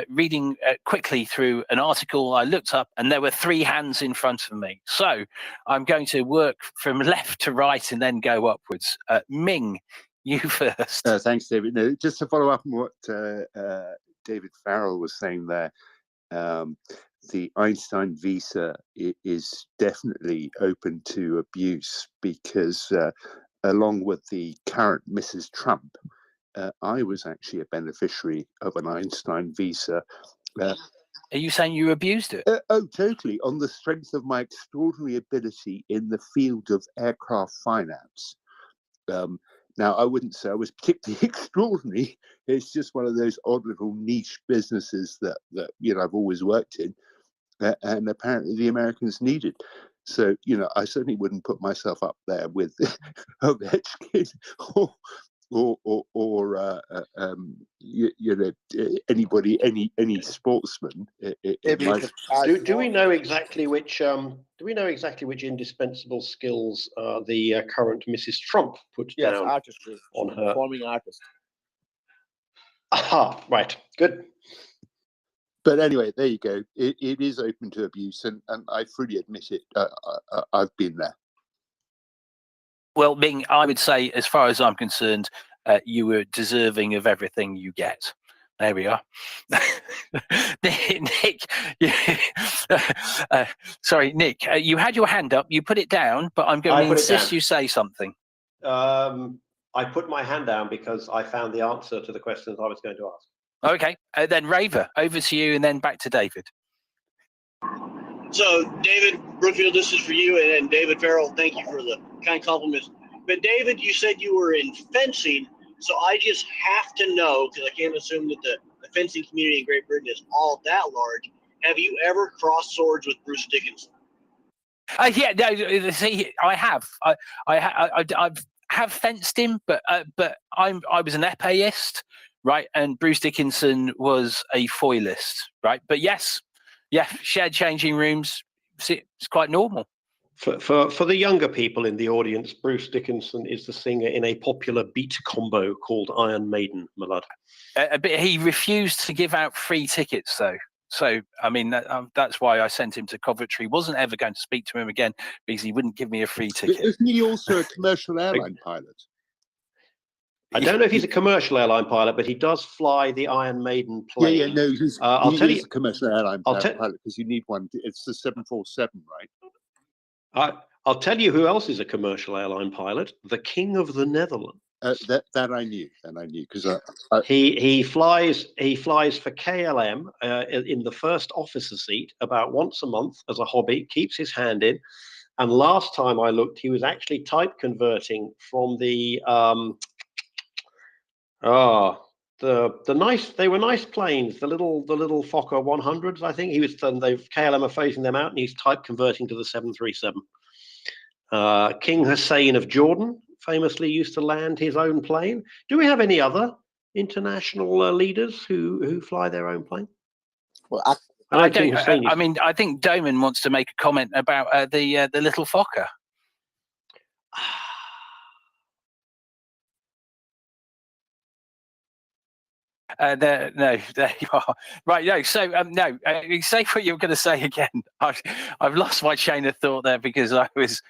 reading quickly through an article. I looked up and there were 3 hands in front of me. So I'm going to work from left to right and then go upwards. Ming, you first. Thanks, David. No, just to follow up on what David Farrell was saying there, the Einstein visa is definitely open to abuse because along with the current Mrs. Trump, I was actually a beneficiary of an Einstein visa. Are you saying you abused it? Oh, totally. On the strength of my extraordinary ability in the field of aircraft finance. Now, I wouldn't say I was particularly extraordinary. It's just one of those odd little niche businesses that I've always worked in. And apparently the Americans needed. So, I certainly wouldn't put myself up there with Ovechkin or anybody, any sportsman. Do we know exactly which indispensable skills the current Mrs. Trump put down artistry, on her? Performing artist. Aha, right, good. But anyway, there you go. It is open to abuse, and I fully admit it. I've been there. Well, Ming, I would say, as far as I'm concerned, you were deserving of everything you get. There we are. Nick, sorry, Nick, you had your hand up. You put it down, but I'm going to insist you say something. I put my hand down because I found the answer to the questions I was going to ask. Okay, then Raver, over to you, and then back to David. So, David Brookfield, this is for you, and David Farrell, thank you for the kind compliments. But David, you said you were in fencing, so I just have to know, because I can't assume that the fencing community in Great Britain is all that large. Have you ever crossed swords with Bruce Dickinson? Yeah, no, see, I have. I've have fenced him, but I was an epéist, right? And Bruce Dickinson was a foilist, right? But yes, yeah, shared changing rooms. It's quite normal. For the younger people in the audience, Bruce Dickinson is the singer in a popular beat combo called Iron Maiden, Malad. But he refused to give out free tickets, though. So, I mean, that's why I sent him to Coventry. Wasn't ever going to speak to him again because he wouldn't give me a free ticket. Isn't he also a commercial airline pilot? I don't know if he's a commercial airline pilot, but he does fly the Iron Maiden plane. Yeah, no, he's a commercial airline pilot because you need one. It's the 747, right? I'll tell you who else is a commercial airline pilot: the King of the Netherlands. That I knew. Because he flies for KLM in the first officer seat about once a month as a hobby. Keeps his hand in, and last time I looked, he was actually type converting from the they were nice planes, the little Fokker 100s. I think KLM are phasing them out, and he's type converting to the 737. King Hussein of Jordan famously used to land his own plane. Do we have any other international leaders who fly their own plane? Well, I mean, I think Doman wants to make a comment about the little Fokker. There you are. Right, no. So no, say what you were going to say again. I've lost my chain of thought there because I was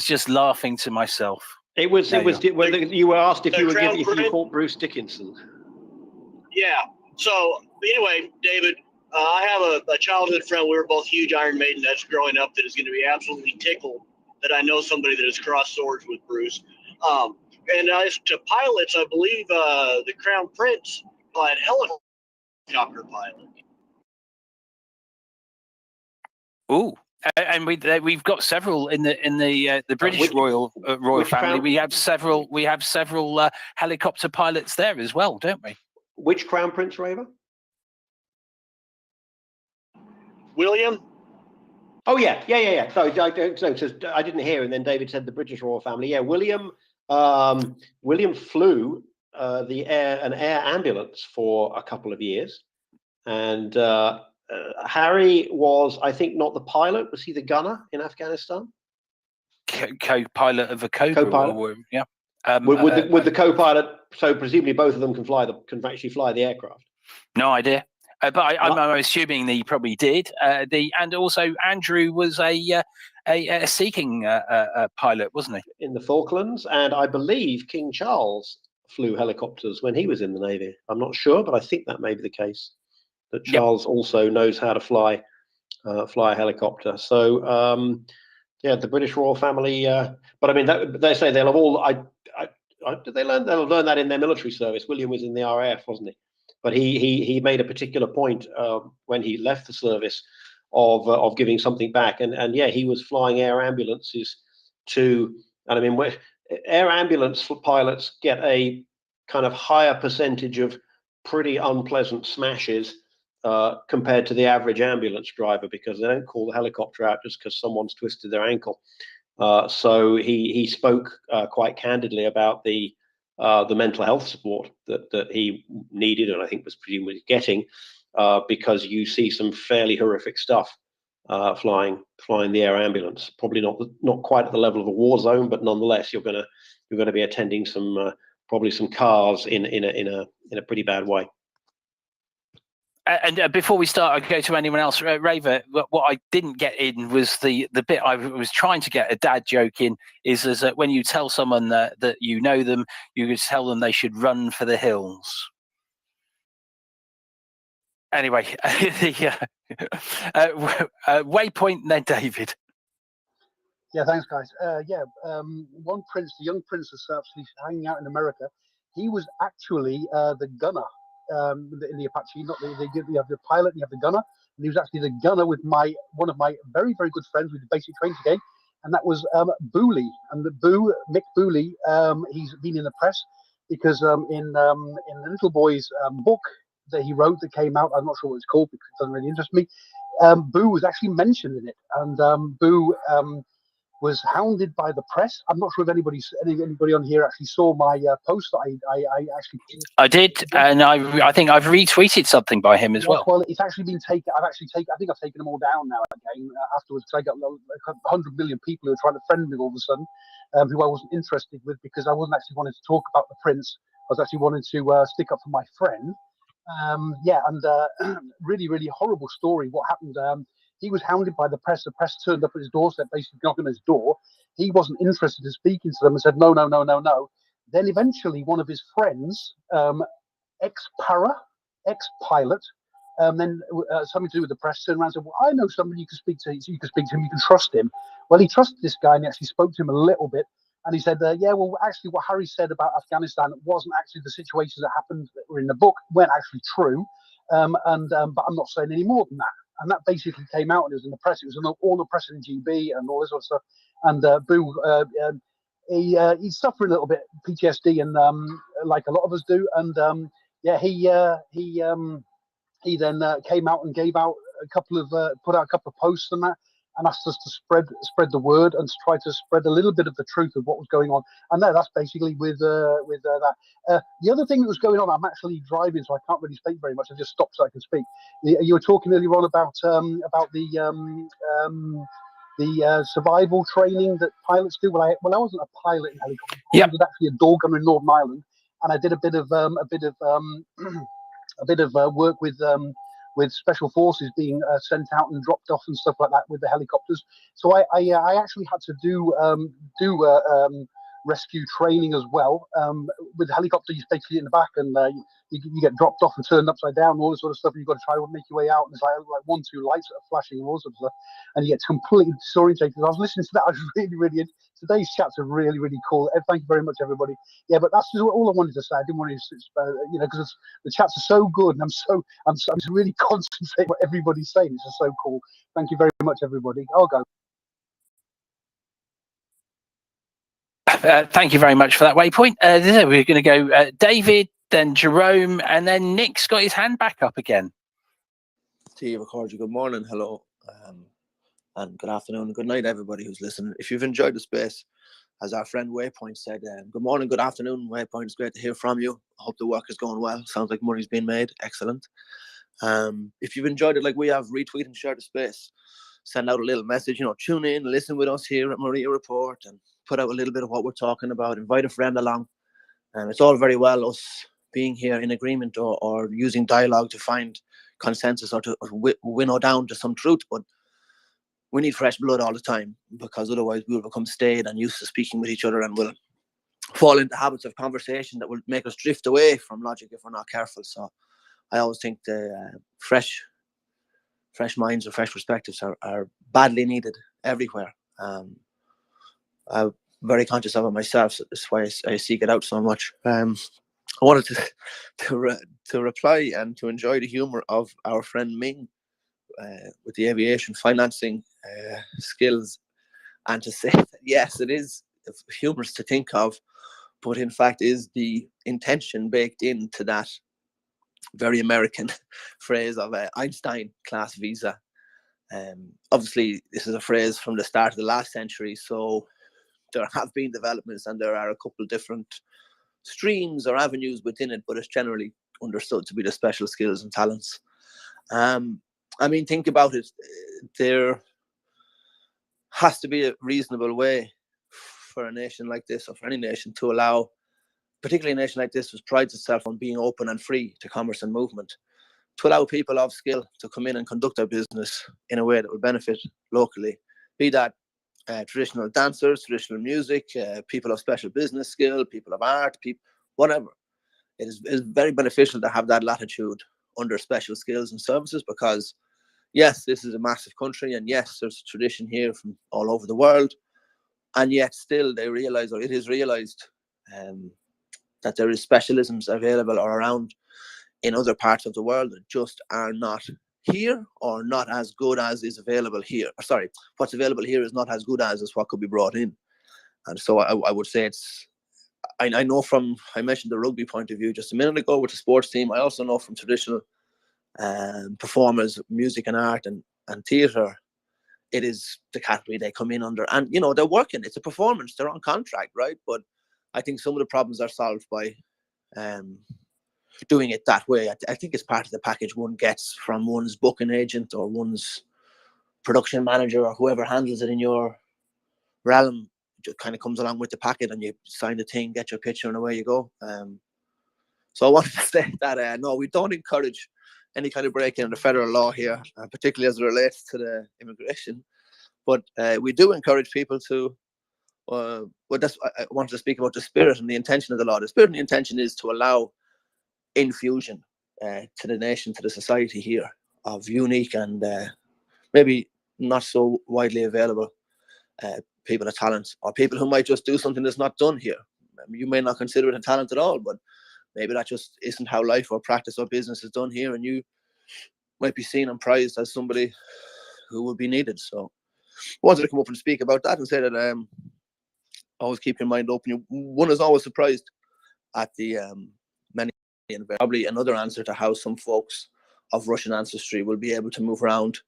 just laughing to myself. It was whether you were asked if you thought Bruce Dickinson. Yeah. So anyway, David, I have a childhood friend. We were both huge Iron Maiden nuts growing up. That is going to be absolutely tickled that I know somebody that has crossed swords with Bruce. And as to pilots, I believe the Crown Prince had helicopter pilot. Ooh, and we've got several in the British royal family. We have several helicopter pilots there as well, don't we? Which Crown Prince, Raver? William. Oh yeah. So I didn't hear, and then David said the British royal family. Yeah, William flew an air ambulance for a couple of years, and Harry was, I think, not the pilot. Was he the gunner in Afghanistan? Co-pilot of a Cobra. Co-pilot. Yeah. With the co-pilot, so presumably both of them can actually fly the aircraft. No idea. But I'm assuming that he probably did. And also Andrew was a seeking pilot, wasn't he? In the Falklands, and I believe King Charles flew helicopters when he was in the Navy. I'm not sure, but I think that may be the case. That Charles also knows how to fly a helicopter. So the British royal family. But I mean, they say they'll have all. They'll have learned that in their military service. William was in the RAF, wasn't he? But he made a particular point when he left the service of giving something back, and he was flying air ambulances and I mean, air ambulance pilots get a kind of higher percentage of pretty unpleasant smashes compared to the average ambulance driver, because they don't call the helicopter out just because someone's twisted their ankle. So he spoke quite candidly about the mental health support that he needed, and I think was presumably getting, because you see some fairly horrific stuff flying the air ambulance. Probably not quite at the level of a war zone, but nonetheless, you're going to be attending probably some cars in a pretty bad way. And before we start, I go to anyone else. Raver, what I didn't get in was the bit I was trying to get a dad joke in, is that when you tell someone that you know them, you could tell them they should run for the hills. Anyway, Waypoint, then David. Yeah, thanks, guys. One prince, the young prince that's actually hanging out in America, he was actually the gunner. In the Apache, not you have the pilot, and you have the gunner, and he was actually the gunner with one of my very, very good friends with the basic training today, and that was Booley. And Mick Booley, he's been in the press because in the little boy's book that he wrote that came out, I'm not sure what it's called because it doesn't really interest me, Boo was actually mentioned in it, and Boo was hounded by the press. I'm not sure if anybody on here actually saw my post that I actually. I did, and I think I've retweeted something by him as well. Well, it's actually been taken. I think I've taken them all down now again afterwards, because I got like 100 million people who are trying to friend me all of a sudden, who I wasn't interested with, because I wasn't actually wanting to talk about the prince. I was actually wanting to stick up for my friend. Really, really horrible story. What happened? He was hounded by the press. The press turned up at his doorstep, basically knocking on his door. He wasn't interested in speaking to them and said, no, no, no, no, no. Then eventually one of his friends, ex-pilot, then something to do with the press, turned around and said, well, I know somebody you can speak to. You can speak to him. You can trust him. Well, he trusted this guy and he actually spoke to him a little bit. And he said, yeah, well, actually, what Harry said about Afghanistan wasn't actually the situations that happened that were in the book, weren't actually true. But I'm not saying any more than that. And that basically came out, and it was in the press. It was in all the press in GB and all this sort of stuff. And he's suffering a little bit PTSD, and like a lot of us do. And he then came out and gave out put out a couple of posts and that, and asked us to spread the word and to try to spread a little bit of the truth of what was going on. And that's basically with that. The other thing that was going on, I'm actually driving, so I can't really speak very much. I just stopped so I can speak. You were talking earlier on about the survival training that pilots do. Well, I wasn't a pilot in helicopter. I was actually a door gunner in Northern Ireland, and I did a bit of work with special forces being sent out and dropped off and stuff like that with the helicopters. So I actually had to do rescue training as well. With the helicopter, you basically in the back, and you get dropped off and turned upside down, all this sort of stuff, and you've got to try to make your way out, and there's like 1, 2 lights that are flashing and all sorts of stuff, and you get completely disorientated. I was listening to that. I was really today's chats are really, really cool. Thank you very much, everybody. Yeah, but that's just all I wanted to say. I didn't want to, because the chats are so good, and I'm just really concentrating what everybody's saying. It's just so cool. Thank you very much, everybody. I'll go. Thank you very much for that waypoint. We're going to go David, then Jerome, and then Nick's got his hand back up again. Steve, good morning, hello, and good afternoon, and good night, everybody who's listening. If you've enjoyed the space, as our friend Waypoint said, good morning, good afternoon, Waypoint. It's great to hear from you. I hope the work is going well. Sounds like money's being made. Excellent. If you've enjoyed it like we have, retweet and share the space. Send out a little message, tune in, listen with us here at MriyaReport, and put out a little bit of what we're talking about. Invite a friend along. And it's all very well us being here in agreement or using dialogue to find consensus or to winnow down to some truth, but we need fresh blood all the time, because otherwise we'll become staid and used to speaking with each other, and we'll fall into habits of conversation that will make us drift away from logic if we're not careful. So I always think the fresh minds or fresh perspectives are badly needed everywhere. I'm very conscious of it myself, so that's why I seek it out so much. I wanted to reply and to enjoy the humor of our friend Ming with the aviation financing skills, and to say that yes, it is humorous to think of, but in fact is the intention baked into that very American phrase of Einstein class visa. Obviously, this is a phrase from the start of the last century, so there have been developments and there are a couple of different streams or avenues within it, but it's generally understood to be the special skills and talents. Think about it. There has to be a reasonable way for a nation like this, or for any nation, to allow, particularly a nation like this, which prides itself on being open and free to commerce and movement, to allow people of skill to come in and conduct their business in a way that will benefit locally, be that traditional dancers, traditional music, people of special business skill, people of art, whatever. It is very beneficial to have that latitude under special skills and services, because yes, this is a massive country, and yes, there's a tradition here from all over the world, and yet still they realize, or it is realized, that there is specialisms available or around in other parts of the world that just are not here, or not as good as is available here. Sorry, what's available here is not as good as is what could be brought in. And so I would say I know from, I mentioned the rugby point of view just a minute ago with the sports team. I also know from traditional performers, music and art and theatre, it is the category they come in under. And, you know, they're working. It's a performance. They're on contract, right? But I think some of the problems are solved by doing it that way. I think it's part of the package one gets from one's booking agent or one's production manager or whoever handles it in your realm. It just kind of comes along with the packet, and you sign the thing, get your picture, and away you go. So I wanted to say that no, we don't encourage any kind of break in the federal law here, particularly as it relates to the immigration. But we do encourage people to. Well, that's I wanted to speak about the spirit and the intention of the law. The spirit and the intention is to allow infusion to the nation, to the society here, of unique and maybe not so widely available people of talent, or people who might just do something that's not done here. You may not consider it a talent at all, but maybe that just isn't how life or practice or business is done here, and you might be seen and prized as somebody who would be needed. So I wanted to come up and speak about that and say that always keep your mind open. One is always surprised at the many, and probably another answer to how some folks of Russian ancestry will be able to move around.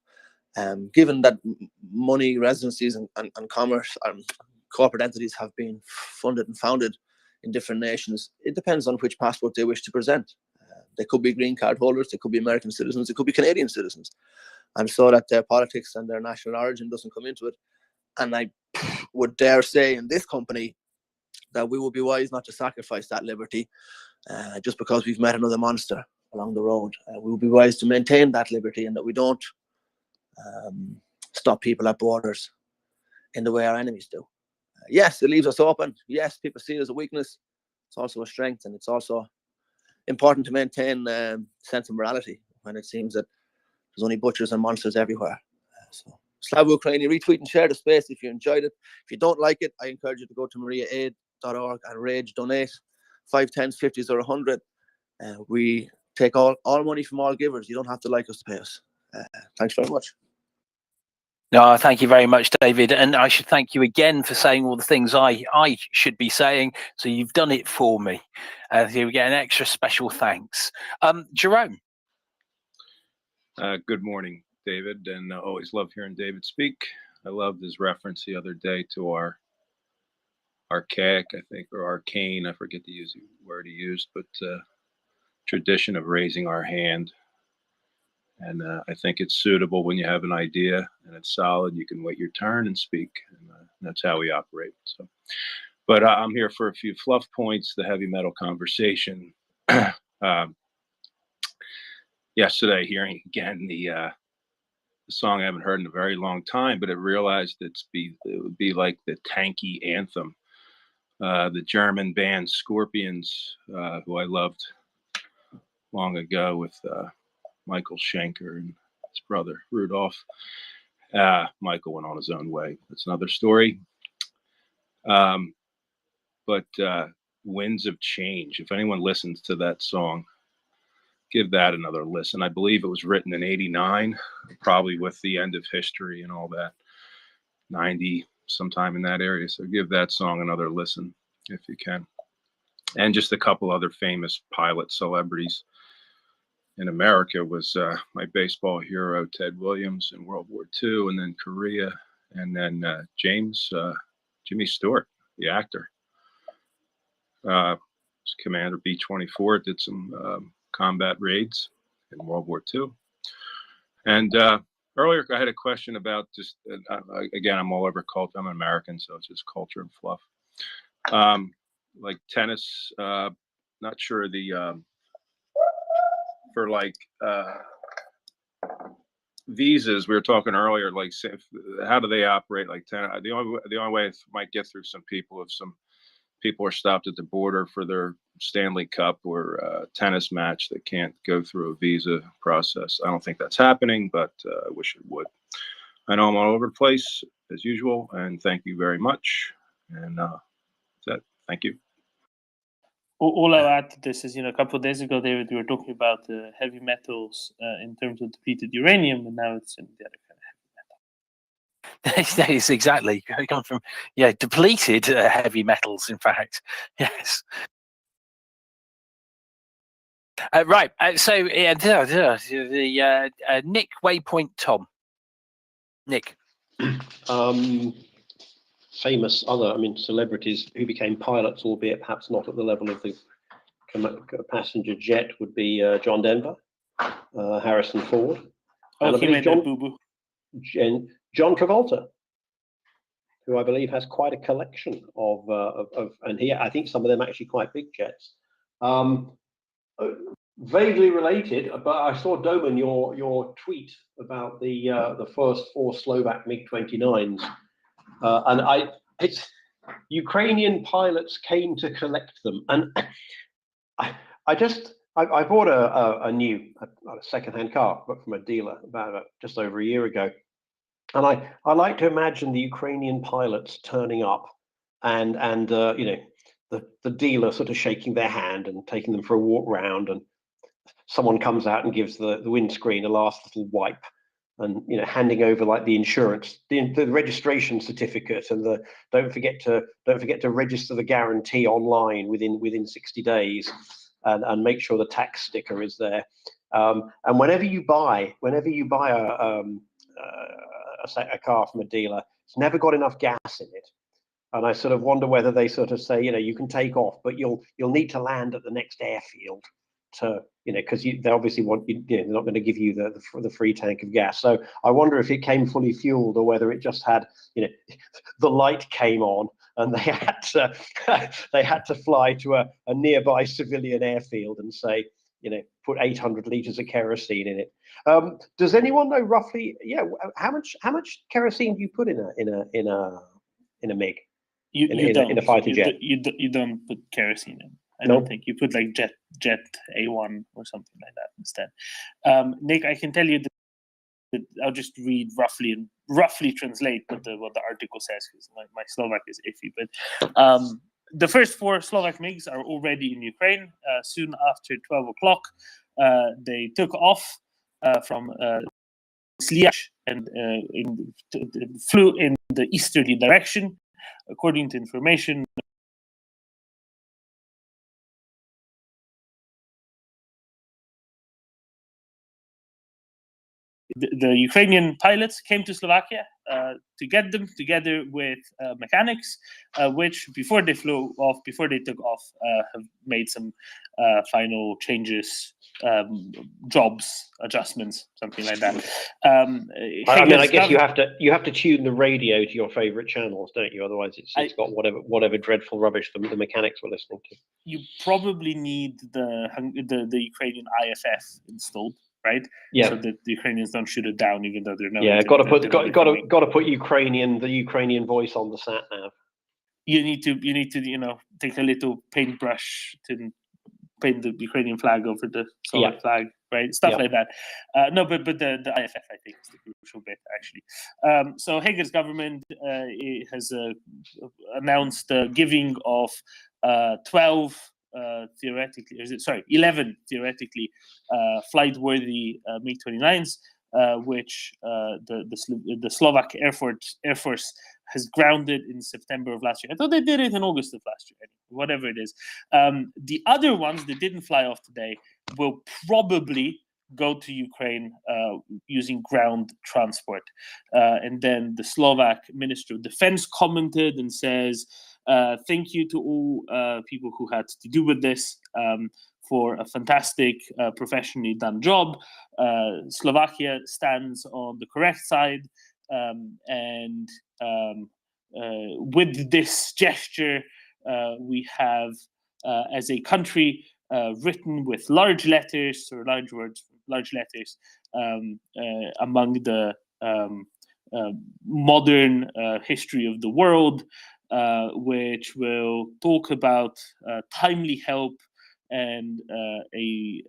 Given that money, residencies, and commerce and corporate entities have been funded and founded in different nations, it depends on which passport they wish to present. They could be green card holders, they could be American citizens, they could be Canadian citizens. And so that their politics and their national origin doesn't come into it. And I would dare say in this company that we would be wise not to sacrifice that liberty just because we've met another monster along the road. We would be wise to maintain that liberty, and that we don't stop people at borders in the way our enemies do. Yes, it leaves us open. Yes, people see it as a weakness. It's also a strength, and it's also important to maintain sense of morality when it seems that there's only butchers and monsters everywhere. So, Slava Ukraini, retweet and share the space if you enjoyed it. If you don't like it, I encourage you to go to MriyaAid.org and rage, donate 5, 10s, 50s, or 100. We take all money from all givers. You don't have to like us to pay us. Thanks very much. No, thank you very much, David. And I should thank you again for saying all the things I should be saying. So you've done it for me. Here we get an extra special thanks. Jerome. Good morning, David. And I always love hearing David speak. I loved his reference the other day to our archaic, I think, or arcane, I forget the word he used, but tradition of raising our hand. And I think it's suitable when you have an idea and it's solid. You can wait your turn and speak, and that's how we operate. So, but I'm here for a few fluff points. The heavy metal conversation. Yesterday, hearing again the song I haven't heard in a very long time, but I realized it would be like the tanky anthem. The German band Scorpions, who I loved long ago with Michael Schenker and his brother Rudolph. Michael went on his own way. That's another story. But Winds of Change, if anyone listens to that song, give that another listen. I believe it was written in '89, probably with the end of history and all that, 90, sometime in that area. So give that song another listen if you can. And just a couple other famous pilot celebrities in America was my baseball hero, Ted Williams, in World War II, and then Korea, and then Jimmy Stewart, the actor. Was Commander B-24, did some combat raids in World War II. And earlier I had a question about just, again, I'm all over culture. I'm an American, so it's just culture and fluff. Like tennis, not sure for like visas, we were talking earlier, like how do they operate? Like the only way it might get through some people if some people are stopped at the border for their Stanley Cup or tennis match that can't go through a visa process. I don't think that's happening, but I wish it would. I know I'm all over the place as usual, and thank you very much. And thank you. All I'll add to this is, a couple of days ago, David, we were talking about heavy metals in terms of depleted uranium, and now it's in the other kind of heavy metal. That is exactly come from depleted heavy metals. In fact, yes. Right. So the Nick Waypoint Tom. Nick. famous other, celebrities who became pilots, albeit perhaps not at the level of the passenger jet, would be John Denver, Harrison Ford, and I believe John Travolta, who I believe has quite a collection of and here I think some of them actually quite big jets. Vaguely related, but I saw Doman your tweet about the first 4 Slovak MiG-29s, and it's Ukrainian pilots came to collect them, and I bought a new second-hand car, but from a dealer about just over a year ago, and I like to imagine the Ukrainian pilots turning up, and the dealer sort of shaking their hand and taking them for a walk round, and someone comes out and gives the windscreen a last little wipe, and handing over like the insurance, the registration certificate, and the don't forget to register the guarantee online within 60 days, and make sure the tax sticker is there. And whenever you buy a car from a dealer, it's never got enough gas in it. And I sort of wonder whether they sort of say, you can take off, but you'll need to land at the next airfield to, because they obviously want you. They're not going to give you the free tank of gas. So I wonder if it came fully fueled, or whether it just had, the light came on and they had to fly to a nearby civilian airfield and say, put 800 liters of kerosene in it. Does anyone know roughly? Yeah, how much kerosene do you put in a MiG? In a fighter jet? You don't put kerosene in. I No? don't think you put like jet A1 or something like that instead. Nick, I can tell you that I'll just read roughly and roughly translate what the article says, because my Slovak is iffy. But the first 4 Slovak MiGs are already in Ukraine. Soon after 12 o'clock, they took off from Sliach and flew in the easterly direction. According to information, the Ukrainian pilots came to Slovakia to get them, together with mechanics, which before they took off, have made some final changes, jobs, adjustments, something like that. I guess you have to tune the radio to your favorite channels, don't you? Otherwise, it's got whatever dreadful rubbish the mechanics were listening to. You probably need the Ukrainian IFF installed, right? Yeah. So that the Ukrainians don't shoot it down, even though they're got to put the Ukrainian voice on the sat nav. You need to take a little paintbrush to paint the Ukrainian flag over the Slovak flag, right? Stuff like that. No, but the IFF, I think, is the crucial bit, actually. So Hager's government has announced the giving of 11 theoretically flight-worthy MiG-29s, which the Slovak Air Force has grounded in September of last year. I thought they did it in August of last year. Whatever it is. The other ones that didn't fly off today will probably go to Ukraine using ground transport. And then the Slovak Minister of Defense commented and says, thank you to all people who had to do with this for a fantastic, professionally done job. Slovakia stands on the correct side, and with this gesture, we have, as a country, written with large letters or large words, large letters, among the modern history of the world, which will talk about timely help and a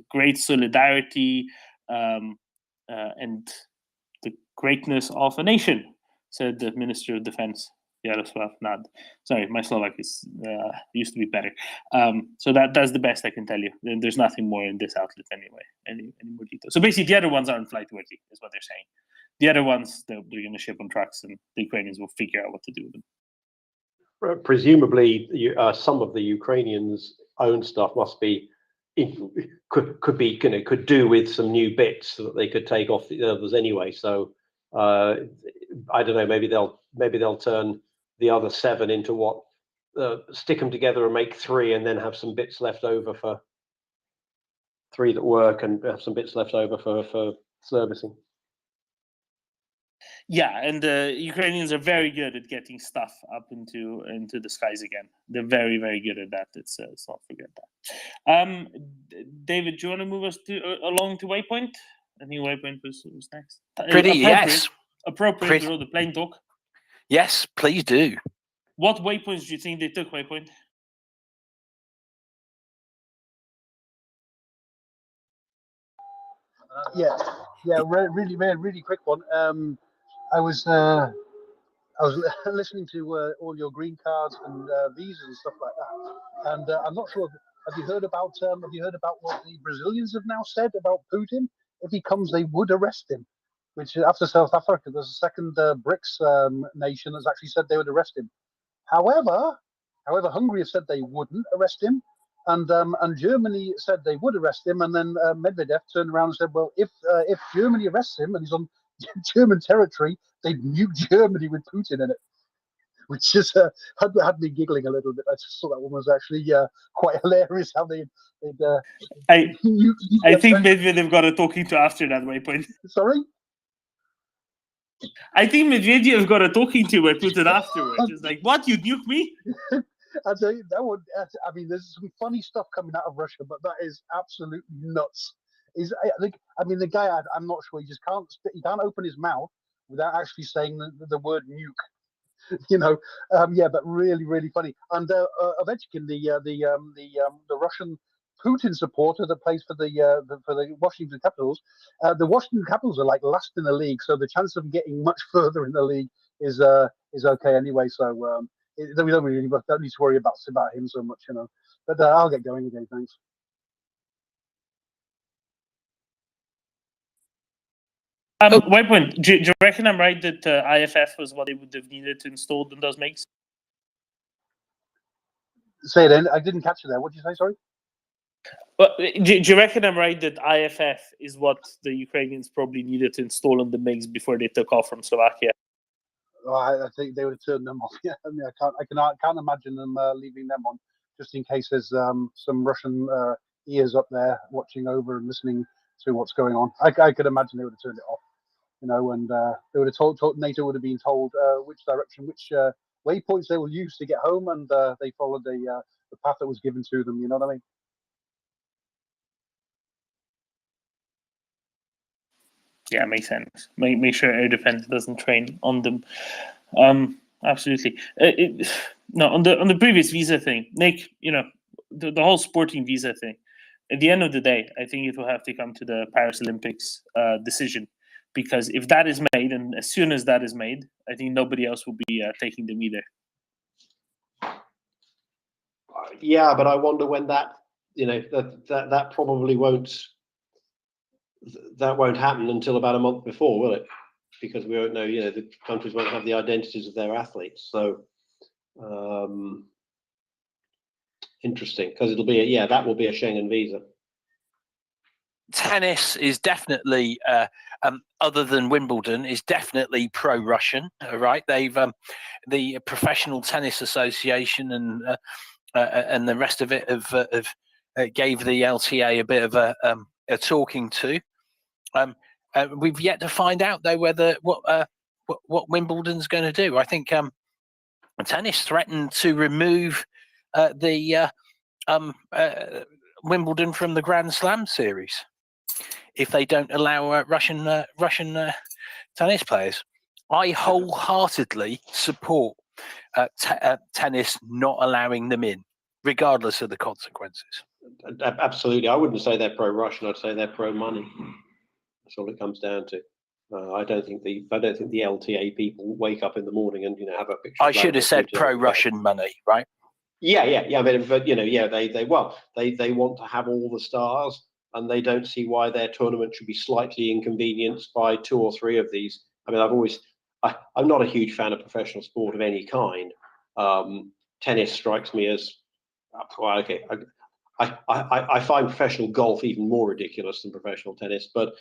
great solidarity and the greatness of a nation, said the Minister of Defense, Jaroslav Nad. Sorry, my Slovak used to be better. So that's the best I can tell you. There's nothing more in this outlet anyway, any more detail. So basically, the other ones aren't flight-worthy, is what they're saying. The other ones, they're going to ship on trucks, and the Ukrainians will figure out what to do with them. Presumably, some of the Ukrainians' own stuff must be could do with some new bits so that they could take off the others anyway. So I don't know. Maybe they'll turn the other 7 into what, stick them together and make 3, and then have some bits left over for 3 that work, and have some bits left over for servicing. Yeah, and the Ukrainians are very good at getting stuff up into the skies again. They're very, very good at that. Let's not forget that. David, do you want to move us along to Waypoint? I think Waypoint was next. Yes. Appropriate to roll the plane talk. Yes, please do. What waypoints do you think they took, Waypoint? Yeah, really quick one. I was listening to all your green cards and visas and stuff like that, and I'm not sure. Have you heard about what the Brazilians have now said about Putin? If he comes, they would arrest him. Which after South Africa, there's a second BRICS nation that's actually said they would arrest him. However, Hungary have said they wouldn't arrest him, and Germany said they would arrest him, and then Medvedev turned around and said, well, if Germany arrests him and he's on German territory, they'd nuke Germany with Putin in it, which just had me giggling a little bit. I just thought that one was actually quite hilarious. How they'd I think Medvedev got a talking to after that, Waypoint. Sorry? I think Medvedev got a talking to by Putin afterwards. It's like, what, you nuke me? I tell you, that one. I mean, there's some funny stuff coming out of Russia, but that is absolutely nuts. The guy, I'm not sure. He just can't. He can't open his mouth without actually saying the word nuke. But really funny. And Ovechkin, the Russian Putin supporter that plays for the Washington Capitals. The Washington Capitals are like last in the league, so the chance of getting much further in the league is okay anyway. So we don't need to worry about him so much, But I'll get going again. Thanks. Waypoint, do you reckon I'm right that IFF was what they would have needed to install in those makes? Say it. I didn't catch you there. What did you say? Sorry. Well, do you reckon I'm right that IFF is what the Ukrainians probably needed to install on the MiGs before they took off from Slovakia? I think they would have turned them off. Yeah, I mean, I can't imagine them leaving them on, just in case there's some Russian ears up there watching over and listening to what's going on. I could imagine they would have turned it off, and they would have told NATO would have been told which direction, which waypoints they will use to get home, and they followed the path that was given to them. You know what I mean? Yeah, makes sense. Make sure air defense doesn't train on them. Absolutely. On the previous visa thing, Nick, the whole sporting visa thing. At the end of the day, I think it will have to come to the Paris Olympics decision, because if that is made, and as soon as that is made, I think nobody else will be taking them either. Yeah, but I wonder when that that probably won't. That won't happen until about a month before, will it? Because we won't know, the countries won't have the identities of their athletes. So interesting, because it'll be that will be a Schengen visa. Tennis is definitely, other than Wimbledon, is definitely pro-Russian. Right? They've the Professional Tennis Association and the rest of it have gave the LTA a bit of a talking to. We've yet to find out though whether what Wimbledon's going to do. I think tennis threatened to remove the Wimbledon from the Grand Slam series if they don't allow Russian tennis players. I wholeheartedly support tennis not allowing them in, regardless of the consequences. Absolutely, I wouldn't say they're pro-Russian. I'd say they're pro-money. That's all it comes down to. I don't think the LTA people wake up in the morning and have a picture. I should have said pro-Russian money, right? Yeah. I mean, but they want to have all the stars, and they don't see why their tournament should be slightly inconvenienced by 2 or 3 of these. I mean, I'm not a huge fan of professional sport of any kind. Tennis strikes me as okay. I find professional golf even more ridiculous than professional tennis, but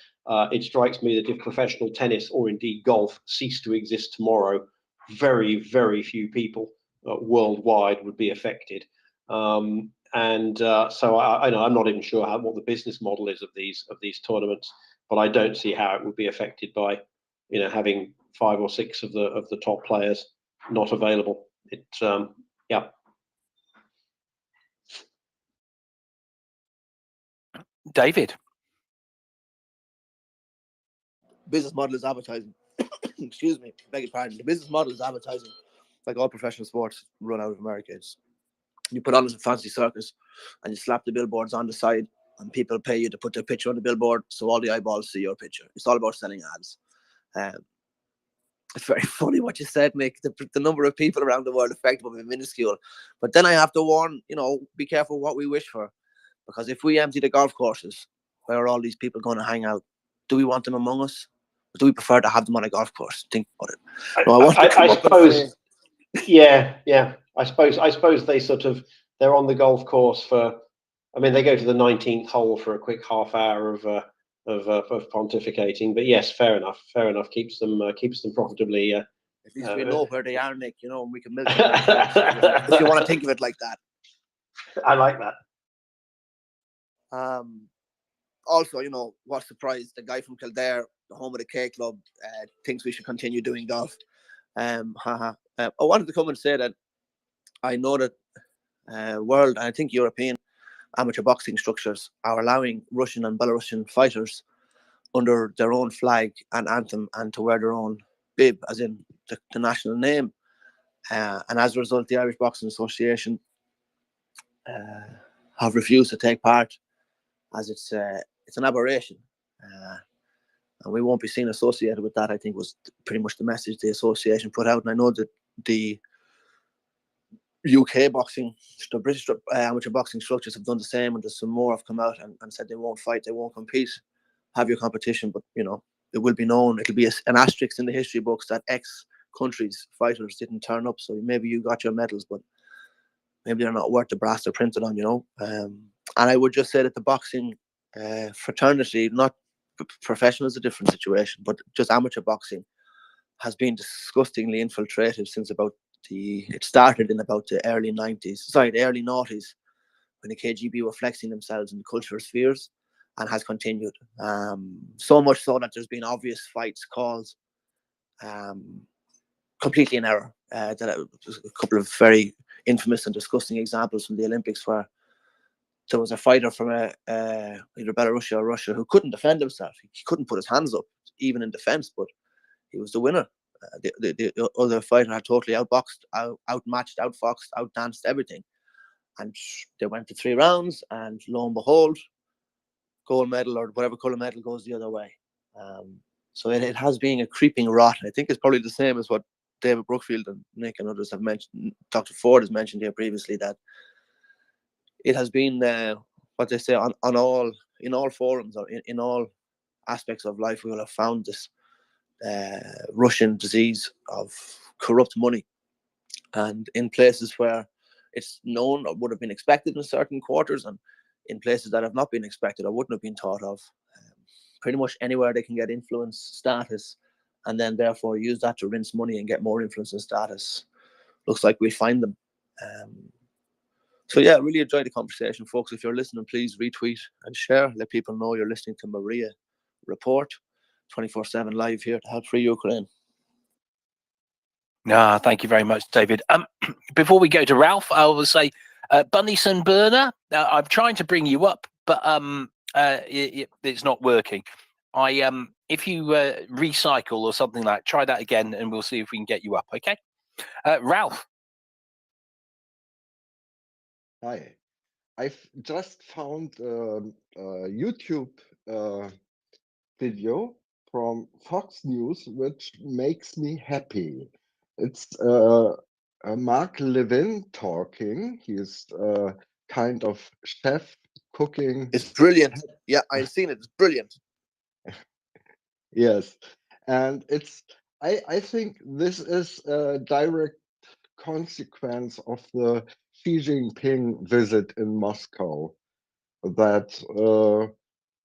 it strikes me that if professional tennis or indeed golf ceased to exist tomorrow, very, very few people worldwide would be affected. So I know I'm not even sure what the business model is of these tournaments, but I don't see how it would be affected by having 5 or 6 of the top players not available. It's yeah. David. Business model is advertising. Excuse me, beg your pardon. The business model is advertising, like all professional sports run out of America. You put on a fancy circus and you slap the billboards on the side, and people pay you to put their picture on the billboard so all the eyeballs see your picture. It's all about selling ads. It's very funny what you said, Nick. The number of people around the world affected will be minuscule. But then I have to warn, be careful what we wish for. Because if we empty the golf courses, where are all these people going to hang out? Do we want them among us? Or do we prefer to have them on a golf course? Think about it. I suppose, yeah. I suppose they they're on the golf course for. I mean, they go to the 19th hole for a quick half hour of pontificating. But yes, fair enough. Keeps them profitably. At least we know where they are, Nick. And we can milk them. If you want to think of it like that. I like that. Also, what surprised the guy from Kildare, the home of the K Club, thinks we should continue doing golf. I wanted to come and say that I know that world, and I think European amateur boxing structures are allowing Russian and Belarusian fighters under their own flag and anthem and to wear their own bib, as in the national name. And as a result, the Irish Boxing Association have refused to take part, as it's an aberration. And we won't be seen associated with that, I think, was pretty much the message the association put out. And I know that the UK boxing, the British amateur boxing structures have done the same, and there's some more have come out and said they won't fight, they won't compete, have your competition, but it will be known, it'll be an asterisk in the history books that X countries' fighters didn't turn up. So maybe you got your medals, but maybe they're not worth the brass they're printed on, And I would just say that the boxing fraternity, not professional is a different situation, but just amateur boxing has been disgustingly infiltrated since it started in about the early 90s, the early noughties, when the KGB were flexing themselves in the cultural spheres, and has continued. So much so that there's been obvious fights calls completely in error. A couple of very infamous and disgusting examples from the Olympics where there was a fighter from either Belarus or Russia who couldn't defend himself. He couldn't put his hands up, even in defense, but he was the winner. The other fighter had totally outboxed, outmatched, outfoxed, outdanced everything. And they went to 3 rounds, and lo and behold, gold medal or whatever colour medal goes the other way. So it has been a creeping rot. I think it's probably the same as what David Brookfield and Nick and others have mentioned. Dr. Ford has mentioned here previously that it has been what they say in all forums or in all aspects of life. We will have found this Russian disease of corrupt money, and in places where it's known or would have been expected in certain quarters, and in places that have not been expected or wouldn't have been thought of. Pretty much anywhere they can get influence, status, and then therefore use that to rinse money and get more influence and status. Looks like we find them. So yeah, really enjoyed the conversation, folks. If you're listening, please retweet and share. Let people know you're listening to Maria Report, 24/7 live here to help free Ukraine. Thank you very much, David. Before we go to Ralph, I will say, Bunnyson Burner, I'm trying to bring you up, but it's not working. If you recycle or something like that, try that again, and we'll see if we can get you up. Okay, Ralph. Hi, I've just found a YouTube video from Fox News, which makes me happy. It's Mark Levin talking. He's kind of chef cooking. It's brilliant. Yeah, I've seen it. It's brilliant. Yes, and I think this is a direct consequence of the Xi Jinping visit in Moscow. that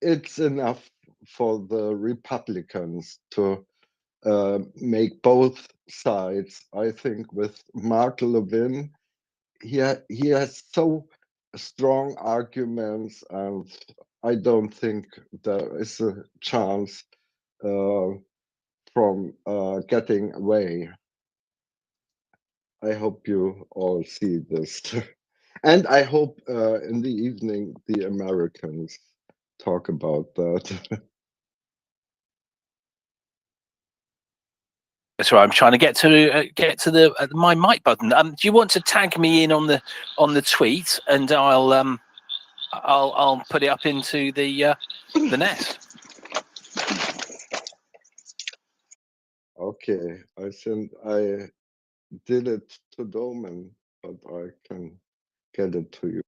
it's enough for the Republicans to make both sides. I think with Mark Levin, he has so strong arguments, and I don't think there is a chance from getting away. I hope you all see this. And I hope in the evening the Americans talk about that. That's right. I'm trying to get to the my mic button. Do you want to tag me in on the tweet, and I'll put it up into the net. Okay, I think I did it to Doman, but I can get it to you.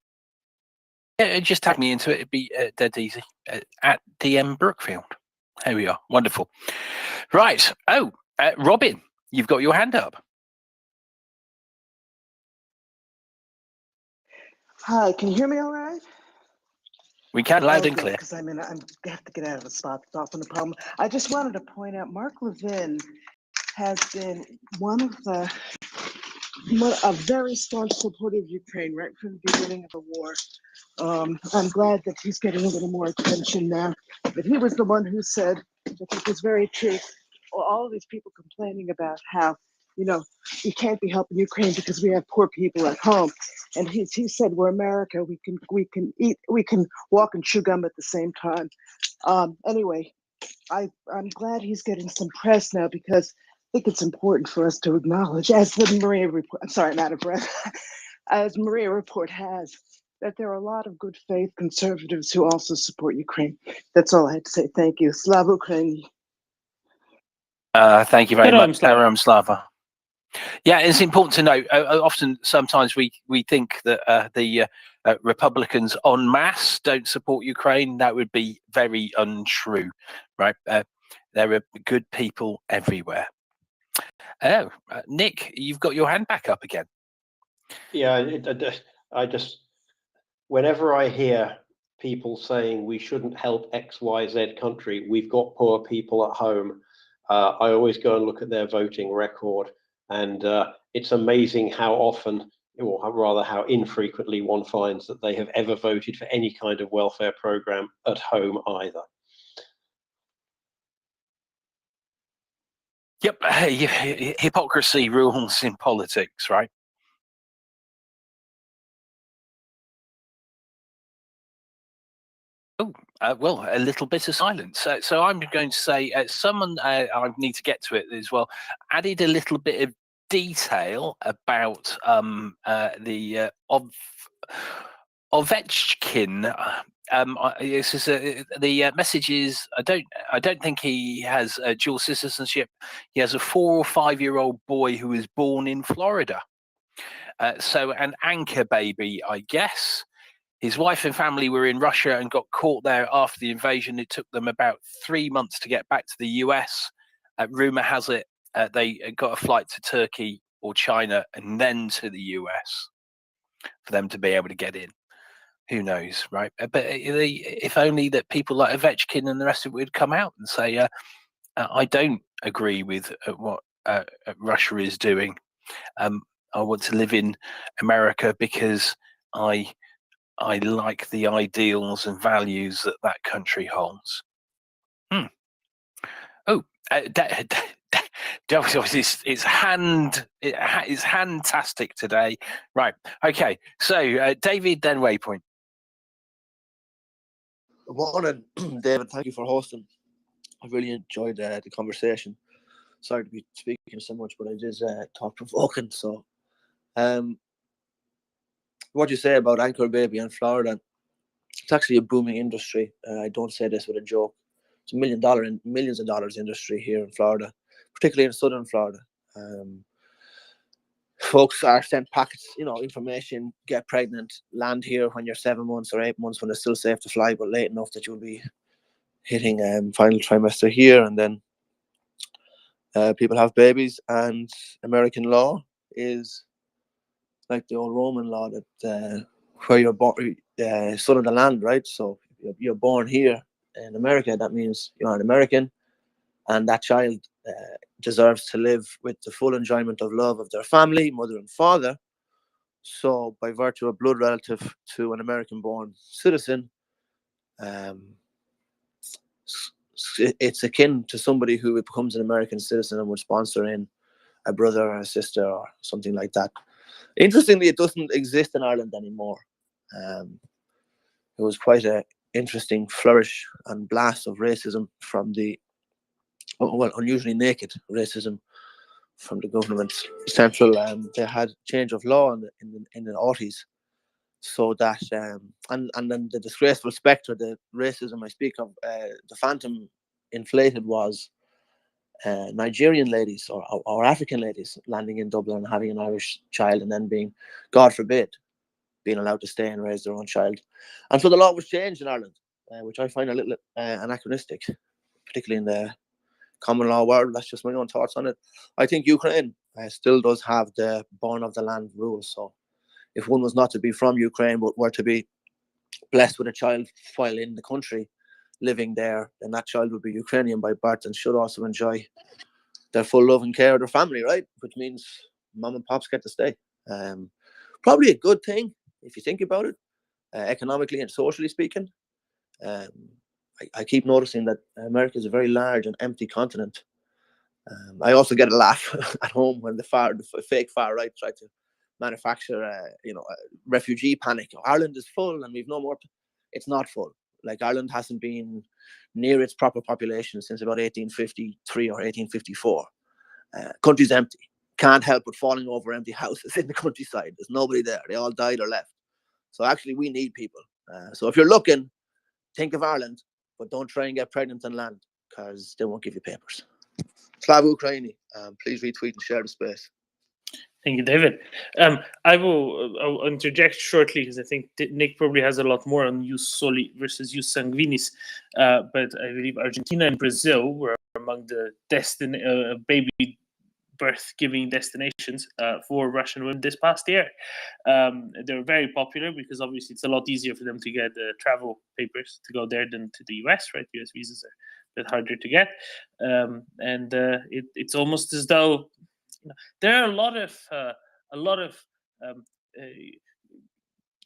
Yeah, just tag me into it. It'd be dead easy. At DM Brookfield. Here we are. Wonderful. Right. Oh, Robin, you've got your hand up. Hi, can you hear me all right? We can, loud and clear. Because I have to get out of the spot that's often the problem. I just wanted to point out Mark Levin has been a very staunch supporter of Ukraine right from the beginning of the war. I'm glad that he's getting a little more attention now, but he was the one who said, which I think was very true, all of these people complaining about how, we can't be helping Ukraine because we have poor people at home. And he said, we're America, we can walk and chew gum at the same time. Anyway, I'm glad he's getting some press now, because I think it's important for us to acknowledge, as the MriyaReport, I'm sorry, I'm out of breath, as MriyaReport has, that there are a lot of good faith conservatives who also support Ukraine. That's all I had to say. Thank you. Slava Ukraini. Thank you very much, Slava. Yeah, it's important to know. Often, sometimes we think that the Republicans en masse don't support Ukraine. That would be very untrue, right? There are good people everywhere. Oh, Nick, you've got your hand back up again. Yeah, I just, whenever I hear people saying we shouldn't help XYZ country, we've got poor people at home, I always go and look at their voting record, and it's amazing how often, or rather how infrequently, one finds that they have ever voted for any kind of welfare program at home either. Yep, hypocrisy rules in politics, right? Oh, well, a little bit of silence. So I'm going to say someone, I need to get to it as well, added a little bit of detail about the Ovechkin. This is the message is I don't think he has dual citizenship. He has a 4 or 5 year old boy who was born in Florida. So an anchor baby, I guess. His wife and family were in Russia and got caught there after the invasion. It took them about 3 months to get back to the US. Rumor has it they got a flight to Turkey or China and then to the US for them to be able to get in. Who knows, right? But if only that people like Ovechkin and the rest of it would come out and say, I don't agree with what Russia is doing. I want to live in America because I like the ideals and values that that country holds. Oh, it's handtastic today. Right. Okay. So, David, then Waypoint. Good morning, David. Thank you for hosting. I really enjoyed the conversation. Sorry to be speaking so much, but it is thought-provoking. So, what you say about Anchor Baby in Florida, it's actually a booming industry. I don't say this with a joke. It's $1 million and millions of dollars industry here in Florida, particularly in southern Florida. Folks are sent packets, information, get pregnant, land here when you're 7 months or 8 months when it's still safe to fly, but late enough that you'll be hitting final trimester here, and then people have babies, and American law is like the old Roman law that where you're born, son of the land, right? So you're born here in America. That means you're an American, and that child deserves to live with the full enjoyment of love of their family, mother and father. So, by virtue of blood relative to an American-born citizen, it's akin to somebody who becomes an American citizen and would sponsor in a brother or a sister or something like that. Interestingly, it doesn't exist in Ireland anymore. It was quite an interesting flourish and blast of racism from the, well, unusually naked racism from the government central. They had change of law in the 80s, so that and then the disgraceful spectre, the racism I speak of, the phantom inflated was Nigerian ladies or African ladies landing in Dublin and having an Irish child, and then being, God forbid, being allowed to stay and raise their own child. And so the law was changed in Ireland, which I find a little anachronistic, particularly in the common law world. That's just my own thoughts on it. I think Ukraine still does have the born of the land rule. So if one was not to be from Ukraine but were to be blessed with a child while in the country, living there, then that child would be Ukrainian by birth and should also enjoy their full love and care of their family, right? Which means mom and pops get to stay. Probably a good thing if you think about it, economically and socially speaking. I keep noticing that America is a very large and empty continent. I also get a laugh at home when the fake far right try to manufacture, a refugee panic. Ireland is full and we've no more. It's not full. Like, Ireland hasn't been near its proper population since about 1853 or 1854. Country's empty. Can't help but falling over empty houses in the countryside. There's nobody there. They all died or left. So actually, we need people. So if you're looking, think of Ireland, but don't try and get pregnant on land, because they won't give you papers. Slava Ukraini. Please retweet and share the space. Thank you, David. I'll interject shortly, because I think Nick probably has a lot more on Jus Soli versus Jus Sanguinis. But I believe Argentina and Brazil were among the baby birth-giving destinations for Russian women this past year. They were very popular because obviously it's a lot easier for them to get travel papers to go there than to the US, right? US visas are a bit harder to get. It's almost as though there are a lot of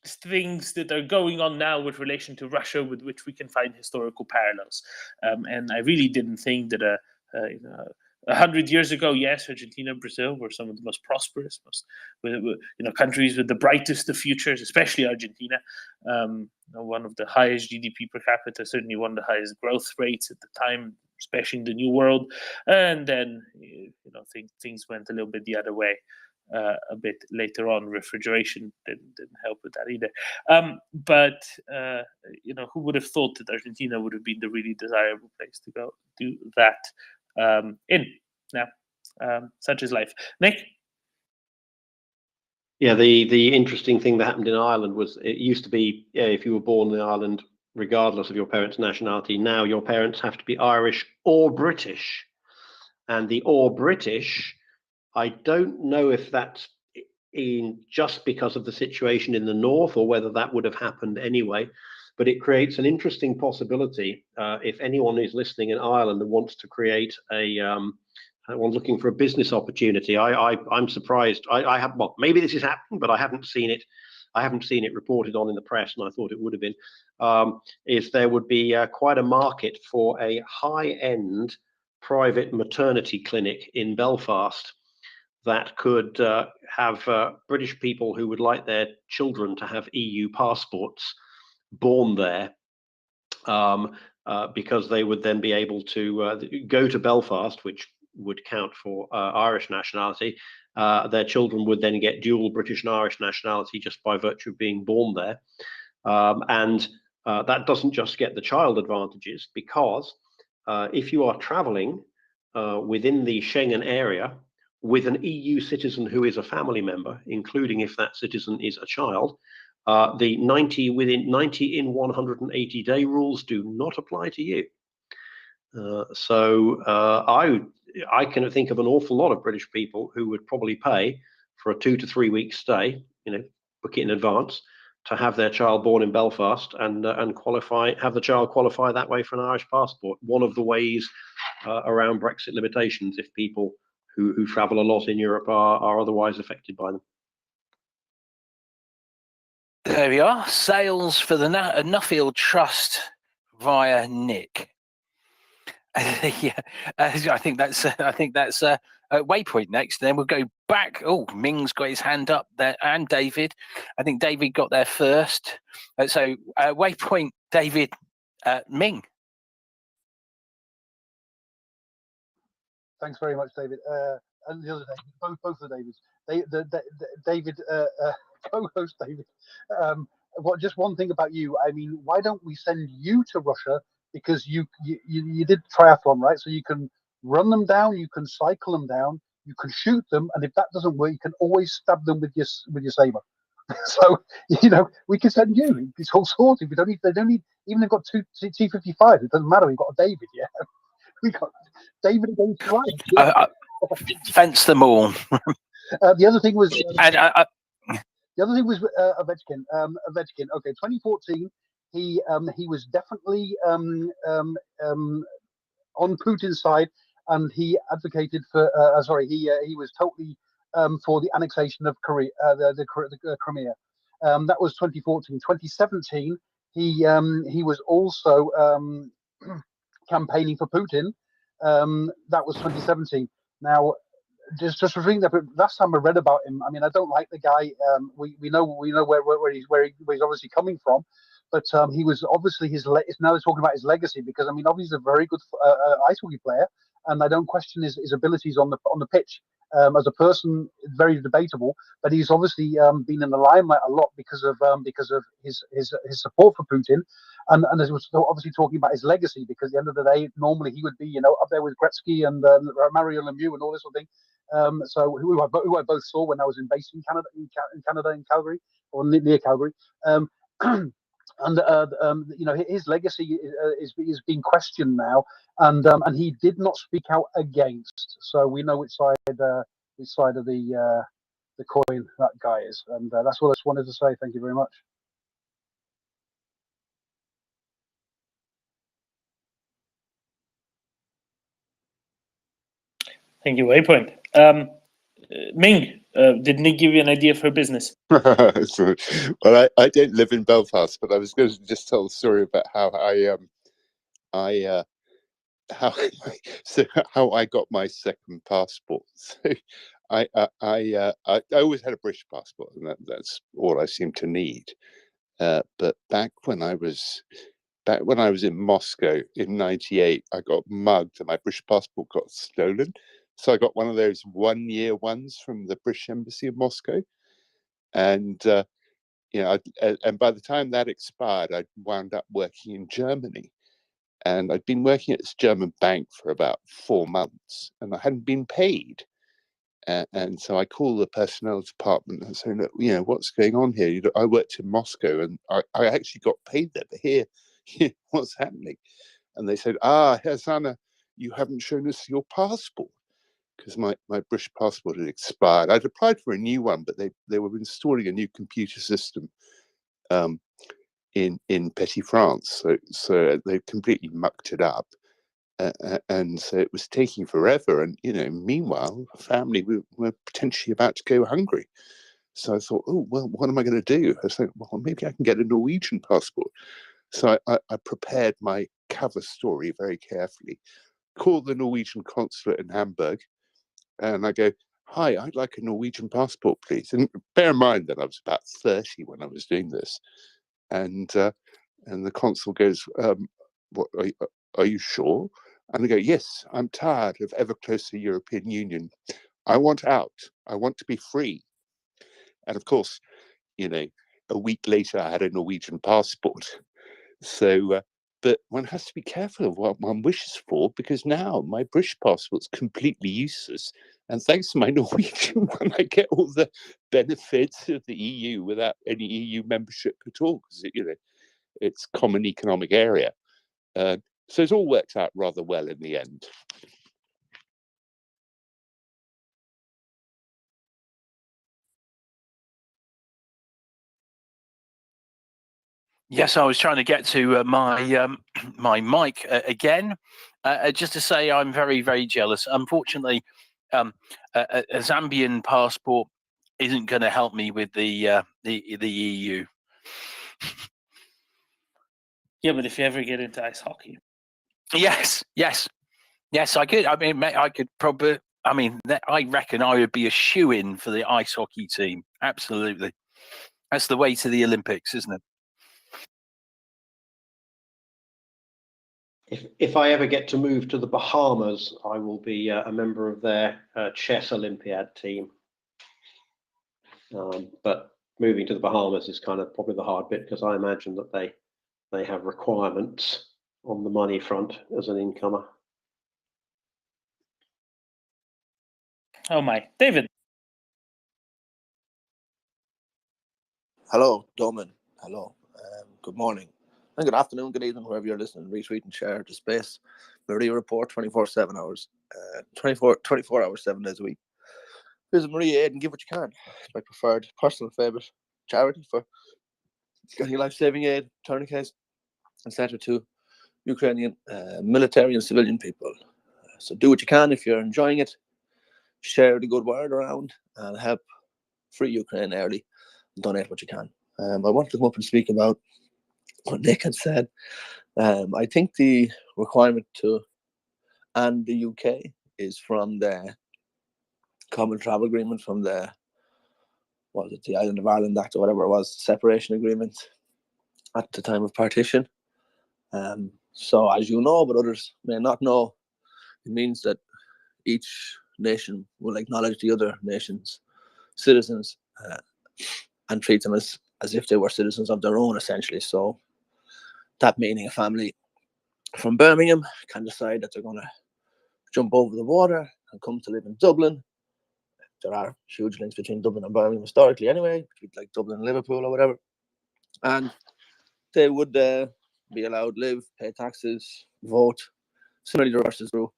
things that are going on now with relation to Russia, with which we can find historical parallels. And I really didn't think that 100 years ago, yes, Argentina and Brazil were some of the most prosperous, countries with the brightest of futures, especially Argentina. One of the highest GDP per capita, certainly one of the highest growth rates at the time, especially in the New World. And then, things went a little bit the other way. A bit later on, refrigeration didn't help with that either. But who would have thought that Argentina would have been the really desirable place to go do that in? Now, such is life. Nick? Yeah, the interesting thing that happened in Ireland was, it used to be, if you were born in Ireland, regardless of your parents' nationality, now your parents have to be Irish or British. And the or British, I don't know if that's just because of the situation in the north, or whether that would have happened anyway, but it creates an interesting possibility. If anyone is listening in Ireland and wants to create one looking for a business opportunity, I'm surprised. I have, well, maybe this is happening, but I haven't seen it. I haven't seen it reported on in the press, and I thought it would have been. Is there would be quite a market for a high-end private maternity clinic in Belfast that could have British people who would like their children to have EU passports born there, because they would then be able to go to Belfast, which would count for Irish nationality. Their children would then get dual British and Irish nationality just by virtue of being born there. And that doesn't just get the child advantages, because if you are traveling within the Schengen area with an EU citizen who is a family member, including if that citizen is a child, the 90 in 180 day rules do not apply to you. So I can think of an awful lot of British people who would probably pay for a 2 to 3 week stay, book it in advance, to have their child born in Belfast and have the child qualify that way for an Irish passport. One of the ways around Brexit limitations, if people who travel a lot in Europe are otherwise affected by them. There we are. Sales for the Nuffield Trust via Nick. Yeah, I think that's Waypoint next. Then we'll go back. Oh, Ming's got his hand up there, and David. I think David got there first. So Waypoint, David, Ming. Thanks very much, David. And the other David, both of the Davids. David, co-host David. Just one thing about you. I mean, why don't we send you to Russia? Because you did triathlon, right? So you can run them down, you can cycle them down, you can shoot them, and if that doesn't work, you can always stab them with your saber. So we can send you. It's all sorted. They don't need. Even they've got two T-55. It doesn't matter. We've got a David. Yeah, we got David against Christ. Yeah. Fence them all. The other thing was. The other thing was Ovechkin. Ovechkin. Okay, 2014. He was definitely on Putin's side, and he advocated for. He was totally for the annexation of Korea, the Crimea. That was 2014. 2017. He was also campaigning for Putin. That was 2017. Now. Just reading that, but last time I read about him, I mean, I don't like the guy. We know where he's obviously coming from, but he was obviously now he's talking about his legacy, because I mean, obviously he's a very good ice hockey player, and I don't question his abilities on the pitch. As a person, very debatable, but he's obviously been in the limelight a lot because of his support for Putin, and as was obviously talking about his legacy, because at the end of the day, normally he would be up there with Gretzky and Mario Lemieux and all this sort of thing. So who I both saw when I was based in Canada, in Calgary, or near Calgary. And his legacy is being questioned now, and he did not speak out against. So we know which side of the coin that guy is, and that's what I just wanted to say. Thank you very much. Thank you, Waypoint. Ming, did Nick give you an idea for business? Well, I don't live in Belfast, but I was going to just tell a story about how how I got my second passport. So I always had a British passport, and that's all I seem to need. But back when I was in Moscow in '98, I got mugged and my British passport got stolen. So I got one of those 1-year ones from the British Embassy in Moscow, and and by the time that expired, I wound up working in Germany, and I'd been working at this German bank for about 4 months, and I hadn't been paid. And so I called the personnel department and said, look, what's going on here? I worked in Moscow and I actually got paid there, but here, what's happening? And they said, Herr Zanner, you haven't shown us your passport, because my British passport had expired. I'd applied for a new one, but they were installing a new computer system in Petit France, so they completely mucked it up. And so it was taking forever. And, meanwhile, the family were potentially about to go hungry. So I thought, oh, well, what am I going to do? I thought, well, maybe I can get a Norwegian passport. So I prepared my cover story very carefully, called the Norwegian consulate in Hamburg, and I go, hi, I'd like a Norwegian passport, please. And bear in mind that I was about 30 when I was doing this. And the consul goes, what, are you sure? And I go, yes, I'm tired of ever closer European Union. I want out. I want to be free. And of course, a week later, I had a Norwegian passport. So, but one has to be careful of what one wishes for, because now my British passport's completely useless. And thanks to my Norwegian one, I get all the benefits of the EU without any EU membership at all, because it's common economic area. So it's all worked out rather well in the end. Yes, I was trying to get to my my mic again, just to say I'm very, very jealous. Unfortunately, a Zambian passport isn't going to help me with the EU. Yeah, but if you ever get into ice hockey, Yes, I could. I mean, I could probably. I mean, I reckon I would be a shoo-in for the ice hockey team. Absolutely, that's the way to the Olympics, isn't it? If I ever get to move to the Bahamas, I will be a member of their chess Olympiad team. But moving to the Bahamas is kind of probably the hard bit, because I imagine that they have requirements on the money front as an incomer. Oh my, David. Hello, Domin. Hello. Good morning. And good afternoon, good evening, wherever you're listening. Retweet and share the space. MriyaReport 24/7 hours. 24 hours, 7 days a week. Visit Maria Aid and give what you can. It's my preferred personal favourite charity for getting life-saving aid, tourniquets, etc. to Ukrainian military and civilian people. So do what you can if you're enjoying it. Share the good word around and help free Ukraine early. Donate what you can. I wanted to come up and speak about what Nick had said. I think the requirement to and the UK is from the Common Travel Agreement, from the the Island of Ireland Act or whatever it was, separation agreement at the time of partition. So as you know, but others may not know, it means that each nation will acknowledge the other nation's citizens and treat them as if they were citizens of their own, essentially. So that meaning a family from Birmingham can decide that they're going to jump over the water and come to live in Dublin. There are huge links between Dublin and Birmingham historically anyway, like Dublin and Liverpool or whatever. And they would be allowed to live, pay taxes, vote. Similarly, the reverse is true.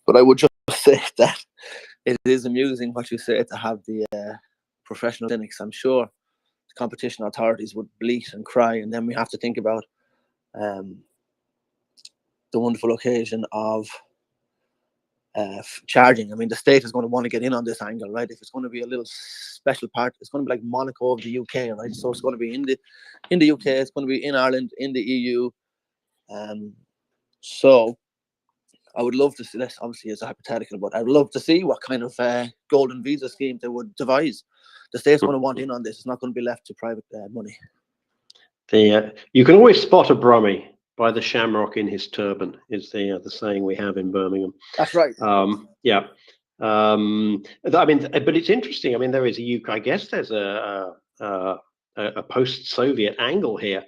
But I would just say that it is amusing what you say, to have the professional clinics. I'm sure the competition authorities would bleat and cry, and then we have to think about the wonderful occasion of charging. I mean, the state is going to want to get in on this angle, right? If it's going to be a little special part, it's going to be like Monaco of the UK, right? So it's going to be in the UK, it's going to be in Ireland, in the EU. So I would love to see this, obviously as a hypothetical, but I'd love to see what kind of golden visa scheme they would devise. The state's going to want in on this. It's not going to be left to private money. You can always spot a Brummie by the shamrock in his turban, is the saying we have in Birmingham. That's right. Yeah. I mean, but it's interesting. I mean, there is a UK. I guess there's a post-Soviet angle here.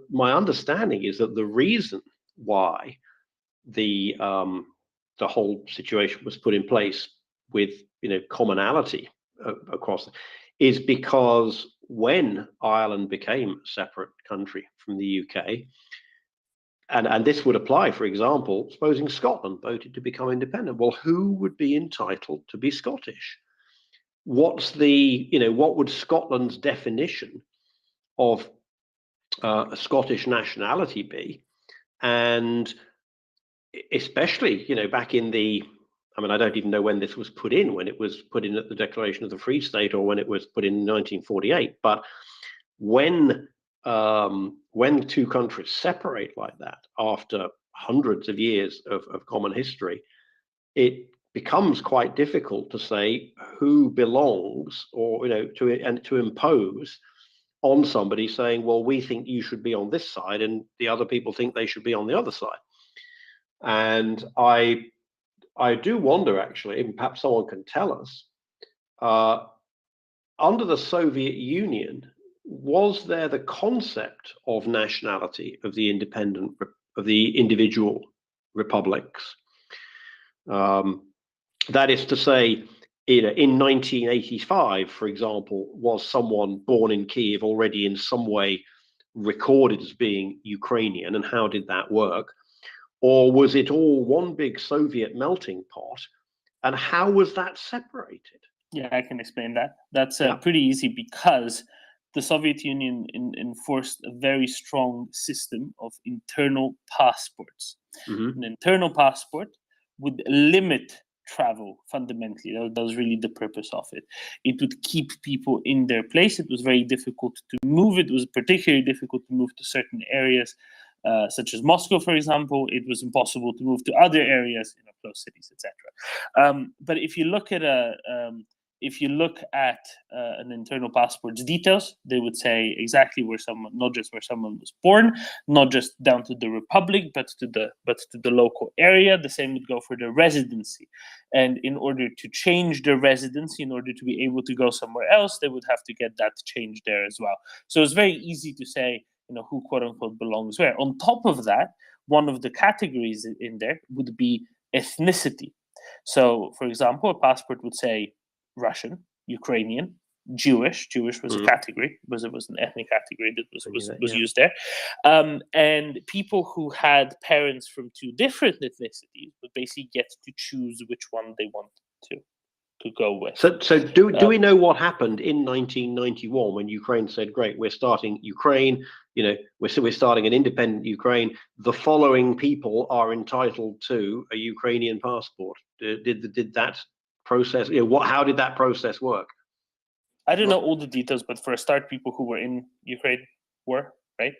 My understanding is that the reason why the whole situation was put in place with commonality across is because when Ireland became a separate country from the UK, and this would apply, for example, supposing Scotland voted to become independent, well, who would be entitled to be Scottish? What would Scotland's definition of a Scottish nationality be? And especially, back in I don't even know when this was put in, when it was put in at the Declaration of the Free State or when it was put in 1948. But when two countries separate like that after hundreds of years of common history, it becomes quite difficult to say who belongs, or to impose on somebody saying, well, we think you should be on this side and the other people think they should be on the other side. And I do wonder, actually, and perhaps someone can tell us, under the Soviet Union, was there the concept of nationality of the individual republics? That is to say, in 1985, for example, was someone born in Kiev already in some way recorded as being Ukrainian, and how did that work? Or was it all one big Soviet melting pot? And how was that separated? Yeah, I can explain that. That's pretty easy, because the Soviet Union enforced a very strong system of internal passports. An internal passport would limit travel fundamentally. That was really the purpose of it. It would keep people in their place. It was very difficult to move. It was particularly difficult to move to certain areas, such as Moscow, for example. It was impossible to move to other areas, close cities, etc. But if you look at an internal passport's details, they would say exactly where someone, not just where someone was born, not just down to the republic, but to the local area. The same would go for the residency. And in order to change the residency, in order to be able to go somewhere else, they would have to get that changed there as well. So it's very easy to say, who quote unquote belongs where. On top of that, one of the categories in there would be ethnicity. So, for example, a passport would say Russian, Ukrainian, Jewish. Jewish was a category, it was an ethnic category that was used there. And people who had parents from two different ethnicities would basically get to choose which one they want to go with. So do we know what happened in 1991 when Ukraine said, "Great, we're starting Ukraine. We're starting an independent Ukraine. The following people are entitled to a Ukrainian passport." Did that process? How did that process work? I don't know all the details, but for a start, people who were in Ukraine were. Right,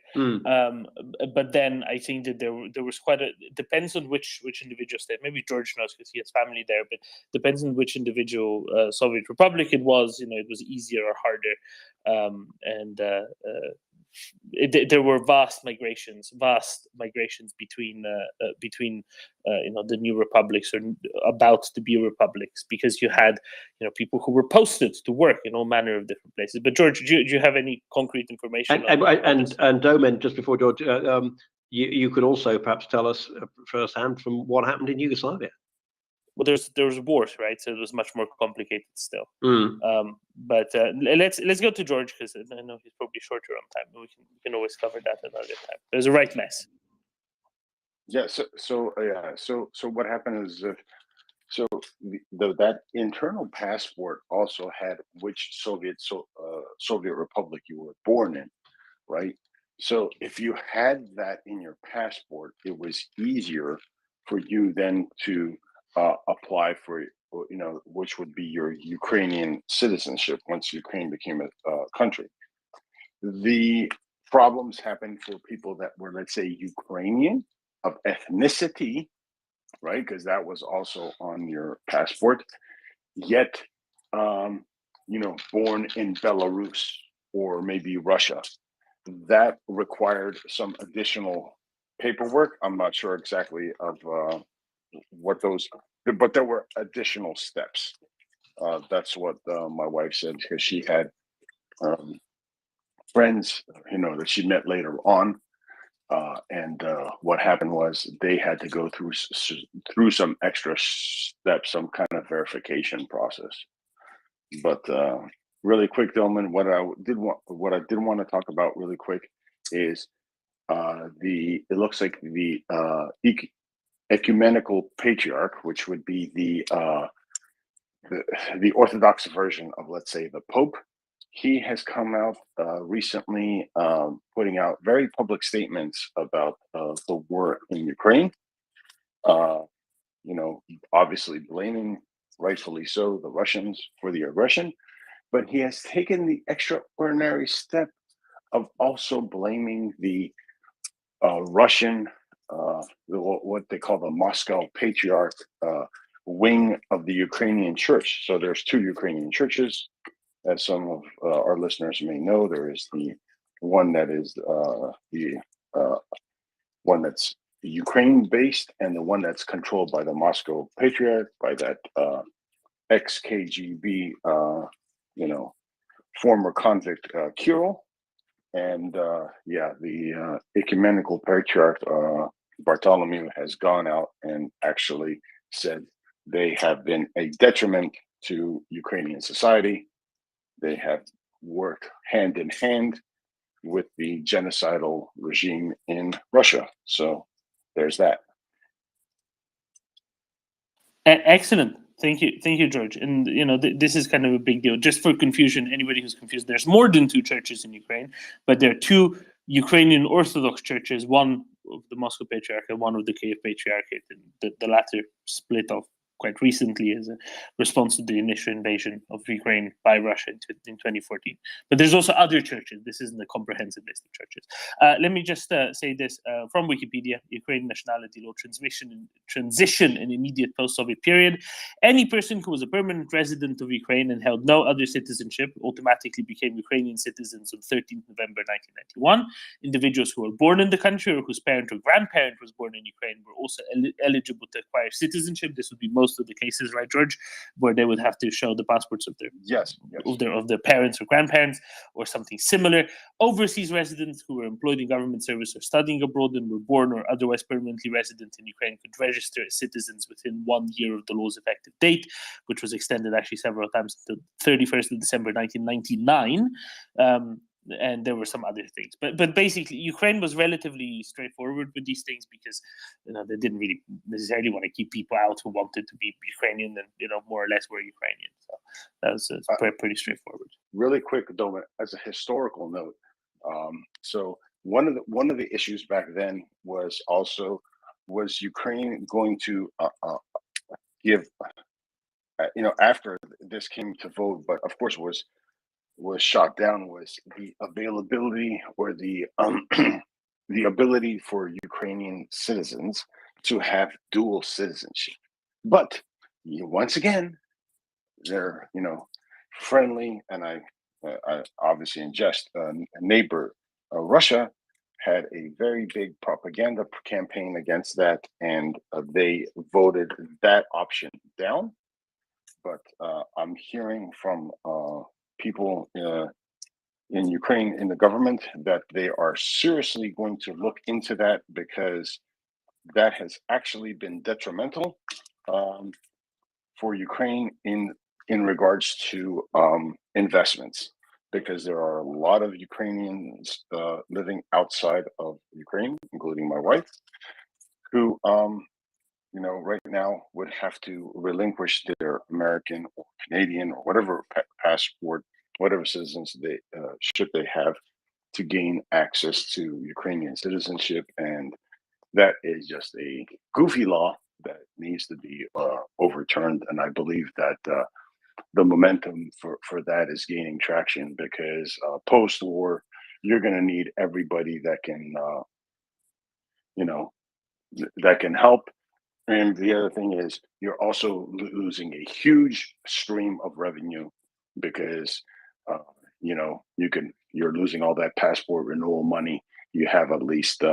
but then I think that there was quite a. It depends on which individual state. Maybe George knows because he has family there, but depends on which individual Soviet republic it was. It was easier or harder, there were vast migrations between the new republics or about to be republics, because you had people who were posted to work in all manner of different places. But George, do you have any concrete information? And Domen, just before George, you could also perhaps tell us firsthand from what happened in Yugoslavia. Well, there was wars, right? So it was much more complicated still. But let's go to George, because I know he's probably shorter on time. But we can always cover that another time. There's a right mess. Yeah. So what happened is that internal passport also had which Soviet republic you were born in, right? So if you had that in your passport, it was easier for you then to apply for, which would be your Ukrainian citizenship once Ukraine became a country. The problems happened for people that were, let's say, Ukrainian of ethnicity, right? Because that was also on your passport, yet, born in Belarus or maybe Russia. That required some additional paperwork. I'm not sure exactly of what those, but there were additional steps. That's what my wife said, because she had friends, that she met later on, and what happened was they had to go through some extra steps, some kind of verification process. But really quick, Dillman, what I did want to talk about really quick is it looks like the ecumenical patriarch, which would be the Orthodox version of, let's say, the Pope. He has come out recently, putting out very public statements about the war in Ukraine. Obviously blaming, rightfully so, the Russians for the aggression, but he has taken the extraordinary step of also blaming the Russian, what they call the Moscow Patriarch wing of the Ukrainian church. So there's two Ukrainian churches, as some of our listeners may know. There is the one that is the one that's Ukraine-based, and the one that's controlled by the Moscow Patriarch, by that ex-KGB, former convict Kirill. And the ecumenical patriarch Bartholomew has gone out and actually said they have been a detriment to Ukrainian society. They have worked hand in hand with the genocidal regime in Russia. So there's that. Excellent. Thank you, George. And this is kind of a big deal. Just for confusion, anybody who's confused, there's more than 2 churches in Ukraine, but there are 2 Ukrainian Orthodox churches, one of the Moscow Patriarchate, one of the Kiev Patriarchate, and the latter split off quite recently as a response to the initial invasion of Ukraine by Russia in 2014. But there's also other churches. This isn't a comprehensive list of churches. Let me just say this from Wikipedia: Ukraine nationality law transition in immediate post-Soviet period. Any person who was a permanent resident of Ukraine and held no other citizenship automatically became Ukrainian citizens on 13th November 1991. Individuals who were born in the country or whose parent or grandparent was born in Ukraine were also eligible to acquire citizenship. This would be most of the cases, right, George, where they would have to show the passports of their of their parents or grandparents or something similar. Overseas residents who were employed in government service or studying abroad and were born or otherwise permanently resident in Ukraine could register as citizens within 1 year of the law's effective date, which was extended actually several times to 31st of December 1999. And there were some other things, but basically Ukraine was relatively straightforward with these things because they didn't really necessarily want to keep people out who wanted to be Ukrainian and more or less were Ukrainian. So that was pretty straightforward. Really quick, though, as a historical note, so one of the issues back then was Ukraine going to give after this came to vote, but of course was shot down, was the availability or the the ability for Ukrainian citizens to have dual citizenship. But once again, they're friendly, and I obviously in jest. Neighbor Russia had a very big propaganda campaign against that, and they voted that option down. But I'm hearing from people in Ukraine in the government that they are seriously going to look into that, because that has actually been detrimental for Ukraine in regards to investments, because there are a lot of Ukrainians living outside of Ukraine, including my wife, who right now would have to relinquish their American or Canadian or whatever passport, whatever citizenship they have, to gain access to Ukrainian citizenship. And that is just a goofy law that needs to be overturned. And I believe that the momentum for that is gaining traction, because post-war, you're going to need everybody that can, that can help. And the other thing is, you're also losing a huge stream of revenue, because you're losing all that passport renewal money. You have at least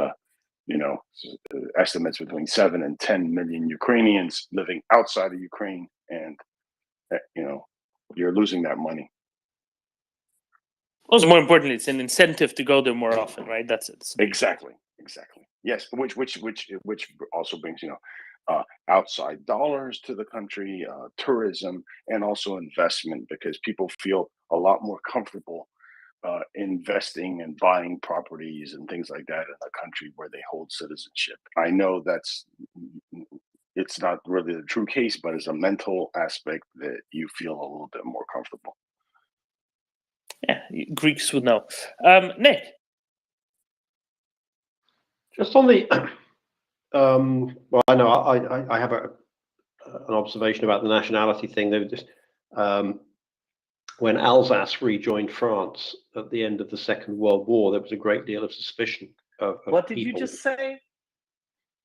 estimates between 7 and 10 million Ukrainians living outside of Ukraine, and you're losing that money. Also, more importantly, it's an incentive to go there more often, right? That's it. Exactly. Yes, which also brings outside dollars to the country, tourism, and also investment, because people feel a lot more comfortable investing and buying properties and things like that in a country where they hold citizenship. I know it's not really the true case, but it's a mental aspect that you feel a little bit more comfortable. Yeah, Greeks would know. Nick? Just on the, well, I know I have an observation about the nationality thing. They were just, when Alsace rejoined France at the end of the Second World War, there was a great deal of suspicion of what did people. You just say?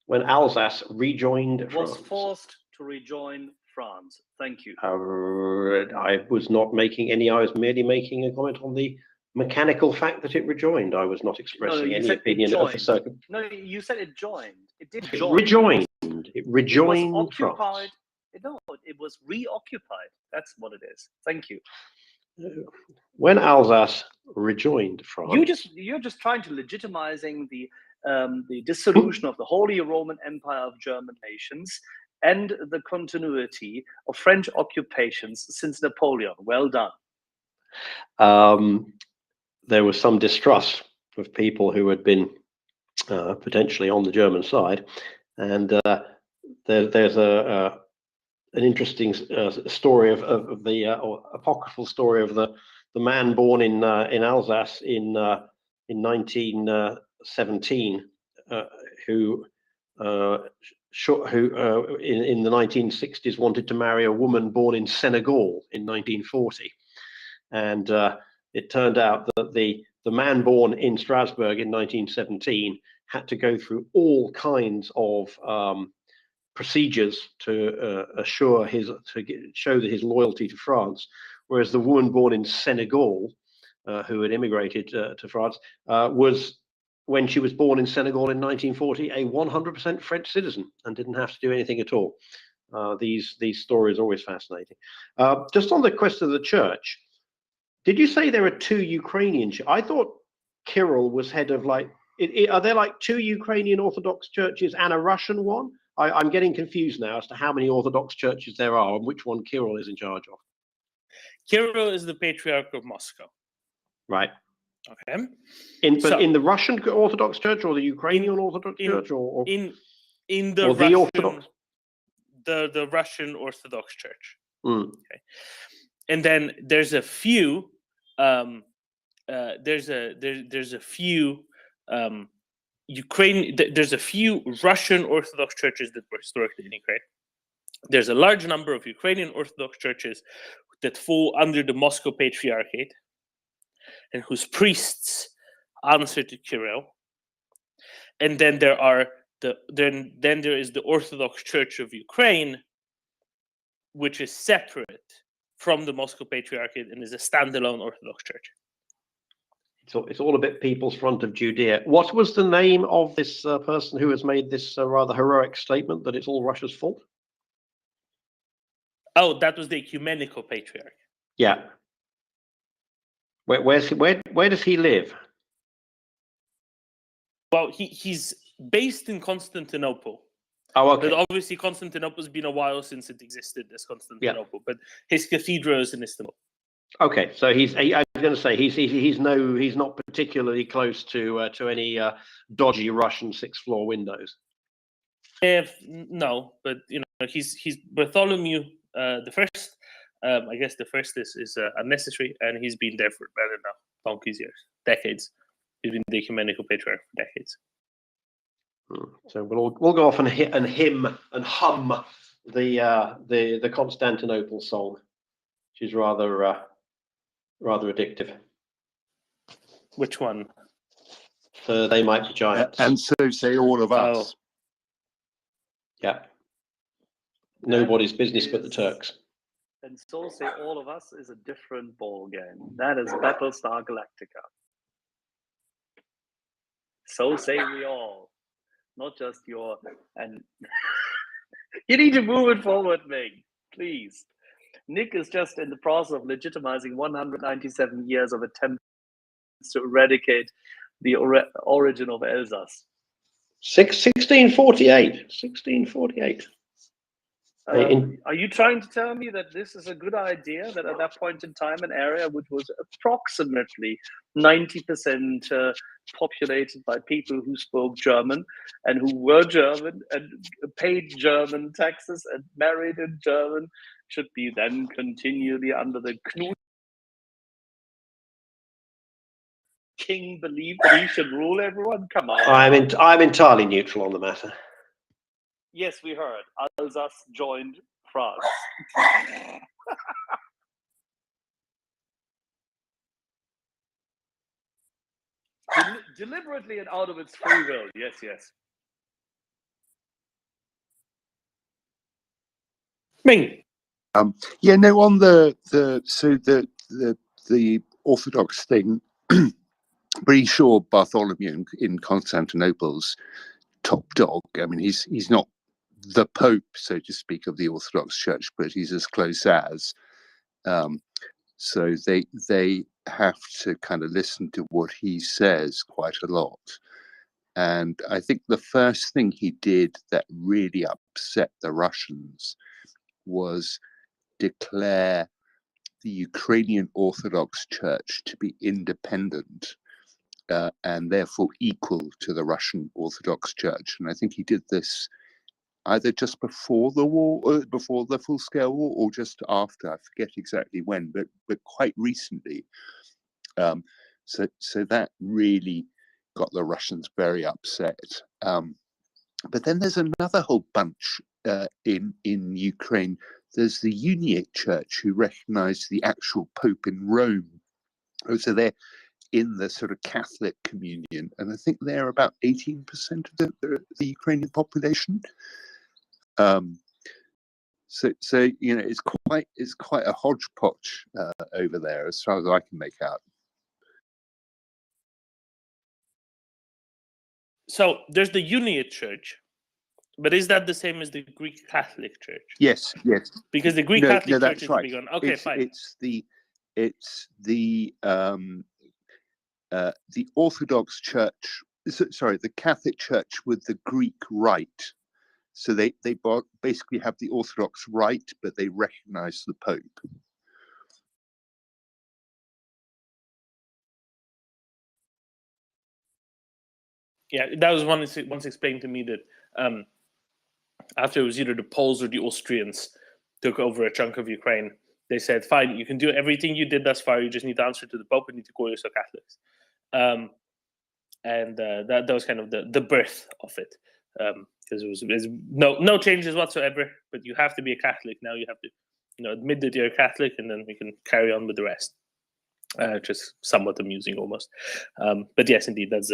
When Alsace rejoined was France. Forced to rejoin France. Thank you. I was not making any. I was merely making a comment on the mechanical fact that it rejoined. I was not expressing any opinion of the circum. No, you said it joined. It did It join. rejoined. It rejoined. It was occupied. France. No, it was reoccupied. That's what it is. Thank you. When Alsace rejoined France, you're just trying to legitimizing the dissolution of the Holy Roman Empire of German nations and the continuity of French occupations since Napoleon. Well done. There was some distrust of people who had been potentially on the German side, and there's a an interesting story of the or apocryphal story of the man born in Alsace in 1917, who in the 1960s wanted to marry a woman born in Senegal in 1940, and it turned out that the man born in Strasbourg in 1917 had to go through all kinds of procedures to show that his loyalty to France, whereas the woman born in Senegal, who had immigrated to France, was, when she was born in Senegal in 1940, a 100% French citizen and didn't have to do anything at all. These stories are always fascinating. Just on the question of the church, did you say there are two Ukrainian? I thought Kirill was head of are there like two Ukrainian Orthodox churches and a Russian one? I'm getting confused now as to how many Orthodox churches there are and which one Kirill is in charge of. Kirill is the Patriarch of Moscow. Right. Okay. In the Russian Orthodox Church or the Ukrainian Orthodox Church or in the or Russian, the Orthodox? The Russian Orthodox Church. Mm. Okay. And then there's a few there's a few there's a few Russian Orthodox churches that were historically in Ukraine. There's a large number of Ukrainian Orthodox churches that fall under the Moscow Patriarchate and whose priests answer to Kirill. And then there is the Orthodox Church of Ukraine, which is separate from the Moscow Patriarchate and is a standalone Orthodox church. So it's all a bit People's Front of Judea. What was the name of this person who has made this rather heroic statement that it's all Russia's fault? Oh, that was the Ecumenical Patriarch. Yeah. Where does he live? Well, he's based in Constantinople. Oh, okay. But obviously Constantinople's been a while since it existed as Constantinople. But his cathedral is in Istanbul. Okay, so I was going to say he's not particularly close to any dodgy Russian sixth-floor windows. No, but he's Bartholomew the First. I guess the first is unnecessary, and he's been there for better now, donkey's years, decades. He's been the ecumenical patriarch for decades. So we'll go off and hum the Constantinople song, which is rather addictive. Which one? They Might Be Giants. And so say all of us. Oh. Yeah. Nobody's business but the Turks. And so say all of us is a different ball game. That is Battlestar Galactica. So say we all, not just your. And you need to move it forward, Ming, please. Nick is just in the process of legitimizing 197 years of attempts to eradicate the origin of Alsace. 1648. 1648. Are you trying to tell me that this is a good idea, that at that point in time an area which was approximately 90% populated by people who spoke German and who were German and paid German taxes and married in German should be then continually under the Knut king believed that he should rule everyone? Come on. I'm entirely neutral on the matter. Yes, we heard. Alsace joined France. Deliberately and out of its free will. Yes, yes. Ming. Yeah, no. On the Orthodox thing, pretty sure Bartholomew in Constantinople's top dog. I mean, he's not the Pope, so to speak, of the Orthodox Church, but he's as close as. So they have to kind of listen to what he says quite a lot. And I think the first thing he did that really upset the Russians was declare the Ukrainian Orthodox Church to be independent and therefore equal to the Russian Orthodox Church. And I think he did this either just before the war, before the full-scale war, or just after. I forget exactly when, but quite recently. So that really got the Russians very upset. But then there's another whole bunch in Ukraine. There's the Uniate Church, who recognize the actual Pope in Rome. So they're in the sort of Catholic communion, and I think they're about 18% of the Ukrainian population. So you know, it's quite a hodgepodge over there, as far as I can make out. So there's the Uniate Church, but is that the same as the Greek Catholic Church? Yes. Because the Greek Catholic Church is the big one. Okay, fine. It's the Orthodox Church. Sorry, the Catholic Church with the Greek rite. So they basically have the Orthodox rite, but they recognize the Pope. Yeah, that was once explained to me that after it was either the Poles or the Austrians took over a chunk of Ukraine, they said, fine, you can do everything you did thus far, you just need to answer to the Pope and need to call yourself Catholics. That was kind of the birth of it. Because there's no changes whatsoever, but you have to be a Catholic now. You have to admit that you're a Catholic, and then we can carry on with the rest. Just somewhat amusing almost. But yes, indeed, that's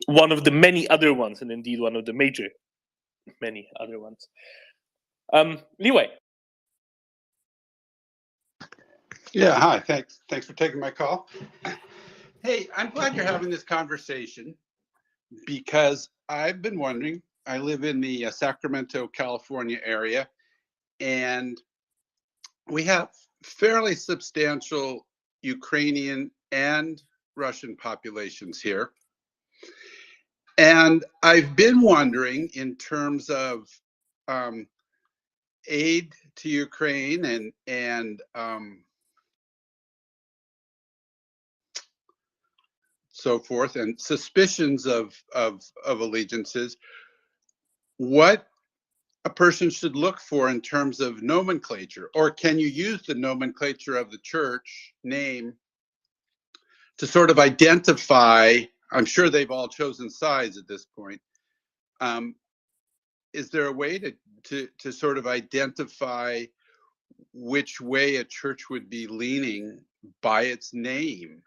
one of the many other ones, and indeed one of the major many other ones. Leeway. Yeah, hi. Thanks for taking my call. Hey, I'm glad you're having this conversation because I've been wondering. I live in the Sacramento, California area, and we have fairly substantial Ukrainian and Russian populations here. And I've been wondering, in terms of aid to Ukraine and so forth, and suspicions of allegiances, what a person should look for in terms of nomenclature, or can you use the nomenclature of the church name to sort of identify? I'm sure they've all chosen sides at this point. Is there a way to sort of identify which way a church would be leaning by its name?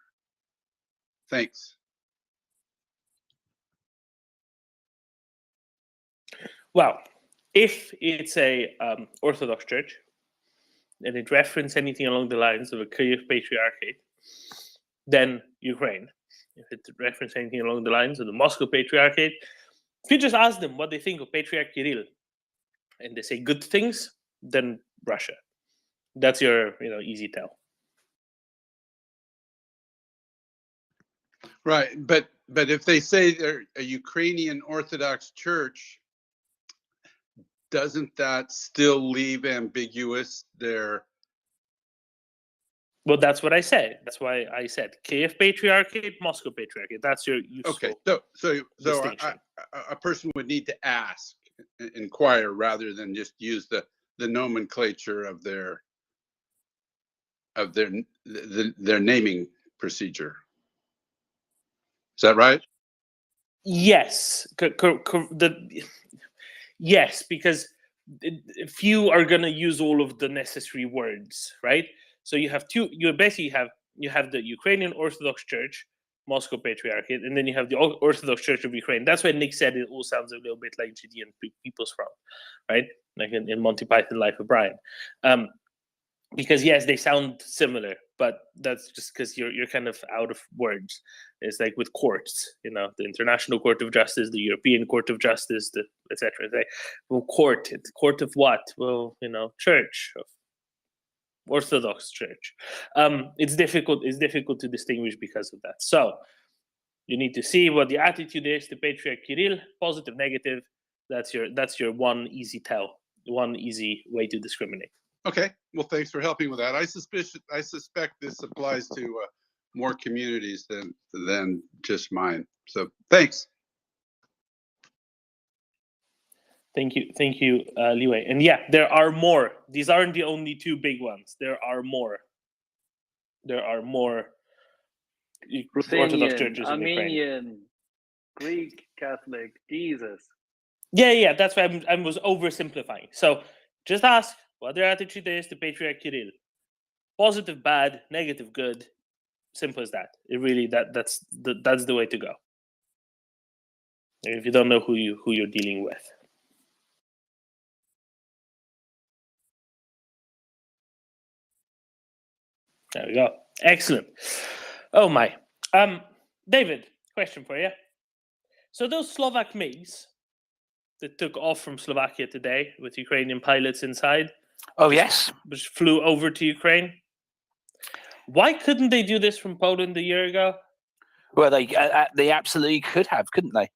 Thanks. Well, if it's a Orthodox church and it references anything along the lines of a Kyiv Patriarchate, then Ukraine. If it references anything along the lines of the Moscow Patriarchate, if you just ask them what they think of Patriarch Kirill, and they say good things, then Russia. That's your easy tell. Right, but if they say they're a Ukrainian Orthodox church, doesn't that still leave ambiguous their? Well, that's what I said. That's why I said Kiev Patriarchate, Moscow Patriarchate. That's your useful. Okay, so a person would need to ask, inquire, rather than just use the nomenclature of their naming procedure. Is that right? Yes. Yes, because few are going to use all of the necessary words, right? So you have two. You basically have the Ukrainian Orthodox Church, Moscow Patriarchate, and then you have the Orthodox Church of Ukraine. That's why Nick said it all sounds a little bit like Judean People's Front, right? Like in Monty Python Life of Brian. Because yes, they sound similar, but that's just because you're kind of out of words. It's like with courts, the International Court of Justice, the European Court of Justice, the etc. Like, well, court of what? Well, church, Orthodox Church. It's difficult to distinguish because of that. So you need to see what the attitude is to Patriarch Kirill, positive, negative. That's your one easy tell, one easy way to discriminate. Okay, well, thanks for helping with that. I suspect this applies to more communities than just mine. So thanks. Thank you, Liwei. And yeah, there are more. These aren't the only two big ones. There are more. There are more Orthodox Ruthenian, churches in Ukraine. Armenian, Greek Catholic, Jesus. Yeah. That's why I was oversimplifying. So just ask what their attitude is to Patriarch Kirill. Positive, bad; negative, good. Simple as that. It really that's the way to go. If you don't know who you're dealing with. There we go. Excellent. Oh my. David, question for you. So those Slovak MiGs that took off from Slovakia today with Ukrainian pilots inside. Oh yes. Which flew over to Ukraine. Why couldn't they do this from Poland a year ago? Well, they absolutely could have, couldn't they?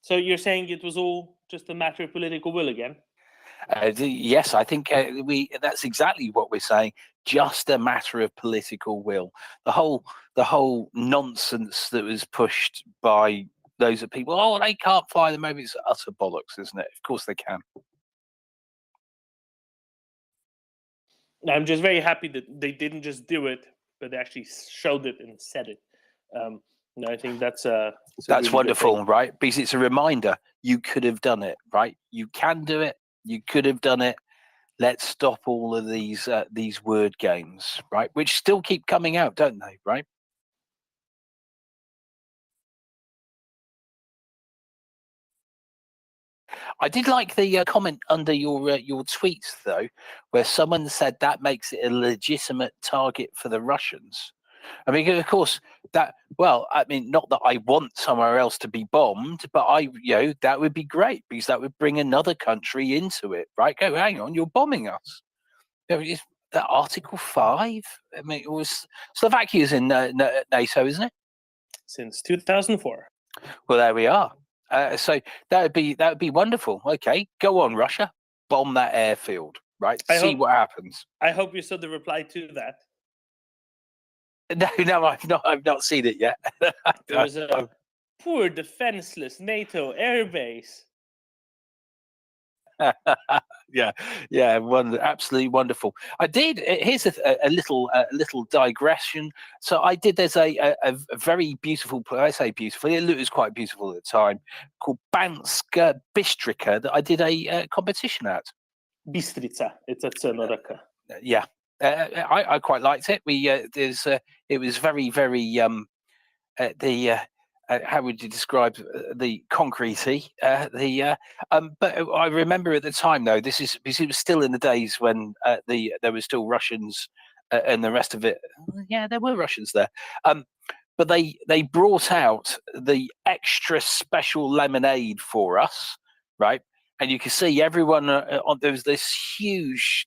So you're saying it was all just a matter of political will again? Yes, I think that's exactly what we're saying. Just a matter of political will. The whole nonsense that was pushed by those of people. Oh, they can't fly them over. It's utter bollocks, isn't it? Of course they can. I'm just very happy that they didn't just do it, but they actually showed it and said it. I think that's really wonderful, right? Because it's a reminder you could have done it, right? You can do it. You could have done it. Let's stop all of these word games, right? Which still keep coming out, don't they? Right? I did like the comment under your tweets, though, where someone said that makes it a legitimate target for the Russians. I mean, of course, not that I want somewhere else to be bombed, but that would be great because that would bring another country into it, right? Go, hang on, you're bombing us. That Article 5? I mean, it was Slovakia's in NATO, isn't it? Since 2004. Well, there we are. So that would be wonderful. Okay, go on, Russia, bomb that airfield, right? See what happens. I hope you saw the reply to that. No, I've not seen it yet. There was a poor defenseless NATO airbase. Absolutely wonderful. I did. Here's a little digression. So I did. There's a very beautiful. I say beautiful. It was quite beautiful at the time. Called Banska Bystrica that I did a competition at. Bystrica. It's at Sonoraka. Yeah, I quite liked it. It was very how would you describe the concretey? But I remember at the time, though, this is because it was still in the days when there were still Russians and the rest of it. Yeah, there were Russians there. But they brought out the extra special lemonade for us, right? And you can see everyone. There was this huge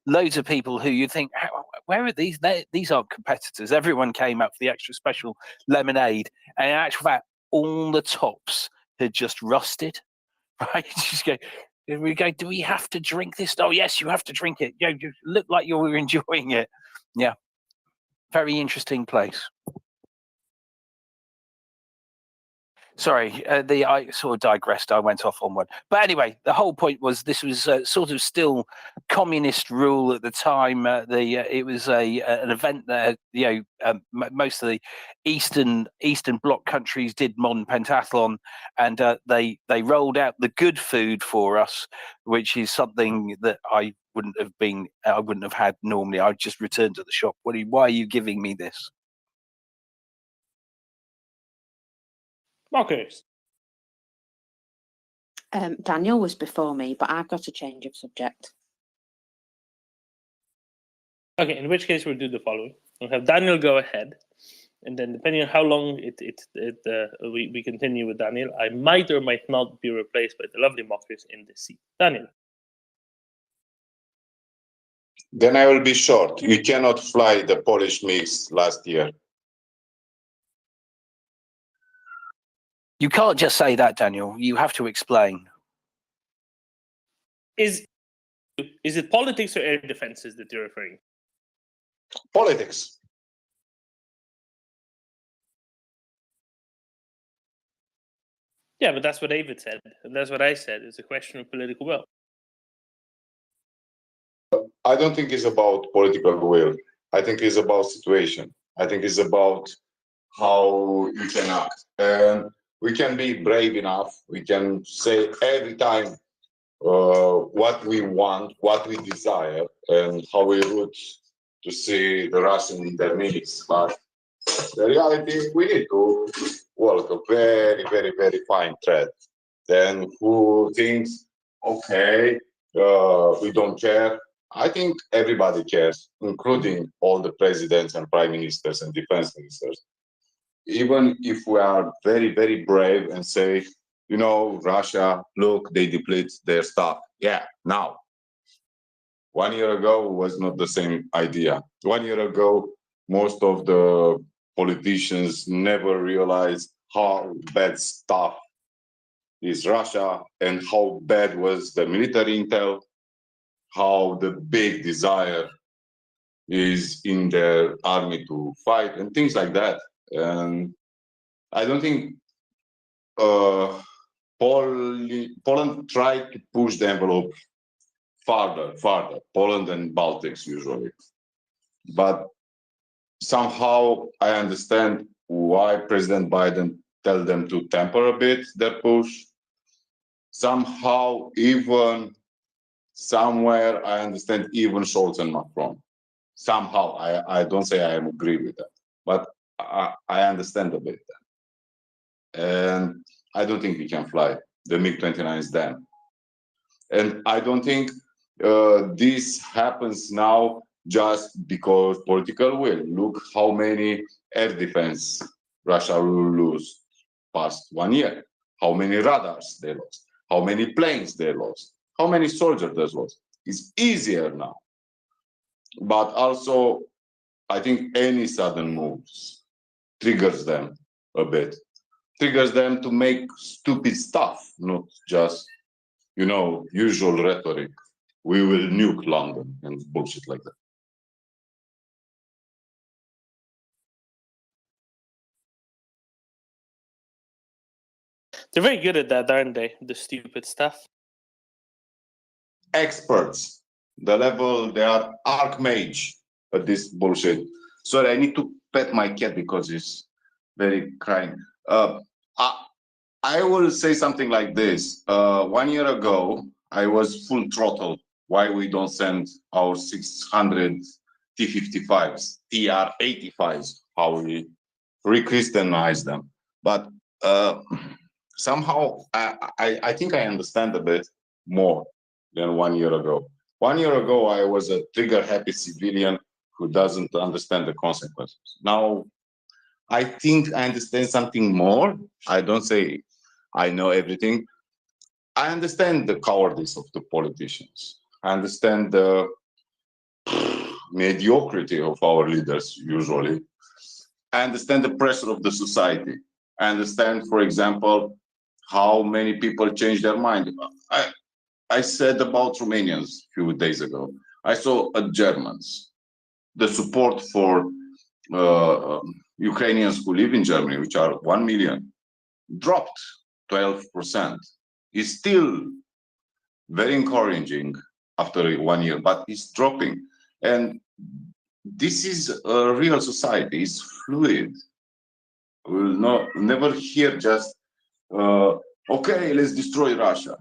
loads of people who you think, where are these? These aren't competitors. Everyone came up for the extra special lemonade, and in actual fact, all the tops had just rusted. Right? Just go. We go. Do we have to drink this? Oh yes, you have to drink it. You look like you were enjoying it. Yeah, very interesting place. Sorry, I sort of digressed. I went off on one, but anyway, the whole point was this was sort of still communist rule at the time. It was an event that most of the Eastern Bloc countries did modern pentathlon, and they rolled out the good food for us, which is something that I wouldn't have had normally. I'd just return to the shop. Why are you giving me this? Marcus. Daniel was before me, but I've got a change of subject. Okay, in which case we'll do the following. We'll have Daniel go ahead, and then depending on how long we continue with Daniel, I might or might not be replaced by the lovely Marcus in this seat. Daniel. Then I will be short. You cannot fly the Polish MiGs last year. You can't just say that, Daniel. You have to explain. Is it politics or air defenses that you're referring? Politics. Yeah, but that's what David said, and that's what I said. It's a question of political will. I don't think it's about political will. I think it's about situation. I think it's about how you can act. And we can be brave enough. We can say every time what we want, what we desire, and how we would to see the Russian in their needs. But the reality, we need to walk a very, very, very fine thread. Then who thinks, okay, we don't care? I think everybody cares, including all the presidents and prime ministers and defense ministers. Even if we are very, very brave and say, you know, Russia, look, they deplete their stuff. Yeah, now. 1 year ago was not the same idea. 1 year ago, most of the politicians never realized how bad stuff is Russia and how bad was the military intel, how the big desire is in their army to fight and things like that. And I don't think Poland tried to push the envelope farther, Poland and Baltics usually. But somehow I understand why President Biden tell them to temper a bit their push. Somehow, even somewhere, I understand even Scholz and Macron. Somehow, I don't say I agree with that, but I understand a bit that. And I don't think we can fly. The MiG-29 is done. And I don't think this happens now just because political will. Look how many air defense Russia will lose past 1 year. How many radars they lost. How many planes they lost. How many soldiers they lost. It's easier now. But also, I think any sudden moves triggers them a bit. Triggers them to make stupid stuff, not just, you know, usual rhetoric. We will nuke London and bullshit like that. They're very good at that, aren't they? The stupid stuff. Experts, the level they are archmage at this bullshit. Sorry, I need to pet my cat because he's very crying. I will say something like this. 1 year ago, I was full throttle. Why we don't send our 600 T-55s, TR-85s, how we re-Christianize them. But somehow, I think I understand a bit more than 1 year ago. 1 year ago, I was a trigger-happy civilian who doesn't understand the consequences. Now, I think I understand something more. I don't say I know everything. I understand the cowardice of the politicians. I understand the mediocrity of our leaders, usually. I understand the pressure of the society. I understand, for example, how many people change their mind. I said about Romanians a few days ago. I saw Germans. The support for Ukrainians who live in Germany, which are 1 million, dropped 12%. It's still very encouraging after 1 year, but it's dropping. And this is a real society. It's fluid. We'll never hear just, okay, let's destroy Russia.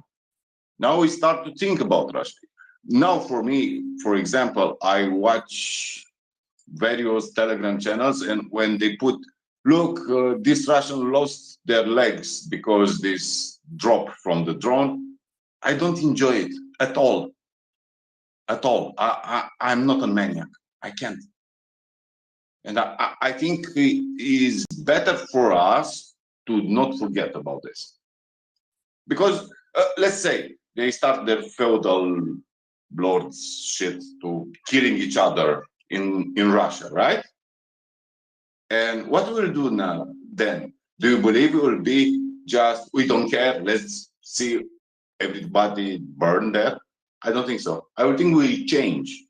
Now we start to think about Russia. Now for me, for example, I watch various Telegram channels, and when they put, look, this Russian lost their legs because this drop from the drone, I don't enjoy it at all. At all. I'm not a maniac. I can't. And I think it is better for us to not forget about this. Because let's say they start their feudal lords shit to killing each other in Russia, right? And what we'll do now then? Do you believe it will be just, we don't care, let's see everybody burn there? I don't think so. I would think we'll change.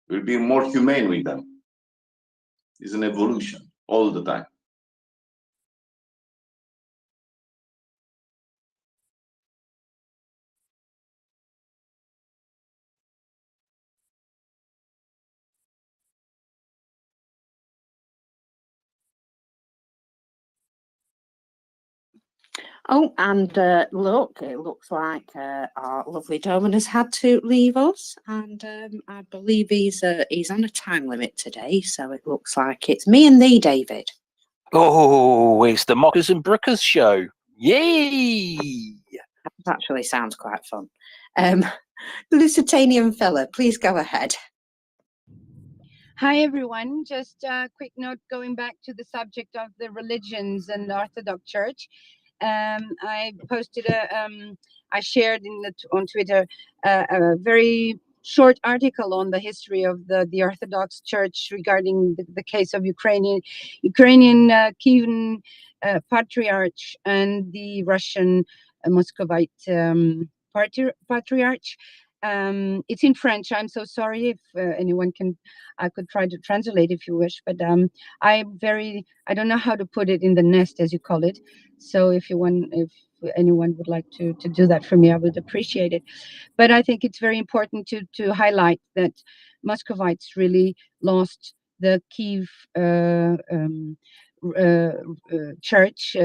We'll be more humane with them. It's an evolution all the time. Oh, and look, it looks like our lovely Doman has had to leave us, and I believe he's on a time limit today, so it looks like it's me and thee, David. Oh, it's the Mockers and Brookers show. Yay! That actually sounds quite fun. Lusitanian fella, please go ahead. Hi, everyone. Just a quick note going back to the subject of the religions and the Orthodox Church. I posted I shared on Twitter a very short article on the history of the Orthodox Church regarding the case of Ukrainian Kievan Patriarch and the Russian Muscovite Patriarch. It's in French. I'm so sorry if anyone can. I could try to translate if you wish, but I don't know how to put it in the nest, as you call it. So if anyone would like to do that for me, I would appreciate it. But I think it's very important to highlight that Muscovites really lost the Kiev church,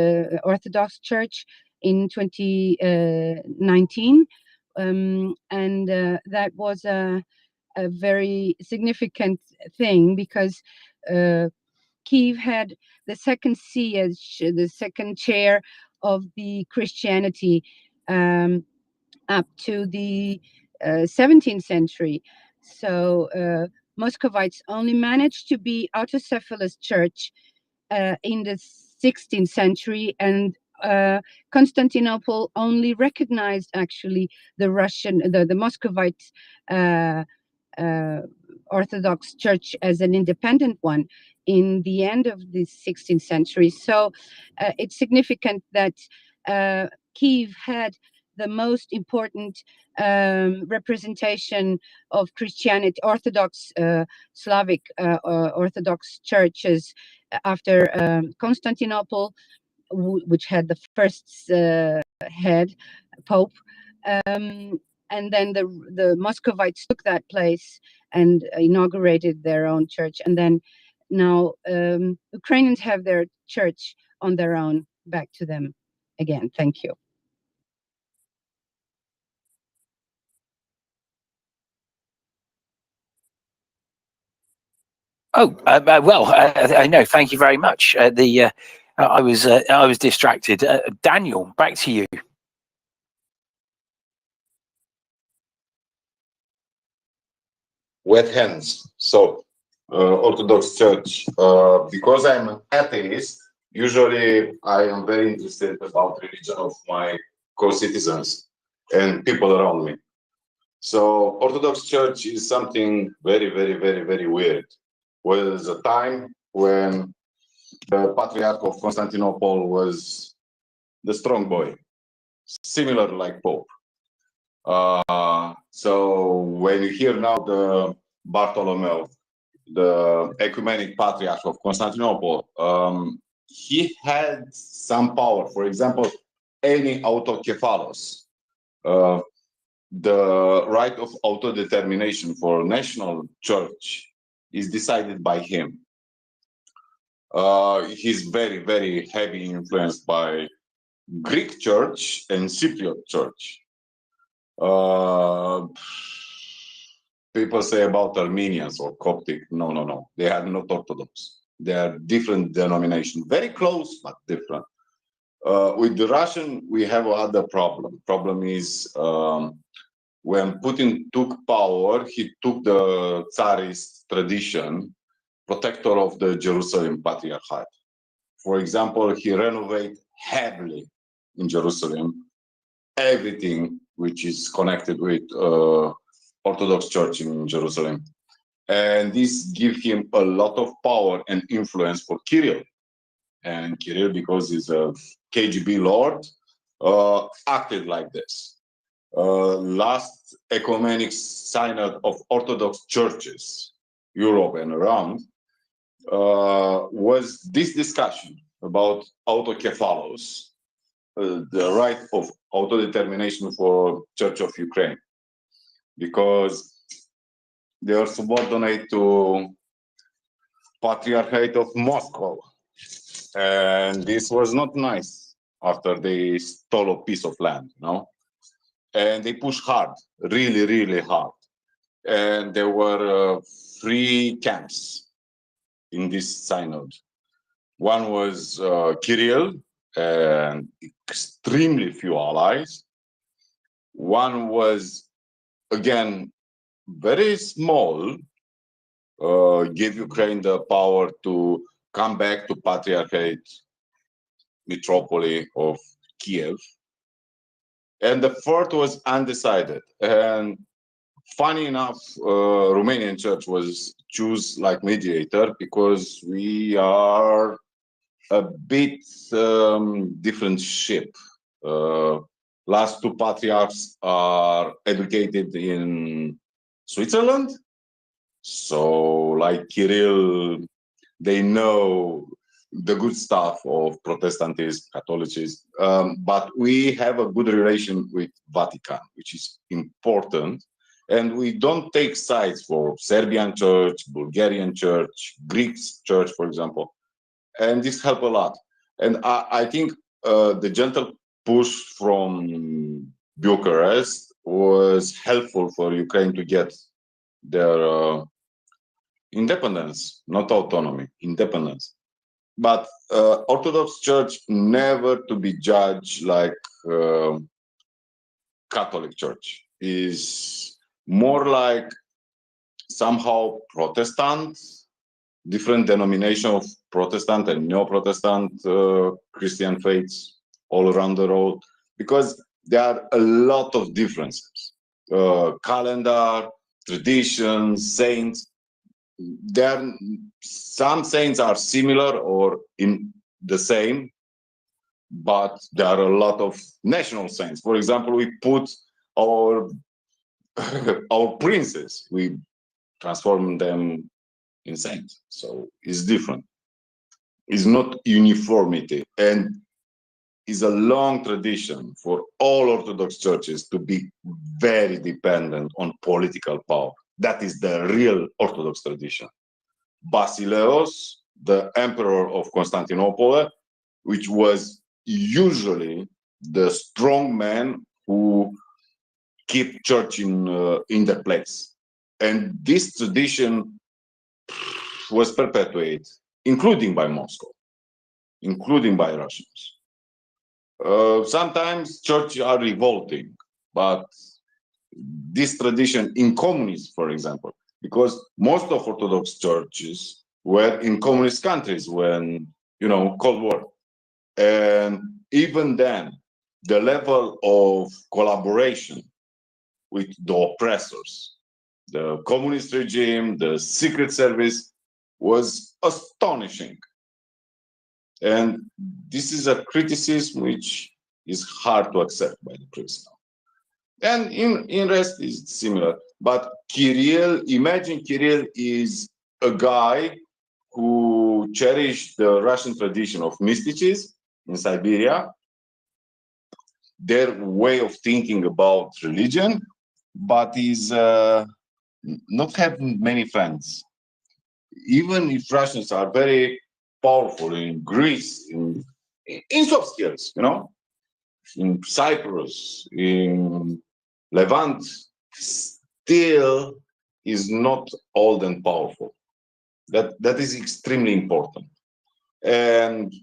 Orthodox Church, in 2019. And that was a very significant thing because Kiev had the second see as the second chair of the Christianity up to the 17th century. So Muscovites only managed to be autocephalous church in the 16th century, and Constantinople only recognized actually the Muscovite Orthodox Church as an independent one in the end of the 16th century. So it's significant that Kiev had the most important representation of Christianity, Orthodox Slavic Orthodox churches after Constantinople, which had the first head pope, and then the Muscovites took that place and inaugurated their own church, and then now Ukrainians have their church on their own. Back to them again. Thank you. Oh, well, I know. Thank you very much. I was distracted. Daniel, back to you. Wet hands. So, Orthodox Church. Because I'm an atheist, usually I am very interested about religion of my co-citizens and people around me. So, Orthodox Church is something very, very, very, very weird. Was a time when the Patriarch of Constantinople was the strong boy, similar like Pope. So when you hear now the Bartholomew, the ecumenic patriarch of Constantinople, he had some power. For example, any autocephalous, the right of autodetermination for national church is decided by him. He's very, very heavy influenced by Greek church and Cypriot church. People say about Armenians or Coptic. No. They are not Orthodox. They are different denominations, very close, but different. With the Russian, we have another problem. Problem is when Putin took power, he took the Tsarist tradition, protector of the Jerusalem Patriarchate. For example, he renovated heavily in Jerusalem everything which is connected with Orthodox Church in Jerusalem. And this gives him a lot of power and influence for Kirill. And Kirill, because he's a KGB lord, acted like this. Last ecumenic synod of Orthodox churches, Europe and around, was this discussion about autocephalous, the right of autodetermination for Church of Ukraine, because they are subordinate to Patriarchate of Moscow, and this was not nice. after they stole a piece of land, you know, and they pushed hard, really, really hard. And there were 3 camps in this synod. One was Kirill and extremely few allies. One was, again, very small, gave Ukraine the power to come back to Patriarchate Metropoly of Kiev. And the fourth was undecided. And funny enough, Romanian Church was chosen like mediator because we are a bit different ship. Last 2 patriarchs are educated in Switzerland. So like Kirill, they know the good stuff of Protestantism, Catholicism, but we have a good relation with Vatican, which is important. And we don't take sides for Serbian church, Bulgarian church, Greek church, for example. And this helped a lot. And I think the gentle push from Bucharest was helpful for Ukraine to get their independence, not autonomy, independence. But Orthodox Church never to be judged like Catholic Church, is more like somehow Protestant, different denomination of Protestant and Neo-Protestant Christian faiths all around the world, because there are a lot of differences. Calendar, traditions, saints. Some saints are similar or in the same, but there are a lot of national saints. For example, we put our our princes, we transform them in saints. So it's different. It's not uniformity, and it's a long tradition for all Orthodox churches to be very dependent on political power. That is the real Orthodox tradition. Basileos, the emperor of Constantinople, which was usually the strong man who keep church in the place. And this tradition was perpetuated, including by Moscow, including by Russians. Sometimes churches are revolting, but this tradition in communism, for example, because most of Orthodox churches were in communist countries when, Cold War. And even then, the level of collaboration with the oppressors, the communist regime, the secret service, was astonishing. And this is a criticism which is hard to accept by the Christian. And in rest is similar. But Kirill, imagine Kirill is a guy who cherished the Russian tradition of mysticism in Siberia, their way of thinking about religion, but is not having many friends. Even if Russians are very powerful in Greece, in soft skills, in Cyprus, in Levant, still is not old and powerful. That is extremely important. And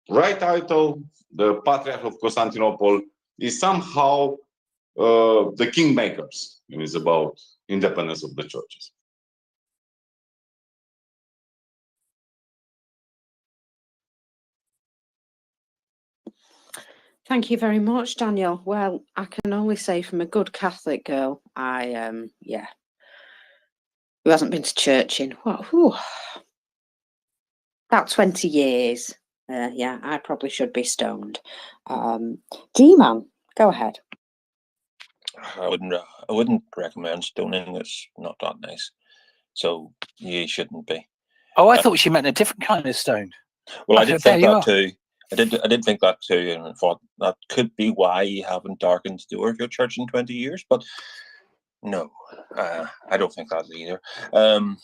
right title, the Patriarch of Constantinople, is somehow the kingmakers. It is about independence of the churches. Thank you very much, Daniel. Well, I can only say from a good Catholic girl, who hasn't been to church in about 20 years. I probably should be stoned. G-Man, go ahead. I wouldn't recommend stoning. It's not that nice. So you shouldn't be. Oh, I thought she meant a different kind of stoned. Well, I did think that too. I did think that too, and I thought that could be why you haven't darkened the door of your church in 20 years. But no, I don't think that either. I'm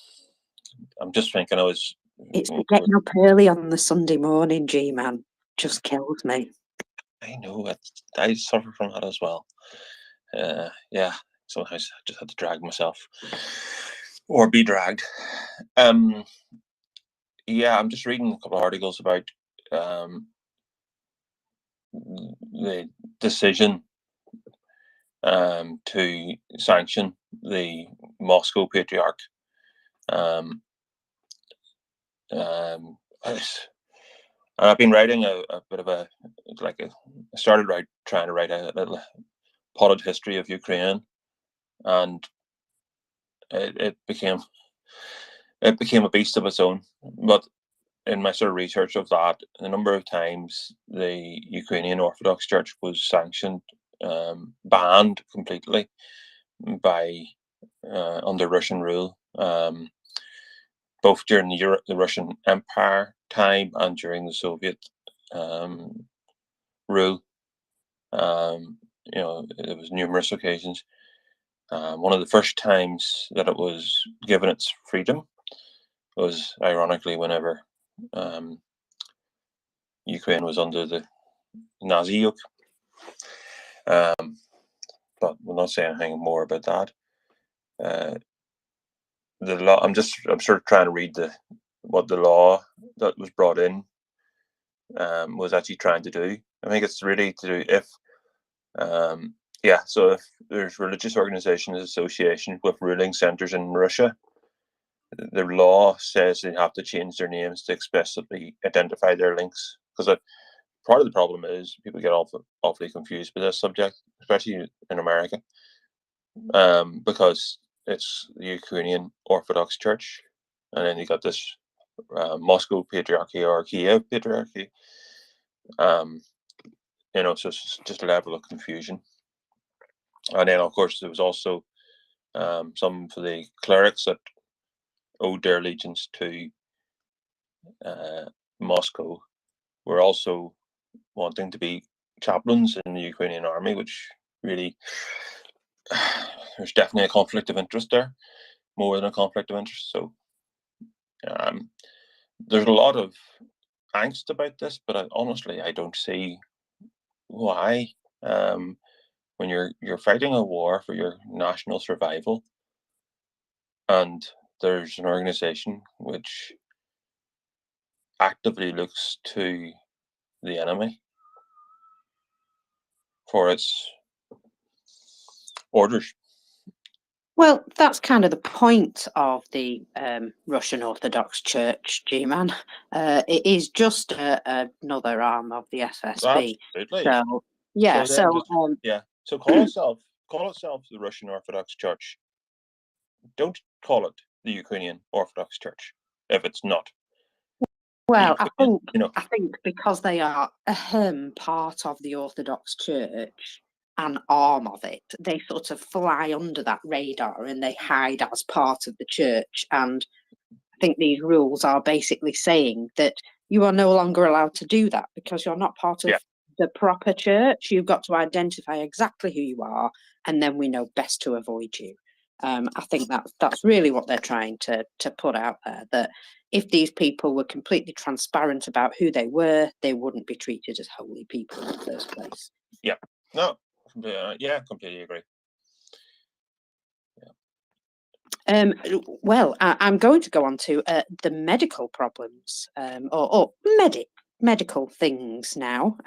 just thinking It's getting up early on the Sunday morning, G-Man. Just kills me. I know it. I suffer from that as well. Yeah, sometimes I just had to drag myself or be dragged. Yeah, I'm just reading a couple of articles about the decision to sanction the Moscow Patriarch. And I've been writing a bit of I started trying to write a little potted history of Ukraine, and it became a beast of its own. But in my sort of research of that, the number of times the Ukrainian Orthodox Church was sanctioned, banned completely by under Russian rule, both during the Russian Empire time and during the Soviet rule. There was numerous occasions. One of the first times that it was given its freedom was, ironically, whenever Ukraine was under the Nazi yoke. But we'll not say anything more about that. The law. I'm sort of trying to read what the law that was brought in was actually trying to do. I think it's really to do if so if there's religious organizations associations with ruling centers in Russia, the law says they have to change their names to explicitly identify their links, because part of the problem is people get awfully confused with this subject, especially in America, because it's the Ukrainian Orthodox Church, and then you got this Moscow Patriarchy or Kiev Patriarchy. So it's just a level of confusion. And then, of course, there was also some for the clerics that owed their allegiance to Moscow were also wanting to be chaplains in the Ukrainian army, which really, there's definitely a conflict of interest there, more than a conflict of interest. So there's a lot of angst about this, but honestly, I don't see why. When you're fighting a war for your national survival, and there's an organization which actively looks to the enemy for its orders. Well, that's kind of the point of the Russian Orthodox Church, G-Man. It is just another arm of the FSB. Absolutely. So, yeah. So call itself the Russian Orthodox Church. Don't call it the Ukrainian Orthodox Church if it's not. Well, I think because they are a part of the Orthodox Church, an arm of it, they sort of fly under that radar and they hide as part of the church. And I think these rules are basically saying that you are no longer allowed to do that because you're not part of the proper church. You've got to identify exactly who you are, and then we know best to avoid you. I think that's really what they're trying to put out there, that if these people were completely transparent about who they were, they wouldn't be treated as holy people in the first place. Yeah. No. Completely agree. Well, I'm going to go on to the medical problems or medical things now.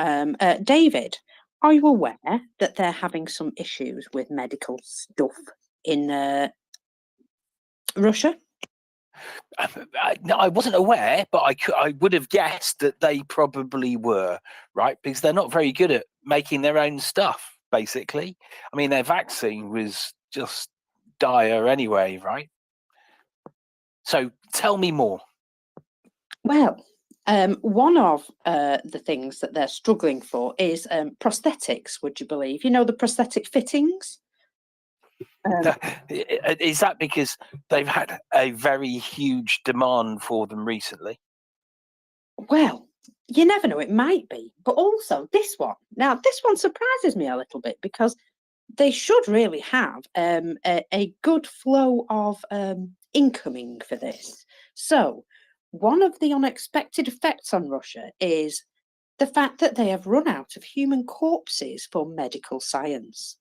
David, are you aware that they're having some issues with medical stuff in Russia? No, I wasn't aware, but I would have guessed that they probably were, right? Because they're not very good at making their own stuff, basically. I mean, their vaccine was just dire anyway, right? So tell me more. Well, one of the things that they're struggling for is prosthetics, would you believe? You know, the prosthetic fittings? Is that because they've had a very huge demand for them recently? Well, you never know, it might be. But also this one. Now, this one surprises me a little bit because they should really have a good flow of incoming for this. So one of the unexpected effects on Russia is the fact that they have run out of human corpses for medical science.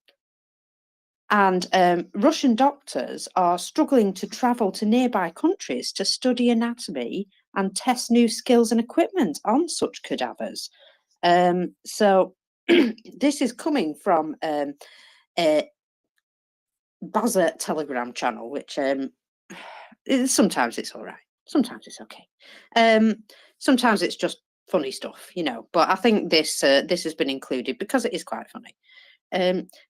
And Russian doctors are struggling to travel to nearby countries to study anatomy and test new skills and equipment on such cadavers. So this is coming from a Buzzer Telegram channel, which sometimes it's all right, sometimes it's okay, sometimes it's just funny stuff, you know. But I think this has been included because it is quite funny.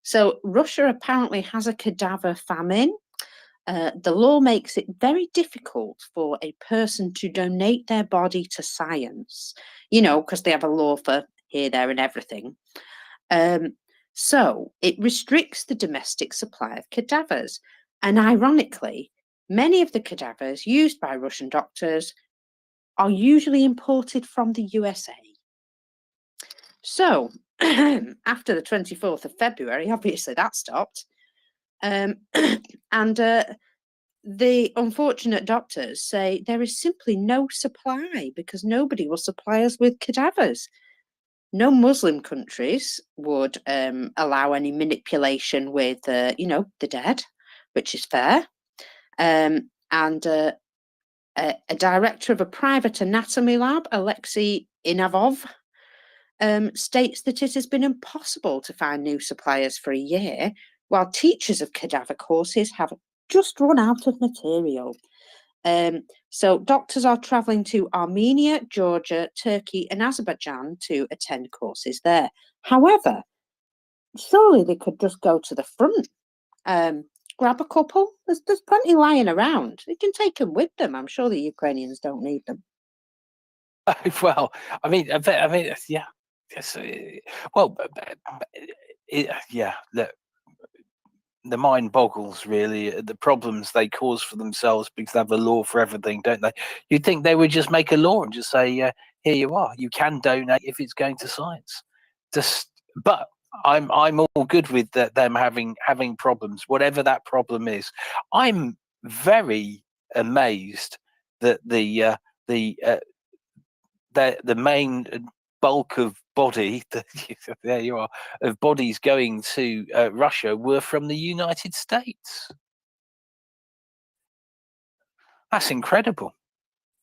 So Russia apparently has a cadaver famine. The law makes it very difficult for a person to donate their body to science, you know, because they have a law for here, there, and everything. So it restricts the domestic supply of cadavers. And ironically, many of the cadavers used by Russian doctors are usually imported from the USA. So after the 24th of February, obviously that stopped. And the unfortunate doctors say there is simply no supply because nobody will supply us with cadavers. No Muslim countries would allow any manipulation with, you know, the dead, which is fair. And a director of a private anatomy lab, Alexei Inavov, states that it has been impossible to find new suppliers for a year, while teachers of cadaver courses have just run out of material. So doctors are travelling to Armenia, Georgia, Turkey and Azerbaijan to attend courses there. However, surely they could just go to the front, grab a couple. There's plenty lying around. They can take them with them. I'm sure the Ukrainians don't need them. Well, I mean, yeah. Yes, well, yeah. The mind boggles really at the problems they cause for themselves because they have a law for everything, don't they? You'd think they would just make a law and just say, here you are. You can donate if it's going to science. But I'm all good with them having problems, whatever that problem is. I'm very amazed that the main bulk of body, there you are, of bodies going to Russia were from the United States. That's incredible.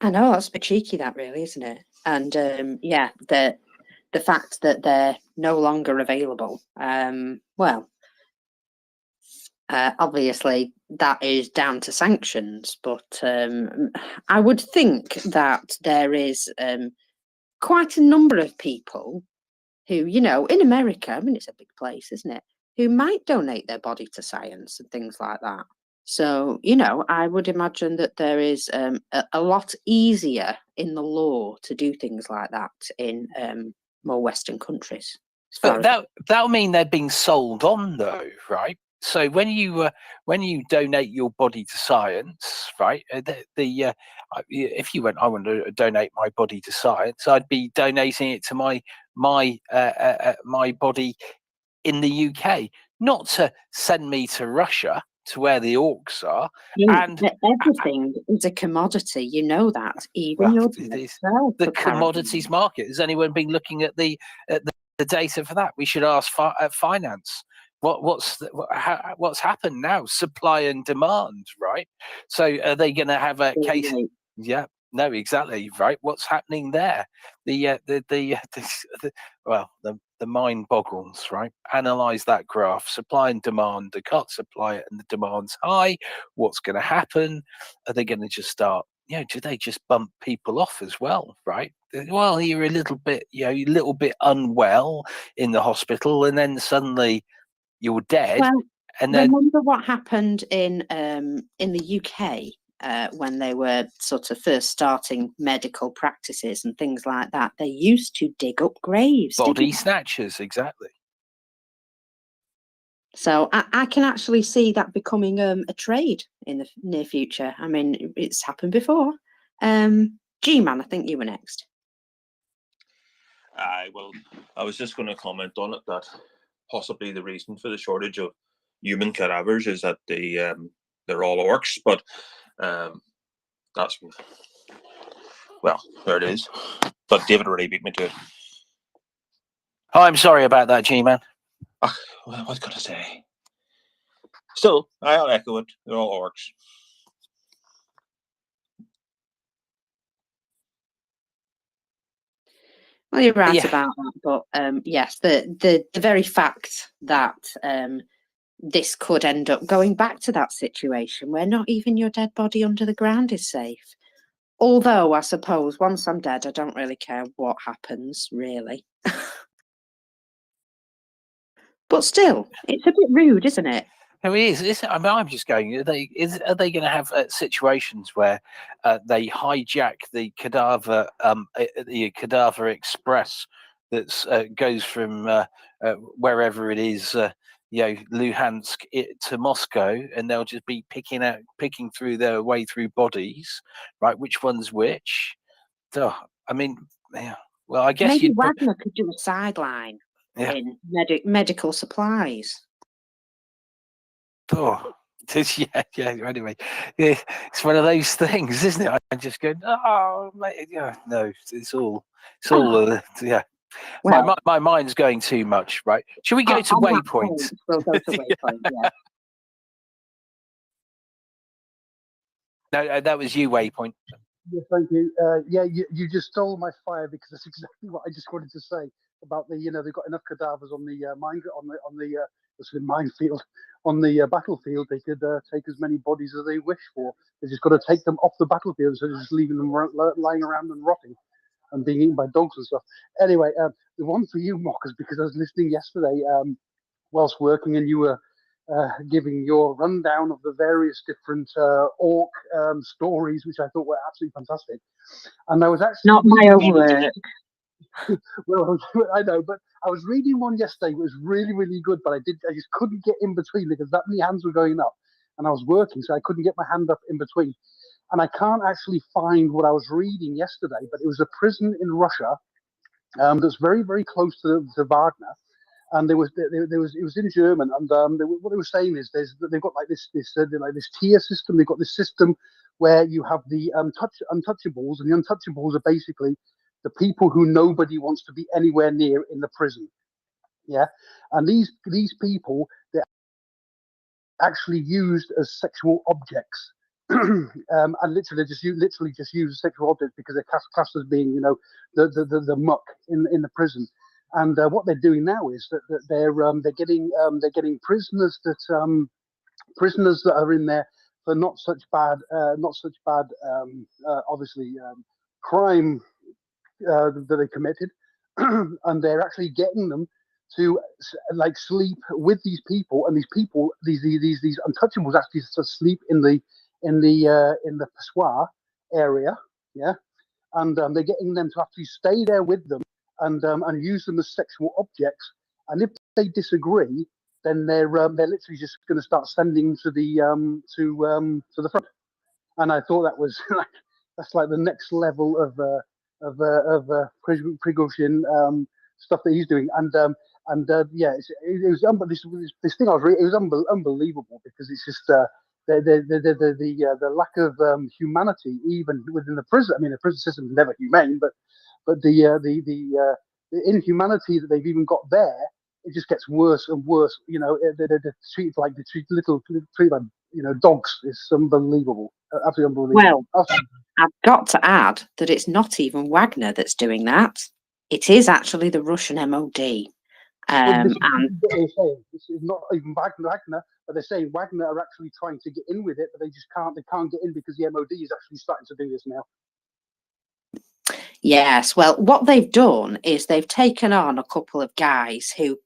I know, that's a bit cheeky, that really, isn't it? And yeah, the fact that they're no longer available. Well, obviously that is down to sanctions, but I would think that there is quite a number of people who, you know, in America, I mean, it's a big place, isn't it, who might donate their body to science and things like that. So, you know, I would imagine that there is a lot easier in the law to do things like that in more Western countries. But that'll mean they're being sold on, though, right? So when you donate your body to science, right? If you went, I want to donate my body to science, I'd be donating it to my body in the UK, not to send me to Russia, to where the orcs are. And everything is a commodity, you know that. Even well, your the commodities market. Has anyone been looking at the data for that? We should ask finance. What's happened now? Supply and demand, right? So are they going to have a case? Yeah, no, exactly, right. What's happening there? The mind boggles, right? Analyze that graph: supply and demand. They can't supply it, and the demand's high. What's going to happen? Are they going to just start? You know, do they just bump people off as well, right? Well, you're a little bit unwell in the hospital, and then suddenly you're dead. Well, and then remember what happened in the UK when they were sort of first starting medical practices and things like that. They used to dig up graves. Body snatchers, exactly. So I can actually see that becoming a trade in the near future. I mean, it's happened before. G-Man, I think you were next. Well, I was just going to comment on it that possibly the reason for the shortage of human cadavers is that they're all orcs, but that's, well, there it is. But David already beat me to it. I'm sorry about that, G-Man. Well, what can I say? Still, I'll echo it. They're all orcs. Well, you're right Yeah. about that, but yes, the very fact that this could end up going back to that situation where not even your dead body under the ground is safe. Although I suppose once I'm dead, I don't really care what happens, really. But still, it's a bit rude, isn't it? No, it is. I mean, I'm just going. Are they going to have situations where they hijack the cadaver express that goes from wherever it is, Luhansk to Moscow, and they'll just be picking through their way through bodies, right? Which one's which? So, I mean, yeah. Well, I guess Maybe you'd. Wagner could do a sideline in medical supplies. Oh, yeah. Anyway, yeah, it's one of those things, isn't it? I'm just going, oh, mate, yeah, no, it's all, yeah. Well, my mind's going too much, right? Should we go to on that Waypoint? point, we'll go to Waypoint. Yeah. No, that was you, Waypoint. Yeah, thank you. Yeah, you just stole my fire because that's exactly what I just wanted to say about the. They've got enough cadavers on the minefield, on the battlefield. They could take as many bodies as they wish for. They just got to take them off the battlefield instead of just leaving them lying around and rotting and being eaten by dogs and stuff. Anyway, the one for you, Mockers, because I was listening yesterday whilst working, and you were giving your rundown of the various different orc stories, which I thought were absolutely fantastic. And I was actually not my own work. Well, I know, but I was reading one yesterday. It was really, really good, but I just couldn't get in between because that many hands were going up, and I was working, so I couldn't get my hand up in between. And I can't actually find what I was reading yesterday, but it was a prison in Russia that's very, very close to Wagner. And it was in German, and what they were saying is they've got like this tier system. They've got this system where you have the untouchables, and the untouchables are basically the people who nobody wants to be anywhere near in the prison. Yeah, and these people, they're actually used as sexual objects. And literally just use sexual objects because they're classed as being, the muck in the prison. And what they're doing now is that they're getting prisoners that are in there for not such bad obviously crime that they committed, and they're actually getting them to like sleep with these people, and these untouchables actually sleep in the pissoir area, yeah, and they're getting them to actually stay there with them and use them as sexual objects. And if they disagree, then they're literally just going to start sending to the front. And I thought that was that's like the next level of Prigozhin stuff that he's doing. And yeah, it was this thing I was reading. It was unbelievable because it's just the lack of humanity even within the prison. I mean, the prison system is never humane, but the inhumanity that they've even got there, it just gets worse and worse. They're treated like dogs. It's unbelievable, absolutely unbelievable. Well, I've got to add that it's not even Wagner that's doing that. It is actually the Russian MOD. This is not even Wagner, but they're saying Wagner are actually trying to get in with it, but they just can't. They can't get in because the MOD is actually starting to do this now. Yes, well, what they've done is they've taken on a couple of guys who,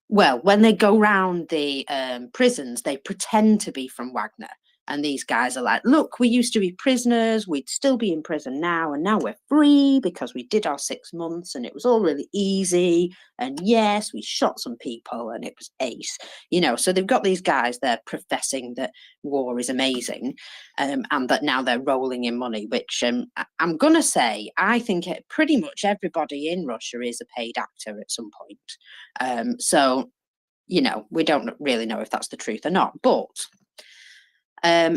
well, when they go round the prisons, they pretend to be from Wagner. And these guys are like, look, we used to be prisoners. We'd still be in prison now. And now we're free because we did our 6 months and it was all really easy. And yes, we shot some people and it was ace. So they've got these guys there professing that war is amazing and that now they're rolling in money, which I'm going to say, I think pretty much everybody in Russia is a paid actor at some point. So, we don't really know if that's the truth or not. But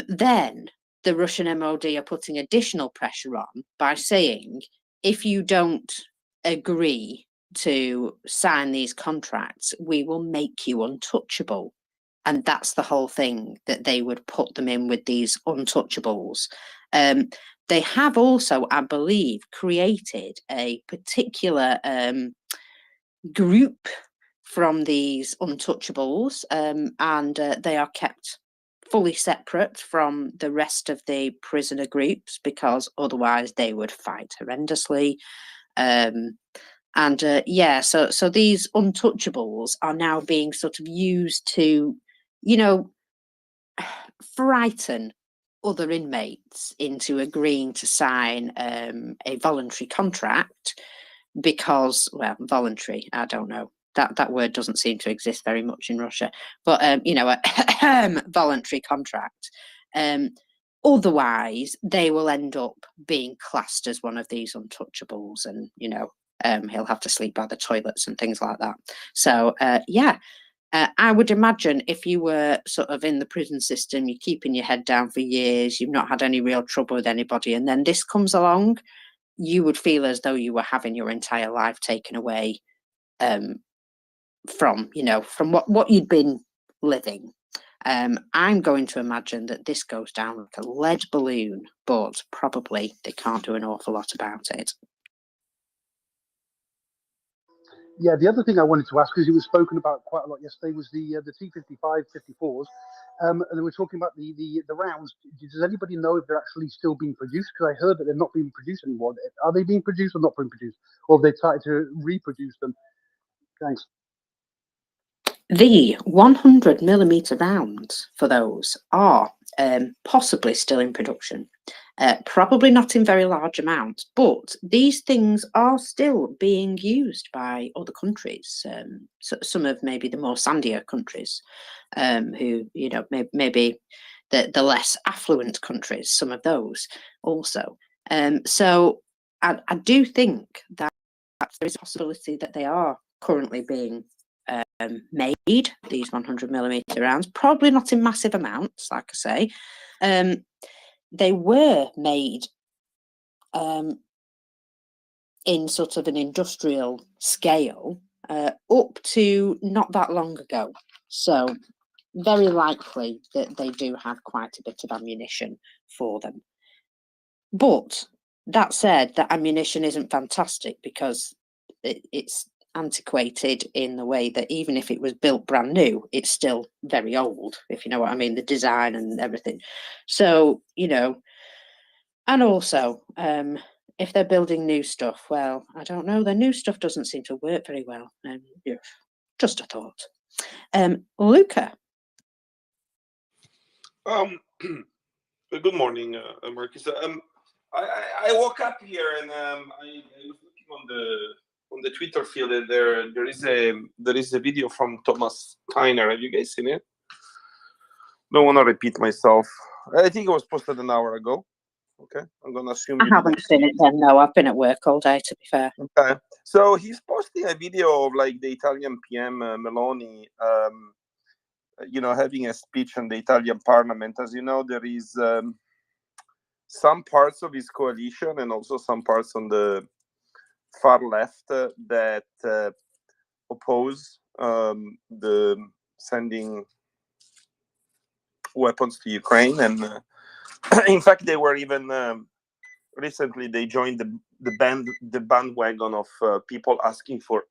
then the Russian MOD are putting additional pressure on by saying, if you don't agree to sign these contracts, we will make you untouchable. And that's the whole thing, that they would put them in with these untouchables. They have also, I believe, created a particular group from these untouchables, and they are kept fully separate from the rest of the prisoner groups, because otherwise they would fight horrendously. Yeah, so these untouchables are now being sort of used to, you know, frighten other inmates into agreeing to sign a voluntary contract, because, well, voluntary, I don't know, that word doesn't seem to exist very much in Russia, but you know, a voluntary contract. Otherwise they will end up being classed as one of these untouchables, and you know, he'll have to sleep by the toilets and things like that. So yeah, I would imagine if you were sort of in the prison system, you're keeping your head down for years, you've not had any real trouble with anybody, and then this comes along, you would feel as though you were having your entire life taken away from, you know, from what you'd been living. I'm going to imagine that this goes down like a lead balloon, but probably they can't do an awful lot about it. Yeah, the other thing I wanted to ask, because it was spoken about quite a lot yesterday, was the T-55, 54s, and they were talking about the rounds. Does anybody know if they're actually still being produced? Because I heard that they're not being produced anymore. Are they being produced or not being produced, or have they started to reproduce them? Thanks. The 100mm rounds for those are possibly still in production. Probably not in very large amounts, but these things are still being used by other countries. So some of maybe the more sandier countries, who, you know, maybe the less affluent countries, some of those also. So I do think that there is a possibility that they are currently being made, these 100mm rounds, probably not in massive amounts, like I say. They were made in sort of an industrial scale up to not that long ago. So very likely that they do have quite a bit of ammunition for them. But that said, that ammunition isn't fantastic, because it's antiquated in the way that even if it was built brand new, it's still very old, if you know what I mean, the design and everything. So, you know, and also, if they're building new stuff, well, I don't know, the new stuff doesn't seem to work very well. Yeah, just a thought. Luca. Good morning, Marcus. I woke up here and I was looking on the Twitter feed, and there is a video from Thomas Tyner. Have you guys seen it? Don't want to repeat myself. I think it was posted an hour ago. Okay, I'm gonna assume I haven't seen it then. No, I've been at work all day, to be fair. Okay, so he's posting a video of like the Italian PM Meloni, you know, having a speech in the Italian Parliament. As you know, there is some parts of his coalition and also some parts on the far left that oppose the sending weapons to Ukraine, and in fact, they were even recently they joined the bandwagon of people asking for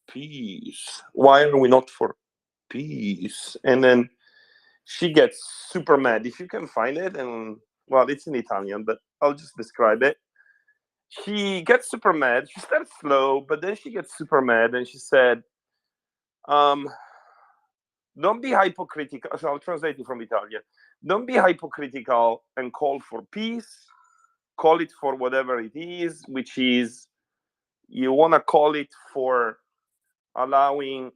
peace. Why are we not for peace? And then she gets super mad. If you can find it, and well, it's in Italian, but I'll just describe it. She gets super mad. She starts slow, but then she gets super mad, and she said, don't be hypocritical. So I'll translate it from Italian. Don't be hypocritical and call for peace. Call it for whatever it is, which is you want to call it for allowing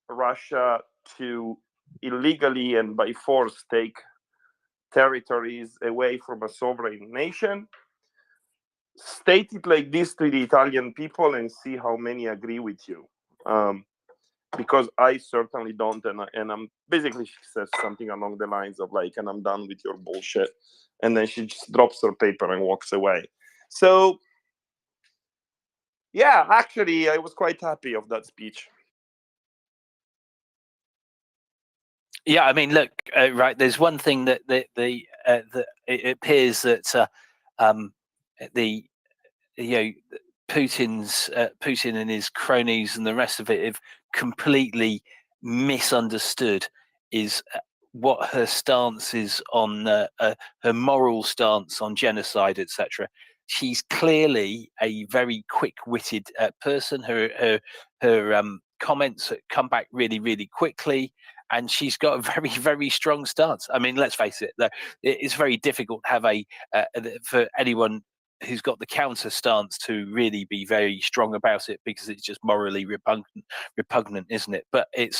Russia to illegally and by force take territories away from a sovereign nation. State it like this to the Italian people and see how many agree with you. Because I certainly don't, and I'm basically, she says something along the lines of like, and I'm done with your bullshit, and then she just drops her paper and walks away. So Yeah, actually, I was quite happy of that speech. Yeah, I mean, look, right. There's one thing that it appears that the Putin and his cronies and the rest of it have completely misunderstood is what her stance is on her moral stance on genocide, etc. She's clearly a very quick-witted person. Her comments come back really, really quickly, and she's got a very, very strong stance. I mean, let's face it; it's very difficult to have for anyone who's got the counter stance to really be very strong about it, because it's just morally repugnant, isn't it? But it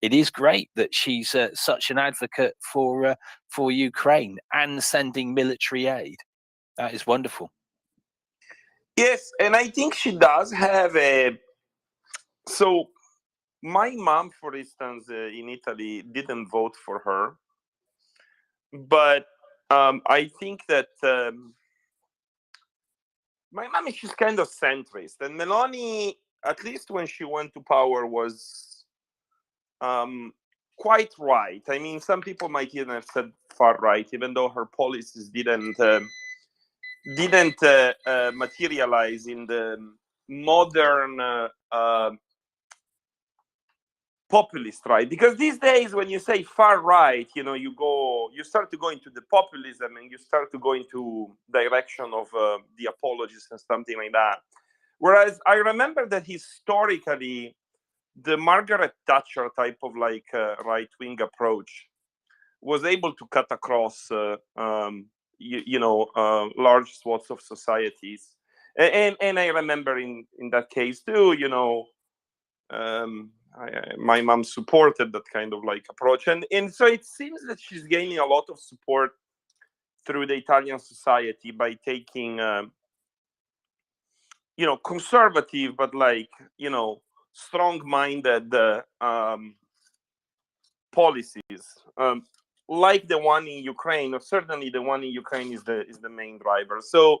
is great that she's such an advocate for Ukraine and sending military aid. That is wonderful. Yes, and I think she does have a. So, my mom, for instance, in Italy, didn't vote for her, but I think that. My mom is just kind of centrist, and Meloni, at least when she went to power, was quite right. I mean, some people might even have said far right, even though her policies didn't materialize in the modern populist right. Because these days, when you say far right, you start to go into the populism, and you start to go into direction of the apologists and something like that. Whereas I remember that historically, the Margaret Thatcher type of right-wing approach was able to cut across large swaths of societies. And I remember in that case too, my mom supported that kind of approach, and so it seems that she's gaining a lot of support through the Italian society by taking conservative but strong-minded policies, like the one in Ukraine. Or certainly the one in Ukraine is the main driver. So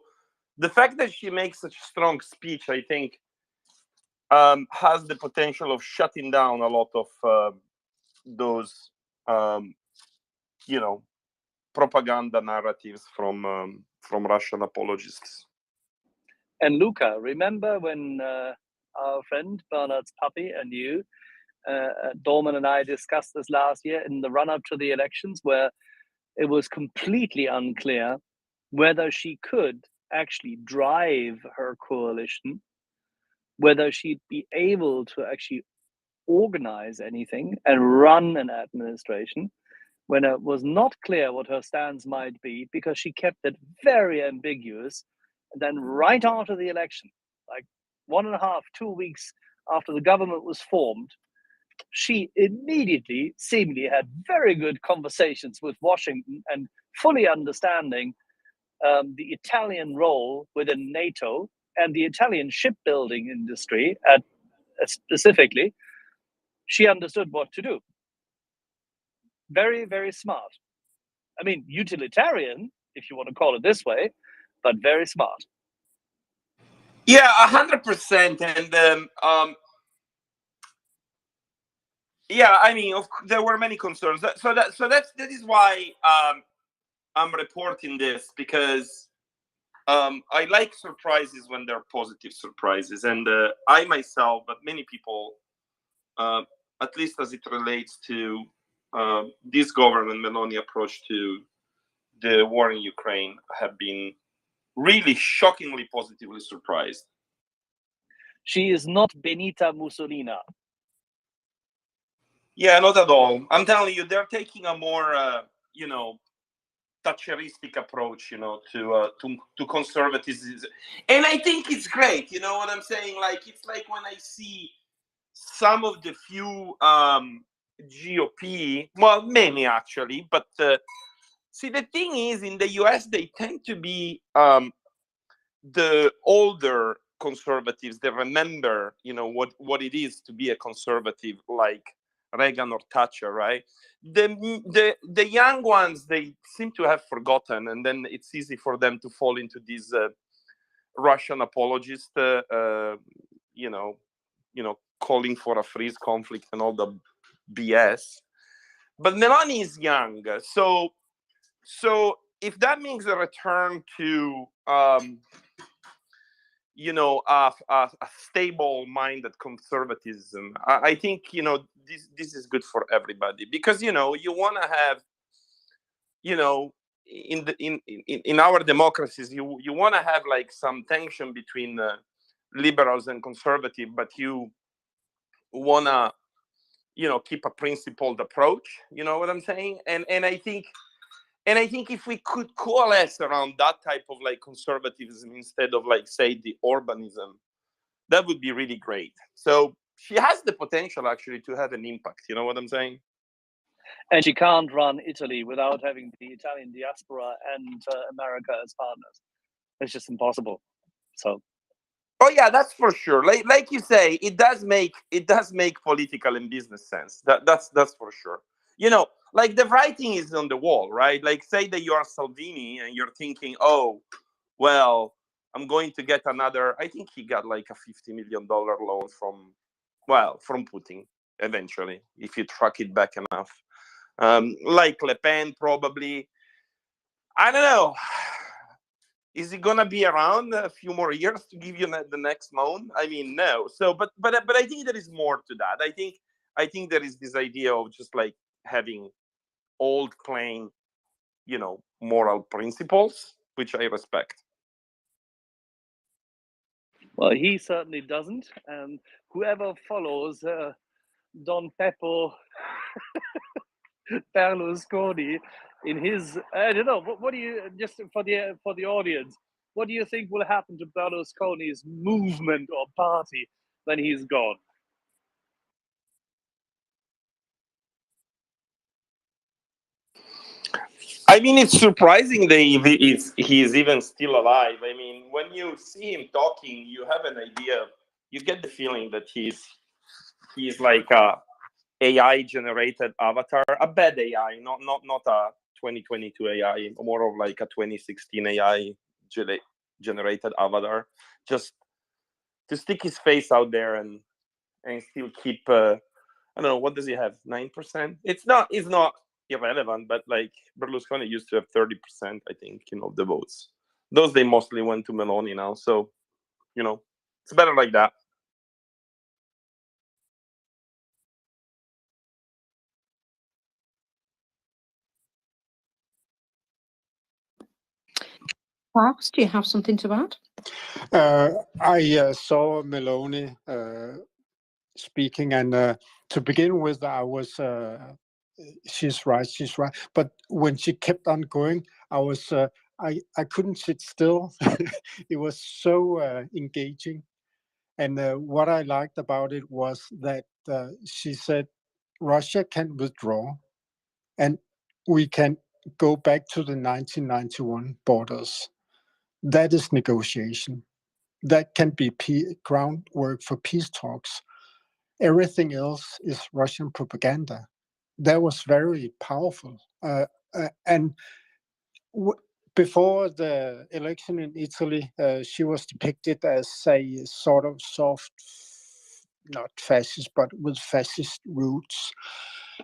the fact that she makes such a strong speech, I think, has the potential of shutting down a lot of those propaganda narratives from Russian apologists. And Luca, remember when our friend Bernard's puppy and you, Dorman and I, discussed this last year in the run-up to the elections, where it was completely unclear whether she could actually drive her coalition, whether she'd be able to actually organize anything and run an administration, when it was not clear what her stance might be, because she kept it very ambiguous. And then right after the election, like 1.5, 2 weeks after the government was formed, she immediately seemingly had very good conversations with Washington and fully understanding the Italian role within NATO and the Italian shipbuilding industry specifically. She understood what to do. Very, very smart. I mean, utilitarian, if you want to call it this way, but very smart. Yeah, 100%. And yeah, I mean, there were many concerns. That is why I'm reporting this, because I like surprises when they're positive surprises, and I myself, but many people, at least as it relates to this government Meloni approach to the war in Ukraine, have been really shockingly positively surprised. She is not Benita Mussolini. Yeah, not at all. I'm telling you, they're taking a more, Thatcheristic approach, to conservatism, and I think it's great. You know what I'm saying? It's like when I see some of the few GOP, well, many actually, but see, the thing is, in the US, they tend to be the older conservatives. They remember, what it is to be a conservative, like Reagan or Thatcher, right? The young ones, they seem to have forgotten, and then it's easy for them to fall into these Russian apologist, calling for a freeze conflict and all the BS. But Melania is young, so if that means a return to a stable-minded conservatism, I think this is good for everybody, because you want to have in our democracies you want to have like some tension between liberals and conservative, but you want to keep a principled approach. You know what I'm saying? And I think if we could coalesce around that type of like conservatism instead of like, say, the Orbanism, that would be really great. So she has the potential actually to have an impact. You know what I'm saying? And she can't run Italy without having the Italian diaspora and America as partners. It's just impossible. So. Oh yeah, that's for sure. Like you say, it does make political and business sense. That's for sure. Like the writing is on the wall, right? Like say that you are Salvini and you're thinking, oh, well, I'm going to get another. I think he got like a $50 million loan from Putin eventually, if you track it back enough. Like Le Pen probably. I don't know. Is he gonna be around a few more years to give you the next loan? I mean, no. So, but I think there is more to that. I think there is this idea of just like having old, plain, moral principles, which I respect. Well, he certainly doesn't, and whoever follows Don Peppo Berlusconi in his, I don't know, what do you, just for the audience, what do you think will happen to Berlusconi's movement or party when he's gone? I mean, it's surprising that he is even still alive. I mean, when you see him talking, you have an idea. You get the feeling that he's like a AI generated avatar, a bad AI, not a 2022 AI, more of like a 2016 AI generated avatar, just to stick his face out there and still keep I don't know, what does he have, 9%? It's not irrelevant, but like Berlusconi used to have 30%, I think, of the votes. Those they mostly went to Meloni now, so it's better like that. Marx, do you have something to add? I saw Meloni speaking, and to begin with, I was, she's right. But when she kept on going, I was, I couldn't sit still. It was so engaging. And what I liked about it was that she said, Russia can withdraw, and we can go back to the 1991 borders. That is negotiation. That can be groundwork for peace talks. Everything else is Russian propaganda. That was very powerful. And before the election in Italy, she was depicted as a sort of soft, not fascist, but with fascist roots.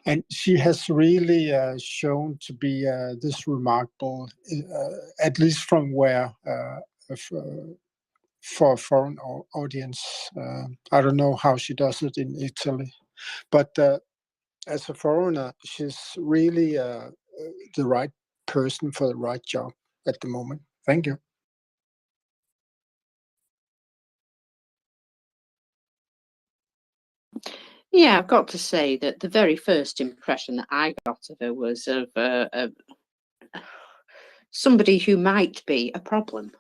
And she has really shown to be this remarkable, at least from where, for a foreign audience. I don't know how she does it in Italy, but as a foreigner, she's really the right person for the right job at the moment. Thank you. Yeah, I've got to say that the very first impression that I got of her was of somebody who might be a problem,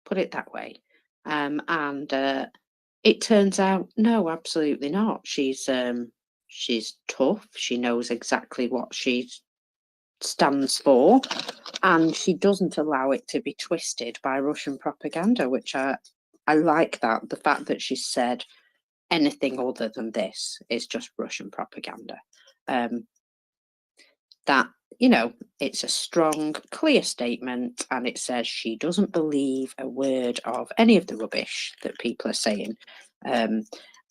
put it that way. And it turns out, no, absolutely not. She's tough. She knows exactly what she stands for, and she doesn't allow it to be twisted by Russian propaganda, which I like that. The fact that she said anything other than this is just Russian propaganda. That you know, it's a strong, clear statement, and it says she doesn't believe a word of any of the rubbish that people are saying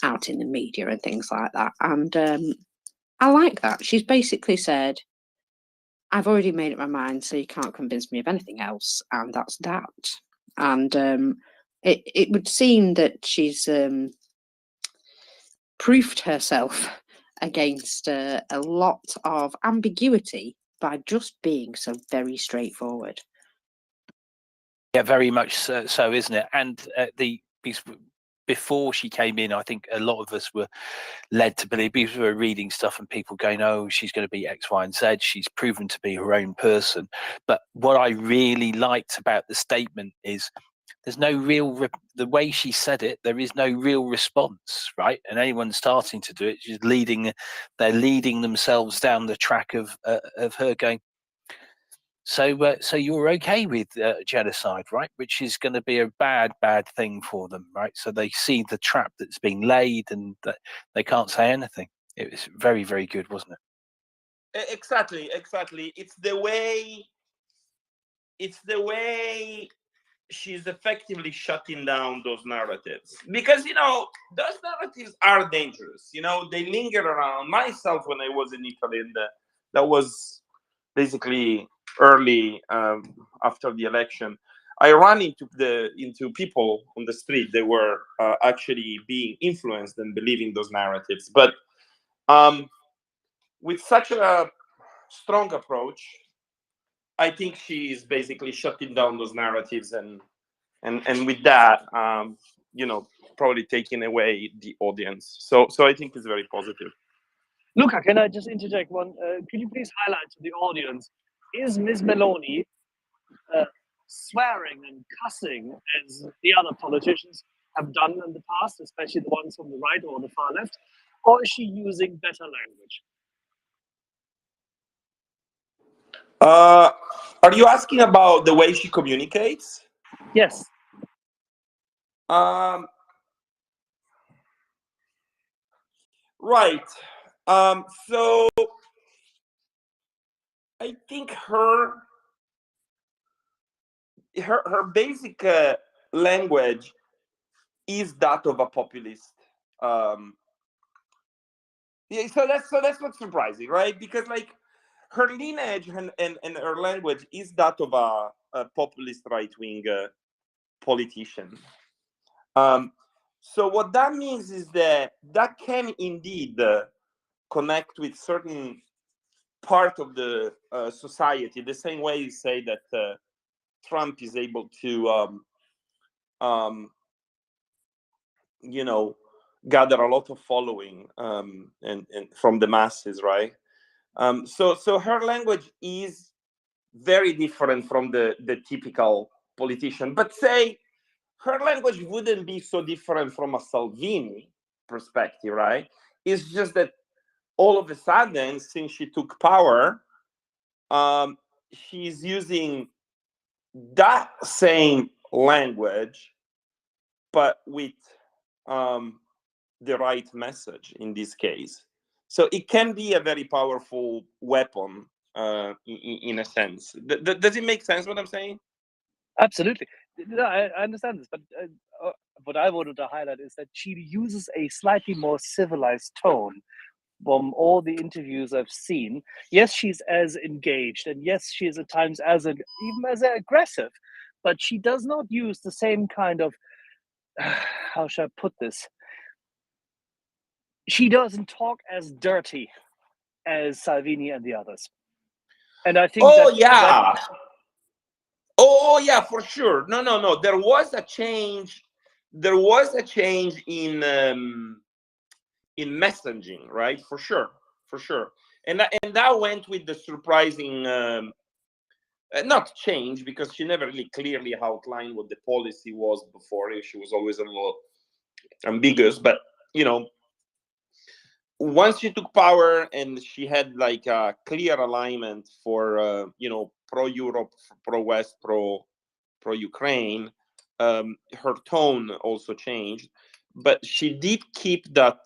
out in the media and things like that. And I like that. She's basically said, I've already made up my mind, so you can't convince me of anything else, and that's that. And it would seem that she's proofed herself against a lot of ambiguity by just being so very straightforward. Yeah, very much so, isn't it? And before she came in, I think a lot of us were led to believe, because we were reading stuff and people going, oh, she's going to be X, Y, and Z. She's proven to be her own person. But what I really liked about the statement is there's no real, the way she said it, there is no real response, right? And anyone starting to do it, they're leading themselves down the track of her going, so you're okay with genocide, right? Which is going to be a bad thing for them, right? So they see the trap that's been laid, and that they can't say anything. It was very, very good, wasn't it? Exactly. It's the way she's effectively shutting down those narratives, because those narratives are dangerous. They linger around. Myself, when I was in Italy, and that was basically early after the election, I ran into people on the street. They were actually being influenced and believing those narratives. But with such a strong approach, I think she is basically shutting down those narratives, and with that, probably taking away the audience. So I think it's very positive. Luca, can I just interject one? Could you please highlight to the audience, is Ms. Meloni swearing and cussing as the other politicians have done in the past, especially the ones from the right or the far left, or is she using better language? Are you asking about the way she communicates? Yes. Right. So I think her basic language is that of a populist. Yeah, so that's what's surprising, right? Because her lineage and her language is that of a populist right-wing politician. So what that means is that can indeed connect with certain part of the society, the same way you say that Trump is able to gather a lot of following and from the masses, right? So her language is very different from the typical politician. But say her language wouldn't be so different from a Salvini perspective, right? It's just that all of a sudden, since she took power, she's using that same language, but with the right message in this case. So it can be a very powerful weapon in a sense. Does it make sense what I'm saying? Absolutely. No, I understand this, but what I wanted to highlight is that she uses a slightly more civilized tone from all the interviews I've seen. Yes, she's as engaged, and yes, she is at times even as aggressive, but she does not use the same kind of, how should I put this? She doesn't talk as dirty as Salvini and the others. And I think Oh yeah, for sure. No. There was a change. There was a change in messaging, right? For sure. And that went with the surprising, not change, because she never really clearly outlined what the policy was before. She was always a little ambiguous, but once she took power and she had like a clear alignment for pro-Europe, pro-West, pro-Ukraine, her tone also changed, but she did keep that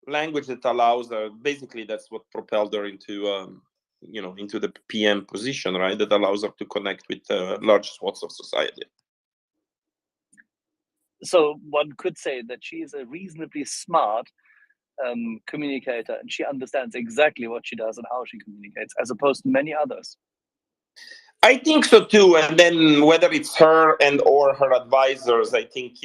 language that allows her. Basically, that's what propelled her into into the PM position, right? That allows her to connect with large swaths of society. So one could say that she is a reasonably smart communicator, and she understands exactly what she does and how she communicates, as opposed to many others. I think so too. And then whether it's her and or her advisors, I think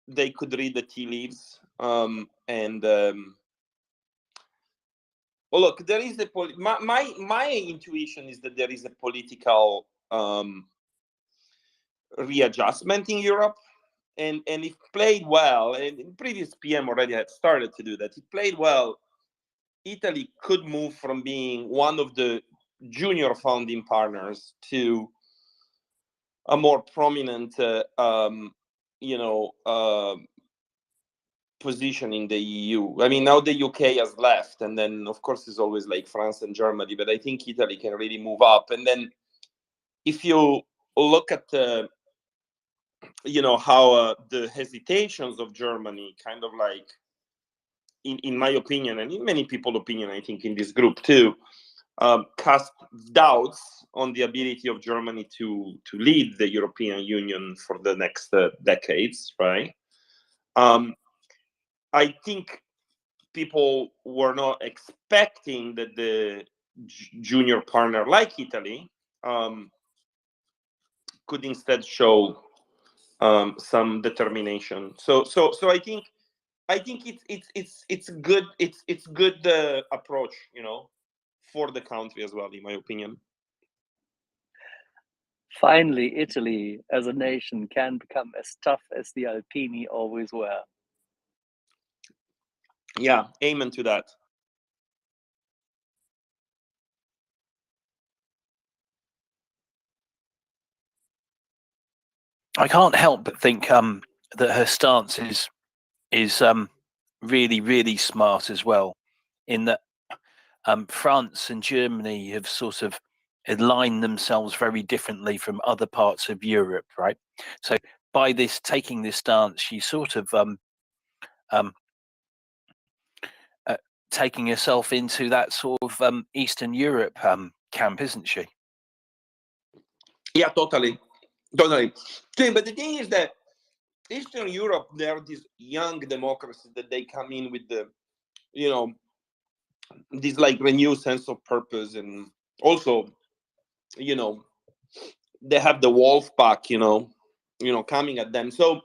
they could read the tea leaves. Well, look, there is my intuition is that there is a political readjustment in Europe, and it played well. And the previous PM already had started to do that. It played well. Italy could move from being one of the junior founding partners to a more prominent, position in the EU. I mean, now the UK has left, and then of course it's always like France and Germany, but I think Italy can really move up. And then if you look at how the hesitations of Germany kind of like, in my opinion, and in many people's opinion, I think in this group too, cast doubts on the ability of Germany to lead the European Union for the next decades, right? I think people were not expecting that the junior partner like Italy could instead show some determination. So I think it's good. It's good approach, for the country as well, in my opinion. Finally, Italy as a nation can become as tough as the Alpini always were. Yeah, amen to that. I can't help but think that her stance is really, really smart as well, in that France and Germany have sort of aligned themselves very differently from other parts of Europe, right? So by taking this stance, she's sort of taking herself into that sort of Eastern Europe camp, isn't she? Yeah, totally. But the thing is that Eastern Europe, there are these young democracies that they come in with the, this like renewed sense of purpose, and also, they have the wolf pack, coming at them. So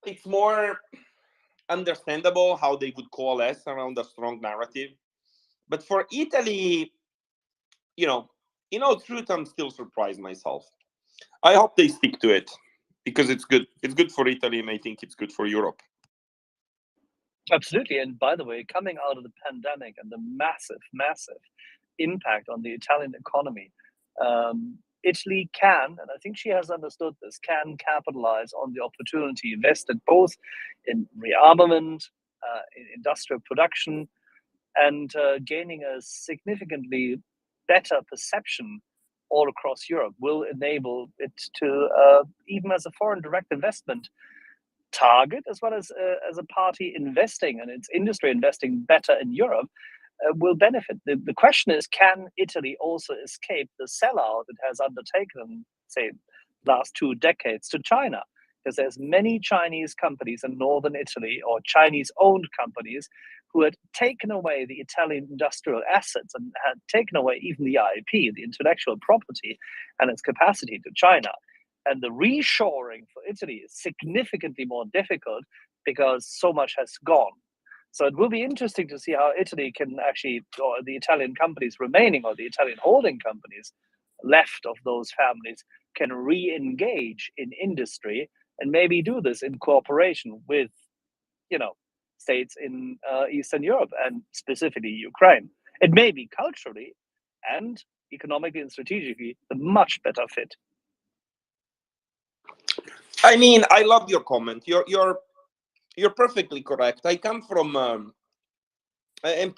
it's more understandable how they would coalesce around a strong narrative. But for Italy, in all truth, I'm still surprised myself. I hope they stick to it, because it's good. It's good for Italy, and I think it's good for Europe. Absolutely. And by the way, coming out of the pandemic and the massive, massive impact on the Italian economy, Italy can, and I think she has understood this, can capitalize on the opportunity invested both in rearmament, in industrial production, and gaining a significantly better perception all across Europe will enable it to, even as a foreign direct investment target, as well as a party investing and its industry investing better in Europe, will benefit. The question is, can Italy also escape the sellout it has undertaken, say, last 2 decades to China? Because there's many Chinese companies in northern Italy, or Chinese-owned companies, who had taken away the Italian industrial assets and had taken away even the IP, the intellectual property, and its capacity to China. And the reshoring for Italy is significantly more difficult because so much has gone. So it will be interesting to see how Italy can actually, or the Italian companies remaining, or the Italian holding companies left of those families, can re-engage in industry and maybe do this in cooperation with, states in Eastern Europe, and specifically Ukraine. It may be culturally and economically and strategically the much better fit. I mean, I love your comment. You're perfectly correct. I come from, I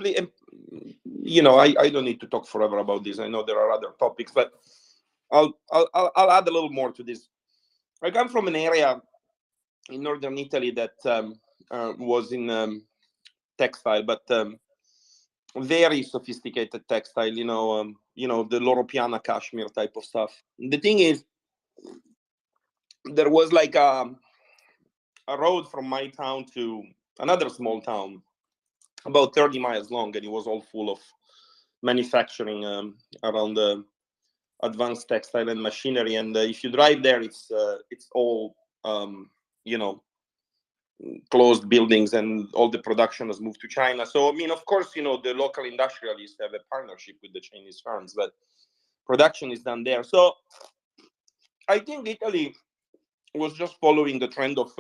don't need to talk forever about this. I know there are other topics, but I'll add a little more to this. I come from an area in northern Italy that was in textile, but very sophisticated textile. You know, the Loro Piana cashmere type of stuff. The thing is, there was like a road from my town to another small town, about 30 miles long, and it was all full of manufacturing around the advanced textile and machinery. And if you drive there, it's all closed buildings, and all the production has moved to China. So I mean, of course, the local industrialists have a partnership with the Chinese firms, but production is done there. So I think Italy was just following the trend of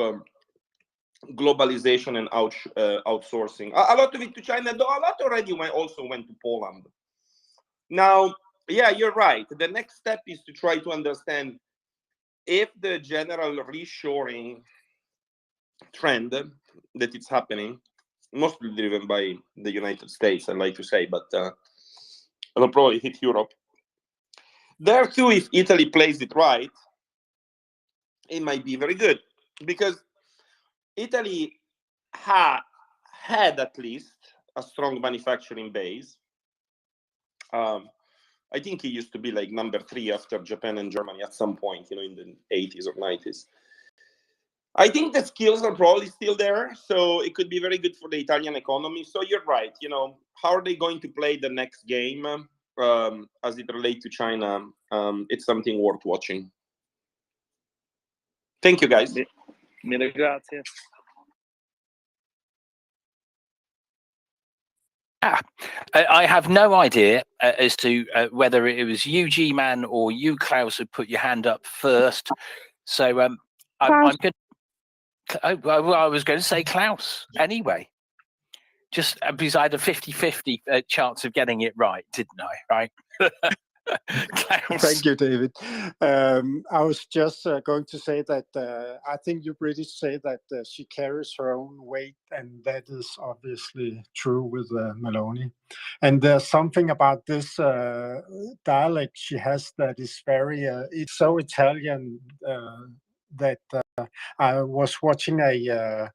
globalization and outsourcing. A lot of it to China, though a lot already also went to Poland. Now, yeah, you're right. The next step is to try to understand if the general reshoring trend that it's happening, mostly driven by the United States, I like to say, but it'll probably hit Europe. There too, if Italy plays it right, it might be very good, because Italy had at least a strong manufacturing base. I think it used to be like number 3 after Japan and Germany at some point, in the 80s or 90s. I think the skills are probably still there, so it could be very good for the Italian economy. So you're right. How are they going to play the next game as it relates to China? It's something worth watching. Thank you, guys. Mille grazie. I have no idea as to whether it was you, G-Man, or you, Klaus, who put your hand up first. So I'm good. I was going to say Klaus anyway. Just because I had a 50-50 chance of getting it right, didn't I? Right? Thank you, David. I was just going to say that I think you British say that she carries her own weight, and that is obviously true with Meloni. And there's something about this dialect she has that is very, it's so Italian that I was watching a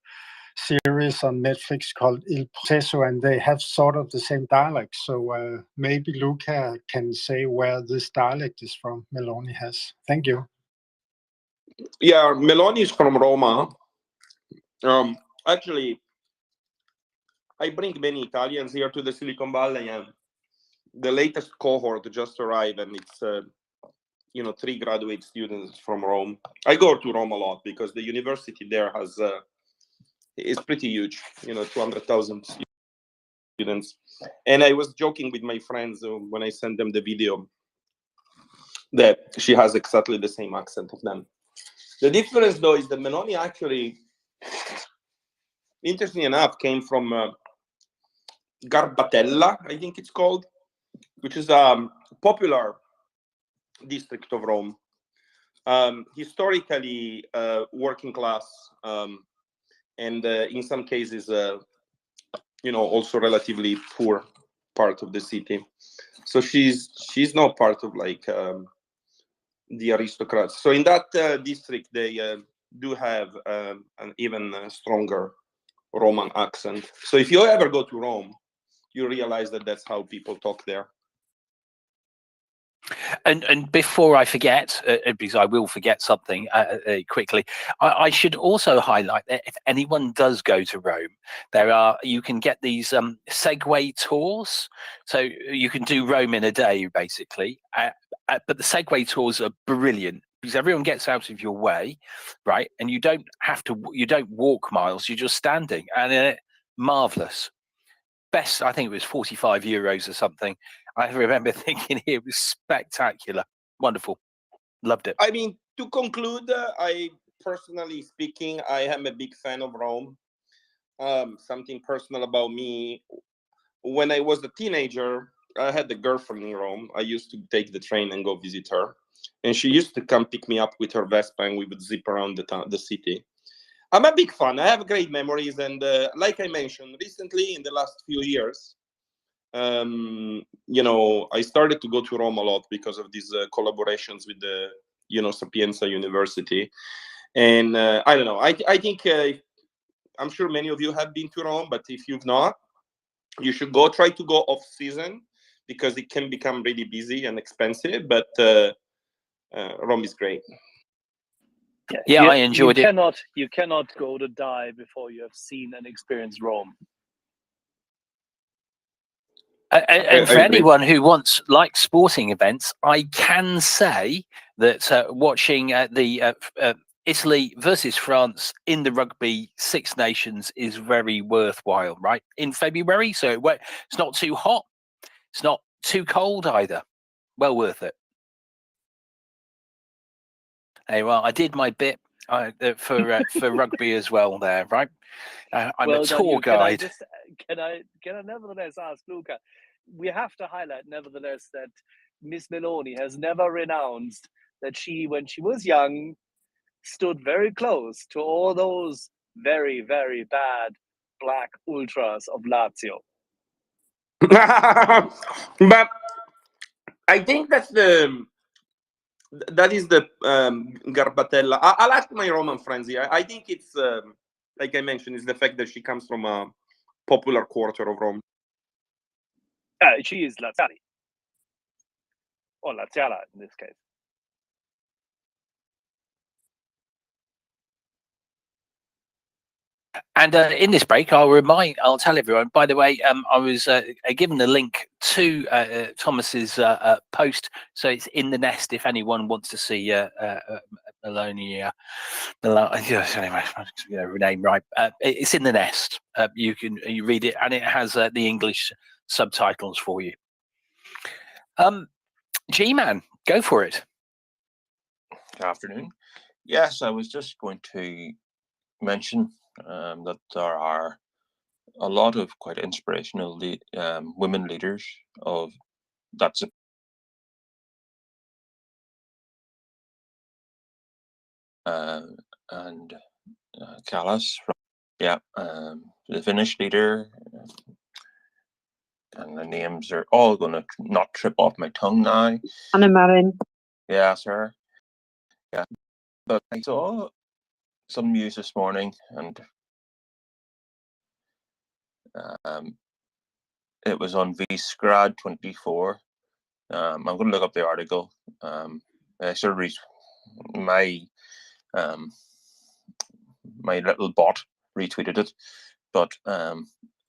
series on Netflix called Il Processo, and they have sort of the same dialect. So maybe Luca can say where this dialect is from Meloni has. Thank you. Yeah, Meloni is from Roma. Actually, I bring many Italians here to the Silicon Valley, and the latest cohort just arrived, and it's 3 graduate students from Rome. I go to Rome a lot because the university there is pretty huge, 200,000 students. And I was joking with my friends when I sent them the video that she has exactly the same accent of them. The difference, though, is that Meloni actually, interestingly enough, came from Garbatella, I think it's called, which is a popular district of Rome. Historically, working class, and in some cases, also relatively poor part of the city. So she's not part of like the aristocrats. So in that district, they do have an even stronger Roman accent. So if you ever go to Rome, you realize that that's how people talk there. And before I forget, because I will forget something quickly, I should also highlight that if anyone does go to Rome, you can get these Segway tours. So you can do Rome in a day, basically. But the Segway tours are brilliant because everyone gets out of your way, right? And you don't walk miles; you're just standing, and marvelous. Best, I think it was €45 or something. I remember thinking it was spectacular, wonderful, loved it. I mean, to conclude, I personally speaking, I am a big fan of Rome. Something personal about me: when I was a teenager, I had a girlfriend in Rome. I used to take the train and go visit her, and she used to come pick me up with her Vespa, and we would zip around the city. I'm a big fan. I have great memories, and like I mentioned recently, in the last few years, I started to go to Rome a lot because of these collaborations with the, Sapienza University, and I don't know. I think I'm sure many of you have been to Rome, but if you've not, you should try to go off season, because it can become really busy and expensive. But Rome is great. Yeah, I enjoyed it. You cannot go to die before you have seen and experienced Rome. And for anyone who likes sporting events, I can say that watching the Italy versus France in the Rugby Six Nations is very worthwhile, right? In February, so it's not too hot, it's not too cold either. Well worth it. Hey, well, I did my bit for rugby as well there, right? I'm a tour guide. Can I nevertheless ask Luca? We have to highlight, nevertheless, that Miss Meloni has never renounced that she, when she was young, stood very close to all those very, very bad black ultras of Lazio. But I think that is the Garbatella. I'll ask my Roman friends here. I think it's like I mentioned, is the fact that she comes from a popular quarter of Rome. She is Laziali, or Laziala in this case. And in this break, I'll tell everyone, by the way, I was given the link to Thomas's post, so it's in the nest if anyone wants to see Meloni. Anyway, her name right. It's in the nest. You read it, and it has the English subtitles for you. G-Man, go for it. Good afternoon. Yes, I was just going to mention that there are a lot of quite inspirational women leaders of that's and Callas, the Finnish leader, and the names are all going to not trip off my tongue now. Anna Marin. Yeah, sir. Yeah, but I saw some news this morning, and it was on Vsgrad 24. I'm going to look up the article. I sort of read my little bot retweeted it, but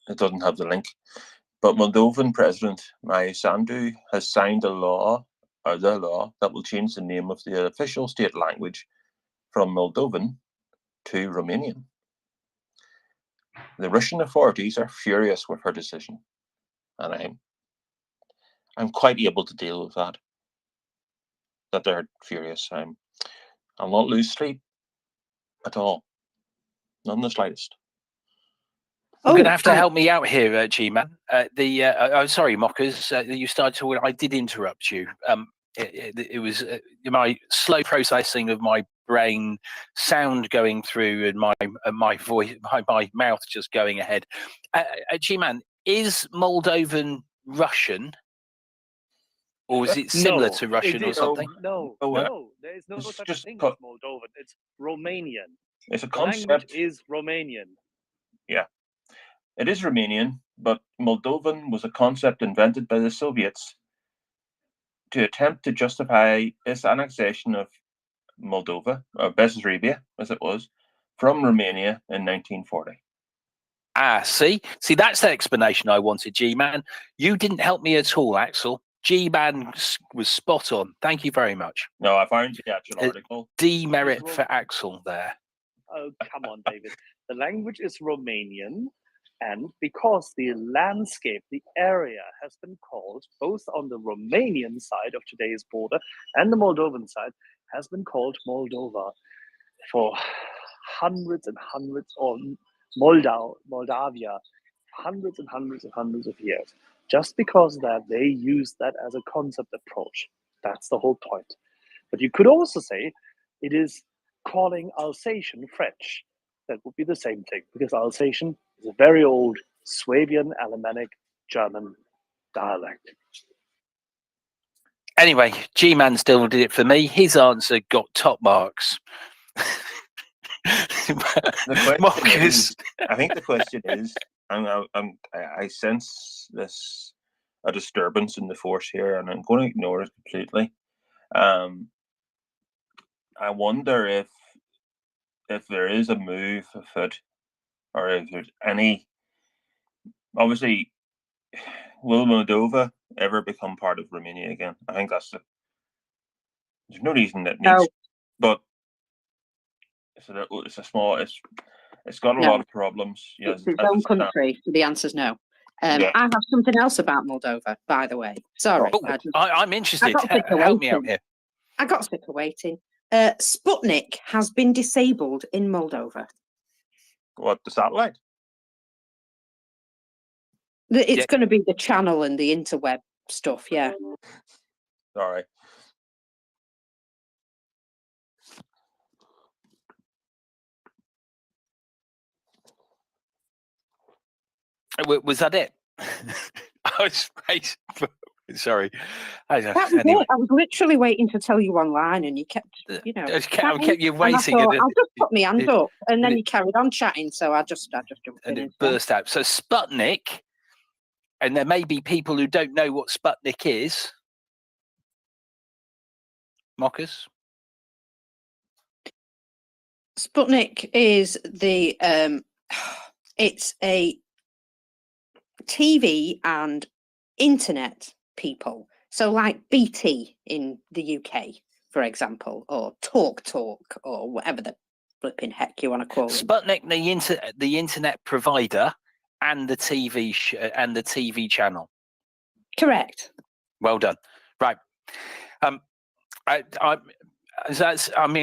it doesn't have the link. But Moldovan President Maia Sandu has signed the law that will change the name of the official state language from Moldovan to Romanian. The Russian authorities are furious with her decision, and I'm quite able to deal with that. That they're furious. I'll not lose sleep at all, not in the slightest. You're going to have to help me out here, G-Man. Sorry, Mockers. You started to. I did interrupt you. It was my slow processing of my brain, sound going through, and my voice, my mouth just going ahead. G-Man, is Moldovan Russian, or is it similar to Russian or something? No. There is no such thing as Moldovan. It's Romanian. It's a concept. The language is Romanian. Yeah. It is Romanian, but Moldovan was a concept invented by the Soviets to attempt to justify its annexation of Moldova, or Bessarabia, as it was, from Romania in 1940. See, that's the explanation I wanted, G-Man. You didn't help me at all, Axel. G-Man was spot on. Thank you very much. No, I found the actual article. Demerit for Axel there. Oh, come on, David. The language is Romanian. And because the landscape, the area has been called, both on the Romanian side of today's border and the Moldovan side, has been called Moldova for hundreds and hundreds, or Moldavia, hundreds and hundreds and hundreds of years. Just because that they use that as a concept approach. That's the whole point. But you could also say it is calling Alsatian French. That would be the same thing, because Alsatian is a very old Swabian Alemannic German dialect. Anyway, G-Man still did it for me. His answer got top marks. The question is, I think the question is, I sense a disturbance in the force here, and I'm going to ignore it completely. I wonder if there is a move afoot, or if there's any. Obviously, will Moldova ever become part of Romania again? I think there's no reason that needs, but it's got a lot of problems. Yes, it's its own country, so the answer's no. Yeah. I have something else about Moldova, by the way. Sorry. I'm interested. got sick of Help me out waiting. here. I got sick of waiting. Sputnik has been disabled in Moldova. What, the satellite? It's going to be the channel and the interweb stuff, yeah. Sorry. Was that it? I was sorry. That was it. I was literally waiting to tell you online, and you kept, I kept you waiting. I'll just put my hand up, and then you carried on chatting. So I just jumped and in. It burst out. So Sputnik, and there may be people who don't know what Sputnik is. Mockers. Sputnik is the it's a TV and internet people. So like BT in the UK, for example, or Talk or whatever the flipping heck you want to call it. Sputnik, the internet provider and the TV and the TV channel. Correct. Well done. Right. I'm going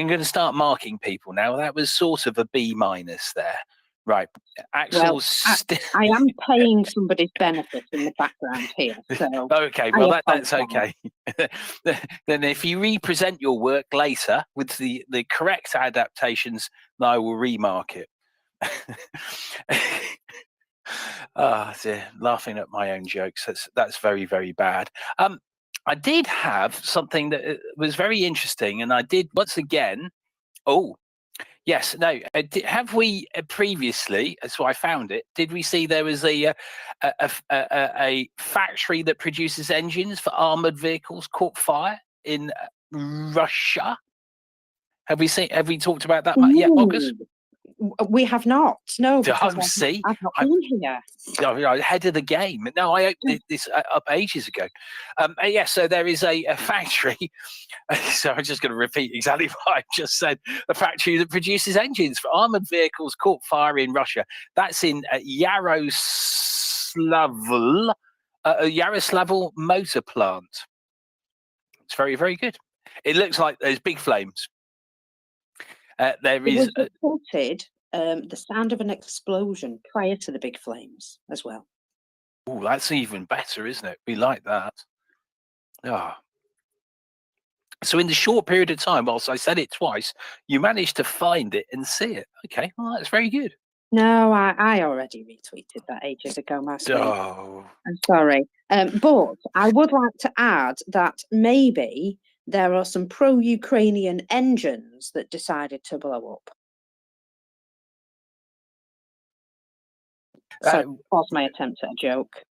to start marking people now. That was sort of a B- there. Right. Well, I am paying somebody's benefit in the background here. So okay, well that's okay. Then if you represent your work later with the correct adaptations, then I will remark it. Oh dear, laughing at my own jokes. That's very, very bad. I did have something that was very interesting, and I did once again. Oh, yes. No. Have we previously? So I found it. Did we see there was a factory that produces engines for armored vehicles caught fire in Russia? Have we talked about that yet, Moggers? We have not. No, because see, I've not been here. Ahead of the game. No, I opened this up ages ago. Yeah, so there is a factory. So I'm just going to repeat exactly what I just said. A factory that produces engines for armored vehicles caught fire in Russia. That's in Yaroslavl motor plant. It's very, very good. It looks like there's big flames. There is reported the sound of an explosion prior to the big flames as well. Oh, that's even better, isn't it? We like that. Ah. So in the short period of time, whilst I said it twice, you managed to find it and see it. Okay, well, that's very good. No, I already retweeted that ages ago, Master. Oh. I'm sorry. But I would like to add that maybe there are some pro-Ukrainian engines that decided to blow up. So that was my attempt at a joke.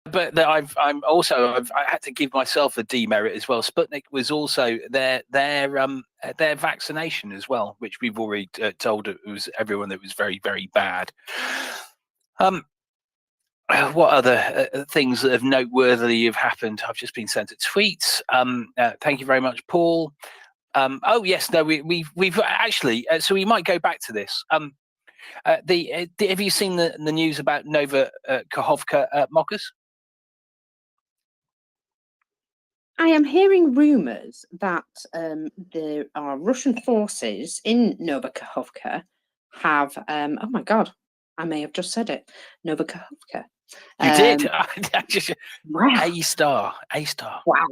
But I had to give myself a demerit as well. Sputnik was also their vaccination as well, which we've already told it was everyone that was very, very bad. What other things that have noteworthy have happened? I've just been sent a tweet. Thank you very much, Paul. Oh yes, no, we've actually. So we might go back to this. Have you seen the news about Nova Kakhovka Mockers? I am hearing rumours that there are Russian forces in Nova Kakhovka have. Oh my God, I may have just said it. Nova Kakhovka. You did. Wow. A star. Wow.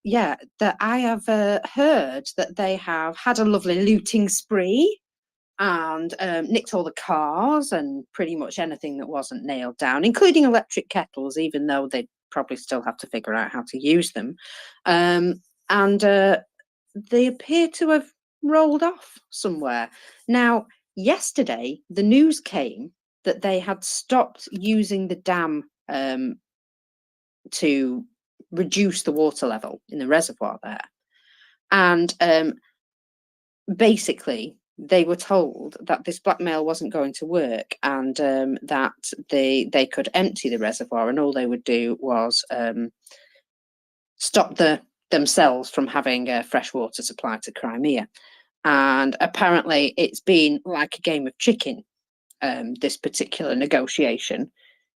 Yeah, that I have heard that they have had a lovely looting spree and nicked all the cars and pretty much anything that wasn't nailed down, including electric kettles, even though they probably still have to figure out how to use them. and they appear to have rolled off somewhere. Now, yesterday, the news came that they had stopped using the dam to reduce the water level in the reservoir there. And basically, they were told that this blackmail wasn't going to work, and that they could empty the reservoir, and all they would do was stop themselves from having a fresh water supply to Crimea. And apparently, it's been like a game of chicken, this particular negotiation,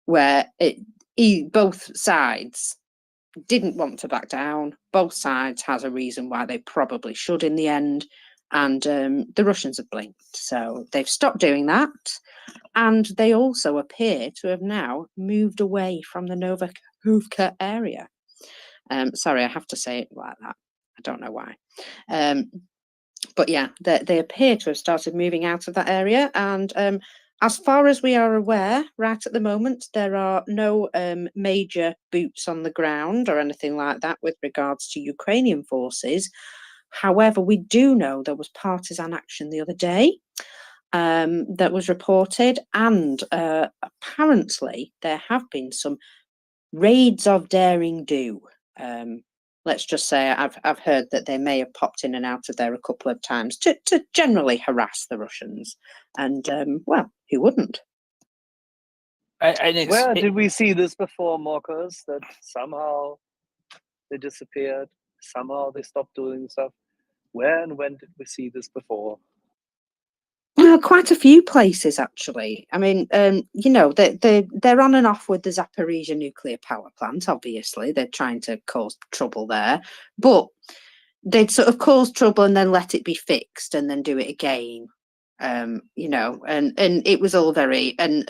where both sides didn't want to back down. Both sides has a reason why they probably should in the end, and the Russians have blinked. So they've stopped doing that, and they also appear to have now moved away from the Novakhovka area. Sorry, I have to say it like that. I don't know why. But yeah, they appear to have started moving out of that area, and as far as we are aware, right at the moment, there are no major boots on the ground or anything like that with regards to Ukrainian forces. However, we do know there was partisan action the other day that was reported, and apparently there have been some raids of daring do. Let's just say I've heard that they may have popped in and out of there a couple of times to generally harass the Russians. And well, who wouldn't? And Where did we see this before, Marcus? That somehow they disappeared, somehow they stopped doing stuff. Where and when did we see this before? Well, quite a few places actually. I mean, you know, they're on and off with the Zaporizhia nuclear power plant. Obviously, they're trying to cause trouble there, but they'd sort of cause trouble and then let it be fixed and then do it again. You know, and it was all very and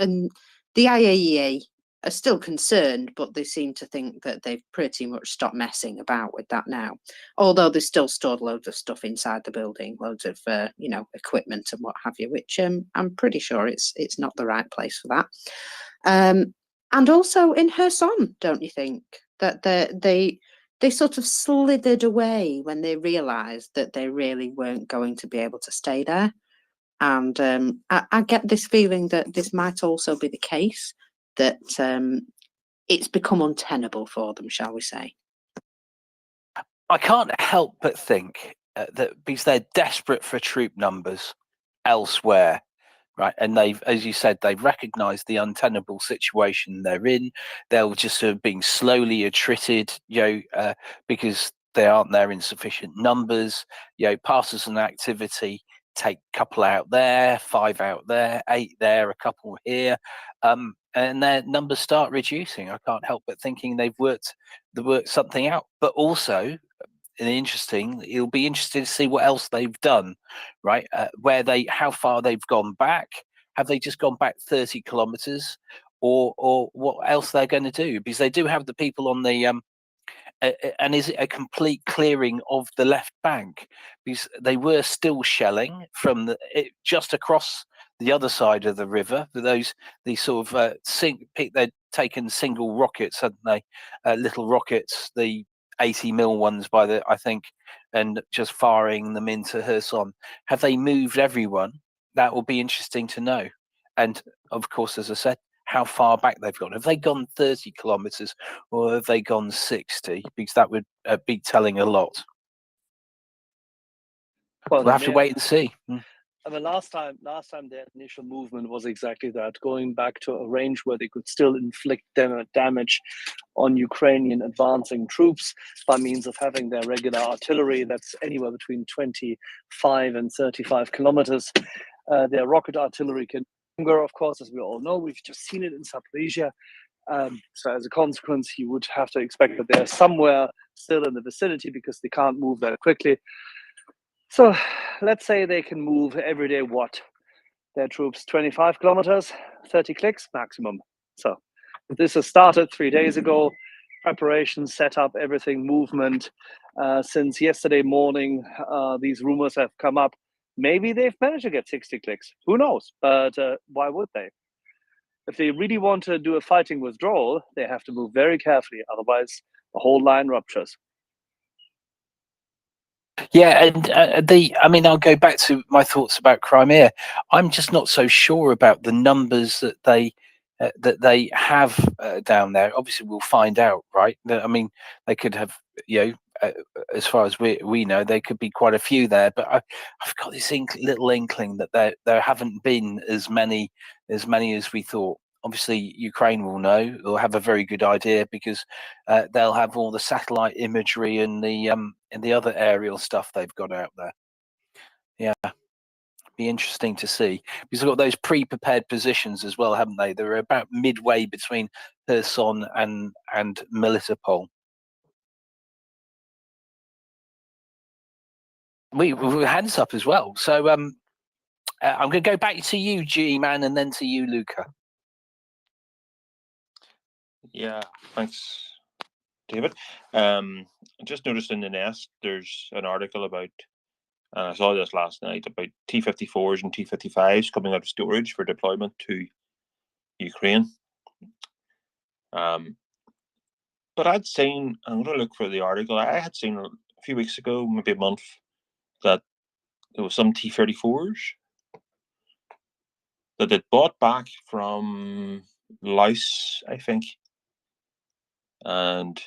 the IAEA are still concerned, but they seem to think that they've pretty much stopped messing about with that now. Although they've still stored loads of stuff inside the building, loads of you know, equipment and what have you, which I'm pretty sure it's not the right place for that. And also in Kherson, don't you think that they sort of slithered away when they realised that they really weren't going to be able to stay there? And I get this feeling that this might also be the case, that it's become untenable for them, shall we say. I can't help but think that because they're desperate for troop numbers elsewhere, right? And they've, as you said, they've recognised the untenable situation they're in. They're just sort of being slowly attrited, you know, because they aren't there in sufficient numbers. You know, partisan activity, take a couple out there, 5 out there, 8 there, a couple here, and their numbers start reducing. I can't help but thinking they've worked something out. But also, it'll be interesting to see what else they've done, right? How far they've gone back. Have they just gone back 30 kilometers, or what else they're going to do? Because they do have the people on the and is it a complete clearing of the left bank? Because they were still shelling from just across the other side of the river. These sort of they'd taken single rockets, hadn't they? Little rockets, the 80 mil ones I think, and just firing them into Kherson. Have they moved everyone? That will be interesting to know. And of course, as I said, how far back they've gone. Have they gone 30 kilometers or have they gone 60? Because that would be telling a lot. Well, We'll have to wait and see. I mean, last time their initial movement was exactly that, going back to a range where they could still inflict damage on Ukrainian advancing troops by means of having their regular artillery that's anywhere between 25 and 35 kilometers. Their rocket artillery can be longer, of course, as we all know. We've just seen it in Zaporizhia. So as a consequence, you would have to expect that they're somewhere still in the vicinity because they can't move that quickly. So let's say they can move every day, their troops 25 kilometers, 30 clicks maximum. So this has started 3 days ago, preparation, setup, everything, movement. Since yesterday morning, these rumors have come up. Maybe they've managed to get 60 clicks. Who knows? But why would they? If they really want to do a fighting withdrawal, they have to move very carefully. Otherwise, the whole line ruptures. Yeah, and I mean, I'll go back to my thoughts about Crimea. I'm just not so sure about the numbers that they have down there. Obviously, we'll find out, right? I mean, they could have, as far as we know, there could be quite a few there. But I've got this little inkling that there haven't been as many as we thought. Obviously, Ukraine will know. They'll have a very good idea because they'll have all the satellite imagery and the other aerial stuff they've got out there. Yeah, be interesting to see because they've got those pre-prepared positions as well, haven't they? They're about midway between Kherson and Melitopol. We hands up as well. So I'm going to go back to you, G-Man, and then to you, Luca. Yeah, thanks, David. I just noticed in the Nest there's an article about, and I saw this last night, about T-54s and T-55s coming out of storage for deployment to Ukraine. But I'd seen, I'm going to look for the article, I had seen a few weeks ago, maybe a month, that there was some T-34s that they'd bought back from Laos, I think. And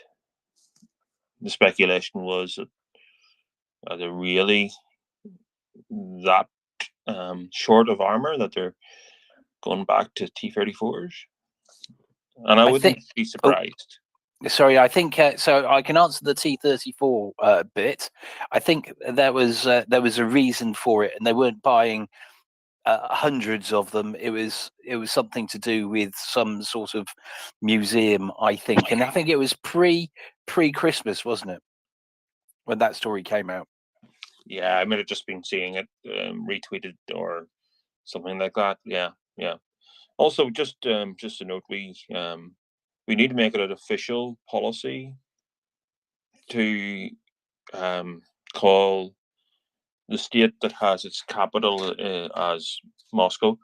the speculation was that are they really that short of armor that they're going back to T-34s? And I wouldn't be surprised. Sorry, I think so. I can answer the T-34 bit. I think there was a reason for it, and they weren't buying hundreds of them. It was something to do with some sort of museum, I think, and I think it was pre-Christmas, wasn't it, when that story came out? Yeah, I might have just been seeing it retweeted or something like that. Yeah. Also, just a note, we need to make it an official policy to call the state that has its capital as Moscow,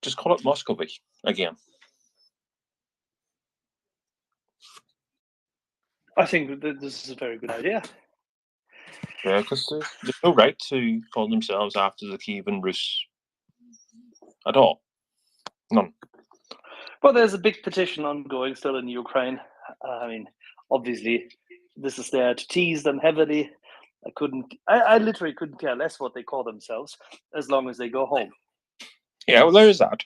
just call it Muscovy again. I think that this is a very good idea. Yeah, because there's no right to call themselves after the Kievan Rus at all. None. Well, there's a big petition ongoing still in Ukraine. I mean, obviously, this is there to tease them heavily. I literally couldn't care less what they call themselves as long as they go home. Yeah, well, there is that.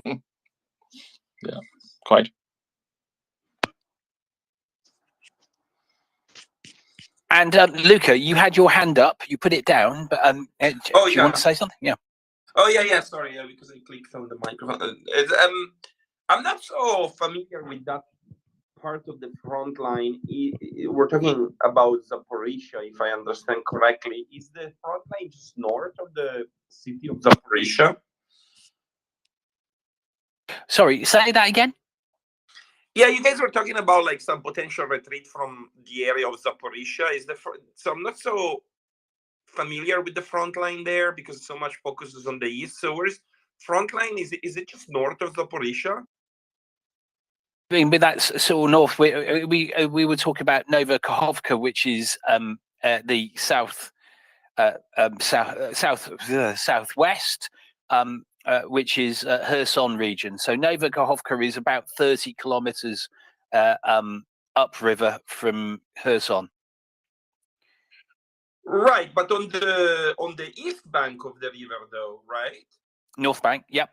Yeah, quite. And Luca, you had your hand up. You put it down, but do you want to say something? Yeah. Oh yeah. Sorry, because I clicked on the microphone. I'm not so familiar with that part of the front line. We're talking about Zaporizhia, if I understand correctly. Is the front line just north of the city of Zaporizhia? Sorry, say that again. Yeah, you guys were talking about like some potential retreat from the area of Zaporizhia. So I'm not so familiar with the front line there because so much focus is on the east. So where's front line? Is it just north of Zaporizhia? I mean, but that's sort of north. We were talking about Nova Kakhovka, which is the southwest, which is Kherson region. So Nova Kakhovka is about 30 kilometers upriver from Kherson. Right, but on the east bank of the river, though, right? North bank, yep.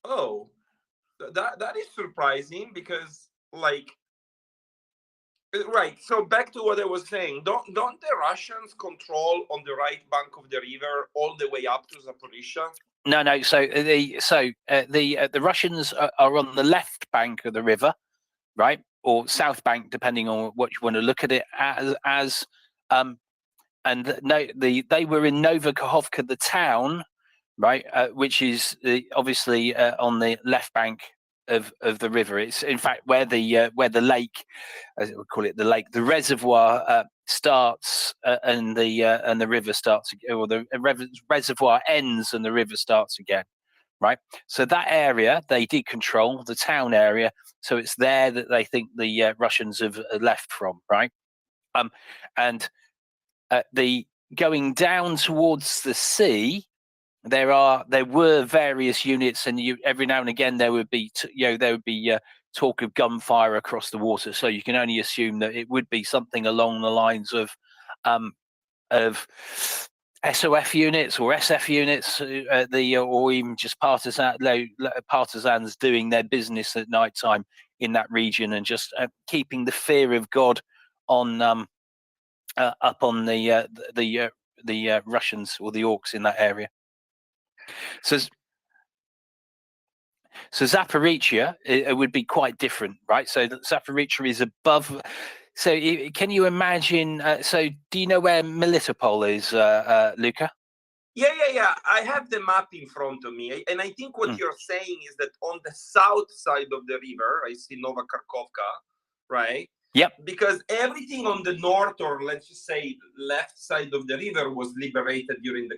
Oh, that is surprising because, like, right. So back to what I was saying. Don't the Russians control on the right bank of the river all the way up to Zaporizhia? No. So the Russians are on the left bank of the river, right, or south bank, depending on what you want to look at it as. And they were in Nova Kakhovka, the town, right, which is obviously on the left bank of the river. It's in fact where the lake, as we call it, the reservoir starts and the river starts, or the reservoir ends and the river starts again, right? So that area they did control, the town area. So it's there that they think the Russians have left from, right? And the going down towards the sea, there were various units, and every now and again there would be talk of gunfire across the water. So you can only assume that it would be something along the lines of SOF units or SF units, or even just partisans doing their business at night time in that region, and just keeping the fear of God on up on the Russians or the orcs in that area. So Zaporizhia, it would be quite different, right? So Zaporizhia is above. So can you imagine? So do you know where Melitopol is, Luca? Yeah. I have the map in front of me, and I think what you're saying is that on the south side of the river, I see Novokharkovka, right? Yep. Because everything on the north, or let's just say left side of the river, was liberated during the.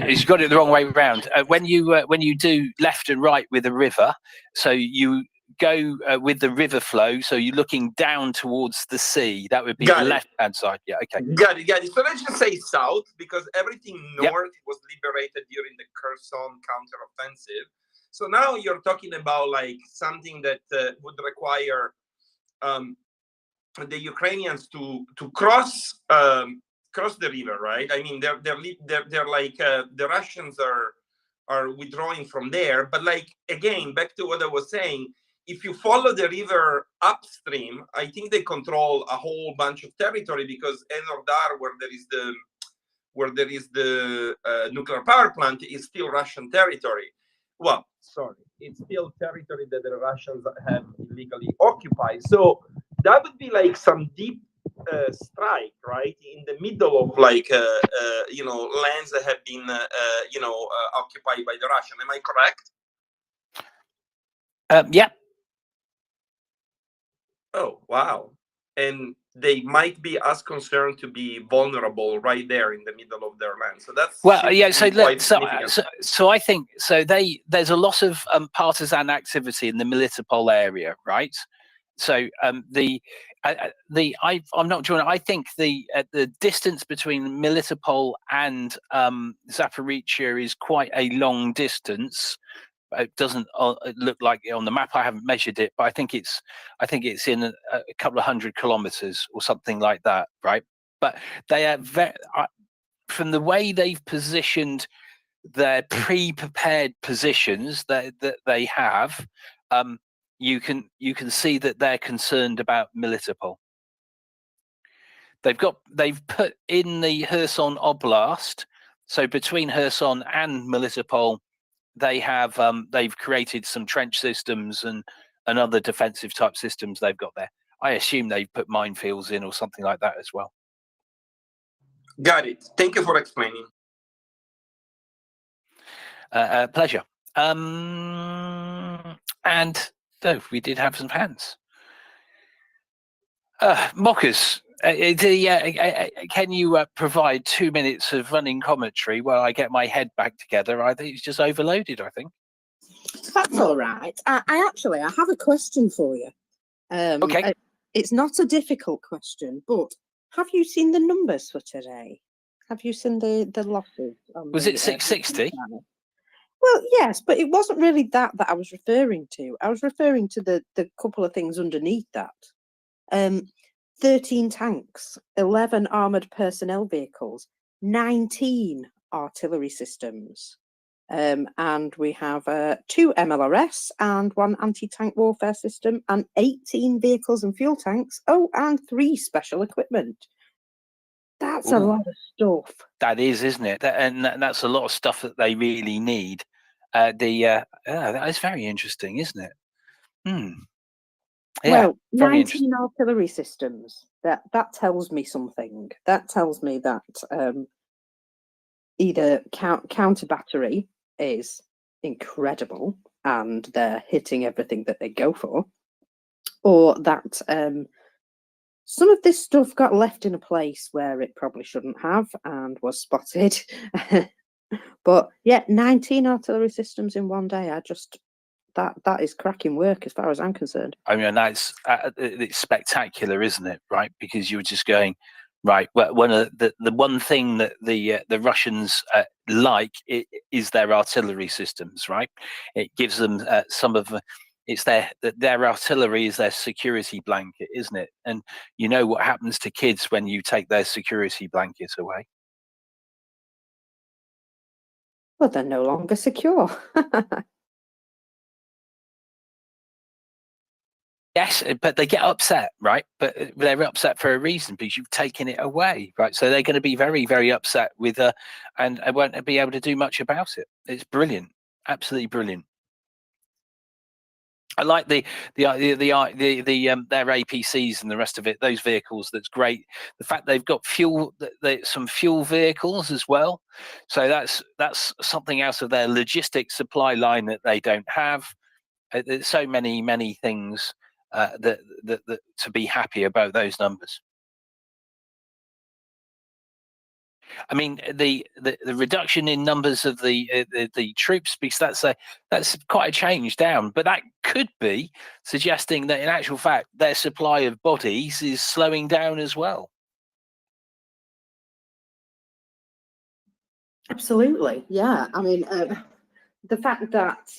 He's got it the wrong way around. When you do left and right with a river, so you go with the river flow, so you're looking down towards the sea. That would be the left-hand side. Yeah, okay. Got it. So let's just say south, because everything north was liberated during the Kherson counteroffensive. So now you're talking about like something that would require the Ukrainians to cross the river, right? I mean, they're like the Russians are withdrawing from there, but like again, back to what I was saying. If you follow the river upstream, I think they control a whole bunch of territory, because Enordar, where there is the nuclear power plant, is still Russian territory. Well, sorry, it's still territory that the Russians have illegally occupied. So that would be like some deep strike, right, in the middle of like lands that have been occupied by the Russian. Am I correct? Yeah. Oh, wow. And they might be as concerned to be vulnerable right there in the middle of their land. So that's So I think there's a lot of partisan activity in the Melitopol area, right? So I'm not sure. I think the distance between Melitopol and Zaporizhia is quite a long distance. It doesn't look like it on the map. I haven't measured it, but I think it's in a couple of 100 kilometers or something like that, right? But they are from the way they've positioned their pre-prepared positions that they have, you can see that they're concerned about Melitopol. They've put in the Kherson Oblast, so between Kherson and Melitopol, they've created some trench systems and other defensive type systems they've got there. I assume they've put minefields in or something like that as well. Got it. Thank you for explaining. Pleasure. And we did have some hands. Mockers, can you provide 2 minutes of running commentary while I get my head back together? I think it's just overloaded, I think. That's all right. I have a question for you. Okay. It's not a difficult question, but have you seen the numbers for today? Have you seen the losses? Was it 660? Well, yes, but it wasn't really that I was referring to. I was referring to the couple of things underneath that. 13 tanks, 11 armoured personnel vehicles, 19 artillery systems, and we have 2 MLRS and 1 anti-tank warfare system, and 18 vehicles and fuel tanks. Oh, and 3 special equipment. That's a lot of stuff. That is, isn't it? That's a lot of stuff that they really need. That is very interesting, isn't it? Yeah, well, 19 artillery systems. That tells me something. That tells me that either counter battery is incredible and they're hitting everything that they go for, or that some of this stuff got left in a place where it probably shouldn't have and was spotted. But yeah, 19 artillery systems in one day. that is cracking work as far as I'm concerned. I mean, it's spectacular, isn't it? Right, because you were just going, right. Well, one of the one thing that the Russians like is their artillery systems. Right, it gives them some of. It's their artillery is their security blanket, isn't it? And you know what happens to kids when you take their security blanket away? Well, they're no longer secure. Yes, but they get upset, right? But they're upset for a reason, because you've taken it away, right? So they're going to be very, very upset with, and I won't be able to do much about it. It's brilliant, absolutely brilliant. I like their APCs and the rest of it. Those vehicles, that's great. The fact they've got some fuel vehicles as well. So that's something else of their logistics supply line that they don't have. There's so many things that to be happy about those numbers. I mean, the reduction in numbers of the troops, because that's quite a change down, but that could be suggesting that in actual fact their supply of bodies is slowing down as well. Absolutely, yeah. I mean, the fact that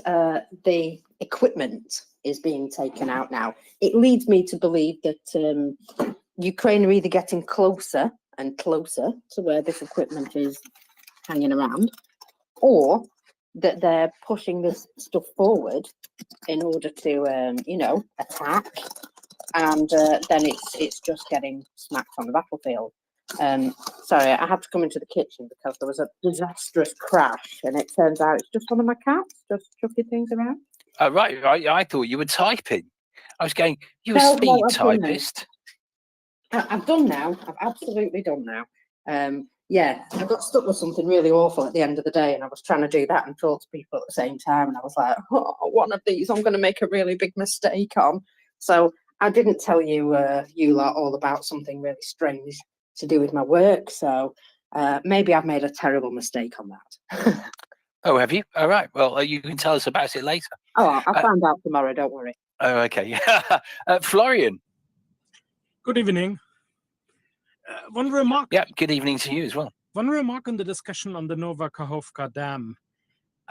the equipment is being taken out now, it leads me to believe that Ukraine are either getting closer and closer to where this equipment is hanging around, or that they're pushing this stuff forward in order to, attack, and then it's just getting smacked on the battlefield. Sorry, I had to come into the kitchen because there was a disastrous crash, and it turns out it's just one of my cats just chucking things around. Oh, right. I thought you were typing. I was going, you a No, speed I've done now. typist? I've done now. I've absolutely done now. Yeah, I got stuck with something really awful at the end of the day, and I was trying to do that and talk to people at the same time, and I was like, oh, one of these I'm going to make a really big mistake on. So I didn't tell you you lot all about something really strange to do with my work. So maybe I've made a terrible mistake on that. Oh, have you? All right. Well, you can tell us about it later. Oh, I'll find out tomorrow. Don't worry. Oh, okay. Florian. Good evening. One remark. Yeah, good evening to you as well. One remark on the discussion on the Nova Kakhovka Dam.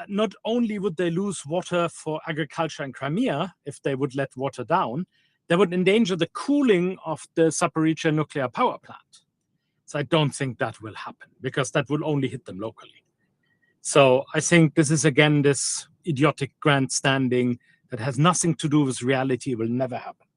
Not only would they lose water for agriculture in Crimea if they would let water down, they would endanger the cooling of the Zaporizhzhia nuclear power plant. So I don't think that will happen, because that will only hit them locally. So I think this is, again, this idiotic grandstanding that has nothing to do with reality. It will never happen.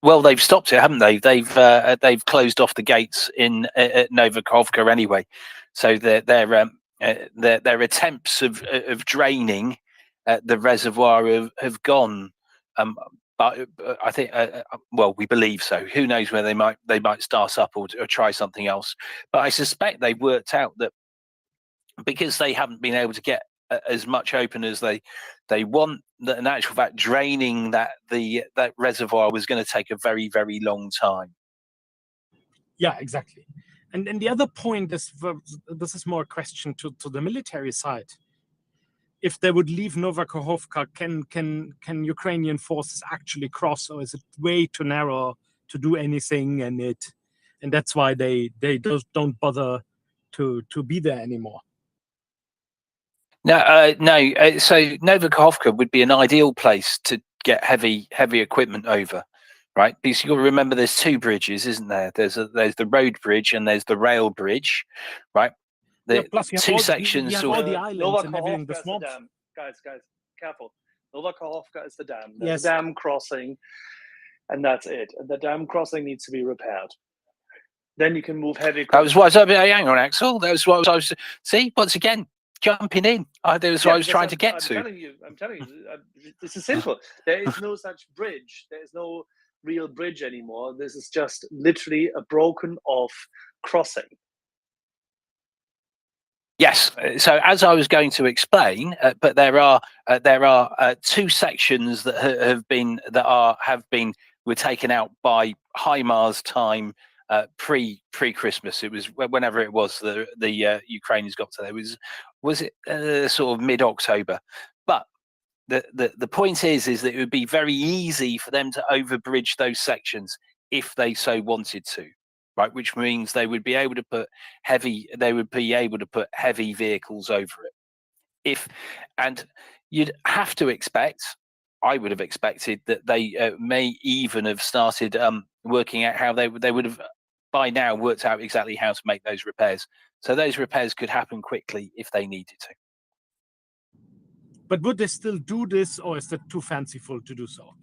Well, they've stopped it, haven't they? They've closed off the gates in at Novakhovka anyway. So their attempts of draining the reservoir have gone. But I think, well, we believe so. Who knows where they might start up or try something else. But I suspect they've worked out that because they haven't been able to get as much open as they want, that in actual fact draining that reservoir was going to take a very, very long time. Yeah, exactly. And the other point is, this is more a question to the military side. If they would leave Novakhovka, can Ukrainian forces actually cross, or is it way too narrow to do anything? And that's why they don't bother to be there anymore. No. So Novakhovka would be an ideal place to get heavy equipment over, right? Because you've got to remember there's two bridges, isn't there? There's the road bridge and there's the rail bridge, right? The plus two sections. You have all the islands and everything. The Novakhovka is the dam. Guys, careful. Novakhovka is the dam. There's Yes. a dam crossing, and that's it. And the dam crossing needs to be repaired. Then you can move heavy equipment. That was what hang on, Axel. That was what I was. See, once again, jumping in. That was what I was trying to get to. I'm telling you, this is simple. There is no such bridge. There is no real bridge anymore. This is just literally a broken off crossing. Yes. So as I was going to explain, but there are two sections that were taken out by HIMARS time. Pre-Christmas, it was whenever it was the Ukrainians got to there. Was it sort of mid-October? But the point is that it would be very easy for them to overbridge those sections if they so wanted to, right? Which means they would be able to put heavy vehicles over it. And you'd have to expect, I would have expected, that they may even have started working out how they would have by now worked out exactly how to make those repairs. So those repairs could happen quickly if they needed to. But would they still do this, or is that too fanciful to do so?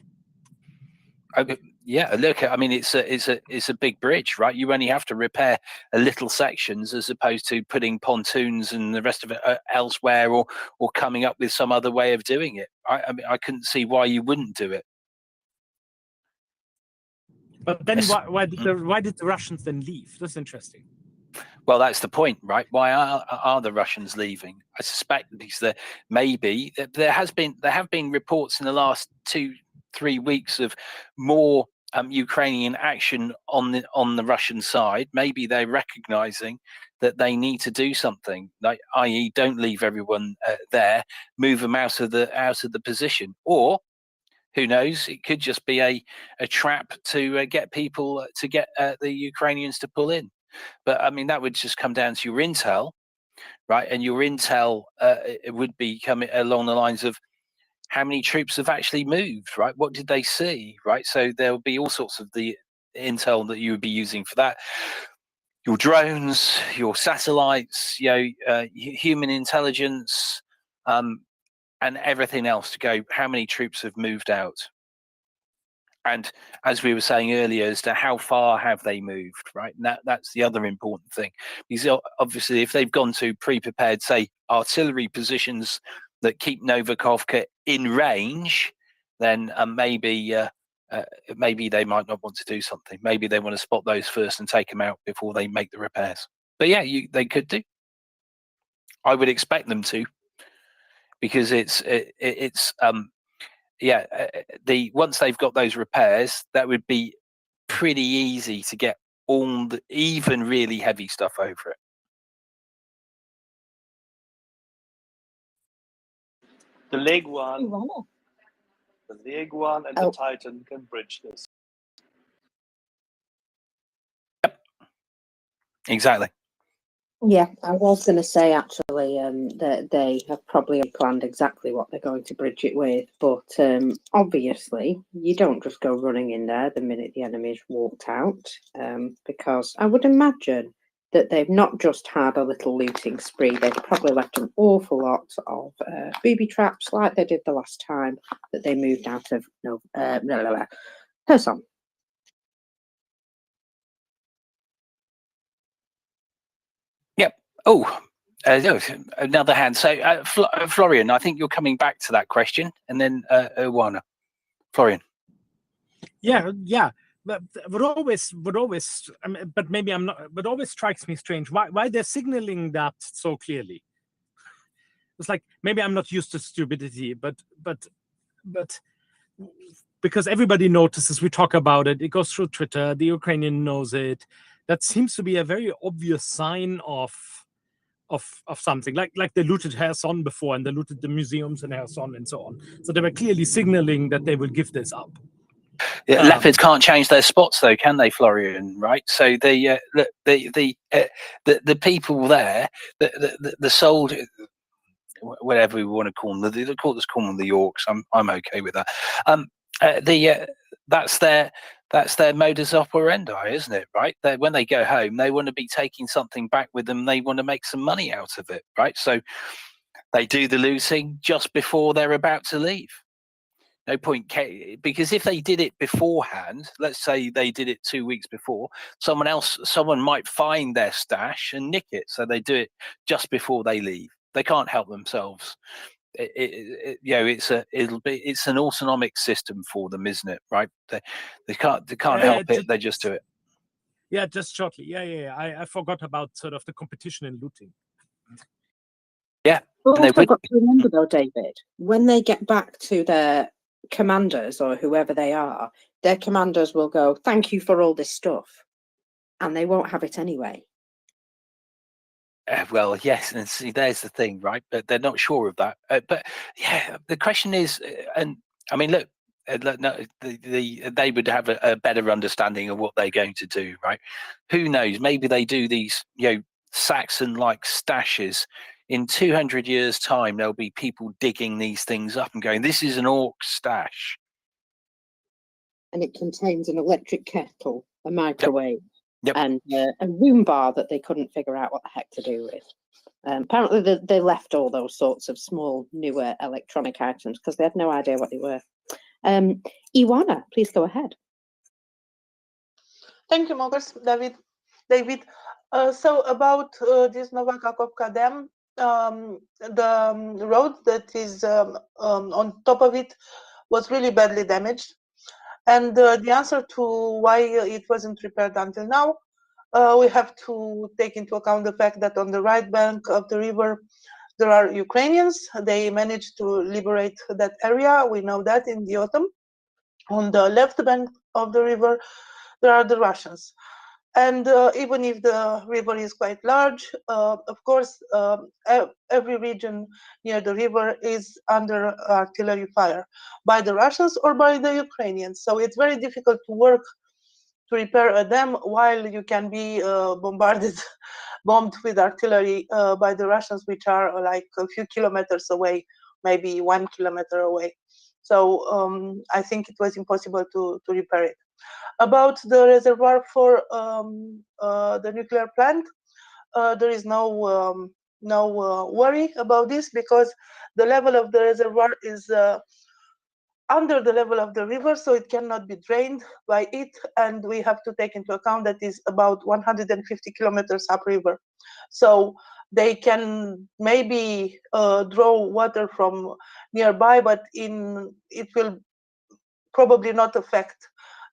Yeah, look, I mean, it's a big bridge, right? You only have to repair a little sections as opposed to putting pontoons and the rest of it elsewhere, or coming up with some other way of doing it. I mean, I couldn't see why you wouldn't do it. But then why did the Russians then leave? That's interesting. Well, that's the point, right? Why are the Russians leaving? I suspect because there have been reports in the last 2-3 weeks of more Ukrainian action on the Russian side. Maybe they're recognizing that they need to do something, like, i.e., don't leave everyone there, move them out of the position, or who knows? It could just be a trap to get people to get the Ukrainians to pull in. But I mean, that would just come down to your intel, right? And your intel it would be coming along the lines of how many troops have actually moved, right? What did they see, right? So there'll be all sorts of the intel that you would be using for that. Your drones, your satellites, human intelligence, and everything else to go. How many troops have moved out? And as we were saying earlier, as to how far have they moved, right? And that's the other important thing. Because obviously, if they've gone to pre-prepared, say, artillery positions that keep Novakovka in range, then maybe they might not want to do something. Maybe they want to spot those first and take them out before they make the repairs. But yeah, they could do. I would expect them to, because once they've got those repairs, that would be pretty easy to get even really heavy stuff over it. The Leguan and the Titan can bridge this. Yep. Exactly. Yeah, I was going to say actually that they have probably planned exactly what they're going to bridge it with, but obviously you don't just go running in there the minute the enemy's walked out, because I would imagine that they've not just had a little looting spree, they've probably left an awful lot of booby traps like they did the last time that they moved out of Kherson. Yep. Oh, another hand. So, Florian, I think you're coming back to that question, and then Owana. Florian. Yeah. But always, I mean, but maybe I'm not. But always strikes me strange why they're signaling that so clearly. It's like maybe I'm not used to stupidity, but because everybody notices, we talk about it. It goes through Twitter. The Ukrainian knows it. That seems to be a very obvious sign of something, like they looted Kherson before, and they looted the museums in Kherson and so on. So they were clearly signaling that they will give this up. Yeah, leopards can't change their spots, though, can they, Florian? Right. So the people there, the sold, whatever we want to call them, let's call them the Yorks. I'm okay with that. That's their modus operandi, isn't it? Right. When they go home, they want to be taking something back with them. They want to make some money out of it. Right. So they do the looting just before they're about to leave. No point, because if they did it beforehand, let's say they did it 2 weeks before, someone might find their stash and nick it. So they do it just before they leave. They can't help themselves. It's an autonomic system for them, isn't it? Right? They can't help it. They just do it. Yeah, just shortly. Yeah. I forgot about sort of the competition in looting. Yeah. Well, also got to remember though, David, when they get back to their commanders or whoever they are, their commanders will go, "Thank you for all this stuff," and they won't have it anyway. Well, yes, and see, there's the thing, right? But they're not sure of that. But yeah, the question is, and I mean, look, no, they would have a better understanding of what they're going to do, right? Who knows? Maybe they do these, Saxon-like stashes. In 200 years' time, there'll be people digging these things up and going, "This is an orc stash." And it contains an electric kettle, a microwave, Yep. and a room bar that they couldn't figure out what the heck to do with. Apparently, they left all those sorts of small, newer electronic items because they had no idea what they were. Iwana, please go ahead. Thank you, Marcus, David. So about this Nova Kakhovka Dam, the road that is on top of it was really badly damaged. And the answer to why it wasn't repaired until now, we have to take into account the fact that on the right bank of the river, there are Ukrainians. They managed to liberate that area. We know that in the autumn. On the left bank of the river, there are the Russians. And even if the river is quite large, of course, every region near the river is under artillery fire by the Russians or by the Ukrainians. So it's very difficult to work to repair a dam while you can be bombed with artillery by the Russians, which are like a few kilometers away, maybe 1 kilometer away. So I think it was impossible to repair it. About the reservoir for the nuclear plant, there is no worry about this because the level of the reservoir is under the level of the river, so it cannot be drained by it, and we have to take into account that is about 150 kilometers upriver. So they can maybe draw water from nearby, but it will probably not affect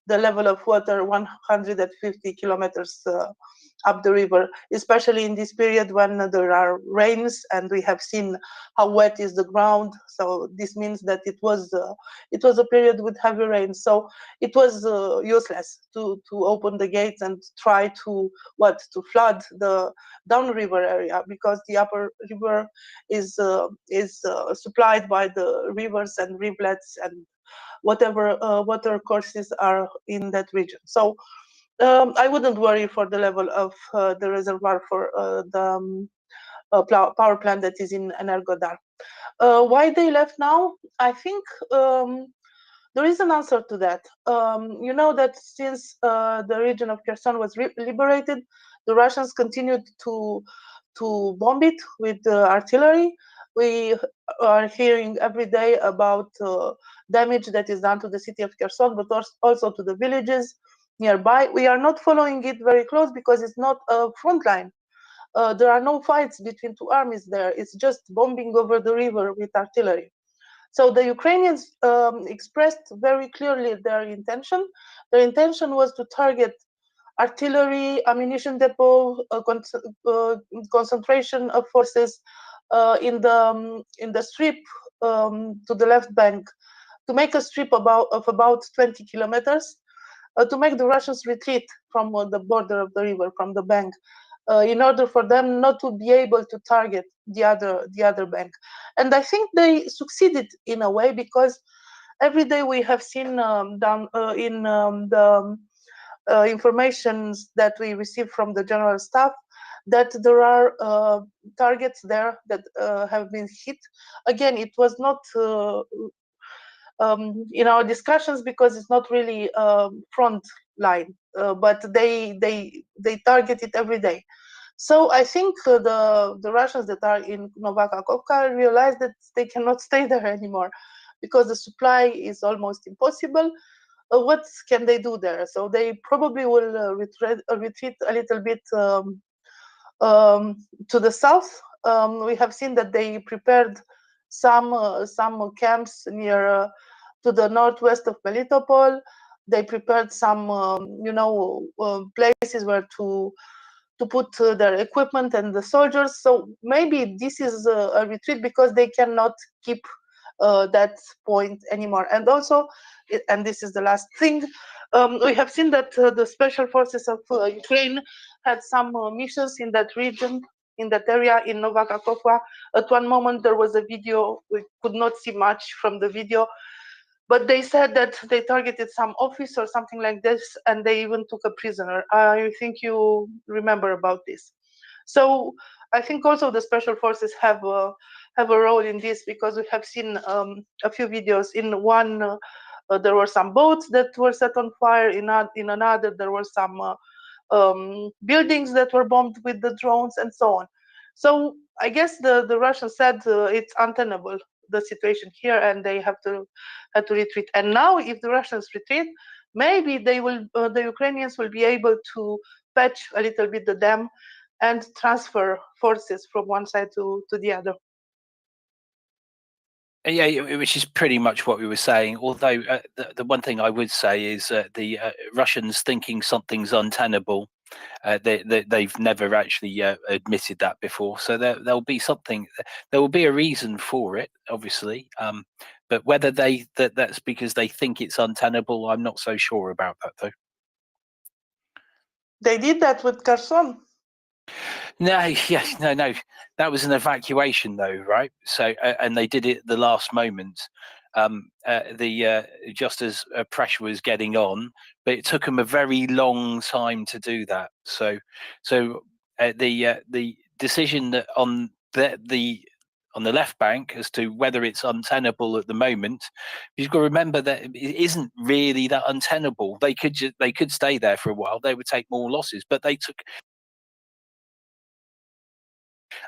the level of water 150 kilometers up the river, especially in this period when there are rains and we have seen how wet is the ground. So this means that it was a period with heavy rain. So it was useless to open the gates and try to flood the downriver area, because the upper river is supplied by the rivers and rivulets and whatever water courses are in that region. So I wouldn't worry for the level of the reservoir for the power plant that is in Energodar. Why they left now? I think there is an answer to that. You know that since the region of Kherson was liberated, the Russians continued to bomb it with artillery. We are hearing every day about damage that is done to the city of Kherson, but also to the villages nearby. We are not following it very close because it's not a front line. There are no fights between two armies there. It's just bombing over the river with artillery. So the Ukrainians expressed very clearly their intention. Their intention was to target artillery, ammunition depot, concentration of forces in the strip to the left bank, to make a strip of about 20 kilometers, to make the Russians retreat from the border of the river, from the bank, in order for them not to be able to target the other bank. And I think they succeeded in a way, because every day we have seen down in the informations that we receive from the general staff that there are targets there that have been hit. Again, it was not in our discussions because it's not really front line, but they target it every day. So I think the Russians that are in Nova Kakhovka realize that they cannot stay there anymore because the supply is almost impossible. What can they do there? So they probably will retreat a little bit to the south. We have seen that they prepared some camps near to the northwest of Melitopol. They prepared some places where to put their equipment and the soldiers. So maybe this is a retreat because they cannot keep that point anymore. And also, and this is the last thing, we have seen that the special forces of Ukraine had some missions in that region in that area in Nova Kakhovka. At one moment, there was a video. We could not see much from the video, but they said that they targeted some office or something like this, and they even took a prisoner. I think you remember about this. So I think also the special forces have a role in this, because we have seen a few videos. In one, there were some boats that were set on fire. In another, there were some buildings that were bombed with the drones and so on. So I guess the Russians said it's untenable, the situation here, and they have to retreat. And now, if the Russians retreat, maybe they will, the Ukrainians will be able to patch a little bit the dam and transfer forces from one side to the other. Yeah, which is pretty much what we were saying. Although the one thing I would say is the Russians thinking something's untenable. They've never actually admitted that before. So there'll be something. There will be a reason for it, obviously. But whether that's because they think it's untenable, I'm not so sure about that, though. They did that with Kherson. No, yes, no. That was an evacuation, though, right? So, and they did it at the last moment. Just as pressure was getting on, but it took them a very long time to do that. So the decision that on the left bank as to whether it's untenable at the moment, you've got to remember that it isn't really that untenable. They could stay there for a while. They would take more losses, but they took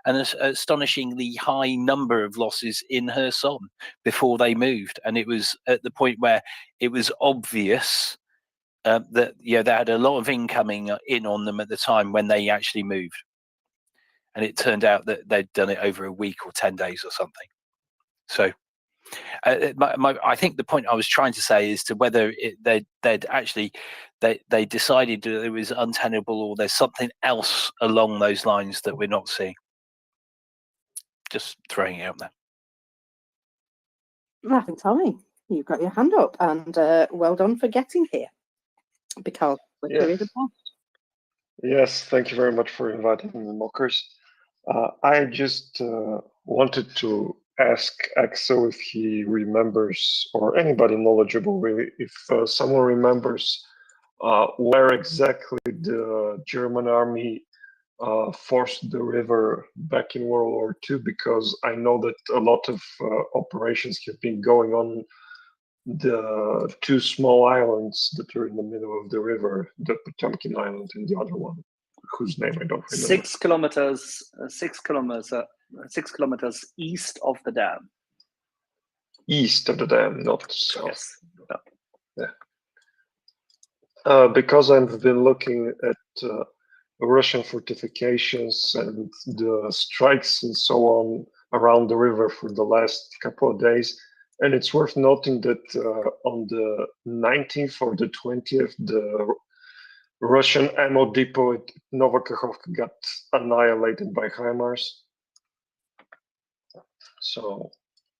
an astonishingly high number of losses in Kherson before they moved, and it was at the point where it was obvious that they had a lot of incoming in on them at the time when they actually moved, and it turned out that they'd done it over a week or 10 days or something. So I think the point I was trying to say is to whether they decided that it was untenable, or there's something else along those lines that we're not seeing. Just throwing it out there. I think, Tommy, you've got your hand up, and well done for getting here, because there is a post. Yes, thank you very much for inviting me, Mockers. I just wanted to ask Axel if he remembers, or anybody knowledgeable really, if someone remembers where exactly the German army forced the river back in World War II, because I know that a lot of operations have been going on the two small islands that are in the middle of the river, the Potemkin Island and the other one, whose name I don't remember. 6 kilometers east of the dam. East of the dam, not south. Yes. Yeah. Because I've been looking at Russian fortifications and the strikes and so on around the river for the last couple of days. And it's worth noting that on the 19th or the 20th, the Russian ammo depot at Nova Kakhovka got annihilated by HIMARS. So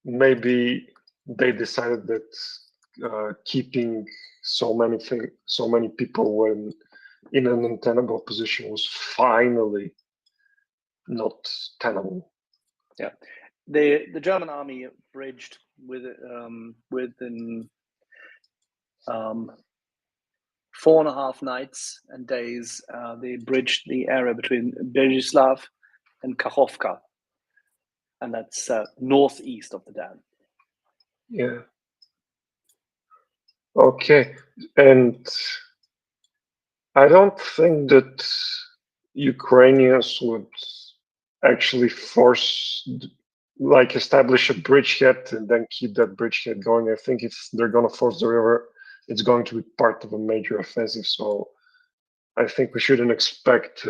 maybe they decided that keeping so many people when in an untenable position was finally not tenable. Yeah, the German army bridged within 4.5 nights and days. They bridged the area between Berzyslav and Kakhovka, and that's northeast of the dam. Yeah. Okay, and I don't think that Ukrainians would actually establish a bridgehead and then keep that bridgehead going. I think if they're going to force the river, it's going to be part of a major offensive. So I think we shouldn't expect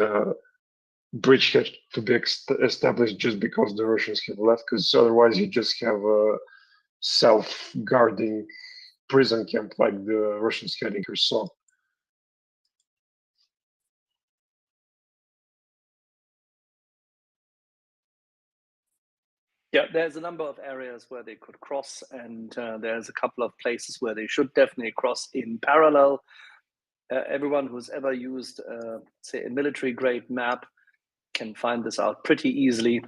bridgehead to be established just because the Russians have left, because otherwise you just have a self-guarding prison camp like the Russians had in Kherson. Yeah, there's a number of areas where they could cross, and there's a couple of places where they should definitely cross in parallel. Everyone who's ever used, say, a military-grade map can find this out pretty easily.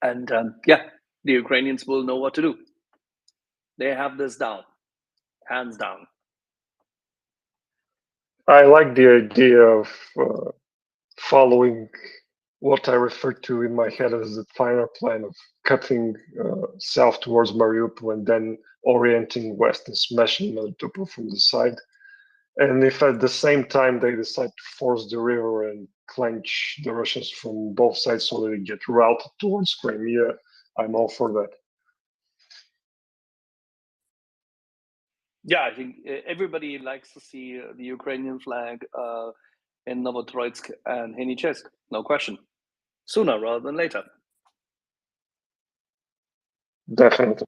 And yeah, the Ukrainians will know what to do. They have this down, hands down. I like the idea of following what I referred to in my head as the final plan of cutting south towards Mariupol and then orienting west and smashing Melitopol from the side. And if at the same time they decide to force the river and clench the Russians from both sides so they get routed towards Crimea, I'm all for that. Yeah, I think everybody likes to see the Ukrainian flag in Novotroitsk and Henichesk, no question. Sooner rather than later. Definitely.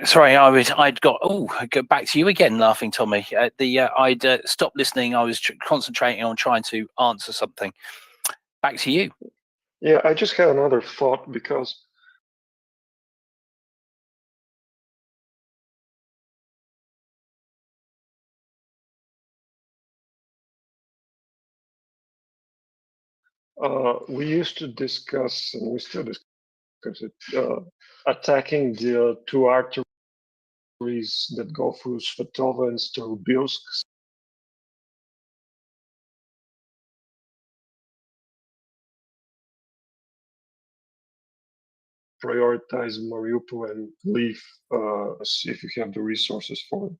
Sorry, I'd go back to you again, laughing Tommy. I'd stopped listening. I was concentrating on trying to answer something. Back to you. Yeah, I just had another thought because we used to discuss, and we still discuss it, attacking the two arteries that go through Svetova and Starobilsk. Prioritize Mariupol and leave if you have the resources for it.